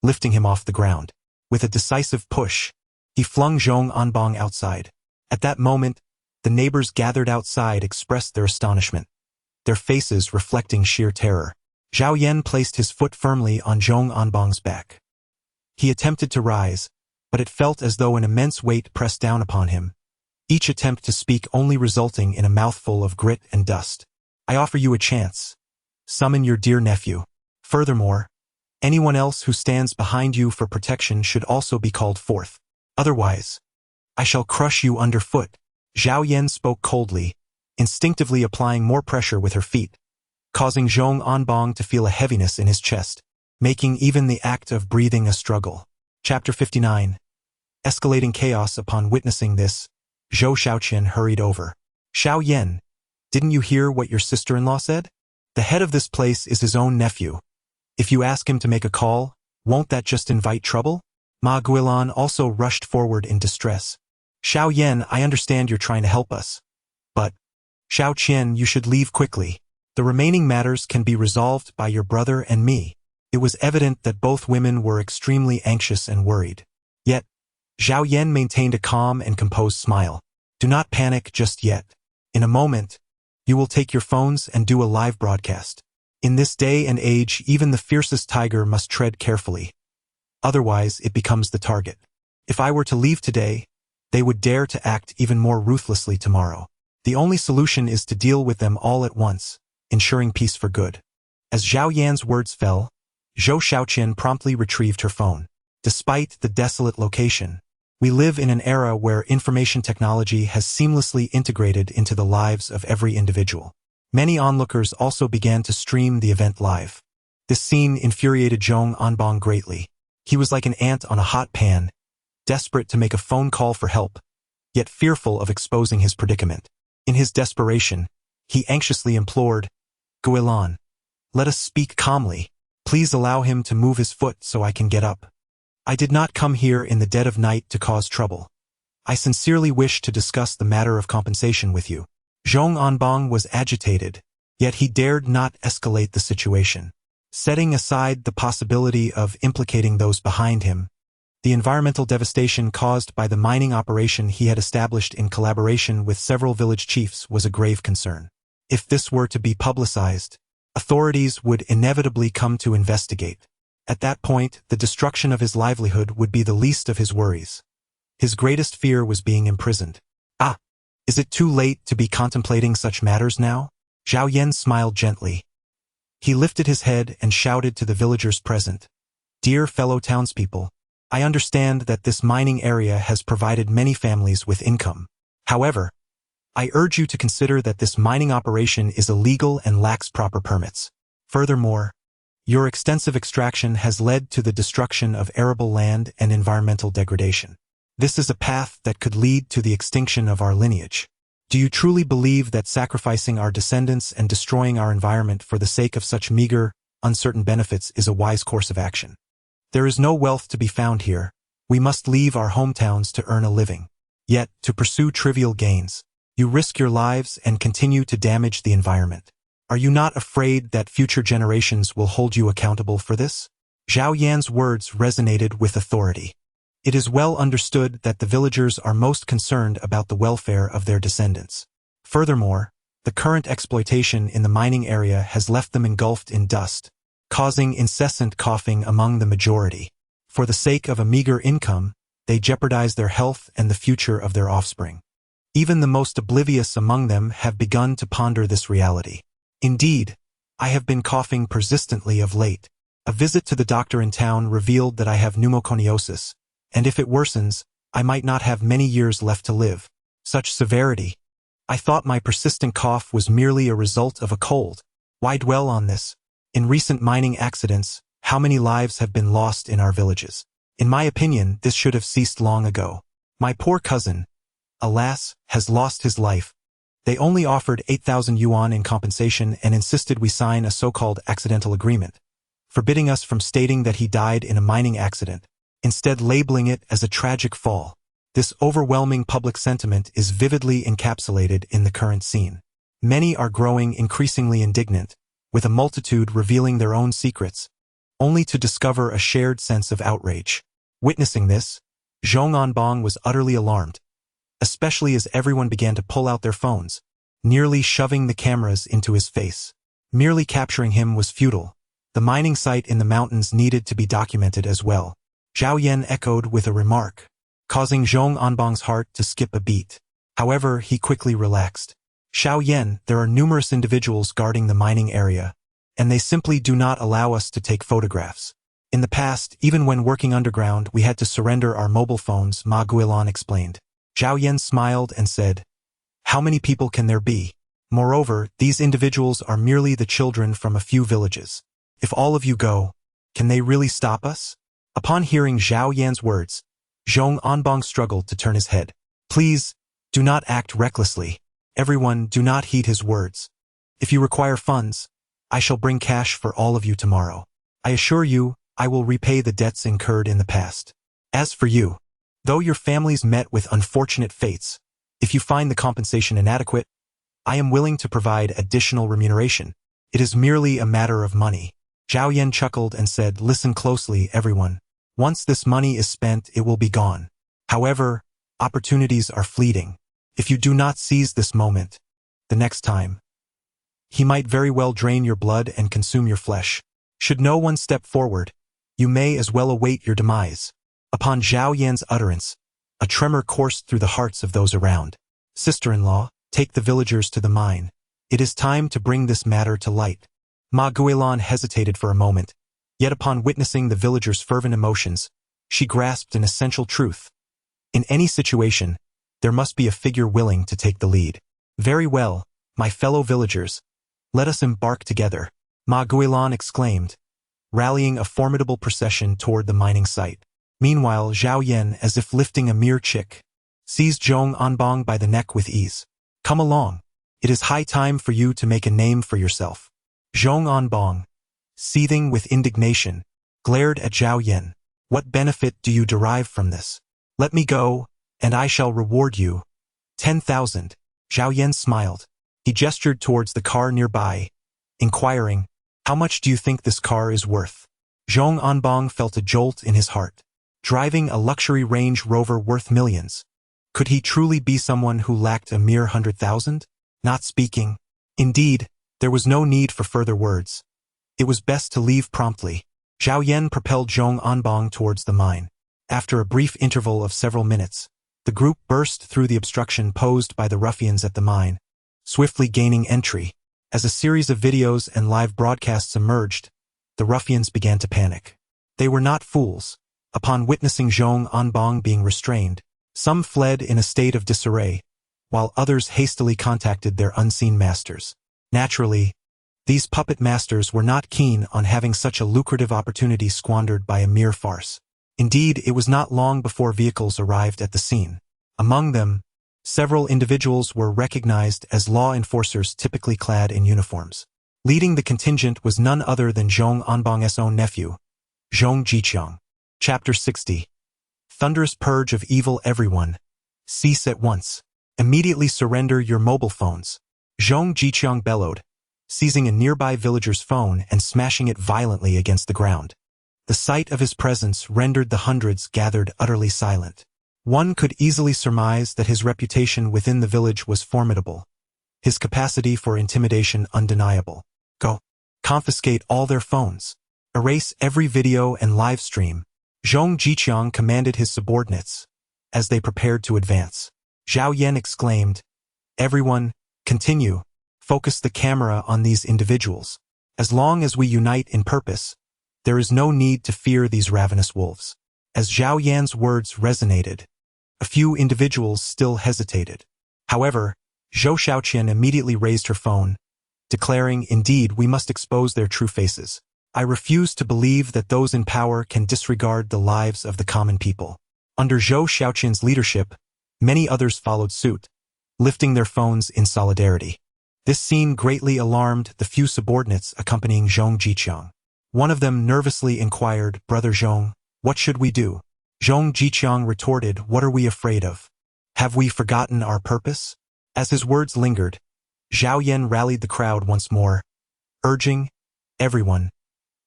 lifting him off the ground. With a decisive push, he flung Zhong Anbong outside. At that moment, the neighbors gathered outside expressed their astonishment, their faces reflecting sheer terror. Zhao Yan placed his foot firmly on Zhong Anbong's back. He attempted to rise, but it felt as though an immense weight pressed down upon him, each attempt to speak only resulting in a mouthful of grit and dust. I offer you a chance. Summon your dear nephew. Furthermore, anyone else who stands behind you for protection should also be called forth. Otherwise, I shall crush you underfoot. Zhao Yan spoke coldly, instinctively applying more pressure with her feet, causing Zhong Anbong to feel a heaviness in his chest, making even the act of breathing a struggle. Chapter 59. Escalating chaos. Upon witnessing this, Zhou Xiaoqian hurried over. Xiao Yan, didn't you hear what your sister-in-law said? The head of this place is his own nephew. If you ask him to make a call, won't that just invite trouble? Ma Guilan also rushed forward in distress. Xiao Yan, I understand you're trying to help us. But, Xiao Qian, you should leave quickly. The remaining matters can be resolved by your brother and me. It was evident that both women were extremely anxious and worried. Yet, Zhao Yan maintained a calm and composed smile. Do not panic just yet. In a moment, you will take your phones and do a live broadcast. In this day and age, even the fiercest tiger must tread carefully. Otherwise, it becomes the target. If I were to leave today, they would dare to act even more ruthlessly tomorrow. The only solution is to deal with them all at once. ensuring peace for good. As Zhao Yan's words fell, Zhou Xiaoqian promptly retrieved her phone. Despite the desolate location, we live in an era where information technology has seamlessly integrated into the lives of every individual. Many onlookers also began to stream the event live. This scene infuriated Zhong Anbang greatly. He was like an ant on a hot pan, desperate to make a phone call for help, yet fearful of exposing his predicament. In his desperation, he anxiously implored, "Guilan, let us speak calmly. Please allow him to move his foot so I can get up. I did not come here in the dead of night to cause trouble. I sincerely wish to discuss the matter of compensation with you." Zhong Anbang was agitated, yet he dared not escalate the situation. Setting aside the possibility of implicating those behind him, the environmental devastation caused by the mining operation he had established in collaboration with several village chiefs was a grave concern. If this were to be publicized, authorities would inevitably come to investigate. At that point, the destruction of his livelihood would be the least of his worries. His greatest fear was being imprisoned. "Ah, is it too late to be contemplating such matters now?" Zhao Yan smiled gently. He lifted his head and shouted to the villagers present, "Dear fellow townspeople, I understand that this mining area has provided many families with income. However, I urge you to consider that this mining operation is illegal and lacks proper permits. Furthermore, your extensive extraction has led to the destruction of arable land and environmental degradation. This is a path that could lead to the extinction of our lineage. Do you truly believe that sacrificing our descendants and destroying our environment for the sake of such meager, uncertain benefits is a wise course of action? There is no wealth to be found here. We must leave our hometowns to earn a living. Yet, to pursue trivial gains, you risk your lives and continue to damage the environment. Are you not afraid that future generations will hold you accountable for this?" Zhao Yan's words resonated with authority. It is well understood that the villagers are most concerned about the welfare of their descendants. Furthermore, the current exploitation in the mining area has left them engulfed in dust, causing incessant coughing among the majority. For the sake of a meager income, they jeopardize their health and the future of their offspring. Even the most oblivious among them have begun to ponder this reality. Indeed, I have been coughing persistently of late. A visit to the doctor in town revealed that I have pneumoconiosis, and if it worsens, I might not have many years left to live. Such severity. I thought my persistent cough was merely a result of a cold. Why dwell on this? In recent mining accidents, how many lives have been lost in our villages? In my opinion, this should have ceased long ago. My poor cousin, alas, has lost his life. They only offered 8,000 yuan in compensation and insisted we sign a so-called accidental agreement, forbidding us from stating that he died in a mining accident, instead labeling it as a tragic fall. This overwhelming public sentiment is vividly encapsulated in the current scene. Many are growing increasingly indignant, with a multitude revealing their own secrets, only to discover a shared sense of outrage. Witnessing this, Zhong Anbang was utterly alarmed, especially as everyone began to pull out their phones, nearly shoving the cameras into his face. Merely capturing him was futile. The mining site in the mountains needed to be documented as well. Zhao Yan echoed with a remark, causing Zhong Anbang's heart to skip a beat. However, he quickly relaxed. "Xiao Yan, there are numerous individuals guarding the mining area, and they simply do not allow us to take photographs. In the past, even when working underground, we had to surrender our mobile phones," Ma Guilan explained. Zhao Yan smiled and said, "How many people can there be? Moreover, these individuals are merely the children from a few villages. If all of you go, can they really stop us?" Upon hearing Zhao Yan's words, Zhong Anbang struggled to turn his head. "Please, do not act recklessly. Everyone, do not heed his words. If you require funds, I shall bring cash for all of you tomorrow. I assure you, I will repay the debts incurred in the past. As for you, though your families met with unfortunate fates, if you find the compensation inadequate, I am willing to provide additional remuneration. It is merely a matter of money." Zhao Yan chuckled and said, "Listen closely, everyone. Once this money is spent, it will be gone. However, opportunities are fleeting. If you do not seize this moment, the next time, he might very well drain your blood and consume your flesh. Should no one step forward, you may as well await your demise." Upon Zhao Yan's utterance, a tremor coursed through the hearts of those around. "Sister-in-law, take the villagers to the mine. It is time to bring this matter to light. Ma Guilan hesitated for a moment, yet upon witnessing the villager's fervent emotions, she grasped an essential truth. In any situation, there must be a figure willing to take the lead. Very well, my fellow villagers, let us embark together, Ma Guilan exclaimed, rallying a formidable procession toward the mining site. Meanwhile, Zhao Yan, as if lifting a mere chick, seized Zhong Anbong by the neck with ease. Come along. It is high time for you to make a name for yourself. Zhong Anbong, seething with indignation, glared at Zhao Yan. What benefit do you derive from this? Let me go, and I shall reward you. 10,000. Zhao Yan smiled. He gestured towards the car nearby, inquiring, how much do you think this car is worth? Zhong Anbong felt a jolt in his heart. Driving a luxury Range Rover worth millions. Could he truly be someone who lacked a mere 100,000? Not speaking. Indeed, there was no need for further words. It was best to leave promptly. Zhao Yan propelled Zhong Anbong towards the mine. After a brief interval of several minutes, the group burst through the obstruction posed by the ruffians at the mine, swiftly gaining entry. As a series of videos and live broadcasts emerged, the ruffians began to panic. They were not fools. Upon witnessing Zhong Anbong being restrained, some fled in a state of disarray, while others hastily contacted their unseen masters. Naturally, these puppet masters were not keen on having such a lucrative opportunity squandered by a mere farce. Indeed, it was not long before vehicles arrived at the scene. Among them, several individuals were recognized as law enforcers typically clad in uniforms. Leading the contingent was none other than Zhong Anbong's own nephew, Zhong Jiqiang. Chapter 60. Thunderous purge of evil. Everyone, cease at once. Immediately surrender your mobile phones. Zhong Jiqiang bellowed, seizing a nearby villager's phone and smashing it violently against the ground. The sight of his presence rendered the hundreds gathered utterly silent. One could easily surmise that his reputation within the village was formidable, his capacity for intimidation undeniable. Go. Confiscate all their phones. Erase every video and live stream. Zhong Jiqiang commanded his subordinates, as they prepared to advance. Zhao Yan exclaimed, everyone, continue. Focus the camera on these individuals. As long as we unite in purpose, there is no need to fear these ravenous wolves. As Zhao Yan's words resonated, a few individuals still hesitated. However, Zhou Xiaoqian immediately raised her phone, declaring, indeed, we must expose their true faces. I refuse to believe that those in power can disregard the lives of the common people. Under Zhou Xiaoqian's leadership, many others followed suit, lifting their phones in solidarity. This scene greatly alarmed the few subordinates accompanying Zhong Jiqiang. One of them nervously inquired, Brother Zhong, what should we do? Zhong Jiqiang retorted, what are we afraid of? Have we forgotten our purpose? As his words lingered, Zhao Yan rallied the crowd once more, urging, everyone,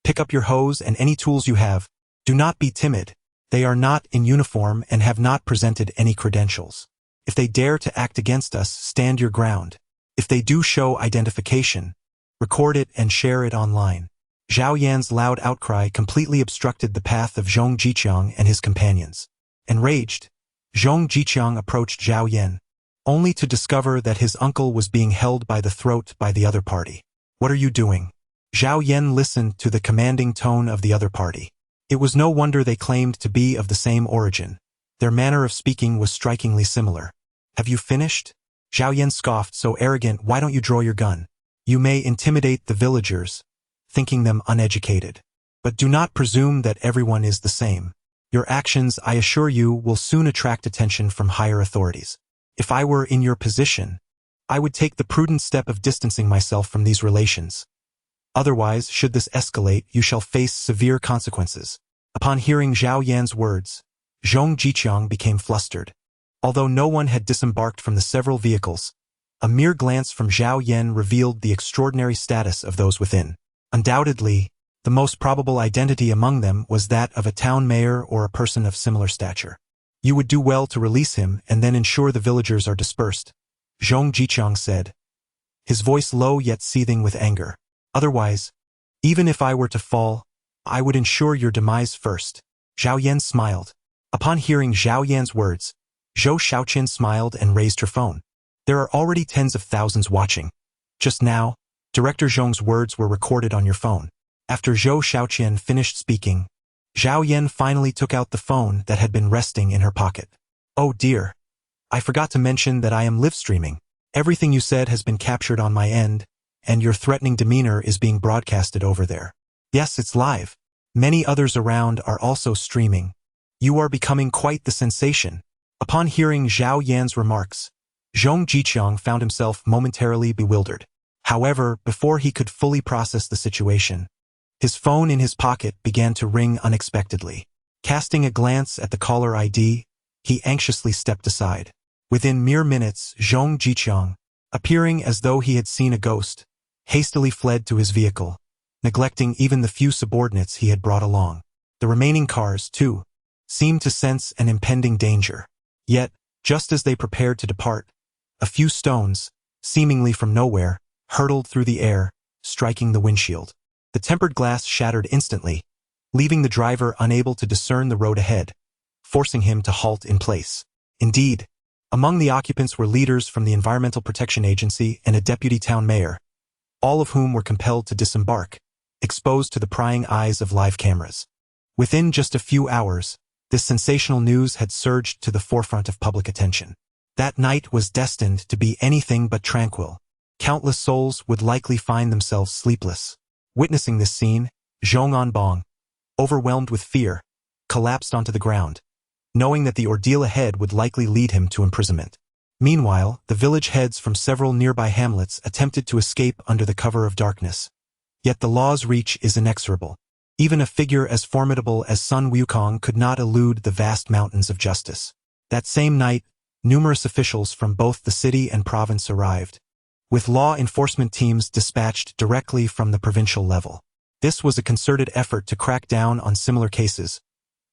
pick up your hose and any tools you have. Do not be timid. They are not in uniform and have not presented any credentials. If they dare to act against us, stand your ground. If they do show identification, record it and share it online. Zhao Yan's loud outcry completely obstructed the path of Zhong Jiqiang and his companions. Enraged, Zhong Jiqiang approached Zhao Yan, only to discover that his uncle was being held by the throat by the other party. What are you doing? Zhao Yan listened to the commanding tone of the other party. It was no wonder they claimed to be of the same origin. Their manner of speaking was strikingly similar. Have you finished? Zhao Yan scoffed, so arrogant, why don't you draw your gun? You may intimidate the villagers, thinking them uneducated. But do not presume that everyone is the same. Your actions, I assure you, will soon attract attention from higher authorities. If I were in your position, I would take the prudent step of distancing myself from these relations. Otherwise, should this escalate, you shall face severe consequences. Upon hearing Zhao Yan's words, Zhong Jiqiang became flustered. Although no one had disembarked from the several vehicles, a mere glance from Zhao Yan revealed the extraordinary status of those within. Undoubtedly, the most probable identity among them was that of a town mayor or a person of similar stature. You would do well to release him and then ensure the villagers are dispersed, Zhong Jiqiang said, his voice low yet seething with anger. Otherwise, even if I were to fall, I would ensure your demise first. Zhao Yan smiled. Upon hearing Zhao Yan's words, Zhou Xiaoqian smiled and raised her phone. There are already tens of thousands watching. Just now, Director Zhong's words were recorded on your phone. After Zhou Xiaoqian finished speaking, Zhao Yan finally took out the phone that had been resting in her pocket. Oh dear. I forgot to mention that I am live streaming. Everything you said has been captured on my end, and your threatening demeanor is being broadcasted over there. Yes, it's live. Many others around are also streaming. You are becoming quite the sensation. Upon hearing Zhao Yan's remarks, Zhong Jiqiang found himself momentarily bewildered. However, before he could fully process the situation, his phone in his pocket began to ring unexpectedly. Casting a glance at the caller ID, he anxiously stepped aside. Within mere minutes, Zhong Jiqiang, appearing as though he had seen a ghost, hastily fled to his vehicle, neglecting even the few subordinates he had brought along. The remaining cars, too, seemed to sense an impending danger. Yet, just as they prepared to depart, a few stones, seemingly from nowhere, hurtled through the air, striking the windshield. The tempered glass shattered instantly, leaving the driver unable to discern the road ahead, forcing him to halt in place. Indeed, among the occupants were leaders from the Environmental Protection Agency and a deputy town mayor, all of whom were compelled to disembark, exposed to the prying eyes of live cameras. Within just a few hours, this sensational news had surged to the forefront of public attention. That night was destined to be anything but tranquil. Countless souls would likely find themselves sleepless. Witnessing this scene, Zhong Anbong, overwhelmed with fear, collapsed onto the ground, knowing that the ordeal ahead would likely lead him to imprisonment. Meanwhile, the village heads from several nearby hamlets attempted to escape under the cover of darkness. Yet the law's reach is inexorable. Even a figure as formidable as Sun Wukong could not elude the vast mountains of justice. That same night, numerous officials from both the city and province arrived, with law enforcement teams dispatched directly from the provincial level. This was a concerted effort to crack down on similar cases,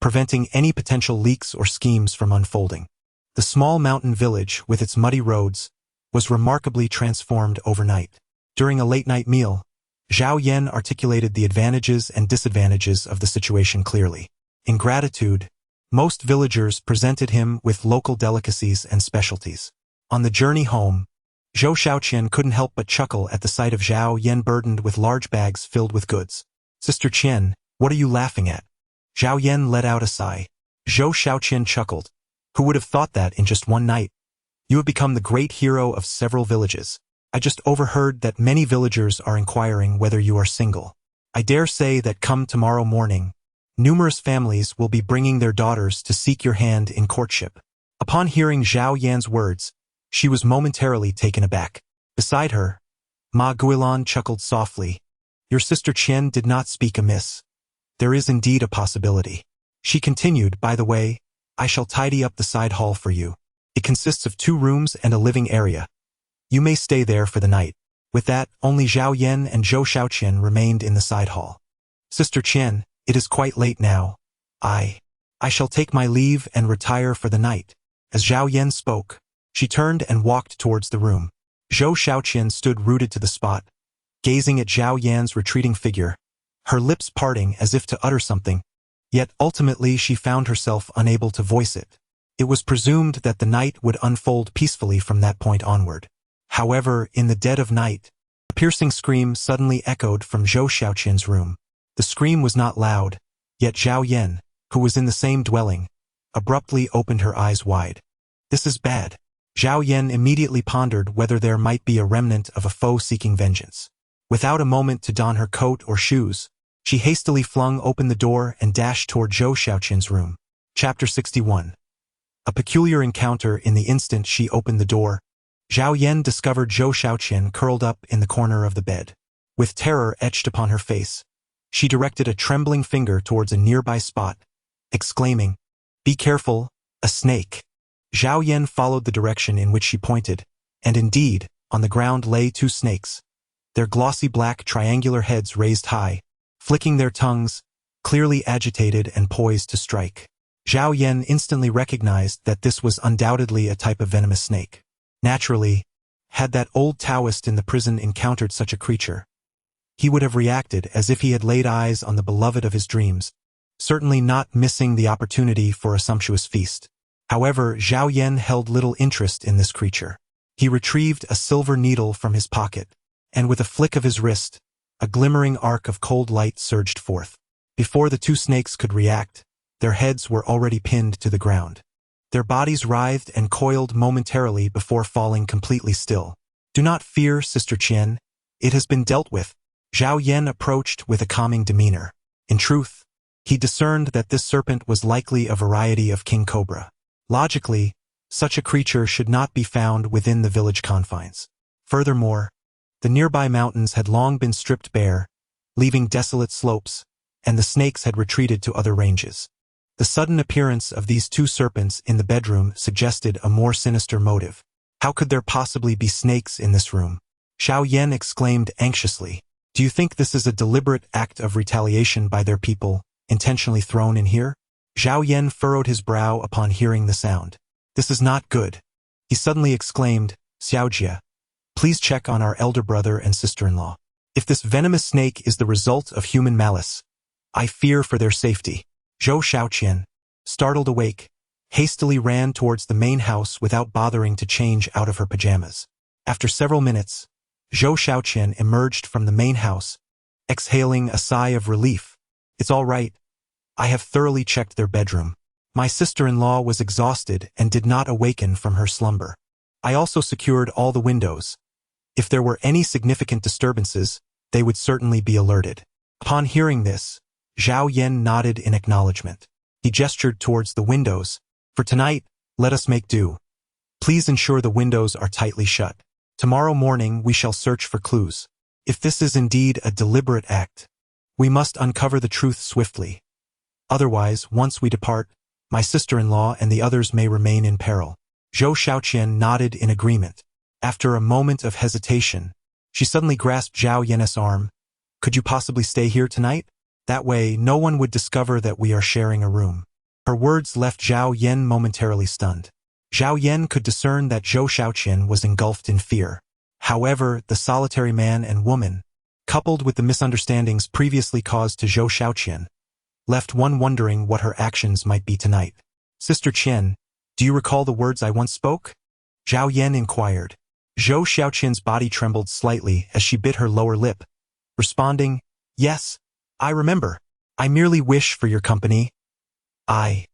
preventing any potential leaks or schemes from unfolding. The small mountain village, with its muddy roads, was remarkably transformed overnight. During a late-night meal, Zhao Yan articulated the advantages and disadvantages of the situation clearly. In gratitude, most villagers presented him with local delicacies and specialties. On the journey home, Zhou Xiaoqian couldn't help but chuckle at the sight of Zhao Yan burdened with large bags filled with goods. Sister Qian, what are you laughing at? Zhao Yan let out a sigh. Zhou Xiaoqian chuckled. Who would have thought that in just one night? You have become the great hero of several villages. I just overheard that many villagers are inquiring whether you are single. I dare say that come tomorrow morning, numerous families will be bringing their daughters to seek your hand in courtship. Upon hearing Zhao Yan's words, she was momentarily taken aback. Beside her, Ma Guilan chuckled softly. Your sister Qian did not speak amiss. There is indeed a possibility. She continued, by the way, I shall tidy up the side hall for you. It consists of 2 rooms and a living area. You may stay there for the night. With that, only Zhao Yan and Zhou Xiaoqian remained in the side hall. Sister Qian, it is quite late now. I shall take my leave and retire for the night. As Zhao Yan spoke, she turned and walked towards the room. Zhou Xiaoqian stood rooted to the spot, gazing at Zhao Yan's retreating figure, her lips parting as if to utter something, yet ultimately she found herself unable to voice it. It was presumed that the night would unfold peacefully from that point onward. However, in the dead of night, a piercing scream suddenly echoed from Zhou Xiaoqian's room. The scream was not loud, yet Zhao Yan, who was in the same dwelling, abruptly opened her eyes wide. This is bad. Zhao Yan immediately pondered whether there might be a remnant of a foe seeking vengeance. Without a moment to don her coat or shoes, she hastily flung open the door and dashed toward Zhou Xiaoqian's room. Chapter 61. A peculiar encounter. In the instant she opened the door, Zhao Yan discovered Zhou Xiaoqian curled up in the corner of the bed. With terror etched upon her face, she directed a trembling finger towards a nearby spot, exclaiming, Be careful, a snake. Zhao Yan followed the direction in which she pointed, and indeed, on the ground lay 2 snakes, their glossy black triangular heads raised high, flicking their tongues, clearly agitated and poised to strike. Zhao Yan instantly recognized that this was undoubtedly a type of venomous snake. Naturally, had that old Taoist in the prison encountered such a creature, he would have reacted as if he had laid eyes on the beloved of his dreams, certainly not missing the opportunity for a sumptuous feast. However, Zhao Yan held little interest in this creature. He retrieved a silver needle from his pocket, and with a flick of his wrist, a glimmering arc of cold light surged forth. Before the two snakes could react, their heads were already pinned to the ground. Their bodies writhed and coiled momentarily before falling completely still. "Do not fear, Sister Qian. It has been dealt with." Zhao Yan approached with a calming demeanor. In truth, he discerned that this serpent was likely a variety of king cobra. Logically, such a creature should not be found within the village confines. Furthermore, the nearby mountains had long been stripped bare, leaving desolate slopes, and the snakes had retreated to other ranges. The sudden appearance of these two serpents in the bedroom suggested a more sinister motive. How could there possibly be snakes in this room? Xiao Yan exclaimed anxiously. "Do you think this is a deliberate act of retaliation by their people, intentionally thrown in here?" Zhao Yan furrowed his brow upon hearing the sound. "This is not good." He suddenly exclaimed, "Xiaojia, please check on our elder brother and sister-in-law. If this venomous snake is the result of human malice, I fear for their safety." Zhou Xiaoqian, startled awake, hastily ran towards the main house without bothering to change out of her pajamas. After several minutes, Zhou Xiaoqian emerged from the main house, exhaling a sigh of relief. "It's all right. I have thoroughly checked their bedroom. My sister-in-law was exhausted and did not awaken from her slumber. I also secured all the windows. If there were any significant disturbances, they would certainly be alerted." Upon hearing this, Zhao Yan nodded in acknowledgement. He gestured towards the windows. "For tonight, let us make do. Please ensure the windows are tightly shut. Tomorrow morning we shall search for clues. If this is indeed a deliberate act, we must uncover the truth swiftly. Otherwise, once we depart, my sister-in-law and the others may remain in peril." Zhou Xiaoqian nodded in agreement. After a moment of hesitation, she suddenly grasped Zhao Yan's arm. "Could you possibly stay here tonight? That way, no one would discover that we are sharing a room." Her words left Zhao Yan momentarily stunned. Zhao Yan could discern that Zhou Xiaoqian was engulfed in fear. However, the solitary man and woman, coupled with the misunderstandings previously caused to Zhou Xiaoqian, left one wondering what her actions might be tonight. "Sister Qian, do you recall the words I once spoke?" Zhao Yan inquired. Zhou Xiaoqian's body trembled slightly as she bit her lower lip, responding, "Yes, I remember. I merely wish for your company. I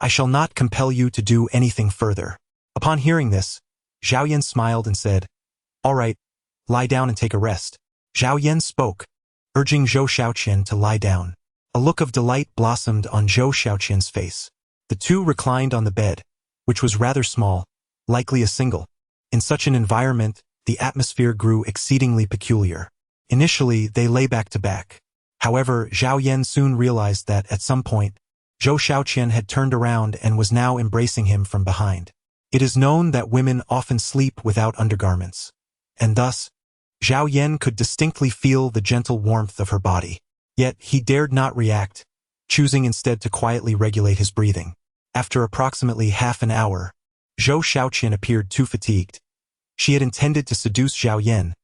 shall not compel you to do anything further." Upon hearing this, Zhao Yan smiled and said, "All right, lie down and take a rest." Zhao Yan spoke, urging Zhou Xiaoqian to lie down. A look of delight blossomed on Zhou Xiaoqian's face. The two reclined on the bed, which was rather small, likely a single. In such an environment, the atmosphere grew exceedingly peculiar. Initially, they lay back to back. However, Zhao Yan soon realized that, at some point, Zhou Xiaoqian had turned around and was now embracing him from behind. It is known that women often sleep without undergarments, and thus, Zhao Yan could distinctly feel the gentle warmth of her body. Yet he dared not react, choosing instead to quietly regulate his breathing. After approximately half an hour, Zhou Xiaoqian appeared too fatigued. She had intended to seduce Zhao Yan,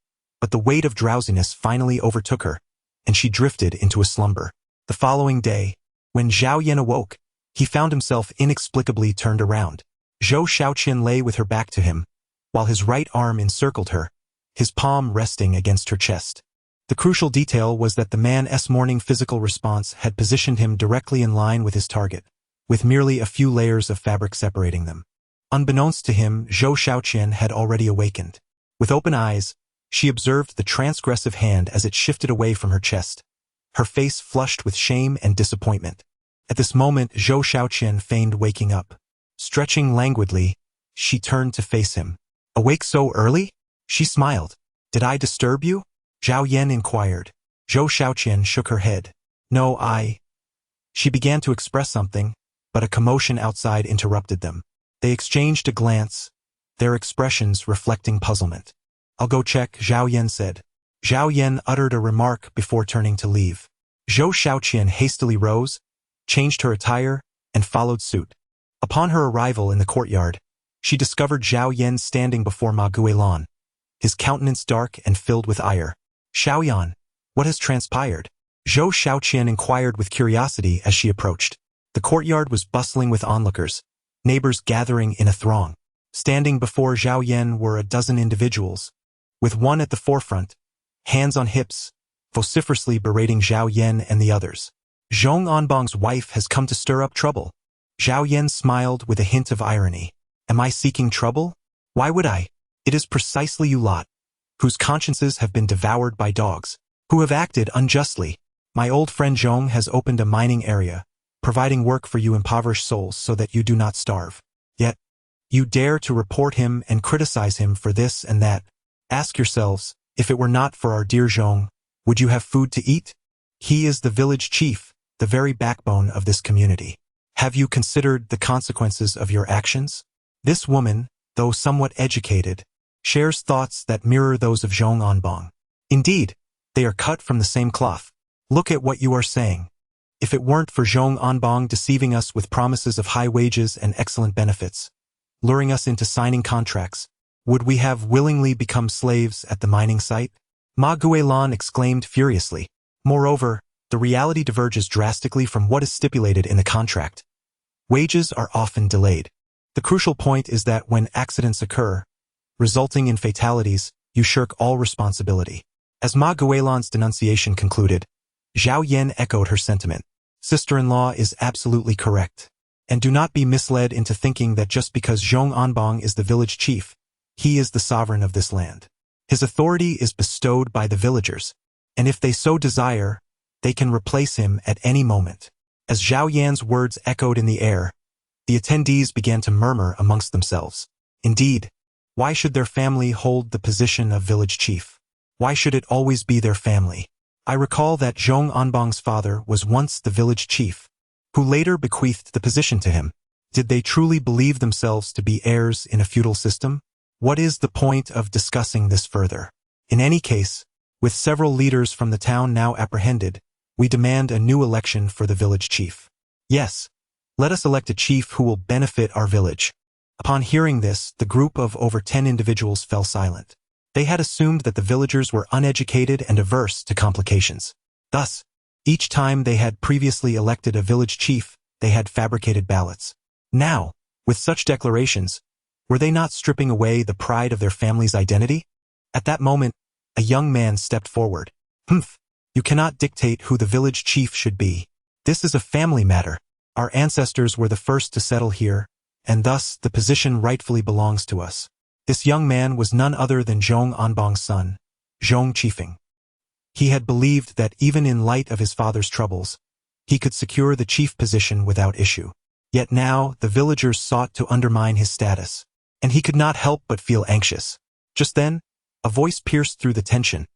but the weight of drowsiness finally overtook her, and she drifted into a slumber. The following day, when Zhao Yan awoke, he found himself inexplicably turned around. Zhou Xiaoqian lay with her back to him, while his right arm encircled her, his palm resting against her chest. The crucial detail was that the man's morning physical response had positioned him directly in line with his target, with merely a few layers of fabric separating them. Unbeknownst to him, Zhou Xiaoqian had already awakened. With open eyes, she observed the transgressive hand as it shifted away from her chest, her face flushed with shame and disappointment. At this moment, Zhou Xiaoqian feigned waking up. Stretching languidly, she turned to face him. "Awake so early?" She smiled. "Did I disturb you?" Zhao Yan inquired. Zhou Xiaoqian shook her head. "No, She began to express something, but a commotion outside interrupted them. They exchanged a glance, their expressions reflecting puzzlement. "I'll go check," Zhao Yan said. Zhao Yan uttered a remark before turning to leave. Zhou Xiaoqian hastily rose, changed her attire, and followed suit. Upon her arrival in the courtyard, she discovered Zhao Yan standing before Ma Guilan, his countenance dark and filled with ire. "Xiaoyan, what has transpired?" Zhou Xiaoqian inquired with curiosity as she approached. The courtyard was bustling with onlookers, neighbors gathering in a throng. Standing before Zhao Yan were a dozen individuals, with one at the forefront, hands on hips, vociferously berating Zhao Yan and the others. Zhong Anbong's wife has come to stir up trouble. Zhao Yan smiled with a hint of irony. Am I seeking trouble? Why would I? It is precisely you lot, whose consciences have been devoured by dogs, who have acted unjustly. My old friend Zhong has opened a mining area, providing work for you impoverished souls so that you do not starve. Yet, you dare to report him and criticize him for this and that. Ask yourselves, if it were not for our dear Zhong, would you have food to eat? He is the village chief, the very backbone of this community. Have you considered the consequences of your actions? This woman, though somewhat educated, shares thoughts that mirror those of Zhong Anbong. Indeed, they are cut from the same cloth. Look at what you are saying. If it weren't for Zhong Anbong deceiving us with promises of high wages and excellent benefits, luring us into signing contracts, would we have willingly become slaves at the mining site? Ma Guilan exclaimed furiously. Moreover, the reality diverges drastically from what is stipulated in the contract. Wages are often delayed. The crucial point is that when accidents occur, resulting in fatalities, you shirk all responsibility. As Ma Guilan's denunciation concluded, Zhao Yan echoed her sentiment. Sister-in-law is absolutely correct. And do not be misled into thinking that just because Zhong Anbong is the village chief, he is the sovereign of this land. His authority is bestowed by the villagers, and if they so desire, they can replace him at any moment. As Zhao Yan's words echoed in the air, the attendees began to murmur amongst themselves. Indeed, why should their family hold the position of village chief? Why should it always be their family? I recall that Zhong Anbong's father was once the village chief, who later bequeathed the position to him. Did they truly believe themselves to be heirs in a feudal system? What is the point of discussing this further? In any case, with several leaders from the town now apprehended, we demand a new election for the village chief. Yes, let us elect a chief who will benefit our village. Upon hearing this, the group of over 10 individuals fell silent. They had assumed that the villagers were uneducated and averse to complications. Thus, each time they had previously elected a village chief, they had fabricated ballots. Now, with such declarations, were they not stripping away the pride of their family's identity? At that moment, a young man stepped forward. You cannot dictate who the village chief should be. This is a family matter. Our ancestors were the first to settle here, and thus the position rightfully belongs to us. This young man was none other than Zhong Anbong's son, Zhong Chifeng. He had believed that even in light of his father's troubles, he could secure the chief position without issue. Yet now the villagers sought to undermine his status, and he could not help but feel anxious. Just then, a voice pierced through the tension.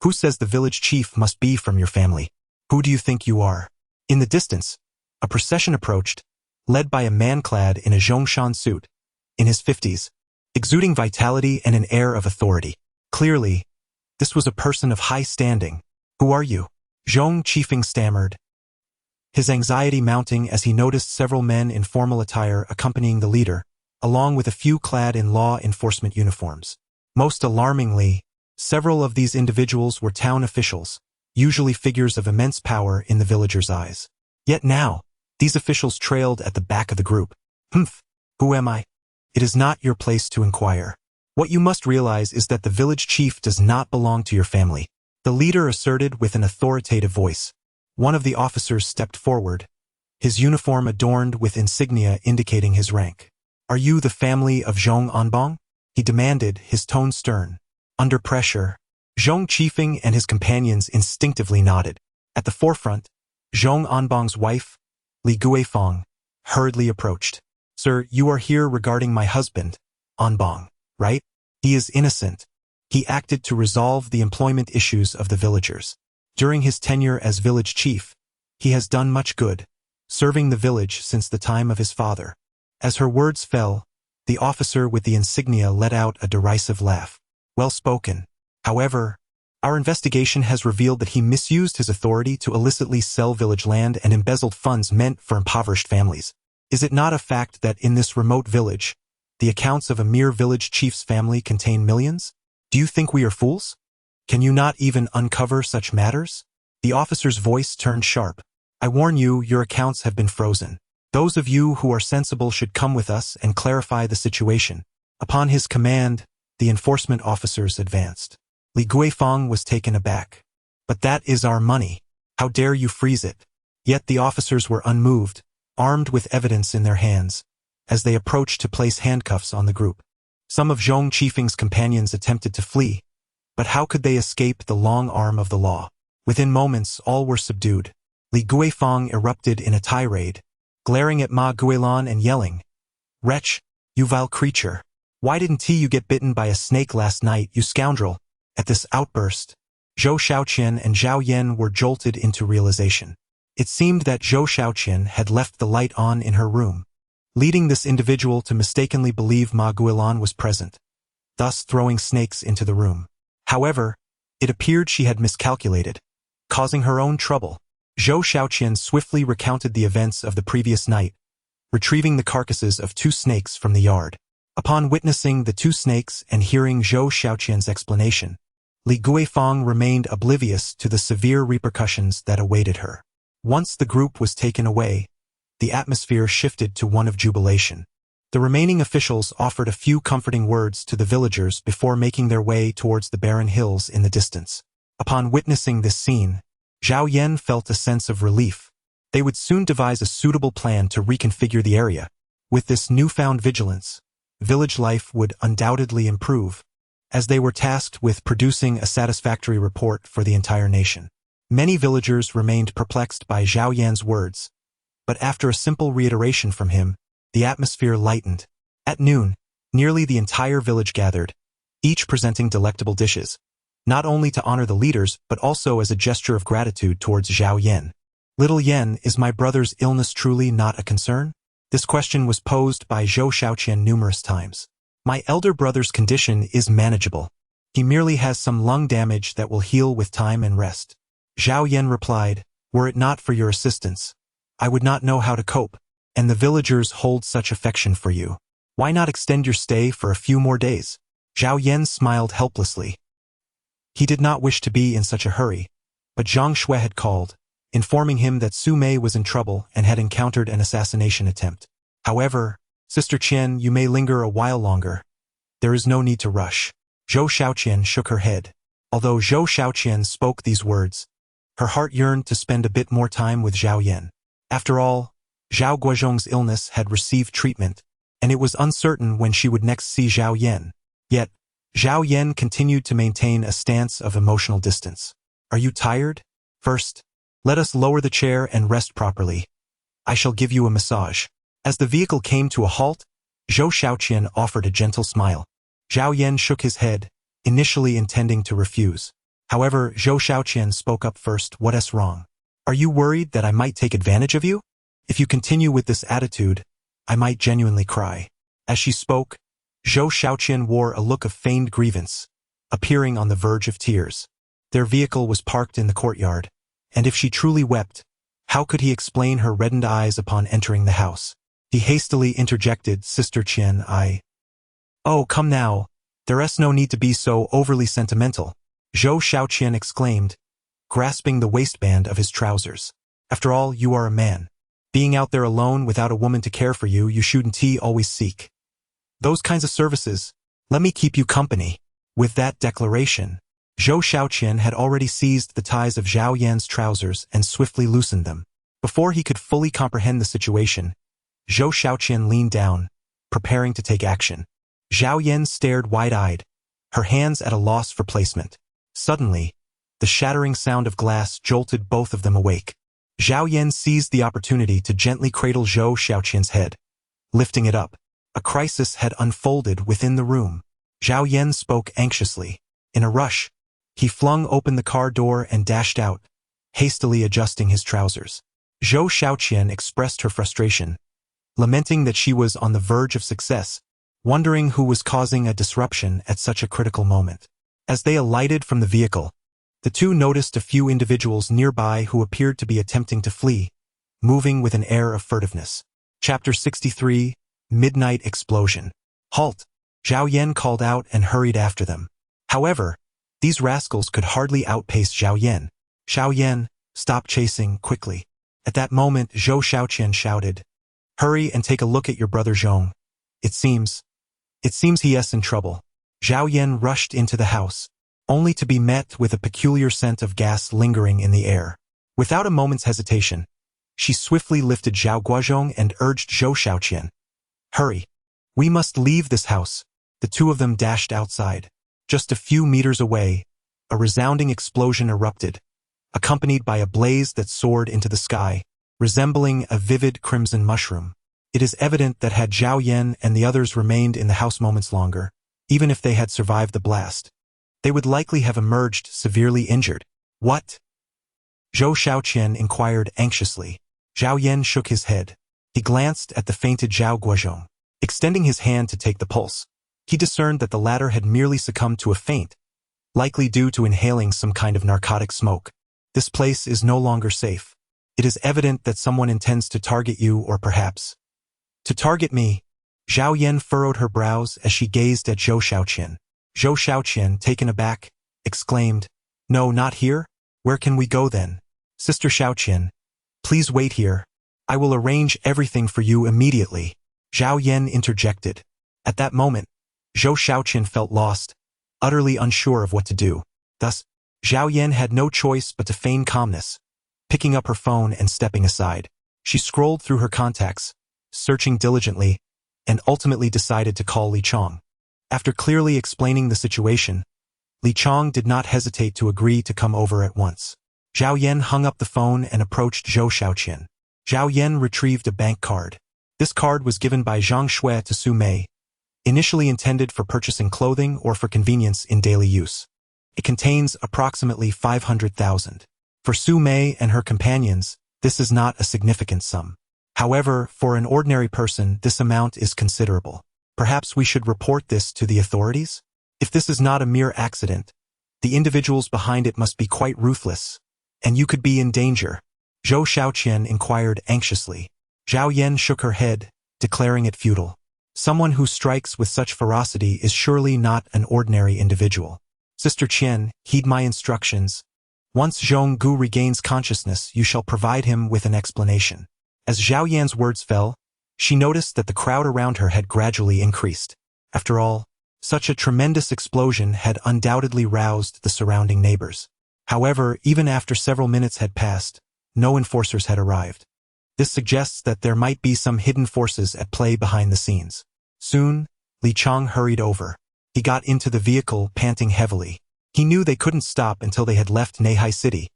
Who says the village chief must be from your family? Who do you think you are? In the distance, a procession approached, led by a man clad in a Zhongshan suit, in his 50s, exuding vitality and an air of authority. Clearly, this was a person of high standing. Who are you? Zhong Chifeng stammered, his anxiety mounting as he noticed several men in formal attire accompanying the leader, along with a few clad in law enforcement uniforms. Most alarmingly, several of these individuals were town officials, usually figures of immense power in the villagers' eyes. Yet now, these officials trailed at the back of the group. Who am I? It is not your place to inquire. What you must realize is that the village chief does not belong to your family, the leader asserted with an authoritative voice. One of the officers stepped forward, his uniform adorned with insignia indicating his rank. Are you the family of Zhong Anbong? He demanded, his tone stern. Under pressure, Zhong Chifeng and his companions instinctively nodded. At the forefront, Zhong Anbong's wife, Li Guifeng, hurriedly approached. Sir, you are here regarding my husband, Anbong, right? He is innocent. He acted to resolve the employment issues of the villagers. During his tenure as village chief, he has done much good, serving the village since the time of his father. As her words fell, the officer with the insignia let out a derisive laugh. Well spoken. However, our investigation has revealed that he misused his authority to illicitly sell village land and embezzled funds meant for impoverished families. Is it not a fact that in this remote village, the accounts of a mere village chief's family contain millions? Do you think we are fools? Can you not even uncover such matters? The officer's voice turned sharp. I warn you, your accounts have been frozen. Those of you who are sensible should come with us and clarify the situation. Upon his command, the enforcement officers advanced. Li Guifeng was taken aback. But that is our money. How dare you freeze it? Yet the officers were unmoved, armed with evidence in their hands, as they approached to place handcuffs on the group. Some of Zhong Qifeng's companions attempted to flee, but how could they escape the long arm of the law? Within moments, all were subdued. Li Guifeng erupted in a tirade, glaring at Ma Guilan and yelling, "Wretch, you vile creature! Why didn't you get bitten by a snake last night, you scoundrel?" At this outburst, Zhou Xiaoqian and Zhao Yan were jolted into realization. It seemed that Zhou Xiaoqian had left the light on in her room, leading this individual to mistakenly believe Ma Guilan was present, thus throwing snakes into the room. However, it appeared she had miscalculated, causing her own trouble. Zhou Xiaoqian swiftly recounted the events of the previous night, retrieving the carcasses of 2 snakes from the yard. Upon witnessing the 2 snakes and hearing Zhou Xiaoqian's explanation, Li Guifeng remained oblivious to the severe repercussions that awaited her. Once the group was taken away, the atmosphere shifted to one of jubilation. The remaining officials offered a few comforting words to the villagers before making their way towards the barren hills in the distance. Upon witnessing this scene, Zhao Yan felt a sense of relief. They would soon devise a suitable plan to reconfigure the area. With this newfound vigilance, village life would undoubtedly improve, as they were tasked with producing a satisfactory report for the entire nation. Many villagers remained perplexed by Zhao Yan's words, but after a simple reiteration from him, the atmosphere lightened. At noon, nearly the entire village gathered, each presenting delectable dishes, not only to honor the leaders but also as a gesture of gratitude towards Zhao Yan. "Little Yan, is my brother's illness truly not a concern?" This question was posed by Zhou Xiaoqian numerous times. "My elder brother's condition is manageable. He merely has some lung damage that will heal with time and rest." Zhao Yan replied, "Were it not for your assistance, I would not know how to cope, and the villagers hold such affection for you. Why not extend your stay for a few more days?" Zhao Yan smiled helplessly. He did not wish to be in such a hurry, but Zhang Shui had called, informing him that Su Mei was in trouble and had encountered an assassination attempt. "However, Sister Qian, you may linger a while longer. There is no need to rush." Zhou Xiaoqian shook her head. Although Zhou Xiaoqian spoke these words, her heart yearned to spend a bit more time with Zhao Yan. After all, Zhao Guozhong's illness had received treatment, and it was uncertain when she would next see Zhao Yan. Yet, Zhao Yan continued to maintain a stance of emotional distance. "Are you tired? First, let us lower the chair and rest properly. I shall give you a massage." As the vehicle came to a halt, Zhou Xiaoqian offered a gentle smile. Zhao Yan shook his head, initially intending to refuse. However, Zhou Xiaoqian spoke up first. "What's wrong? Are you worried that I might take advantage of you? If you continue with this attitude, I might genuinely cry." As she spoke, Zhou Xiaoqian wore a look of feigned grievance, appearing on the verge of tears. Their vehicle was parked in the courtyard, and if she truly wept, how could he explain her reddened eyes upon entering the house? He hastily interjected, "Sister Qian, Oh, come now, there's no need to be so overly sentimental," Zhou Xiaoqian exclaimed, grasping the waistband of his trousers. "After all, you are a man. Being out there alone without a woman to care for you, you shouldn't always seek those kinds of services. Let me keep you company." With that declaration, Zhou Xiaoqian had already seized the ties of Zhao Yan's trousers and swiftly loosened them. Before he could fully comprehend the situation, Zhou Xiaoqian leaned down, preparing to take action. Zhao Yan stared wide-eyed, her hands at a loss for placement. Suddenly, the shattering sound of glass jolted both of them awake. Zhao Yan seized the opportunity to gently cradle Zhou Xiaoqian's head, lifting it up. A crisis had unfolded within the room. Zhao Yan spoke anxiously. In a rush, he flung open the car door and dashed out, hastily adjusting his trousers. Zhou Xiaoqian expressed her frustration, lamenting that she was on the verge of success, wondering who was causing a disruption at such a critical moment. As they alighted from the vehicle, the two noticed a few individuals nearby who appeared to be attempting to flee, moving with an air of furtiveness. Chapter 63, Midnight Explosion. "Halt!" Zhao Yan called out and hurried after them. However, these rascals could hardly outpace Zhao Yan. "Zhao Yan, stop chasing, quickly." At that moment, Zhou Xiaoqian shouted, "Hurry and take a look at your brother Zhong. It seems he is in trouble." Zhao Yan rushed into the house. only to be met with a peculiar scent of gas lingering in the air. Without a moment's hesitation, she swiftly lifted Zhao Guozhong and urged Zhou Xiaoqian. Hurry. We must leave this house. The two of them dashed outside. Just a few meters away, a resounding explosion erupted, accompanied by a blaze that soared into the sky, resembling a vivid crimson mushroom. It is evident that had Zhao Yan and the others remained in the house moments longer, even if they had survived the blast, they would likely have emerged severely injured. What? Zhou Xiaoqian inquired anxiously. Zhao Yan shook his head. He glanced at the fainted Zhao Guozhong. Extending his hand to take the pulse, he discerned that the latter had merely succumbed to a faint, likely due to inhaling some kind of narcotic smoke. This place is no longer safe. It is evident that someone intends to target you or perhaps to target me. Zhao Yan furrowed her brows as she gazed at Zhou Xiaoqian. Zhou Xiaoqian, taken aback, exclaimed, "No, not here? Where can we go then? Sister Xiaoqian, please wait here. I will arrange everything for you immediately." Zhao Yan interjected. At that moment, Zhou Xiaoqian felt lost, utterly unsure of what to do. Thus, Zhao Yan had no choice but to feign calmness, picking up her phone and stepping aside. She scrolled through her contacts, searching diligently, and ultimately decided to call Li Chong. After clearly explaining the situation, Li Chong did not hesitate to agree to come over at once. Zhao Yan hung up the phone and approached Zhou Xiaoqian. Zhao Yan retrieved a bank card. This card was given by Zhang Shui to Su Mei, initially intended for purchasing clothing or for convenience in daily use. It contains approximately 500,000. For Su Mei and her companions, this is not a significant sum. However, for an ordinary person, this amount is considerable. Perhaps we should report this to the authorities? If this is not a mere accident, the individuals behind it must be quite ruthless, and you could be in danger. Zhou Xiaoqian inquired anxiously. Zhao Yan shook her head, declaring it futile. Someone who strikes with such ferocity is surely not an ordinary individual. Sister Qian, heed my instructions. Once Zhong Gu regains consciousness, you shall provide him with an explanation. As Zhao Yan's words fell, she noticed that the crowd around her had gradually increased. After all, such a tremendous explosion had undoubtedly roused the surrounding neighbors. However, even after several minutes had passed, no enforcers had arrived. This suggests that there might be some hidden forces at play behind the scenes. Soon, Li Chong hurried over. He got into the vehicle, panting heavily. He knew they couldn't stop until they had left Neihai City,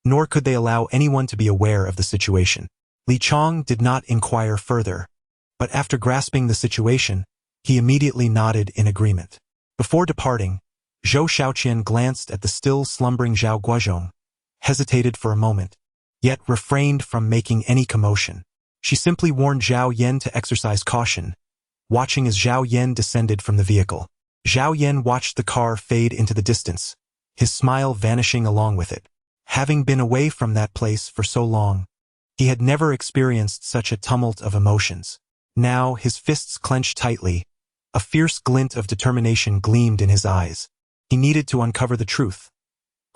nor could they allow anyone to be aware of the situation. Li Chong did not inquire further, but after grasping the situation, he immediately nodded in agreement. Before departing, Zhou Xiaoqian glanced at the still slumbering Zhao Guozhong, hesitated for a moment, yet refrained from making any commotion. She simply warned Zhao Yan to exercise caution, watching as Zhao Yan descended from the vehicle. Zhao Yan watched the car fade into the distance, his smile vanishing along with it. Having been away from that place for so long, he had never experienced such a tumult of emotions. Now, his fists clenched tightly, a fierce glint of determination gleamed in his eyes. He needed to uncover the truth.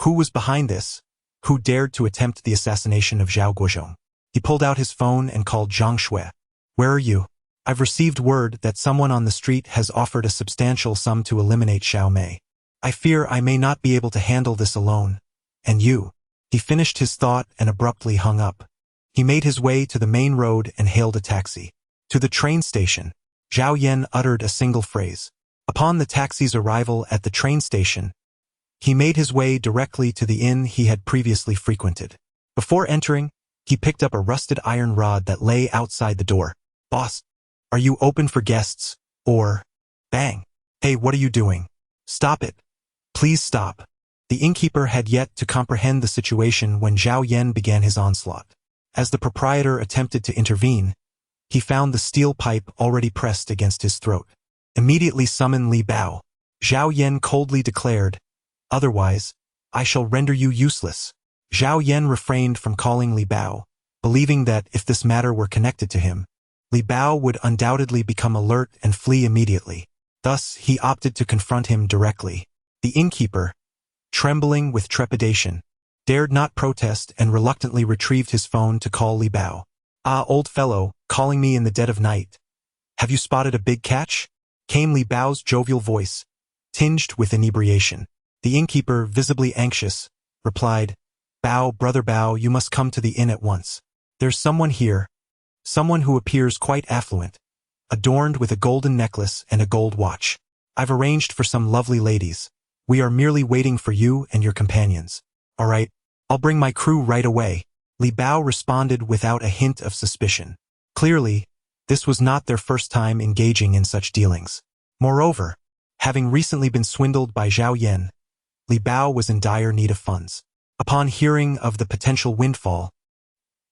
Who was behind this? Who dared to attempt the assassination of Zhao Guozhong? He pulled out his phone and called Zhang Shui. "Where are you? I've received word that someone on the street has offered a substantial sum to eliminate Xiao Mei. I fear I may not be able to handle this alone. And you?" He finished his thought and abruptly hung up. He made his way to the main road and hailed a taxi. To the train station, Zhao Yan uttered a single phrase. Upon the taxi's arrival at the train station, he made his way directly to the inn he had previously frequented. Before entering, he picked up a rusted iron rod that lay outside the door. "Boss, are you open for guests, or—" Bang! "Hey, what are you doing? Stop it. Please stop." The innkeeper had yet to comprehend the situation when Zhao Yan began his onslaught. As the proprietor attempted to intervene, he found the steel pipe already pressed against his throat. "Immediately summon Li Bao," Zhao Yan coldly declared. "Otherwise, I shall render you useless." Zhao Yan refrained from calling Li Bao, believing that if this matter were connected to him, Li Bao would undoubtedly become alert and flee immediately. Thus, he opted to confront him directly. The innkeeper, trembling with trepidation, dared not protest and reluctantly retrieved his phone to call Li Bao. "Ah, old fellow, calling me in the dead of night. Have you spotted a big catch?" came Li Bao's jovial voice, tinged with inebriation. The innkeeper, visibly anxious, replied, Bao, brother Bao, you must come to the inn at once. There's someone here, someone who appears quite affluent, adorned with a golden necklace and a gold watch. I've arranged for some lovely ladies. We are merely waiting for you and your companions. All right, I'll bring my crew right away. Li Bao responded without a hint of suspicion. Clearly, this was not their first time engaging in such dealings. Moreover, having recently been swindled by Zhao Yan, Li Bao was in dire need of funds. Upon hearing of the potential windfall,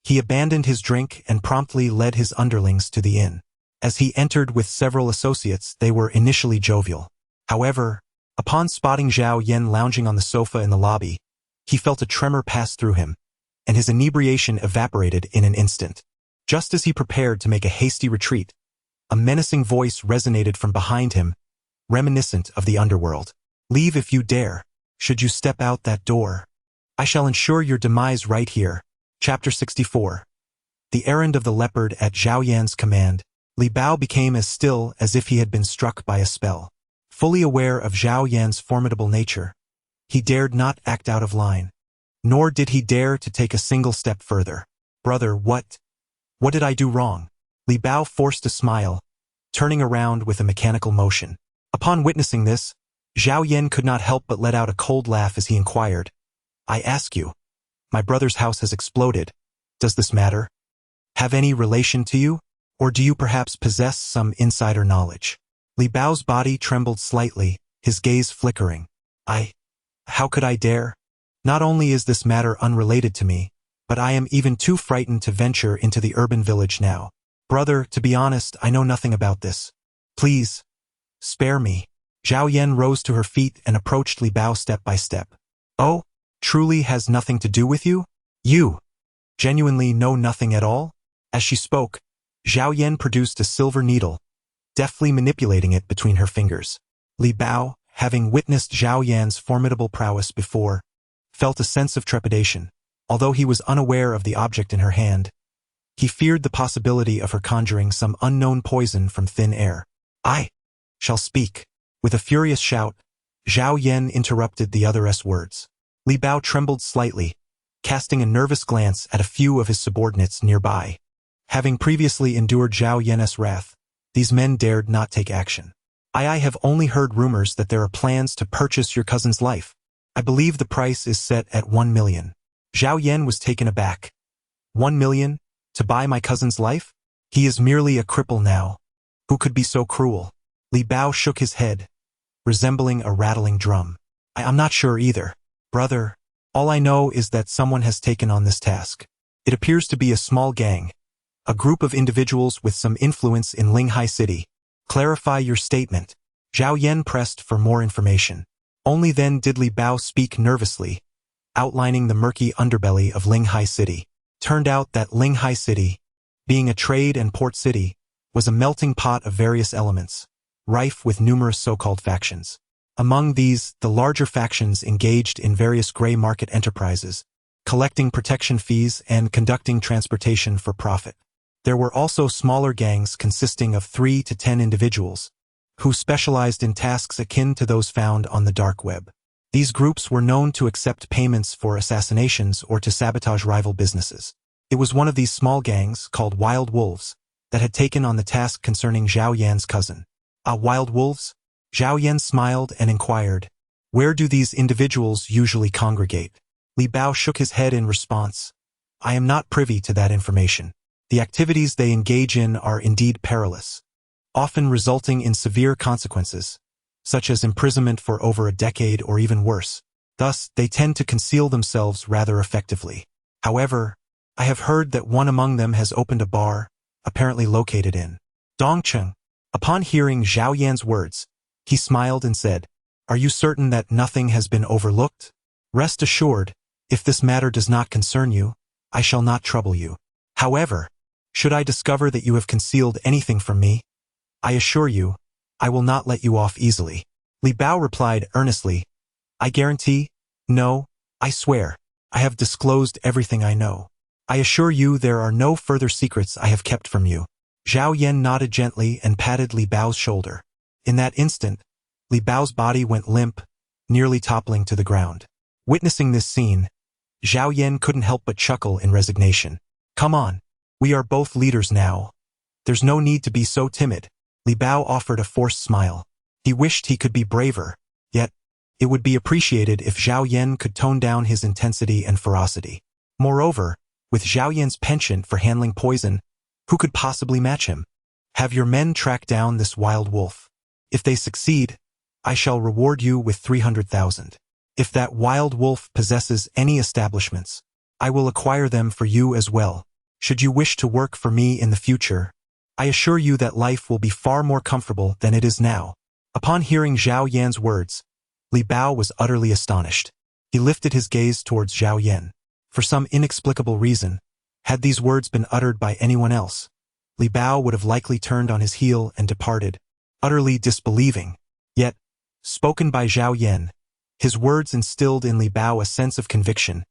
he abandoned his drink and promptly led his underlings to the inn. As he entered with several associates, they were initially jovial. However, upon spotting Zhao Yan lounging on the sofa in the lobby, he felt a tremor pass through him, and his inebriation evaporated in an instant. Just as he prepared to make a hasty retreat, a menacing voice resonated from behind him, reminiscent of the underworld. Leave if you dare. Should you step out that door, I shall ensure your demise right here. Chapter 64. The errand of the leopard. At Zhao Yan's command, Li Bao became as still as if he had been struck by a spell. Fully aware of Zhao Yan's formidable nature, he dared not act out of line. Nor did he dare to take a single step further. Brother, what did I do wrong? Li Bao forced a smile, turning around with a mechanical motion. Upon witnessing this, Zhao Yan could not help but let out a cold laugh as he inquired, I ask you, my brother's house has exploded. Does this matter? Have any relation to you? Or do you perhaps possess some insider knowledge? Li Bao's body trembled slightly, his gaze flickering. How could I dare? Not only is this matter unrelated to me, but I am even too frightened to venture into the urban village now. Brother, to be honest, I know nothing about this. Please, spare me. Zhao Yan rose to her feet and approached Li Bao step by step. Oh, truly has nothing to do with you? You genuinely know nothing at all? As she spoke, Zhao Yan produced a silver needle, deftly manipulating it between her fingers. Li Bao, having witnessed Zhao Yan's formidable prowess before, felt a sense of trepidation. Although he was unaware of the object in her hand, he feared the possibility of her conjuring some unknown poison from thin air. I shall speak. With a furious shout, Zhao Yan interrupted the other's words. Li Bao trembled slightly, casting a nervous glance at a few of his subordinates nearby. Having previously endured Zhao Yan's wrath, these men dared not take action. I have only heard rumors that there are plans to purchase your cousin's life. I believe the price is set at 1 million. Zhao Yan was taken aback. 1 million? To buy my cousin's life? He is merely a cripple now. Who could be so cruel? Li Bao shook his head, resembling a rattling drum. I'm not sure either. Brother, all I know is that someone has taken on this task. It appears to be a small gang, a group of individuals with some influence in Linghai City. Clarify your statement. Zhao Yan pressed for more information. Only then did Li Bao speak nervously, outlining the murky underbelly of Linghai City. Turned out that Linghai City, being a trade and port city, was a melting pot of various elements, rife with numerous so-called factions. Among these, the larger factions engaged in various gray market enterprises, collecting protection fees and conducting transportation for profit. There were also smaller gangs consisting of 3 to 10 individuals, who specialized in tasks akin to those found on the dark web. These groups were known to accept payments for assassinations or to sabotage rival businesses. It was one of these small gangs, called Wild Wolves, that had taken on the task concerning Zhao Yan's cousin. Wild Wolves? Zhao Yan smiled and inquired, where do these individuals usually congregate? Li Bao shook his head in response. I am not privy to that information. The activities they engage in are indeed perilous, often resulting in severe consequences, such as imprisonment for over a decade or even worse. Thus, they tend to conceal themselves rather effectively. However, I have heard that one among them has opened a bar, apparently located in Dongcheng. Upon hearing Zhao Yan's words, he smiled and said, Are you certain that nothing has been overlooked? Rest assured, if this matter does not concern you, I shall not trouble you. However, should I discover that you have concealed anything from me, I assure you, I will not let you off easily. Li Bao replied earnestly, I guarantee, no, I swear, I have disclosed everything I know. I assure you there are no further secrets I have kept from you. Zhao Yan nodded gently and patted Li Bao's shoulder. In that instant, Li Bao's body went limp, nearly toppling to the ground. Witnessing this scene, Zhao Yan couldn't help but chuckle in resignation. Come on, we are both leaders now. There's no need to be so timid. Li Bao offered a forced smile. He wished he could be braver, yet it would be appreciated if Zhao Yan could tone down his intensity and ferocity. Moreover, with Zhao Yan's penchant for handling poison, who could possibly match him? Have your men track down this wild wolf. If they succeed, I shall reward you with 300,000. If that wild wolf possesses any establishments, I will acquire them for you as well. Should you wish to work for me in the future, I assure you that life will be far more comfortable than it is now. Upon hearing Zhao Yan's words, Li Bao was utterly astonished. He lifted his gaze towards Zhao Yan. For some inexplicable reason, had these words been uttered by anyone else, Li Bao would have likely turned on his heel and departed, utterly disbelieving. Yet, spoken by Zhao Yan, his words instilled in Li Bao a sense of conviction,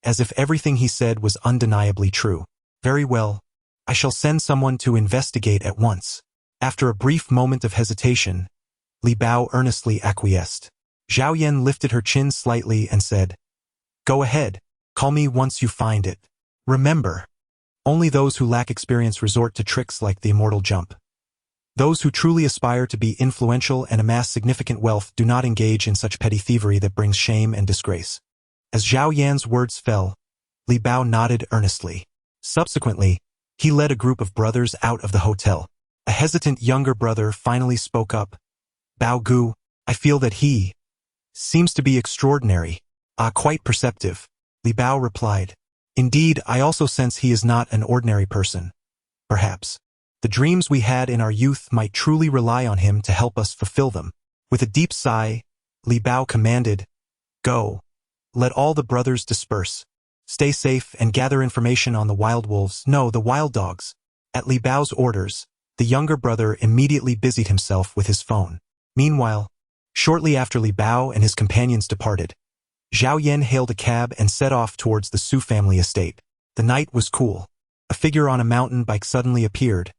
as if everything he said was undeniably true. Very well, I shall send someone to investigate at once. After a brief moment of hesitation, Li Bao earnestly acquiesced. Zhao Yan lifted her chin slightly and said, Go ahead, call me once you find it. Remember, only those who lack experience resort to tricks like the immortal jump. Those who truly aspire to be influential and amass significant wealth do not engage in such petty thievery that brings shame and disgrace. As Zhao Yan's words fell, Li Bao nodded earnestly. Subsequently, he led a group of brothers out of the hotel. A hesitant younger brother finally spoke up. Bao Gu, I feel that he seems to be extraordinary. Quite perceptive. Li Bao replied. Indeed, I also sense he is not an ordinary person. Perhaps the dreams we had in our youth might truly rely on him to help us fulfill them. With a deep sigh, Li Bao commanded, Go. Let all the brothers disperse. Stay safe and gather information on the wild wolves, no, the wild dogs. At Li Bao's orders, the younger brother immediately busied himself with his phone. Meanwhile, shortly after Li Bao and his companions departed, Zhao Yan hailed a cab and set off towards the Su family estate. The night was cool. A figure on a mountain bike suddenly appeared,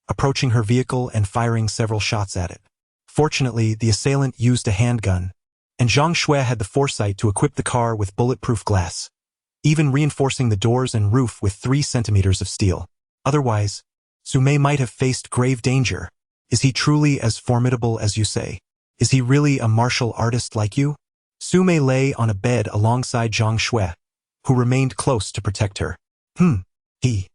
approaching her vehicle and firing several shots at it. Fortunately, the assailant used a handgun, and Zhang Shui had the foresight to equip the car with bulletproof glass, even reinforcing the doors and roof with 3 centimeters of steel. Otherwise, Su Mei might have faced grave danger. Is he truly as formidable as you say? Is he really a martial artist like you? Su Mei lay on a bed alongside Zhang Shui, who remained close to protect her. He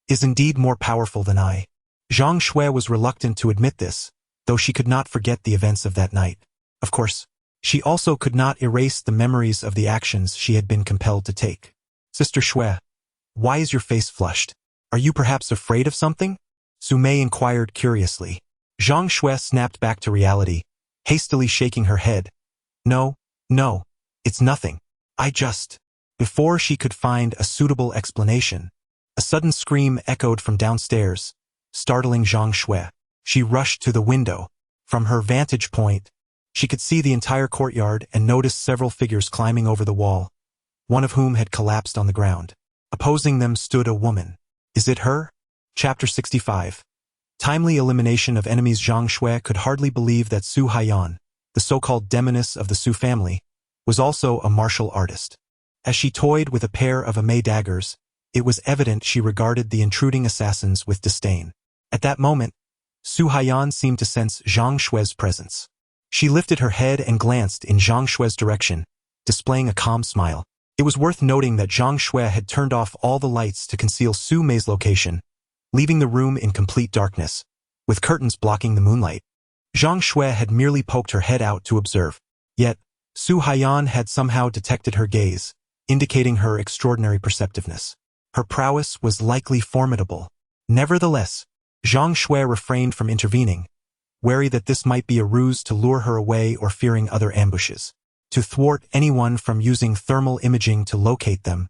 is indeed more powerful than I. Zhang Shui was reluctant to admit this, though she could not forget the events of that night. Of course, she also could not erase the memories of the actions she had been compelled to take. Sister Shui, why is your face flushed? Are you perhaps afraid of something? Su Mei inquired curiously. Zhang Shui snapped back to reality, hastily shaking her head. No, it's nothing. Before she could find a suitable explanation, a sudden scream echoed from downstairs, startling Zhang Shui. She rushed to the window. From her vantage point, she could see the entire courtyard and noticed several figures climbing over the wall, one of whom had collapsed on the ground. Opposing them stood a woman. Is it her? Chapter 65. Timely elimination of enemies. Zhang Shui could hardly believe that Su Haiyan, the so-called demoness of the Su family, was also a martial artist. As she toyed with a pair of Amei daggers, it was evident she regarded the intruding assassins with disdain. At that moment, Su Haiyan seemed to sense Zhang Shui's presence. She lifted her head and glanced in Zhang Shui's direction, displaying a calm smile. It was worth noting that Zhang Shui had turned off all the lights to conceal Su Mei's location, leaving the room in complete darkness, with curtains blocking the moonlight. Zhang Shui had merely poked her head out to observe. Yet, Su Haiyan had somehow detected her gaze, indicating her extraordinary perceptiveness. Her prowess was likely formidable. Nevertheless, Zhang Shui refrained from intervening, wary that this might be a ruse to lure her away or fearing other ambushes. To thwart anyone from using thermal imaging to locate them,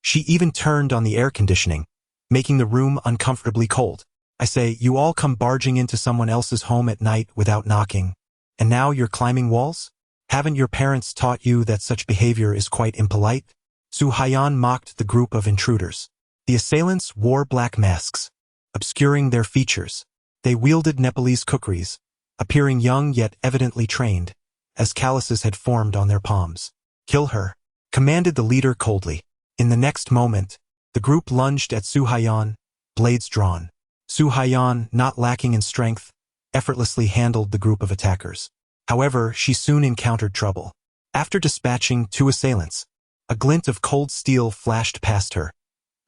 she even turned on the air conditioning, making the room uncomfortably cold. I say, you all come barging into someone else's home at night without knocking, and now you're climbing walls? Haven't your parents taught you that such behavior is quite impolite? Su Haiyan mocked the group of intruders. The assailants wore black masks, obscuring their features. They wielded Nepalese kukris, appearing young yet evidently trained, as calluses had formed on their palms. "Kill her," commanded the leader coldly. In the next moment, the group lunged at Su Haiyan, blades drawn. Su Haiyan, not lacking in strength, effortlessly handled the group of attackers. However, she soon encountered trouble. After dispatching 2 assailants, a glint of cold steel flashed past her,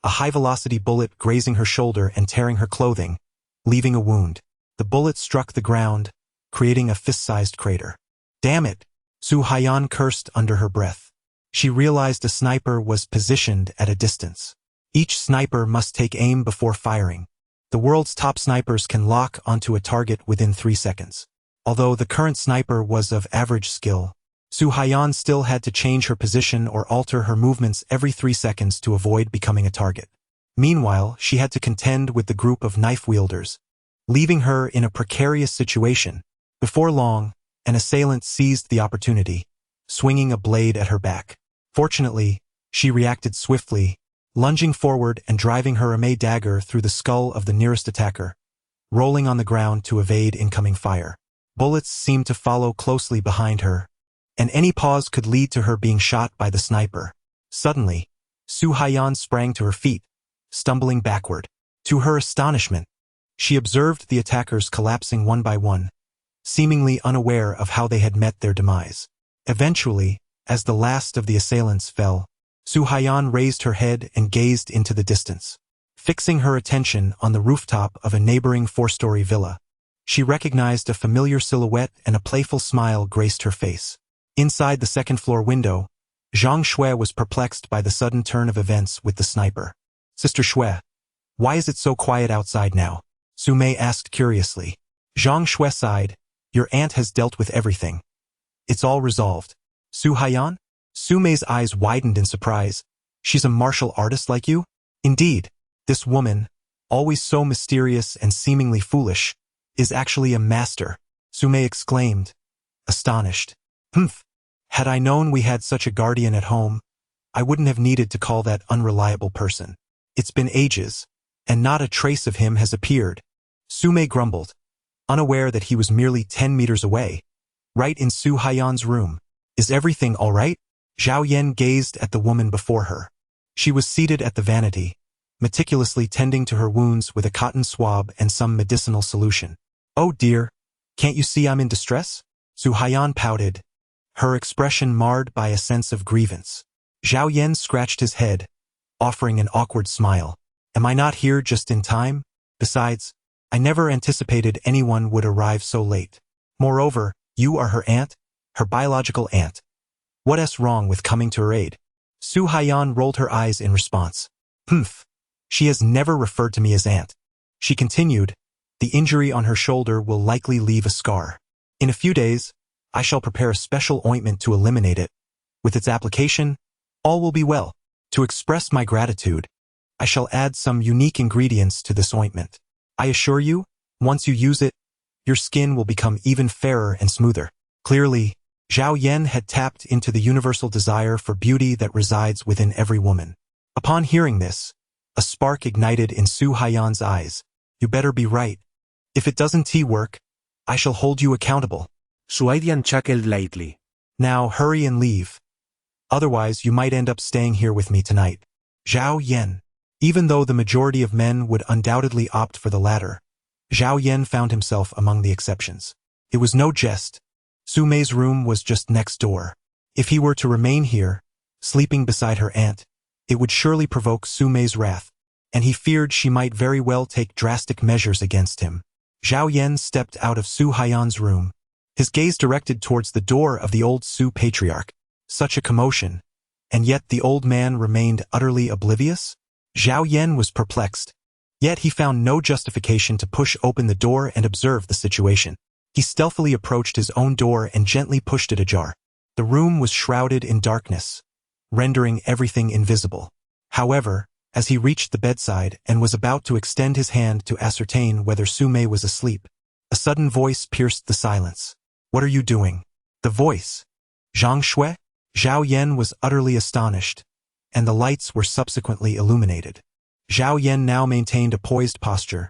a high-velocity bullet grazing her shoulder and tearing her clothing, leaving a wound. The bullet struck the ground, creating a fist-sized crater. "Damn it!" Su Haiyan cursed under her breath. She realized a sniper was positioned at a distance. Each sniper must take aim before firing. The world's top snipers can lock onto a target within 3 seconds. Although the current sniper was of average skill, Su Haiyan still had to change her position or alter her movements every 3 seconds to avoid becoming a target. Meanwhile, she had to contend with the group of knife-wielders, leaving her in a precarious situation. Before long, an assailant seized the opportunity, swinging a blade at her back. Fortunately, she reacted swiftly, lunging forward and driving her ame dagger through the skull of the nearest attacker, rolling on the ground to evade incoming fire. Bullets seemed to follow closely behind her, and any pause could lead to her being shot by the sniper. Suddenly, Su Haiyan sprang to her feet, stumbling backward. To her astonishment, she observed the attackers collapsing one by one, seemingly unaware of how they had met their demise. Eventually, as the last of the assailants fell, Su Haiyan raised her head and gazed into the distance. Fixing her attention on the rooftop of a neighboring 4-story villa, she recognized a familiar silhouette and a playful smile graced her face. Inside the second-floor window, Zhang Shui was perplexed by the sudden turn of events with the sniper. "Sister Shui, why is it so quiet outside now?" Su Mei asked curiously. Zhang Shui sighed. "Your aunt has dealt with everything. It's all resolved." "Su Haiyan?" Su Mei's eyes widened in surprise. "She's a martial artist like you?" "Indeed, this woman, always so mysterious and seemingly foolish, is actually a master," Su Mei exclaimed, astonished. "Humph. Had I known we had such a guardian at home, I wouldn't have needed to call that unreliable person. It's been ages, and not a trace of him has appeared." Su Mei grumbled, unaware that he was merely 10 meters away, right in Su Haiyan's room. "Is everything all right?" Zhao Yan gazed at the woman before her. She was seated at the vanity, meticulously tending to her wounds with a cotton swab and some medicinal solution. "Oh dear, can't you see I'm in distress?" Su Haiyan pouted, her expression marred by a sense of grievance. Zhao Yan scratched his head, offering an awkward smile. "Am I not here just in time? Besides, I never anticipated anyone would arrive so late. Moreover, you are her aunt, her biological aunt. What's wrong with coming to her aid?" Su Haiyan rolled her eyes in response. "Humph. She has never referred to me as aunt." She continued, "The injury on her shoulder will likely leave a scar. In a few days, I shall prepare a special ointment to eliminate it. With its application, all will be well. To express my gratitude, I shall add some unique ingredients to this ointment. I assure you, once you use it, your skin will become even fairer and smoother." Clearly, Zhao Yan had tapped into the universal desire for beauty that resides within every woman. Upon hearing this, a spark ignited in Su Haiyan's eyes. "You better be right. If it doesn't work, I shall hold you accountable." Su Haiyan chuckled lightly. "Now hurry and leave. Otherwise, you might end up staying here with me tonight." Zhao Yan. Even though the majority of men would undoubtedly opt for the latter, Zhao Yan found himself among the exceptions. It was no jest. Su Mei's room was just next door. If he were to remain here, sleeping beside her aunt, it would surely provoke Su Mei's wrath, and he feared she might very well take drastic measures against him. Zhao Yan stepped out of Su Haiyan's room, his gaze directed towards the door of the old Su patriarch. Such a commotion, and yet the old man remained utterly oblivious? Zhao Yan was perplexed, yet he found no justification to push open the door and observe the situation. He stealthily approached his own door and gently pushed it ajar. The room was shrouded in darkness, rendering everything invisible. However, as he reached the bedside and was about to extend his hand to ascertain whether Su Mei was asleep, a sudden voice pierced the silence. "What are you doing?" The voice. "Zhang Shui?" Zhao Yan was utterly astonished, and the lights were subsequently illuminated. Zhao Yan now maintained a poised posture,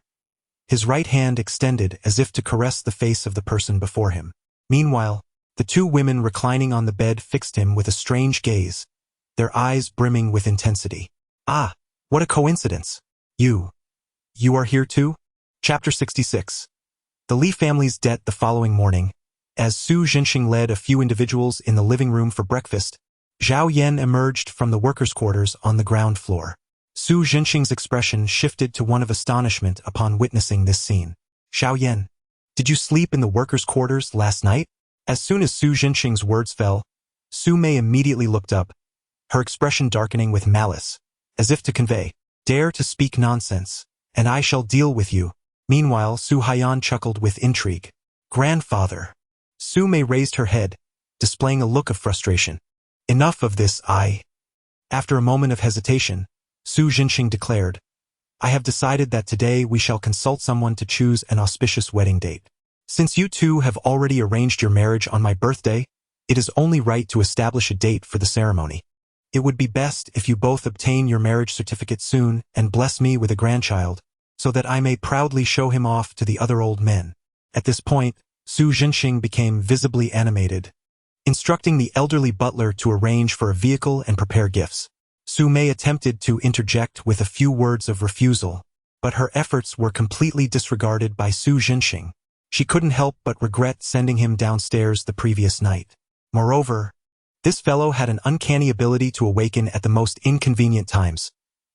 his right hand extended as if to caress the face of the person before him. Meanwhile, The two women reclining on the bed fixed him with a strange gaze, their eyes brimming with intensity. Ah, what a coincidence. You are here too? Chapter 66. The Li family's debt the following morning. As Su Jinxing led a few individuals in the living room for breakfast, Zhao Yan emerged from the workers' quarters on the ground floor. Su Jinxing's expression shifted to one of astonishment upon witnessing this scene. Zhao Yan, did you sleep in the workers' quarters last night? As soon as Su Jinxing's words fell, Su Mei immediately looked up, her expression darkening with malice, as if to convey, dare to speak nonsense, and I shall deal with you. Meanwhile, Su Haiyan chuckled with intrigue. Grandfather. Su Mei raised her head, displaying a look of frustration. Enough of this, After a moment of hesitation, Su Jinxing declared, I have decided that today we shall consult someone to choose an auspicious wedding date. Since you two have already arranged your marriage on my birthday, it is only right to establish a date for the ceremony. It would be best if you both obtain your marriage certificate soon and bless me with a grandchild, so that I may proudly show him off to the other old men. At this point, Su Jinxing became visibly animated, instructing the elderly butler to arrange for a vehicle and prepare gifts. Su Mei attempted to interject with a few words of refusal, but her efforts were completely disregarded by Su Jinxing. She couldn't help but regret sending him downstairs the previous night. Moreover, this fellow had an uncanny ability to awaken at the most inconvenient times,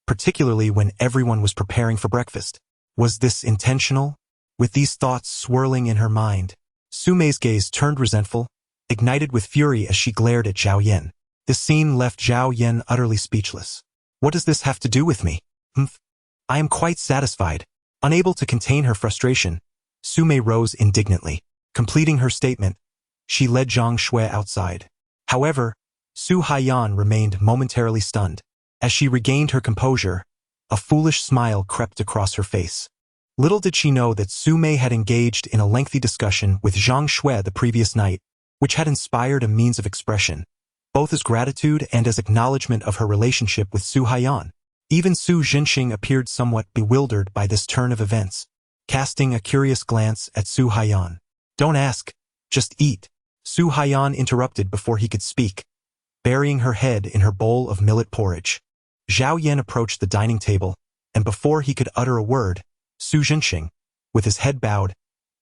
particularly when everyone was preparing for breakfast. Was this intentional? With these thoughts swirling in her mind, Su Mei's gaze turned resentful, ignited with fury as she glared at Zhao Yan. This scene left Zhao Yan utterly speechless. What does this have to do with me? I am quite satisfied. Unable to contain her frustration, Su Mei rose indignantly. Completing her statement, she led Zhang Shui outside. However, Su Haiyan remained momentarily stunned. As she regained her composure, a foolish smile crept across her face. Little did she know that Su Mei had engaged in a lengthy discussion with Zhang Shui the previous night, which had inspired a means of expression, both as gratitude and as acknowledgement of her relationship with Su Haiyan. Even Su Jinxing appeared somewhat bewildered by this turn of events, casting a curious glance at Su Haiyan. Don't ask, just eat. Su Haiyan interrupted before he could speak, burying her head in her bowl of millet porridge. Zhao Yan approached the dining table, and before he could utter a word, Su Jinxing, with his head bowed,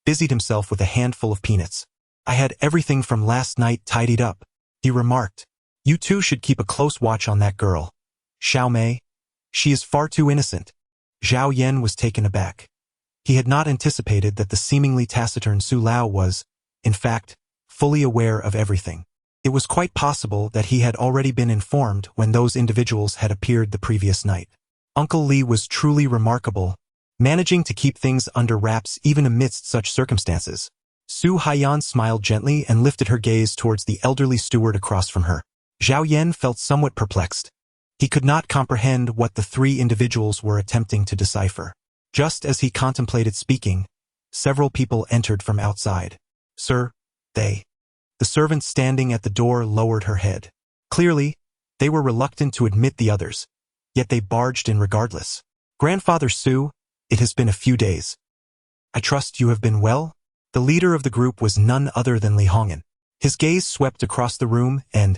busied himself with a handful of peanuts. I had everything from last night tidied up, he remarked. You two should keep a close watch on that girl. Xiao Mei. She is far too innocent. Zhao Yan was taken aback. He had not anticipated that the seemingly taciturn Su Lao was, in fact, fully aware of everything. It was quite possible that he had already been informed when those individuals had appeared the previous night. Uncle Li was truly remarkable, managing to keep things under wraps even amidst such circumstances. Su Haiyan smiled gently and lifted her gaze towards the elderly steward across from her. Zhao Yan felt somewhat perplexed. He could not comprehend what the three individuals were attempting to decipher. Just as he contemplated speaking, several people entered from outside. Sir, they. The servant standing at the door lowered her head. Clearly, they were reluctant to admit the others, yet they barged in regardless. Grandfather Su, it has been a few days. I trust you have been well? The leader of the group was none other than Li Hongyan. His gaze swept across the room and,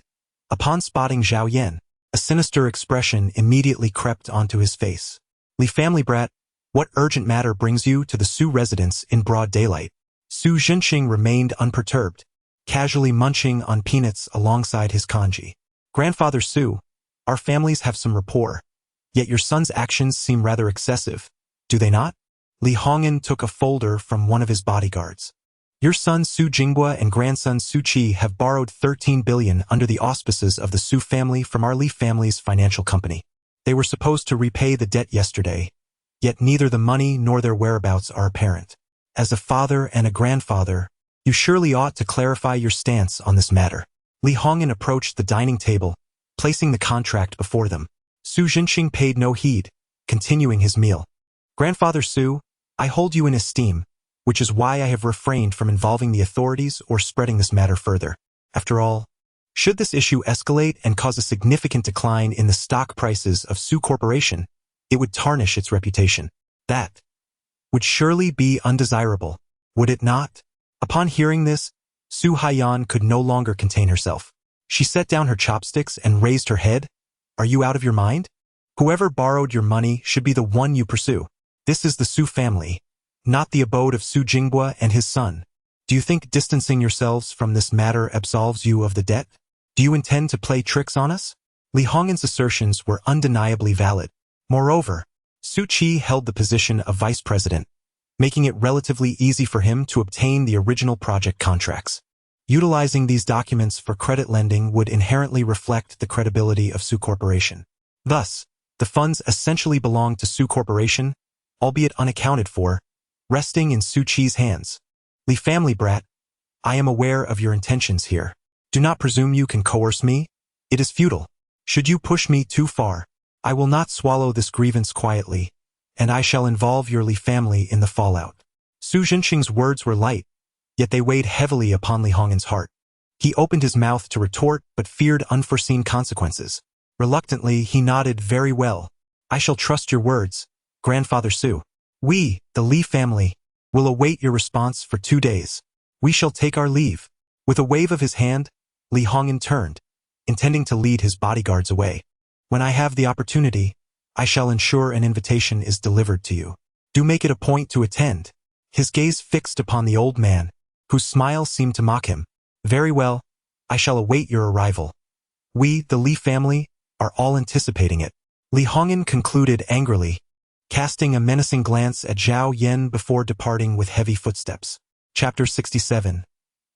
upon spotting Zhao Yan, a sinister expression immediately crept onto his face. Li family brat, what urgent matter brings you to the Su residence in broad daylight? Su Jinxing remained unperturbed, casually munching on peanuts alongside his kanji. Grandfather Su, our families have some rapport, yet your son's actions seem rather excessive, do they not? Li Hongyan took a folder from one of his bodyguards. Your son Su Jinghua and grandson Su Qi have borrowed 13 billion under the auspices of the Su family from our Li family's financial company. They were supposed to repay the debt yesterday, yet neither the money nor their whereabouts are apparent. As a father and a grandfather, you surely ought to clarify your stance on this matter. Li Hongyan approached the dining table, placing the contract before them. Su Jinxing paid no heed, continuing his meal. Grandfather Su, I hold you in esteem, which is why I have refrained from involving the authorities or spreading this matter further. After all, should this issue escalate and cause a significant decline in the stock prices of Su Corporation, it would tarnish its reputation. That would surely be undesirable, would it not? Upon hearing this, Su Haiyan could no longer contain herself. She set down her chopsticks and raised her head. Are you out of your mind? Whoever borrowed your money should be the one you pursue. This is the Su family, not the abode of Su Jinghua and his son. Do you think distancing yourselves from this matter absolves you of the debt? Do you intend to play tricks on us? Li Hongyan's assertions were undeniably valid. Moreover, Su Qi held the position of vice president, making it relatively easy for him to obtain the original project contracts. Utilizing these documents for credit lending would inherently reflect the credibility of Su Corporation. Thus, the funds essentially belonged to Su Corporation, albeit unaccounted for, resting in Su Qi's hands. Li family brat, I am aware of your intentions here. Do not presume you can coerce me. It is futile. Should you push me too far, I will not swallow this grievance quietly, and I shall involve your Li family in the fallout. Su Jinxing's words were light, yet they weighed heavily upon Li Hongyan's heart. He opened his mouth to retort but feared unforeseen consequences. Reluctantly, he nodded. Very well. I shall trust your words, Grandfather Su. We, the Li family, will await your response for 2 days. We shall take our leave. With a wave of his hand, Li Hongyan turned, intending to lead his bodyguards away. When I have the opportunity, I shall ensure an invitation is delivered to you. Do make it a point to attend. His gaze fixed upon the old man, whose smile seemed to mock him. Very well, I shall await your arrival. We, the Li family, are all anticipating it. Li Hongyan concluded angrily, casting a menacing glance at Zhao Yan before departing with heavy footsteps. Chapter 67.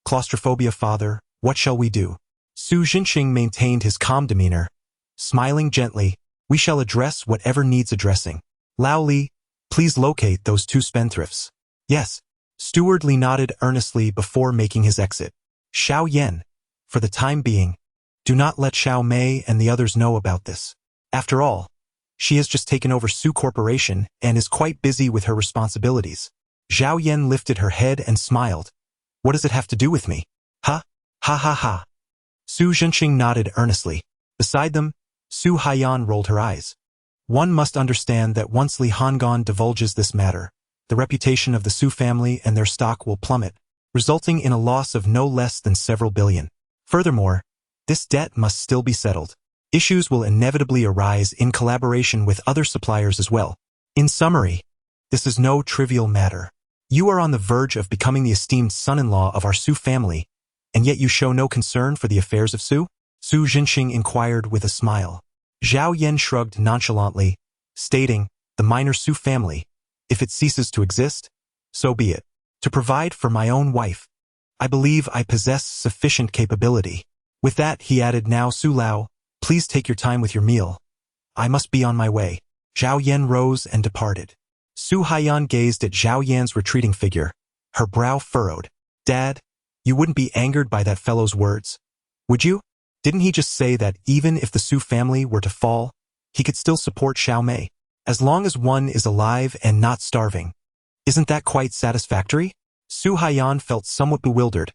Claustrophobia. Father, what shall we do? Su Jinxing maintained his calm demeanor, smiling gently. We shall address whatever needs addressing. Lao Li, please locate those 2 spendthrifts. Yes. Steward Li nodded earnestly before making his exit. Xiao Yan, for the time being, do not let Xiao Mei and the others know about this. After all, she has just taken over Su Corporation and is quite busy with her responsibilities. Zhao Yan lifted her head and smiled. What does it have to do with me? Ha, ha ha ha. Su Jinxing nodded earnestly. Beside them, Su Haiyan rolled her eyes. One must understand that once Li Hongyan divulges this matter, the reputation of the Su family and their stock will plummet, resulting in a loss of no less than several billion. Furthermore, this debt must still be settled. Issues will inevitably arise in collaboration with other suppliers as well. In summary, this is no trivial matter. You are on the verge of becoming the esteemed son-in-law of our Su family, and yet you show no concern for the affairs of Su? Su Jinxing inquired with a smile. Zhao Yan shrugged nonchalantly, stating, the minor Su family, if it ceases to exist, so be it. To provide for my own wife, I believe I possess sufficient capability. With that, he added, now Su Lao, please take your time with your meal. I must be on my way. Zhao Yan rose and departed. Su Haiyan gazed at Zhao Yan's retreating figure, her brow furrowed. Dad, you wouldn't be angered by that fellow's words, would you? Didn't he just say that even if the Su family were to fall, he could still support Xiao Mei, as long as one is alive and not starving? Isn't that quite satisfactory? Su Haiyan felt somewhat bewildered,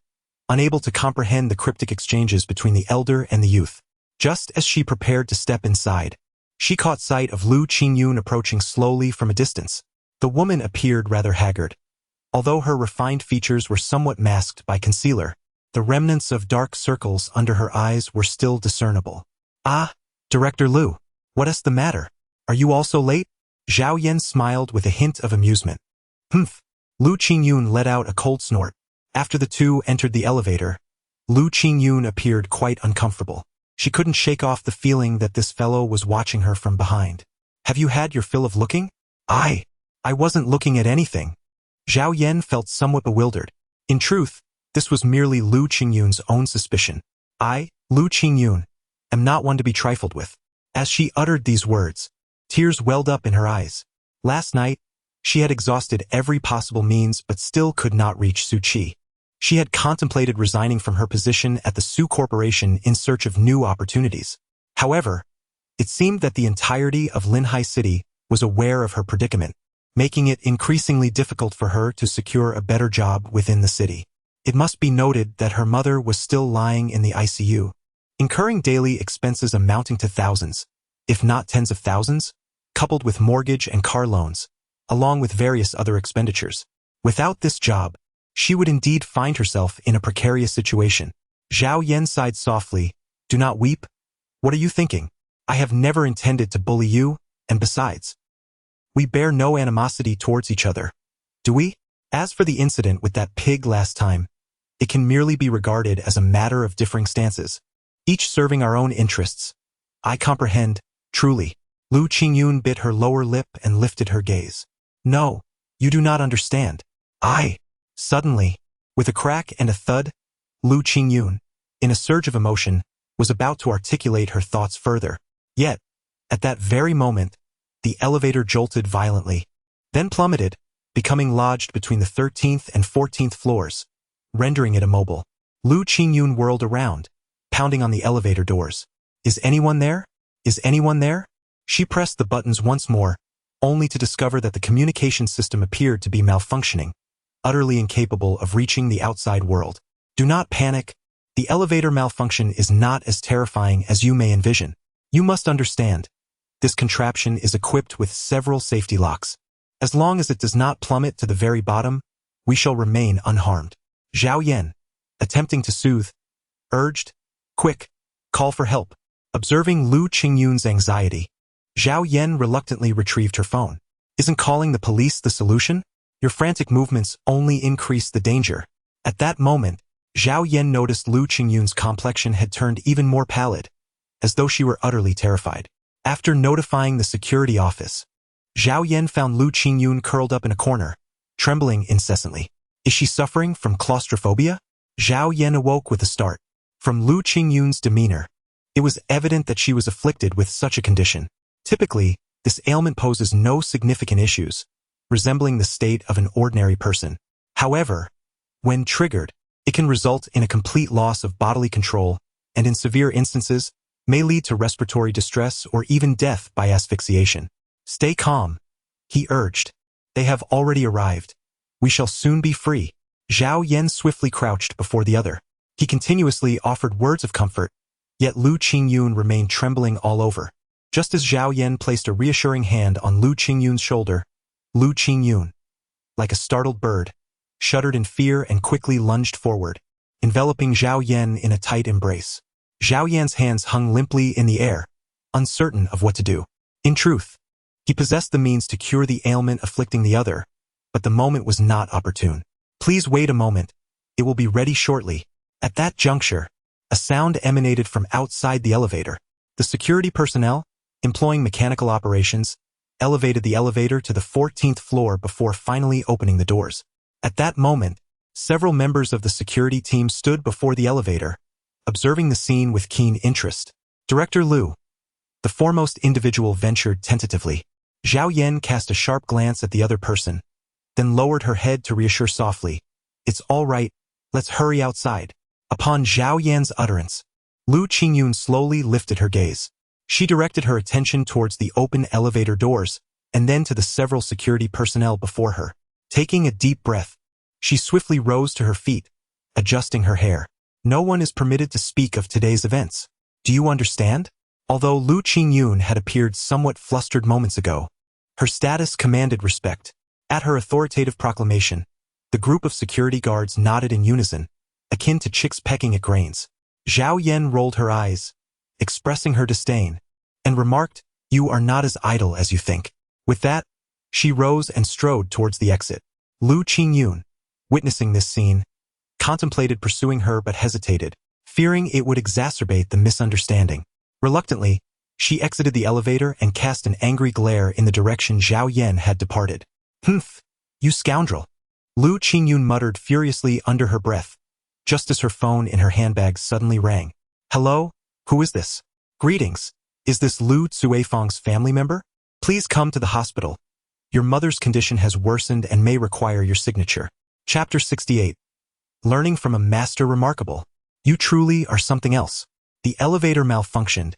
unable to comprehend the cryptic exchanges between the elder and the youth. Just as she prepared to step inside, she caught sight of Lu Qingyun approaching slowly from a distance. The woman appeared rather haggard. Although her refined features were somewhat masked by concealer, the remnants of dark circles under her eyes were still discernible. Ah, Director Lu, what is the matter? Are you also late? Zhao Yan smiled with a hint of amusement. Humph. Lu Qingyun let out a cold snort. After the two entered the elevator, Lu Qingyun appeared quite uncomfortable. She couldn't shake off the feeling that this fellow was watching her from behind. Have you had your fill of looking? I wasn't looking at anything. Zhao Yan felt somewhat bewildered. In truth, this was merely Lu Qingyun's own suspicion. I, Lu Qingyun, am not one to be trifled with. As she uttered these words, tears welled up in her eyes. Last night, she had exhausted every possible means but still could not reach Su Qi. She had contemplated resigning from her position at the Su Corporation in search of new opportunities. However, it seemed that the entirety of Linhai City was aware of her predicament, making it increasingly difficult for her to secure a better job within the city. It must be noted that her mother was still lying in the ICU, incurring daily expenses amounting to thousands, if not tens of thousands, coupled with mortgage and car loans, along with various other expenditures. Without this job, she would indeed find herself in a precarious situation. Zhao Yan sighed softly. Do not weep. What are you thinking? I have never intended to bully you, and besides, we bear no animosity towards each other, do we? As for the incident with that pig last time, it can merely be regarded as a matter of differing stances, each serving our own interests. I comprehend, truly. Lu Qingyun bit her lower lip and lifted her gaze. No, you do not understand. Suddenly, with a crack and a thud, Lu Qingyun, in a surge of emotion, was about to articulate her thoughts further. Yet, at that very moment, the elevator jolted violently, then plummeted, becoming lodged between the 13th and 14th floors, rendering it immobile. Lu Qingyun whirled around, pounding on the elevator doors. Is anyone there? Is anyone there? She pressed the buttons once more, only to discover that the communication system appeared to be malfunctioning, utterly incapable of reaching the outside world. Do not panic. The elevator malfunction is not as terrifying as you may envision. You must understand, this contraption is equipped with several safety locks. As long as it does not plummet to the very bottom, we shall remain unharmed. Zhao Yan, attempting to soothe, urged, Quick, call for help. Observing Lu Qingyun's anxiety, Zhao Yan reluctantly retrieved her phone. Isn't calling the police the solution? Your frantic movements only increase the danger. At that moment, Zhao Yan noticed Lu Qingyun's complexion had turned even more pallid, as though she were utterly terrified. After notifying the security office, Zhao Yan found Lu Qingyun curled up in a corner, trembling incessantly. Is she suffering from claustrophobia? Zhao Yan awoke with a start. From Lu Qingyun's demeanor, it was evident that she was afflicted with such a condition. Typically, this ailment poses no significant issues, resembling the state of an ordinary person. However, when triggered, it can result in a complete loss of bodily control and in severe instances, may lead to respiratory distress or even death by asphyxiation. Stay calm, he urged. They have already arrived. We shall soon be free. Zhao Yan swiftly crouched before the other. He continuously offered words of comfort, yet Lu Qingyun remained trembling all over. Just as Zhao Yan placed a reassuring hand on Lu Qingyun's shoulder, Lu Qingyun, like a startled bird, shuddered in fear and quickly lunged forward, enveloping Zhao Yan in a tight embrace. Zhao Yan's hands hung limply in the air, uncertain of what to do. In truth, he possessed the means to cure the ailment afflicting the other, but the moment was not opportune. Please wait a moment. It will be ready shortly. At that juncture, a sound emanated from outside the elevator. The security personnel, employing mechanical operations, elevated the elevator to the 14th floor before finally opening the doors. At that moment, several members of the security team stood before the elevator, observing the scene with keen interest. Director Lu, the foremost individual, ventured tentatively. Zhao Yan cast a sharp glance at the other person, then lowered her head to reassure softly. It's all right, let's hurry outside. Upon Zhao Yan's utterance, Lu Qingyun slowly lifted her gaze. She directed her attention towards the open elevator doors, and then to the several security personnel before her. Taking a deep breath, she swiftly rose to her feet, adjusting her hair. No one is permitted to speak of today's events. Do you understand? Although Lu Qingyun had appeared somewhat flustered moments ago, her status commanded respect. At her authoritative proclamation, the group of security guards nodded in unison, akin to chicks pecking at grains. Zhao Yan rolled her eyes, expressing her disdain, and remarked, You are not as idle as you think. With that, she rose and strode towards the exit. Lu Qingyun, witnessing this scene, contemplated pursuing her but hesitated, fearing it would exacerbate the misunderstanding. Reluctantly, she exited the elevator and cast an angry glare in the direction Zhao Yan had departed. Humph, you scoundrel! Lu Qingyun muttered furiously under her breath, just as her phone in her handbag suddenly rang. Hello? Who is this? Greetings. Is this Lu Cuifeng's family member? Please come to the hospital. Your mother's condition has worsened and may require your signature. Chapter 68. Learning from a master remarkable. You truly are something else. The elevator malfunctioned,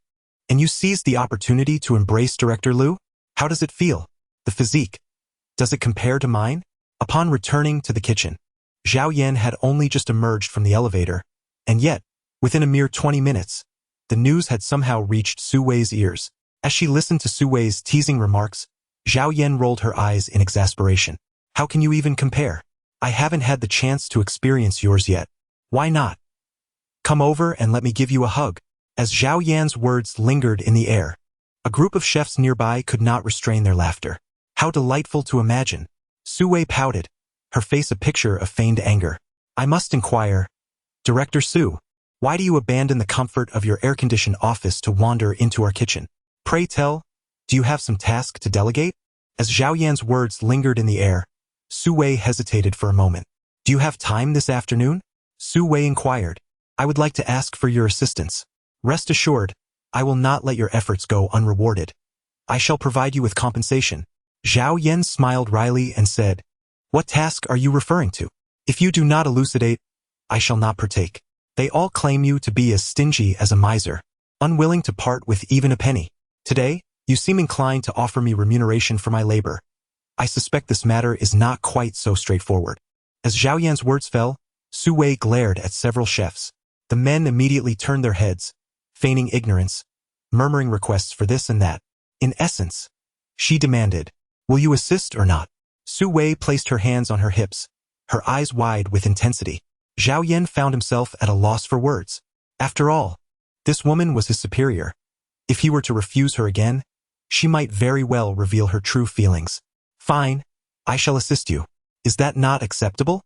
and you seized the opportunity to embrace Director Lu? How does it feel? The physique. Does it compare to mine? Upon returning to the kitchen, Zhao Yan had only just emerged from the elevator, and yet, within a mere 20 minutes, the news had somehow reached Su Wei's ears. As she listened to Su Wei's teasing remarks, Zhao Yan rolled her eyes in exasperation. How can you even compare? I haven't had the chance to experience yours yet. Why not? Come over and let me give you a hug. As Zhao Yan's words lingered in the air, a group of chefs nearby could not restrain their laughter. How delightful to imagine. Su Wei pouted, her face a picture of feigned anger. I must inquire, Director Su, why do you abandon the comfort of your air-conditioned office to wander into our kitchen? Pray tell, do you have some task to delegate? As Zhao Yan's words lingered in the air, Su Wei hesitated for a moment. Do you have time this afternoon? Su Wei inquired. I would like to ask for your assistance. Rest assured, I will not let your efforts go unrewarded. I shall provide you with compensation. Zhao Yan smiled wryly and said, What task are you referring to? If you do not elucidate, I shall not partake. They all claim you to be as stingy as a miser, unwilling to part with even a penny. Today, you seem inclined to offer me remuneration for my labor. I suspect this matter is not quite so straightforward. As Zhao Yan's words fell, Su Wei glared at several chefs. The men immediately turned their heads, feigning ignorance, murmuring requests for this and that. In essence, she demanded, Will you assist or not? Su Wei placed her hands on her hips, her eyes wide with intensity. Zhao Yan found himself at a loss for words. After all, this woman was his superior. If he were to refuse her again, she might very well reveal her true feelings. Fine, I shall assist you. Is that not acceptable?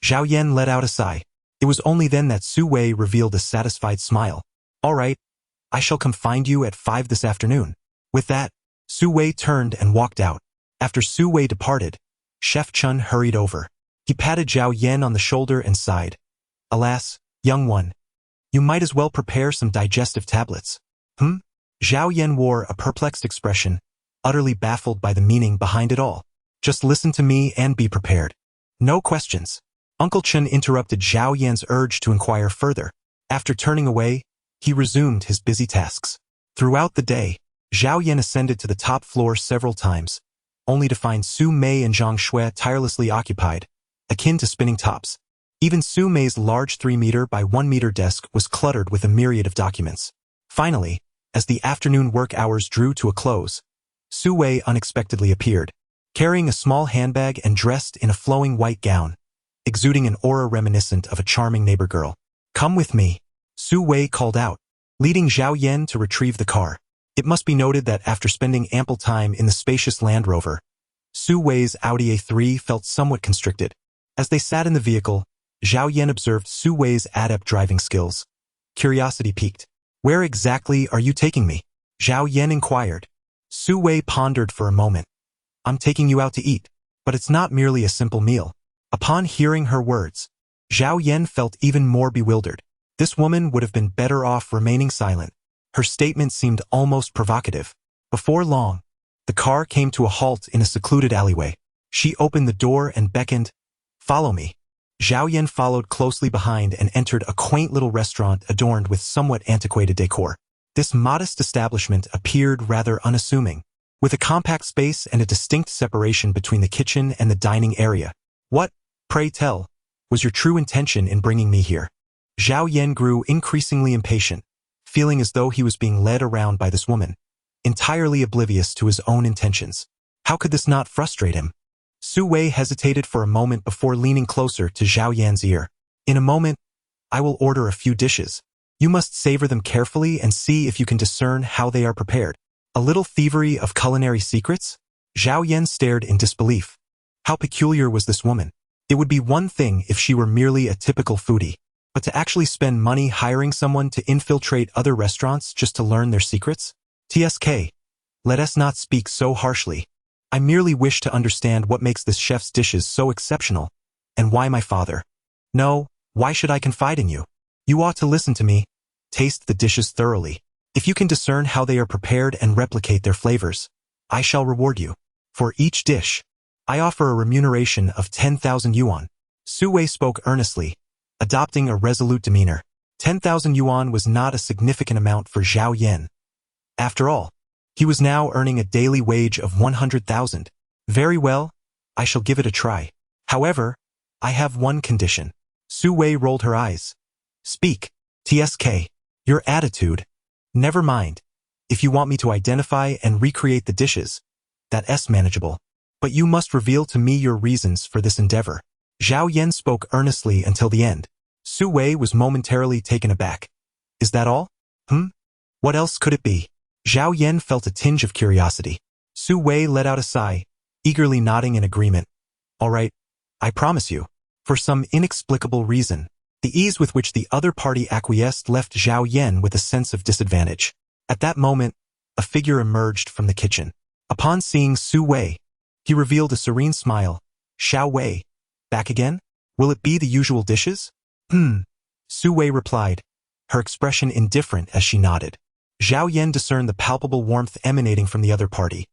Zhao Yan let out a sigh. It was only then that Su Wei revealed a satisfied smile. All right, I shall come find you at 5 this afternoon. With that, Su Wei turned and walked out. After Su Wei departed, Chef Chun hurried over. He patted Zhao Yan on the shoulder and sighed. Alas, young one, you might as well prepare some digestive tablets. Zhao Yan wore a perplexed expression, utterly baffled by the meaning behind it all. Just listen to me and be prepared. No questions. Uncle Chen interrupted Zhao Yan's urge to inquire further. After turning away, he resumed his busy tasks. Throughout the day, Zhao Yan ascended to the top floor several times, only to find Su Mei and Zhang Shui tirelessly occupied, akin to spinning tops. Even Su Mei's large 3-meter by 1-meter desk was cluttered with a myriad of documents. Finally, as the afternoon work hours drew to a close, Su Wei unexpectedly appeared, carrying a small handbag and dressed in a flowing white gown, exuding an aura reminiscent of a charming neighbor girl. Come with me, Su Wei called out, leading Zhao Yan to retrieve the car. It must be noted that after spending ample time in the spacious Land Rover, Su Wei's Audi A3 felt somewhat constricted. As they sat in the vehicle, Zhao Yan observed Su Wei's adept driving skills. Curiosity piqued. Where exactly are you taking me? Zhao Yan inquired. Su Wei pondered for a moment. I'm taking you out to eat, but it's not merely a simple meal. Upon hearing her words, Zhao Yan felt even more bewildered. This woman would have been better off remaining silent. Her statement seemed almost provocative. Before long, the car came to a halt in a secluded alleyway. She opened the door and beckoned, Follow me. Zhao Yan followed closely behind and entered a quaint little restaurant adorned with somewhat antiquated decor. This modest establishment appeared rather unassuming, with a compact space and a distinct separation between the kitchen and the dining area. What, pray tell, was your true intention in bringing me here? Zhao Yan grew increasingly impatient, feeling as though he was being led around by this woman, entirely oblivious to his own intentions. How could this not frustrate him? Su Wei hesitated for a moment before leaning closer to Zhao Yan's ear. In a moment, I will order a few dishes. You must savor them carefully and see if you can discern how they are prepared. A little thievery of culinary secrets? Zhao Yan stared in disbelief. How peculiar was this woman? It would be one thing if she were merely a typical foodie, but to actually spend money hiring someone to infiltrate other restaurants just to learn their secrets? TSK, let us not speak so harshly. I merely wish to understand what makes this chef's dishes so exceptional, and why my father. No, why should I confide in you? You ought to listen to me. Taste the dishes thoroughly. If you can discern how they are prepared and replicate their flavors, I shall reward you. For each dish, I offer a remuneration of 10,000 yuan. Su Wei spoke earnestly, adopting a resolute demeanor. 10,000 yuan was not a significant amount for Zhao Yan. After all, he was now earning a daily wage of 100,000. Very well, I shall give it a try. However, I have one condition. Su Wei rolled her eyes. Speak, TSK. Your attitude. Never mind. If you want me to identify and recreate the dishes, that's manageable. But you must reveal to me your reasons for this endeavor. Zhao Yan spoke earnestly until the end. Su Wei was momentarily taken aback. Is that all? What else could it be? Zhao Yan felt a tinge of curiosity. Su Wei let out a sigh, eagerly nodding in agreement. All right, I promise you. For some inexplicable reason, the ease with which the other party acquiesced left Zhao Yan with a sense of disadvantage. At that moment, a figure emerged from the kitchen. Upon seeing Su Wei, he revealed a serene smile. Xiao Wei, back again? Will it be the usual dishes? Su Wei replied, her expression indifferent as she nodded. Zhao Yan discerned the palpable warmth emanating from the other party.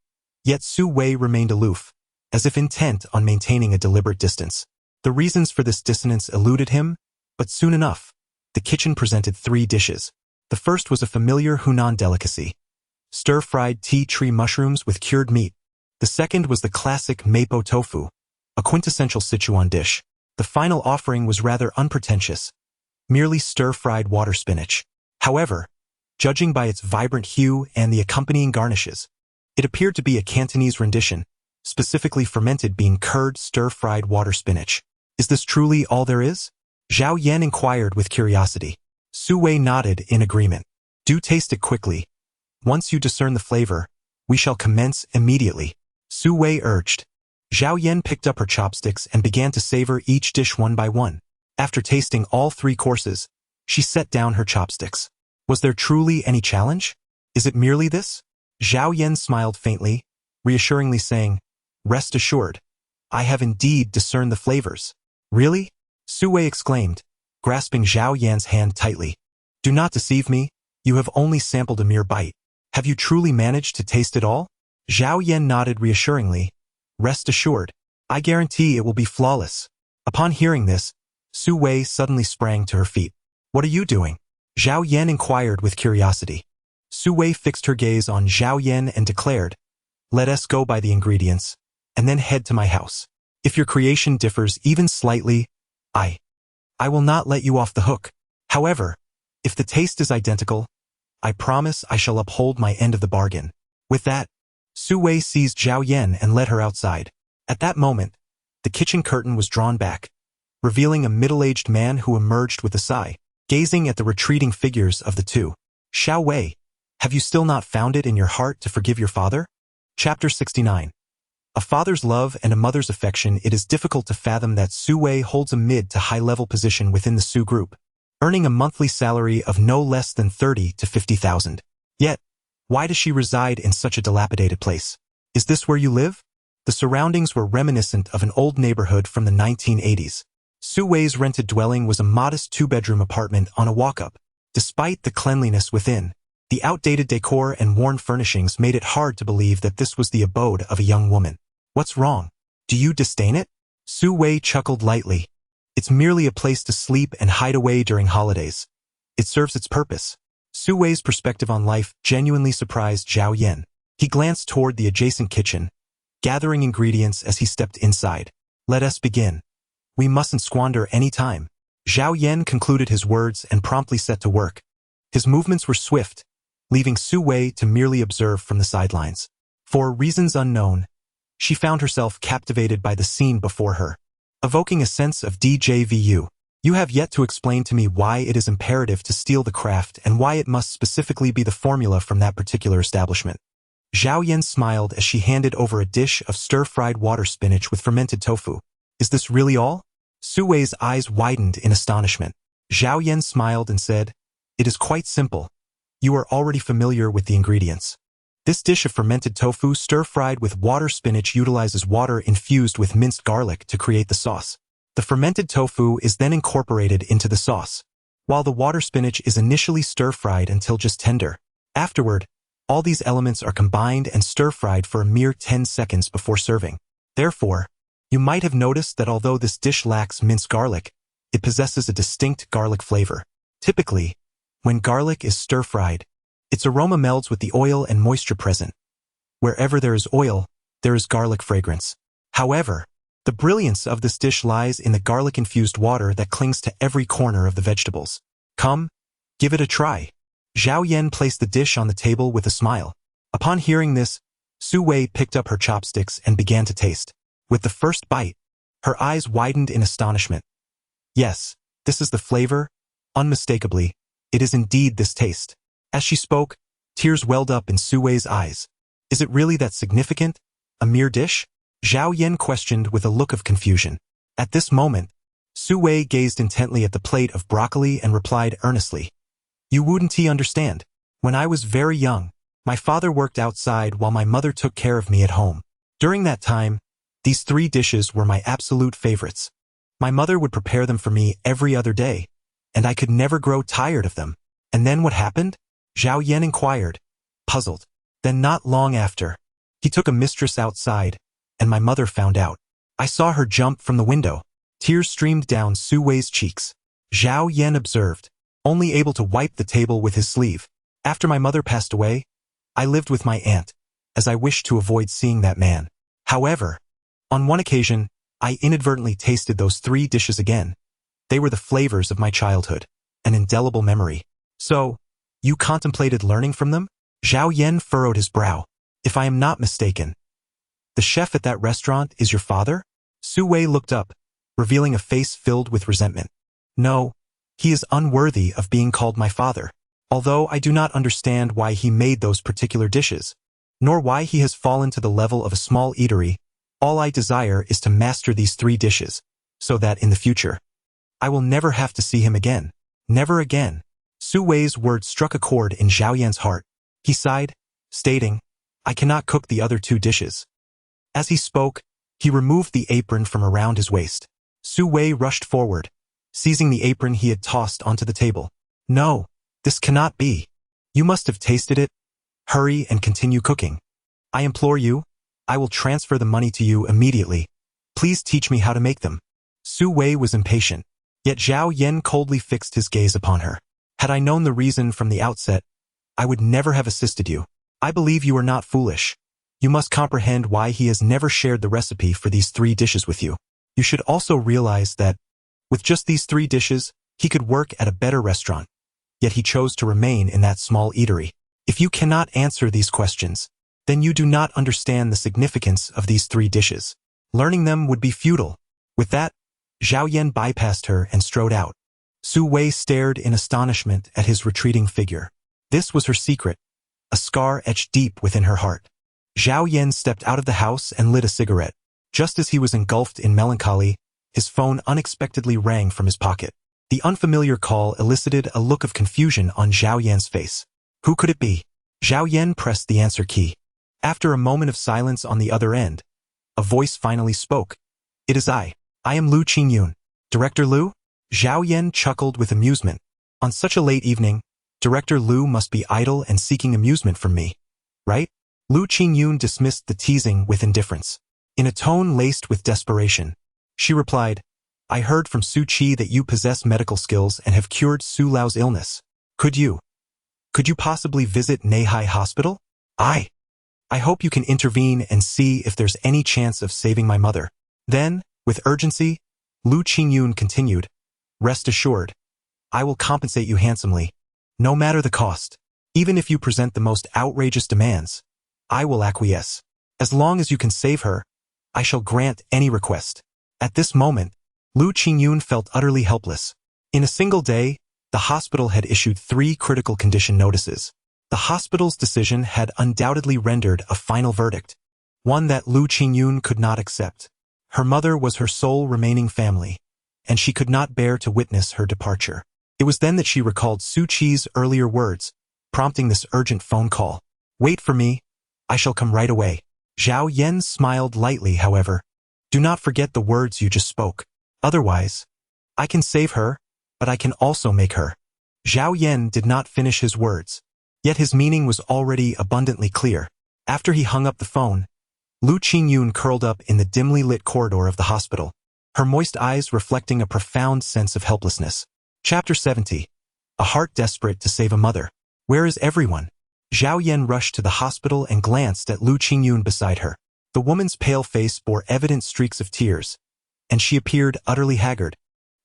Yet Su Wei remained aloof, as if intent on maintaining a deliberate distance. The reasons for this dissonance eluded him, but soon enough, the kitchen presented 3 dishes. The first was a familiar Hunan delicacy, stir-fried tea tree mushrooms with cured meat. The second was the classic mapo tofu, a quintessential Sichuan dish. The final offering was rather unpretentious, merely stir-fried water spinach. However, judging by its vibrant hue and the accompanying garnishes, it appeared to be a Cantonese rendition, specifically fermented bean curd stir-fried water spinach. Is this truly all there is? Zhao Yan inquired with curiosity. Su Wei nodded in agreement. Do taste it quickly. Once you discern the flavor, we shall commence immediately. Su Wei urged. Zhao Yan picked up her chopsticks and began to savor each dish one by one. After tasting all 3 courses, she set down her chopsticks. Was there truly any challenge? Is it merely this? Zhao Yan smiled faintly, reassuringly saying, Rest assured, I have indeed discerned the flavors. Really? Su Wei exclaimed, grasping Zhao Yan's hand tightly. Do not deceive me, you have only sampled a mere bite. Have you truly managed to taste it all? Zhao Yan nodded reassuringly. Rest assured, I guarantee it will be flawless. Upon hearing this, Su Wei suddenly sprang to her feet. What are you doing? Zhao Yan inquired with curiosity. Su Wei fixed her gaze on Zhao Yan and declared, Let us go by the ingredients, and then head to my house. If your creation differs even slightly, I will not let you off the hook. However, if the taste is identical, I promise I shall uphold my end of the bargain. With that, Su Wei seized Zhao Yan and led her outside. At that moment, the kitchen curtain was drawn back, revealing a middle-aged man who emerged with a sigh, gazing at the retreating figures of the two. Xiao Wei, have you still not found it in your heart to forgive your father? Chapter 69. A father's love and a mother's affection. It is difficult to fathom that Su Wei holds a mid to high-level position within the Su group, earning a monthly salary of no less than 30 to 50,000. Yet, why does she reside in such a dilapidated place? Is this where you live? The surroundings were reminiscent of an old neighborhood from the 1980s. Su Wei's rented dwelling was a modest 2-bedroom apartment on a walk-up. Despite the cleanliness within, the outdated decor and worn furnishings made it hard to believe that this was the abode of a young woman. What's wrong? Do you disdain it? Su Wei chuckled lightly. It's merely a place to sleep and hide away during holidays. It serves its purpose. Su Wei's perspective on life genuinely surprised Zhao Yan. He glanced toward the adjacent kitchen, gathering ingredients as he stepped inside. Let us begin. We mustn't squander any time. Zhao Yan concluded his words and promptly set to work. His movements were swift, leaving Su Wei to merely observe from the sidelines. For reasons unknown, she found herself captivated by the scene before her, evoking a sense of deja vu. You have yet to explain to me why it is imperative to steal the craft and why it must specifically be the formula from that particular establishment. Zhao Yan smiled as she handed over a dish of stir-fried water spinach with fermented tofu. Is this really all? Su Wei's eyes widened in astonishment. Zhao Yan smiled and said, It is quite simple. You are already familiar with the ingredients. This dish of fermented tofu stir-fried with water spinach utilizes water infused with minced garlic to create the sauce. The fermented tofu is then incorporated into the sauce, while the water spinach is initially stir-fried until just tender. Afterward, all these elements are combined and stir-fried for a mere 10 seconds before serving. Therefore, you might have noticed that although this dish lacks minced garlic, it possesses a distinct garlic flavor. Typically, when garlic is stir-fried, its aroma melds with the oil and moisture present. Wherever there is oil, there is garlic fragrance. However, the brilliance of this dish lies in the garlic-infused water that clings to every corner of the vegetables. Come, give it a try. Zhao Yan placed the dish on the table with a smile. Upon hearing this, Su Wei picked up her chopsticks and began to taste. With the first bite, Her eyes widened in astonishment. Yes, this is the flavor. Unmistakably, it is indeed this taste. As she spoke, tears welled up in Su Wei's eyes. Is it really that significant? A mere dish? Zhao Yan questioned with a look of confusion. At this moment, Su Wei gazed intently at the plate of broccoli and replied earnestly. You wouldn't understand. When I was very young, my father worked outside while my mother took care of me at home. During that time, these 3 dishes were my absolute favorites. My mother would prepare them for me every other day, and I could never grow tired of them. And then what happened? Zhao Yan inquired, puzzled. Then not long after, he took a mistress outside, and my mother found out. I saw her jump from the window. Tears streamed down Su Wei's cheeks. Zhao Yan observed, only able to wipe the table with his sleeve. After my mother passed away, I lived with my aunt, as I wished to avoid seeing that man. However, on one occasion, I inadvertently tasted those 3 dishes again. They were the flavors of my childhood, an indelible memory. So, you contemplated learning from them? Zhao Yan furrowed his brow. If I am not mistaken, the chef at that restaurant is your father? Su Wei looked up, revealing a face filled with resentment. No, he is unworthy of being called my father. Although I do not understand why he made those particular dishes, nor why he has fallen to the level of a small eatery, all I desire is to master these 3 dishes, so that in the future, I will never have to see him again. Never again. Su Wei's words struck a chord in Zhao Yan's heart. He sighed, stating, I cannot cook the other 2 dishes. As he spoke, he removed the apron from around his waist. Su Wei rushed forward, seizing the apron he had tossed onto the table. No, this cannot be. You must have tasted it. Hurry and continue cooking. I implore you, I will transfer the money to you immediately. Please teach me how to make them. Su Wei was impatient, yet Zhao Yan coldly fixed his gaze upon her. Had I known the reason from the outset, I would never have assisted you. I believe you are not foolish. You must comprehend why he has never shared the recipe for these 3 dishes with you. You should also realize that, with just these 3 dishes, he could work at a better restaurant. Yet he chose to remain in that small eatery. If you cannot answer these questions, then you do not understand the significance of these 3 dishes. Learning them would be futile. With that, Zhao Yan bypassed her and strode out. Su Wei stared in astonishment at his retreating figure. This was her secret, a scar etched deep within her heart. Zhao Yan stepped out of the house and lit a cigarette. Just as he was engulfed in melancholy, his phone unexpectedly rang from his pocket. The unfamiliar call elicited a look of confusion on Zhao Yan's face. Who could it be? Zhao Yan pressed the answer key. After a moment of silence on the other end, a voice finally spoke. It is I. I am Lu Qingyun. Director Lu? Zhao Yan chuckled with amusement. On such a late evening, Director Lu must be idle and seeking amusement from me, right? Lu Qingyun dismissed the teasing with indifference. In a tone laced with desperation, she replied, I heard from Su Qi that you possess medical skills and have cured Su Lao's illness. Could you possibly visit Neihai Hospital? I hope you can intervene and see if there's any chance of saving my mother. Then, with urgency, Lu Qingyun continued, Rest assured, I will compensate you handsomely, no matter the cost. Even if you present the most outrageous demands, I will acquiesce. As long as you can save her, I shall grant any request. At this moment, Lu Qingyun felt utterly helpless. In a single day, the hospital had issued 3 critical condition notices. The hospital's decision had undoubtedly rendered a final verdict, one that Lu Qingyun could not accept. Her mother was her sole remaining family, and she could not bear to witness her departure. It was then that she recalled Su Qi's earlier words, prompting this urgent phone call. Wait for me, I shall come right away. Zhao Yan smiled lightly, however. Do not forget the words you just spoke. Otherwise, I can save her, but I can also make her. Zhao Yan did not finish his words, yet his meaning was already abundantly clear. After he hung up the phone, Lu Qingyun curled up in the dimly lit corridor of the hospital, her moist eyes reflecting a profound sense of helplessness. Chapter 70. A heart desperate to save a mother. Where is everyone? Zhao Yan rushed to the hospital and glanced at Lu Qingyun beside her. The woman's pale face bore evident streaks of tears, and she appeared utterly haggard,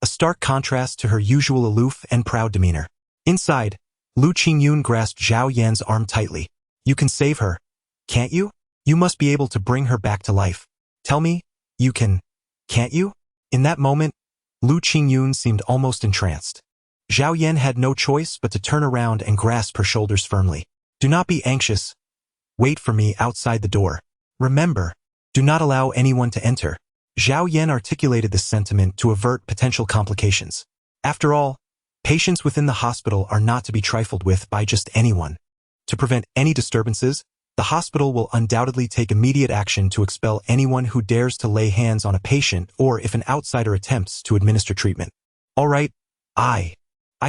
a stark contrast to her usual aloof and proud demeanor. Inside, Lu Qingyun grasped Zhao Yan's arm tightly. You can save her, can't you? You must be able to bring her back to life. Tell me, you can can't you? In that moment, Lu Qingyun seemed almost entranced. Zhao Yan had no choice but to turn around and grasp her shoulders firmly. Do not be anxious. Wait for me outside the door. Remember, do not allow anyone to enter. Zhao Yan articulated this sentiment to avert potential complications. After all, patients within the hospital are not to be trifled with by just anyone. To prevent any disturbances, the hospital will undoubtedly take immediate action to expel anyone who dares to lay hands on a patient or if an outsider attempts to administer treatment. All right, I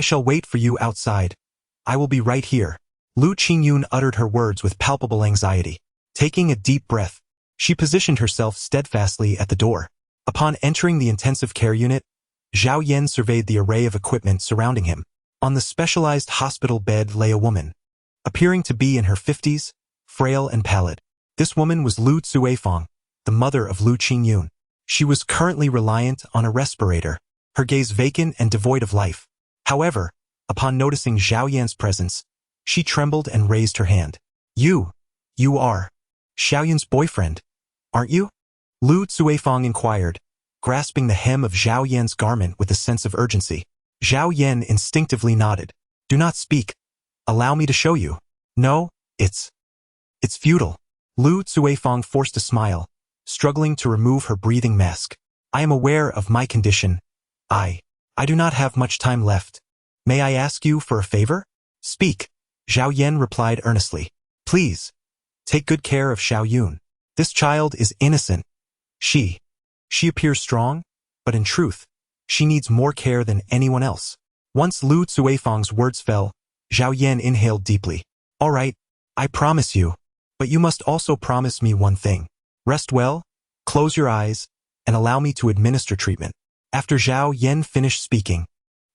shall wait for you outside. I will be right here. Lu Qingyun uttered her words with palpable anxiety. Taking a deep breath, she positioned herself steadfastly at the door. Upon entering the intensive care unit, Zhao Yan surveyed the array of equipment surrounding him. On the specialized hospital bed lay a woman, appearing to be in her 50s, frail and pallid. This woman was Lu Cuifang, the mother of Lu Qingyun. She was currently reliant on a respirator, her gaze vacant and devoid of life. However, upon noticing Zhao Yan's presence, she trembled and raised her hand. You are Xiao Yan's boyfriend, aren't you? Lu Cuifang inquired, grasping the hem of Zhao Yan's garment with a sense of urgency. Zhao Yan instinctively nodded. Do not speak. Allow me to show you. No, it's futile. Lu Cuifang forced a smile, struggling to remove her breathing mask. I am aware of my condition. I do not have much time left. May I ask you for a favor? Speak. Zhao Yan replied earnestly. Please, take good care of Xiao Yun. This child is innocent. She appears strong, but in truth, she needs more care than anyone else. Once Lu Cuifang's words fell, Zhao Yan inhaled deeply. All right, I promise you, but you must also promise me one thing. Rest well, close your eyes, and allow me to administer treatment. After Zhao Yan finished speaking,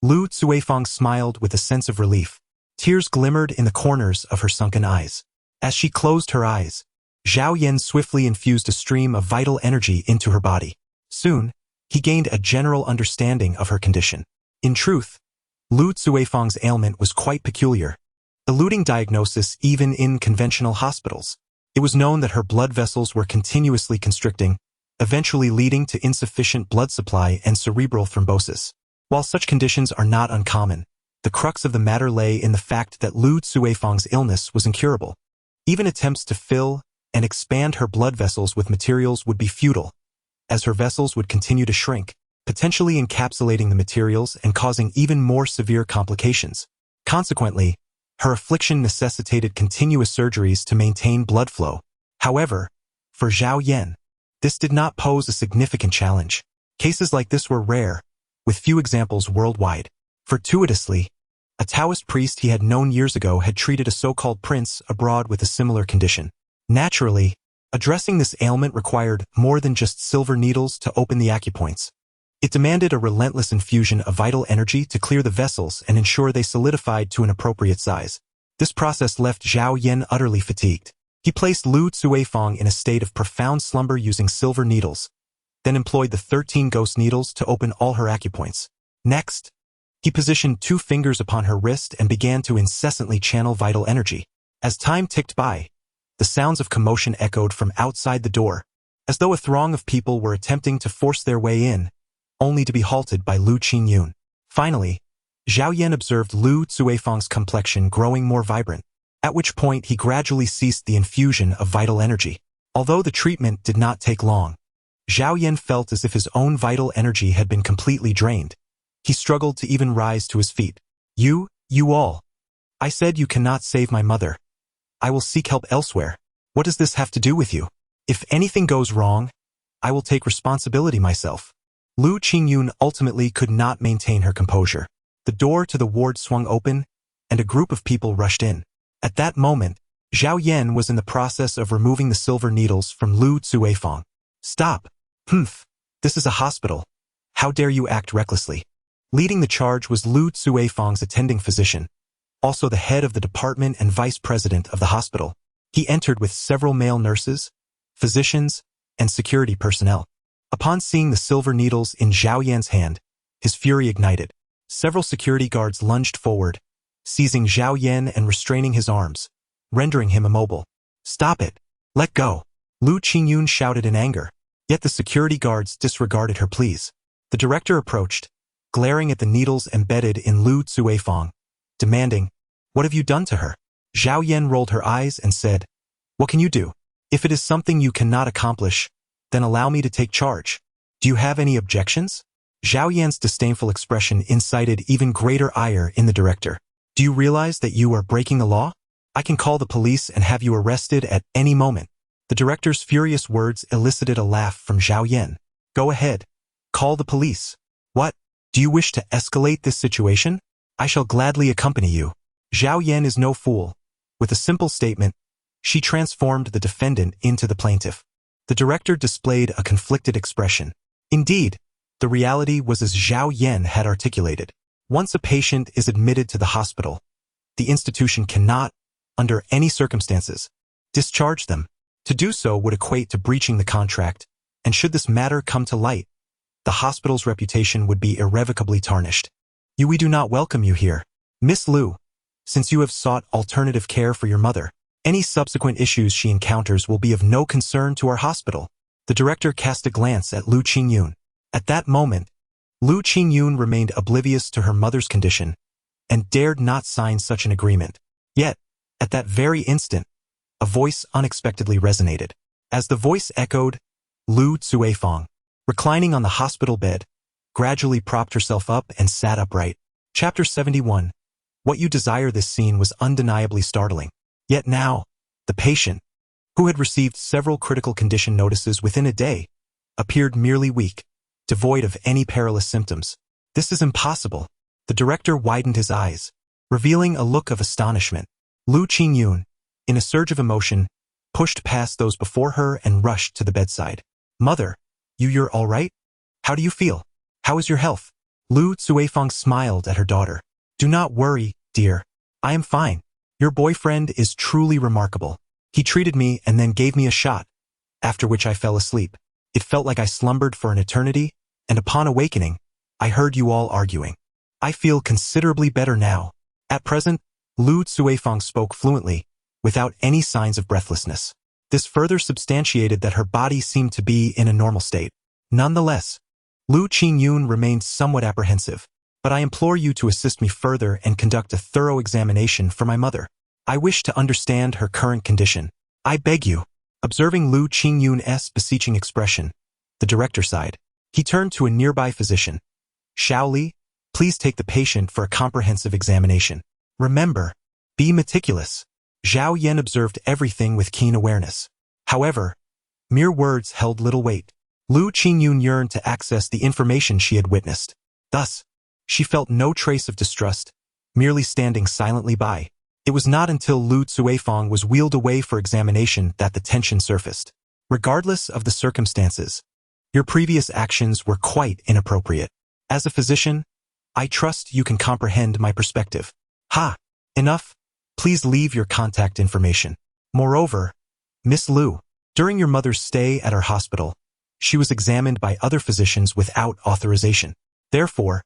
Lu Cuifang smiled with a sense of relief. Tears glimmered in the corners of her sunken eyes. As she closed her eyes, Zhao Yan swiftly infused a stream of vital energy into her body. Soon, he gained a general understanding of her condition. In truth, Lu Cuifang's ailment was quite peculiar, eluding diagnosis even in conventional hospitals. It was known that her blood vessels were continuously constricting, eventually leading to insufficient blood supply and cerebral thrombosis. While such conditions are not uncommon, the crux of the matter lay in the fact that Lu Cuifang's illness was incurable. Even attempts to fill and expand her blood vessels with materials would be futile, as her vessels would continue to shrink, potentially encapsulating the materials and causing even more severe complications. Consequently, her affliction necessitated continuous surgeries to maintain blood flow. However, for Zhao Yan, this did not pose a significant challenge. Cases like this were rare, with few examples worldwide. Fortuitously, a Taoist priest he had known years ago had treated a so-called prince abroad with a similar condition. Naturally, addressing this ailment required more than just silver needles to open the acupoints. It demanded a relentless infusion of vital energy to clear the vessels and ensure they solidified to an appropriate size. This process left Zhao Yan utterly fatigued. He placed Lu Cuifang in a state of profound slumber using silver needles, then employed the 13 ghost needles to open all her acupoints. Next, he positioned 2 fingers upon her wrist and began to incessantly channel vital energy. As time ticked by, the sounds of commotion echoed from outside the door, as though a throng of people were attempting to force their way in, only to be halted by Lu Qingyun. Finally, Zhao Yan observed Lu Cuifang's complexion growing more vibrant, at which point he gradually ceased the infusion of vital energy. Although the treatment did not take long, Zhao Yan felt as if his own vital energy had been completely drained. He struggled to even rise to his feet. You all. I said you cannot save my mother. I will seek help elsewhere. What does this have to do with you? If anything goes wrong, I will take responsibility myself. Lu Qingyun ultimately could not maintain her composure. The door to the ward swung open, and a group of people rushed in. At that moment, Zhao Yan was in the process of removing the silver needles from Lu Cuifang. Stop. This is a hospital. How dare you act recklessly? Leading the charge was Lu Cuifang's attending physician, also the head of the department and vice president of the hospital. He entered with several male nurses, physicians, and security personnel. Upon seeing the silver needles in Zhao Yan's hand, his fury ignited. Several security guards lunged forward, seizing Zhao Yan and restraining his arms, rendering him immobile. Stop it! Let go! Lu Qingyun shouted in anger. Yet the security guards disregarded her pleas. The director approached, glaring at the needles embedded in Lu Cuifang, demanding, "What have you done to her?" Zhao Yan rolled her eyes and said, "What can you do? If it is something you cannot accomplish, then allow me to take charge. Do you have any objections?" Zhao Yan's disdainful expression incited even greater ire in the director. "Do you realize that you are breaking the law? I can call the police and have you arrested at any moment." The director's furious words elicited a laugh from Zhao Yan. "Go ahead. Call the police. What? Do you wish to escalate this situation? I shall gladly accompany you." Zhao Yan is no fool. With a simple statement, she transformed the defendant into the plaintiff. The director displayed a conflicted expression. Indeed, the reality was as Zhao Yan had articulated. Once a patient is admitted to the hospital, the institution cannot, under any circumstances, discharge them. To do so would equate to breaching the contract, and should this matter come to light, the hospital's reputation would be irrevocably tarnished. We do not welcome you here. Miss Lu, since you have sought alternative care for your mother, any subsequent issues she encounters will be of no concern to our hospital." The director cast a glance at Lu Qingyun. At that moment, Lu Qingyun remained oblivious to her mother's condition and dared not sign such an agreement. Yet, at that very instant, a voice unexpectedly resonated. As the voice echoed, Lu Cuifang, reclining on the hospital bed, gradually propped herself up and sat upright. Chapter 71. What you desire. This scene was undeniably startling. Yet now, the patient, who had received several critical condition notices within a day, appeared merely weak, devoid of any perilous symptoms. "This is impossible." The director widened his eyes, revealing a look of astonishment. Lu Qingyun, in a surge of emotion, pushed past those before her and rushed to the bedside. "Mother, you're all right? How do you feel? How is your health?" Lu Cuifang smiled at her daughter. "Do not worry, dear. I am fine. Your boyfriend is truly remarkable. He treated me and then gave me a shot, after which I fell asleep. It felt like I slumbered for an eternity, and upon awakening, I heard you all arguing. I feel considerably better now." At present, Lu Cuifang spoke fluently, without any signs of breathlessness. This further substantiated that her body seemed to be in a normal state. Nonetheless, Lu Qingyun remained somewhat apprehensive. "But I implore you to assist me further and conduct a thorough examination for my mother. I wish to understand her current condition. I beg you." Observing Lu Qingyun's beseeching expression, the director sighed. He turned to a nearby physician. "Xiao Li, please take the patient for a comprehensive examination. Remember, be meticulous." Zhao Yan observed everything with keen awareness. However, mere words held little weight. Lu Qingyun yearned to access the information she had witnessed. Thus, she felt no trace of distrust, merely standing silently by. It was not until Lu Cuifang was wheeled away for examination that the tension surfaced. "Regardless of the circumstances, your previous actions were quite inappropriate. As a physician, I trust you can comprehend my perspective." "Ha! Enough. Please leave your contact information. Moreover, Miss Lu, during your mother's stay at our hospital, she was examined by other physicians without authorization. Therefore,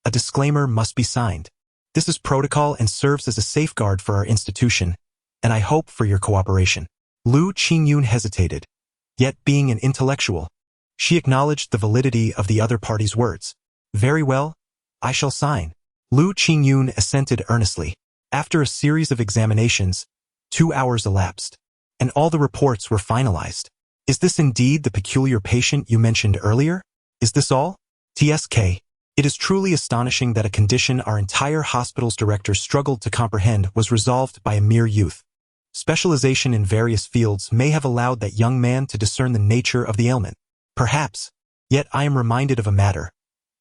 a disclaimer must be signed. This is protocol and serves as a safeguard for our institution, and I hope for your cooperation." Lu Qingyun hesitated. Yet being an intellectual, she acknowledged the validity of the other party's words. "Very well, I shall sign." Lu Qingyun assented earnestly. After a series of examinations, 2 hours elapsed, and all the reports were finalized. "Is this indeed the peculiar patient you mentioned earlier? Is this all?" "TSK. It is truly astonishing that a condition our entire hospital's director struggled to comprehend was resolved by a mere youth. Specialization in various fields may have allowed that young man to discern the nature of the ailment. Perhaps. Yet I am reminded of a matter.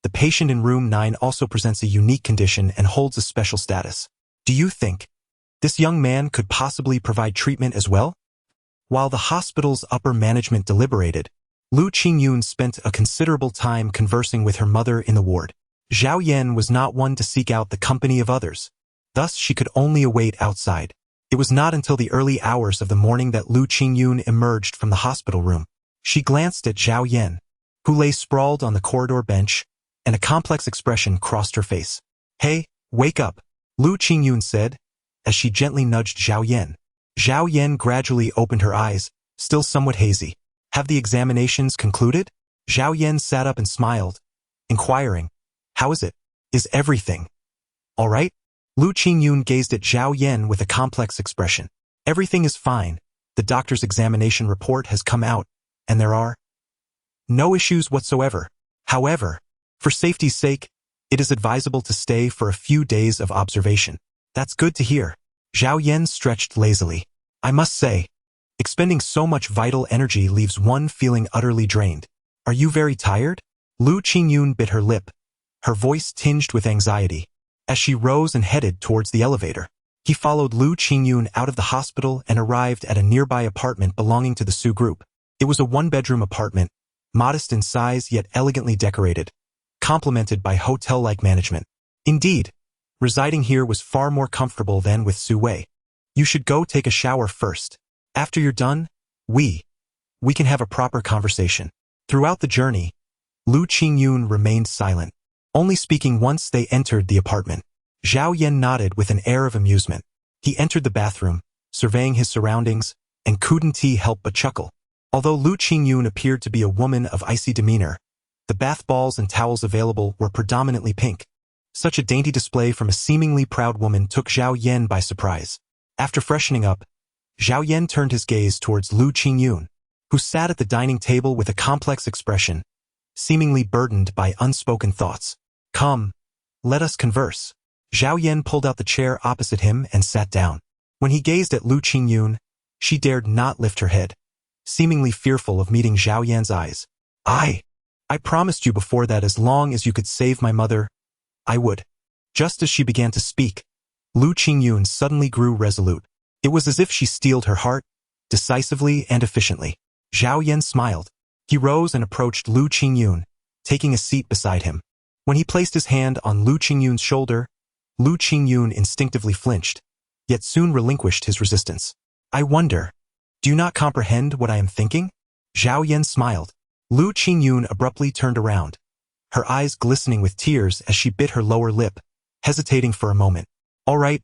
The patient in room 9 also presents a unique condition and holds a special status. Do you think this young man could possibly provide treatment as well?" While the hospital's upper management deliberated, Lu Qingyun spent a considerable time conversing with her mother in the ward. Zhao Yan was not one to seek out the company of others. Thus she could only await outside. It was not until the early hours of the morning that Lu Qingyun emerged from the hospital room. She glanced at Zhao Yan, who lay sprawled on the corridor bench, and a complex expression crossed her face. "Hey, wake up," Lu Qingyun said, as she gently nudged Zhao Yan. Zhao Yan gradually opened her eyes, still somewhat hazy. Have the examinations concluded? Zhao Yan sat up and smiled, inquiring, how is it? Is everything all right? Lu Qingyun gazed at Zhao Yan with a complex expression. Everything is fine. The doctor's examination report has come out, and there are no issues whatsoever. However, for safety's sake, it is advisable to stay for a few days of observation. That's good to hear. Zhao Yan stretched lazily. I must say, expending so much vital energy leaves one feeling utterly drained. Are you very tired? Lu Qingyun bit her lip, her voice tinged with anxiety. As she rose and headed towards the elevator, he followed Lu Qingyun out of the hospital and arrived at a nearby apartment belonging to the Su group. It was a one-bedroom apartment, modest in size yet elegantly decorated, complemented by hotel-like management. Indeed, residing here was far more comfortable than with Su Wei. You should go take a shower first. After you're done, we can have a proper conversation. Throughout the journey, Lu Qingyun remained silent, only speaking once they entered the apartment. Zhao Yan nodded with an air of amusement. He entered the bathroom, surveying his surroundings, and couldn't help but chuckle. Although Lu Qingyun appeared to be a woman of icy demeanor, the bath balls and towels available were predominantly pink. Such a dainty display from a seemingly proud woman took Zhao Yan by surprise. After freshening up, Zhao Yan turned his gaze towards Lu Qingyun, who sat at the dining table with a complex expression, seemingly burdened by unspoken thoughts. Come, let us converse. Zhao Yan pulled out the chair opposite him and sat down. When he gazed at Lu Qingyun, she dared not lift her head, seemingly fearful of meeting Zhao Yan's eyes. I promised you before that as long as you could save my mother, I would. Just as she began to speak, Lu Qingyun suddenly grew resolute. It was as if she steeled her heart, decisively and efficiently. Zhao Yan smiled. He rose and approached Lu Qingyun, taking a seat beside him. When he placed his hand on Lu Qingyun's shoulder, Lu Qingyun instinctively flinched, yet soon relinquished his resistance. I wonder, do you not comprehend what I am thinking? Zhao Yan smiled. Lu Qingyun abruptly turned around, her eyes glistening with tears as she bit her lower lip, hesitating for a moment. All right,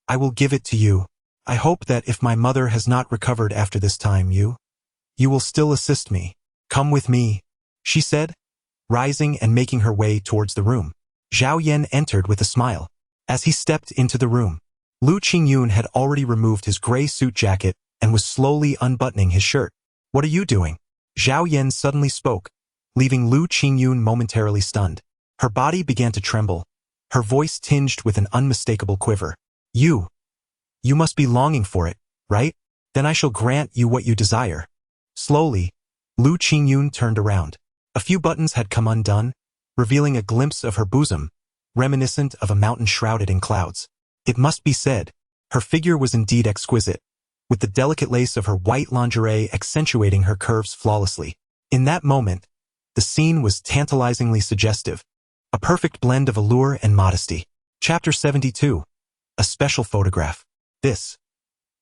I will give it to you. I hope that if my mother has not recovered after this time, you will still assist me. Come with me, she said, rising and making her way towards the room. Zhao Yan entered with a smile. As he stepped into the room, Lu Qingyun had already removed his gray suit jacket and was slowly unbuttoning his shirt. What are you doing? Zhao Yan suddenly spoke, leaving Lu Qingyun momentarily stunned. Her body began to tremble, her voice tinged with an unmistakable quiver. You must be longing for it, right? Then I shall grant you what you desire. Slowly, Lu Qingyun turned around. A few buttons had come undone, revealing a glimpse of her bosom, reminiscent of a mountain shrouded in clouds. It must be said, her figure was indeed exquisite, with the delicate lace of her white lingerie accentuating her curves flawlessly. In that moment, the scene was tantalizingly suggestive, a perfect blend of allure and modesty. Chapter 72. A special photograph.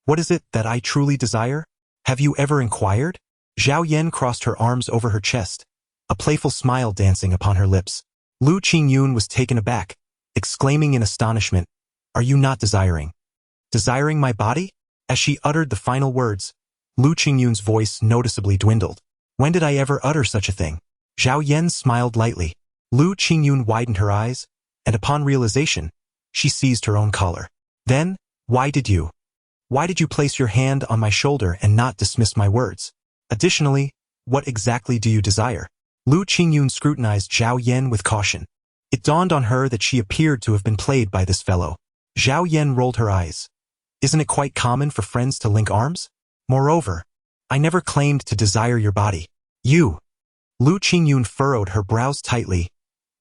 What is it that I truly desire? Have you ever inquired? Zhao Yan crossed her arms over her chest, a playful smile dancing upon her lips. Lu Qingyun was taken aback, exclaiming in astonishment, Are you not desiring my body? As she uttered the final words, Lu Qingyun's voice noticeably dwindled. When did I ever utter such a thing? Zhao Yan smiled lightly. Lu Qingyun widened her eyes, and upon realization, she seized her own collar. Then, why did you place your hand on my shoulder and not dismiss my words? Additionally, what exactly do you desire? Lu Qingyun scrutinized Zhao Yan with caution. It dawned on her that she appeared to have been played by this fellow. Zhao Yan rolled her eyes. Isn't it quite common for friends to link arms? Moreover, I never claimed to desire your body. Lu Qingyun furrowed her brows tightly.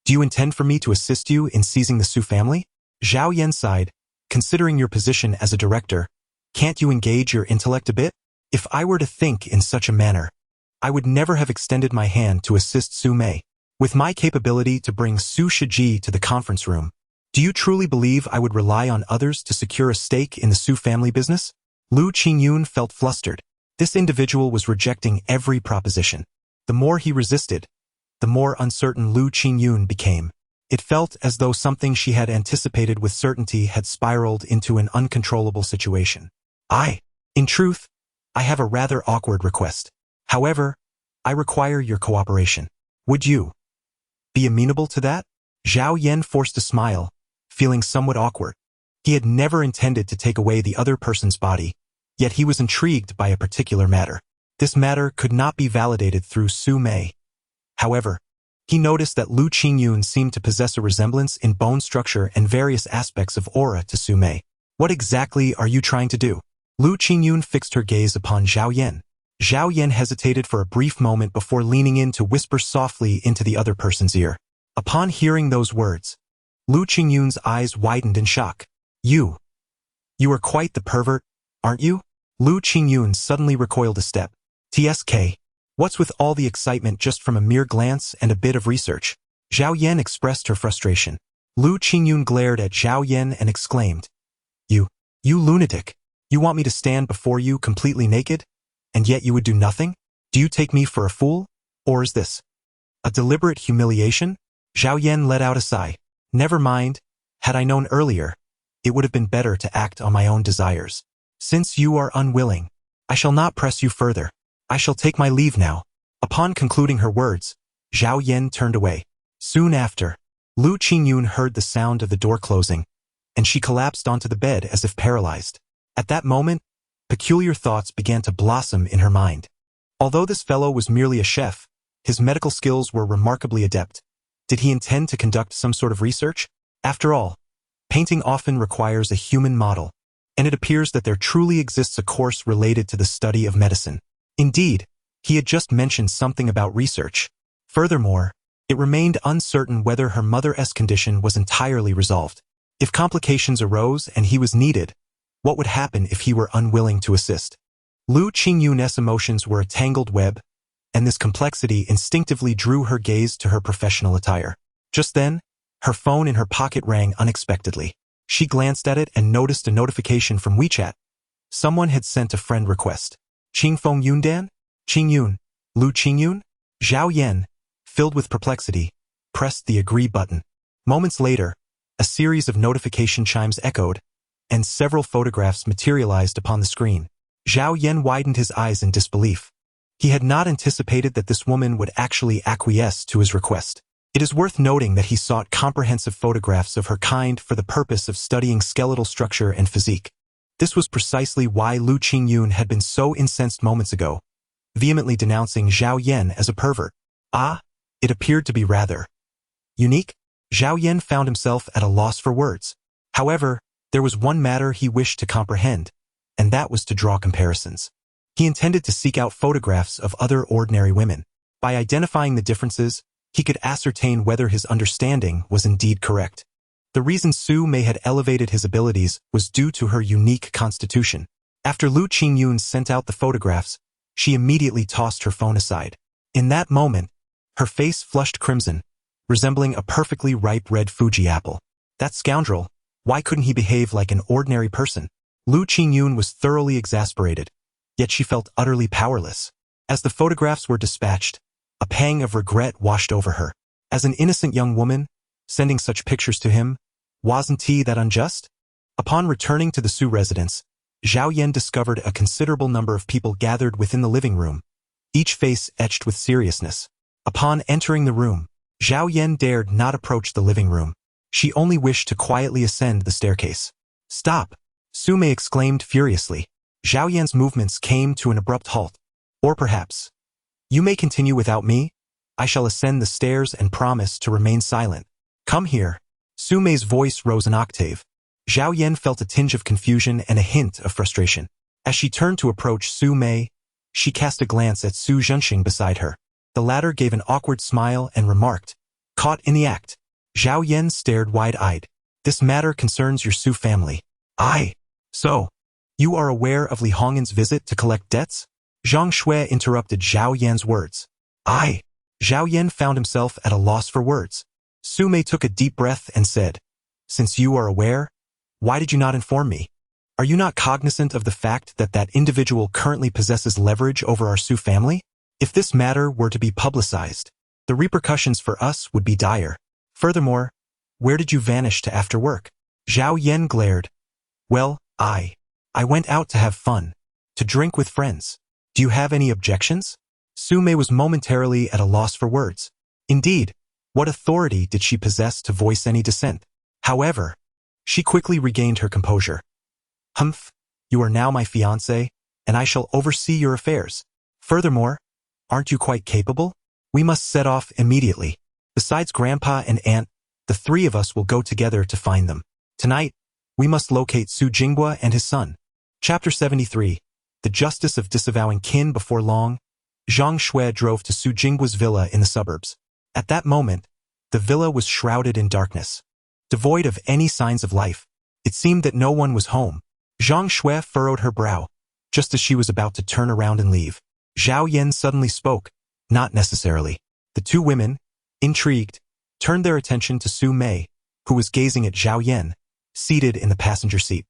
Do you intend for me to assist you in seizing the Su family? Zhao Yan sighed. Considering your position as a director, can't you engage your intellect a bit? If I were to think in such a manner, I would never have extended my hand to assist Su Mei. With my capability to bring Su Shiji to the conference room, do you truly believe I would rely on others to secure a stake in the Su family business? Lu Qingyun felt flustered. This individual was rejecting every proposition. The more he resisted, the more uncertain Lu Qingyun became. It felt as though something she had anticipated with certainty had spiraled into an uncontrollable situation. In truth, I have a rather awkward request. However, I require your cooperation. Would you be amenable to that? Zhao Yan forced a smile, feeling somewhat awkward. He had never intended to take away the other person's body, yet he was intrigued by a particular matter. This matter could not be validated through Su Mei. However, he noticed that Lu Qingyun seemed to possess a resemblance in bone structure and various aspects of aura to Su Mei. What exactly are you trying to do? Lu Qingyun fixed her gaze upon Zhao Yan. Zhao Yan hesitated for a brief moment before leaning in to whisper softly into the other person's ear. Upon hearing those words, Lu Qingyun's eyes widened in shock. You are quite the pervert, aren't you? Lu Qingyun suddenly recoiled a step. TSK. What's with all the excitement just from a mere glance and a bit of research? Zhao Yan expressed her frustration. Lu Qingyun glared at Zhao Yan and exclaimed. You lunatic. You want me to stand before you completely naked? And yet you would do nothing? Do you take me for a fool? Or is this a deliberate humiliation? Zhao Yan let out a sigh. Never mind. Had I known earlier, it would have been better to act on my own desires. Since you are unwilling, I shall not press you further. I shall take my leave now. Upon concluding her words, Zhao Yan turned away. Soon after, Lu Qingyun heard the sound of the door closing, and she collapsed onto the bed as if paralyzed. At that moment, peculiar thoughts began to blossom in her mind. Although this fellow was merely a chef, his medical skills were remarkably adept. Did he intend to conduct some sort of research? After all, painting often requires a human model, and it appears that there truly exists a course related to the study of medicine. Indeed, he had just mentioned something about research. Furthermore, it remained uncertain whether her mother's condition was entirely resolved. If complications arose and he was needed, what would happen if he were unwilling to assist? Lu Qingyun's emotions were a tangled web, and this complexity instinctively drew her gaze to her professional attire. Just then, her phone in her pocket rang unexpectedly. She glanced at it and noticed a notification from WeChat. Someone had sent a friend request. Qingfeng Yundan? Qingyun? Lu Qingyun? Zhao Yan, filled with perplexity, pressed the agree button. Moments later, a series of notification chimes echoed, and several photographs materialized upon the screen. Zhao Yan widened his eyes in disbelief. He had not anticipated that this woman would actually acquiesce to his request. It is worth noting that he sought comprehensive photographs of her kind for the purpose of studying skeletal structure and physique. This was precisely why Lu Qingyun had been so incensed moments ago, vehemently denouncing Zhao Yan as a pervert. It appeared to be rather unique. Zhao Yan found himself at a loss for words. However, there was one matter he wished to comprehend, and that was to draw comparisons. He intended to seek out photographs of other ordinary women. By identifying the differences, he could ascertain whether his understanding was indeed correct. The reason Su Mei had elevated his abilities was due to her unique constitution. After Lu Qingyun sent out the photographs, she immediately tossed her phone aside. In that moment, her face flushed crimson, resembling a perfectly ripe red Fuji apple. That scoundrel, why couldn't he behave like an ordinary person? Lu Qingyun was thoroughly exasperated, yet she felt utterly powerless. As the photographs were dispatched, a pang of regret washed over her. As an innocent young woman, sending such pictures to him, wasn't he that unjust? Upon returning to the Su residence, Zhao Yan discovered a considerable number of people gathered within the living room, each face etched with seriousness. Upon entering the room, Zhao Yan dared not approach the living room. She only wished to quietly ascend the staircase. Stop! Su Mei exclaimed furiously. Zhao Yan's movements came to an abrupt halt. Or perhaps, you may continue without me. I shall ascend the stairs and promise to remain silent. Come here. Su Mei's voice rose an octave. Zhao Yan felt a tinge of confusion and a hint of frustration. As she turned to approach Su Mei, she cast a glance at Su Zhenxing beside her. The latter gave an awkward smile and remarked, "Caught in the act." Zhao Yan stared wide-eyed. "This matter concerns your Su family." So, you are aware of Li Hongyan's visit to collect debts? Zhang Shui interrupted Zhao Yan's words. Zhao Yan found himself at a loss for words. Su Mei took a deep breath and said, "Since you are aware, why did you not inform me? Are you not cognizant of the fact that that individual currently possesses leverage over our Su family? If this matter were to be publicized, the repercussions for us would be dire. Furthermore, where did you vanish to after work?" Zhao Yan glared. "Well, I went out to have fun, to drink with friends. Do you have any objections?" Su Mei was momentarily at a loss for words. Indeed, what authority did she possess to voice any dissent? However, she quickly regained her composure. Humph, you are now my fiancé, and I shall oversee your affairs. Furthermore, aren't you quite capable? We must set off immediately. Besides Grandpa and Aunt, the three of us will go together to find them. Tonight, we must locate Su Jinghua and his son. Chapter 73. The Justice of Disavowing Kin. Before long, Zhang Shui drove to Su Jinghua's villa in the suburbs. At that moment, the villa was shrouded in darkness. Devoid of any signs of life, it seemed that no one was home. Zhang Shui furrowed her brow, just as she was about to turn around and leave. Zhao Yan suddenly spoke, not necessarily. The two women, intrigued, turned their attention to Su Mei, who was gazing at Zhao Yan, seated in the passenger seat.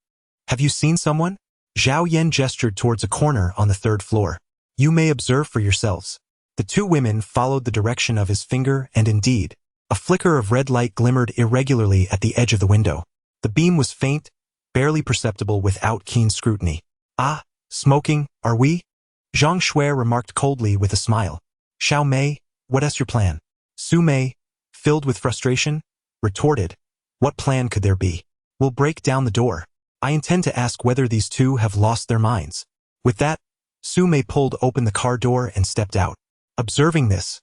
Have you seen someone? Zhao Yan gestured towards a corner on the third floor. You may observe for yourselves. The two women followed the direction of his finger, and indeed, a flicker of red light glimmered irregularly at the edge of the window. The beam was faint, barely perceptible without keen scrutiny. Ah, smoking, are we? Zhang Shui remarked coldly with a smile. Xiao Mei, what's your plan? Su Mei, filled with frustration, retorted. What plan could there be? We'll break down the door. I intend to ask whether these two have lost their minds. With that, Su Mei pulled open the car door and stepped out. Observing this,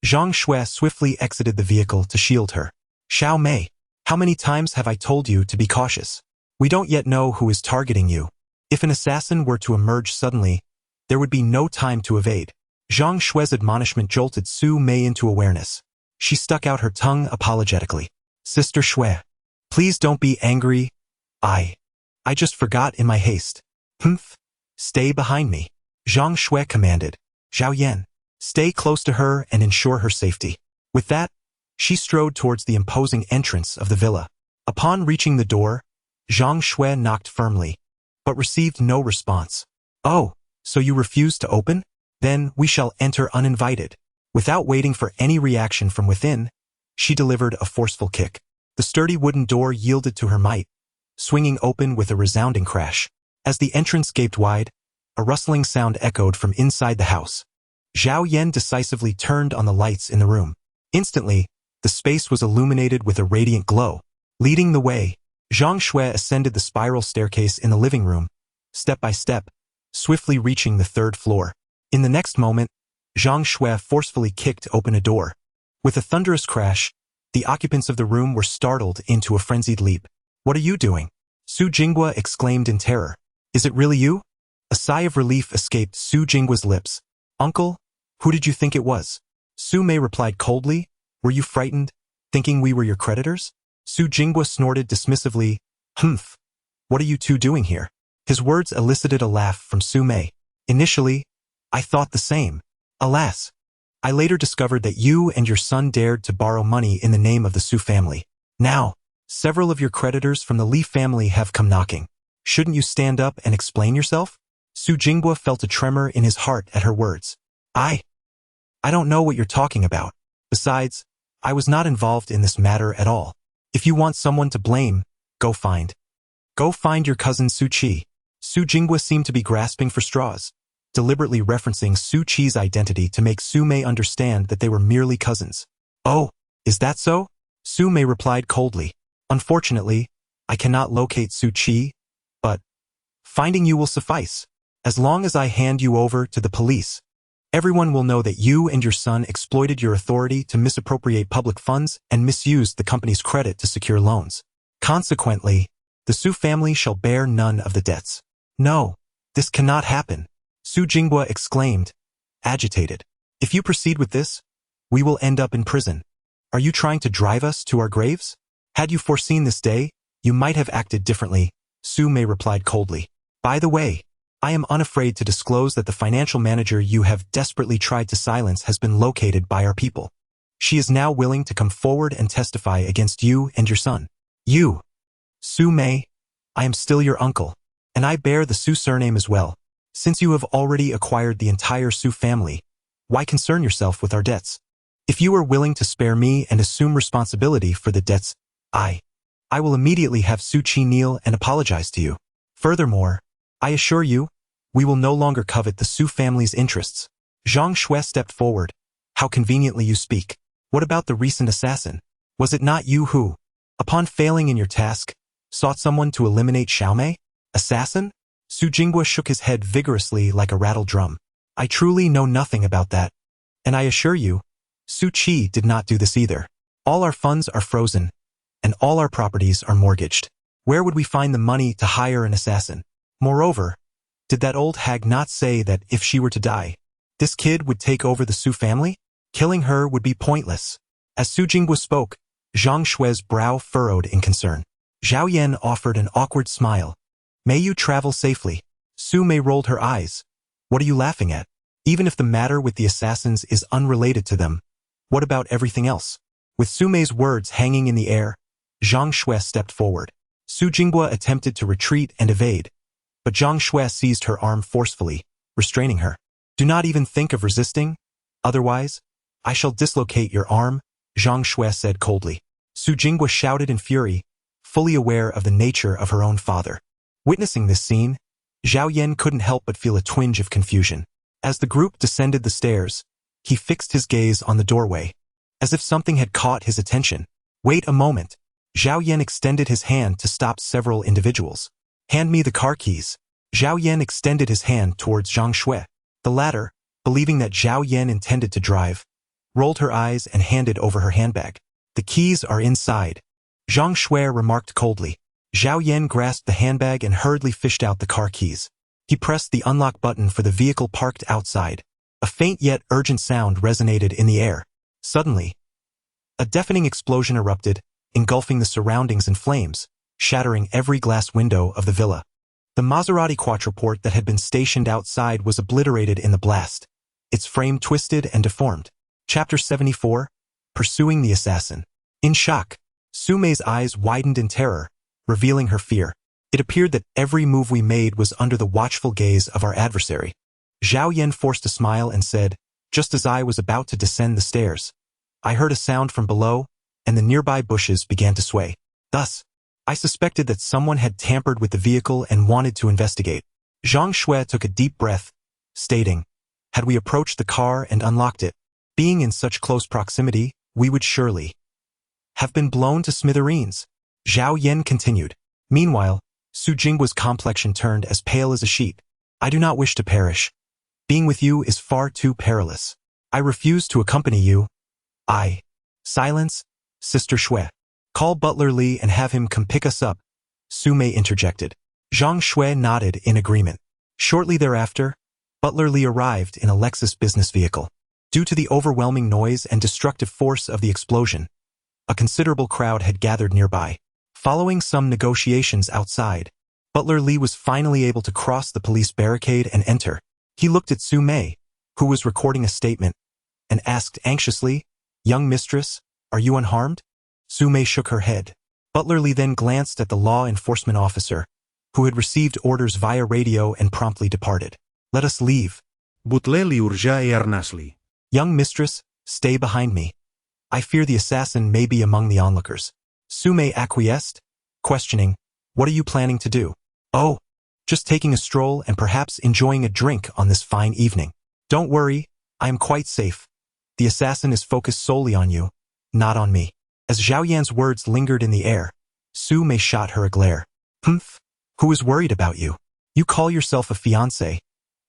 Zhang Shui swiftly exited the vehicle to shield her. Xiao Mei, how many times have I told you to be cautious? We don't yet know who is targeting you. If an assassin were to emerge suddenly, there would be no time to evade. Zhang Shui's admonishment jolted Su Mei into awareness. She stuck out her tongue apologetically. Sister Shui, please don't be angry. I just forgot in my haste. Humph, stay behind me. Zhang Shui commanded. Zhao Yan, stay close to her and ensure her safety. With that, she strode towards the imposing entrance of the villa. Upon reaching the door, Zhang Shui knocked firmly, but received no response. Oh, so you refuse to open? Then we shall enter uninvited. Without waiting for any reaction from within, she delivered a forceful kick. The sturdy wooden door yielded to her might, swinging open with a resounding crash. As the entrance gaped wide, a rustling sound echoed from inside the house. Zhao Yan decisively turned on the lights in the room. Instantly, the space was illuminated with a radiant glow. Leading the way, Zhang Shui ascended the spiral staircase in the living room, step by step, swiftly reaching the third floor. In the next moment, Zhang Shui forcefully kicked open a door. With a thunderous crash, the occupants of the room were startled into a frenzied leap. What are you doing? Su Jinghua exclaimed in terror. Is it really you? A sigh of relief escaped Su Jinghua's lips. Uncle, who did you think it was? Su Mei replied coldly. Were you frightened, thinking we were your creditors? Su Jinghua snorted dismissively. Humph, what are you two doing here? His words elicited a laugh from Su Mei. Initially, I thought the same. Alas, I later discovered that you and your son dared to borrow money in the name of the Su family. Now, several of your creditors from the Li family have come knocking. Shouldn't you stand up and explain yourself? Su Jinghua felt a tremor in his heart at her words. I don't know what you're talking about. Besides, I was not involved in this matter at all. If you want someone to blame, go find your cousin Su Qi. Su Jinghua seemed to be grasping for straws, deliberately referencing Su Qi's identity to make Su Mei understand that they were merely cousins. Oh, is that so? Su Mei replied coldly. Unfortunately, I cannot locate Su Qi, but finding you will suffice. As long as I hand you over to the police, everyone will know that you and your son exploited your authority to misappropriate public funds and misused the company's credit to secure loans. Consequently, the Su family shall bear none of the debts. No, this cannot happen, Su Jinghua exclaimed, agitated. If you proceed with this, we will end up in prison. Are you trying to drive us to our graves? Had you foreseen this day, you might have acted differently, Su Mei replied coldly. By the way, I am unafraid to disclose that the financial manager you have desperately tried to silence has been located by our people. She is now willing to come forward and testify against you and your son. You, Su Mei, I am still your uncle, and I bear the Su surname as well. Since you have already acquired the entire Su family, why concern yourself with our debts? If you are willing to spare me and assume responsibility for the debts, I will immediately have Su Qi kneel and apologize to you. Furthermore, I assure you, we will no longer covet the Su family's interests. Zhang Shui stepped forward. How conveniently you speak. What about the recent assassin? Was it not you who, upon failing in your task, sought someone to eliminate Xiaomei? Assassin? Su Jinghua shook his head vigorously like a rattle drum. I truly know nothing about that. And I assure you, Su Qi did not do this either. All our funds are frozen, and all our properties are mortgaged. Where would we find the money to hire an assassin? Moreover, did that old hag not say that if she were to die, this kid would take over the Su family? Killing her would be pointless. As Su Jinghua spoke, Zhang Shui's brow furrowed in concern. Zhao Yan offered an awkward smile. May you travel safely. Su Mei rolled her eyes. What are you laughing at? Even if the matter with the assassins is unrelated to them, what about everything else? With Su Mei's words hanging in the air, Zhang Shui stepped forward. Su Jinghua attempted to retreat and evade, but Zhang Shui seized her arm forcefully, restraining her. Do not even think of resisting, otherwise, I shall dislocate your arm, Zhang Shui said coldly. Su Jinghua shouted in fury, fully aware of the nature of her own father. Witnessing this scene, Zhao Yan couldn't help but feel a twinge of confusion. As the group descended the stairs, he fixed his gaze on the doorway, as if something had caught his attention. Wait a moment. Zhao Yan extended his hand to stop several individuals. Hand me the car keys. Zhao Yan extended his hand towards Zhang Shui. The latter, believing that Zhao Yan intended to drive, rolled her eyes and handed over her handbag. The keys are inside, Zhang Shui remarked coldly. Zhao Yan grasped the handbag and hurriedly fished out the car keys. He pressed the unlock button for the vehicle parked outside. A faint yet urgent sound resonated in the air. Suddenly, a deafening explosion erupted, engulfing the surroundings in flames, shattering every glass window of the villa. The Maserati quadruport that had been stationed outside was obliterated in the blast, its frame twisted and deformed. Chapter 74, Pursuing the Assassin. In shock, Su Mei's eyes widened in terror, revealing her fear. It appeared that every move we made was under the watchful gaze of our adversary. Zhao Yan forced a smile and said, just as I was about to descend the stairs, I heard a sound from below, and the nearby bushes began to sway. Thus, I suspected that someone had tampered with the vehicle and wanted to investigate. Zhang Shui took a deep breath, stating, had we approached the car and unlocked it, being in such close proximity, we would surely have been blown to smithereens. Zhao Yan continued. Meanwhile, Su Jinghua's complexion turned as pale as a sheet. I do not wish to perish. Being with you is far too perilous. I refuse to accompany you. Silence, Sister Shui. Call Butler Li and have him come pick us up, Su Mei interjected. Zhang Shui nodded in agreement. Shortly thereafter, Butler Li arrived in a Lexus business vehicle. Due to the overwhelming noise and destructive force of the explosion, a considerable crowd had gathered nearby. Following some negotiations outside, Butler Li was finally able to cross the police barricade and enter. He looked at Su Mei, who was recording a statement, and asked anxiously, Young mistress, are you unharmed? Su Mei shook her head. Butler Li then glanced at the law enforcement officer, who had received orders via radio and promptly departed. Let us leave. Butle li urgea e arnasli. Young mistress, stay behind me. I fear the assassin may be among the onlookers. Su Mei acquiesced, questioning, what are you planning to do? Oh, just taking a stroll and perhaps enjoying a drink on this fine evening. Don't worry, I am quite safe. The assassin is focused solely on you, not on me. As Zhao Yan's words lingered in the air, Su Mei shot her a glare. Humph, who is worried about you? You call yourself a fiancé,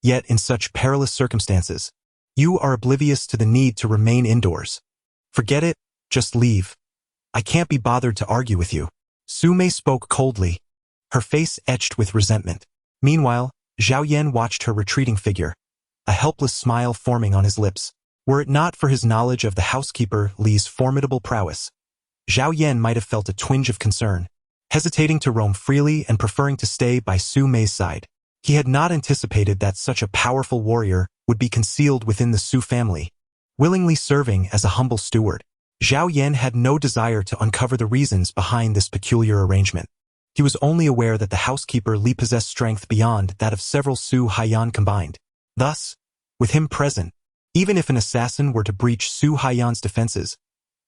yet in such perilous circumstances, you are oblivious to the need to remain indoors. Forget it, just leave. I can't be bothered to argue with you. Su Mei spoke coldly, her face etched with resentment. Meanwhile, Zhao Yan watched her retreating figure, a helpless smile forming on his lips. Were it not for his knowledge of the housekeeper Li's formidable prowess, Zhao Yan might have felt a twinge of concern, hesitating to roam freely and preferring to stay by Su Mei's side. He had not anticipated that such a powerful warrior would be concealed within the Su family, willingly serving as a humble steward. Zhao Yan had no desire to uncover the reasons behind this peculiar arrangement. He was only aware that the housekeeper Li possessed strength beyond that of several Su Haiyan combined. Thus, with him present, even if an assassin were to breach Su Haiyan's defenses,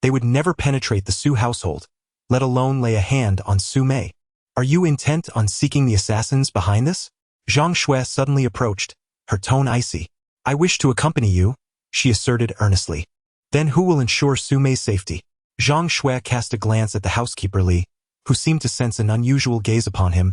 they would never penetrate the Su household, let alone lay a hand on Su Mei. Are you intent on seeking the assassins behind this? Zhang Shui suddenly approached, her tone icy. I wish to accompany you, she asserted earnestly. Then who will ensure Su Mei's safety? Zhang Shui cast a glance at the housekeeper Li, who seemed to sense an unusual gaze upon him,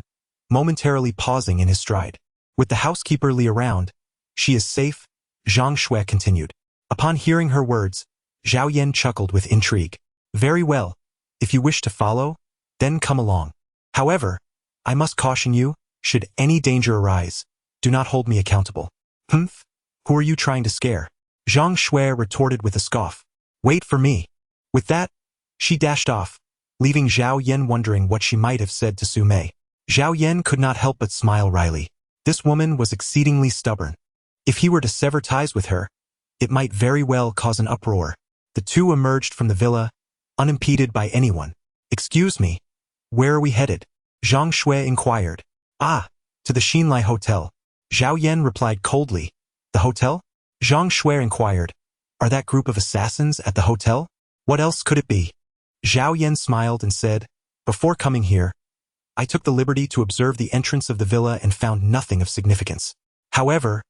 momentarily pausing in his stride. With the housekeeper Li around, she is safe, Zhang Shui continued. Upon hearing her words, Zhao Yan chuckled with intrigue. Very well. If you wish to follow, then come along. However, I must caution you, should any danger arise, do not hold me accountable. Humph? Who are you trying to scare? Zhang Shui retorted with a scoff. Wait for me. With that, she dashed off, leaving Zhao Yan wondering what she might have said to Su Mei. Zhao Yan could not help but smile wryly. This woman was exceedingly stubborn. If he were to sever ties with her, it might very well cause an uproar. The two emerged from the villa, unimpeded by anyone. Excuse me, where are we headed? Zhang Shui inquired. Ah, to the Xinlai Hotel. Zhao Yan replied coldly. The hotel? Zhang Shui inquired. Are that group of assassins at the hotel? What else could it be? Zhao Yan smiled and said, before coming here, I took the liberty to observe the entrance of the villa and found nothing of significance. However,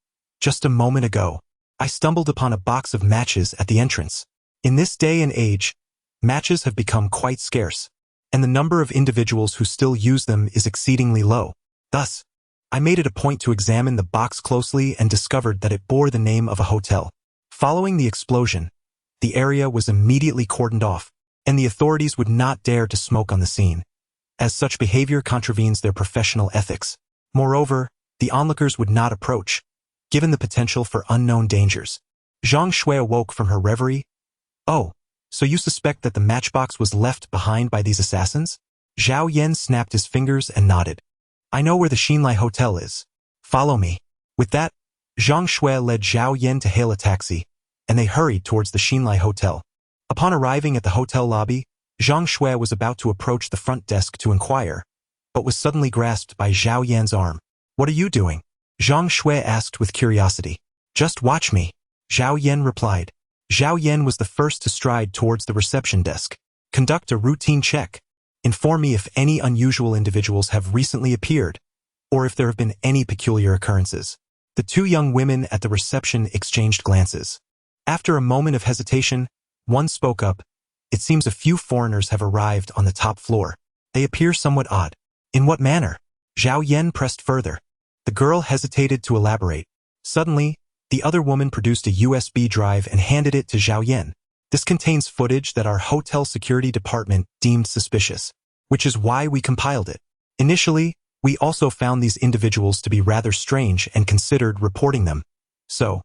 just a moment ago, I stumbled upon a box of matches at the entrance. In this day and age, matches have become quite scarce, and the number of individuals who still use them is exceedingly low. Thus, I made it a point to examine the box closely and discovered that it bore the name of a hotel. Following the explosion, the area was immediately cordoned off, and the authorities would not dare to smoke on the scene, as such behavior contravenes their professional ethics. Moreover, the onlookers would not approach, given the potential for unknown dangers. Zhang Shui awoke from her reverie. Oh, so you suspect that the matchbox was left behind by these assassins? Zhao Yan snapped his fingers and nodded. I know where the Xinlai Hotel is. Follow me. With that, Zhang Shui led Zhao Yan to hail a taxi, and they hurried towards the Xinlai Hotel. Upon arriving at the hotel lobby, Zhang Shui was about to approach the front desk to inquire, but was suddenly grasped by Zhao Yan's arm. What are you doing? Zhang Shui asked with curiosity. Just watch me, Zhao Yan replied. Zhao Yan was the first to stride towards the reception desk. Conduct a routine check. Inform me if any unusual individuals have recently appeared, or if there have been any peculiar occurrences. The two young women at the reception exchanged glances. After a moment of hesitation, one spoke up. It seems a few foreigners have arrived on the top floor. They appear somewhat odd. In what manner? Zhao Yan pressed further. The girl hesitated to elaborate. Suddenly, the other woman produced a USB drive and handed it to Zhao Yan. This contains footage that our hotel security department deemed suspicious, which is why we compiled it. Initially, we also found these individuals to be rather strange and considered reporting them. So,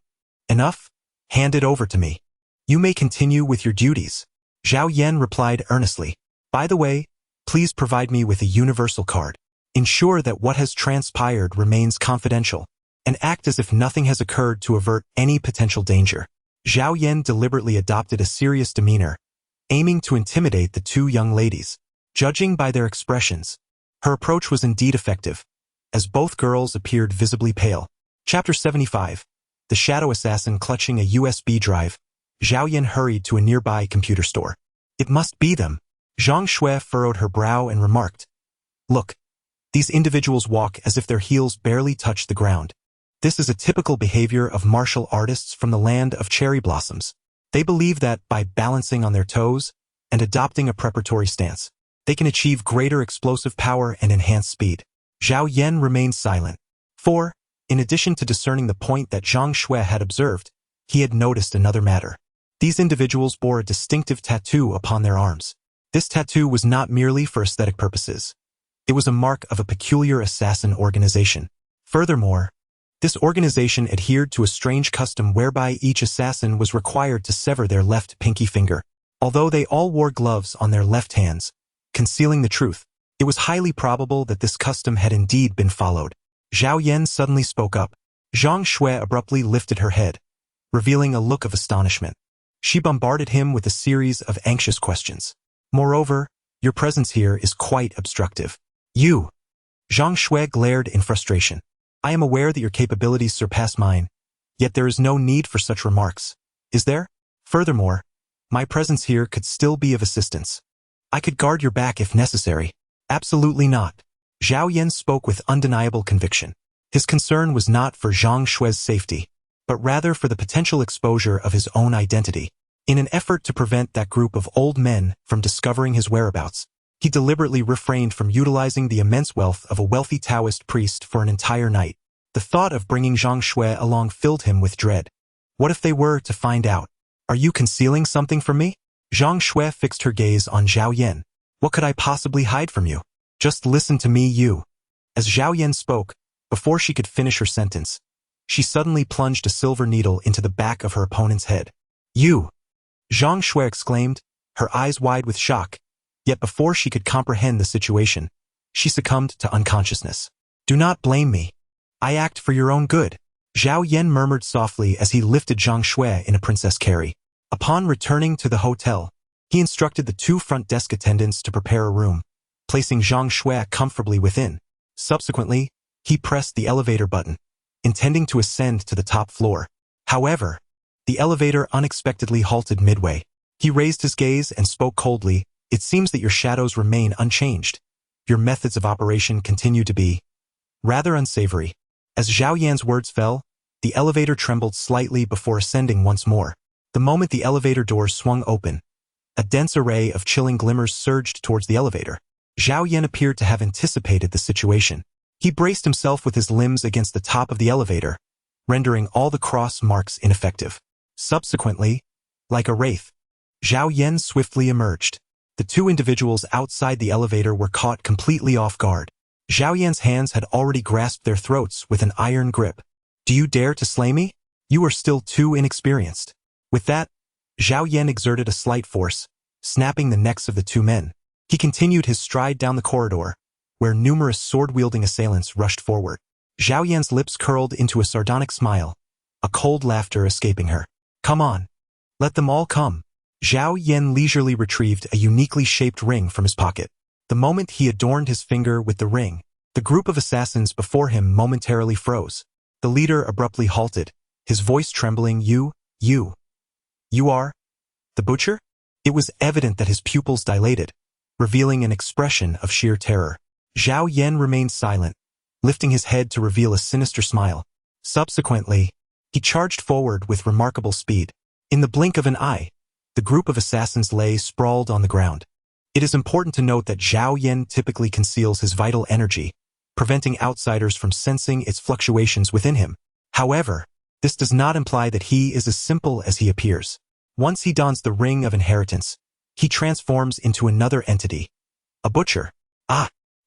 enough? Hand it over to me. You may continue with your duties. Zhao Yan replied earnestly. By the way, please provide me with a universal card. Ensure that what has transpired remains confidential, and act as if nothing has occurred to avert any potential danger. Zhao Yan deliberately adopted a serious demeanor, aiming to intimidate the two young ladies. Judging by their expressions, her approach was indeed effective, as both girls appeared visibly pale. Chapter 75. The Shadow Assassin clutching a USB drive, Zhao Yan hurried to a nearby computer store. It must be them. Zhang Shui furrowed her brow and remarked. Look, these individuals walk as if their heels barely touch the ground. This is a typical behavior of martial artists from the land of cherry blossoms. They believe that by balancing on their toes and adopting a preparatory stance, they can achieve greater explosive power and enhance speed. Zhao Yan remained silent. For, in addition to discerning the point that Zhang Shui had observed, he had noticed another matter. These individuals bore a distinctive tattoo upon their arms. This tattoo was not merely for aesthetic purposes. It was a mark of a peculiar assassin organization. Furthermore, this organization adhered to a strange custom whereby each assassin was required to sever their left pinky finger. Although they all wore gloves on their left hands, concealing the truth, it was highly probable that this custom had indeed been followed. Zhao Yan suddenly spoke up. Zhang Shui abruptly lifted her head, revealing a look of astonishment. She bombarded him with a series of anxious questions. Moreover, your presence here is quite obstructive. You! Zhang Shui glared in frustration. I am aware that your capabilities surpass mine, yet there is no need for such remarks, is there? Furthermore, my presence here could still be of assistance. I could guard your back if necessary. Absolutely not. Zhao Yan spoke with undeniable conviction. His concern was not for Zhang Shui's safety, but rather for the potential exposure of his own identity. In an effort to prevent that group of old men from discovering his whereabouts, he deliberately refrained from utilizing the immense wealth of a wealthy Taoist priest for an entire night. The thought of bringing Zhang Shui along filled him with dread. What if they were to find out? Are you concealing something from me? Zhang Shui fixed her gaze on Zhao Yan. What could I possibly hide from you? Just listen to me, you. As Zhao Yan spoke, before she could finish her sentence, she suddenly plunged a silver needle into the back of her opponent's head. You! Zhang Shui exclaimed, her eyes wide with shock, yet before she could comprehend the situation, she succumbed to unconsciousness. Do not blame me. I act for your own good. Zhao Yan murmured softly as he lifted Zhang Shui in a princess carry. Upon returning to the hotel, he instructed the 2 front desk attendants to prepare a room, placing Zhang Shui comfortably within. Subsequently, he pressed the elevator button, intending to ascend to the top floor. However, the elevator unexpectedly halted midway. He raised his gaze and spoke coldly. It seems that your shadows remain unchanged. Your methods of operation continue to be rather unsavory. As Zhao Yan's words fell, the elevator trembled slightly before ascending once more. The moment the elevator doors swung open, a dense array of chilling glimmers surged towards the elevator. Zhao Yan appeared to have anticipated the situation. He braced himself with his limbs against the top of the elevator, rendering all the cross marks ineffective. Subsequently, like a wraith, Zhao Yan swiftly emerged. The 2 individuals outside the elevator were caught completely off guard. Zhao Yan's hands had already grasped their throats with an iron grip. Do you dare to slay me? You are still too inexperienced. With that, Zhao Yan exerted a slight force, snapping the necks of the 2 men. He continued his stride down the corridor, where numerous sword-wielding assailants rushed forward. Zhao Yan's lips curled into a sardonic smile, a cold laughter escaping her. Come on. Let them all come. Zhao Yan leisurely retrieved a uniquely shaped ring from his pocket. The moment he adorned his finger with the ring, the group of assassins before him momentarily froze. The leader abruptly halted, his voice trembling. You are the butcher? It was evident that his pupils dilated, revealing an expression of sheer terror. Zhao Yan remained silent, lifting his head to reveal a sinister smile. Subsequently, he charged forward with remarkable speed. In the blink of an eye, the group of assassins lay sprawled on the ground. It is important to note that Zhao Yan typically conceals his vital energy, preventing outsiders from sensing its fluctuations within him. However, this does not imply that he is as simple as he appears. Once he dons the ring of inheritance, he transforms into another entity. A butcher.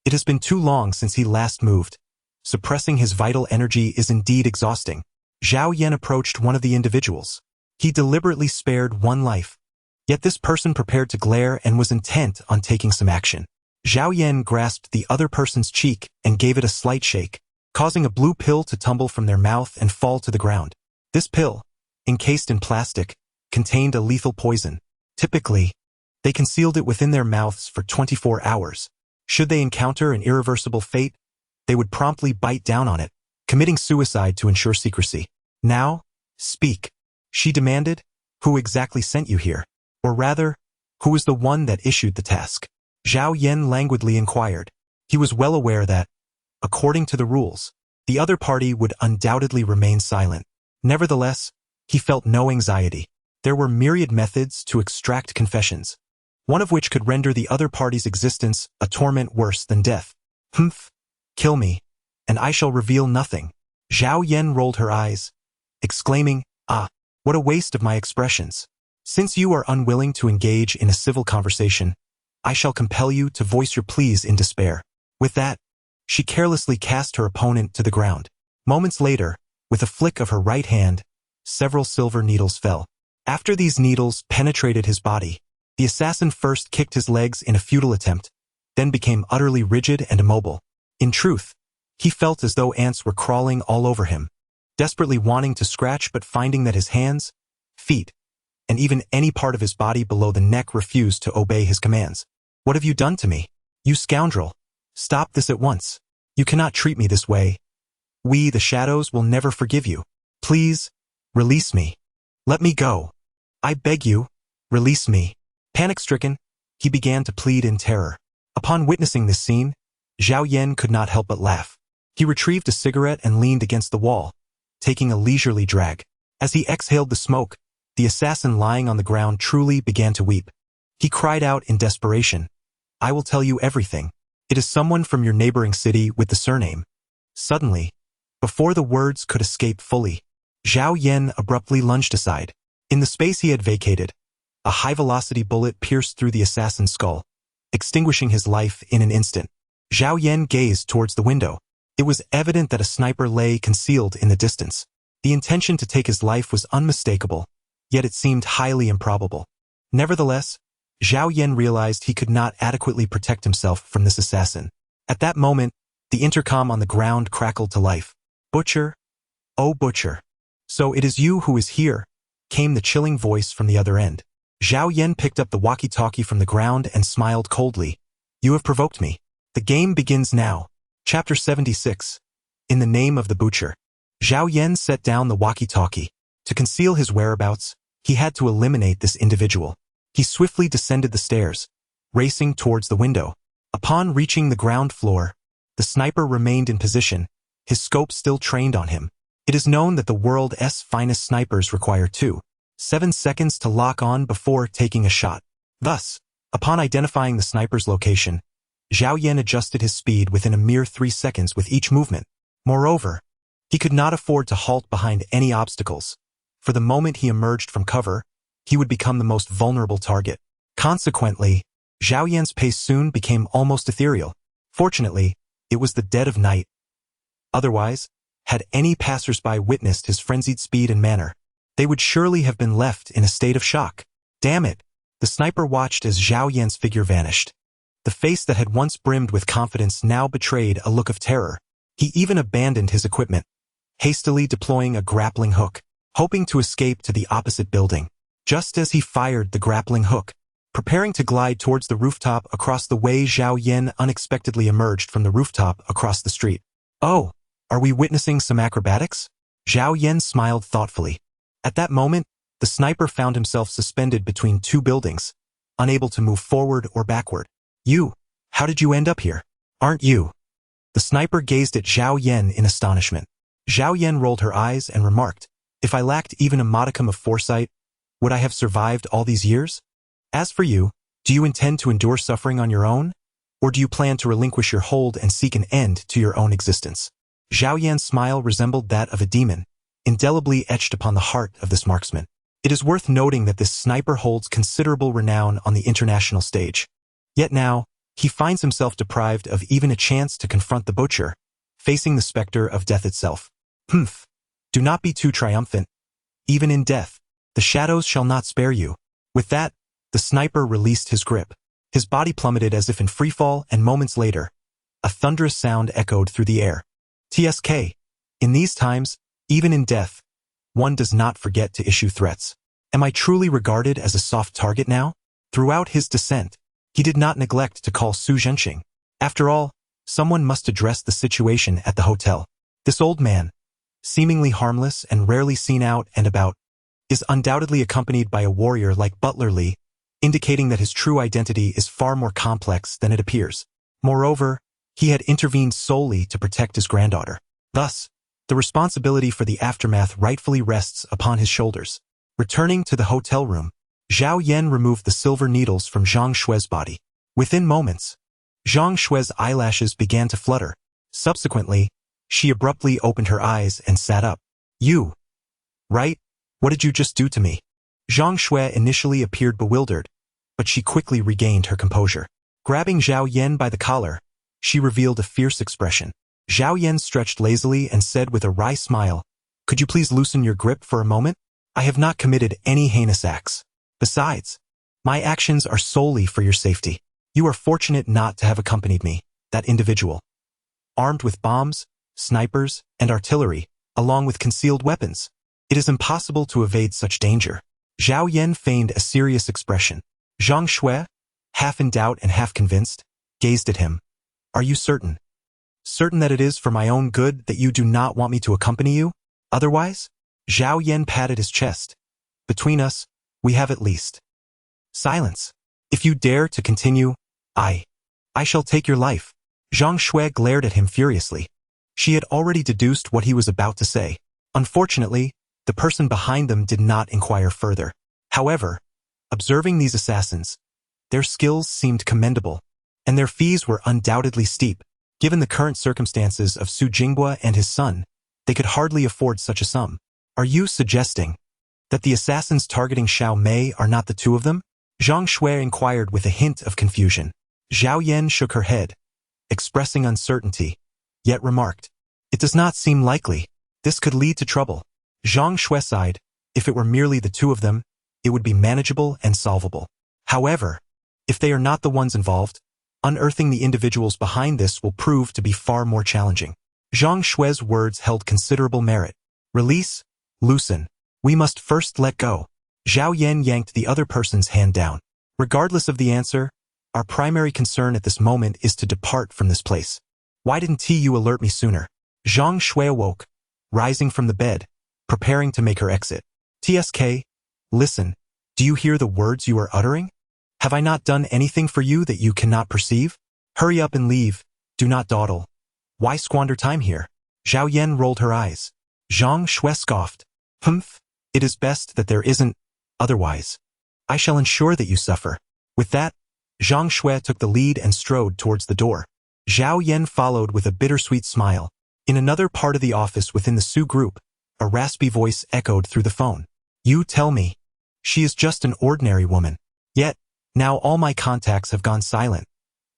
It has been too long since he last moved. Suppressing his vital energy is indeed exhausting. Zhao Yan approached one of the individuals. He deliberately spared 1 life. Yet this person prepared to glare and was intent on taking some action. Zhao Yan grasped the other person's cheek and gave it a slight shake, causing a blue pill to tumble from their mouth and fall to the ground. This pill, encased in plastic, contained a lethal poison. Typically, they concealed it within their mouths for 24 hours. Should they encounter an irreversible fate, they would promptly bite down on it, committing suicide to ensure secrecy. Now, speak, she demanded. Who exactly sent you here? Or rather, who was the one that issued the task? Zhao Yan languidly inquired. He was well aware that, according to the rules, the other party would undoubtedly remain silent. Nevertheless, he felt no anxiety. There were myriad methods to extract confessions, one of which could render the other party's existence a torment worse than death. Kill me, and I shall reveal nothing. Zhao Yan rolled her eyes, exclaiming, what a waste of my expressions. Since you are unwilling to engage in a civil conversation, I shall compel you to voice your pleas in despair. With that, she carelessly cast her opponent to the ground. Moments later, with a flick of her right hand, several silver needles fell. After these needles penetrated his body, the assassin first kicked his legs in a futile attempt, then became utterly rigid and immobile. In truth, he felt as though ants were crawling all over him, desperately wanting to scratch but finding that his hands, feet, and even any part of his body below the neck refused to obey his commands. What have you done to me? You scoundrel! Stop this at once. You cannot treat me this way. We, the shadows, will never forgive you. Please, release me. Let me go. I beg you, release me. Panic-stricken, he began to plead in terror. Upon witnessing this scene, Zhao Yan could not help but laugh. He retrieved a cigarette and leaned against the wall, taking a leisurely drag. As he exhaled the smoke, the assassin lying on the ground truly began to weep. He cried out in desperation, "I will tell you everything. It is someone from your neighboring city with the surname." Suddenly, before the words could escape fully, Zhao Yan abruptly lunged aside. In the space he had vacated, a high-velocity bullet pierced through the assassin's skull, extinguishing his life in an instant. Zhao Yan gazed towards the window. It was evident that a sniper lay concealed in the distance. The intention to take his life was unmistakable, yet it seemed highly improbable. Nevertheless, Zhao Yan realized he could not adequately protect himself from this assassin. At that moment, the intercom on the ground crackled to life. "Butcher, oh Butcher. So it is you who is here," came the chilling voice from the other end. Zhao Yan picked up the walkie-talkie from the ground and smiled coldly. "You have provoked me. The game begins now." Chapter 76. In the name of the Butcher. Zhao Yan set down the walkie-talkie. To conceal his whereabouts, he had to eliminate this individual. He swiftly descended the stairs, racing towards the window. Upon reaching the ground floor, the sniper remained in position, his scope still trained on him. It is known that the world's finest snipers require 7 seconds to lock on before taking a shot. Thus, upon identifying the sniper's location, Zhao Yan adjusted his speed within a mere 3 seconds with each movement. Moreover, he could not afford to halt behind any obstacles. For the moment he emerged from cover, he would become the most vulnerable target. Consequently, Zhao Yan's pace soon became almost ethereal. Fortunately, it was the dead of night. Otherwise, had any passersby witnessed his frenzied speed and manner, they would surely have been left in a state of shock. Damn it! The sniper watched as Zhao Yan's figure vanished. The face that had once brimmed with confidence now betrayed a look of terror. He even abandoned his equipment, hastily deploying a grappling hook, hoping to escape to the opposite building. Just as he fired the grappling hook, preparing to glide towards the rooftop across the way, Zhao Yan unexpectedly emerged from the rooftop across the street. "Oh, are we witnessing some acrobatics?" Zhao Yan smiled thoughtfully. At that moment, the sniper found himself suspended between 2 buildings, unable to move forward or backward. How did you end up here? Aren't you?" The sniper gazed at Zhao Yan in astonishment. Zhao Yan rolled her eyes and remarked, "If I lacked even a modicum of foresight, would I have survived all these years? As for you, do you intend to endure suffering on your own? Or do you plan to relinquish your hold and seek an end to your own existence?" Zhao Yan's smile resembled that of a demon, indelibly etched upon the heart of this marksman. It is worth noting that this sniper holds considerable renown on the international stage. Yet now, he finds himself deprived of even a chance to confront the Butcher, facing the specter of death itself. Humph! Do not be too triumphant. Even in death, the shadows shall not spare you. With that, the sniper released his grip. His body plummeted as if in freefall, and moments later, a thunderous sound echoed through the air. TSK. In these times, even in death, one does not forget to issue threats. Am I truly regarded as a soft target now? Throughout his descent, he did not neglect to call Su Zhenxing. After all, someone must address the situation at the hotel. This old man, seemingly harmless and rarely seen out and about, is undoubtedly accompanied by a warrior like Butler Li, indicating that his true identity is far more complex than it appears. Moreover, he had intervened solely to protect his granddaughter. Thus, the responsibility for the aftermath rightfully rests upon his shoulders. Returning to the hotel room, Zhao Yan removed the silver needles from Zhang Shui's body. Within moments, Zhang Shui's eyelashes began to flutter. Subsequently, she abruptly opened her eyes and sat up. "You, right? What did you just do to me?" Zhang Shui initially appeared bewildered, but she quickly regained her composure. Grabbing Zhao Yan by the collar, she revealed a fierce expression. Zhao Yan stretched lazily and said with a wry smile, "Could you please loosen your grip for a moment? I have not committed any heinous acts. Besides, my actions are solely for your safety. You are fortunate not to have accompanied me, that individual. Armed with bombs, snipers, and artillery, along with concealed weapons. It is impossible to evade such danger." Zhao Yan feigned a serious expression. Zhang Shui, half in doubt and half convinced, gazed at him. "Are you certain? Certain that it is for my own good that you do not want me to accompany you? Otherwise?" Zhao Yan patted his chest. "Between us, we have at least." "Silence. If you dare to continue, I shall take your life." Zhang Shui glared at him furiously. She had already deduced what he was about to say. Unfortunately, The person behind them did not inquire further. However, observing these assassins, their skills seemed commendable, and their fees were undoubtedly steep. Given the current circumstances of Su Jinghua and his son, they could hardly afford such a sum. Are you suggesting that the assassins targeting Xiao Mei are not the two of them? Zhang Shui inquired with a hint of confusion. Zhao Yan shook her head, expressing uncertainty, yet remarked, "It does not seem likely. This could lead to trouble." Zhang Shui sighed. If it were merely the two of them, it would be manageable and solvable. However, if they are not the ones involved, unearthing the individuals behind this will prove to be far more challenging. Zhang Shui's words held considerable merit. Release, loosen. We must first let go. Zhao Yan yanked the other person's hand down. Regardless of the answer, our primary concern at this moment is to depart from this place. Why didn't you alert me sooner? Zhang Shui awoke, rising from the bed, preparing to make her exit. TSK, listen, do you hear the words you are uttering? Have I not done anything for you that you cannot perceive? Hurry up and leave, do not dawdle. Why squander time here? Zhao Yan rolled her eyes. Zhang Shui scoffed. Humph, it is best that there isn't, otherwise. I shall ensure that you suffer. With that, Zhang Shui took the lead and strode towards the door. Zhao Yan followed with a bittersweet smile. In another part of the office within the Su group, a raspy voice echoed through the phone. You tell me. She is just an ordinary woman. Yet, now all my contacts have gone silent.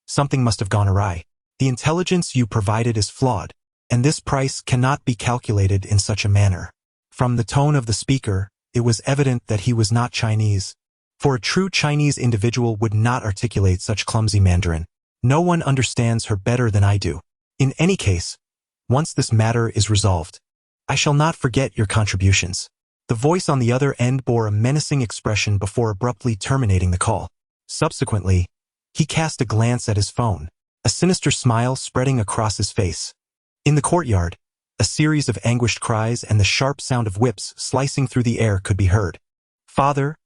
Something must have gone awry. The intelligence you provided is flawed, and this price cannot be calculated in such a manner. From the tone of the speaker, it was evident that he was not Chinese. For a true Chinese individual would not articulate such clumsy Mandarin. No one understands her better than I do. In any case, once this matter is resolved, I shall not forget your contributions. The voice on the other end bore a menacing expression before abruptly terminating the call. Subsequently, he cast a glance at his phone, a sinister smile spreading across his face. In the courtyard, a series of anguished cries and the sharp sound of whips slicing through the air could be heard. Father,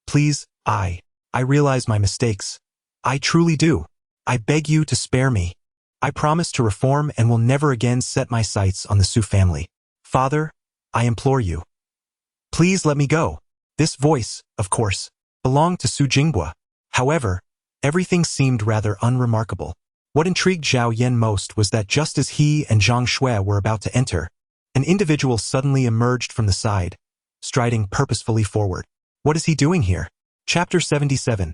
please, I realize my mistakes. I truly do. I beg you to spare me. I promise to reform and will never again set my sights on the Su family. Father, I implore you. Please let me go. This voice, of course, belonged to Su Jinghua. However, everything seemed rather unremarkable. What intrigued Zhao Yan most was that just as he and Zhang Shui were about to enter, an individual suddenly emerged from the side, striding purposefully forward. What is he doing here? Chapter 77.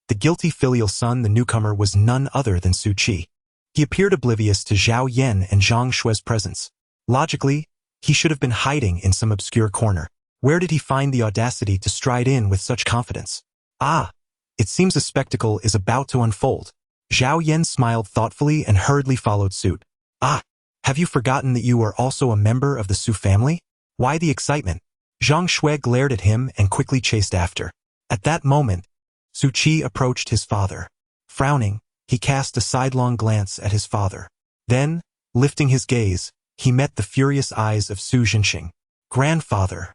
The guilty filial son. The newcomer was none other than Su Qi. He appeared oblivious to Zhao Yan and Zhang Shui's presence. Logically, he should have been hiding in some obscure corner. Where did he find the audacity to stride in with such confidence? Ah, it seems a spectacle is about to unfold. Zhao Yan smiled thoughtfully and hurriedly followed suit. Ah, have you forgotten that you are also a member of the Su family? Why the excitement? Zhang Shui glared at him and quickly chased after. At that moment, Su Qi approached his father. Frowning, he cast a sidelong glance at his father. Then, lifting his gaze, he met the furious eyes of Su Jinxing. Grandfather,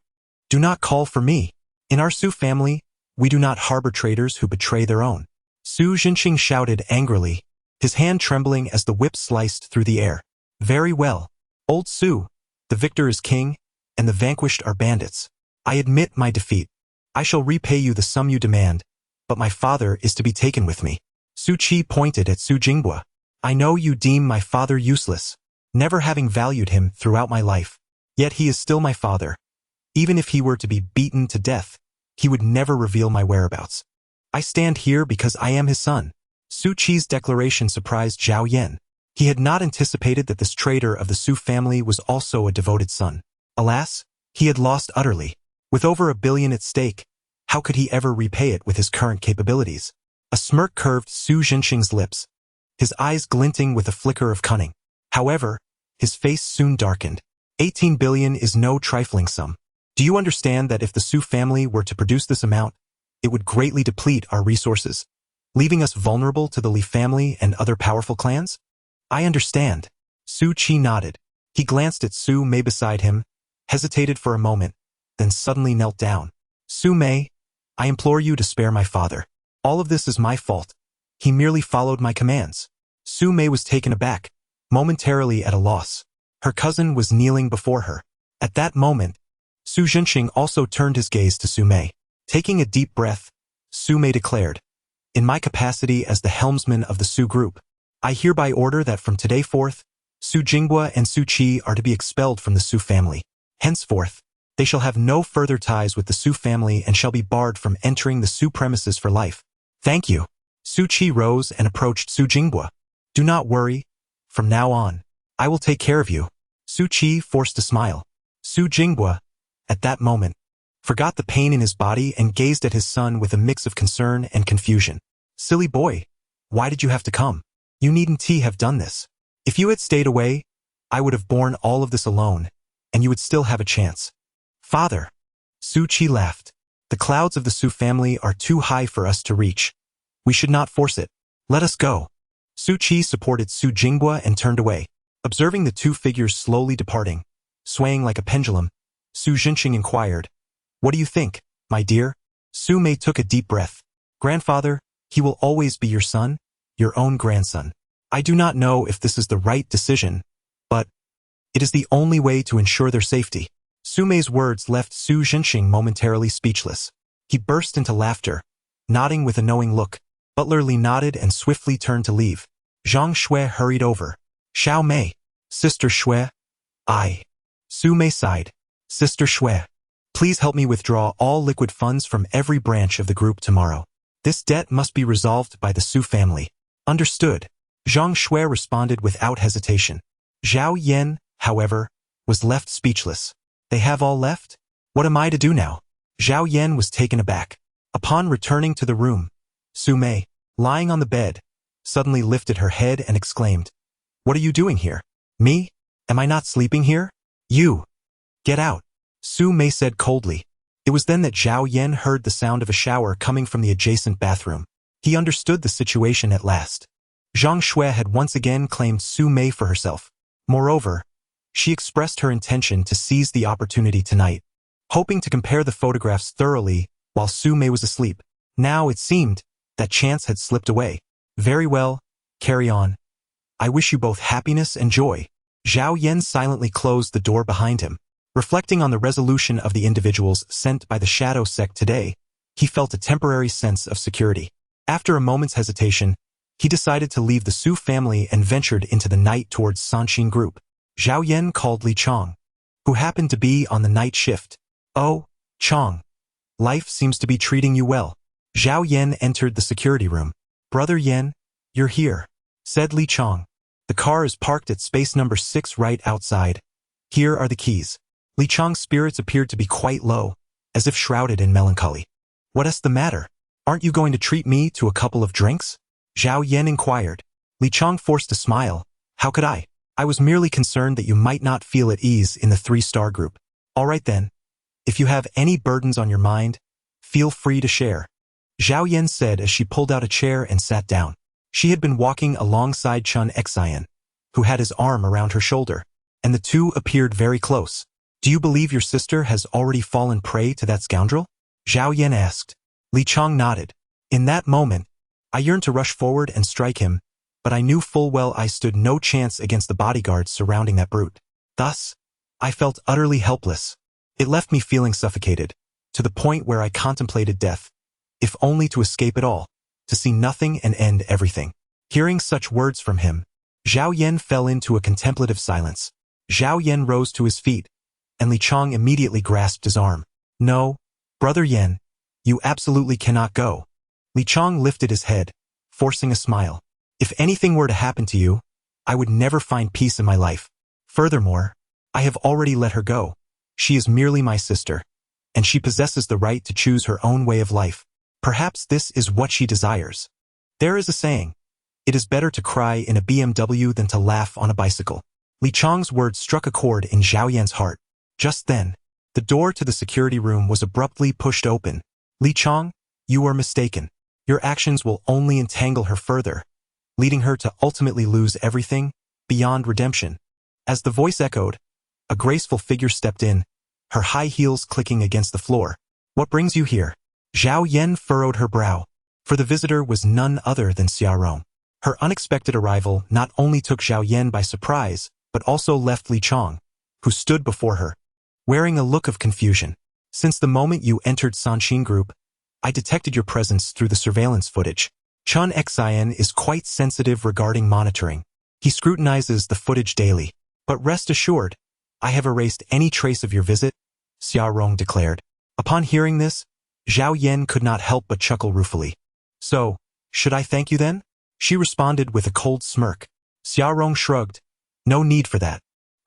do not call for me. In our Su family, we do not harbor traitors who betray their own. Su Jinxing shouted angrily, his hand trembling as the whip sliced through the air. Very well. Old Su, the victor is king, and the vanquished are bandits. I admit my defeat. I shall repay you the sum you demand, but my father is to be taken with me. Su Qi pointed at Su Jinghua. I know you deem my father useless, never having valued him throughout my life. Yet he is still my father. Even if he were to be beaten to death, he would never reveal my whereabouts. I stand here because I am his son. Su Qi's declaration surprised Zhao Yan. He had not anticipated that this traitor of the Su family was also a devoted son. Alas, he had lost utterly. With over $1 billion at stake, how could he ever repay it with his current capabilities? A smirk curved Su Jinxing's lips, his eyes glinting with a flicker of cunning. However, his face soon darkened. 18 billion is no trifling sum. Do you understand that if the Su family were to produce this amount, it would greatly deplete our resources, leaving us vulnerable to the Li family and other powerful clans? I understand. Su Qi nodded. He glanced at Su Mei beside him, hesitated for a moment, then suddenly knelt down. Su Mei, I implore you to spare my father. All of this is my fault. He merely followed my commands. Su Mei was taken aback, momentarily at a loss. Her cousin was kneeling before her. At that moment, Su Zhenxing also turned his gaze to Su Mei. Taking a deep breath, Su Mei declared, "In my capacity as the helmsman of the Su group, I hereby order that from today forth, Su Jinghua and Su Qi are to be expelled from the Su family. Henceforth, they shall have no further ties with the Su family and shall be barred from entering the Su premises for life." "Thank you." Su Qi rose and approached Su Jinghua. "Do not worry. From now on, I will take care of you." Su Qi forced a smile. Su Jinghua, at that moment, forgot the pain in his body and gazed at his son with a mix of concern and confusion. "Silly boy, why did you have to come? You needn't have done this. If you had stayed away, I would have borne all of this alone, and you would still have a chance." "Father." Su Qi laughed. "The clouds of the Su family are too high for us to reach. We should not force it. Let us go." Su Qi supported Su Jinghua and turned away. Observing the two figures slowly departing, swaying like a pendulum, Su Zhenxing inquired, "What do you think, my dear?" Su Mei took a deep breath. "Grandfather, he will always be your son, your own grandson. I do not know if this is the right decision, but it is the only way to ensure their safety." Su Mei's words left Su Zhenxing momentarily speechless. He burst into laughter, nodding with a knowing look. Butler Li nodded and swiftly turned to leave. Zhang Shui hurried over. "Xiao Mei." "Sister Shui." "I." Su Mei sighed. "Sister Shui, please help me withdraw all liquid funds from every branch of the group tomorrow. This debt must be resolved by the Su family." "Understood." Zhang Shui responded without hesitation. Zhao Yan, however, was left speechless. "They have all left? What am I to do now?" Zhao Yan was taken aback. Upon returning to the room, Su Mei, lying on the bed, suddenly lifted her head and exclaimed, "What are you doing here?" "Me? Am I not sleeping here?" "You! Get out," Su Mei said coldly. It was then that Zhao Yan heard the sound of a shower coming from the adjacent bathroom. He understood the situation at last. Zhang Shui had once again claimed Su Mei for herself. Moreover, she expressed her intention to seize the opportunity tonight, hoping to compare the photographs thoroughly while Su Mei was asleep. Now it seemed that chance had slipped away. "Very well, carry on. I wish you both happiness and joy." Zhao Yan silently closed the door behind him. Reflecting on the resolution of the individuals sent by the Shadow Sect today, he felt a temporary sense of security. After a moment's hesitation, he decided to leave the Su family and ventured into the night towards Sanqin Group. Zhao Yan called Li Chong, who happened to be on the night shift. "Oh, Chong, life seems to be treating you well." Zhao Yan entered the security room. "Brother Yan, you're here," said Li Chong. "The car is parked at space number 6 right outside. Here are the keys." Li Chong's spirits appeared to be quite low, as if shrouded in melancholy. "What's the matter? Aren't you going to treat me to a couple of drinks?" Zhao Yan inquired. Li Chong forced a smile. "How could I? I was merely concerned that you might not feel at ease in the 3-star group." "All right then. If you have any burdens on your mind, feel free to share," Zhao Yan said as she pulled out a chair and sat down. She had been walking alongside Chun Xian, who had his arm around her shoulder, and the two appeared very close. "Do you believe your sister has already fallen prey to that scoundrel?" Zhao Yan asked. Li Chong nodded. "In that moment, I yearned to rush forward and strike him, but I knew full well I stood no chance against the bodyguards surrounding that brute. Thus, I felt utterly helpless. It left me feeling suffocated, to the point where I contemplated death, if only to escape it all, to see nothing and end everything." Hearing such words from him, Zhao Yan fell into a contemplative silence. Zhao Yan rose to his feet, and Li Chong immediately grasped his arm. "No, Brother Yan, you absolutely cannot go." Li Chong lifted his head, forcing a smile. "If anything were to happen to you, I would never find peace in my life. Furthermore, I have already let her go. She is merely my sister, and she possesses the right to choose her own way of life. Perhaps this is what she desires. There is a saying, it is better to cry in a BMW than to laugh on a bicycle." Li Chong's words struck a chord in Zhao Yan's heart. Just then, the door to the security room was abruptly pushed open. "Li Chong, you are mistaken. Your actions will only entangle her further, leading her to ultimately lose everything, beyond redemption." As the voice echoed, a graceful figure stepped in, her high heels clicking against the floor. "What brings you here?" Zhao Yan furrowed her brow, for the visitor was none other than Xia Rong. Her unexpected arrival not only took Zhao Yan by surprise, but also left Li Chong, who stood before her, wearing a look of confusion. Since the moment you entered Sanshin Group, I detected your presence through the surveillance footage. Chun Xian is quite sensitive regarding monitoring. He scrutinizes the footage daily. But rest assured, I have erased any trace of your visit, Xia Rong declared. Upon hearing this, Zhao Yan could not help but chuckle ruefully. So, should I thank you then? She responded with a cold smirk. Xia Rong shrugged. No need for that.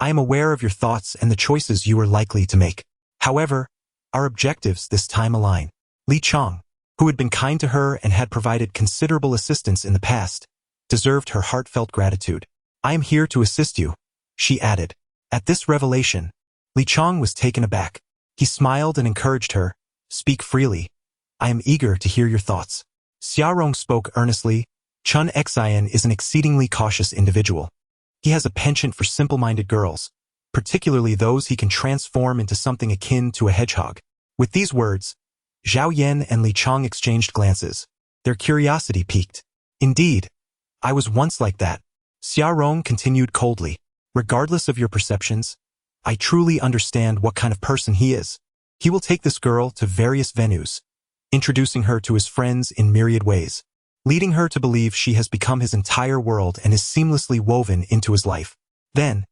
I am aware of your thoughts and the choices you are likely to make. However, our objectives this time align. Li Chong, who had been kind to her and had provided considerable assistance in the past, deserved her heartfelt gratitude. I am here to assist you, she added. At this revelation, Li Chong was taken aback. He smiled and encouraged her. Speak freely. I am eager to hear your thoughts. Xia Rong spoke earnestly. Chun Xian is an exceedingly cautious individual. He has a penchant for simple-minded girls, particularly those he can transform into something akin to a hedgehog. With these words, Zhao Yan and Li Chong exchanged glances. Their curiosity piqued. Indeed, I was once like that. Xia Rong continued coldly. Regardless of your perceptions, I truly understand what kind of person he is. He will take this girl to various venues, introducing her to his friends in myriad ways, leading her to believe she has become his entire world and is seamlessly woven into his life. Then,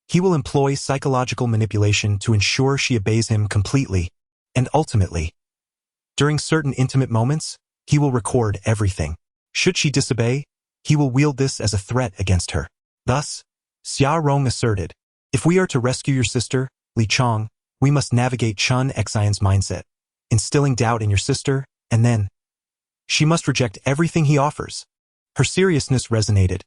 he will employ psychological manipulation to ensure she obeys him completely, and ultimately, during certain intimate moments, he will record everything. Should she disobey, he will wield this as a threat against her. Thus, Xia Rong asserted, if we are to rescue your sister, Li Chong, we must navigate Chun Xian's mindset, instilling doubt in your sister, and then, she must reject everything he offers. Her seriousness resonated,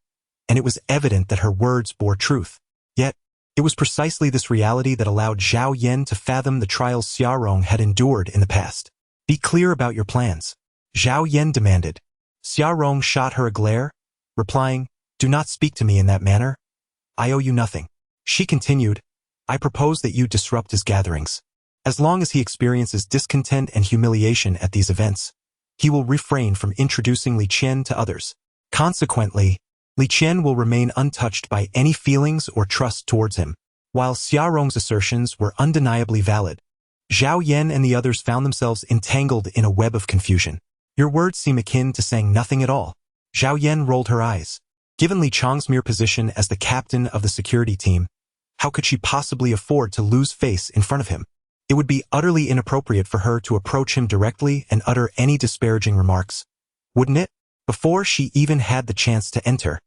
and it was evident that her words bore truth. Yet, it was precisely this reality that allowed Zhao Yan to fathom the trials Xia Rong had endured in the past. Be clear about your plans, Zhao Yan demanded. Xia Rong shot her a glare, replying, do not speak to me in that manner. I owe you nothing. She continued, I propose that you disrupt his gatherings. As long as he experiences discontent and humiliation at these events, he will refrain from introducing Li Qian to others. Consequently, Li Qian will remain untouched by any feelings or trust towards him. While Xia Rong's assertions were undeniably valid, Zhao Yan and the others found themselves entangled in a web of confusion. Your words seem akin to saying nothing at all. Zhao Yan rolled her eyes. Given Li Chong's mere position as the captain of the security team, how could she possibly afford to lose face in front of him? It would be utterly inappropriate for her to approach him directly and utter any disparaging remarks, wouldn't it? Before she even had the chance to enter,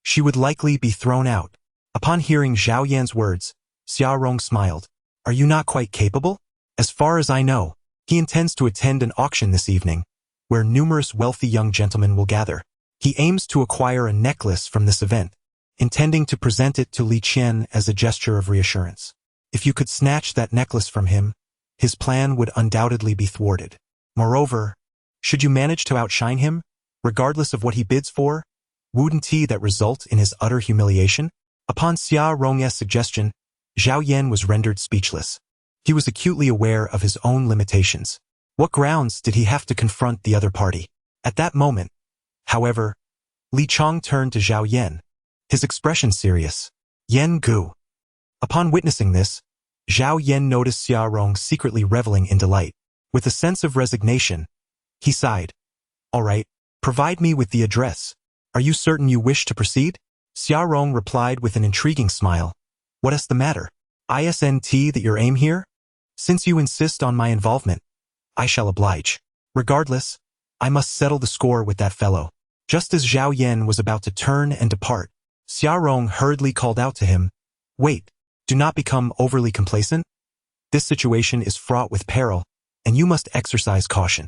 she would likely be thrown out. Upon hearing Zhao Yan's words, Xia Rong smiled. Are you not quite capable? As far as I know, he intends to attend an auction this evening, where numerous wealthy young gentlemen will gather. He aims to acquire a necklace from this event, intending to present it to Li Qian as a gesture of reassurance. If you could snatch that necklace from him, his plan would undoubtedly be thwarted. Moreover, should you manage to outshine him, regardless of what he bids for, wouldn't that result in his utter humiliation? Upon Xia Rong's suggestion, Zhao Yan was rendered speechless. He was acutely aware of his own limitations. What grounds did he have to confront the other party? At that moment, however, Li Chong turned to Zhao Yan, his expression serious. Yan Gu. Upon witnessing this, Zhao Yan noticed Xia Rong secretly reveling in delight. With a sense of resignation, he sighed. All right, provide me with the address. Are you certain you wish to proceed? Xia Rong replied with an intriguing smile. What is the matter? Isn't that your aim here? Since you insist on my involvement, I shall oblige. Regardless, I must settle the score with that fellow. Just as Zhao Yan was about to turn and depart, Xia Rong hurriedly called out to him, Wait, do not become overly complacent. This situation is fraught with peril, and you must exercise caution.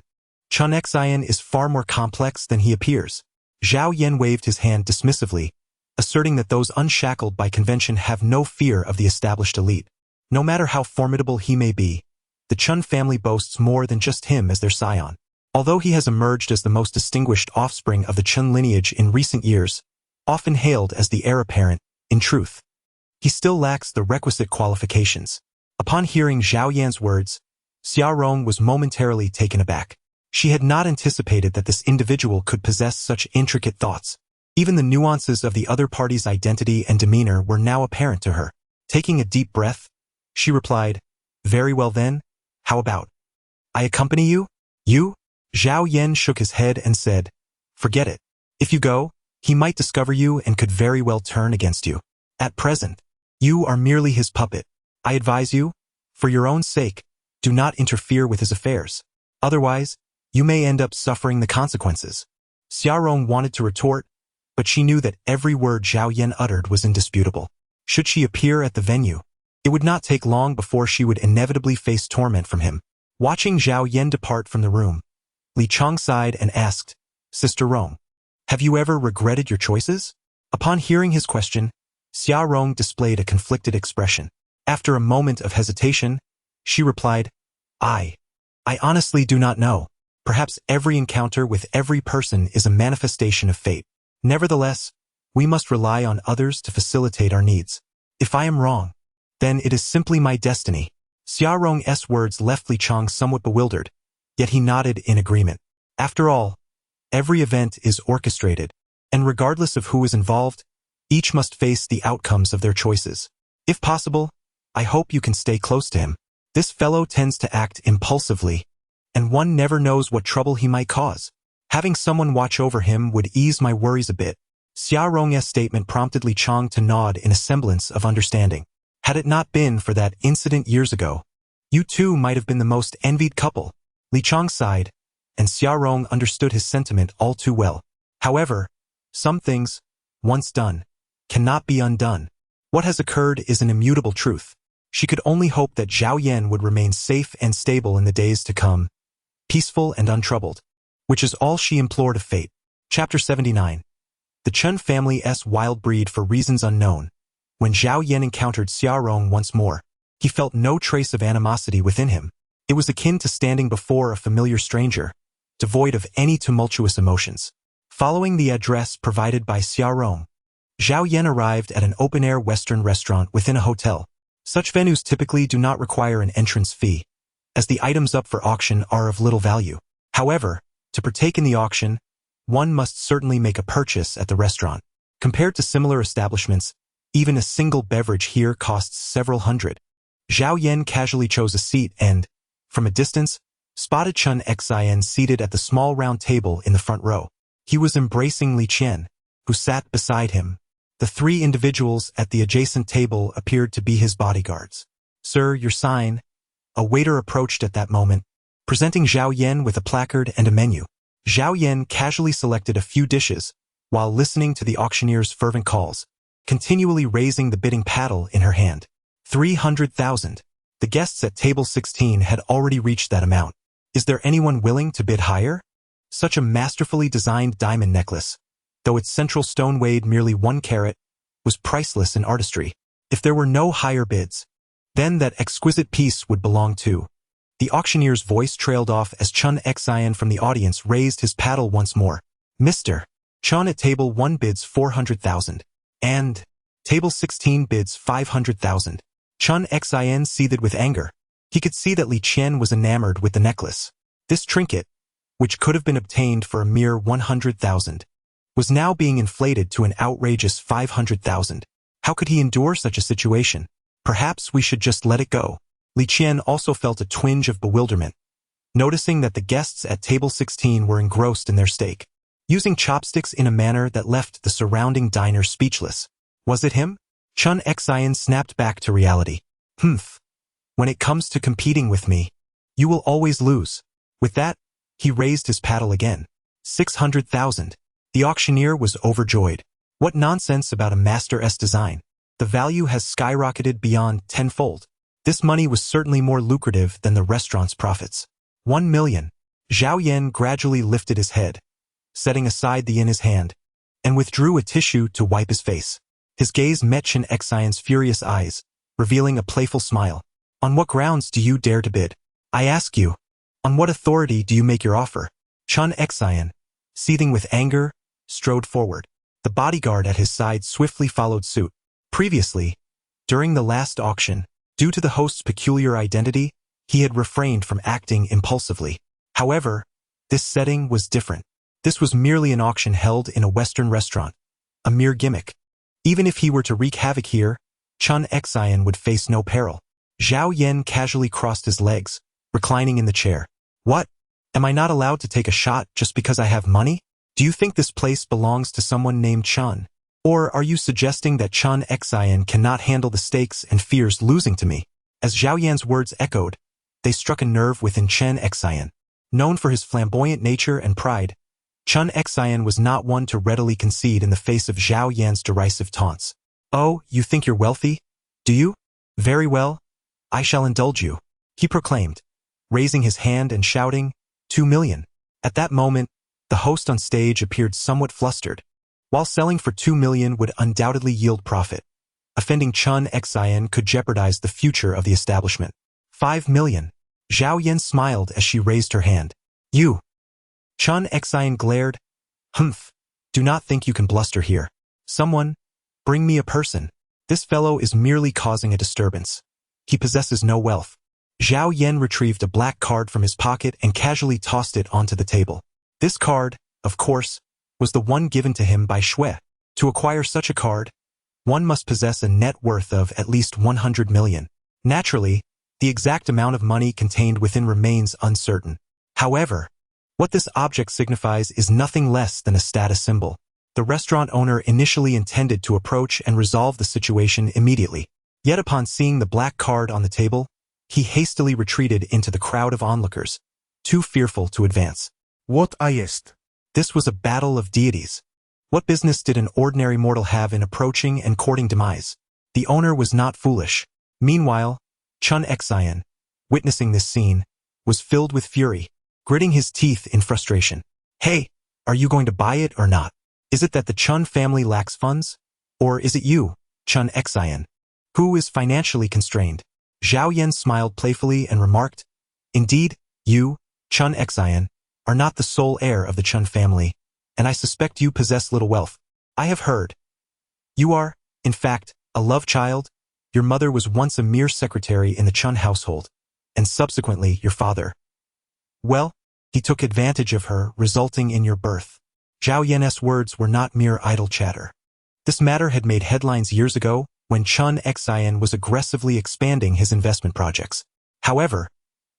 Chun Xian is far more complex than he appears. Zhao Yan waved his hand dismissively, asserting that those unshackled by convention have no fear of the established elite. No matter how formidable he may be, the Chun family boasts more than just him as their scion. Although he has emerged as the most distinguished offspring of the Chun lineage in recent years, often hailed as the heir apparent, in truth, he still lacks the requisite qualifications. Upon hearing Zhao Yan's words, Xia Rong was momentarily taken aback. She had not anticipated that this individual could possess such intricate thoughts. Even the nuances of the other party's identity and demeanor were now apparent to her. Taking a deep breath, she replied, Very well then, how about I accompany you? You? Zhao Yan shook his head and said, forget it. If you go, he might discover you and could very well turn against you. At present, you are merely his puppet. I advise you, for your own sake, do not interfere with his affairs. Otherwise, you may end up suffering the consequences. Xiaorong wanted to retort, but she knew that every word Zhao Yan uttered was indisputable. Should she appear at the venue, it would not take long before she would inevitably face torment from him. Watching Zhao Yan depart from the room, Li Chong sighed and asked, Sister Rong, have you ever regretted your choices? Upon hearing his question, Xia Rong displayed a conflicted expression. After a moment of hesitation, she replied, I honestly do not know. Perhaps every encounter with every person is a manifestation of fate. Nevertheless, we must rely on others to facilitate our needs. If I am wrong, then it is simply my destiny. Xia Rong's words left Li Chong somewhat bewildered, yet he nodded in agreement. After all, every event is orchestrated, and regardless of who is involved, each must face the outcomes of their choices. If possible, I hope you can stay close to him. This fellow tends to act impulsively, and one never knows what trouble he might cause. Having someone watch over him would ease my worries a bit. Xia Rong's statement prompted Li Chong to nod in a semblance of understanding. Had it not been for that incident years ago, you two might have been the most envied couple. Li Chong sighed, and Xia Rong understood his sentiment all too well. However, some things, once done, cannot be undone. What has occurred is an immutable truth. She could only hope that Zhao Yan would remain safe and stable in the days to come, peaceful and untroubled, which is all she implored of fate. Chapter 79. The Chen family's wild breed for reasons unknown. When Zhao Yan encountered Xia Rong once more, he felt no trace of animosity within him. It was akin to standing before a familiar stranger, devoid of any tumultuous emotions. Following the address provided by Xia Rong, Zhao Yan arrived at an open-air Western restaurant within a hotel. Such venues typically do not require an entrance fee, as the items up for auction are of little value. However, to partake in the auction, one must certainly make a purchase at the restaurant. Compared to similar establishments, even a single beverage here costs several hundred. Zhao Yan casually chose a seat and, from a distance, spotted Chen Xin seated at the small round table in the front row. He was embracing Li Qian, who sat beside him. The three individuals at the adjacent table appeared to be his bodyguards. Sir, your sign. A waiter approached at that moment, presenting Zhao Yan with a placard and a menu. Zhao Yan casually selected a few dishes, while listening to the auctioneer's fervent calls, continually raising the bidding paddle in her hand. 300,000. The guests at table 16 had already reached that amount. Is there anyone willing to bid higher? Such a masterfully designed diamond necklace, though its central stone weighed merely 1 carat, was priceless in artistry. If there were no higher bids, then that exquisite piece would belong to. The auctioneer's voice trailed off as Chen Xin from the audience raised his paddle once more. Mr. Chen at table 1 bids 400,000. And table 16 bids 500,000. Chen Xin seethed with anger. He could see that Li Qian was enamored with the necklace. This trinket, which could have been obtained for a mere 100,000, was now being inflated to an outrageous 500,000. How could he endure such a situation? Perhaps we should just let it go. Li Qian also felt a twinge of bewilderment, noticing that the guests at table 16 were engrossed in their steak, using chopsticks in a manner that left the surrounding diners speechless. Was it him? Chen Xin snapped back to reality. Humph. When it comes to competing with me, you will always lose. With that, he raised his paddle again. 600,000. The auctioneer was overjoyed. What nonsense about a master's design. The value has skyrocketed beyond tenfold. This money was certainly more lucrative than the restaurant's profits. 1 million. Zhao Yan gradually lifted his head, setting aside the in his hand, and withdrew a tissue to wipe his face. His gaze met Chen Xion's furious eyes, revealing a playful smile. On what grounds do you dare to bid? I ask you, on what authority do you make your offer? Chen Xion, seething with anger, strode forward. The bodyguard at his side swiftly followed suit. Previously, during the last auction, due to the host's peculiar identity, he had refrained from acting impulsively. However, this setting was different. This was merely an auction held in a Western restaurant, a mere gimmick. Even if he were to wreak havoc here, Chen Xion would face no peril. Zhao Yan casually crossed his legs, reclining in the chair. What? Am I not allowed to take a shot just because I have money? Do you think this place belongs to someone named Chun? Or are you suggesting that Chun Xian cannot handle the stakes and fears losing to me? As Zhao Yan's words echoed, they struck a nerve within Chen Xian. Known for his flamboyant nature and pride, Chun Xian was not one to readily concede in the face of Zhao Yan's derisive taunts. Oh, you think you're wealthy? Do you? Very well. I shall indulge you, he proclaimed, raising his hand and shouting, 2 million. At that moment, the host on stage appeared somewhat flustered. While selling for 2 million would undoubtedly yield profit, offending Chun Xian could jeopardize the future of the establishment. 5 million. Zhao Yan smiled as she raised her hand. You. Chun Xian glared. Humph. Do not think you can bluster here. Someone, bring me a person. This fellow is merely causing a disturbance. He possesses no wealth. Zhao Yan retrieved a black card from his pocket and casually tossed it onto the table. This card, of course, was the one given to him by Shui. To acquire such a card, one must possess a net worth of at least 100 million. Naturally, the exact amount of money contained within remains uncertain. However, what this object signifies is nothing less than a status symbol. The restaurant owner initially intended to approach and resolve the situation immediately. Yet upon seeing the black card on the table, he hastily retreated into the crowd of onlookers, too fearful to advance. What ist? This was a battle of deities. What business did an ordinary mortal have in approaching and courting demise? The owner was not foolish. Meanwhile, Chun Xian, witnessing this scene, was filled with fury, gritting his teeth in frustration. Hey, are you going to buy it or not? Is it that the Chun family lacks funds? Or is it you, Chun Xian, who is financially constrained? Zhao Yan smiled playfully and remarked, Indeed, you, Chun Xian, are not the sole heir of the Chun family, and I suspect you possess little wealth. I have heard. You are, in fact, a love child. Your mother was once a mere secretary in the Chun household, and subsequently your father. Well, he took advantage of her, resulting in your birth. Zhao Yan's words were not mere idle chatter. This matter had made headlines years ago when Chun Xian was aggressively expanding his investment projects. However,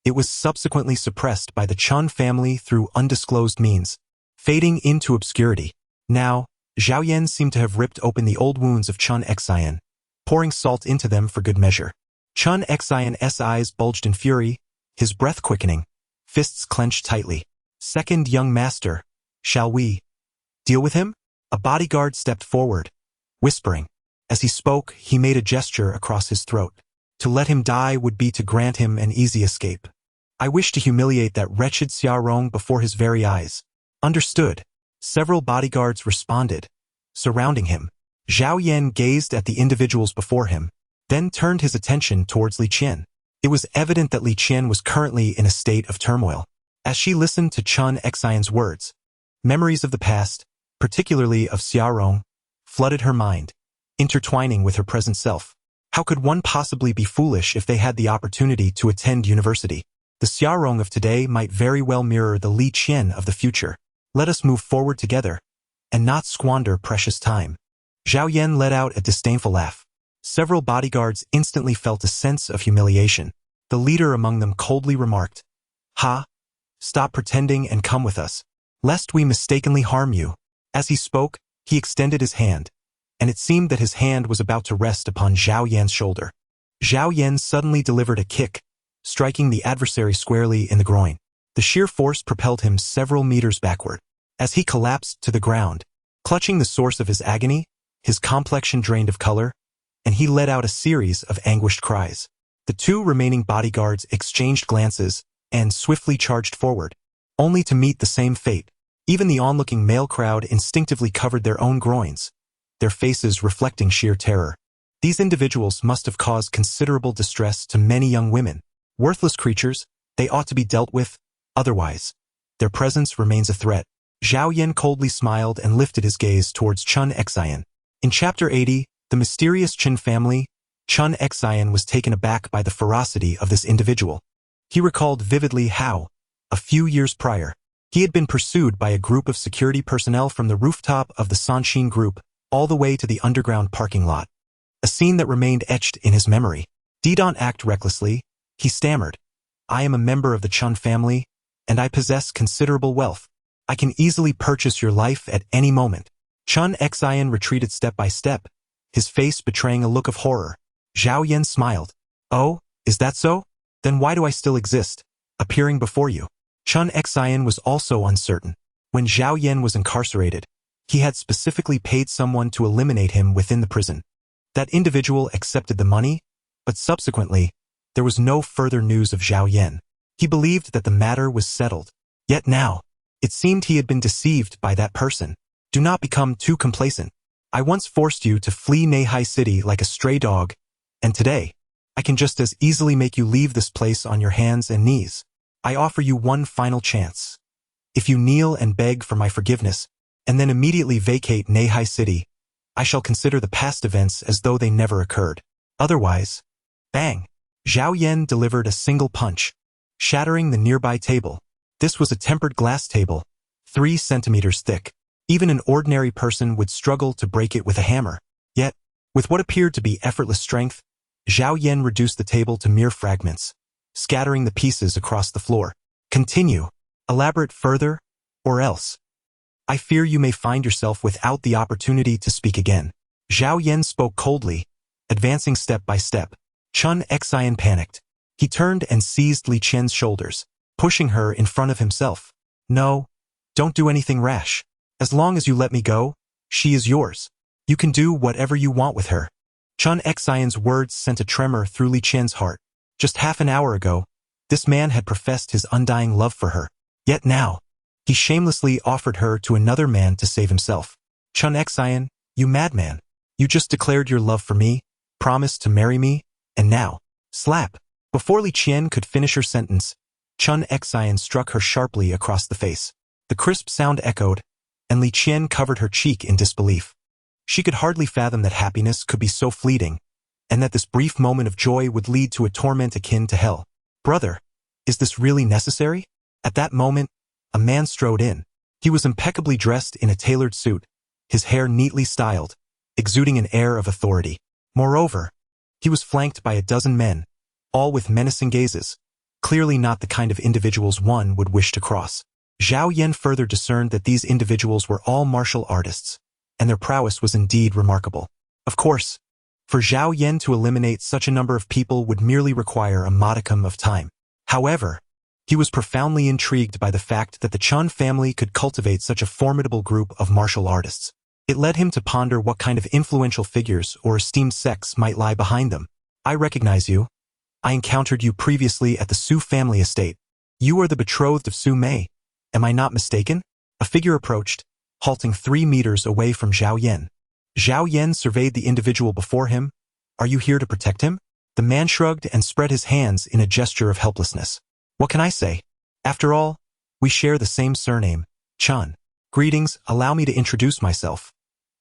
it was subsequently suppressed by the Chun family through undisclosed means, fading into obscurity. Now, Zhao Yan seemed to have ripped open the old wounds of Chun Xian, pouring salt into them for good measure. Chun Xian's eyes bulged in fury, his breath quickening, fists clenched tightly. Second young master, shall we deal with him? A bodyguard stepped forward, whispering. As he spoke, he made a gesture across his throat. To let him die would be to grant him an easy escape. I wish to humiliate that wretched Xiaorong before his very eyes. Understood. Several bodyguards responded, surrounding him. Zhao Yan gazed at the individuals before him, then turned his attention towards Li Qian. It was evident that Li Qian was currently in a state of turmoil. As she listened to Chun Xian's words, memories of the past, particularly of Xiaorong, flooded her mind, intertwining with her present self. How could one possibly be foolish if they had the opportunity to attend university? The Xiaorong of today might very well mirror the Li Qian of the future. Let us move forward together, and not squander precious time. Zhao Yan let out a disdainful laugh. Several bodyguards instantly felt a sense of humiliation. The leader among them coldly remarked, Ha! Stop pretending and come with us, lest we mistakenly harm you. As he spoke, he extended his hand, and it seemed that his hand was about to rest upon Zhao Yan's shoulder. Zhao Yan suddenly delivered a kick, striking the adversary squarely in the groin. The sheer force propelled him several meters backward. As he collapsed to the ground, clutching the source of his agony, his complexion drained of color, and he let out a series of anguished cries. The two remaining bodyguards exchanged glances and swiftly charged forward, only to meet the same fate. Even the onlooking male crowd instinctively covered their own groins, their faces reflecting sheer terror. These individuals must have caused considerable distress to many young women. Worthless creatures, they ought to be dealt with, otherwise, their presence remains a threat. Zhao Yan coldly smiled and lifted his gaze towards Chun Xian. In Chapter 80, the mysterious Qin family, Chun Xian was taken aback by the ferocity of this individual. He recalled vividly how, a few years prior, he had been pursued by a group of security personnel from the rooftop of the Sanshin group all the way to the underground parking lot. A scene that remained etched in his memory. Don't act recklessly, he stammered. I am a member of the Chun family, and I possess considerable wealth. I can easily purchase your life at any moment. Chun Xian retreated step by step, his face betraying a look of horror. Zhao Yan smiled. Oh, is that so? Then why do I still exist, appearing before you? Chun Xian was also uncertain. When Zhao Yan was incarcerated, he had specifically paid someone to eliminate him within the prison. That individual accepted the money, but subsequently, there was no further news of Zhao Yan. He believed that the matter was settled. Yet now, it seemed he had been deceived by that person. Do not become too complacent. I once forced you to flee Neihai City like a stray dog, and today, I can just as easily make you leave this place on your hands and knees. I offer you one final chance. If you kneel and beg for my forgiveness, and then immediately vacate Neihai City, I shall consider the past events as though they never occurred. Otherwise, bang! Zhao Yan delivered a single punch, shattering the nearby table. This was a tempered glass table, 3 centimeters thick. Even an ordinary person would struggle to break it with a hammer. Yet, with what appeared to be effortless strength, Zhao Yan reduced the table to mere fragments, scattering the pieces across the floor. Continue. Elaborate further, or else. I fear you may find yourself without the opportunity to speak again. Zhao Yan spoke coldly, advancing step by step. Chun Xian panicked. He turned and seized Li Qian's shoulders, pushing her in front of himself. No, don't do anything rash. As long as you let me go, she is yours. You can do whatever you want with her. Chun Xian's words sent a tremor through Li Qian's heart. Just half an hour ago, this man had professed his undying love for her. Yet now, he shamelessly offered her to another man to save himself. Chun Xian, you madman. You just declared your love for me, promised to marry me, and now, slap. Before Li Qian could finish her sentence, Chun Xian struck her sharply across the face. The crisp sound echoed, and Li Qian covered her cheek in disbelief. She could hardly fathom that happiness could be so fleeting, and that this brief moment of joy would lead to a torment akin to hell. Brother, is this really necessary? At that moment, a man strode in. He was impeccably dressed in a tailored suit, his hair neatly styled, exuding an air of authority. Moreover, he was flanked by a dozen men, all with menacing gazes, clearly not the kind of individuals one would wish to cross. Zhao Yan further discerned that these individuals were all martial artists, and their prowess was indeed remarkable. Of course, for Zhao Yan to eliminate such a number of people would merely require a modicum of time. However, he was profoundly intrigued by the fact that the Chun family could cultivate such a formidable group of martial artists. It led him to ponder what kind of influential figures or esteemed sects might lie behind them. I recognize you. I encountered you previously at the Su family estate. You are the betrothed of Su Mei. Am I not mistaken? A figure approached, halting 3 meters away from Zhao Yan. Zhao Yan surveyed the individual before him. Are you here to protect him? The man shrugged and spread his hands in a gesture of helplessness. What can I say? After all, we share the same surname, Chun. Greetings, allow me to introduce myself.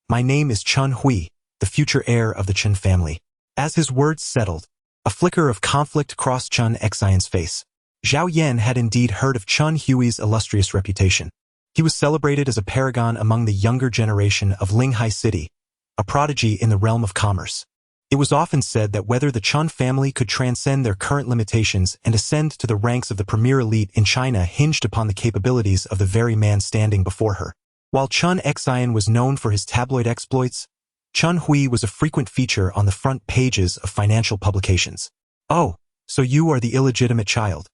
My name is Chun Hui, the future heir of the Chun family. As his words settled, a flicker of conflict crossed Chun Xian's face. Zhao Yan had indeed heard of Chun Hui's illustrious reputation. He was celebrated as a paragon among the younger generation of Linghai City, a prodigy in the realm of commerce. It was often said that whether the Chun family could transcend their current limitations and ascend to the ranks of the premier elite in China hinged upon the capabilities of the very man standing before her. While Chun Xian was known for his tabloid exploits, Chun Hui was a frequent feature on the front pages of financial publications. Oh, so you are the illegitimate child.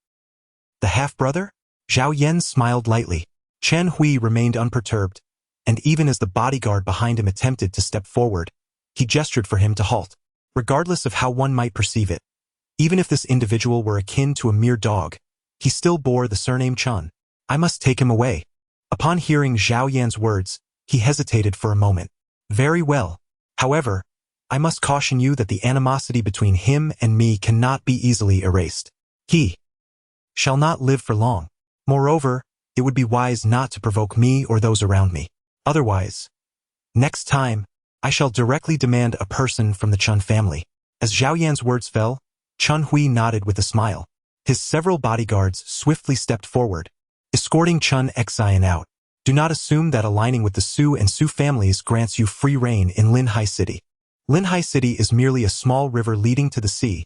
The half-brother? Zhao Yan smiled lightly. Chen Hui remained unperturbed, and even as the bodyguard behind him attempted to step forward, he gestured for him to halt. Regardless of how one might perceive it, even if this individual were akin to a mere dog, he still bore the surname Chun. I must take him away. Upon hearing Zhao Yan's words, he hesitated for a moment. Very well. However, I must caution you that the animosity between him and me cannot be easily erased. He shall not live for long. Moreover, it would be wise not to provoke me or those around me. Otherwise, next time, I shall directly demand a person from the Chun family. As Zhao Yan's words fell, Chun Hui nodded with a smile. His several bodyguards swiftly stepped forward, escorting Chun Xian out. Do not assume that aligning with the Su and Su families grants you free reign in Linhai City. Linhai City is merely a small river leading to the sea,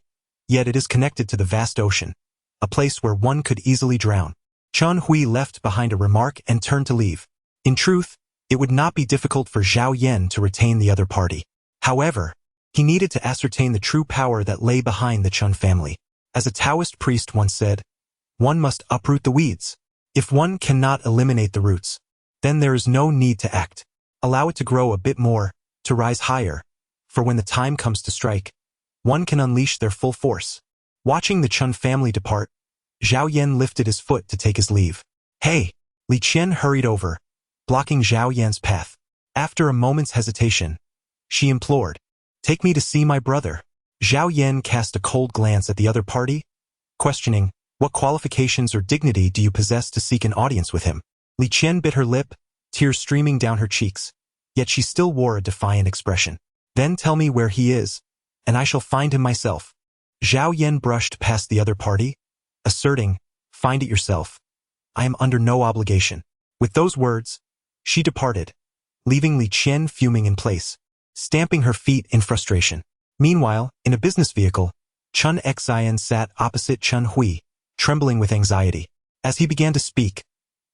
yet it is connected to the vast ocean, a place where one could easily drown. Chen Hui left behind a remark and turned to leave. In truth, it would not be difficult for Zhao Yan to retain the other party. However, he needed to ascertain the true power that lay behind the Chen family. As a Taoist priest once said, one must uproot the weeds. If one cannot eliminate the roots, then there is no need to act. Allow it to grow a bit more, to rise higher, for when the time comes to strike, one can unleash their full force. Watching the Chen family depart, Zhao Yan lifted his foot to take his leave. Hey! Li Qian hurried over, blocking Zhao Yan's path. After a moment's hesitation, she implored, "Take me to see my brother." Zhao Yan cast a cold glance at the other party, questioning, "What qualifications or dignity do you possess to seek an audience with him?" Li Qian bit her lip, tears streaming down her cheeks, yet she still wore a defiant expression. "Then tell me where he is, and I shall find him myself." Zhao Yan brushed past the other party, asserting, "Find it yourself. I am under no obligation." With those words, she departed, leaving Li Qian fuming in place, stamping her feet in frustration. Meanwhile, in a business vehicle, Chen Xian sat opposite Chen Hui, trembling with anxiety. As he began to speak,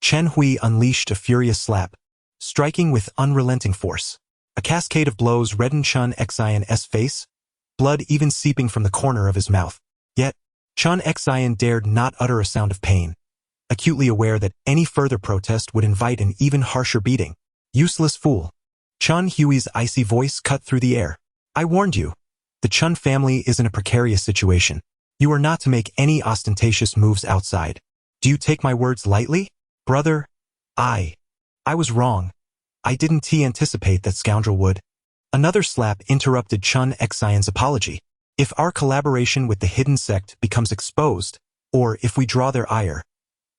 Chen Hui unleashed a furious slap, striking with unrelenting force. A cascade of blows reddened Chen Xian's face, blood even seeping from the corner of his mouth. Yet, Chen Xian dared not utter a sound of pain, acutely aware that any further protest would invite an even harsher beating. "Useless fool." Chen Hui's icy voice cut through the air. "I warned you. The Chen family is in a precarious situation. You are not to make any ostentatious moves outside. Do you take my words lightly? Brother, I was wrong. I didn't anticipate that scoundrel would." Another slap interrupted Chen Xian's apology. "If our collaboration with the hidden sect becomes exposed, or if we draw their ire,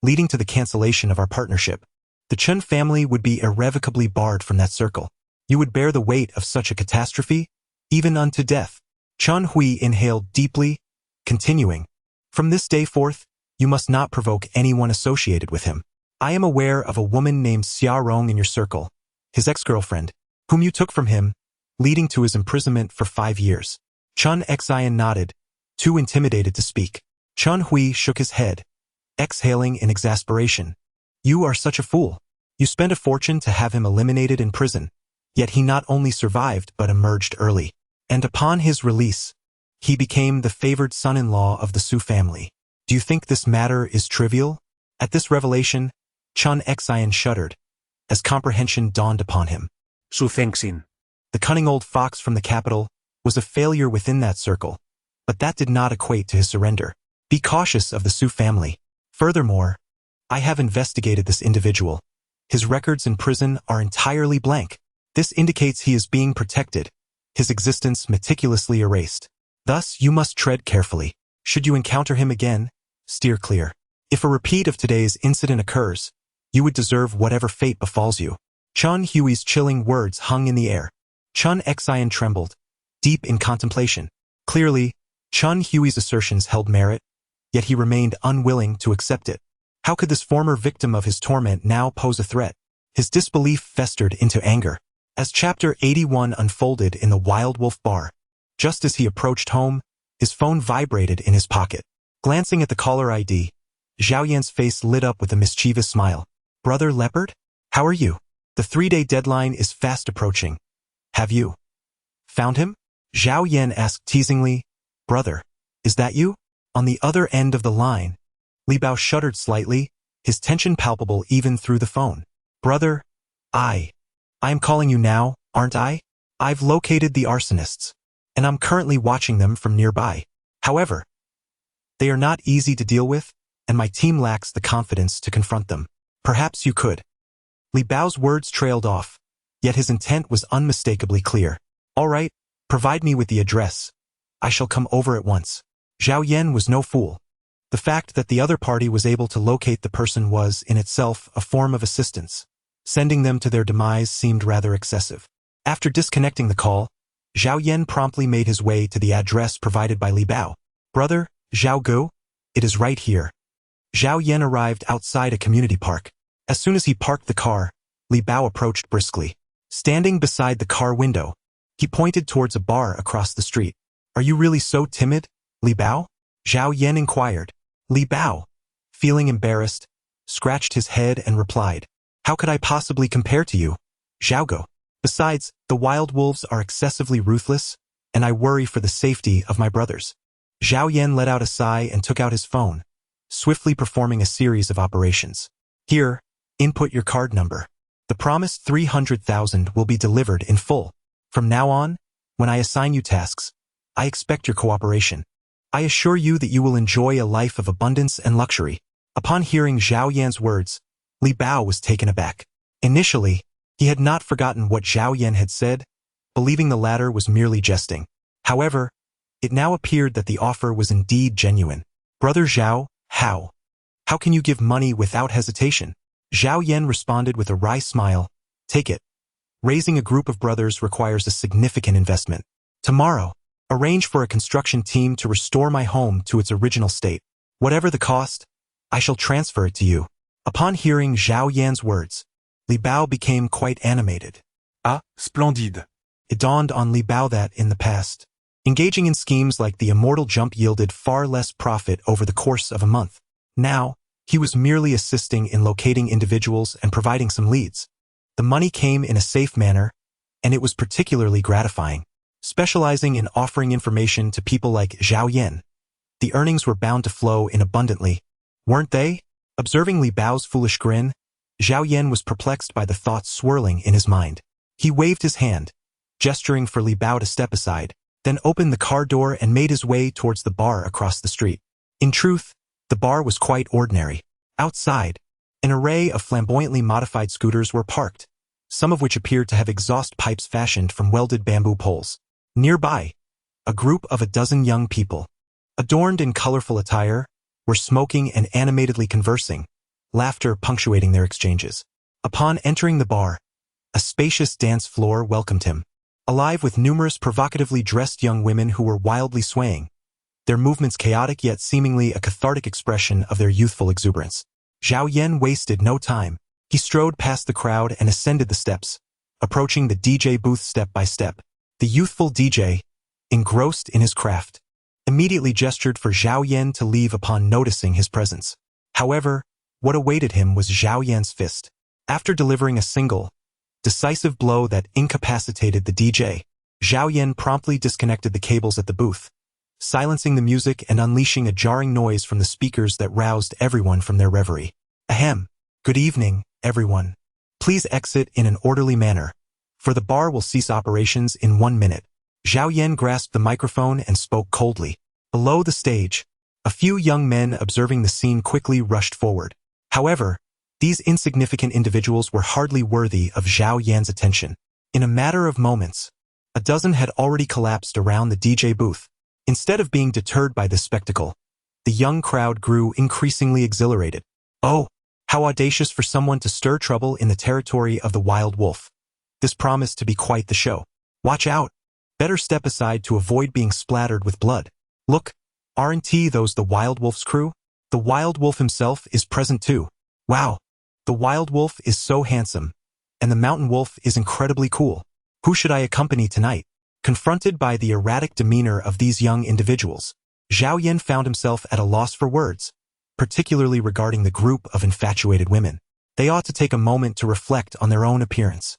leading to the cancellation of our partnership, the Chen family would be irrevocably barred from that circle. You would bear the weight of such a catastrophe, even unto death." Chen Hui inhaled deeply, continuing, "From this day forth, you must not provoke anyone associated with him. I am aware of a woman named Xia Rong in your circle, his ex-girlfriend, whom you took from him, leading to his imprisonment for 5 years. Chen Xian nodded, too intimidated to speak. Chen Hui shook his head, exhaling in exasperation. "You are such a fool. You spent a fortune to have him eliminated in prison, yet he not only survived but emerged early. And upon his release, he became the favored son-in-law of the Su family. Do you think this matter is trivial?" At this revelation, Chen Xian shuddered, as comprehension dawned upon him. Su Fengxin. The cunning old fox from the capital was a failure within that circle, but that did not equate to his surrender. Be cautious of the Su family. Furthermore, I have investigated this individual. His records in prison are entirely blank. This indicates he is being protected, his existence meticulously erased. Thus, you must tread carefully. Should you encounter him again, steer clear. If a repeat of today's incident occurs, you would deserve whatever fate befalls you. Chen Hui's chilling words hung in the air. Chen Xian trembled, deep in contemplation. Clearly, Chen Hui's assertions held merit, yet he remained unwilling to accept it. How could this former victim of his torment now pose a threat? His disbelief festered into anger. As Chapter 81 unfolded in the Wild Wolf Bar, just as he approached home, his phone vibrated in his pocket. Glancing at the caller ID, Zhao Yan's face lit up with a mischievous smile. "Brother Leopard? How are you? The 3-day deadline is fast approaching. Have you found him?" Zhao Yan asked teasingly. "Brother, is that you?" On the other end of the line, Li Bao shuddered slightly, his tension palpable even through the phone. "Brother, I am calling you now, aren't I? I've located the arsonists, and I'm currently watching them from nearby. However, they are not easy to deal with, and my team lacks the confidence to confront them. Perhaps you could." Li Bao's words trailed off, yet his intent was unmistakably clear. "All right, provide me with the address. I shall come over at once." Zhao Yan was no fool. The fact that the other party was able to locate the person was, in itself, a form of assistance. Sending them to their demise seemed rather excessive. After disconnecting the call, Zhao Yan promptly made his way to the address provided by Li Bao. "Brother, Zhao Gu? It is right here." Zhao Yan arrived outside a community park. As soon as he parked the car, Li Bao approached briskly. Standing beside the car window, he pointed towards a bar across the street. "Are you really so timid?" Li Bao? Zhao Yan inquired. Li Bao, feeling embarrassed, scratched his head and replied, "How could I possibly compare to you, Zhaogo? Besides, the wild wolves are excessively ruthless, and I worry for the safety of my brothers." Zhao Yan let out a sigh and took out his phone, swiftly performing a series of operations. "Here, input your card number. The promised 300,000 will be delivered in full. From now on, when I assign you tasks, I expect your cooperation. I assure you that you will enjoy a life of abundance and luxury." Upon hearing Zhao Yan's words, Li Bao was taken aback. Initially, he had not forgotten what Zhao Yan had said, believing the latter was merely jesting. However, it now appeared that the offer was indeed genuine. "Brother Zhao, how? How can you give money without hesitation?" Zhao Yan responded with a wry smile, "Take it. Raising a group of brothers requires a significant investment. Tomorrow, arrange for a construction team to restore my home to its original state. Whatever the cost, I shall transfer it to you." Upon hearing Zhao Yan's words, Li Bao became quite animated. Ah, splendide. It dawned on Li Bao that, in the past, engaging in schemes like the immortal jump yielded far less profit over the course of a month. Now, he was merely assisting in locating individuals and providing some leads. The money came in a safe manner, and it was particularly gratifying. Specializing in offering information to people like Zhao Yan, the earnings were bound to flow in abundantly, weren't they? Observing Li Bao's foolish grin, Zhao Yan was perplexed by the thoughts swirling in his mind. He waved his hand, gesturing for Li Bao to step aside, then opened the car door and made his way towards the bar across the street. In truth, the bar was quite ordinary. Outside, an array of flamboyantly modified scooters were parked, some of which appeared to have exhaust pipes fashioned from welded bamboo poles. Nearby, a group of a dozen young people, adorned in colorful attire, were smoking and animatedly conversing, laughter punctuating their exchanges. Upon entering the bar, a spacious dance floor welcomed him, alive with numerous provocatively dressed young women who were wildly swaying, their movements chaotic yet seemingly a cathartic expression of their youthful exuberance. Zhao Yan wasted no time. He strode past the crowd and ascended the steps, approaching the DJ booth step by step. The youthful DJ, engrossed in his craft, immediately gestured for Zhao Yan to leave upon noticing his presence. However, what awaited him was Zhao Yan's fist. After delivering a single, decisive blow that incapacitated the DJ, Zhao Yan promptly disconnected the cables at the booth, silencing the music and unleashing a jarring noise from the speakers that roused everyone from their reverie. "Ahem. Good evening, everyone. Please exit in an orderly manner, for the bar will cease operations in 1 minute." Zhao Yan grasped the microphone and spoke coldly. Below the stage, a few young men observing the scene quickly rushed forward. However, these insignificant individuals were hardly worthy of Zhao Yan's attention. In a matter of moments, a dozen had already collapsed around the DJ booth. Instead of being deterred by this spectacle, the young crowd grew increasingly exhilarated. Oh, how audacious for someone to stir trouble in the territory of the wild wolf. This promised to be quite the show. Watch out. Better step aside to avoid being splattered with blood. Look, aren't those the wild wolf's crew? The wild wolf himself is present too. Wow, the wild wolf is so handsome, and the mountain wolf is incredibly cool. Who should I accompany tonight? Confronted by the erratic demeanor of these young individuals, Zhao Yan found himself at a loss for words, particularly regarding the group of infatuated women. They ought to take a moment to reflect on their own appearance.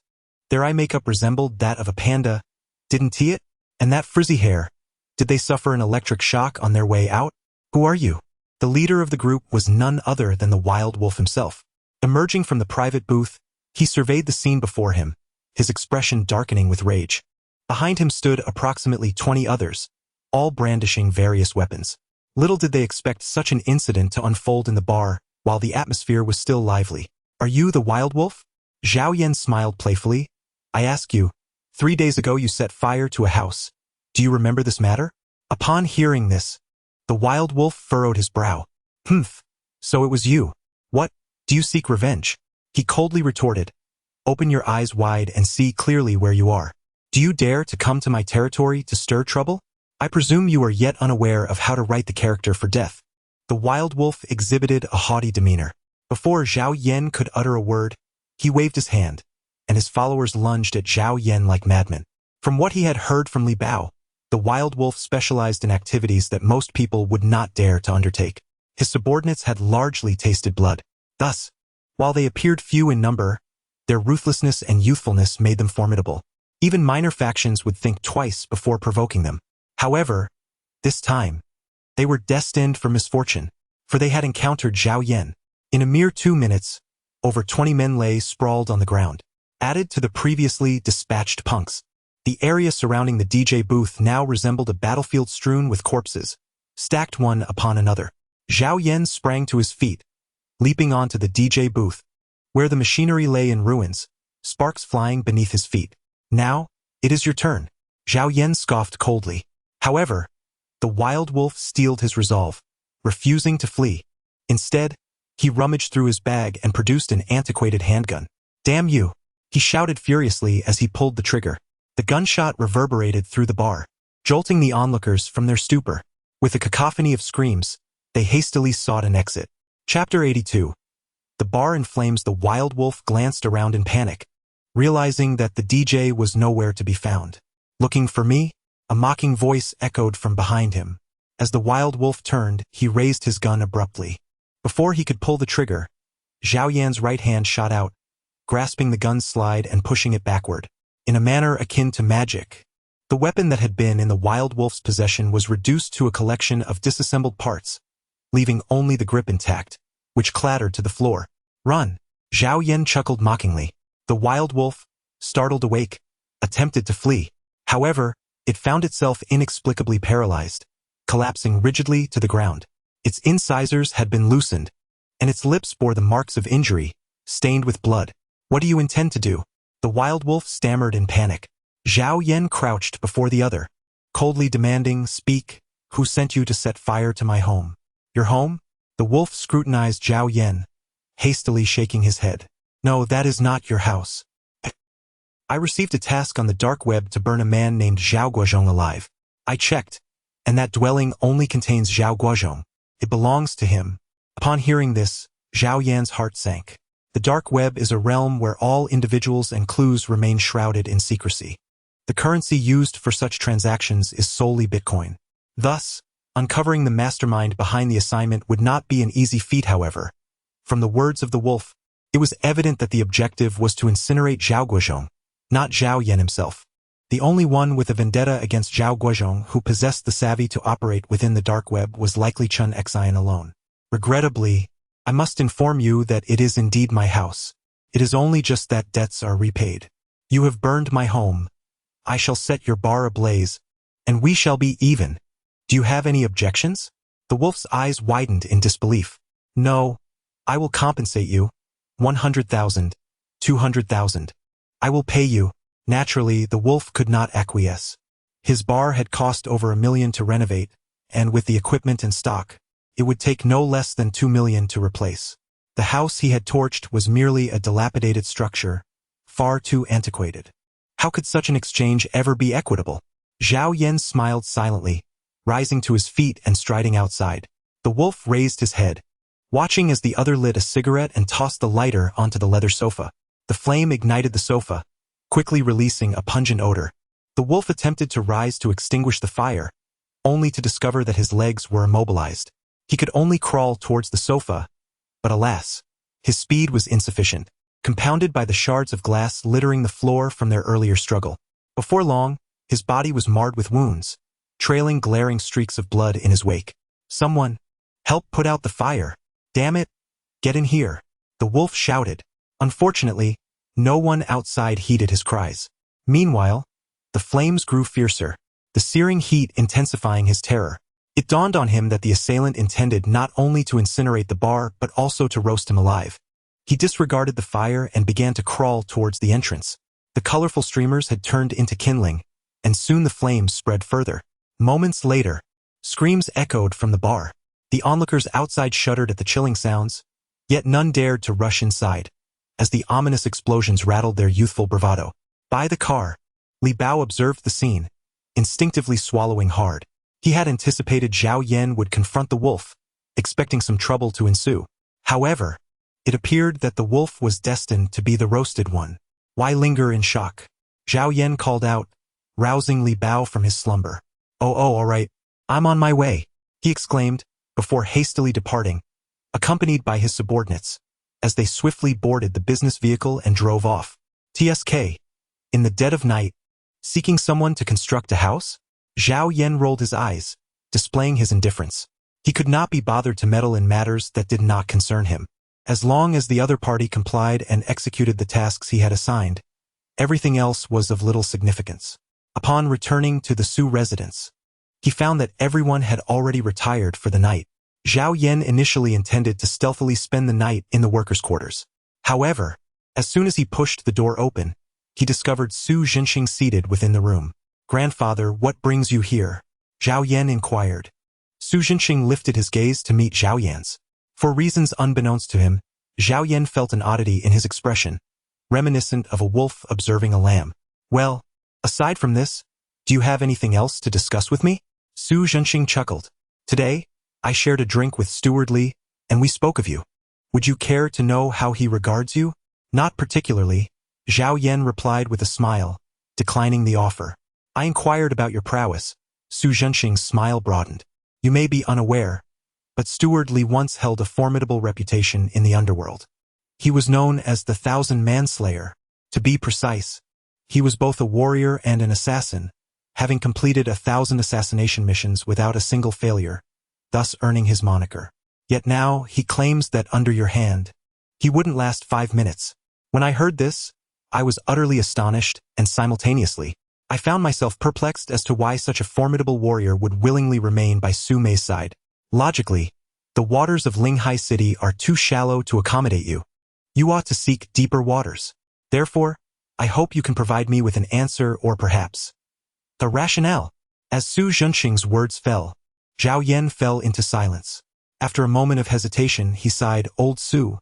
Their eye makeup resembled that of a panda, didn't it? And that frizzy hair, did they suffer an electric shock on their way out? Who are you? The leader of the group was none other than the wild wolf himself. Emerging from the private booth, he surveyed the scene before him, his expression darkening with rage. Behind him stood approximately 20 others, all brandishing various weapons. Little did they expect such an incident to unfold in the bar, while the atmosphere was still lively. "Are you the wild wolf?" Zhao Yan smiled playfully. "I ask you, 3 days ago you set fire to a house. Do you remember this matter?" Upon hearing this, the wild wolf furrowed his brow. "Humph, so it was you. What, do you seek revenge?" He coldly retorted. "Open your eyes wide and see clearly where you are. Do you dare to come to my territory to stir trouble? I presume you are yet unaware of how to write the character for death." The wild wolf exhibited a haughty demeanor. Before Zhao Yan could utter a word, he waved his hand, and his followers lunged at Zhao Yan like madmen. From what he had heard from Li Bao, The wild wolf specialized in activities that most people would not dare to undertake. His subordinates had largely tasted blood. Thus, while they appeared few in number, their ruthlessness and youthfulness made them formidable. Even minor factions would think twice before provoking them. However, this time, they were destined for misfortune, for they had encountered Zhao Yan. In a mere 2 minutes, over 20 men lay sprawled on the ground. Added to the previously dispatched punks, the area surrounding the DJ booth now resembled a battlefield strewn with corpses, stacked one upon another. Zhao Yan sprang to his feet, leaping onto the DJ booth, where the machinery lay in ruins, sparks flying beneath his feet. Now, it is your turn, Zhao Yan scoffed coldly. However, the wild wolf steeled his resolve, refusing to flee. Instead, he rummaged through his bag and produced an antiquated handgun. Damn you! He shouted furiously as he pulled the trigger. The gunshot reverberated through the bar, jolting the onlookers from their stupor. With a cacophony of screams, they hastily sought an exit. Chapter 82. The bar in flames. The wild wolf glanced around in panic, realizing that the DJ was nowhere to be found. Looking for me? A mocking voice echoed from behind him. As the wild wolf turned, he raised his gun abruptly. Before he could pull the trigger, Zhao Yan's right hand shot out, grasping the gun's slide and pushing it backward. In a manner akin to magic, the weapon that had been in the wild wolf's possession was reduced to a collection of disassembled parts, leaving only the grip intact, which clattered to the floor. Run! Zhao Yan chuckled mockingly. The wild wolf, startled awake, attempted to flee. However, it found itself inexplicably paralyzed, collapsing rigidly to the ground. Its incisors had been loosened, and its lips bore the marks of injury, stained with blood. What do you intend to do? The wild wolf stammered in panic. Zhao Yan crouched before the other, coldly demanding, Speak, who sent you to set fire to my home? Your home? The wolf scrutinized Zhao Yan, hastily shaking his head. No, that is not your house. I received a task on the dark web to burn a man named Zhao Guozhong alive. I checked, and that dwelling only contains Zhao Guozhong. It belongs to him. Upon hearing this, Zhao Yan's heart sank. The dark web is a realm where all individuals and clues remain shrouded in secrecy. The currency used for such transactions is solely Bitcoin. Thus, uncovering the mastermind behind the assignment would not be an easy feat. However, from the words of the wolf, it was evident that the objective was to incinerate Zhao Guozhong, not Zhao Yan himself. The only one with a vendetta against Zhao Guozhong who possessed the savvy to operate within the dark web was likely Chun Xian alone. Regrettably, I must inform you that it is indeed my house. It is only just that debts are repaid. You have burned my home. I shall set your bar ablaze, and we shall be even. Do you have any objections? The wolf's eyes widened in disbelief. No, I will compensate you. 100,000, 200,000. I will pay you. Naturally, the wolf could not acquiesce. His bar had cost over $1 million to renovate, and with the equipment and stock, it would take no less than $2 million to replace. The house he had torched was merely a dilapidated structure, far too antiquated. How could such an exchange ever be equitable? Zhao Yan smiled silently, rising to his feet and striding outside. The wolf raised his head, watching as the other lit a cigarette and tossed the lighter onto the leather sofa. The flame ignited the sofa, quickly releasing a pungent odor. The wolf attempted to rise to extinguish the fire, only to discover that his legs were immobilized. He could only crawl towards the sofa, but alas, his speed was insufficient, compounded by the shards of glass littering the floor from their earlier struggle. Before long, his body was marred with wounds, trailing glaring streaks of blood in his wake. Someone, help put out the fire. Damn it, get in here, the wolf shouted. Unfortunately, no one outside heeded his cries. Meanwhile, the flames grew fiercer, the searing heat intensifying his terror. It dawned on him that the assailant intended not only to incinerate the bar but also to roast him alive. He disregarded the fire and began to crawl towards the entrance. The colorful streamers had turned into kindling, and soon the flames spread further. Moments later, screams echoed from the bar. The onlookers outside shuddered at the chilling sounds, yet none dared to rush inside, as the ominous explosions rattled their youthful bravado. By the car, Li Bao observed the scene, instinctively swallowing hard. He had anticipated Zhao Yan would confront the wolf, expecting some trouble to ensue. However, it appeared that the wolf was destined to be the roasted one. Why linger in shock? Zhao Yan called out, rousing Li Bao from his slumber. Oh, all right. I'm on my way, he exclaimed, before hastily departing, accompanied by his subordinates, as they swiftly boarded the business vehicle and drove off. TSK. In the dead of night, seeking someone to construct a house? Zhao Yan rolled his eyes, displaying his indifference. He could not be bothered to meddle in matters that did not concern him. As long as the other party complied and executed the tasks he had assigned, everything else was of little significance. Upon returning to the Su residence, he found that everyone had already retired for the night. Zhao Yan initially intended to stealthily spend the night in the workers' quarters. However, as soon as he pushed the door open, he discovered Su Zhenxing seated within the room. "Grandfather, what brings you here?" Zhao Yan inquired. Su Zhenxing lifted his gaze to meet Zhao Yan's. For reasons unbeknownst to him, Zhao Yan felt an oddity in his expression, reminiscent of a wolf observing a lamb. "Well, aside from this, do you have anything else to discuss with me?" Su Zhenxing chuckled. "Today, I shared a drink with Steward Li, and we spoke of you. Would you care to know how he regards you?" "Not particularly," Zhao Yan replied with a smile, declining the offer. "I inquired about your prowess." Su Zhenxing's smile broadened. "You may be unaware, but Steward Li once held a formidable reputation in the underworld. He was known as the Thousand Manslayer. To be precise, he was both a warrior and an assassin, having completed 1,000 assassination missions without a single failure, thus earning his moniker. Yet now he claims that under your hand, he wouldn't last 5 minutes. When I heard this, I was utterly astonished, and simultaneously, I found myself perplexed as to why such a formidable warrior would willingly remain by Su Mei's side. Logically, the waters of Linghai City are too shallow to accommodate you. You ought to seek deeper waters. Therefore, I hope you can provide me with an answer or perhaps the rationale." As Su Zhenxing's words fell, Zhao Yan fell into silence. After a moment of hesitation, he sighed, "Old Su,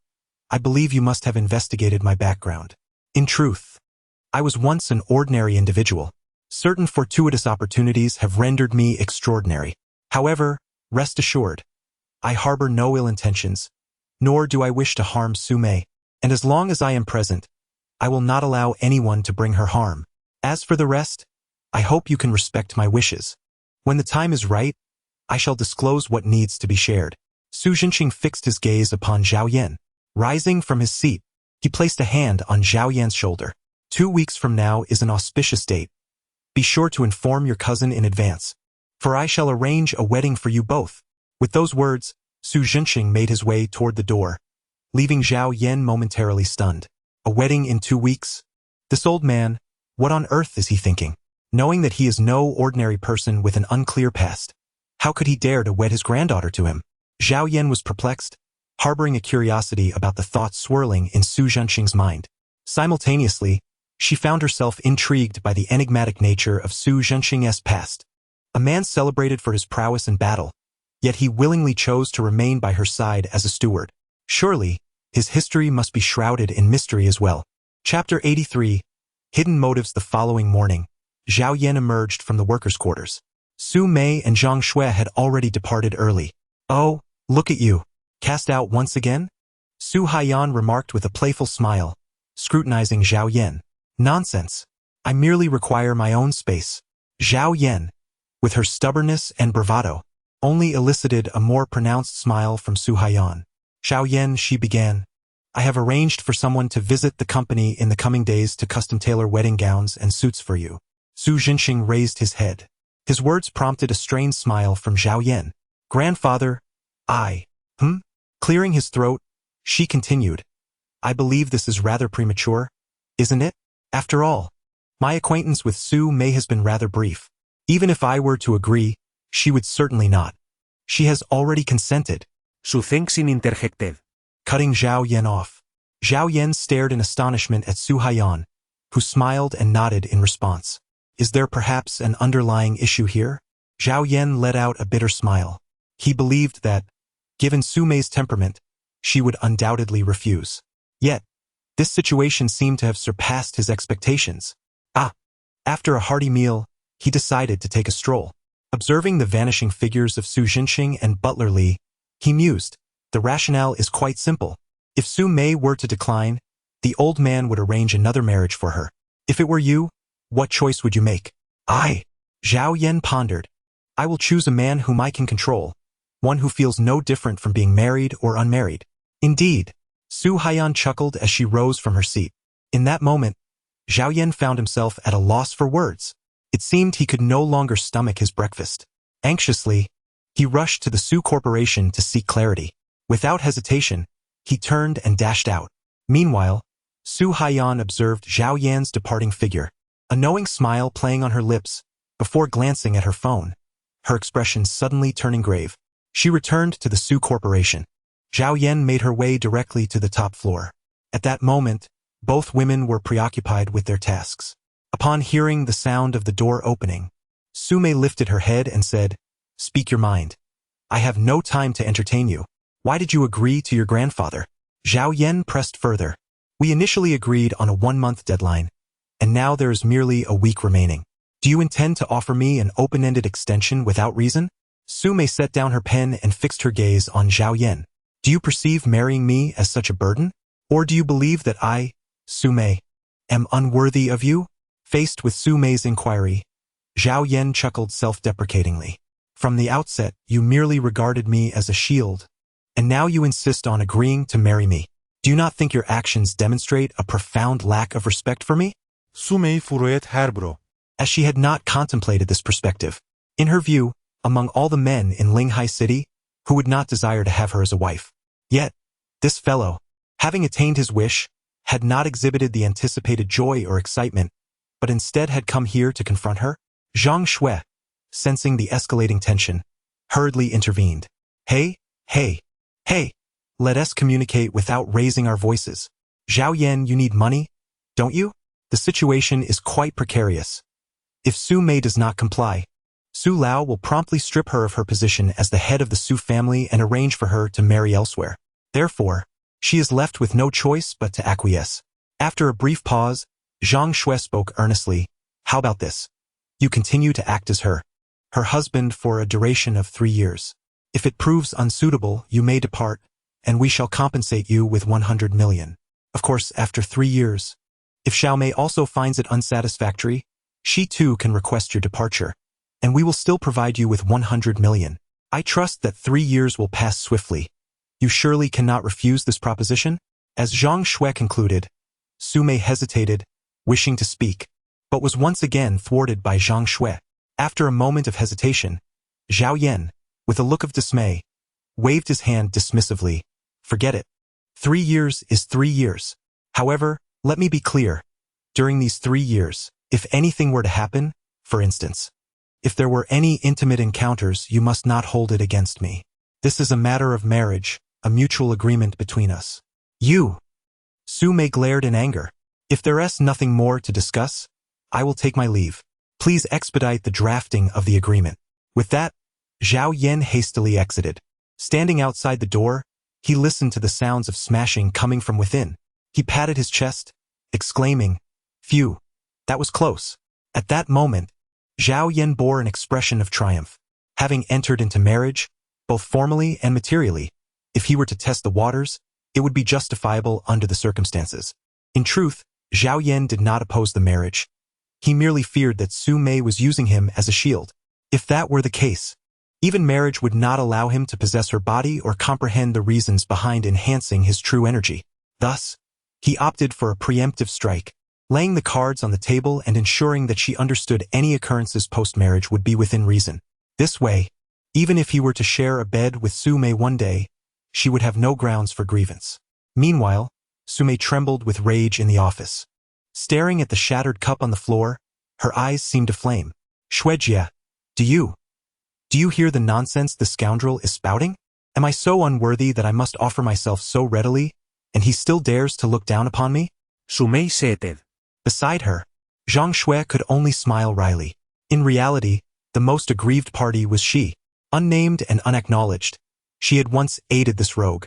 I believe you must have investigated my background. In truth, I was once an ordinary individual. Certain fortuitous opportunities have rendered me extraordinary. However, rest assured, I harbor no ill intentions, nor do I wish to harm Su Mei, and as long as I am present, I will not allow anyone to bring her harm. As for the rest, I hope you can respect my wishes. When the time is right, I shall disclose what needs to be shared." Su Zhenxing fixed his gaze upon Zhao Yan. Rising from his seat, he placed a hand on Zhao Yan's shoulder. 2 weeks from now is an auspicious date. Be sure to inform your cousin in advance, for I shall arrange a wedding for you both. With those words, Su Zhenxing made his way toward the door, leaving Zhao Yan momentarily stunned. A wedding in 2 weeks? This old man, what on earth is he thinking? Knowing that he is no ordinary person with an unclear past, how could he dare to wed his granddaughter to him? Zhao Yan was perplexed, harboring a curiosity about the thoughts swirling in Su Zhenxing's mind. Simultaneously, she found herself intrigued by the enigmatic nature of Su Zhenxing's past. A man celebrated for his prowess in battle, yet he willingly chose to remain by her side as a steward. Surely, his history must be shrouded in mystery as well. Chapter 83. Hidden Motives. The following morning, Zhao Yan emerged from the workers' quarters. Su Mei and Zhang Shui had already departed early. "Oh, look at you. Cast out once again?" Su Haiyan remarked with a playful smile, scrutinizing Zhao Yan. "Nonsense. I merely require my own space." Zhao Yan, with her stubbornness and bravado, only elicited a more pronounced smile from Su Haiyan. "Zhao Yan," she began, "I have arranged for someone to visit the company in the coming days to custom tailor wedding gowns and suits for you." Su Zhenxing raised his head. His words prompted a strained smile from Zhao Yan. "Grandfather, Clearing his throat, she continued, "I believe this is rather premature, isn't it? After all, my acquaintance with Su Mei has been rather brief. Even if I were to agree, she would certainly not. She has already consented." Su Zhenxing interjected, cutting Zhao Yan off. Zhao Yan stared in astonishment at Su Haiyan, who smiled and nodded in response. Is there perhaps an underlying issue here? Zhao Yan let out a bitter smile. He believed that, given Su Mei's temperament, she would undoubtedly refuse. Yet, this situation seemed to have surpassed his expectations. After a hearty meal, he decided to take a stroll. Observing the vanishing figures of Su Zhenxing and Butler Li, he mused, the rationale is quite simple. If Su Mei were to decline, the old man would arrange another marriage for her. If it were you, what choice would you make? Zhao Yan pondered. I will choose a man whom I can control, one who feels no different from being married or unmarried. Indeed, Su Haiyan chuckled as she rose from her seat. In that moment, Zhao Yan found himself at a loss for words. It seemed he could no longer stomach his breakfast. Anxiously, he rushed to the Su Corporation to seek clarity. Without hesitation, he turned and dashed out. Meanwhile, Su Haiyan observed Zhao Yan's departing figure, a knowing smile playing on her lips, before glancing at her phone, her expression suddenly turning grave. She returned to the Su Corporation. Zhao Yan made her way directly to the top floor. At that moment, both women were preoccupied with their tasks. Upon hearing the sound of the door opening, Su Mei lifted her head and said, "Speak your mind. I have no time to entertain you. Why did you agree to your grandfather?" Zhao Yan pressed further. "We initially agreed on a 1-month deadline, and now there is merely a week remaining. Do you intend to offer me an open-ended extension without reason?" Su Mei set down her pen and fixed her gaze on Zhao Yan. "Do you perceive marrying me as such a burden? Or do you believe that I, Su Mei, am unworthy of you?" Faced with Su Mei's inquiry, Zhao Yan chuckled self-deprecatingly. "From the outset, you merely regarded me as a shield, and now you insist on agreeing to marry me. Do you not think your actions demonstrate a profound lack of respect for me?" Su Mei furoyet her bro. As she had not contemplated this perspective. In her view, among all the men in Linghai City, who would not desire to have her as a wife. Yet, this fellow, having attained his wish, had not exhibited the anticipated joy or excitement, but instead had come here to confront her. Zhang Shui, sensing the escalating tension, hurriedly intervened. Hey, let us communicate without raising our voices. Zhao Yan, you need money, don't you? The situation is quite precarious. If Su Mei does not comply, Su Lao will promptly strip her of her position as the head of the Su family and arrange for her to marry elsewhere. Therefore, she is left with no choice but to acquiesce. After a brief pause, Zhang Shui spoke earnestly. How about this? You continue to act as her husband for a duration of 3 years. If it proves unsuitable, you may depart, and we shall compensate you with 100 million. Of course, after 3 years. If Xiao Mei also finds it unsatisfactory, she too can request your departure, and we will still provide you with 100 million. I trust that 3 years will pass swiftly. You surely cannot refuse this proposition? As Zhang Shui concluded, Su Mei hesitated, wishing to speak, but was once again thwarted by Zhang Shui. After a moment of hesitation, Zhao Yan, with a look of dismay, waved his hand dismissively. Forget it. 3 years is 3 years. However, let me be clear. During these 3 years, if anything were to happen, for instance, if there were any intimate encounters, you must not hold it against me. This is a matter of marriage, a mutual agreement between us. You! Su Mei glared in anger. If there is nothing more to discuss, I will take my leave. Please expedite the drafting of the agreement. With that, Zhao Yan hastily exited. Standing outside the door, he listened to the sounds of smashing coming from within. He patted his chest, exclaiming, "Phew, that was close." At that moment, Zhao Yan bore an expression of triumph. Having entered into marriage, both formally and materially, if he were to test the waters, it would be justifiable under the circumstances. In truth, Zhao Yan did not oppose the marriage. He merely feared that Su Mei was using him as a shield. If that were the case, even marriage would not allow him to possess her body or comprehend the reasons behind enhancing his true energy. Thus, he opted for a preemptive strike, laying the cards on the table and ensuring that she understood any occurrences post-marriage would be within reason. This way, even if he were to share a bed with Su Mei one day, she would have no grounds for grievance. Meanwhile, Su Mei trembled with rage in the office. Staring at the shattered cup on the floor, her eyes seemed to flame. Shuejia, do you hear the nonsense the scoundrel is spouting? Am I so unworthy that I must offer myself so readily, and he still dares to look down upon me? Su Mei said. Beside her, Zhang Shui could only smile wryly. In reality, the most aggrieved party was she. Unnamed and unacknowledged, she had once aided this rogue.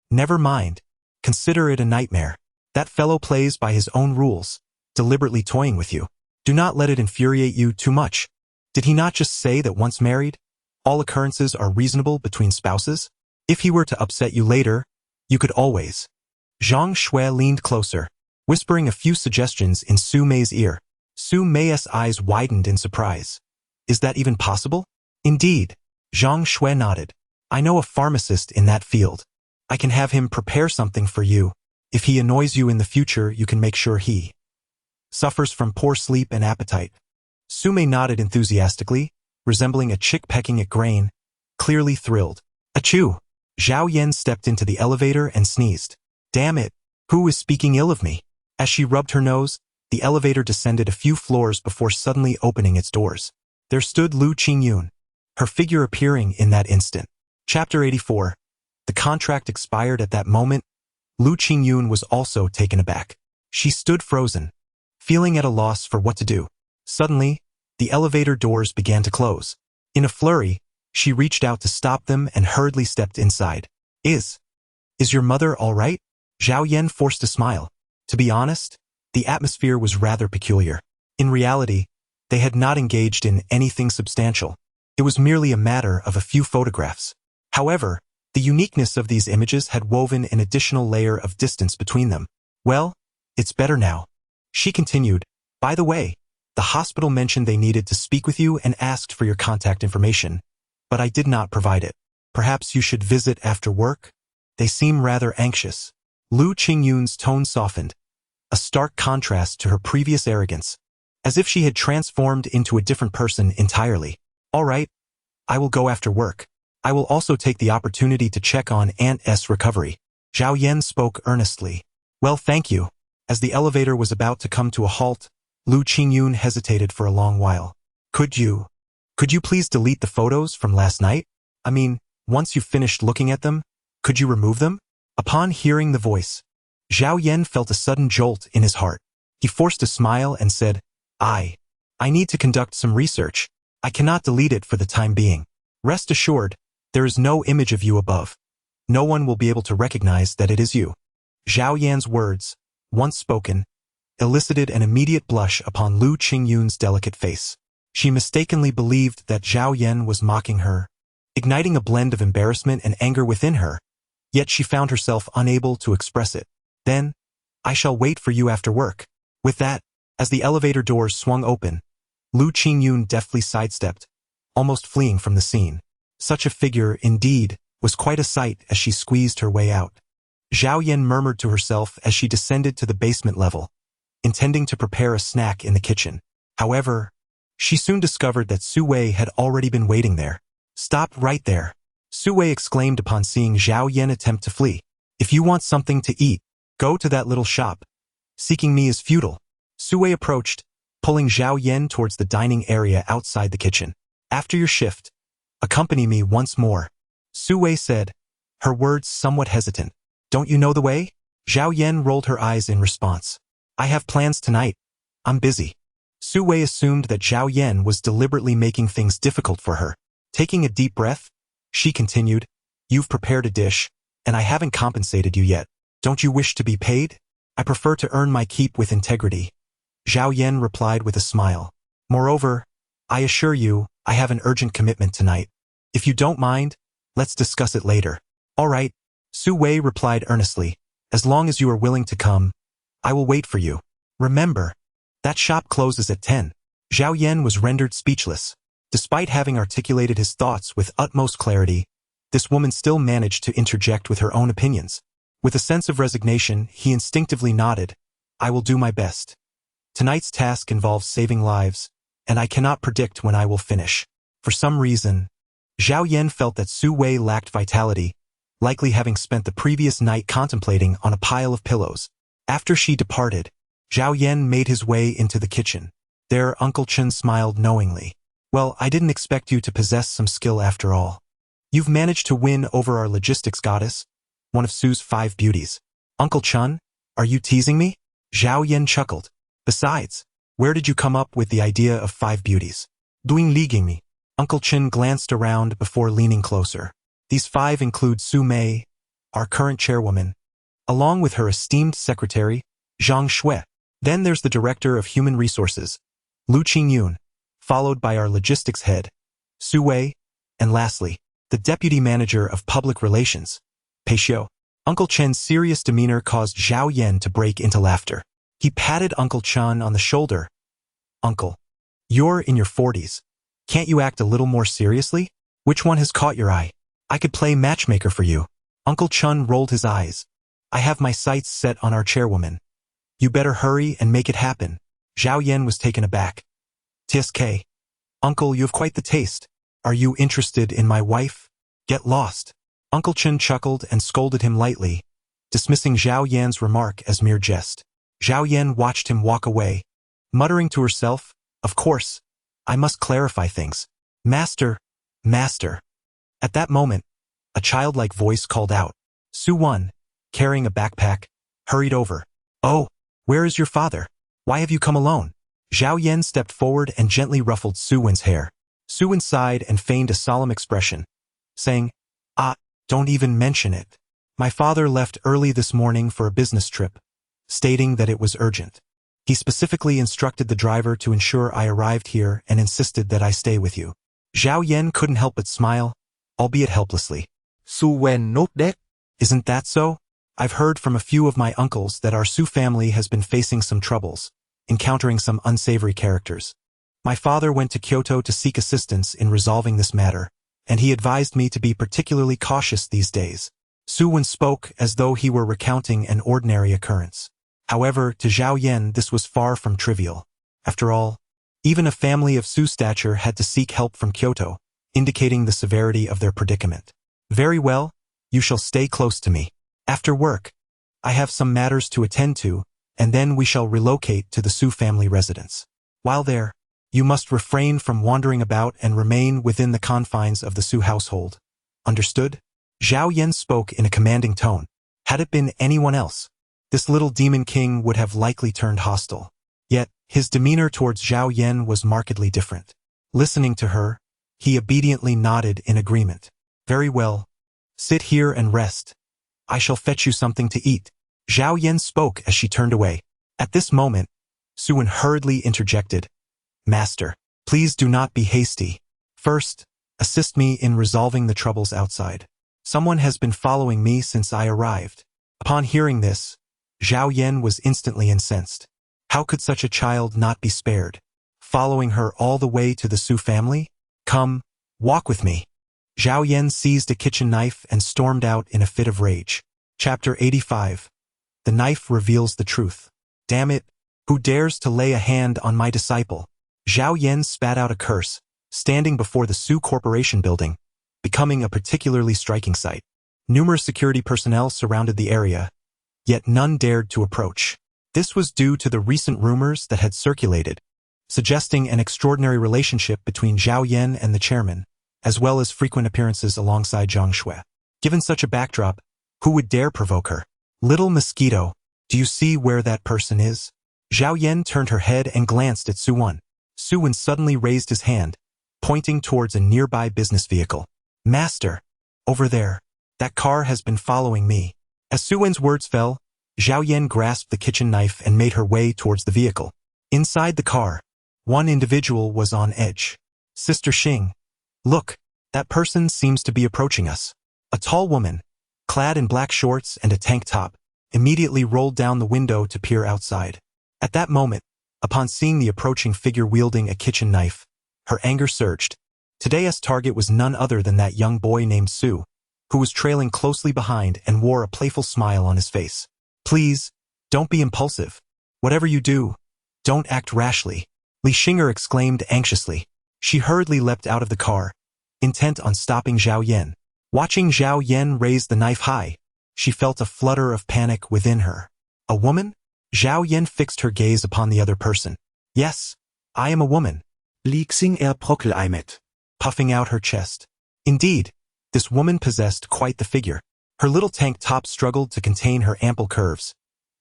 Never mind. Consider it a nightmare. That fellow plays by his own rules, deliberately toying with you. Do not let it infuriate you too much. Did he not just say that once married, all occurrences are reasonable between spouses? If he were to upset you later, you could always. Zhang Shui leaned closer, whispering a few suggestions in Su Mei's ear. Su Mei's eyes widened in surprise. Is that even possible? Indeed, Zhang Shui nodded. I know a pharmacist in that field. I can have him prepare something for you. If he annoys you in the future, you can make sure he suffers from poor sleep and appetite. Sume nodded enthusiastically, resembling a chick pecking at grain, clearly thrilled. Achoo! Zhao Yan stepped into the elevator and sneezed. Damn it! Who is speaking ill of me? As she rubbed her nose, the elevator descended a few floors before suddenly opening its doors. There stood Lu Qingyun, her figure appearing in that instant. Chapter 84. The contract expired at that moment. Lu Qingyun was also taken aback. She stood frozen, feeling at a loss for what to do. Suddenly, the elevator doors began to close. In a flurry, she reached out to stop them and hurriedly stepped inside. Is your mother all right? Zhao Yan forced a smile. To be honest, the atmosphere was rather peculiar. In reality, they had not engaged in anything substantial. It was merely a matter of a few photographs. However, the uniqueness of these images had woven an additional layer of distance between them. Well, it's better now. She continued. By the way, the hospital mentioned they needed to speak with you and asked for your contact information, but I did not provide it. Perhaps you should visit after work? They seem rather anxious. Lu Qingyun's tone softened, a stark contrast to her previous arrogance, as if she had transformed into a different person entirely. All right, I will go after work. I will also take the opportunity to check on Aunt S' recovery. Zhao Yan spoke earnestly. Well, thank you. As the elevator was about to come to a halt, Lu Qingyun hesitated for a long while. Could you please delete the photos from last night? I mean, once you've finished looking at them, could you remove them? Upon hearing the voice, Zhao Yan felt a sudden jolt in his heart. He forced a smile and said, I need to conduct some research. I cannot delete it for the time being. Rest assured, there is no image of you above. No one will be able to recognize that it is you. Zhao Yan's words, once spoken, elicited an immediate blush upon Lu Qingyun's delicate face. She mistakenly believed that Zhao Yan was mocking her, igniting a blend of embarrassment and anger within her, yet she found herself unable to express it. Then, I shall wait for you after work. With that, as the elevator doors swung open, Lu Qingyun deftly sidestepped, almost fleeing from the scene. Such a figure, indeed, was quite a sight as she squeezed her way out. Zhao Yan murmured to herself as she descended to the basement level, intending to prepare a snack in the kitchen. However, she soon discovered that Su Wei had already been waiting there. Stop right there, Su Wei exclaimed upon seeing Zhao Yan attempt to flee. If you want something to eat, go to that little shop. Seeking me is futile. Su Wei approached, pulling Zhao Yan towards the dining area outside the kitchen. After your shift, accompany me once more, Su Wei said, her words somewhat hesitant. Don't you know the way? Zhao Yan rolled her eyes in response. I have plans tonight. I'm busy. Su Wei assumed that Zhao Yan was deliberately making things difficult for her. Taking a deep breath, she continued, You've prepared a dish, and I haven't compensated you yet. Don't you wish to be paid? I prefer to earn my keep with integrity. Zhao Yan replied with a smile. Moreover, I assure you, I have an urgent commitment tonight. If you don't mind, let's discuss it later. All right, Su Wei replied earnestly. As long as you are willing to come, I will wait for you. Remember, that shop closes at 10. Zhao Yan was rendered speechless. Despite having articulated his thoughts with utmost clarity, this woman still managed to interject with her own opinions. With a sense of resignation, he instinctively nodded. I will do my best. Tonight's task involves saving lives, and I cannot predict when I will finish. For some reason, Zhao Yan felt that Su Wei lacked vitality, likely having spent the previous night contemplating on a pile of pillows. After she departed, Zhao Yan made his way into the kitchen. There, Uncle Chen smiled knowingly. Well, I didn't expect you to possess some skill after all. You've managed to win over our logistics goddess, one of Su's 5 beauties. Uncle Chen, are you teasing me? Zhao Yan chuckled. Besides, where did you come up with the idea of 5 beauties? Doing ligging me. Uncle Chen glanced around before leaning closer. These 5 include Su Mei, our current chairwoman, along with her esteemed secretary, Zhang Shui. Then there's the director of human resources, Lu Qingyun, followed by our logistics head, Su Wei, and lastly, the deputy manager of public relations, Pei Xiu. Uncle Chen's serious demeanor caused Zhao Yan to break into laughter. He patted Uncle Chen on the shoulder. Uncle, you're in your 40s. Can't you act a little more seriously? Which one has caught your eye? I could play matchmaker for you. Uncle Chun rolled his eyes. I have my sights set on our chairwoman. You better hurry and make it happen. Zhao Yan was taken aback. TSK. Uncle, you have quite the taste. Are you interested in my wife? Get lost. Uncle Chun chuckled and scolded him lightly, dismissing Zhao Yan's remark as mere jest. Zhao Yan watched him walk away, muttering to herself, of course, I must clarify things. Master, master. At that moment, a childlike voice called out. Su Wan, carrying a backpack, hurried over. Oh, where is your father? Why have you come alone? Zhao Yan stepped forward and gently ruffled Su Wan's hair. Su Wan sighed and feigned a solemn expression, saying, don't even mention it. My father left early this morning for a business trip, stating that it was urgent. He specifically instructed the driver to ensure I arrived here and insisted that I stay with you. Zhao Yan couldn't help but smile, albeit helplessly. Su Wen nốt đét. Isn't that so? I've heard from a few of my uncles that our Su family has been facing some troubles, encountering some unsavory characters. My father went to Kyoto to seek assistance in resolving this matter, and he advised me to be particularly cautious these days. Su Wen spoke as though he were recounting an ordinary occurrence. However, to Zhao Yan this was far from trivial. After all, even a family of Su stature had to seek help from Kyoto, indicating the severity of their predicament. Very well, you shall stay close to me. After work, I have some matters to attend to, and then we shall relocate to the Su family residence. While there, you must refrain from wandering about and remain within the confines of the Su household. Understood? Zhao Yan spoke in a commanding tone. Had it been anyone else, this little demon king would have likely turned hostile. Yet, his demeanor towards Zhao Yan was markedly different. Listening to her, he obediently nodded in agreement. Very well. Sit here and rest. I shall fetch you something to eat. Zhao Yan spoke as she turned away. At this moment, Su Wen hurriedly interjected. Master, please do not be hasty. First, assist me in resolving the troubles outside. Someone has been following me since I arrived. Upon hearing this, Zhao Yan was instantly incensed. How could such a child not be spared? Following her all the way to the Su family? Come, walk with me. Zhao Yan seized a kitchen knife and stormed out in a fit of rage. Chapter 85. The knife reveals the truth. Damn it, who dares to lay a hand on my disciple? Zhao Yan spat out a curse, standing before the Su Corporation building, becoming a particularly striking sight. Numerous security personnel surrounded the area, yet none dared to approach. This was due to the recent rumors that had circulated, suggesting an extraordinary relationship between Zhao Yan and the chairman, as well as frequent appearances alongside Zhang Shui. Given such a backdrop, who would dare provoke her? Little mosquito, do you see where that person is? Zhao Yan turned her head and glanced at Su Wan. Su Wan suddenly raised his hand, pointing towards a nearby business vehicle. Master, over there. That car has been following me. As Su Wan's words fell, Zhao Yan grasped the kitchen knife and made her way towards the vehicle. Inside the car, one individual was on edge. Sister Xing, look, that person seems to be approaching us. A tall woman, clad in black shorts and a tank top, immediately rolled down the window to peer outside. At that moment, upon seeing the approaching figure wielding a kitchen knife, her anger surged. Today's target was none other than that young boy named Su, who was trailing closely behind and wore a playful smile on his face. Please, don't be impulsive. Whatever you do, don't act rashly, Li Xinger exclaimed anxiously. She hurriedly leapt out of the car, intent on stopping Zhao Yan. Watching Zhao Yan raise the knife high, she felt a flutter of panic within her. A woman? Zhao Yan fixed her gaze upon the other person. Yes, I am a woman. Li Xinger proclaimed, puffing out her chest. Indeed, this woman possessed quite the figure. Her little tank top struggled to contain her ample curves,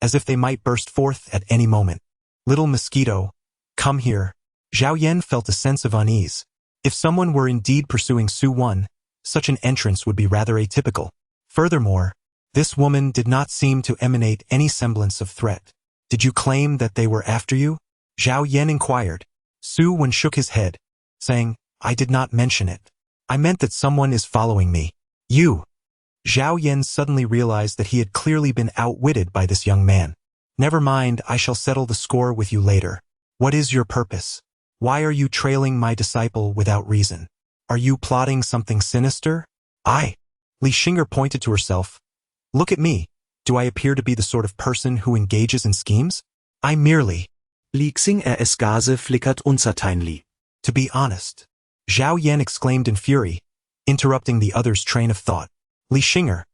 as if they might burst forth at any moment. Little mosquito, come here. Zhao Yan felt a sense of unease. If someone were indeed pursuing Su Wan, such an entrance would be rather atypical. Furthermore, this woman did not seem to emanate any semblance of threat. Did you claim that they were after you? Zhao Yan inquired. Su Wan shook his head, saying, I did not mention it. I meant that someone is following me. You. Zhao Yan suddenly realized that he had clearly been outwitted by this young man. Never mind, I shall settle the score with you later. What is your purpose? Why are you trailing my disciple without reason? Are you plotting something sinister? Li Xing'er pointed to herself. Look at me. Do I appear to be the sort of person who engages in schemes? I merely, Li Xing'er es Gase flickert unzerteinlich. to be honest. Zhao Yan exclaimed in fury, interrupting the other's train of thought. Li Xing'er,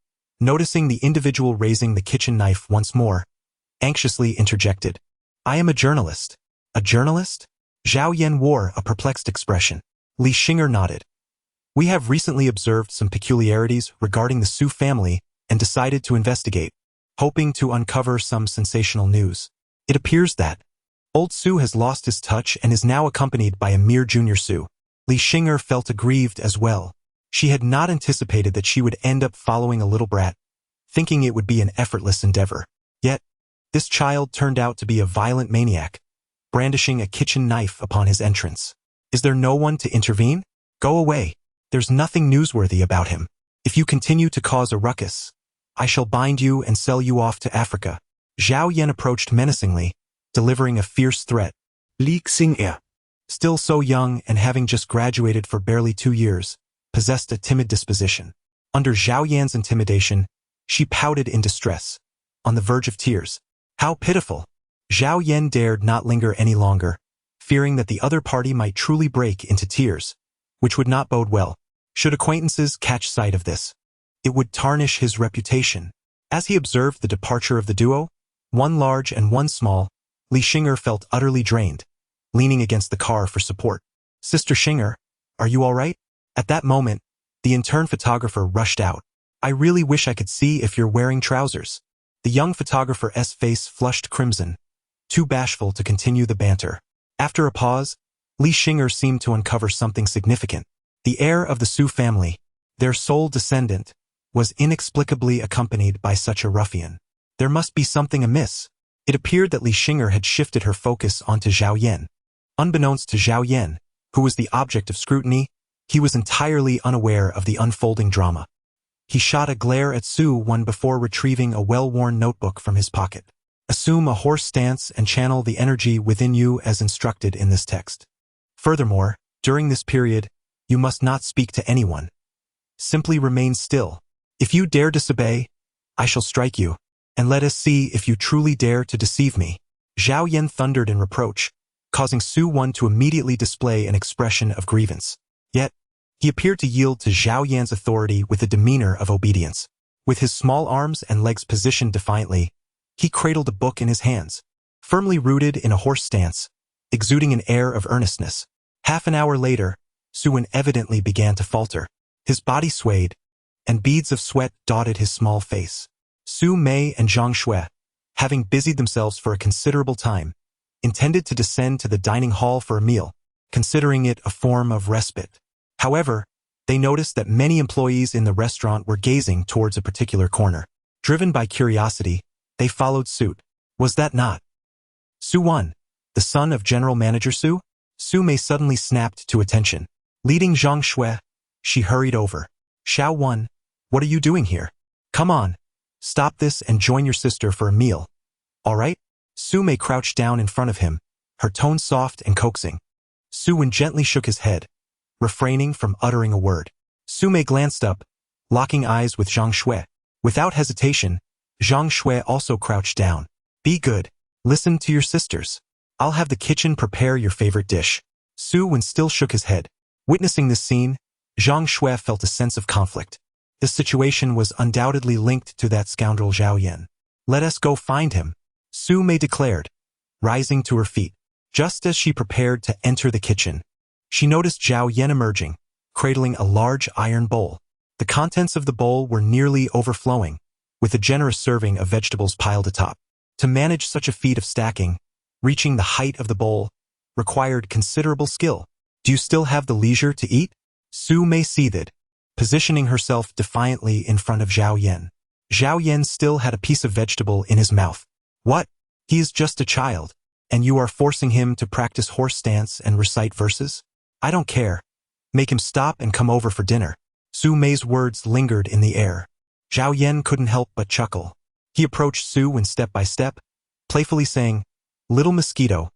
noticing the individual raising the kitchen knife once more, anxiously interjected. I am a journalist. A journalist? Zhao Yan wore a perplexed expression. Li Xing'er nodded. We have recently observed some peculiarities regarding the Su family and decided to investigate, hoping to uncover some sensational news. It appears that old Su has lost his touch and is now accompanied by a mere junior Su. Li Xing'er felt aggrieved as well. She had not anticipated that she would end up following a little brat, thinking it would be an effortless endeavor. Yet, this child turned out to be a violent maniac, brandishing a kitchen knife upon his entrance. Is there no one to intervene? Go away. There's nothing newsworthy about him. If you continue to cause a ruckus, I shall bind you and sell you off to Africa. Zhao Yan approached menacingly, delivering a fierce threat. Li Xing'er, Still so young and having just graduated for barely 2 years, possessed a timid disposition. Under Zhao Yan's intimidation, she pouted in distress, on the verge of tears. How pitiful! Zhao Yan dared not linger any longer, fearing that the other party might truly break into tears, which would not bode well. Should acquaintances catch sight of this, it would tarnish his reputation. As he observed the departure of the duo, one large and one small, Li Xing'er felt utterly drained, leaning against the car for support. Sister Xing'er, are you all right? At that moment, the intern photographer rushed out. I really wish I could see if you're wearing trousers. The young photographer's face flushed crimson, too bashful to continue the banter. After a pause, Li Xing'er seemed to uncover something significant. The heir of the Su family, their sole descendant, was inexplicably accompanied by such a ruffian. There must be something amiss. It appeared that Li Xing'er had shifted her focus onto Zhao Yan. Unbeknownst to Zhao Yan, who was the object of scrutiny, he was entirely unaware of the unfolding drama. He shot a glare at Su-1 before retrieving a well-worn notebook from his pocket. Assume a horse stance and channel the energy within you as instructed in this text. Furthermore, during this period, you must not speak to anyone. Simply remain still. If you dare disobey, I shall strike you, and let us see if you truly dare to deceive me. Zhao Yan thundered in reproach, causing Su-1 to immediately display an expression of grievance. Yet, he appeared to yield to Zhao Yan's authority with a demeanor of obedience. With his small arms and legs positioned defiantly, he cradled a book in his hands, firmly rooted in a horse stance, exuding an air of earnestness. Half an hour later, Su-1 evidently began to falter. His body swayed, and beads of sweat dotted his small face. Su Mei and Zhang Shui, having busied themselves for a considerable time, intended to descend to the dining hall for a meal, considering it a form of respite. However, they noticed that many employees in the restaurant were gazing towards a particular corner. Driven by curiosity, they followed suit. Was that not Su-1, the son of General Manager Su? Su Mei suddenly snapped to attention. Leading Zhang Shui, she hurried over. Xiao-1, what are you doing here? Come on, stop this and join your sister for a meal. All right? Su Mei crouched down in front of him, her tone soft and coaxing. Su-1 gently shook his head, refraining from uttering a word. Su Mei glanced up, locking eyes with Zhang Shui. Without hesitation, Zhang Shui also crouched down. Be good. Listen to your sisters. I'll have the kitchen prepare your favorite dish. Su-1 still shook his head. Witnessing this scene, Zhang Shui felt a sense of conflict. This situation was undoubtedly linked to that scoundrel Zhao Yan. Let us go find him, Su Mei declared, rising to her feet. Just as she prepared to enter the kitchen, she noticed Zhao Yan emerging, cradling a large iron bowl. The contents of the bowl were nearly overflowing, with a generous serving of vegetables piled atop. To manage such a feat of stacking, reaching the height of the bowl, required considerable skill. Do you still have the leisure to eat? Su Mei seethed, positioning herself defiantly in front of Zhao Yan. Zhao Yan still had a piece of vegetable in his mouth. What? He is just a child, and you are forcing him to practice horse stance and recite verses? I don't care. Make him stop and come over for dinner. Su Mei's words lingered in the air. Zhao Yan couldn't help but chuckle. He approached Su-1 step by step, playfully saying, Little mosquito,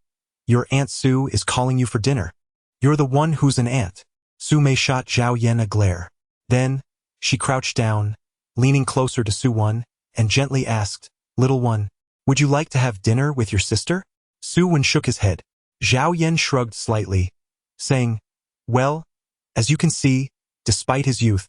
Your Aunt Sue is calling you for dinner. You're the one who's an aunt. Su Mei shot Zhao Yan a glare. Then, she crouched down, leaning closer to Su Wen, and gently asked, Little one, would you like to have dinner with your sister? Su Wen shook his head. Zhao Yan shrugged slightly, saying, Well, as you can see, despite his youth,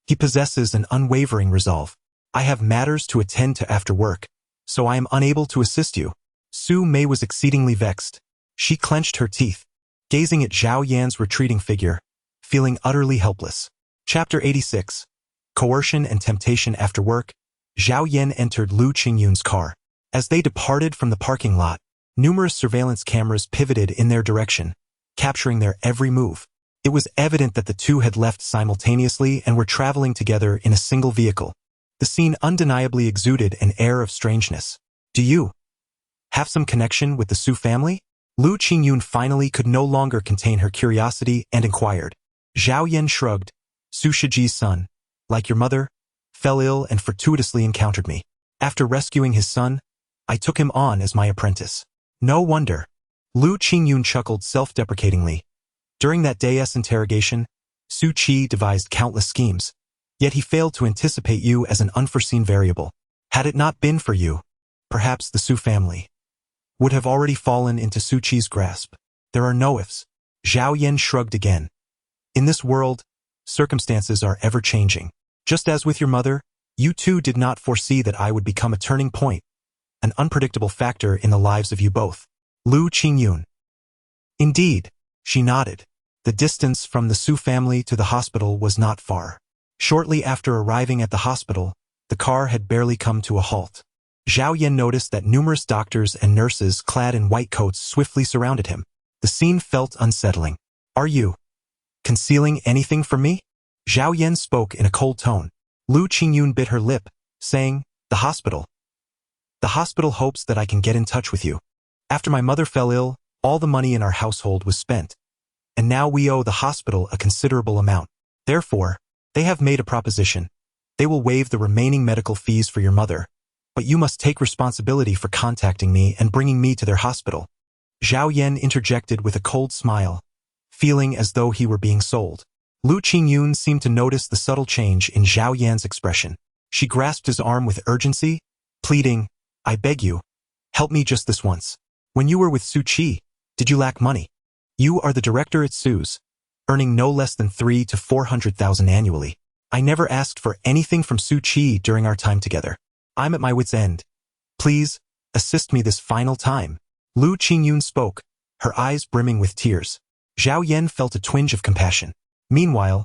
he possesses an unwavering resolve. I have matters to attend to after work, so I am unable to assist you. Su Mei was exceedingly vexed. She clenched her teeth, gazing at Zhao Yan's retreating figure, feeling utterly helpless. Chapter 86. Coercion and Temptation After Work. Zhao Yan entered Lu Qingyun's car. As they departed from the parking lot, numerous surveillance cameras pivoted in their direction, capturing their every move. It was evident that the two had left simultaneously and were traveling together in a single vehicle. The scene undeniably exuded an air of strangeness. Do you have some connection with the Su family? Lu Qingyun finally could no longer contain her curiosity and inquired. Zhao Yan shrugged. Su Shiji's son, like your mother, fell ill and fortuitously encountered me. After rescuing his son, I took him on as my apprentice. No wonder. Lu Qingyun chuckled self-deprecatingly. During that day's interrogation, Su Qi devised countless schemes, yet he failed to anticipate you as an unforeseen variable. Had it not been for you, perhaps the Su family would have already fallen into Su Qi's grasp. There are no ifs. Zhao Yan shrugged again. In this world, circumstances are ever-changing. Just as with your mother, you too did not foresee that I would become a turning point, an unpredictable factor in the lives of you both. Lu Qingyun. Indeed, she nodded. The distance from the Su family to the hospital was not far. Shortly after arriving at the hospital, the car had barely come to a halt. Zhao Yan noticed that numerous doctors and nurses clad in white coats swiftly surrounded him. The scene felt unsettling. Are you concealing anything from me? Zhao Yan spoke in a cold tone. Lu Qingyun bit her lip, saying, The hospital. The hospital hopes that I can get in touch with you. After my mother fell ill, all the money in our household was spent. And now we owe the hospital a considerable amount. Therefore, they have made a proposition. They will waive the remaining medical fees for your mother, but you must take responsibility for contacting me and bringing me to their hospital. Zhao Yan interjected with a cold smile, feeling as though he were being sold. Lu Qingyun seemed to notice the subtle change in Zhao Yan's expression. She grasped his arm with urgency, pleading, I beg you, help me just this once. When you were with Su Qi, did you lack money? You are the director at Su's, earning no less than 300,000 to 400,000 annually. I never asked for anything from Su Qi during our time together. I'm at my wit's end. Please, assist me this final time. Lu Qingyun spoke, her eyes brimming with tears. Zhao Yan felt a twinge of compassion. Meanwhile,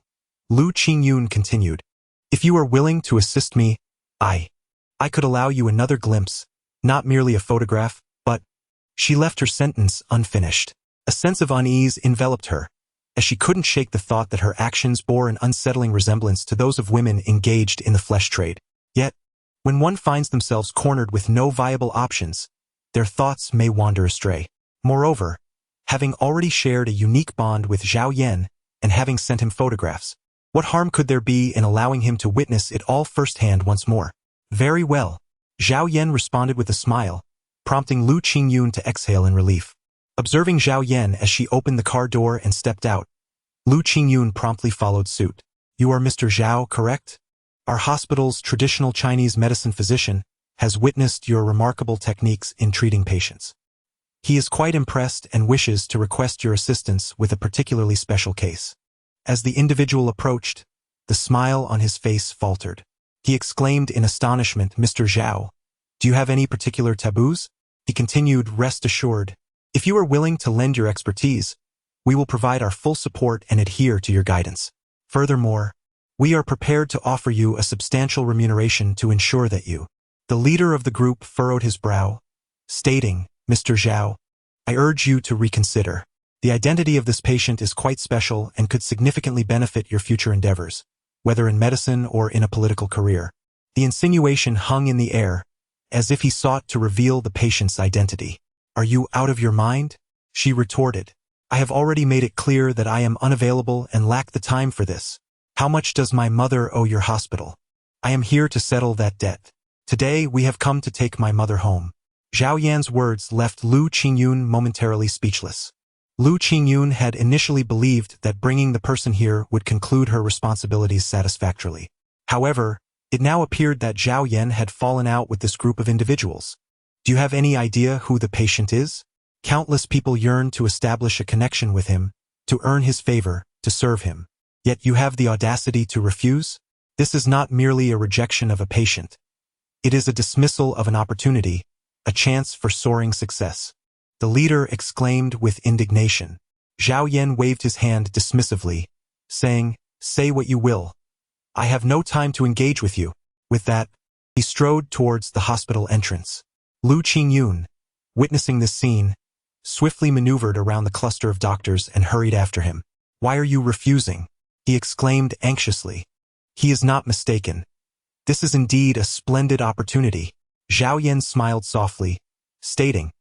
Lu Qingyun continued, If you are willing to assist me, I could allow you another glimpse, not merely a photograph, but... She left her sentence unfinished. A sense of unease enveloped her, as she couldn't shake the thought that her actions bore an unsettling resemblance to those of women engaged in the flesh trade. Yet, when one finds themselves cornered with no viable options, their thoughts may wander astray. Moreover, having already shared a unique bond with Zhao Yan, and having sent him photographs, what harm could there be in allowing him to witness it all firsthand once more? Very well. Zhao Yan responded with a smile, prompting Lu Qingyun to exhale in relief. Observing Zhao Yan as she opened the car door and stepped out, Lu Qingyun promptly followed suit. You are Mr. Zhao, correct? Our hospital's traditional Chinese medicine physician has witnessed your remarkable techniques in treating patients. He is quite impressed and wishes to request your assistance with a particularly special case. As the individual approached, the smile on his face faltered. He exclaimed in astonishment, Mr. Zhao, do you have any particular taboos? He continued, rest assured, if you are willing to lend your expertise, we will provide our full support and adhere to your guidance. Furthermore, we are prepared to offer you a substantial remuneration to ensure that you. The leader of the group furrowed his brow, stating, Mr. Zhao, I urge you to reconsider. The identity of this patient is quite special and could significantly benefit your future endeavors, whether in medicine or in a political career. The insinuation hung in the air, as if he sought to reveal the patient's identity. Are you out of your mind? She retorted. I have already made it clear that I am unavailable and lack the time for this. How much does my mother owe your hospital? I am here to settle that debt. Today we have come to take my mother home. Zhao Yan's words left Lu Qingyun momentarily speechless. Lu Qingyun had initially believed that bringing the person here would conclude her responsibilities satisfactorily. However, it now appeared that Zhao Yan had fallen out with this group of individuals. Do you have any idea who the patient is? Countless people yearn to establish a connection with him, to earn his favor, to serve him. Yet you have the audacity to refuse? This is not merely a rejection of a patient. It is a dismissal of an opportunity, a chance for soaring success. The leader exclaimed with indignation. Zhao Yan waved his hand dismissively, saying, "Say what you will. I have no time to engage with you." With that, he strode towards the hospital entrance. Lu Qingyun, witnessing this scene, swiftly maneuvered around the cluster of doctors and hurried after him. "Why are you refusing?" he exclaimed anxiously. He is not mistaken. This is indeed a splendid opportunity. Zhao Yan smiled softly, stating,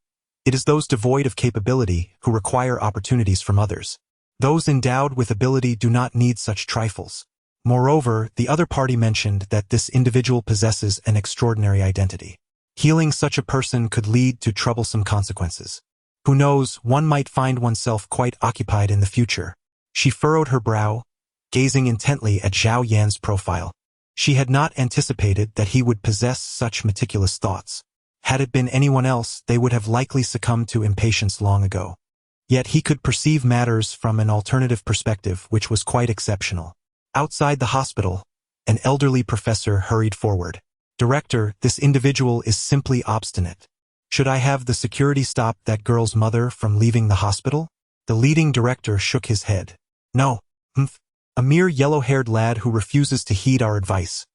"It is those devoid of capability who require opportunities from others. Those endowed with ability do not need such trifles." Moreover, the other party mentioned that this individual possesses an extraordinary identity. Healing such a person could lead to troublesome consequences. Who knows, one might find oneself quite occupied in the future. She furrowed her brow, gazing intently at Zhao Yan's profile. She had not anticipated that he would possess such meticulous thoughts. Had it been anyone else, they would have likely succumbed to impatience long ago. Yet he could perceive matters from an alternative perspective which was quite exceptional. Outside the hospital, an elderly professor hurried forward. "Director, this individual is simply obstinate. Should I have the security stop that girl's mother from leaving the hospital?" The leading director shook his head. "No, a mere yellow-haired lad who refuses to heed our advice.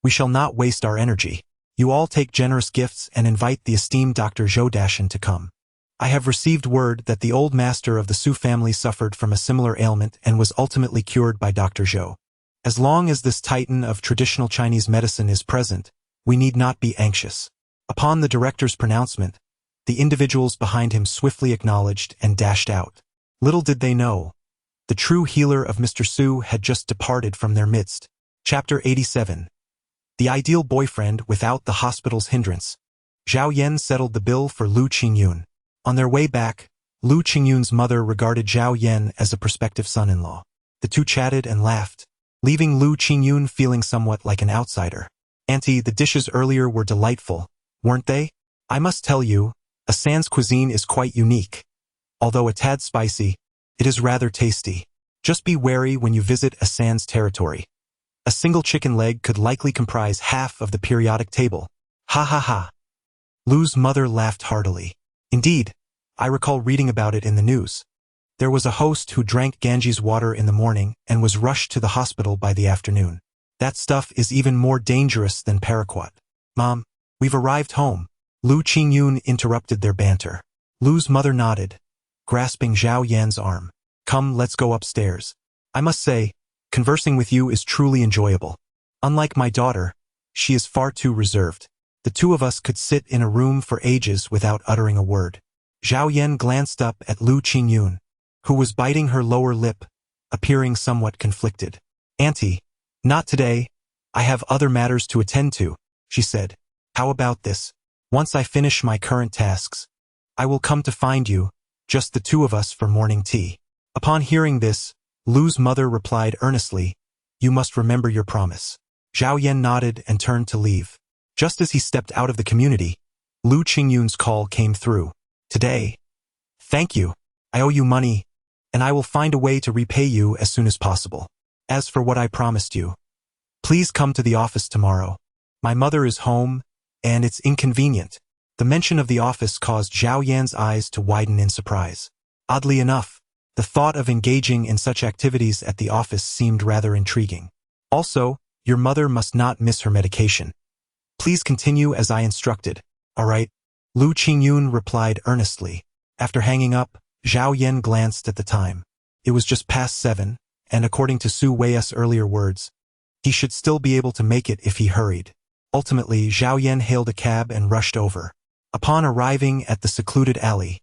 We shall not waste our energy. You all take generous gifts and invite the esteemed Dr. Zhou Dashan to come. I have received word that the old master of the Su family suffered from a similar ailment and was ultimately cured by Dr. Zhou. As long as this titan of traditional Chinese medicine is present, we need not be anxious." Upon the director's pronouncement, the individuals behind him swiftly acknowledged and dashed out. Little did they know, the true healer of Mr. Su had just departed from their midst. Chapter 87. The ideal boyfriend without the hospital's hindrance. Zhao Yan settled the bill for Lu Qingyun. On their way back, Lu Qingyun's mother regarded Zhao Yan as a prospective son-in-law. The two chatted and laughed, leaving Lu Qingyun feeling somewhat like an outsider. "Auntie, the dishes earlier were delightful, weren't they? I must tell you, Asan's cuisine is quite unique. Although a tad spicy, it is rather tasty. Just be wary when you visit Asan's territory. A single chicken leg could likely comprise half of the periodic table." Ha ha ha. Lu's mother laughed heartily. "Indeed, I recall reading about it in the news. There was a host who drank Ganges water in the morning and was rushed to the hospital by the afternoon. That stuff is even more dangerous than paraquat." "Mom, we've arrived home." Lu Qingyun interrupted their banter. Lu's mother nodded, grasping Zhao Yan's arm. "Come, let's go upstairs. I must say, conversing with you is truly enjoyable. Unlike my daughter, she is far too reserved. The two of us could sit in a room for ages without uttering a word." Zhao Yan glanced up at Lu Qingyun, who was biting her lower lip, appearing somewhat conflicted. "Auntie, not today. I have other matters to attend to," she said. "How about this? Once I finish my current tasks, I will come to find you, just the two of us for morning tea." Upon hearing this, Lu's mother replied earnestly, "You must remember your promise." Zhao Yan nodded and turned to leave. Just as he stepped out of the community, Lu Qingyun's call came through. "Today. Thank you. I owe you money, and I will find a way to repay you as soon as possible. As for what I promised you, please come to the office tomorrow. My mother is home, and it's inconvenient." The mention of the office caused Zhao Yan's eyes to widen in surprise. Oddly enough, the thought of engaging in such activities at the office seemed rather intriguing. "Also, your mother must not miss her medication. Please continue as I instructed." "All right," Lu Qingyun replied earnestly. After hanging up, Zhao Yan glanced at the time. It was just past 7, and according to Su Wei's earlier words, he should still be able to make it if he hurried. Ultimately, Zhao Yan hailed a cab and rushed over. Upon arriving at the secluded alley,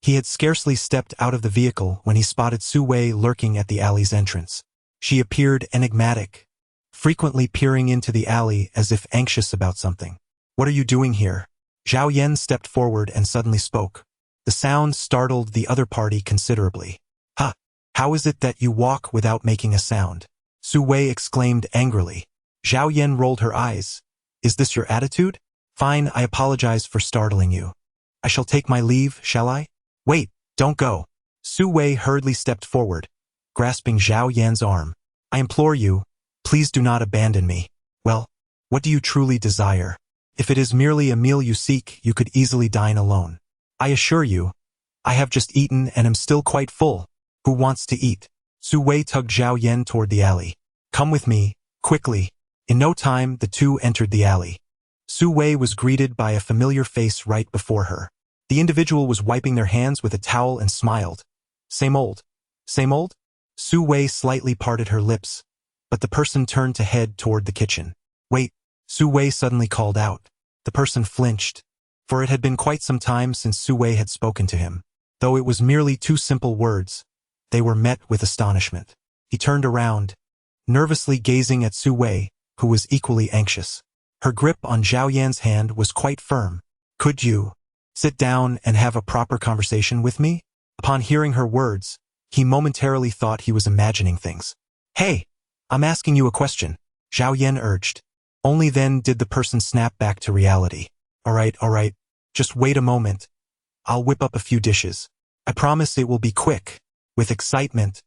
he had scarcely stepped out of the vehicle when he spotted Su Wei lurking at the alley's entrance. She appeared enigmatic, frequently peering into the alley as if anxious about something. "What are you doing here?" Zhao Yan stepped forward and suddenly spoke. The sound startled the other party considerably. "Ha! How is it that you walk without making a sound?" Su Wei exclaimed angrily. Zhao Yan rolled her eyes. "Is this your attitude? Fine, I apologize for startling you. I shall take my leave, shall I?" "Wait, don't go." Su Wei hurriedly stepped forward, grasping Zhao Yan's arm. "I implore you, please do not abandon me." "Well, what do you truly desire? If it is merely a meal you seek, you could easily dine alone. I assure you, I have just eaten and am still quite full. Who wants to eat?" Su Wei tugged Zhao Yan toward the alley. "Come with me, quickly." In no time, the two entered the alley. Su Wei was greeted by a familiar face right before her. The individual was wiping their hands with a towel and smiled. "Same old. Same old?" Su Wei slightly parted her lips, but the person turned to head toward the kitchen. "Wait," Su Wei suddenly called out. The person flinched, for it had been quite some time since Su Wei had spoken to him. Though it was merely two simple words, they were met with astonishment. He turned around, nervously gazing at Su Wei, who was equally anxious. Her grip on Zhao Yan's hand was quite firm. "Could you sit down and have a proper conversation with me?" Upon hearing her words, he momentarily thought he was imagining things. "Hey, I'm asking you a question," Zhao Yan urged. Only then did the person snap back to reality. All right, just wait a moment. I'll whip up a few dishes. I promise it will be quick." With excitement,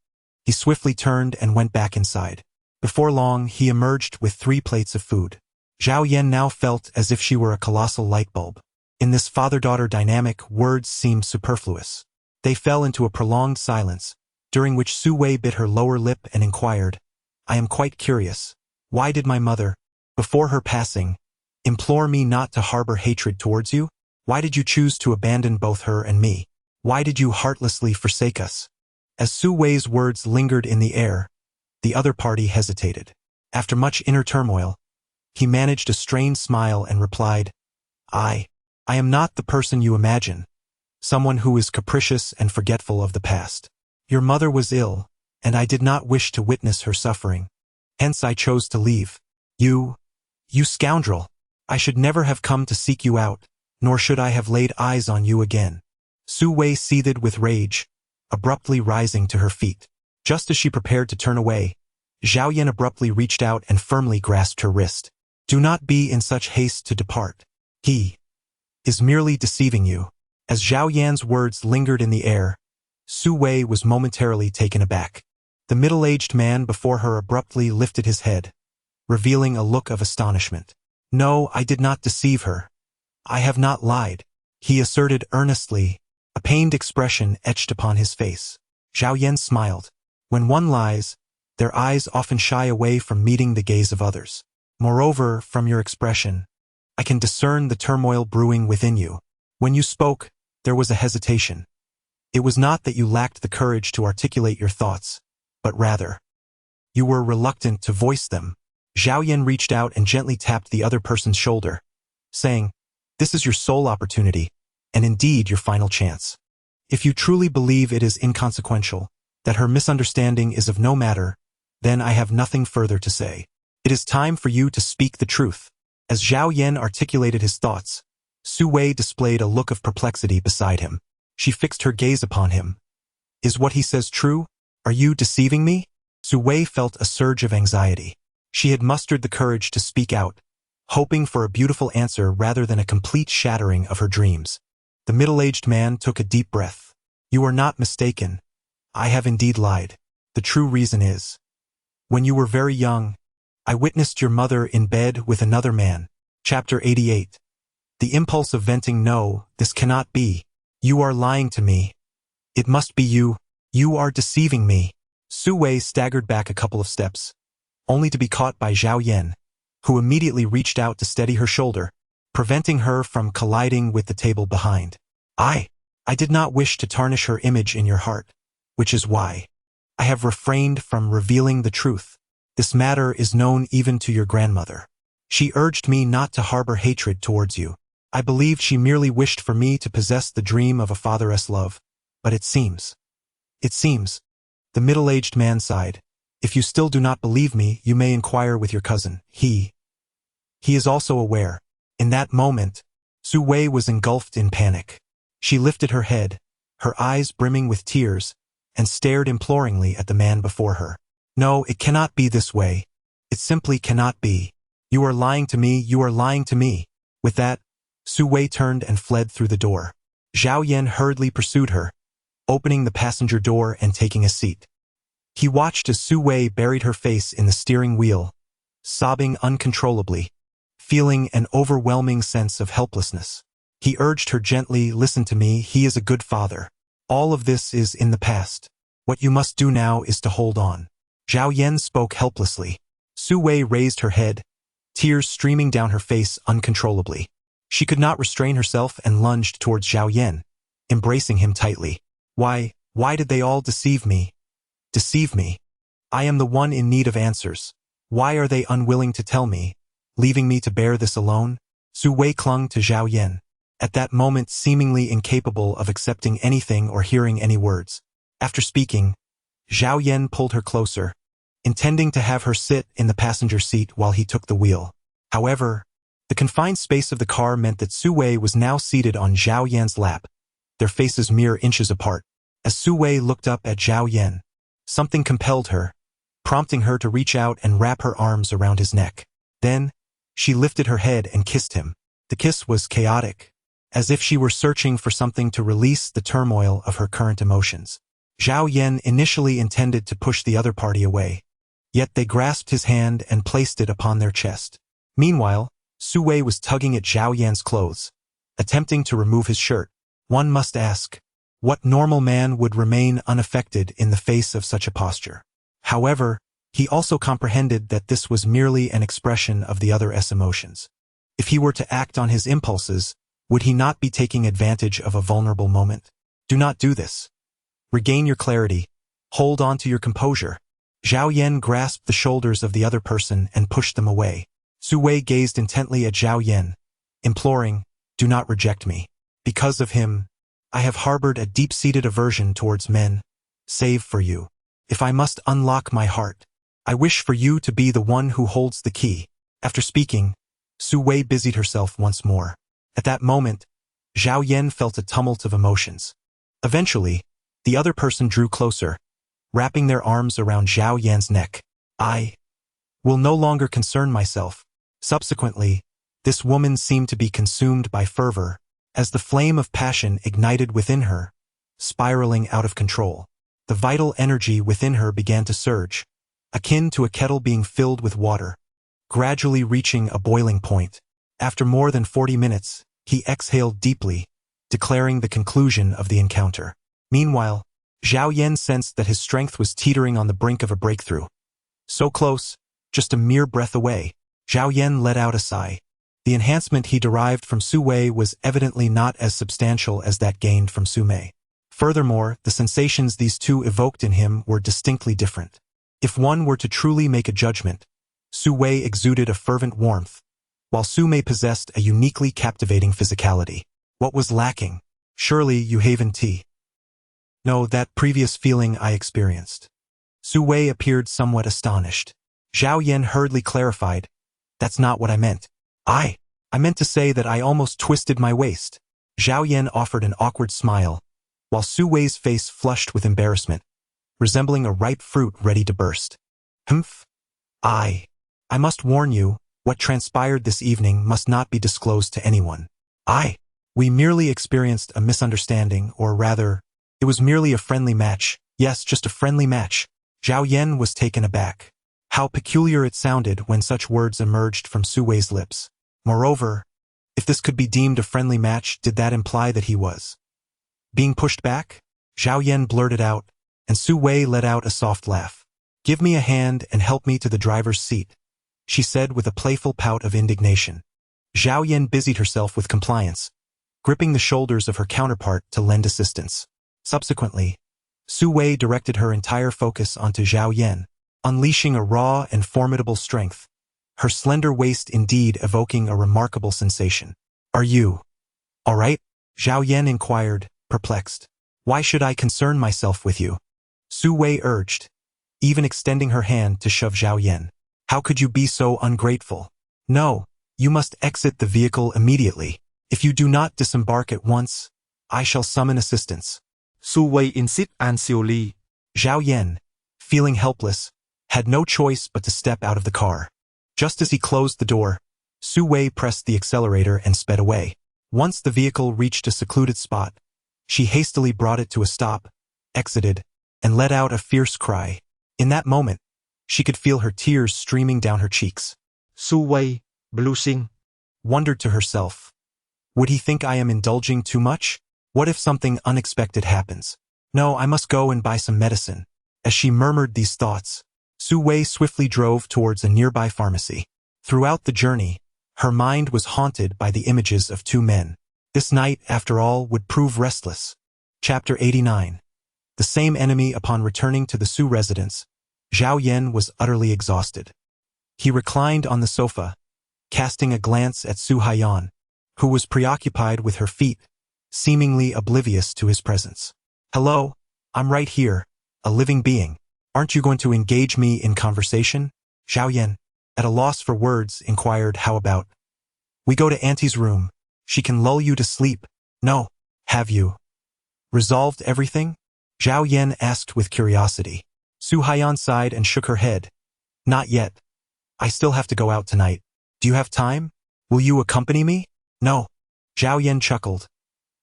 he swiftly turned and went back inside. Before long, he emerged with 3 plates of food. Zhao Yan now felt as if she were a colossal light bulb. In this father-daughter dynamic, words seemed superfluous. They fell into a prolonged silence, during which Su Wei bit her lower lip and inquired, "I am quite curious. Why did my mother, before her passing, implore me not to harbor hatred towards you? Why did you choose to abandon both her and me? Why did you heartlessly forsake us?" As Su Wei's words lingered in the air, the other party hesitated. After much inner turmoil, he managed a strained smile and replied, I am not the person you imagine, someone who is capricious and forgetful of the past. Your mother was ill, and I did not wish to witness her suffering. Hence I chose to leave. You scoundrel! I should never have come to seek you out, nor should I have laid eyes on you again." Su Wei seethed with rage, abruptly rising to her feet. Just as she prepared to turn away, Zhao Yan abruptly reached out and firmly grasped her wrist. "Do not be in such haste to depart. He is merely deceiving you." As Zhao Yan's words lingered in the air, Su Wei was momentarily taken aback. The middle-aged man before her abruptly lifted his head, revealing a look of astonishment. "No, I did not deceive her. I have not lied," he asserted earnestly, a pained expression etched upon his face. Zhao Yan smiled. When one lies, their eyes often shy away from meeting the gaze of others. Moreover, from your expression, I can discern the turmoil brewing within you. When you spoke, there was a hesitation. It was not that you lacked the courage to articulate your thoughts, but rather, you were reluctant to voice them. Zhao Yan reached out and gently tapped the other person's shoulder, saying, "This is your sole opportunity, and indeed your final chance. If you truly believe it is inconsequential, that her misunderstanding is of no matter, then I have nothing further to say. It is time for you to speak the truth." As Zhao Yan articulated his thoughts, Su Wei displayed a look of perplexity beside him. She fixed her gaze upon him. "Is what he says true? Are you deceiving me?" Su Wei felt a surge of anxiety. She had mustered the courage to speak out, hoping for a beautiful answer rather than a complete shattering of her dreams. The middle-aged man took a deep breath. "You are not mistaken. I have indeed lied. The true reason is, when you were very young, I witnessed your mother in bed with another man." Chapter 88. The impulse of venting, "No, this cannot be. You are lying to me. It must be you. You are deceiving me." Su Wei staggered back a couple of steps, only to be caught by Zhao Yan, who immediately reached out to steady her shoulder, preventing her from colliding with the table behind. I did not wish to tarnish her image in your heart, which is why I have refrained from revealing the truth. This matter is known even to your grandmother. She urged me not to harbor hatred towards you. I believed she merely wished for me to possess the dream of a father's love, but it seems. The middle-aged man sighed. "If you still do not believe me, you may inquire with your cousin. He is also aware." In that moment, Su Wei was engulfed in panic. She lifted her head, her eyes brimming with tears, and stared imploringly at the man before her. No, it cannot be this way. It simply cannot be. You are lying to me, you are lying to me. With that, Su Wei turned and fled through the door. Zhao Yan hurriedly pursued her, opening the passenger door and taking a seat. He watched as Su Wei buried her face in the steering wheel, sobbing uncontrollably, feeling an overwhelming sense of helplessness. He urged her gently, listen to me, he is a good father. All of this is in the past. What you must do now is to hold on. Zhao Yan spoke helplessly. Su Wei raised her head, tears streaming down her face uncontrollably. She could not restrain herself and lunged towards Zhao Yan, embracing him tightly. Why did they all deceive me? Deceive me. I am the one in need of answers. Why are they unwilling to tell me, leaving me to bear this alone? Su Wei clung to Zhao Yan, at that moment seemingly incapable of accepting anything or hearing any words. After speaking, Zhao Yan pulled her closer, intending to have her sit in the passenger seat while he took the wheel. However, the confined space of the car meant that Su Wei was now seated on Zhao Yan's lap, their faces mere inches apart. As Su Wei looked up at Zhao Yan, something compelled her, prompting her to reach out and wrap her arms around his neck. Then, she lifted her head and kissed him. The kiss was chaotic, as if she were searching for something to release the turmoil of her current emotions. Zhao Yan initially intended to push the other party away, yet they grasped his hand and placed it upon their chest. Meanwhile, Su Wei was tugging at Zhao Yan's clothes, attempting to remove his shirt. One must ask, what normal man would remain unaffected in the face of such a posture? However, he also comprehended that this was merely an expression of the other's emotions. If he were to act on his impulses, would he not be taking advantage of a vulnerable moment? Do not do this. Regain your clarity. Hold on to your composure. Zhao Yan grasped the shoulders of the other person and pushed them away. Su Wei gazed intently at Zhao Yan, imploring, do not reject me. Because of him, I have harbored a deep-seated aversion towards men, save for you. If I must unlock my heart, I wish for you to be the one who holds the key. After speaking, Su Wei busied herself once more. At that moment, Zhao Yan felt a tumult of emotions. Eventually, the other person drew closer, wrapping their arms around Zhao Yan's neck. I will no longer concern myself. Subsequently, this woman seemed to be consumed by fervor, as the flame of passion ignited within her, spiraling out of control. The vital energy within her began to surge, akin to a kettle being filled with water, gradually reaching a boiling point. After more than 40 minutes, he exhaled deeply, declaring the conclusion of the encounter. Meanwhile, Zhao Yan sensed that his strength was teetering on the brink of a breakthrough. So close, just a mere breath away. Zhao Yan let out a sigh. The enhancement he derived from Su Wei was evidently not as substantial as that gained from Su Mei. Furthermore, the sensations these two evoked in him were distinctly different. If one were to truly make a judgment, Su Wei exuded a fervent warmth, while Su Mei possessed a uniquely captivating physicality. What was lacking? Surely you haven't tea. No, that previous feeling I experienced. Su Wei appeared somewhat astonished. Zhao Yan hurriedly clarified, that's not what I meant. I meant to say that I almost twisted my waist. Zhao Yan offered an awkward smile, while Su Wei's face flushed with embarrassment, resembling a ripe fruit ready to burst. Humph. I must warn you, what transpired this evening must not be disclosed to anyone. We merely experienced a misunderstanding, or rather, it was merely a friendly match. Yes, just a friendly match. Zhao Yan was taken aback. How peculiar it sounded when such words emerged from Su Wei's lips. Moreover, if this could be deemed a friendly match, did that imply that he was being pushed back? Zhao Yan blurted out, and Su Wei let out a soft laugh. Give me a hand and help me to the driver's seat, she said with a playful pout of indignation. Zhao Yan busied herself with compliance, gripping the shoulders of her counterpart to lend assistance. Subsequently, Su Wei directed her entire focus onto Zhao Yan, unleashing a raw and formidable strength, her slender waist indeed evoking a remarkable sensation. Are you all right? Zhao Yan inquired, perplexed. Why should I concern myself with you? Su Wei urged, even extending her hand to shove Zhao Yan. How could you be so ungrateful? No, you must exit the vehicle immediately. If you do not disembark at once, I shall summon assistance. Su Wei insist anxiously. Zhao Yan, feeling helpless, had no choice but to step out of the car. Just as he closed the door, Su Wei pressed the accelerator and sped away. Once the vehicle reached a secluded spot, she hastily brought it to a stop, exited, and let out a fierce cry. In that moment, she could feel her tears streaming down her cheeks. Su Wei, blushing, Wondered to herself, would he think I am indulging too much? What if something unexpected happens? No, I must go and buy some medicine. As she murmured these thoughts, Su Wei swiftly drove towards a nearby pharmacy. Throughout the journey, her mind was haunted by the images of two men. This night, after all, would prove restless. Chapter 89. The same enemy. Upon returning to the Su residence, Zhao Yan was utterly exhausted. He reclined on the sofa, casting a glance at Su Haiyan, who was preoccupied with her feet, seemingly oblivious to his presence. Hello, I'm right here, a living being. Aren't you going to engage me in conversation? Zhao Yan, at a loss for words, inquired, how about we go to Auntie's room? She can lull you to sleep. No, have you resolved everything? Zhao Yan asked with curiosity. Su Haiyan sighed and shook her head. Not yet. I still have to go out tonight. Do you have time? Will you accompany me? No. Zhao Yan chuckled.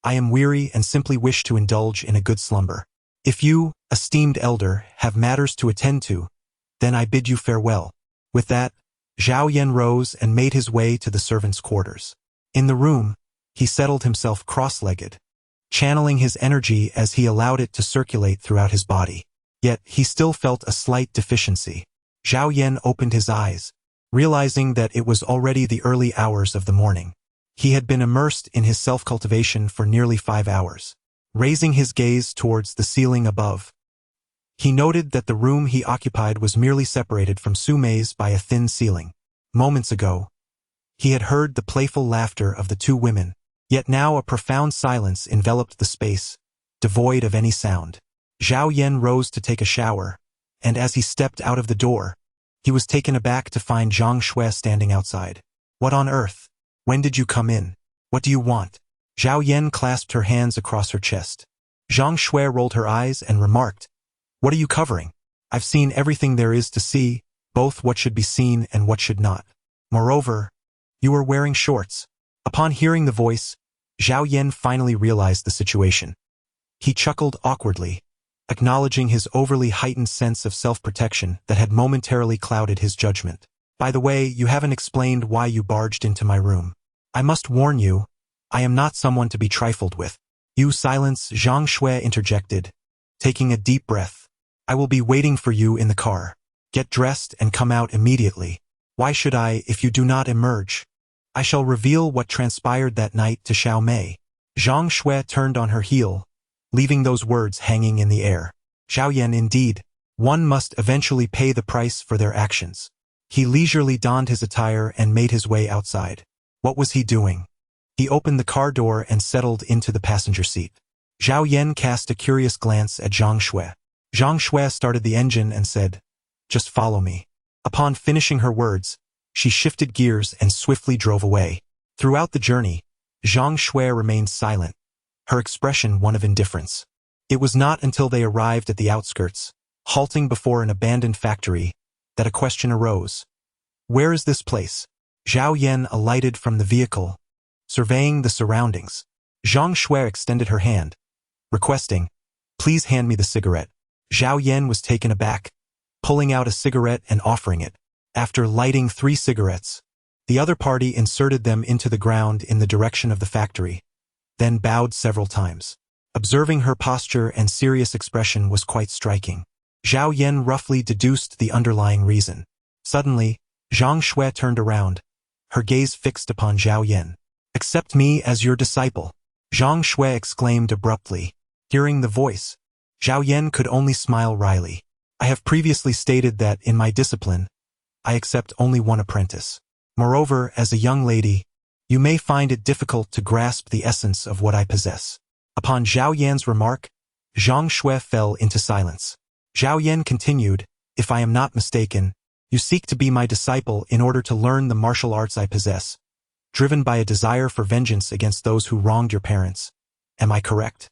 I am weary and simply wish to indulge in a good slumber. If you, esteemed elder, have matters to attend to, then I bid you farewell. With that, Zhao Yan rose and made his way to the servants' quarters. In the room, he settled himself cross-legged, channeling his energy as he allowed it to circulate throughout his body. Yet, he still felt a slight deficiency. Zhao Yan opened his eyes, realizing that it was already the early hours of the morning. He had been immersed in his self-cultivation for nearly 5 hours. Raising his gaze towards the ceiling above, he noted that the room he occupied was merely separated from Su Mei's by a thin ceiling. Moments ago, he had heard the playful laughter of the two women, yet now a profound silence enveloped the space, devoid of any sound. Zhao Yan rose to take a shower, and as he stepped out of the door, he was taken aback to find Zhang Shui standing outside. What on earth? When did you come in? What do you want? Zhao Yan clasped her hands across her chest. Zhang Shui rolled her eyes and remarked, What are you covering? I've seen everything there is to see, both what should be seen and what should not. Moreover, you are wearing shorts. Upon hearing the voice, Zhao Yan finally realized the situation. He chuckled awkwardly, acknowledging his overly heightened sense of self-protection that had momentarily clouded his judgment. By the way, you haven't explained why you barged into my room. I must warn you, I am not someone to be trifled with. You silence, Zhang Shui interjected, taking a deep breath. I will be waiting for you in the car. Get dressed and come out immediately. Why should I if you do not emerge? I shall reveal what transpired that night to Xiao Mei. Zhang Shui turned on her heel, leaving those words hanging in the air. Zhao Yan, indeed, one must eventually pay the price for their actions. He leisurely donned his attire and made his way outside. What was he doing? He opened the car door and settled into the passenger seat. Zhao Yan cast a curious glance at Zhang Shui. Zhang Shui started the engine and said, Just follow me. Upon finishing her words, she shifted gears and swiftly drove away. Throughout the journey, Zhang Shui remained silent, her expression one of indifference. It was not until they arrived at the outskirts, halting before an abandoned factory, that a question arose. Where is this place? Zhao Yan alighted from the vehicle, surveying the surroundings. Zhang Shui extended her hand, requesting, Please hand me the cigarette. Zhao Yan was taken aback, pulling out a cigarette and offering it. After lighting 3 cigarettes, the other party inserted them into the ground in the direction of the factory, then bowed several times. Observing her posture and serious expression was quite striking. Zhao Yan roughly deduced the underlying reason. Suddenly, Zhang Shui turned around, her gaze fixed upon Zhao Yan. Accept me as your disciple, Zhang Shui exclaimed abruptly. Hearing the voice, Zhao Yan could only smile wryly. I have previously stated that, in my discipline, I accept only one apprentice. Moreover, as a young lady, you may find it difficult to grasp the essence of what I possess. Upon Zhao Yan's remark, Zhang Shui fell into silence. Zhao Yan continued, If I am not mistaken, you seek to be my disciple in order to learn the martial arts I possess. driven by a desire for vengeance against those who wronged your parents. Am I correct?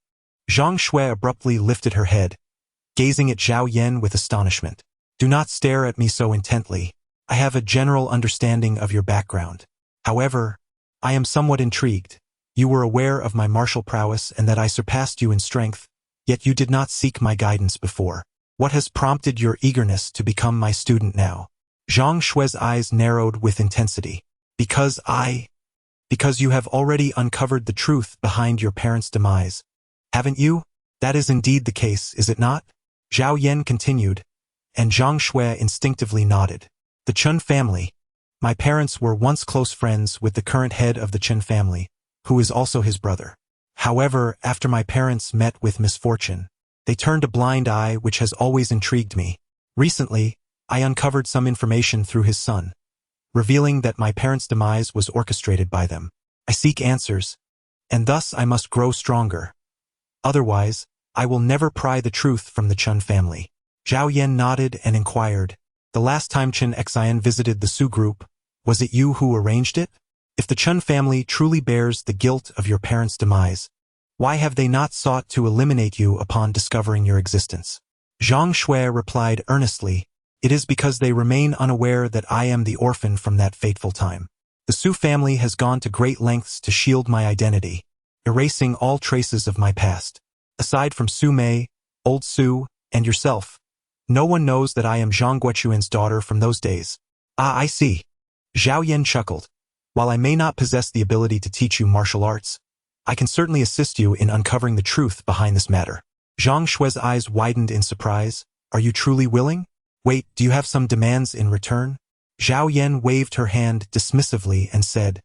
Zhang Shui abruptly lifted her head, gazing at Zhao Yan with astonishment. Do not stare at me so intently. I have a general understanding of your background. However, I am somewhat intrigued. You were aware of my martial prowess and that I surpassed you in strength, yet you did not seek my guidance before. What has prompted your eagerness to become my student now? Zhang Shui's eyes narrowed with intensity. Because you have already uncovered the truth behind your parents' demise. Haven't you? That is indeed the case, is it not? Zhao Yan continued, and Zhang Shui instinctively nodded. The Chun family. My parents were once close friends with the current head of the Chun family, who is also his brother. However, after my parents met with misfortune, they turned a blind eye, which has always intrigued me. Recently, I uncovered some information through his son, revealing that my parents' demise was orchestrated by them. I seek answers, and thus I must grow stronger. Otherwise, I will never pry the truth from the Chun family. Zhao Yan nodded and inquired, the last time Chen Xian visited the Su group, was it you who arranged it? If the Chun family truly bears the guilt of your parents' demise, why have they not sought to eliminate you upon discovering your existence? Zhang Shui replied earnestly, it is because they remain unaware that I am the orphan from that fateful time. The Su family has gone to great lengths to shield my identity, erasing all traces of my past. Aside from Su Mei, Old Su, and yourself, no one knows that I am Zhang Guochuan's daughter from those days. Ah, I see. Zhao Yan chuckled. While I may not possess the ability to teach you martial arts, I can certainly assist you in uncovering the truth behind this matter. Zhang Shui's eyes widened in surprise. Are you truly willing? Wait, do you have some demands in return? Zhao Yan waved her hand dismissively and said,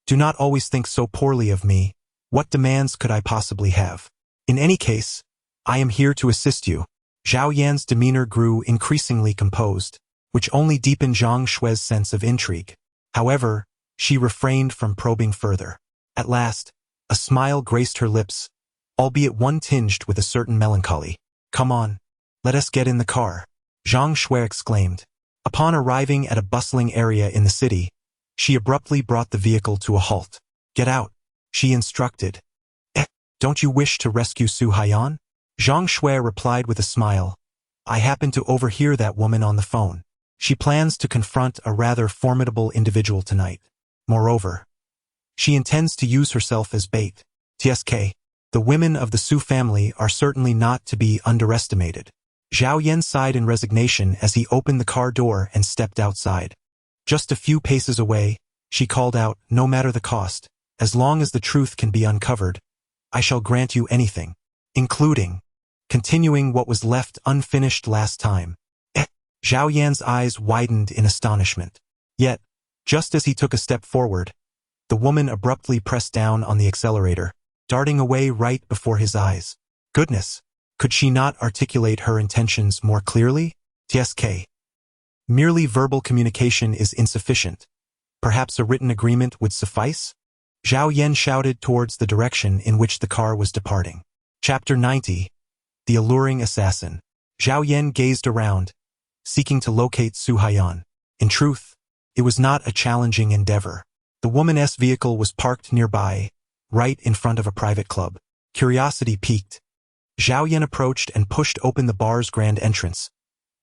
do not always think so poorly of me. What demands could I possibly have? In any case, I am here to assist you. Zhao Yan's demeanor grew increasingly composed, which only deepened Zhang Shui's sense of intrigue. However, she refrained from probing further. At last, a smile graced her lips, albeit one tinged with a certain melancholy. Come on, let us get in the car, Zhang Shui exclaimed. Upon arriving at a bustling area in the city, she abruptly brought the vehicle to a halt. Get out, she instructed. Don't you wish to rescue Su Haiyan? Zhang Shui replied with a smile. I happened to overhear that woman on the phone. She plans to confront a rather formidable individual tonight. Moreover, she intends to use herself as bait. TSK. The women of the Su family are certainly not to be underestimated. Zhao Yan sighed in resignation as he opened the car door and stepped outside. Just a few paces away, she called out, no matter the cost, as long as the truth can be uncovered, I shall grant you anything, including continuing what was left unfinished last time. Zhao Yan's eyes widened in astonishment. Yet, just as he took a step forward, the woman abruptly pressed down on the accelerator, darting away right before his eyes. Goodness, could she not articulate her intentions more clearly? TSK. Merely verbal communication is insufficient. Perhaps a written agreement would suffice? Zhao Yan shouted towards the direction in which the car was departing. Chapter 90. The Alluring Assassin. Zhao Yan gazed around, seeking to locate Su Haiyan. In truth, it was not a challenging endeavor. The woman's vehicle was parked nearby, right in front of a private club. Curiosity piqued. Zhao Yan approached and pushed open the bar's grand entrance,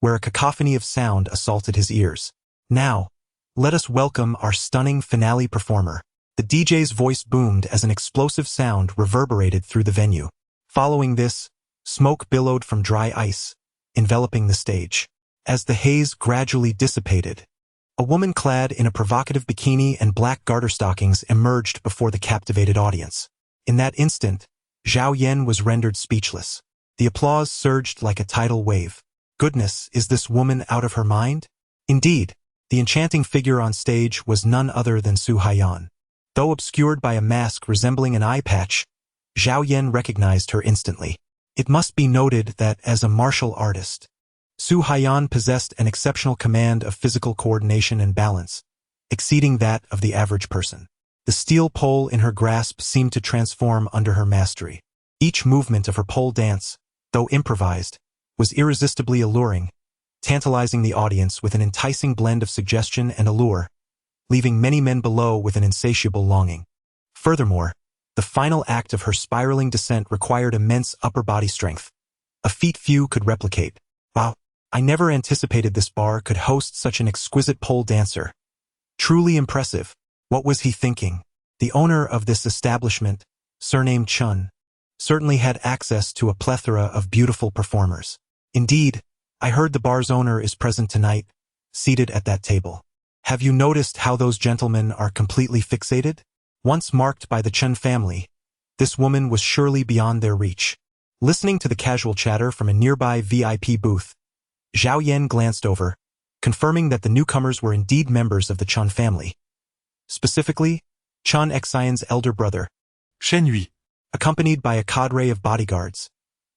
where a cacophony of sound assaulted his ears. Now, let us welcome our stunning finale performer. The DJ's voice boomed as an explosive sound reverberated through the venue. Following this, smoke billowed from dry ice, enveloping the stage. As the haze gradually dissipated, a woman clad in a provocative bikini and black garter stockings emerged before the captivated audience. In that instant, Zhao Yan was rendered speechless. The applause surged like a tidal wave. Goodness, is this woman out of her mind? Indeed, the enchanting figure on stage was none other than Su Haiyan. Though obscured by a mask resembling an eye patch, Zhao Yan recognized her instantly. It must be noted that as a martial artist, Su Haiyan possessed an exceptional command of physical coordination and balance, exceeding that of the average person. The steel pole in her grasp seemed to transform under her mastery. Each movement of her pole dance, though improvised, was irresistibly alluring, tantalizing the audience with an enticing blend of suggestion and allure. leaving many men below with an insatiable longing. Furthermore, the final act of her spiraling descent required immense upper body strength, a feat few could replicate. Wow, I never anticipated this bar could host such an exquisite pole dancer. Truly impressive. What was he thinking? The owner of this establishment, surnamed Chun, certainly had access to a plethora of beautiful performers. Indeed, I heard the bar's owner is present tonight, seated at that table. Have you noticed how those gentlemen are completely fixated? Once marked by the Chun family, this woman was surely beyond their reach. Listening to the casual chatter from a nearby VIP booth, Zhao Yan glanced over, confirming that the newcomers were indeed members of the Chun family. Specifically, Chun Xian's elder brother, Shen Yui. accompanied by a cadre of bodyguards.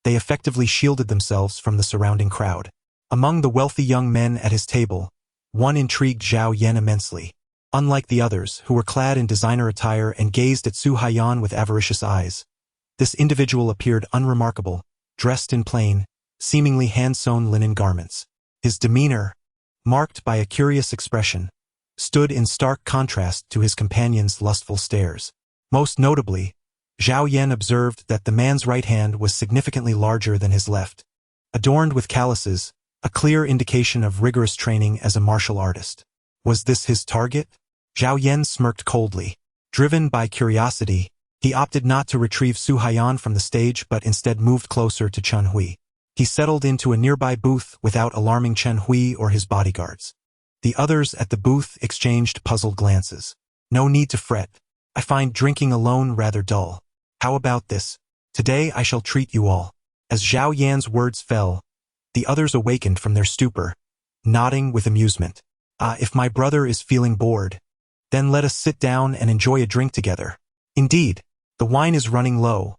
They effectively shielded themselves from the surrounding crowd. Among the wealthy young men at his table, one intrigued Zhao Yan immensely. Unlike the others, who were clad in designer attire and gazed at Su Haiyan with avaricious eyes, this individual appeared unremarkable, dressed in plain, seemingly hand-sewn linen garments. His demeanor, marked by a curious expression, stood in stark contrast to his companion's lustful stares. Most notably, Zhao Yan observed that the man's right hand was significantly larger than his left, adorned with calluses, a clear indication of rigorous training as a martial artist. Was this his target? Zhao Yan smirked coldly. Driven by curiosity, he opted not to retrieve Su Haiyan from the stage but instead moved closer to Chen Hui. He settled into a nearby booth without alarming Chen Hui or his bodyguards. The others at the booth exchanged puzzled glances. No need to fret. I find drinking alone rather dull. How about this? Today I shall treat you all. As Zhao Yan's words fell, the others awakened from their stupor, nodding with amusement. If my brother is feeling bored, then let us sit down and enjoy a drink together. Indeed, the wine is running low.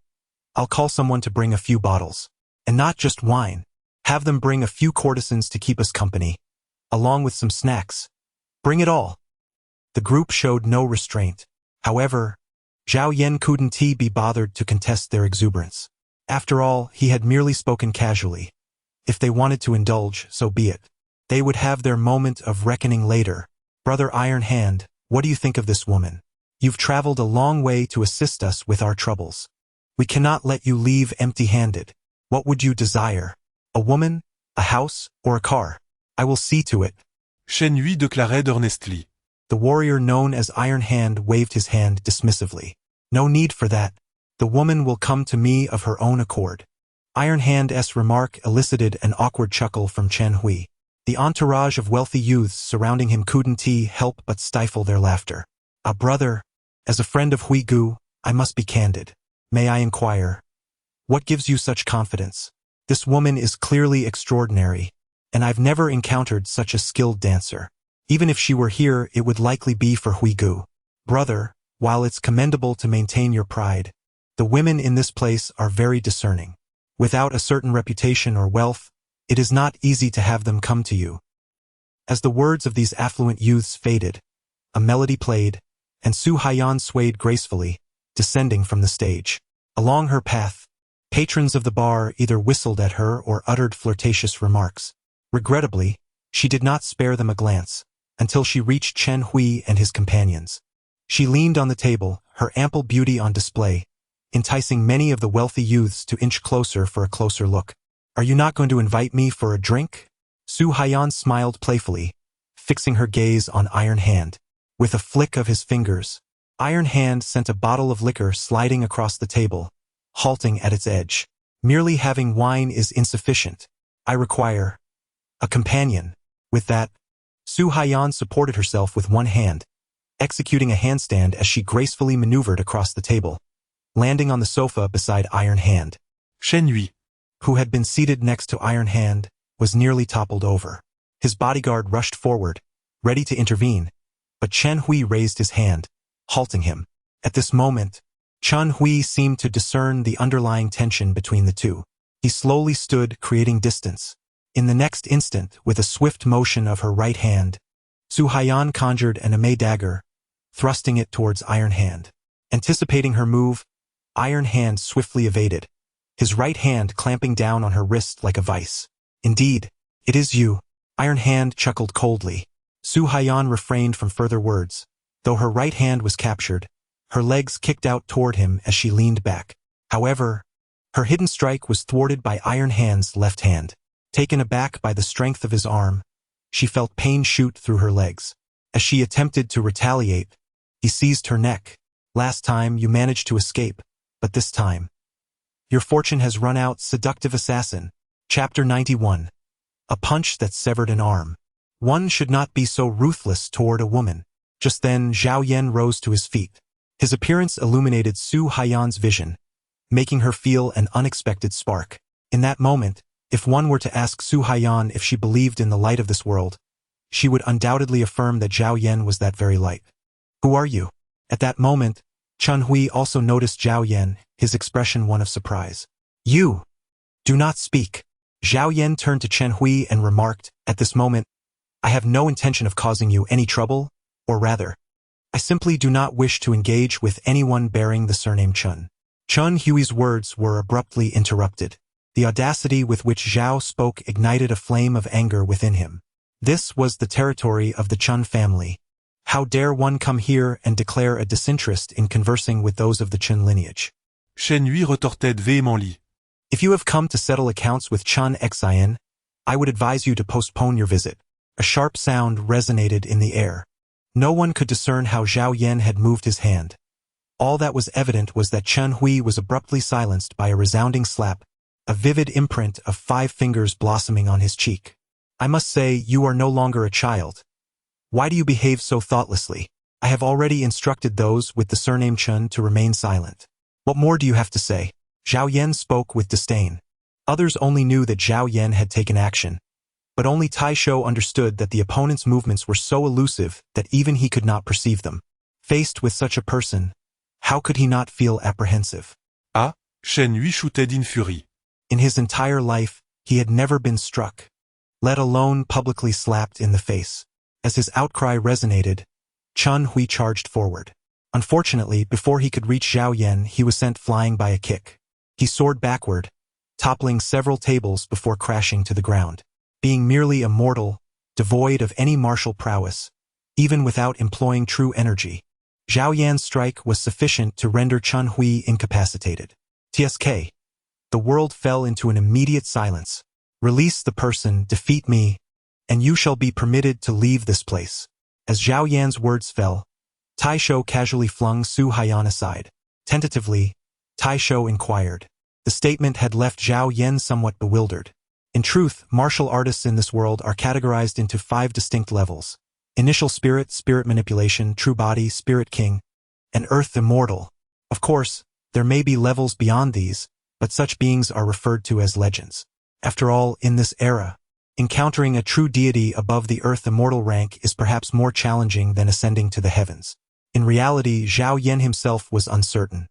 I'll call someone to bring a few bottles. And not just wine. Have them bring a few courtesans to keep us company, along with some snacks. Bring it all. The group showed no restraint. However, Zhao Yan couldn't be bothered to contest their exuberance. After all, he had merely spoken casually. If they wanted to indulge, so be it. They would have their moment of reckoning later. Brother Iron Hand, what do you think of this woman? You've traveled a long way to assist us with our troubles. We cannot let you leave empty-handed. What would you desire? A woman, a house, or a car? I will see to it. Shen Yui déclarait earnestly. The warrior known as Iron Hand waved his hand dismissively. No need for that. The woman will come to me of her own accord. Iron Hand's remark elicited an awkward chuckle from Chen Hui. The entourage of wealthy youths surrounding him couldn't help but stifle their laughter. Brother, as a friend of Hui Gu, I must be candid. May I inquire? What gives you such confidence? This woman is clearly extraordinary, and I've never encountered such a skilled dancer. Even if she were here, it would likely be for Hui Gu. Brother, while it's commendable to maintain your pride, the women in this place are very discerning. Without a certain reputation or wealth, it is not easy to have them come to you. As the words of these affluent youths faded, a melody played, and Su Haiyan swayed gracefully, descending from the stage. Along her path, patrons of the bar either whistled at her or uttered flirtatious remarks. Regrettably, she did not spare them a glance, until she reached Chen Hui and his companions. She leaned on the table, her ample beauty on display, enticing many of the wealthy youths to inch closer for a closer look. Are you not going to invite me for a drink? Su Haiyan smiled playfully, fixing her gaze on Iron Hand. With a flick of his fingers, Iron Hand sent a bottle of liquor sliding across the table, halting at its edge. Merely having wine is insufficient. I require a companion. With that, Su Haiyan supported herself with one hand, executing a handstand as she gracefully maneuvered across the table, landing on the sofa beside Iron Hand. Shen Yui, who had been seated next to Iron Hand, was nearly toppled over. His bodyguard rushed forward, ready to intervene, but Chen Hui raised his hand, halting him. At this moment, Chen Hui seemed to discern the underlying tension between the two. He slowly stood, creating distance. In the next instant, with a swift motion of her right hand, Su Haiyan conjured an ame dagger, thrusting it towards Iron Hand. Anticipating her move, Iron Hand swiftly evaded, his right hand clamping down on her wrist like a vice. Indeed, it is you. Iron Hand chuckled coldly. Su Haiyan refrained from further words. Though her right hand was captured, her legs kicked out toward him as she leaned back. However, her hidden strike was thwarted by Iron Hand's left hand. Taken aback by the strength of his arm, she felt pain shoot through her legs. As she attempted to retaliate, he seized her neck. Last time you managed to escape, but this time, your fortune has run out, seductive assassin. Chapter 91. A punch that severed an arm. One should not be so ruthless toward a woman. Just then, Zhao Yan rose to his feet. His appearance illuminated Su Haiyan's vision, making her feel an unexpected spark. In that moment, if one were to ask Su Haiyan if she believed in the light of this world, she would undoubtedly affirm that Zhao Yan was that very light. Who are you? At that moment, Chen Hui also noticed Zhao Yan, his expression one of surprise. You! Do not speak. Zhao Yan turned to Chen Hui and remarked, at this moment, I have no intention of causing you any trouble, or rather, I simply do not wish to engage with anyone bearing the surname Chen. Chen Hui's words were abruptly interrupted. The audacity with which Zhao spoke ignited a flame of anger within him. This was the territory of the Chen family. How dare one come here and declare a disinterest in conversing with those of the Chen lineage? Chen Hui retortait véhémentement. If you have come to settle accounts with Chen Xian, I would advise you to postpone your visit. A sharp sound resonated in the air. No one could discern how Zhao Yan had moved his hand. All that was evident was that Chen Hui was abruptly silenced by a resounding slap, a vivid imprint of 5 fingers blossoming on his cheek. I must say, you are no longer a child. Why do you behave so thoughtlessly? I have already instructed those with the surname Chen to remain silent. What more do you have to say? Zhao Yan spoke with disdain. Others only knew that Zhao Yan had taken action, but only Tai Shou understood that the opponent's movements were so elusive that even he could not perceive them. Faced with such a person, how could he not feel apprehensive? Ah, Chen Hui shoutait d'une furie. In his entire life, he had never been struck, let alone publicly slapped in the face. As his outcry resonated, Chen Hui charged forward. Unfortunately, before he could reach Zhao Yan, he was sent flying by a kick. He soared backward, toppling several tables before crashing to the ground. Being merely a mortal, devoid of any martial prowess, even without employing true energy, Zhao Yan's strike was sufficient to render Chen Hui incapacitated. TSK. The world fell into an immediate silence. Release the person, defeat me, and you shall be permitted to leave this place. As Zhao Yan's words fell, Tai Shou casually flung Su Haiyan aside. Tentatively, Tai Shou inquired. The statement had left Zhao Yan somewhat bewildered. In truth, martial artists in this world are categorized into 5 distinct levels. Initial spirit, spirit manipulation, true body, spirit king, and earth immortal. Of course, there may be levels beyond these, but such beings are referred to as legends. After all, in this era, encountering a true deity above the earth immortal rank is perhaps more challenging than ascending to the heavens. In reality, Zhao Yan himself was uncertain.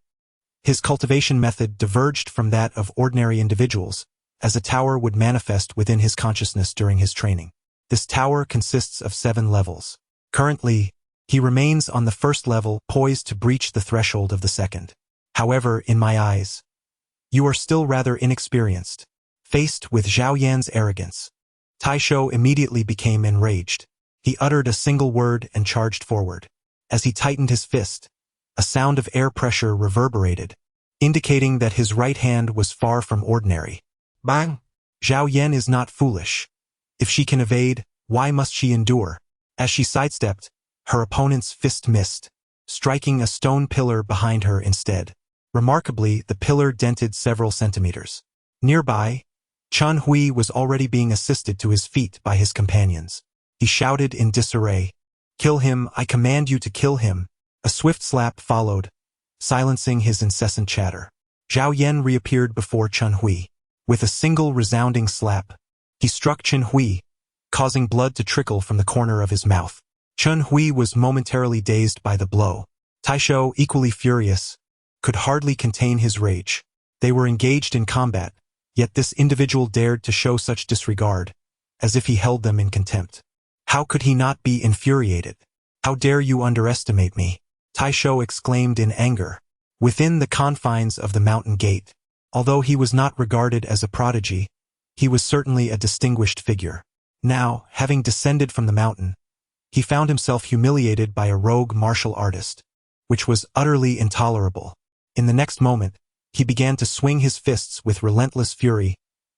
His cultivation method diverged from that of ordinary individuals, as a tower would manifest within his consciousness during his training. This tower consists of 7 levels. Currently, he remains on the first level, poised to breach the threshold of the second. However, in my eyes, you are still rather inexperienced. Faced with Zhao Yan's arrogance, Tai Shou immediately became enraged. He uttered a single word and charged forward. As he tightened his fist, a sound of air pressure reverberated, indicating that his right hand was far from ordinary. Bang! Zhao Yan is not foolish. If she can evade, why must she endure? As she sidestepped, her opponent's fist missed, striking a stone pillar behind her instead. Remarkably, the pillar dented several centimeters. Nearby, Chen Hui was already being assisted to his feet by his companions. He shouted in disarray, "Kill him, I command you to kill him." A swift slap followed, silencing his incessant chatter. Zhao Yan reappeared before Chen Hui. With a single resounding slap, he struck Chen Hui, causing blood to trickle from the corner of his mouth. Chen Hui was momentarily dazed by the blow. Tai Shou, equally furious, could hardly contain his rage. They were engaged in combat, yet this individual dared to show such disregard, as if he held them in contempt. How could he not be infuriated? "How dare you underestimate me?" Tai Shou exclaimed in anger. Within the confines of the mountain gate, although he was not regarded as a prodigy, he was certainly a distinguished figure. Now, having descended from the mountain, He found himself humiliated by a rogue martial artist, which was utterly intolerable. In the next moment, he began to swing his fists with relentless fury,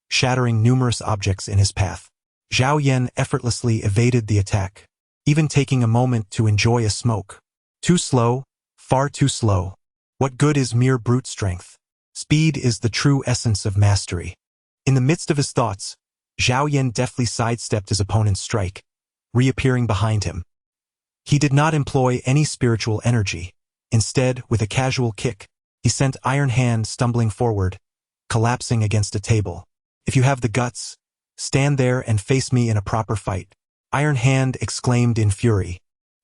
shattering numerous objects in his path. Zhao Yan effortlessly evaded the attack, even taking a moment to enjoy a smoke. Too slow, far too slow. What good is mere brute strength? Speed is the true essence of mastery. In the midst of his thoughts, Zhao Yan deftly sidestepped his opponent's strike, reappearing behind him. He did not employ any spiritual energy. Instead, with a casual kick, he sent Iron Hand stumbling forward, collapsing against a table. If you have the guts, stand there and face me in a proper fight. Iron Hand exclaimed in fury.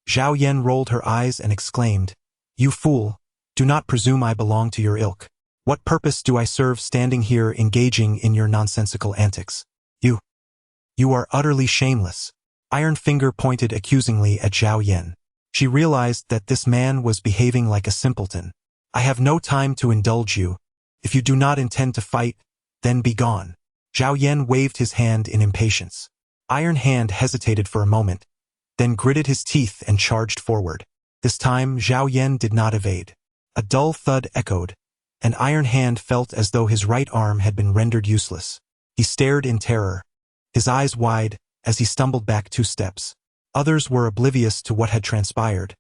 Zhao Yan rolled her eyes and exclaimed, You fool, do not presume I belong to your ilk. What purpose do I serve standing here engaging in your nonsensical antics? You are utterly shameless. Iron Finger pointed accusingly at Zhao Yan. She realized that this man was behaving like a simpleton. I have no time to indulge you. If you do not intend to fight, then be gone. Zhao Yan waved his hand in impatience. Iron Hand hesitated for a moment, then gritted his teeth and charged forward. This time, Zhao Yan did not evade. A dull thud echoed, and Iron Hand felt as though his right arm had been rendered useless. He stared in terror, his eyes wide, as he stumbled back 2 steps. Others were oblivious to what had transpired,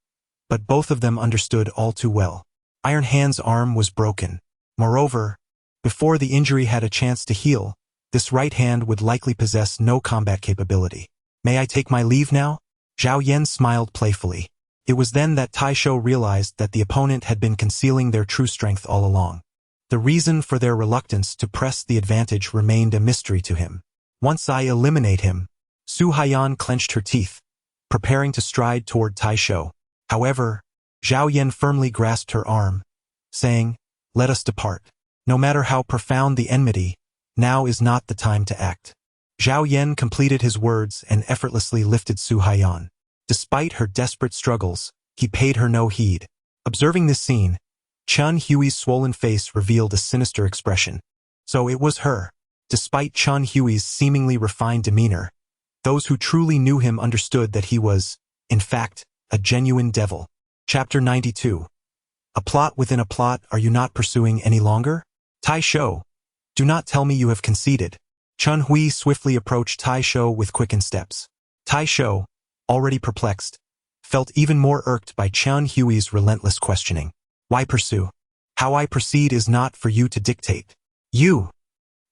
but both of them understood all too well. Iron Hand's arm was broken. Moreover, before the injury had a chance to heal, this right hand would likely possess no combat capability. May I take my leave now? Zhao Yan smiled playfully. It was then that Taisho realized that the opponent had been concealing their true strength all along. The reason for their reluctance to press the advantage remained a mystery to him. Once I eliminate him, Su Haiyan clenched her teeth, preparing to stride toward Taisho. However, Zhao Yan firmly grasped her arm, saying, Let us depart. No matter how profound the enmity, now is not the time to act. Zhao Yan completed his words and effortlessly lifted Su Haiyan. Despite her desperate struggles, he paid her no heed. Observing this scene, Chun Hui's swollen face revealed a sinister expression. So it was her. Despite Chun Hui's seemingly refined demeanor, those who truly knew him understood that he was, in fact, a genuine devil. Chapter 92. A plot within a plot, are you not pursuing any longer? Taisho, do not tell me you have conceded. Chun Hui swiftly approached Taisho with quickened steps. Taisho, already perplexed, felt even more irked by Chun Hui's relentless questioning. Why pursue? How I proceed is not for you to dictate. You!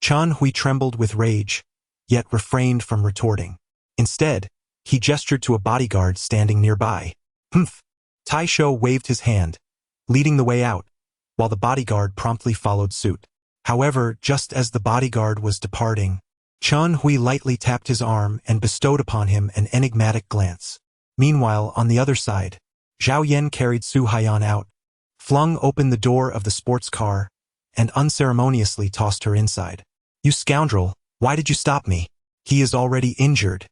Chun Hui trembled with rage, yet refrained from retorting. Instead, he gestured to a bodyguard standing nearby. Humph! Taisho waved his hand, leading the way out, while the bodyguard promptly followed suit. However, just as the bodyguard was departing, Chun Hui lightly tapped his arm and bestowed upon him an enigmatic glance. Meanwhile, on the other side, Zhao Yan carried Su Haiyan out, flung open the door of the sports car, and unceremoniously tossed her inside. You scoundrel, why did you stop me? He is already injured.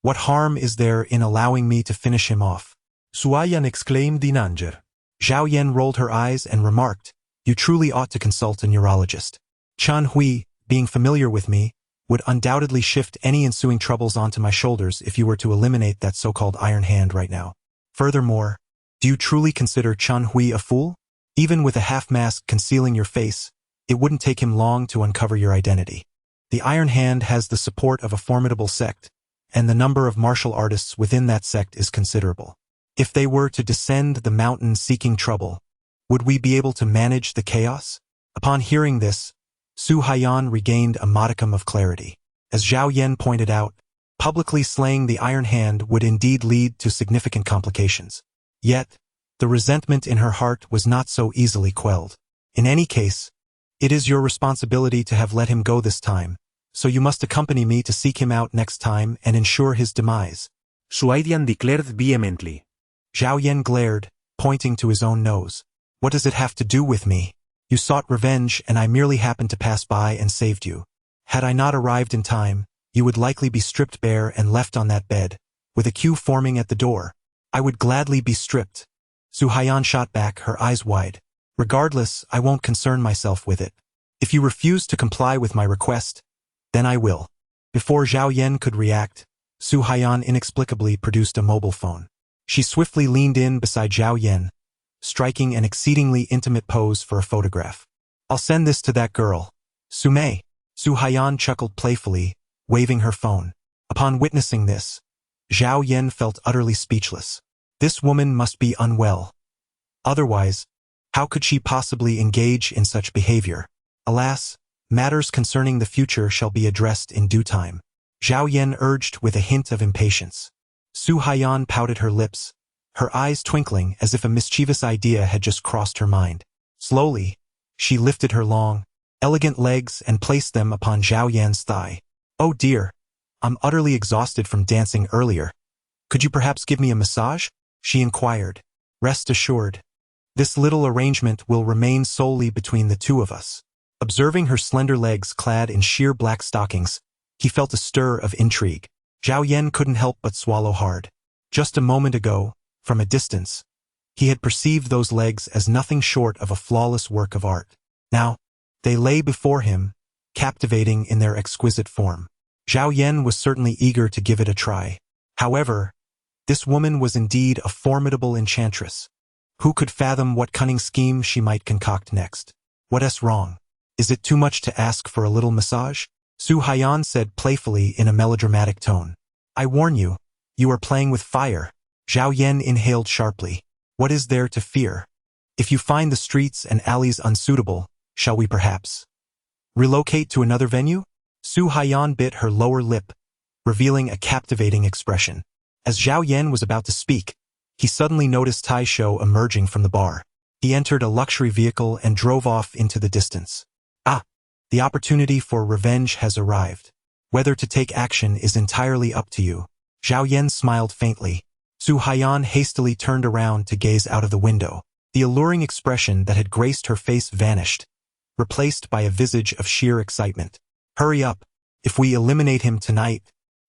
What harm is there in allowing me to finish him off? Su Haiyan exclaimed in anger. Zhao Yan rolled her eyes and remarked, You truly ought to consult a neurologist. Chun Hui, being familiar with me, would undoubtedly shift any ensuing troubles onto my shoulders if you were to eliminate that so-called Iron Hand right now. Furthermore, do you truly consider Chun Hui a fool? Even with a half-mask concealing your face, it wouldn't take him long to uncover your identity. The Iron Hand has the support of a formidable sect, and the number of martial artists within that sect is considerable. If they were to descend the mountain seeking trouble, would we be able to manage the chaos? Upon hearing this, Su Haiyan regained a modicum of clarity. As Zhao Yan pointed out, publicly slaying the Iron Hand would indeed lead to significant complications. Yet, the resentment in her heart was not so easily quelled. In any case, it is your responsibility to have let him go this time, so you must accompany me to seek him out next time and ensure his demise. Su Haiyan declared vehemently. Zhao Yan glared, pointing to his own nose. What does it have to do with me? You sought revenge and I merely happened to pass by and saved you. Had I not arrived in time, you would likely be stripped bare and left on that bed, with a queue forming at the door. I would gladly be stripped. Su Haiyan shot back, her eyes wide. Regardless, I won't concern myself with it. If you refuse to comply with my request, then I will. Before Zhao Yan could react, Su Haiyan inexplicably produced a mobile phone. She swiftly leaned in beside Zhao Yan, striking an exceedingly intimate pose for a photograph. I'll send this to that girl, Su Mei. Su Haiyan chuckled playfully, waving her phone. Upon witnessing this, Zhao Yan felt utterly speechless. This woman must be unwell. Otherwise, how could she possibly engage in such behavior? Alas, matters concerning the future shall be addressed in due time. Zhao Yan urged with a hint of impatience. Su Haiyan pouted her lips, her eyes twinkling as if a mischievous idea had just crossed her mind. Slowly, she lifted her long, elegant legs and placed them upon Zhao Yan's thigh. Oh dear, I'm utterly exhausted from dancing earlier. Could you perhaps give me a massage? She inquired. Rest assured, this little arrangement will remain solely between the two of us. Observing her slender legs clad in sheer black stockings, he felt a stir of intrigue. Zhao Yan couldn't help but swallow hard. Just a moment ago, from a distance, he had perceived those legs as nothing short of a flawless work of art. Now, they lay before him, captivating in their exquisite form. Zhao Yan was certainly eager to give it a try. However, this woman was indeed a formidable enchantress. Who could fathom what cunning scheme she might concoct next? What's wrong? Is it too much to ask for a little massage? Su Haiyan said playfully in a melodramatic tone. I warn you, you are playing with fire. Zhao Yan inhaled sharply. What is there to fear? If you find the streets and alleys unsuitable, shall we perhaps relocate to another venue? Su Haiyan bit her lower lip, revealing a captivating expression. As Zhao Yan was about to speak, he suddenly noticed Tai Shou emerging from the bar. He entered a luxury vehicle and drove off into the distance. Ah, the opportunity for revenge has arrived. Whether to take action is entirely up to you. Zhao Yan smiled faintly. Su Haiyan hastily turned around to gaze out of the window. The alluring expression that had graced her face vanished, replaced by a visage of sheer excitement. Hurry up. If we eliminate him tonight,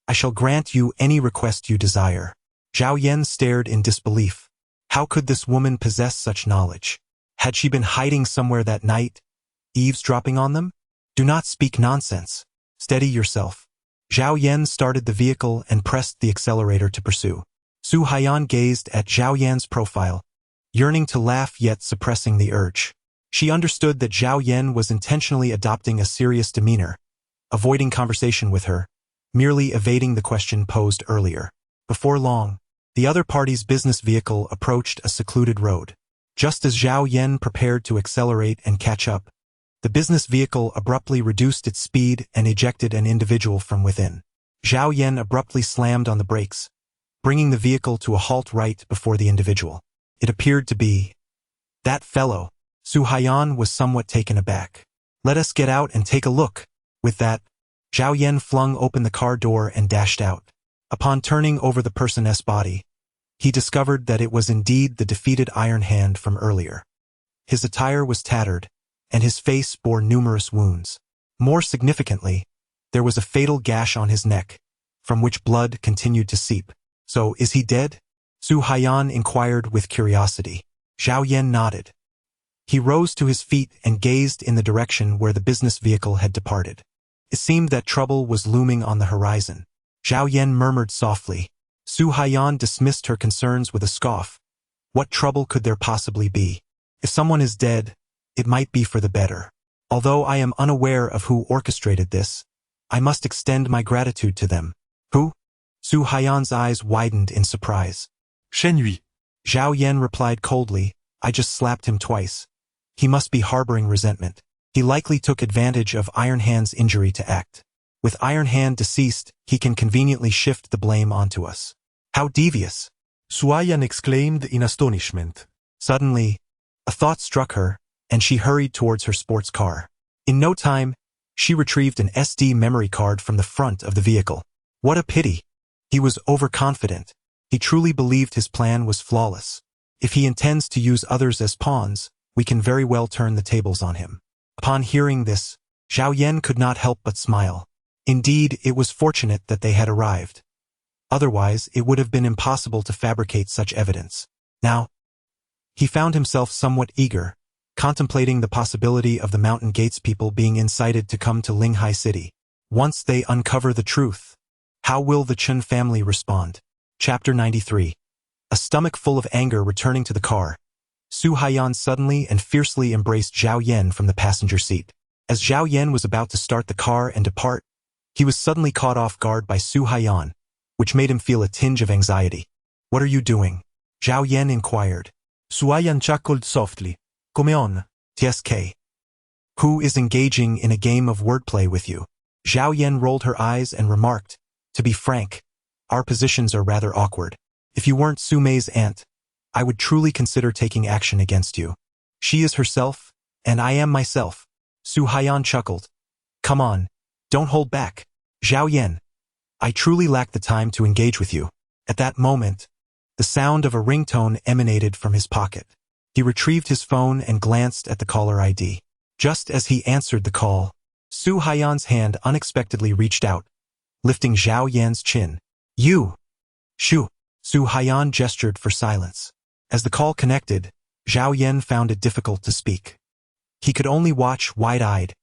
I shall grant you any request you desire. Zhao Yan stared in disbelief. How could this woman possess such knowledge? Had she been hiding somewhere that night, eavesdropping on them? Do not speak nonsense. Steady yourself. Zhao Yan started the vehicle and pressed the accelerator to pursue. Su Haiyan gazed at Zhao Yan's profile, yearning to laugh yet suppressing the urge. She understood that Zhao Yan was intentionally adopting a serious demeanor, avoiding conversation with her, merely evading the question posed earlier. Before long, the other party's business vehicle approached a secluded road. Just as Zhao Yan prepared to accelerate and catch up, the business vehicle abruptly reduced its speed and ejected an individual from within. Zhao Yan abruptly slammed on the brakes, bringing the vehicle to a halt right before the individual. It appeared to be that fellow. Su Haiyan was somewhat taken aback. Let us get out and take a look. With that, Zhao Yan flung open the car door and dashed out. Upon turning over the person's body, he discovered that it was indeed the defeated Iron Hand from earlier. His attire was tattered, and his face bore numerous wounds. More significantly, there was a fatal gash on his neck, from which blood continued to seep. So, is he dead? Su Haiyan inquired with curiosity. Zhao Yan nodded. He rose to his feet and gazed in the direction where the business vehicle had departed. It seemed that trouble was looming on the horizon. Zhao Yan murmured softly. Su Haiyan dismissed her concerns with a scoff. What trouble could there possibly be? If someone is dead, it might be for the better. Although I am unaware of who orchestrated this, I must extend my gratitude to them. Who? Su Haiyan's eyes widened in surprise. Shenhui. Zhao Yan replied coldly, I just slapped him twice. He must be harboring resentment. He likely took advantage of Iron Hand's injury to act. With Iron Hand deceased, he can conveniently shift the blame onto us. How devious! Su Haiyan exclaimed in astonishment. Suddenly, a thought struck her, and she hurried towards her sports car. In no time, she retrieved an SD memory card from the front of the vehicle. What a pity! He was overconfident. He truly believed his plan was flawless. If he intends to use others as pawns, we can very well turn the tables on him. Upon hearing this, Zhao Yan could not help but smile. Indeed, it was fortunate that they had arrived. Otherwise, it would have been impossible to fabricate such evidence. Now, he found himself somewhat eager, contemplating the possibility of the Mountain Gates people being incited to come to Linghai City. Once they uncover the truth, How will the Chen family respond? Chapter 93. A stomach full of anger returning to the car, Su Haiyan suddenly and fiercely embraced Zhao Yan from the passenger seat. As Zhao Yan was about to start the car and depart, he was suddenly caught off guard by Su Haiyan, which made him feel a tinge of anxiety. What are you doing? Zhao Yan inquired. Su Haiyan chuckled softly. Come on. TSK. Who is engaging in a game of wordplay with you? Zhao Yan rolled her eyes and remarked, to be frank, our positions are rather awkward. If you weren't Su Mei's aunt, I would truly consider taking action against you. She is herself, and I am myself. Su Haiyan chuckled. Come on, don't hold back. Zhao Yan, I truly lack the time to engage with you. At that moment, the sound of a ringtone emanated from his pocket. He retrieved his phone and glanced at the caller ID. Just as he answered the call, Su Haiyan's hand unexpectedly reached out, lifting Zhao Yan's chin. You! Shu! Su Haiyan gestured for silence. As the call connected, Zhao Yan found it difficult to speak. He could only watch wide-eyed,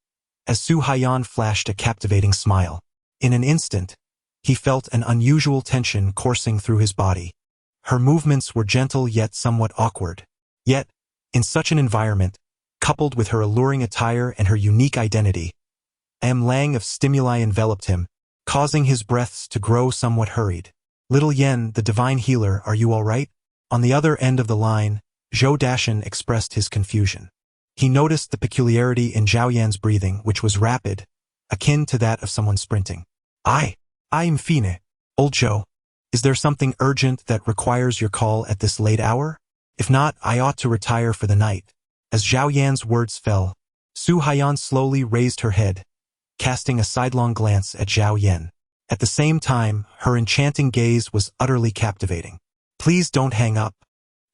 as Su Haiyan flashed a captivating smile. In an instant, he felt an unusual tension coursing through his body. Her movements were gentle yet somewhat awkward. Yet, in such an environment, coupled with her alluring attire and her unique identity, a lang of stimuli enveloped him, causing his breaths to grow somewhat hurried. Little Yen, the divine healer, are you all right? On the other end of the line, Zhou Dashan expressed his confusion. He noticed the peculiarity in Zhao Yan's breathing, which was rapid, akin to that of someone sprinting. I'm Fine. Old Zhou, is there something urgent that requires your call at this late hour? If not, I ought to retire for the night. As Zhao Yan's words fell, Su Haiyan slowly raised her head, casting a sidelong glance at Zhao Yan. At the same time, her enchanting gaze was utterly captivating. Please don't hang up.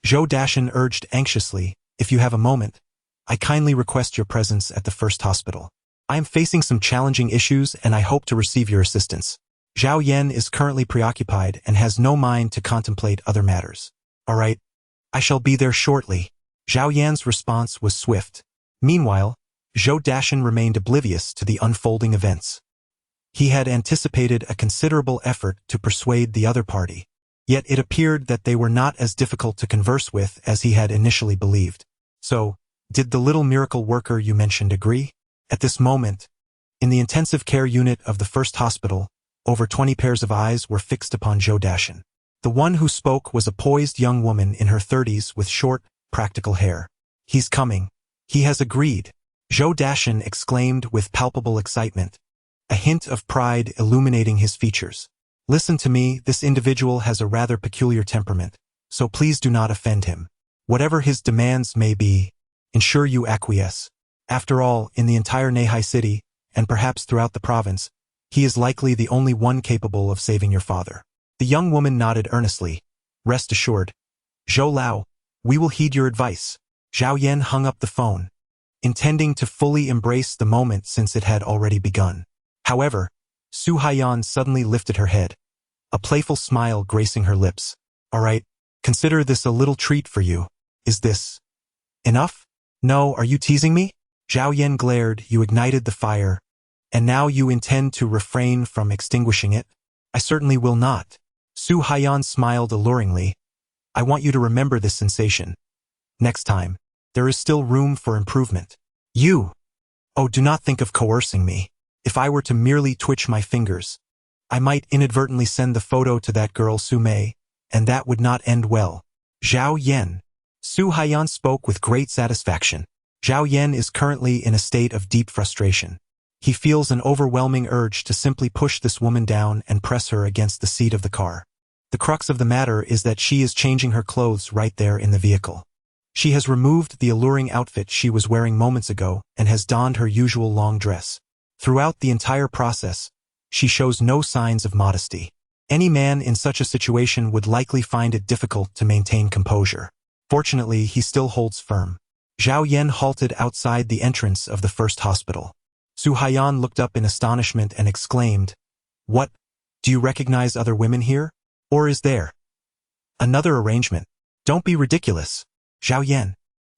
Zhou Dashan urged anxiously, if you have a moment, I kindly request your presence at the first hospital. I am facing some challenging issues and I hope to receive your assistance. Zhao Yan is currently preoccupied and has no mind to contemplate other matters. All right, I shall be there shortly. Zhao Yan's response was swift. Meanwhile, Zhou Dashan remained oblivious to the unfolding events. He had anticipated a considerable effort to persuade the other party, yet it appeared that they were not as difficult to converse with as he had initially believed. So, did the little miracle worker you mentioned agree? At this moment, in the intensive care unit of the first hospital, over 20 pairs of eyes were fixed upon Zhou Dashan. The one who spoke was a poised young woman in her 30s with short, practical hair. He's coming. He has agreed. Zhou Dashan exclaimed with palpable excitement, a hint of pride illuminating his features. Listen to me, this individual has a rather peculiar temperament, so please do not offend him. Whatever his demands may be, ensure you acquiesce. After all, in the entire Neihai city, and perhaps throughout the province, he is likely the only one capable of saving your father. The young woman nodded earnestly. Rest assured. Zhou Lao, we will heed your advice. Zhao Yan hung up the phone, intending to fully embrace the moment since it had already begun. However, Su Haiyan suddenly lifted her head, a playful smile gracing her lips. All right, consider this a little treat for you. Is this enough? No, are you teasing me? Zhao Yan glared. You ignited the fire, and now you intend to refrain from extinguishing it? I certainly will not. Su Haiyan smiled alluringly. I want you to remember this sensation. Next time, there is still room for improvement. You! Oh, do not think of coercing me. If I were to merely twitch my fingers, I might inadvertently send the photo to that girl Su Mei, and that would not end well. Zhao Yan. Su Haiyan spoke with great satisfaction. Zhao Yan is currently in a state of deep frustration. He feels an overwhelming urge to simply push this woman down and press her against the seat of the car. The crux of the matter is that she is changing her clothes right there in the vehicle. She has removed the alluring outfit she was wearing moments ago and has donned her usual long dress. Throughout the entire process, she shows no signs of modesty. Any man in such a situation would likely find it difficult to maintain composure. Fortunately, he still holds firm. Zhao Yan halted outside the entrance of the first hospital. Su Haiyan looked up in astonishment and exclaimed, What? Do you recognize other women here? Or is there another arrangement? Don't be ridiculous. Zhao Yan,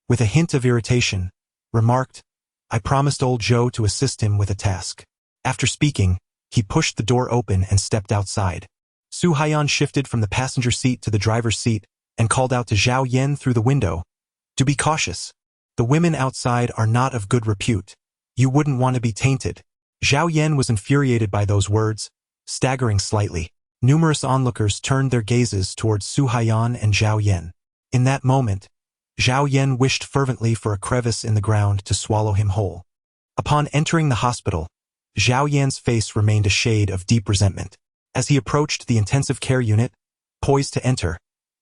with a hint of irritation, remarked, I promised old Zhou to assist him with a task. After speaking, He pushed the door open and stepped outside. Su Haiyan shifted from the passenger seat to the driver's seat and called out to Zhao Yan through the window. "Do be cautious. The women outside are not of good repute. You wouldn't want to be tainted." Zhao Yan was infuriated by those words, staggering slightly. Numerous onlookers turned their gazes towards Su Haiyan and Zhao Yan. In that moment, Zhao Yan wished fervently for a crevice in the ground to swallow him whole. Upon entering the hospital, Zhao Yan's face remained a shade of deep resentment. As he approached the intensive care unit, poised to enter,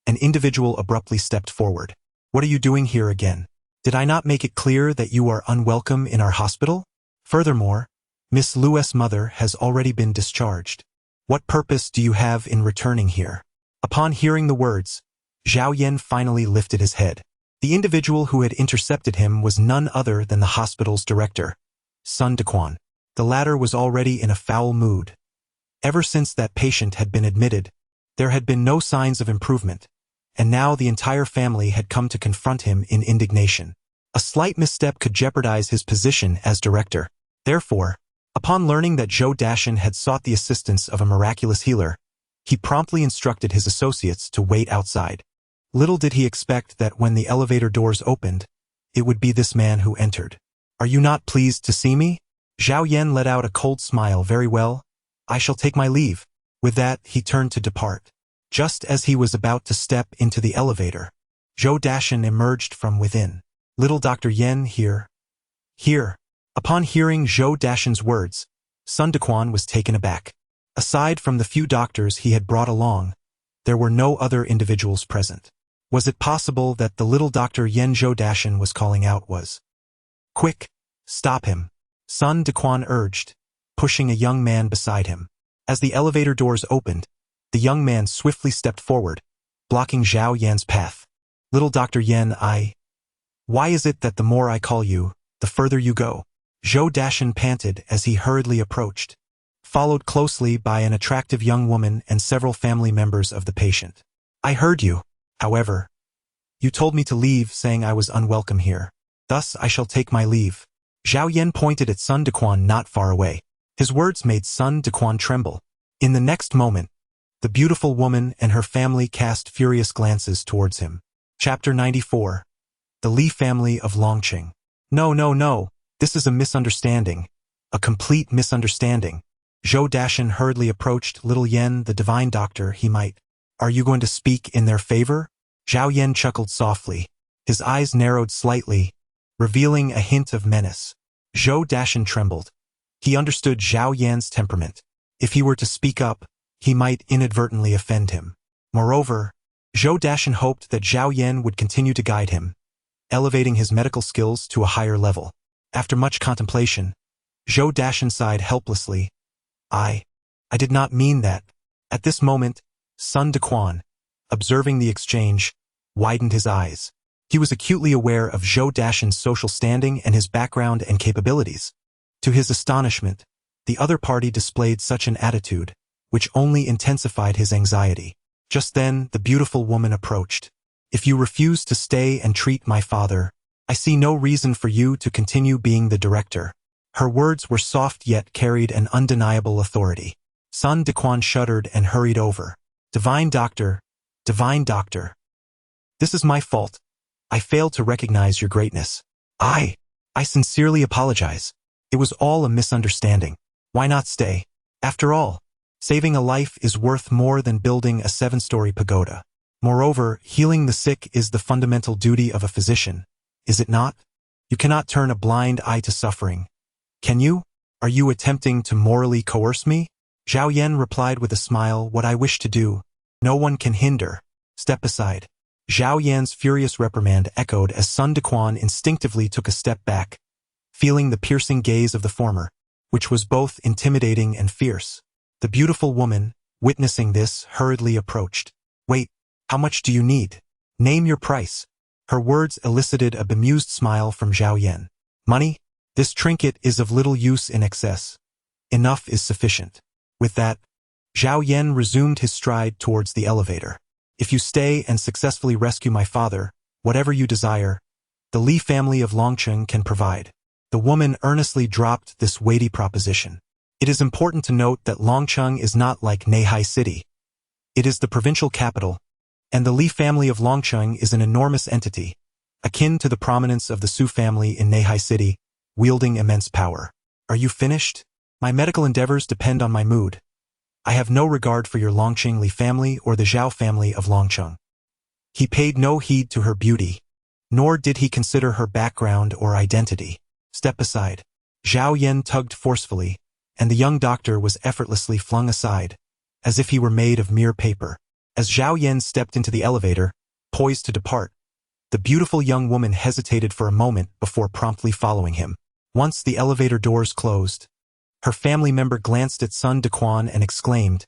an individual abruptly stepped forward. "What are you doing here again? Did I not make it clear that you are unwelcome in our hospital? Furthermore, Miss Lu's mother has already been discharged. What purpose do you have in returning here?" Upon hearing the words, Zhao Yan finally lifted his head. The individual who had intercepted him was none other than the hospital's director, Sun Dequan. The latter was already in a foul mood. Ever since that patient had been admitted, there had been no signs of improvement, and now the entire family had come to confront him in indignation. A slight misstep could jeopardize his position as director. Therefore, upon learning that Zhou Dashan had sought the assistance of a miraculous healer, he promptly instructed his associates to wait outside. Little did he expect that when the elevator doors opened, it would be this man who entered. "Are you not pleased to see me?" Zhao Yan let out a cold smile. "Very well. I shall take my leave." With that, he turned to depart. Just as he was about to step into the elevator, Zhou Dashan emerged from within. "Little Dr. Yen here." "Here." Upon hearing Zhou Dashan's words, Sun Dequan was taken aback. Aside from the few doctors he had brought along, there were no other individuals present. Was it possible that the little Dr. Yen Zhou Dashan was calling out was? "Quick, stop him," Sun Dequan urged, pushing a young man beside him. As the elevator doors opened, the young man swiftly stepped forward, blocking Zhao Yan's path. "Little Dr. Yen I. Why is it that the more I call you, the further you go?" Zhou Dashan panted as he hurriedly approached, followed closely by an attractive young woman and several family members of the patient. "I heard you. However, you told me to leave, saying I was unwelcome here. Thus I shall take my leave." Zhao Yan pointed at Sun Dequan not far away. His words made Sun Dequan tremble. In the next moment, the beautiful woman and her family cast furious glances towards him. Chapter 94. The Li family of Longqing. No. This is a misunderstanding. A complete misunderstanding. Zhou Dashan hurriedly approached little Yen, the divine doctor. "He might. Are you going to speak in their favor?" Zhao Yan chuckled softly. His eyes narrowed slightly, revealing a hint of menace. Zhou Dashan trembled. He understood Zhao Yan's temperament. If he were to speak up, he might inadvertently offend him. Moreover, Zhou Dashan hoped that Zhao Yan would continue to guide him, elevating his medical skills to a higher level. After much contemplation, Zhou Dashan sighed helplessly. I did not mean that." At this moment, Sun Dequan, observing the exchange, widened his eyes. He was acutely aware of Zhou Dashan's social standing and his background and capabilities. To his astonishment, the other party displayed such an attitude, which only intensified his anxiety. Just then, the beautiful woman approached. "If you refuse to stay and treat my father, I see no reason for you to continue being the director." Her words were soft yet carried an undeniable authority. Sun Dequan shuddered and hurried over. Divine Doctor. This is my fault. I failed to recognize your greatness. I sincerely apologize. It was all a misunderstanding. Why not stay? After all, saving a life is worth more than building a 7-story pagoda. Moreover, healing the sick is the fundamental duty of a physician, is it not? You cannot turn a blind eye to suffering. Can you? Are you attempting to morally coerce me? Zhao Yan replied with a smile, "What I wish to do, no one can hinder. Step aside." Zhao Yan's furious reprimand echoed as Sun Dequan instinctively took a step back, feeling the piercing gaze of the former, which was both intimidating and fierce. The beautiful woman, witnessing this, hurriedly approached. "Wait, how much do you need? Name your price." Her words elicited a bemused smile from Zhao Yan. "Money? This trinket is of little use in excess. Enough is sufficient." With that, Zhao Yan resumed his stride towards the elevator. "If you stay and successfully rescue my father, whatever you desire, the Li family of Longqing can provide." The woman earnestly dropped this weighty proposition. It is important to note that Longcheng is not like Neihai City. It is the provincial capital, and the Li family of Longcheng is an enormous entity, akin to the prominence of the Su family in Neihai City, wielding immense power. Are you finished? My medical endeavors depend on my mood. I have no regard for your Longcheng Li family or the Zhao family of Longcheng. He paid no heed to her beauty, nor did he consider her background or identity. Step aside. Zhao Yan tugged forcefully, and the young doctor was effortlessly flung aside, as if he were made of mere paper. As Zhao Yan stepped into the elevator, poised to depart, the beautiful young woman hesitated for a moment before promptly following him. Once the elevator doors closed, her family member glanced at Sun Dequan and exclaimed,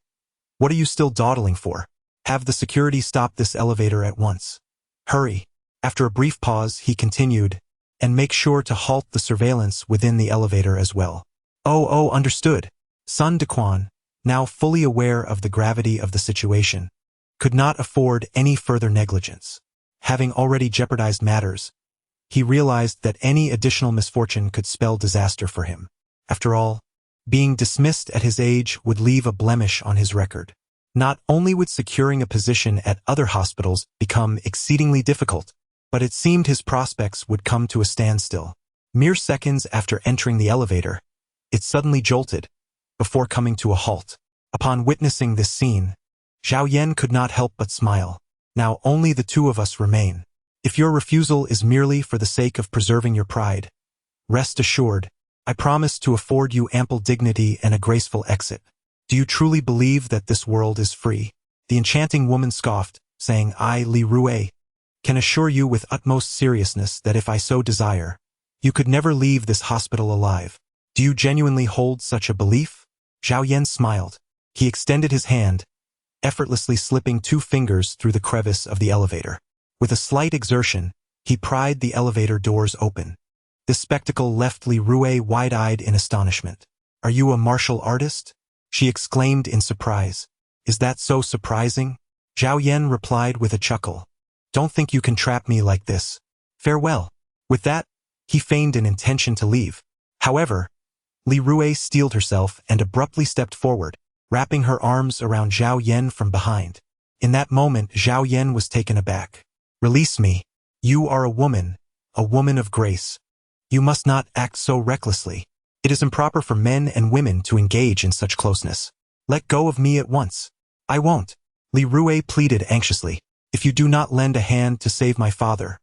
"What are you still dawdling for? Have the security stop this elevator at once. Hurry." After a brief pause, he continued, "And make sure to halt the surveillance within the elevator as well." Oh, understood. Sun Dequan, now fully aware of the gravity of the situation, could not afford any further negligence. Having already jeopardized matters, he realized that any additional misfortune could spell disaster for him. After all, being dismissed at his age would leave a blemish on his record. Not only would securing a position at other hospitals become exceedingly difficult, but it seemed his prospects would come to a standstill. Mere seconds after entering the elevator, it suddenly jolted, before coming to a halt. Upon witnessing this scene, Zhao Yan could not help but smile. Now only the two of us remain. If your refusal is merely for the sake of preserving your pride, rest assured, I promise to afford you ample dignity and a graceful exit. Do you truly believe that this world is free? The enchanting woman scoffed, saying, I, Li Rue, can assure you with utmost seriousness that if I so desire, you could never leave this hospital alive. Do you genuinely hold such a belief? Zhao Yan smiled. He extended his hand, effortlessly slipping 2 fingers through the crevice of the elevator. With a slight exertion, he pried the elevator doors open. This spectacle left Li Rue wide-eyed in astonishment. Are you a martial artist? She exclaimed in surprise. Is that so surprising? Zhao Yan replied with a chuckle. Don't think you can trap me like this. Farewell. With that, he feigned an intention to leave. However, Li Rue steeled herself and abruptly stepped forward, wrapping her arms around Zhao Yan from behind. In that moment, Zhao Yan was taken aback. Release me. You are a woman of grace. You must not act so recklessly. It is improper for men and women to engage in such closeness. Let go of me at once. I won't. Li Rue pleaded anxiously. If you do not lend a hand to save my father,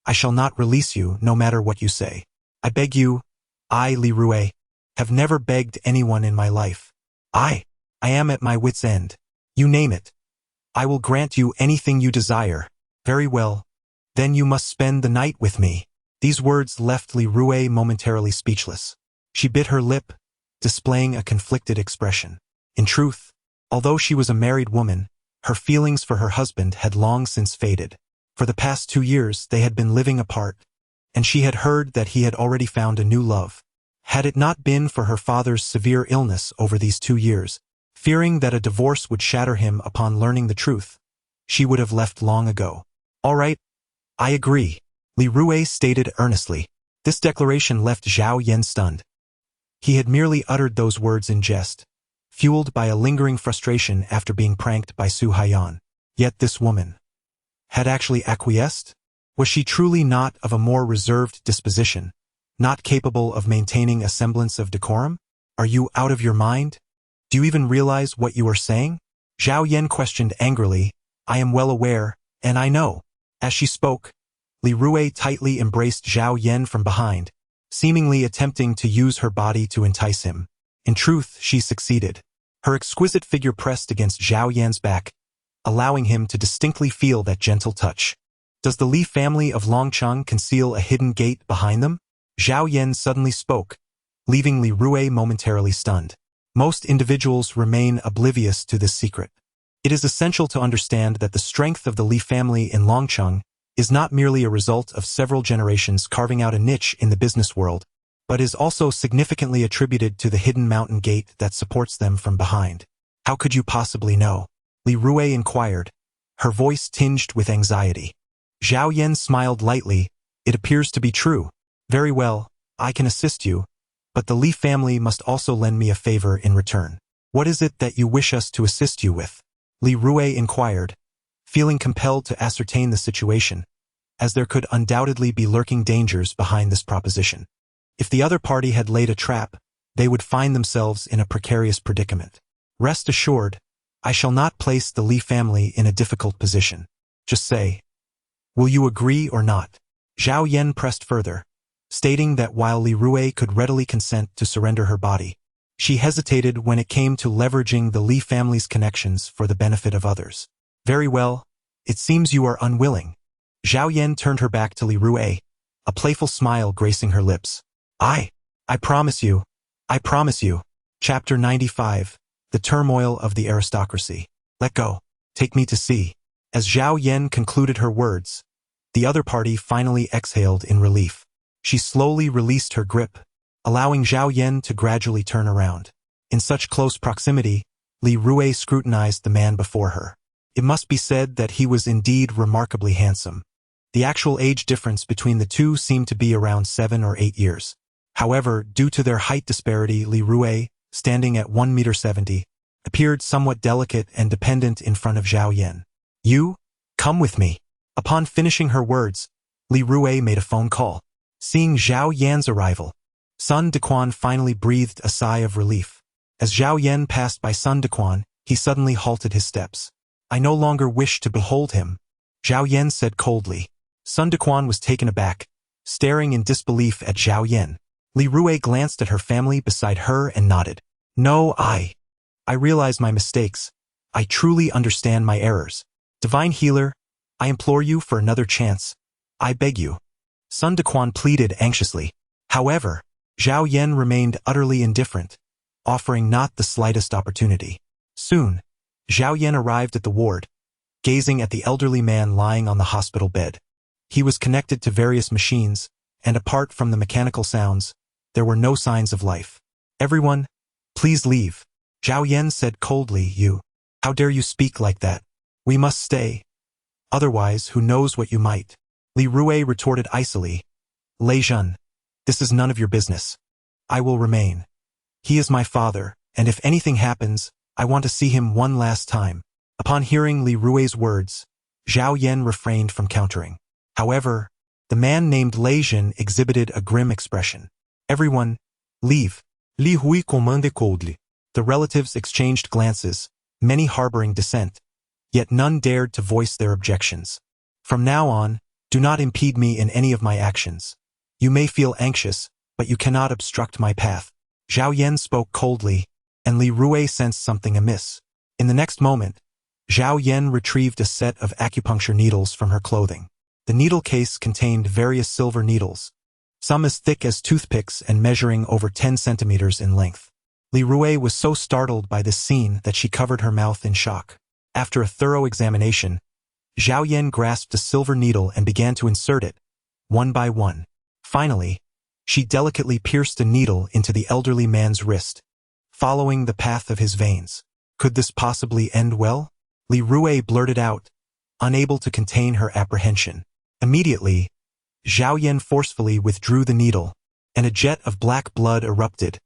I shall not release you no matter what you say. I beg you. I, Li Rue, have never begged anyone in my life. I am at my wit's end. You name it. I will grant you anything you desire. Very well. Then you must spend the night with me. These words left Li Rue momentarily speechless. She bit her lip, displaying a conflicted expression. In truth, although she was a married woman, her feelings for her husband had long since faded. For the past 2 years they had been living apart, and she had heard that he had already found a new love. Had it not been for her father's severe illness over these 2 years, fearing that a divorce would shatter him upon learning the truth, she would have left long ago. All right, I agree, Li Rue stated earnestly. This declaration left Zhao Yan stunned. He had merely uttered those words in jest, fueled by a lingering frustration after being pranked by Su Haiyan. Yet this woman had actually acquiesced? Was she truly not of a more reserved disposition, not capable of maintaining a semblance of decorum? Are you out of your mind? Do you even realize what you are saying? Zhao Yan questioned angrily. I am well aware, and I know. As she spoke, Li Rue tightly embraced Zhao Yan from behind, seemingly attempting to use her body to entice him. In truth, she succeeded. Her exquisite figure pressed against Zhao Yan's back, allowing him to distinctly feel that gentle touch. Does the Li family of Longcheng conceal a hidden gate behind them? Zhao Yan suddenly spoke, leaving Li Rue momentarily stunned. Most individuals remain oblivious to this secret. It is essential to understand that the strength of the Li family in Longcheng is not merely a result of several generations carving out a niche in the business world, but is also significantly attributed to the hidden mountain gate that supports them from behind. How could you possibly know? Li Rue inquired, her voice tinged with anxiety. Zhao Yan smiled lightly. It appears to be true. Very well, I can assist you, but the Li family must also lend me a favor in return. What is it that you wish us to assist you with? Li Rue inquired, feeling compelled to ascertain the situation, as there could undoubtedly be lurking dangers behind this proposition. If the other party had laid a trap, they would find themselves in a precarious predicament. Rest assured, I shall not place the Li family in a difficult position. Just say, will you agree or not? Zhao Yan pressed further, stating that while Li Rue could readily consent to surrender her body, she hesitated when it came to leveraging the Li family's connections for the benefit of others. Very well, it seems you are unwilling. Zhao Yan turned her back to Li Rue, a playful smile gracing her lips. I promise you. Chapter 95, The Turmoil of the Aristocracy. Let go. Take me to see. As Zhao Yan concluded her words, the other party finally exhaled in relief. She slowly released her grip, allowing Zhao Yan to gradually turn around. In such close proximity, Li Rue scrutinized the man before her. It must be said that he was indeed remarkably handsome. The actual age difference between the two seemed to be around 7 or 8 years. However, due to their height disparity, Li Rue, standing at 1.70 meters, appeared somewhat delicate and dependent in front of Zhao Yan. You? Come with me. Upon finishing her words, Li Rue made a phone call. Seeing Zhao Yan's arrival, Sun Dequan finally breathed a sigh of relief. As Zhao Yan passed by Sun Dequan, he suddenly halted his steps. I no longer wish to behold him, Zhao Yan said coldly. Sun Dequan was taken aback, staring in disbelief at Zhao Yan. Li Rue glanced at her family beside her and nodded. No, I realize my mistakes. I truly understand my errors. Divine Healer, I implore you for another chance. I beg you. Sun Dequan pleaded anxiously. However, Zhao Yan remained utterly indifferent, offering not the slightest opportunity. Soon, Zhao Yan arrived at the ward, gazing at the elderly man lying on the hospital bed. He was connected to various machines, and apart from the mechanical sounds, there were no signs of life. Everyone, please leave, Zhao Yan said coldly. You, how dare you speak like that? We must stay. Otherwise, who knows what you might. Li Rue retorted icily. Lei Zhen, this is none of your business. I will remain. He is my father, and if anything happens, I want to see him one last time. Upon hearing Li Rue's words, Zhao Yan refrained from countering. However, the man named Lei Zhen exhibited a grim expression. Everyone, leave. Li Hui commanded coldly. The relatives exchanged glances, many harboring dissent, yet none dared to voice their objections. From now on, do not impede me in any of my actions. You may feel anxious, but you cannot obstruct my path. Zhao Yan spoke coldly, and Li Rue sensed something amiss. In the next moment, Zhao Yan retrieved a set of acupuncture needles from her clothing. The needle case contained various silver needles, some as thick as toothpicks and measuring over 10 centimeters in length. Li Rue was so startled by this scene that she covered her mouth in shock. After a thorough examination, Zhao Yan grasped a silver needle and began to insert it, one by one. Finally, she delicately pierced a needle into the elderly man's wrist, following the path of his veins. Could this possibly end well? Li Rue blurted out, unable to contain her apprehension. Immediately, Zhao Yan forcefully withdrew the needle, and a jet of black blood erupted,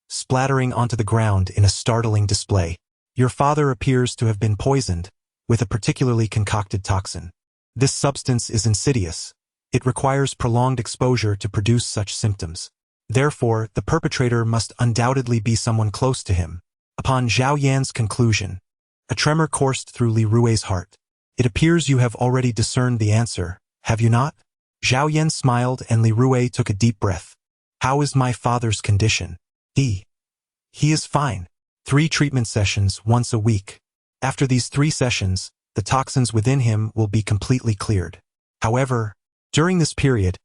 splattering onto the ground in a startling display. Your father appears to have been poisoned with a particularly concocted toxin. This substance is insidious. It requires prolonged exposure to produce such symptoms. Therefore, the perpetrator must undoubtedly be someone close to him. Upon Zhao Yan's conclusion, a tremor coursed through Li Rue's heart. It appears you have already discerned the answer, have you not? Zhao Yan smiled and Li Rue took a deep breath. How is my father's condition? He is fine. 3 treatment sessions once a week. After these 3 sessions, the toxins within him will be completely cleared. However, during this period,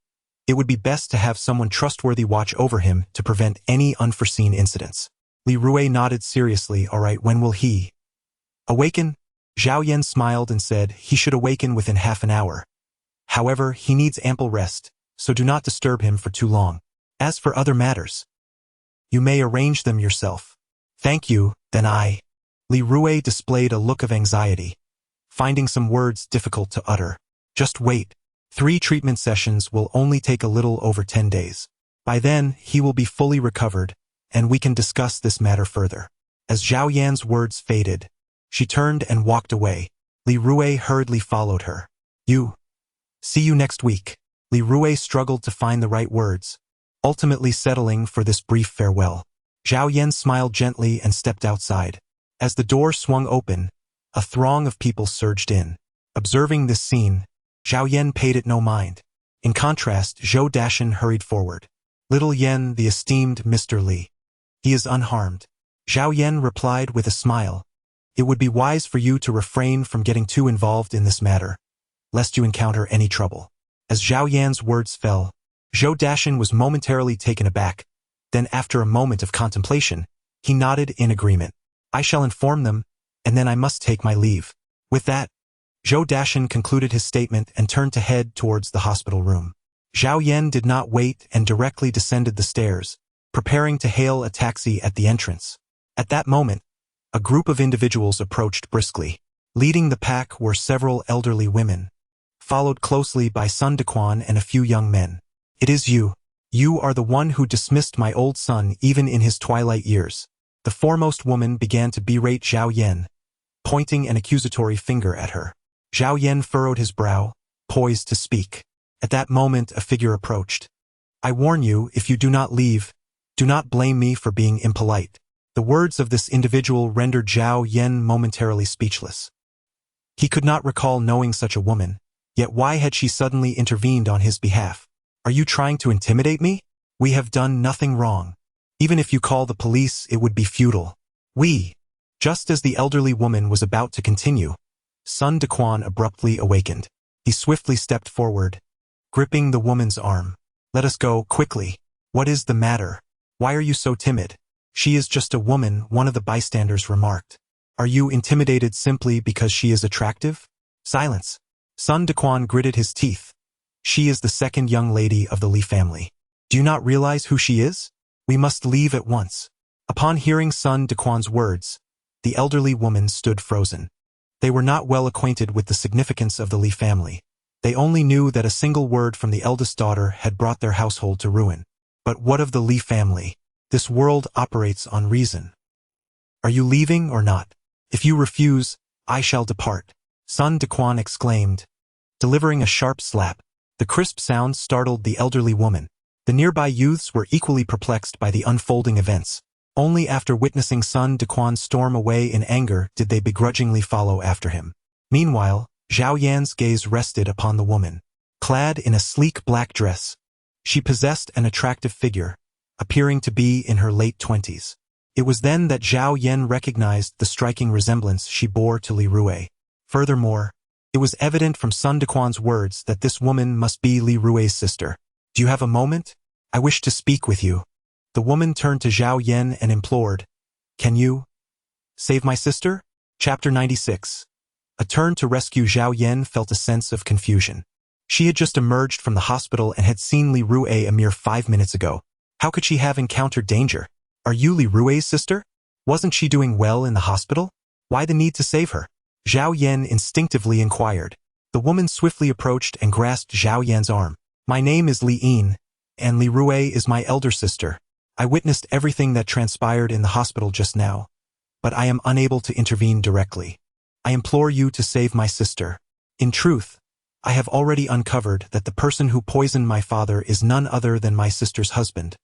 it would be best to have someone trustworthy watch over him to prevent any unforeseen incidents. Li Rue nodded seriously. All right, when will he awaken? Zhao Yan smiled and said he should awaken within half an hour. However, he needs ample rest, so do not disturb him for too long. As for other matters, you may arrange them yourself. Thank you, then I. Li Rue displayed a look of anxiety, finding some words difficult to utter. Just wait. 3 treatment sessions will only take a little over 10 days. By then, he will be fully recovered, and we can discuss this matter further. As Zhao Yan's words faded, she turned and walked away. Li Rui hurriedly followed her. See you next week. Li Rui struggled to find the right words, ultimately settling for this brief farewell. Zhao Yan smiled gently and stepped outside. As the door swung open, a throng of people surged in. Observing this scene, Zhao Yan paid it no mind. In contrast, Zhou Dashan hurried forward. Little Yan, the esteemed Mr. Li. He is unharmed. Zhao Yan replied with a smile. It would be wise for you to refrain from getting too involved in this matter, lest you encounter any trouble. As Zhao Yan's words fell, Zhou Dashan was momentarily taken aback. Then after a moment of contemplation, he nodded in agreement. I shall inform them, and then I must take my leave. With that, Zhou Dashan concluded his statement and turned to head towards the hospital room. Zhao Yan did not wait and directly descended the stairs, preparing to hail a taxi at the entrance. At that moment, a group of individuals approached briskly. Leading the pack were several elderly women, followed closely by Sun Dequan and a few young men. It is you. You are the one who dismissed my old son even in his twilight years. The foremost woman began to berate Zhao Yan, pointing an accusatory finger at her. Zhao Yan furrowed his brow, poised to speak. At that moment a figure approached. I warn you, if you do not leave, do not blame me for being impolite. The words of this individual rendered Zhao Yan momentarily speechless. He could not recall knowing such a woman, yet why had she suddenly intervened on his behalf? Are you trying to intimidate me? We have done nothing wrong. Even if you call the police, it would be futile. Just as the elderly woman was about to continue, Sun Dequan abruptly awakened. He swiftly stepped forward, gripping the woman's arm. Let us go, quickly. What is the matter? Why are you so timid? She is just a woman, one of the bystanders remarked. Are you intimidated simply because she is attractive? Silence. Sun Dequan gritted his teeth. She is the second young lady of the Li family. Do you not realize who she is? We must leave at once. Upon hearing Sun Dequan's words, the elderly woman stood frozen. They were not well acquainted with the significance of the Li family. They only knew that a single word from the eldest daughter had brought their household to ruin. But what of the Li family? This world operates on reason. Are you leaving or not? If you refuse, I shall depart. Sun Dequan exclaimed, delivering a sharp slap. The crisp sound startled the elderly woman. The nearby youths were equally perplexed by the unfolding events. Only after witnessing Sun Dequan storm away in anger did they begrudgingly follow after him. Meanwhile, Zhao Yan's gaze rested upon the woman. Clad in a sleek black dress, she possessed an attractive figure, appearing to be in her late 20s. It was then that Zhao Yan recognized the striking resemblance she bore to Li Rui. Furthermore, it was evident from Sun Dequan's words that this woman must be Li Rui's sister. Do you have a moment? I wish to speak with you. The woman turned to Zhao Yan and implored, Can you save my sister? Chapter 96. A turn to rescue. Zhao Yan felt a sense of confusion. She had just emerged from the hospital and had seen Li Rui a mere 5 minutes ago. How could she have encountered danger? Are you Li Rui's sister? Wasn't she doing well in the hospital? Why the need to save her? Zhao Yan instinctively inquired. The woman swiftly approached and grasped Zhao Yan's arm. My name is Li Yin, and Li Rui is my elder sister. I witnessed everything that transpired in the hospital just now, but I am unable to intervene directly. I implore you to save my sister. In truth, I have already uncovered that the person who poisoned my father is none other than my sister's husband,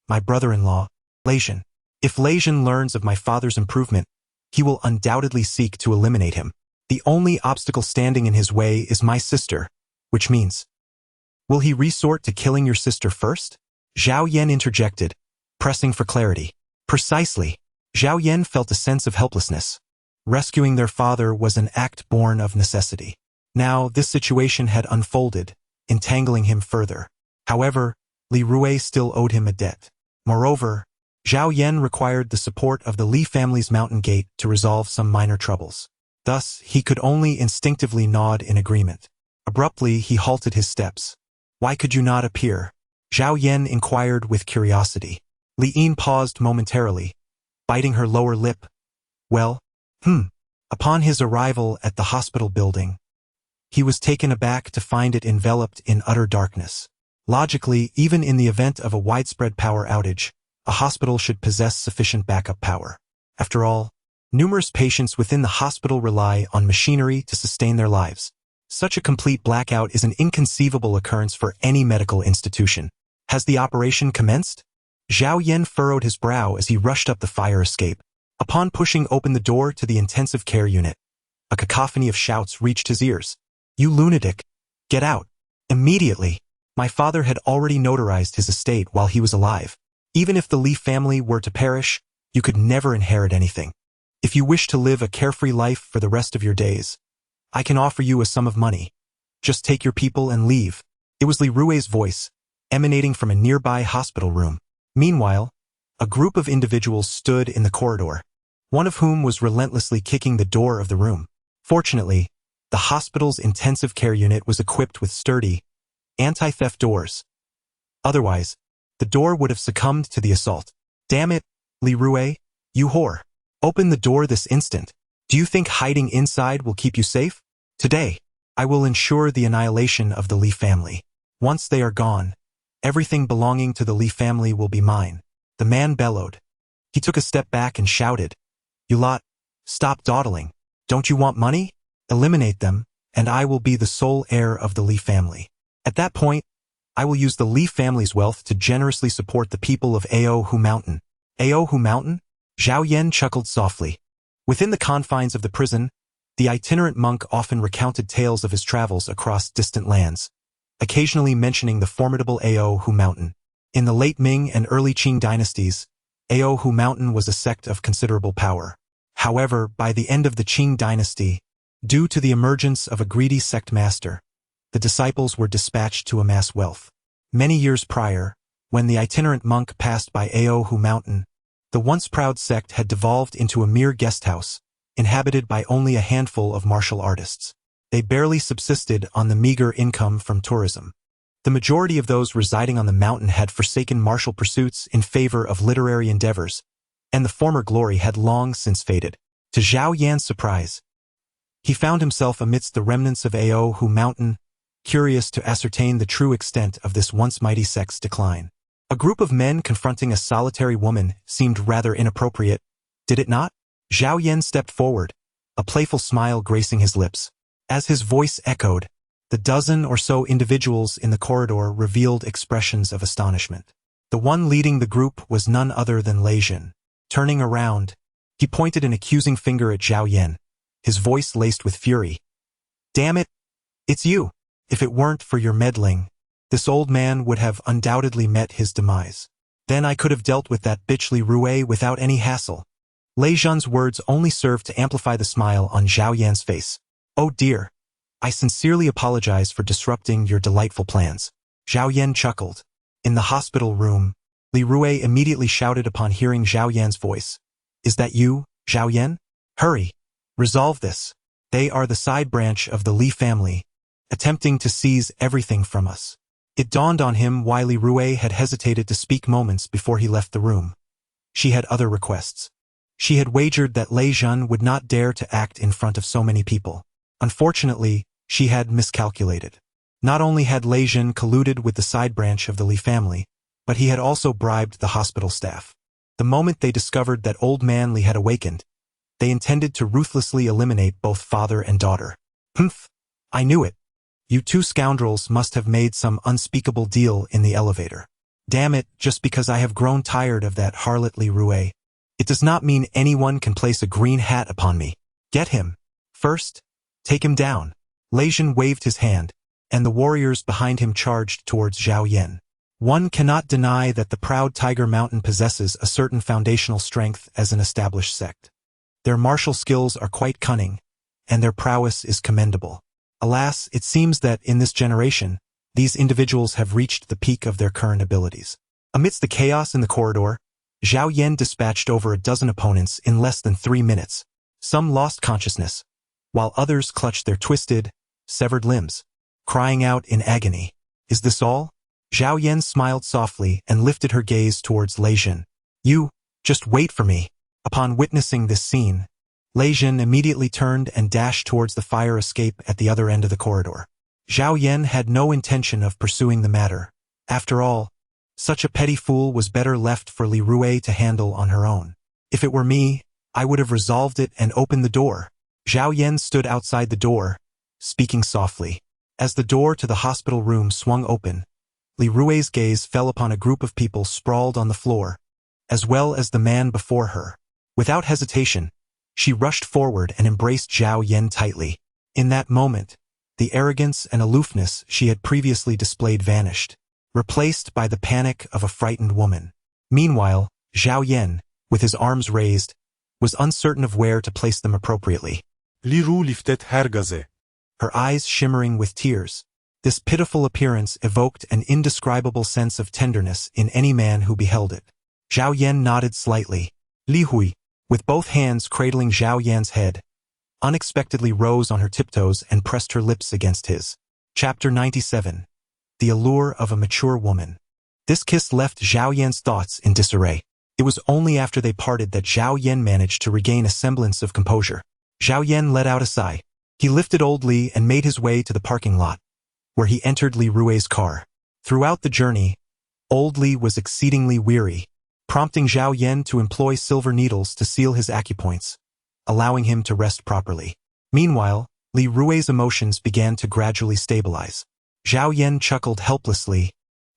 my brother-in-law, Leijin. If Leijin learns of my father's improvement, he will undoubtedly seek to eliminate him. The only obstacle standing in his way is my sister, which means, will he resort to killing your sister first? Zhao Yan interjected, pressing for clarity. Precisely. Zhao Yan felt a sense of helplessness. Rescuing their father was an act born of necessity. Now, this situation had unfolded, entangling him further. However, Li Rui still owed him a debt. Moreover, Zhao Yan required the support of the Li family's mountain gate to resolve some minor troubles. Thus, he could only instinctively nod in agreement. Abruptly, he halted his steps. Why could you not appear? Zhao Yan inquired with curiosity. Li Yin paused momentarily, biting her lower lip. Well, Upon his arrival at the hospital building, he was taken aback to find it enveloped in utter darkness. Logically, even in the event of a widespread power outage, a hospital should possess sufficient backup power. After all, numerous patients within the hospital rely on machinery to sustain their lives. Such a complete blackout is an inconceivable occurrence for any medical institution. Has the operation commenced? Zhao Yan furrowed his brow as he rushed up the fire escape. Upon pushing open the door to the intensive care unit, a cacophony of shouts reached his ears. "You lunatic! Get out! Immediately!" My father had already notarized his estate while he was alive. Even if the Li family were to perish, you could never inherit anything. If you wish to live a carefree life for the rest of your days, I can offer you a sum of money. Just take your people and leave. It was Li Rui's voice, emanating from a nearby hospital room. Meanwhile, a group of individuals stood in the corridor, one of whom was relentlessly kicking the door of the room. Fortunately, the hospital's intensive care unit was equipped with sturdy, anti-theft doors. Otherwise, the door would have succumbed to the assault. "Damn it, Li Rui, you whore. Open the door this instant. Do you think hiding inside will keep you safe? Today, I will ensure the annihilation of the Li family. Once they are gone, everything belonging to the Li family will be mine." The man bellowed. He took a step back and shouted, "You lot, stop dawdling. Don't you want money? Eliminate them, and I will be the sole heir of the Li family. At that point, I will use the Li family's wealth to generously support the people of Aohu Mountain." Aohu Mountain? Zhao Yan chuckled softly. Within the confines of the prison, the itinerant monk often recounted tales of his travels across distant lands, occasionally mentioning the formidable Aohu Mountain. In the late Ming and early Qing dynasties, Aohu Mountain was a sect of considerable power. However, by the end of the Qing dynasty, due to the emergence of a greedy sect master, the disciples were dispatched to amass wealth. Many years prior, when the itinerant monk passed by Aohu Mountain, the once proud sect had devolved into a mere guest house, inhabited by only a handful of martial artists. They barely subsisted on the meager income from tourism. The majority of those residing on the mountain had forsaken martial pursuits in favor of literary endeavors, and the former glory had long since faded. To Zhao Yan's surprise, he found himself amidst the remnants of Aohu Mountain, curious to ascertain the true extent of this once mighty sect's decline. A group of men confronting a solitary woman seemed rather inappropriate, did it not? Zhao Yan stepped forward, a playful smile gracing his lips. As his voice echoed, the dozen or so individuals in the corridor revealed expressions of astonishment. The one leading the group was none other than Lei Jin. Turning around, he pointed an accusing finger at Zhao Yan, his voice laced with fury. "Damn it, it's you. If it weren't for your meddling, this old man would have undoubtedly met his demise. Then I could have dealt with that bitch Li Rui without any hassle." Lei Jin's words only served to amplify the smile on Zhao Yan's face. "Oh dear, I sincerely apologize for disrupting your delightful plans." Zhao Yan chuckled. In the hospital room, Li Rui immediately shouted upon hearing Zhao Yan's voice. "Is that you, Zhao Yan? Hurry, resolve this. They are the side branch of the Li family, attempting to seize everything from us." It dawned on him why Li Rui had hesitated to speak moments before he left the room. She had other requests. She had wagered that Lei Jin would not dare to act in front of so many people. Unfortunately, she had miscalculated. Not only had Lei Jin colluded with the side branch of the Li family, but he had also bribed the hospital staff. The moment they discovered that old man Li had awakened, they intended to ruthlessly eliminate both father and daughter. "Humph, I knew it. You two scoundrels must have made some unspeakable deal in the elevator. Damn it, just because I have grown tired of that harlot Li Rui, it does not mean anyone can place a green hat upon me. Get him. First, take him down." Lei Jin waved his hand, and the warriors behind him charged towards Zhao Yan. One cannot deny that the proud Tiger Mountain possesses a certain foundational strength as an established sect. Their martial skills are quite cunning, and their prowess is commendable. Alas, it seems that in this generation, these individuals have reached the peak of their current abilities. Amidst the chaos in the corridor, Zhao Yan dispatched over a dozen opponents in less than 3 minutes. Some lost consciousness, while others clutched their twisted, severed limbs, crying out in agony. "Is this all?" Zhao Yan smiled softly and lifted her gaze towards Lei Jin. "You, just wait for me." Upon witnessing this scene, Lei Jin immediately turned and dashed towards the fire escape at the other end of the corridor. Zhao Yan had no intention of pursuing the matter, After all, such a petty fool was better left for Li Rue to handle on her own. If it were me, I would have resolved it and opened the door. Zhao Yan stood outside the door, speaking softly. As the door to the hospital room swung open, Li Rue's gaze fell upon a group of people sprawled on the floor, as well as the man before her. Without hesitation, she rushed forward and embraced Zhao Yan tightly. In that moment, the arrogance and aloofness she had previously displayed vanished, replaced by the panic of a frightened woman. Meanwhile, Zhao Yan, with his arms raised, was uncertain of where to place them appropriately. Li Ru lifted her gaze. Her eyes shimmering with tears. This pitiful appearance evoked an indescribable sense of tenderness in any man who beheld it. Zhao Yan nodded slightly. Li Hui, with both hands cradling Zhao Yan's head, unexpectedly rose on her tiptoes and pressed her lips against his. Chapter 97. The Allure of a Mature Woman. This kiss left Zhao Yan's thoughts in disarray. It was only after they parted that Zhao Yan managed to regain a semblance of composure. Zhao Yan let out a sigh. He lifted old Li and made his way to the parking lot, where he entered Li Rue's car. Throughout the journey, old Li was exceedingly weary, prompting Zhao Yan to employ silver needles to seal his acupoints, allowing him to rest properly. Meanwhile, Li Rue's emotions began to gradually stabilize. Zhao Yan chuckled helplessly.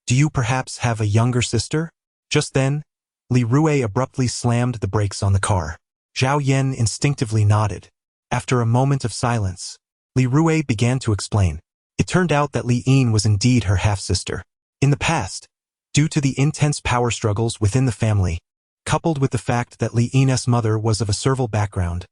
Do you perhaps have a younger sister? Just then, Li Rue abruptly slammed the brakes on the car. Zhao Yan instinctively nodded. After a moment of silence, Li Rue began to explain. It turned out that Li Yin was indeed her half-sister. In the past, due to the intense power struggles within the family, coupled with the fact that Li Yin's mother was of a servile background,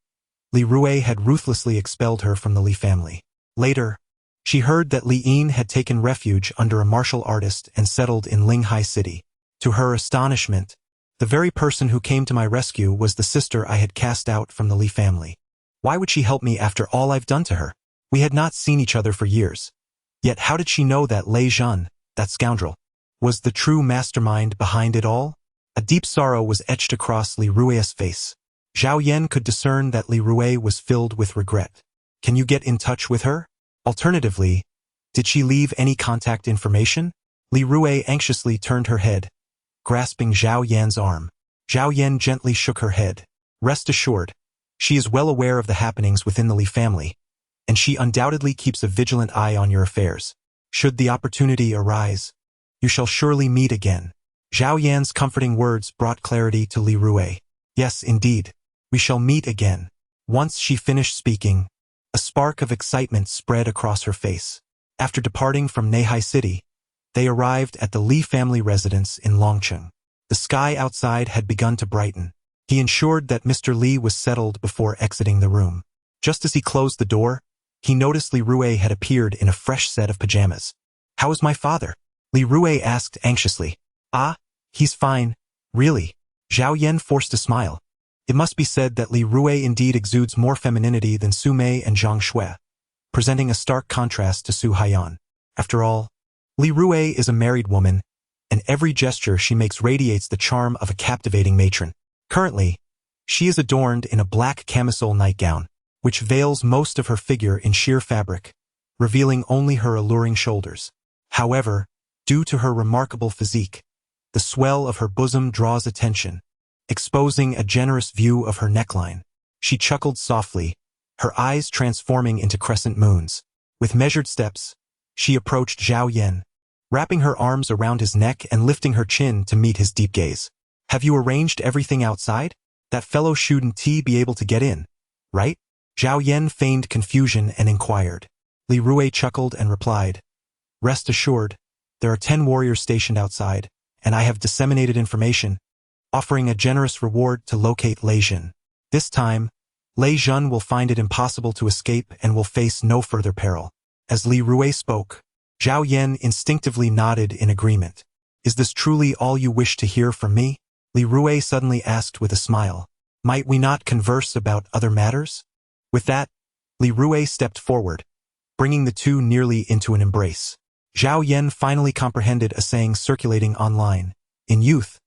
Li Rue had ruthlessly expelled her from the Li family. Later, she heard that Li Yin had taken refuge under a martial artist and settled in Linghai City. To her astonishment, the very person who came to my rescue was the sister I had cast out from the Li family. Why would she help me after all I've done to her? We had not seen each other for years. Yet how did she know that Lei Zhan, that scoundrel, was the true mastermind behind it all? A deep sorrow was etched across Li Rue's face. Zhao Yan could discern that Li Rue was filled with regret. Can you get in touch with her? Alternatively, did she leave any contact information? Li Rue anxiously turned her head, grasping Zhao Yan's arm. Zhao Yan gently shook her head. Rest assured, she is well aware of the happenings within the Li family, and she undoubtedly keeps a vigilant eye on your affairs. Should the opportunity arise, you shall surely meet again. Zhao Yan's comforting words brought clarity to Li Rue. Yes, indeed, we shall meet again. Once she finished speaking, a spark of excitement spread across her face. After departing from Neihai City, they arrived at the Li family residence in Longcheng. The sky outside had begun to brighten. He ensured that Mr. Li was settled before exiting the room. Just as he closed the door, he noticed Li Rue had appeared in a fresh set of pajamas. How is my father? Li Rue asked anxiously. Ah, he's fine. Really? Zhao Yan forced a smile. It must be said that Li Rue indeed exudes more femininity than Su Mei and Zhang Shui, presenting a stark contrast to Su Haiyan. After all, Li Rue is a married woman, and every gesture she makes radiates the charm of a captivating matron. Currently, she is adorned in a black camisole nightgown, which veils most of her figure in sheer fabric, revealing only her alluring shoulders. However, due to her remarkable physique, the swell of her bosom draws attention, exposing a generous view of her neckline. She chuckled softly, her eyes transforming into crescent moons. With measured steps, she approached Zhao Yan, wrapping her arms around his neck and lifting her chin to meet his deep gaze. Have you arranged everything outside? That fellow shouldn't be able to get in, right? Zhao Yan feigned confusion and inquired. Li Rue chuckled and replied, Rest assured, there are 10 warriors stationed outside, and I have disseminated information, offering a generous reward to locate Lei Zhan. This time, Lei Zhan will find it impossible to escape and will face no further peril. As Li Rue spoke, Zhao Yan instinctively nodded in agreement. Is this truly all you wish to hear from me? Li Rue suddenly asked with a smile. Might we not converse about other matters? With that, Li Rue stepped forward, bringing the two nearly into an embrace. Zhao Yan finally comprehended a saying circulating online. In youth,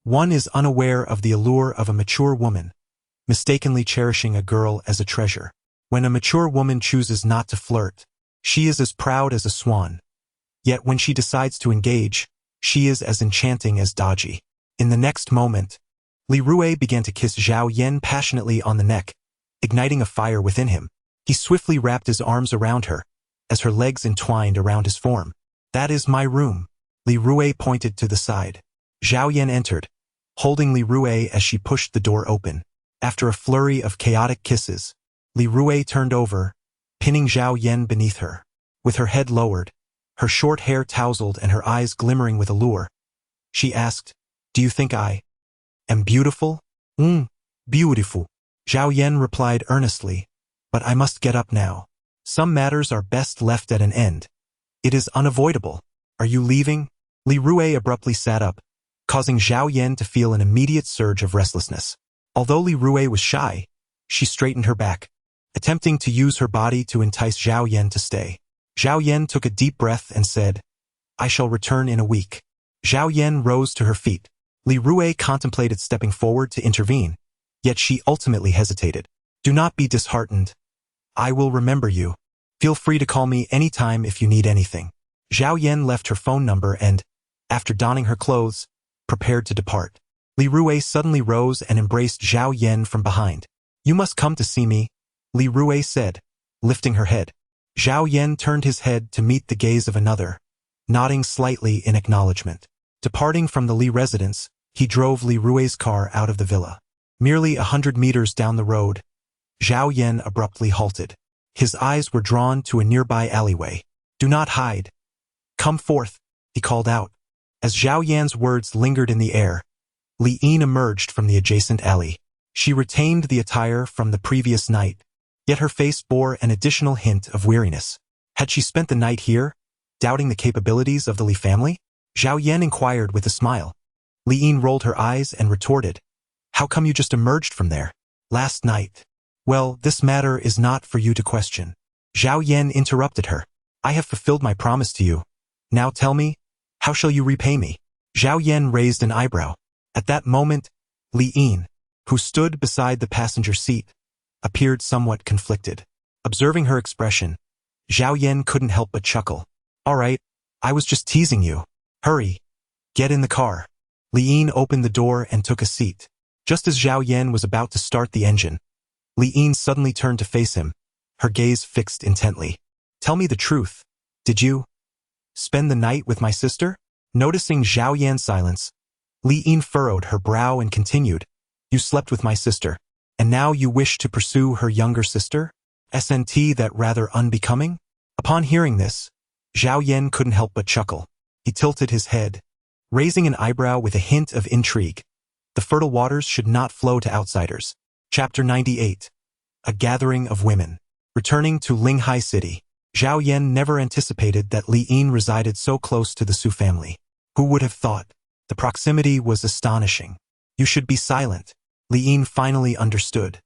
one is unaware of the allure of a mature woman, mistakenly cherishing a girl as a treasure. When a mature woman chooses not to flirt, she is as proud as a swan. Yet when she decides to engage, She is as enchanting as Daji. In the next moment, Li Rui began to kiss Zhao Yan passionately on the neck, igniting a fire within him. He swiftly wrapped his arms around her, as her legs entwined around his form. That is my room. Li Rui pointed to the side. Zhao Yan entered, holding Li Rui as she pushed the door open. After a flurry of chaotic kisses, Li Rui turned over, pinning Zhao Yan beneath her. With her head lowered, her short hair tousled and her eyes glimmering with allure, she asked, "Do you think I am beautiful?" Beautiful. Zhao Yan replied earnestly, "But I must get up now. Some matters are best left at an end. It is unavoidable. Are you leaving?" Li Rui abruptly sat up, causing Zhao Yan to feel an immediate surge of restlessness. Although Li Rui was shy, she straightened her back, attempting to use her body to entice Zhao Yan to stay. Zhao Yan took a deep breath and said, "I shall return in a week." Zhao Yan rose to her feet. Li Rui contemplated stepping forward to intervene, yet she ultimately hesitated. "Do not be disheartened. I will remember you. Feel free to call me anytime if you need anything." Zhao Yan left her phone number and, after donning her clothes, prepared to depart. Li Rui suddenly rose and embraced Zhao Yan from behind. "You must come to see me," Li Rui said, lifting her head. Zhao Yan turned his head to meet the gaze of another, nodding slightly in acknowledgement. Departing from the Li residence, he drove Li Rui's car out of the villa. Merely 100 meters down the road, Zhao Yan abruptly halted. His eyes were drawn to a nearby alleyway. "Do not hide. Come forth," he called out. As Zhao Yan's words lingered in the air, Li Yin emerged from the adjacent alley. She retained the attire from the previous night, yet her face bore an additional hint of weariness. Had she spent the night here, doubting the capabilities of the Li family? Zhao Yan inquired with a smile. Li Yin rolled her eyes and retorted, "How come you just emerged from there? Last night." "Well, this matter is not for you to question." Zhao Yan interrupted her. "I have fulfilled my promise to you. Now tell me, how shall you repay me?" Zhao Yan raised an eyebrow. At that moment, Li Yin, who stood beside the passenger seat, appeared somewhat conflicted. Observing her expression, Zhao Yan couldn't help but chuckle. "All right, I was just teasing you. Hurry, get in the car." Li Yin opened the door and took a seat. Just as Zhao Yan was about to start the engine, Li Yin suddenly turned to face him, her gaze fixed intently. "Tell me the truth. Did you spend the night with my sister?" Noticing Zhao Yan's silence, Li Yin furrowed her brow and continued, "You slept with my sister, and now you wish to pursue her younger sister? Isn't that rather unbecoming?" Upon hearing this, Zhao Yan couldn't help but chuckle. He tilted his head, raising an eyebrow with a hint of intrigue. The fertile waters should not flow to outsiders. Chapter 98. A Gathering of Women. Returning to Linghai City, Zhao Yan never anticipated that Li Yin resided so close to the Su family. Who would have thought? The proximity was astonishing. "You should be silent." Li Yin finally understood.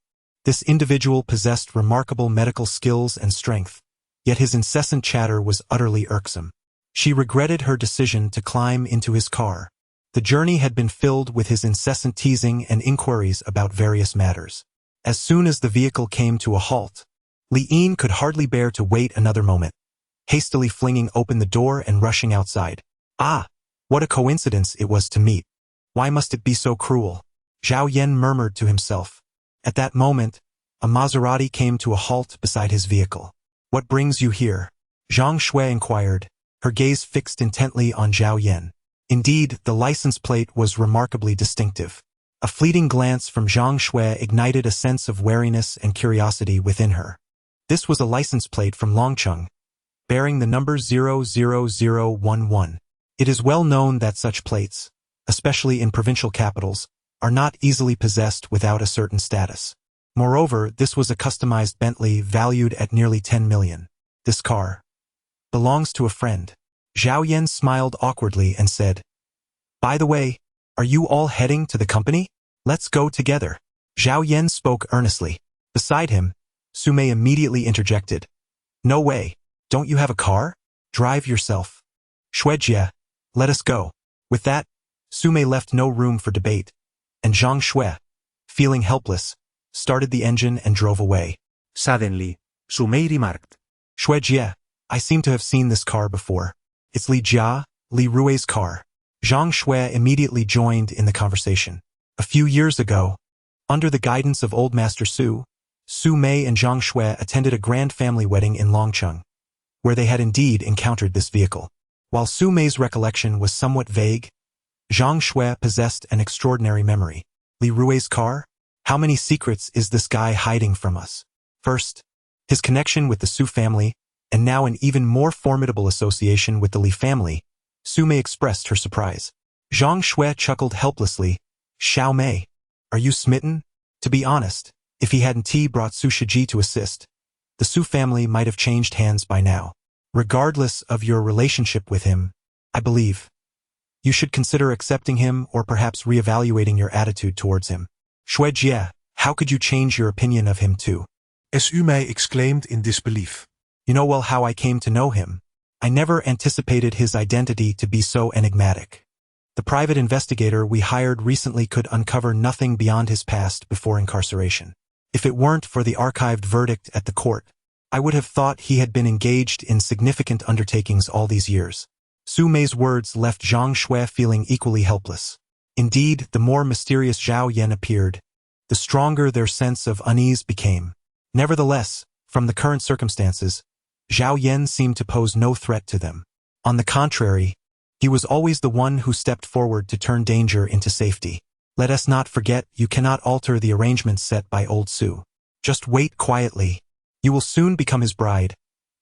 This individual possessed remarkable medical skills and strength, yet his incessant chatter was utterly irksome. She regretted her decision to climb into his car. The journey had been filled with his incessant teasing and inquiries about various matters. As soon as the vehicle came to a halt, Li Yin could hardly bear to wait another moment, hastily flinging open the door and rushing outside. "Ah, what a coincidence it was to meet. Why must it be so cruel?" Zhao Yan murmured to himself. At that moment, a Maserati came to a halt beside his vehicle. "What brings you here?" Zhang Shui inquired, her gaze fixed intently on Zhao Yan. Indeed, the license plate was remarkably distinctive. A fleeting glance from Zhang Shui ignited a sense of wariness and curiosity within her. This was a license plate from Longcheng, bearing the number 00011. It is well known that such plates, especially in provincial capitals, are not easily possessed without a certain status. Moreover, this was a customized Bentley valued at nearly 10 million. "This car belongs to a friend." Zhao Yan smiled awkwardly and said, "By the way, are you all heading to the company? Let's go together." Zhao Yan spoke earnestly. Beside him, Sumei immediately interjected, "No way, don't you have a car? Drive yourself." "Shuejie, let us go." With that, Sumei left no room for debate, and Zhang Shui, feeling helpless, started the engine and drove away. Suddenly, Sumei remarked, "Shuejie, I seem to have seen this car before. It's Li Jia, Li Rui's car." Zhang Shui immediately joined in the conversation. A few years ago, under the guidance of Old Master Su, Su Mei and Zhang Shui attended a grand family wedding in Longcheng, where they had indeed encountered this vehicle. While Su Mei's recollection was somewhat vague, Zhang Shui possessed an extraordinary memory. Li Rui's car? How many secrets is this guy hiding from us? First, his connection with the Su family, and now an even more formidable association with the Li family. Su Mei expressed her surprise. Zhang Shui chuckled helplessly. Xiao Mei, are you smitten? To be honest, if he hadn't brought Su Shiji to assist, the Su family might have changed hands by now. Regardless of your relationship with him, I believe you should consider accepting him or perhaps reevaluating your attitude towards him. Shui Jie, how could you change your opinion of him too? Su Mei exclaimed in disbelief. You know well how I came to know him. I never anticipated his identity to be so enigmatic. The private investigator we hired recently could uncover nothing beyond his past before incarceration. If it weren't for the archived verdict at the court, I would have thought he had been engaged in significant undertakings all these years. Su Mei's words left Zhang Shui feeling equally helpless. Indeed, the more mysterious Zhao Yan appeared, the stronger their sense of unease became. Nevertheless, from the current circumstances, Zhao Yan seemed to pose no threat to them. On the contrary, he was always the one who stepped forward to turn danger into safety. Let us not forget, you cannot alter the arrangements set by old Su. Just wait quietly. You will soon become his bride,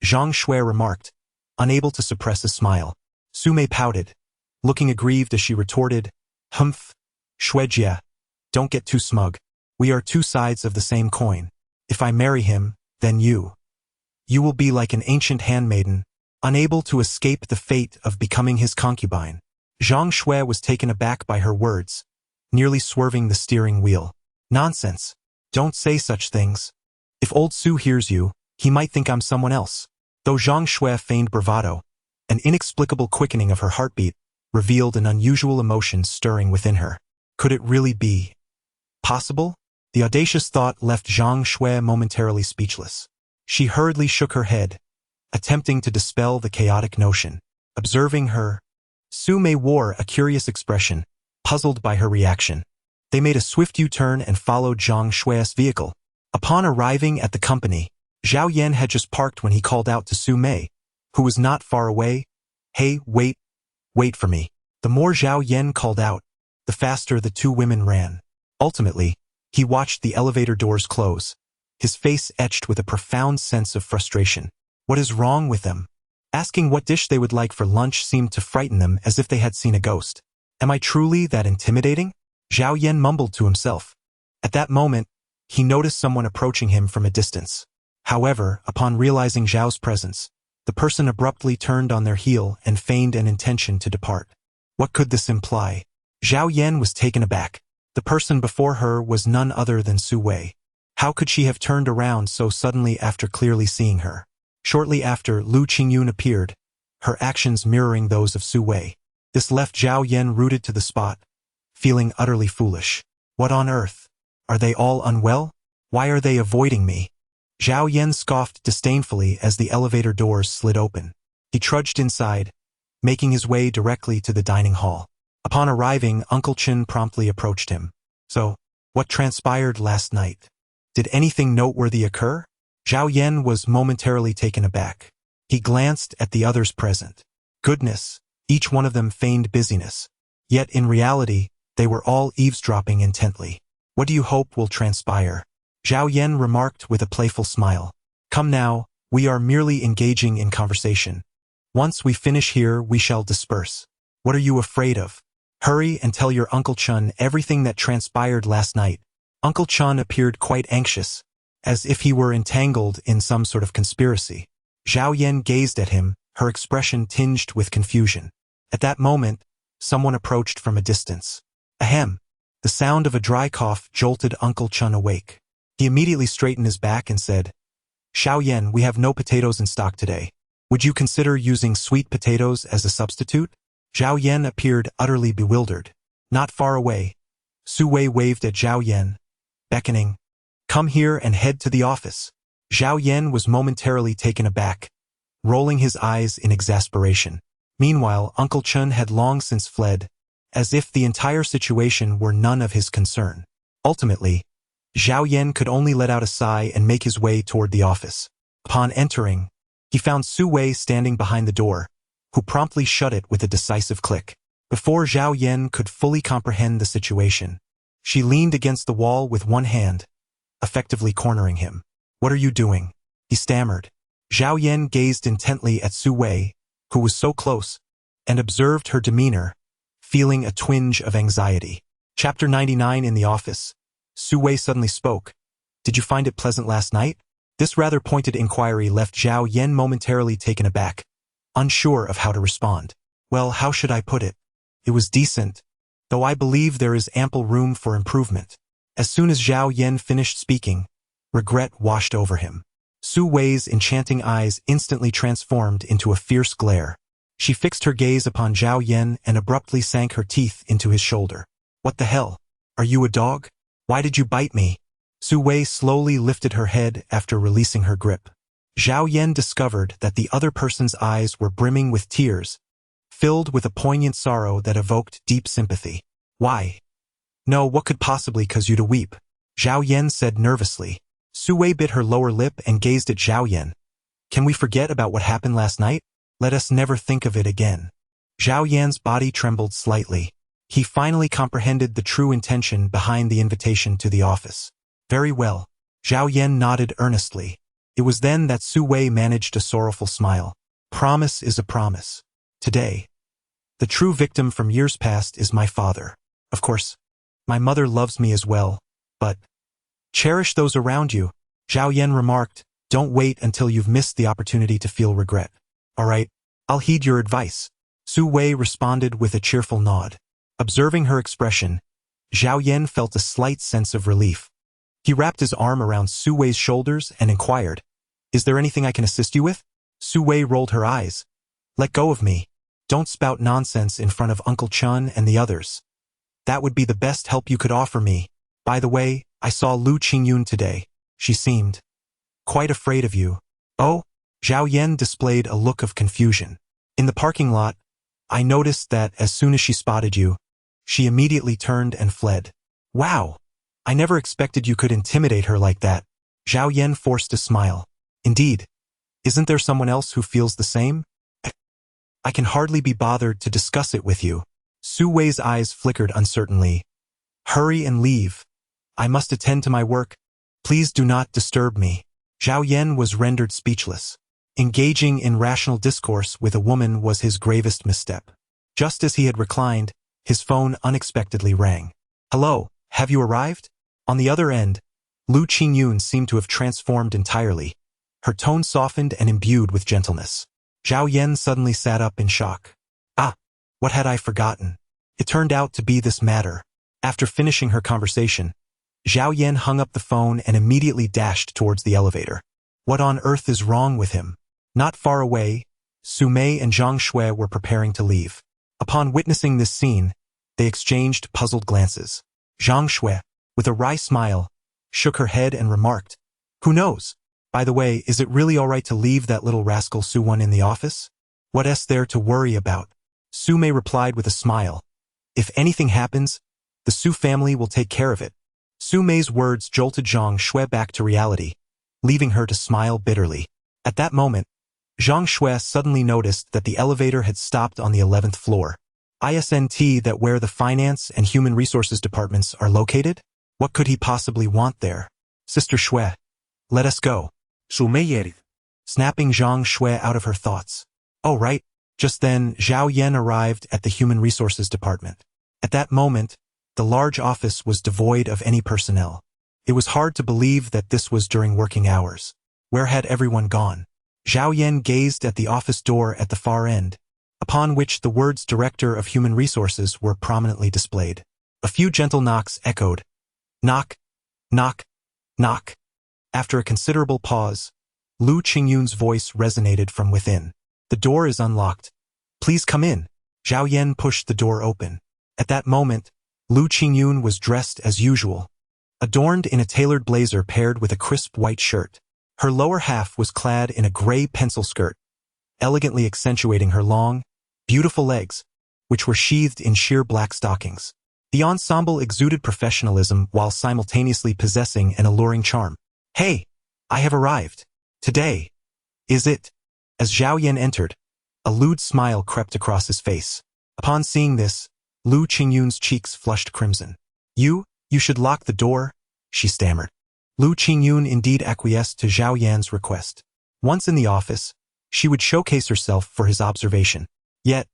Zhang Shui remarked, unable to suppress a smile. Su Mei pouted, looking aggrieved as she retorted, Humph, Shui Jie, don't get too smug. We are two sides of the same coin. If I marry him, then you will be like an ancient handmaiden, unable to escape the fate of becoming his concubine. Zhang Shui was taken aback by her words, nearly swerving the steering wheel. Nonsense. Don't say such things. If old Su hears you, he might think I'm someone else. Though Zhang Shui feigned bravado, an inexplicable quickening of her heartbeat revealed an unusual emotion stirring within her. Could it really be possible? The audacious thought left Zhang Shui momentarily speechless. She hurriedly shook her head, attempting to dispel the chaotic notion. Observing her, Su Mei wore a curious expression, puzzled by her reaction. They made a swift U-turn and followed Zhang Shui's vehicle. Upon arriving at the company, Zhao Yan had just parked when he called out to Su Mei, who was not far away. Hey, wait for me. The more Zhao Yan called out, the faster the two women ran. Ultimately, he watched the elevator doors close, his face etched with a profound sense of frustration. What is wrong with them? Asking what dish they would like for lunch seemed to frighten them as if they had seen a ghost. Am I truly that intimidating? Zhao Yan mumbled to himself. At that moment, he noticed someone approaching him from a distance. However, upon realizing Zhao's presence, the person abruptly turned on their heel and feigned an intention to depart. What could this imply? Zhao Yan was taken aback. The person before her was none other than Su Wei. How could she have turned around so suddenly after clearly seeing her? Shortly after, Lu Qingyun appeared, her actions mirroring those of Su Wei. This left Zhao Yan rooted to the spot, feeling utterly foolish. What on earth? Are they all unwell? Why are they avoiding me? Zhao Yan scoffed disdainfully as the elevator doors slid open. He trudged inside, making his way directly to the dining hall. Upon arriving, Uncle Chen promptly approached him. So, what transpired last night? Did anything noteworthy occur? Zhao Yan was momentarily taken aback. He glanced at the others present. Goodness, each one of them feigned busyness. Yet in reality, they were all eavesdropping intently. What do you hope will transpire? Zhao Yan remarked with a playful smile. Come now, we are merely engaging in conversation. Once we finish here, we shall disperse. What are you afraid of? Hurry and tell your Uncle Chun everything that transpired last night. Uncle Chun appeared quite anxious, as if he were entangled in some sort of conspiracy. Zhao Yan gazed at him, her expression tinged with confusion. At that moment, someone approached from a distance. Ahem! The sound of a dry cough jolted Uncle Chun awake. He immediately straightened his back and said, Xiao Yan, we have no potatoes in stock today. Would you consider using sweet potatoes as a substitute? Zhao Yan appeared utterly bewildered. Not far away, Su Wei waved at Zhao Yan, beckoning, Come here and head to the office. Zhao Yan was momentarily taken aback, rolling his eyes in exasperation. Meanwhile, Uncle Chun had long since fled, as if the entire situation were none of his concern. Ultimately, Zhao Yan could only let out a sigh and make his way toward the office. Upon entering, he found Su Wei standing behind the door, who promptly shut it with a decisive click. Before Zhao Yan could fully comprehend the situation, she leaned against the wall with one hand, effectively cornering him. "What are you doing?" he stammered. Zhao Yan gazed intently at Su Wei, who was so close, and observed her demeanor, feeling a twinge of anxiety. Chapter 99. In the office, Su Wei suddenly spoke. "Did you find it pleasant last night?" This rather pointed inquiry left Zhao Yan momentarily taken aback, unsure of how to respond. "Well, how should I put it? It was decent, though I believe there is ample room for improvement." As soon as Zhao Yan finished speaking, regret washed over him. Su Wei's enchanting eyes instantly transformed into a fierce glare. She fixed her gaze upon Zhao Yan and abruptly sank her teeth into his shoulder. "What the hell? Are you a dog? Why did you bite me?" Su Wei slowly lifted her head after releasing her grip. Zhao Yan discovered that the other person's eyes were brimming with tears, filled with a poignant sorrow that evoked deep sympathy. "Why? No, what could possibly cause you to weep?" Zhao Yan said nervously. Su Wei bit her lower lip and gazed at Zhao Yan. "Can we forget about what happened last night? Let us never think of it again." Zhao Yan's body trembled slightly. He finally comprehended the true intention behind the invitation to the office. "Very well." Zhao Yan nodded earnestly. It was then that Su Wei managed a sorrowful smile. "Promise is a promise. Today, the true victim from years past is my father. Of course, my mother loves me as well, but cherish those around you," Zhao Yan remarked. "Don't wait until you've missed the opportunity to feel regret." "All right, I'll heed your advice," Su Wei responded with a cheerful nod. Observing her expression, Zhao Yan felt a slight sense of relief. He wrapped his arm around Su Wei's shoulders and inquired, "Is there anything I can assist you with?" Su Wei rolled her eyes. "Let go of me. Don't spout nonsense in front of Uncle Chun and the others. That would be the best help you could offer me. By the way, I saw Lu Qingyun today. She seemed quite afraid of you." "Oh?" Zhao Yan displayed a look of confusion. "In the parking lot, I noticed that as soon as she spotted you, she immediately turned and fled." "Wow! I never expected you could intimidate her like that." Zhao Yan forced a smile. "Indeed. Isn't there someone else who feels the same?" "I can hardly be bothered to discuss it with you." Su Wei's eyes flickered uncertainly. "Hurry and leave. I must attend to my work. Please do not disturb me." Zhao Yan was rendered speechless. Engaging in rational discourse with a woman was his gravest misstep. Just as he had reclined, his phone unexpectedly rang. "Hello, have you arrived?" On the other end, Lu Qingyun seemed to have transformed entirely, her tone softened and imbued with gentleness. Zhao Yan suddenly sat up in shock. "Ah, what had I forgotten?" It turned out to be this matter. After finishing her conversation, Zhao Yan hung up the phone and immediately dashed towards the elevator. What on earth is wrong with him? Not far away, Su Mei and Zhang Shui were preparing to leave. Upon witnessing this scene, they exchanged puzzled glances. Zhang Shui, with a wry smile, shook her head and remarked, "Who knows? By the way, is it really all right to leave that little rascal Su Wen in the office? What is there to worry about?" Su Mei replied with a smile, "If anything happens, the Su family will take care of it." Su Mei's words jolted Zhang Shui back to reality, leaving her to smile bitterly. At that moment, Zhang Shui suddenly noticed that the elevator had stopped on the 11th floor. "Isn't that where the finance and human resources departments are located? What could he possibly want there?" "Sister Shui, let us go." Su Mei erith. Snapping Zhang Shui out of her thoughts. "Oh right." Just then, Zhao Yan arrived at the human resources department. At that moment, the large office was devoid of any personnel. It was hard to believe that this was during working hours. Where had everyone gone? Zhao Yan gazed at the office door at the far end, upon which the words Director of Human Resources were prominently displayed. A few gentle knocks echoed. Knock, knock, knock. After a considerable pause, Lu Qingyun's voice resonated from within. "The door is unlocked. Please come in." Zhao Yan pushed the door open. At that moment, Lu Qingyun was dressed as usual, adorned in a tailored blazer paired with a crisp white shirt. Her lower half was clad in a gray pencil skirt, elegantly accentuating her long, beautiful legs, which were sheathed in sheer black stockings. The ensemble exuded professionalism while simultaneously possessing an alluring charm. "Hey, I have arrived. Today. Is it?" As Zhao Yan entered, a lewd smile crept across his face. Upon seeing this, Lu Qingyun's cheeks flushed crimson. You should lock the door," she stammered. Lu Qingyun indeed acquiesced to Zhao Yan's request. Once in the office, she would showcase herself for his observation. Yet,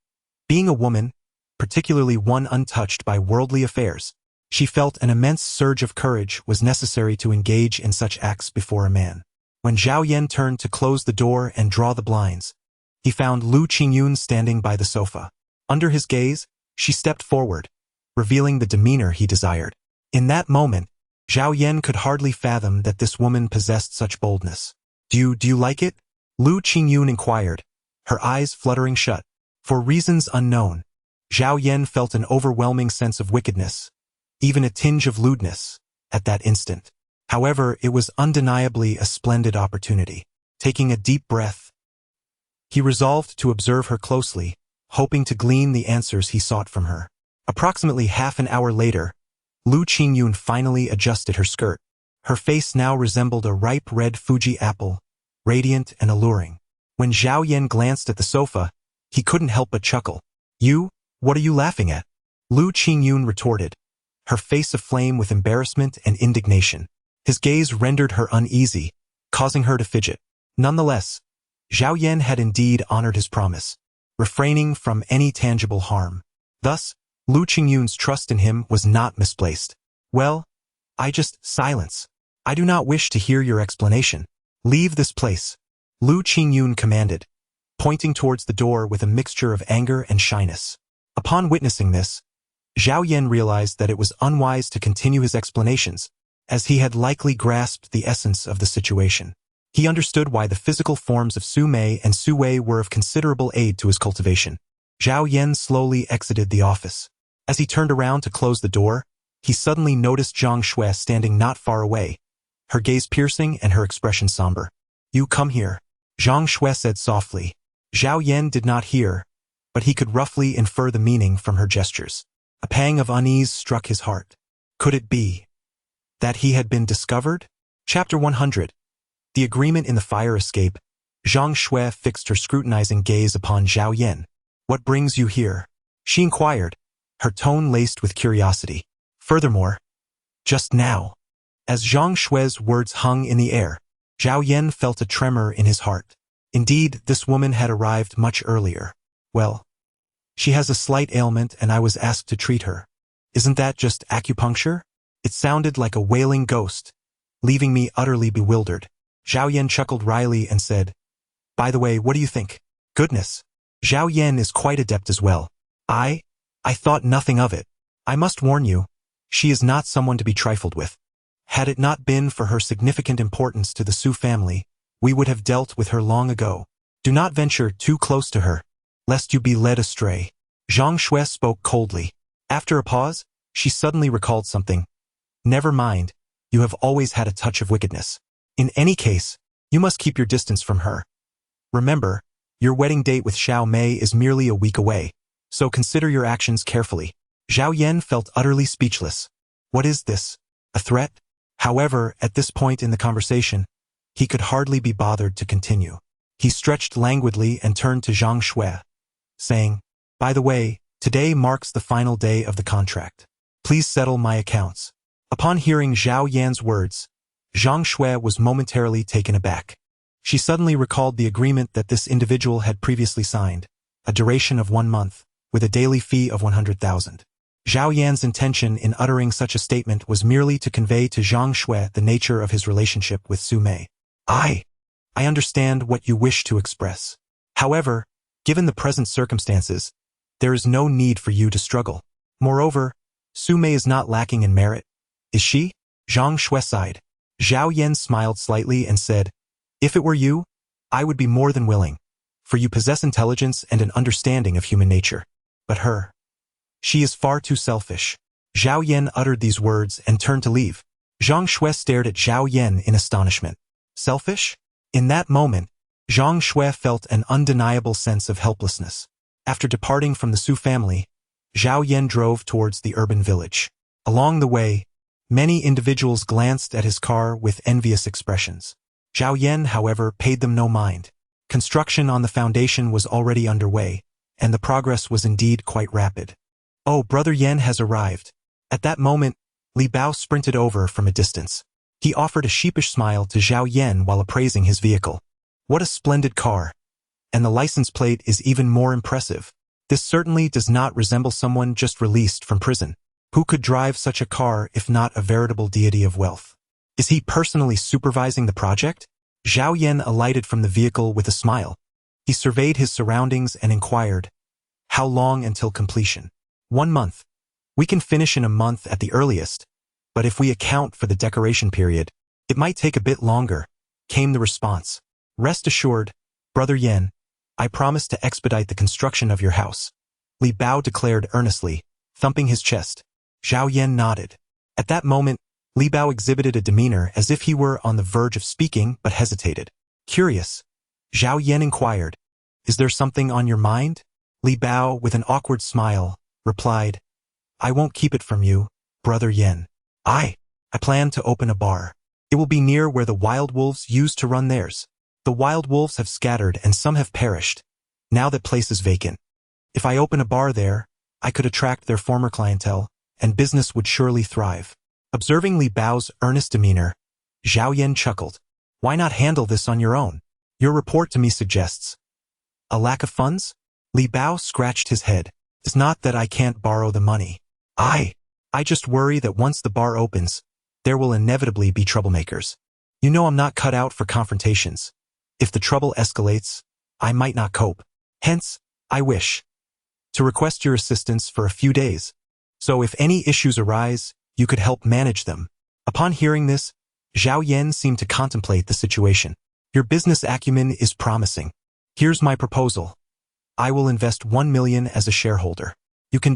being a woman, particularly one untouched by worldly affairs, she felt an immense surge of courage was necessary to engage in such acts before a man. When Zhao Yan turned to close the door and draw the blinds, he found Lu Qingyun standing by the sofa. Under his gaze, she stepped forward, revealing the demeanor he desired. In that moment, Zhao Yan could hardly fathom that this woman possessed such boldness. Do you like it?" Lu Qingyun inquired, her eyes fluttering shut. For reasons unknown, Zhao Yan felt an overwhelming sense of wickedness, even a tinge of lewdness, at that instant. However, it was undeniably a splendid opportunity. Taking a deep breath, he resolved to observe her closely, hoping to glean the answers he sought from her. Approximately half an hour later, Lu Qingyun finally adjusted her skirt. Her face now resembled a ripe red Fuji apple, radiant and alluring. When Zhao Yan glanced at the sofa, he couldn't help but chuckle. What are you laughing at?" Lu Qingyun retorted, her face aflame with embarrassment and indignation. His gaze rendered her uneasy, causing her to fidget. Nonetheless, Zhao Yan had indeed honored his promise, refraining from any tangible harm. Thus, Lu Qingyun's trust in him was not misplaced. "Well, silence. I do not wish to hear your explanation. Leave this place," Lu Qingyun commanded, pointing towards the door with a mixture of anger and shyness. Upon witnessing this, Zhao Yan realized that it was unwise to continue his explanations, as he had likely grasped the essence of the situation. He understood why the physical forms of Su Mei and Su Wei were of considerable aid to his cultivation. Zhao Yan slowly exited the office. As he turned around to close the door, he suddenly noticed Zhang Shui standing not far away, her gaze piercing and her expression somber. "You come here," Zhang Shui said softly. Zhao Yan did not hear, but he could roughly infer the meaning from her gestures. A pang of unease struck his heart. Could it be that he had been discovered? Chapter 100. The agreement in the fire escape. Zhang Shui fixed her scrutinizing gaze upon Zhao Yan. "What brings you here?" she inquired, her tone laced with curiosity. Furthermore, just now, as Zhang Shui's words hung in the air, Zhao Yan felt a tremor in his heart. Indeed, this woman had arrived much earlier. "Well, she has a slight ailment and I was asked to treat her. Isn't that just acupuncture?" It sounded like a wailing ghost, leaving me utterly bewildered. Zhao Yan chuckled wryly and said, "By the way, what do you think?" "Goodness. Zhao Yan is quite adept as well." I thought nothing of it. I must warn you, she is not someone to be trifled with. Had it not been for her significant importance to the Su family, we would have dealt with her long ago. Do not venture too close to her, lest you be led astray." Zhang Shui spoke coldly. After a pause, she suddenly recalled something. "Never mind, you have always had a touch of wickedness. In any case, you must keep your distance from her. Remember, your wedding date with Xiao Mei is merely a week away, so consider your actions carefully." Zhao Yan felt utterly speechless. What is this? A threat? However, at this point in the conversation, he could hardly be bothered to continue. He stretched languidly and turned to Zhang Shui, saying, "By the way, today marks the final day of the contract. Please settle my accounts." Upon hearing Zhao Yan's words, Zhang Shui was momentarily taken aback. She suddenly recalled the agreement that this individual had previously signed, a duration of 1 month, with a daily fee of 100,000. Zhao Yan's intention in uttering such a statement was merely to convey to Zhang Shui the nature of his relationship with Su Mei. I understand what you wish to express. However, given the present circumstances, there is no need for you to struggle. Moreover, Su Mei is not lacking in merit, is she?" Zhang Shui sighed. Zhao Yan smiled slightly and said, "If it were you, I would be more than willing, for you possess intelligence and an understanding of human nature. But her, she is far too selfish." Zhao Yan uttered these words and turned to leave. Zhang Shui stared at Zhao Yan in astonishment. Selfish? In that moment, Zhang Shui felt an undeniable sense of helplessness. After departing from the Su family, Zhao Yan drove towards the urban village. Along the way, many individuals glanced at his car with envious expressions. Zhao Yan, however, paid them no mind. Construction on the foundation was already underway, and the progress was indeed quite rapid. "Oh, Brother Yan has arrived." At that moment, Li Bao sprinted over from a distance. He offered a sheepish smile to Zhao Yan while appraising his vehicle. "What a splendid car! And the license plate is even more impressive. This certainly does not resemble someone just released from prison. Who could drive such a car if not a veritable deity of wealth? Is he personally supervising the project?" Zhao Yan alighted from the vehicle with a smile. He surveyed his surroundings and inquired, "How long until completion?" 1 month. We can finish in a month at the earliest, but if we account for the decoration period, it might take a bit longer," came the response. "Rest assured, Brother Yan, I promise to expedite the construction of your house," Li Bao declared earnestly, thumping his chest. Zhao Yan nodded. At that moment, Li Bao exhibited a demeanor as if he were on the verge of speaking but hesitated. Curious, Zhao Yan inquired, "Is there something on your mind?" Li Bao, with an awkward smile, replied, "I won't keep it from you, Brother Yan. I plan to open a bar. It will be near where the wild wolves used to run theirs. The wild wolves have scattered and some have perished. Now that place is vacant. If I open a bar there, I could attract their former clientele, and business would surely thrive." Observing Li Bao's earnest demeanor, Zhao Yan chuckled. "Why not handle this on your own? Your report to me suggests a lack of funds?" Li Bao scratched his head. "It's not that I can't borrow the money. I just worry that once the bar opens, there will inevitably be troublemakers. You know I'm not cut out for confrontations. If the trouble escalates, I might not cope. Hence, I wish to request your assistance for a few days. So if any issues arise, you could help manage them." Upon hearing this, Zhao Yan seemed to contemplate the situation. "Your business acumen is promising. Here's my proposal. I will invest 1 million as a shareholder. You can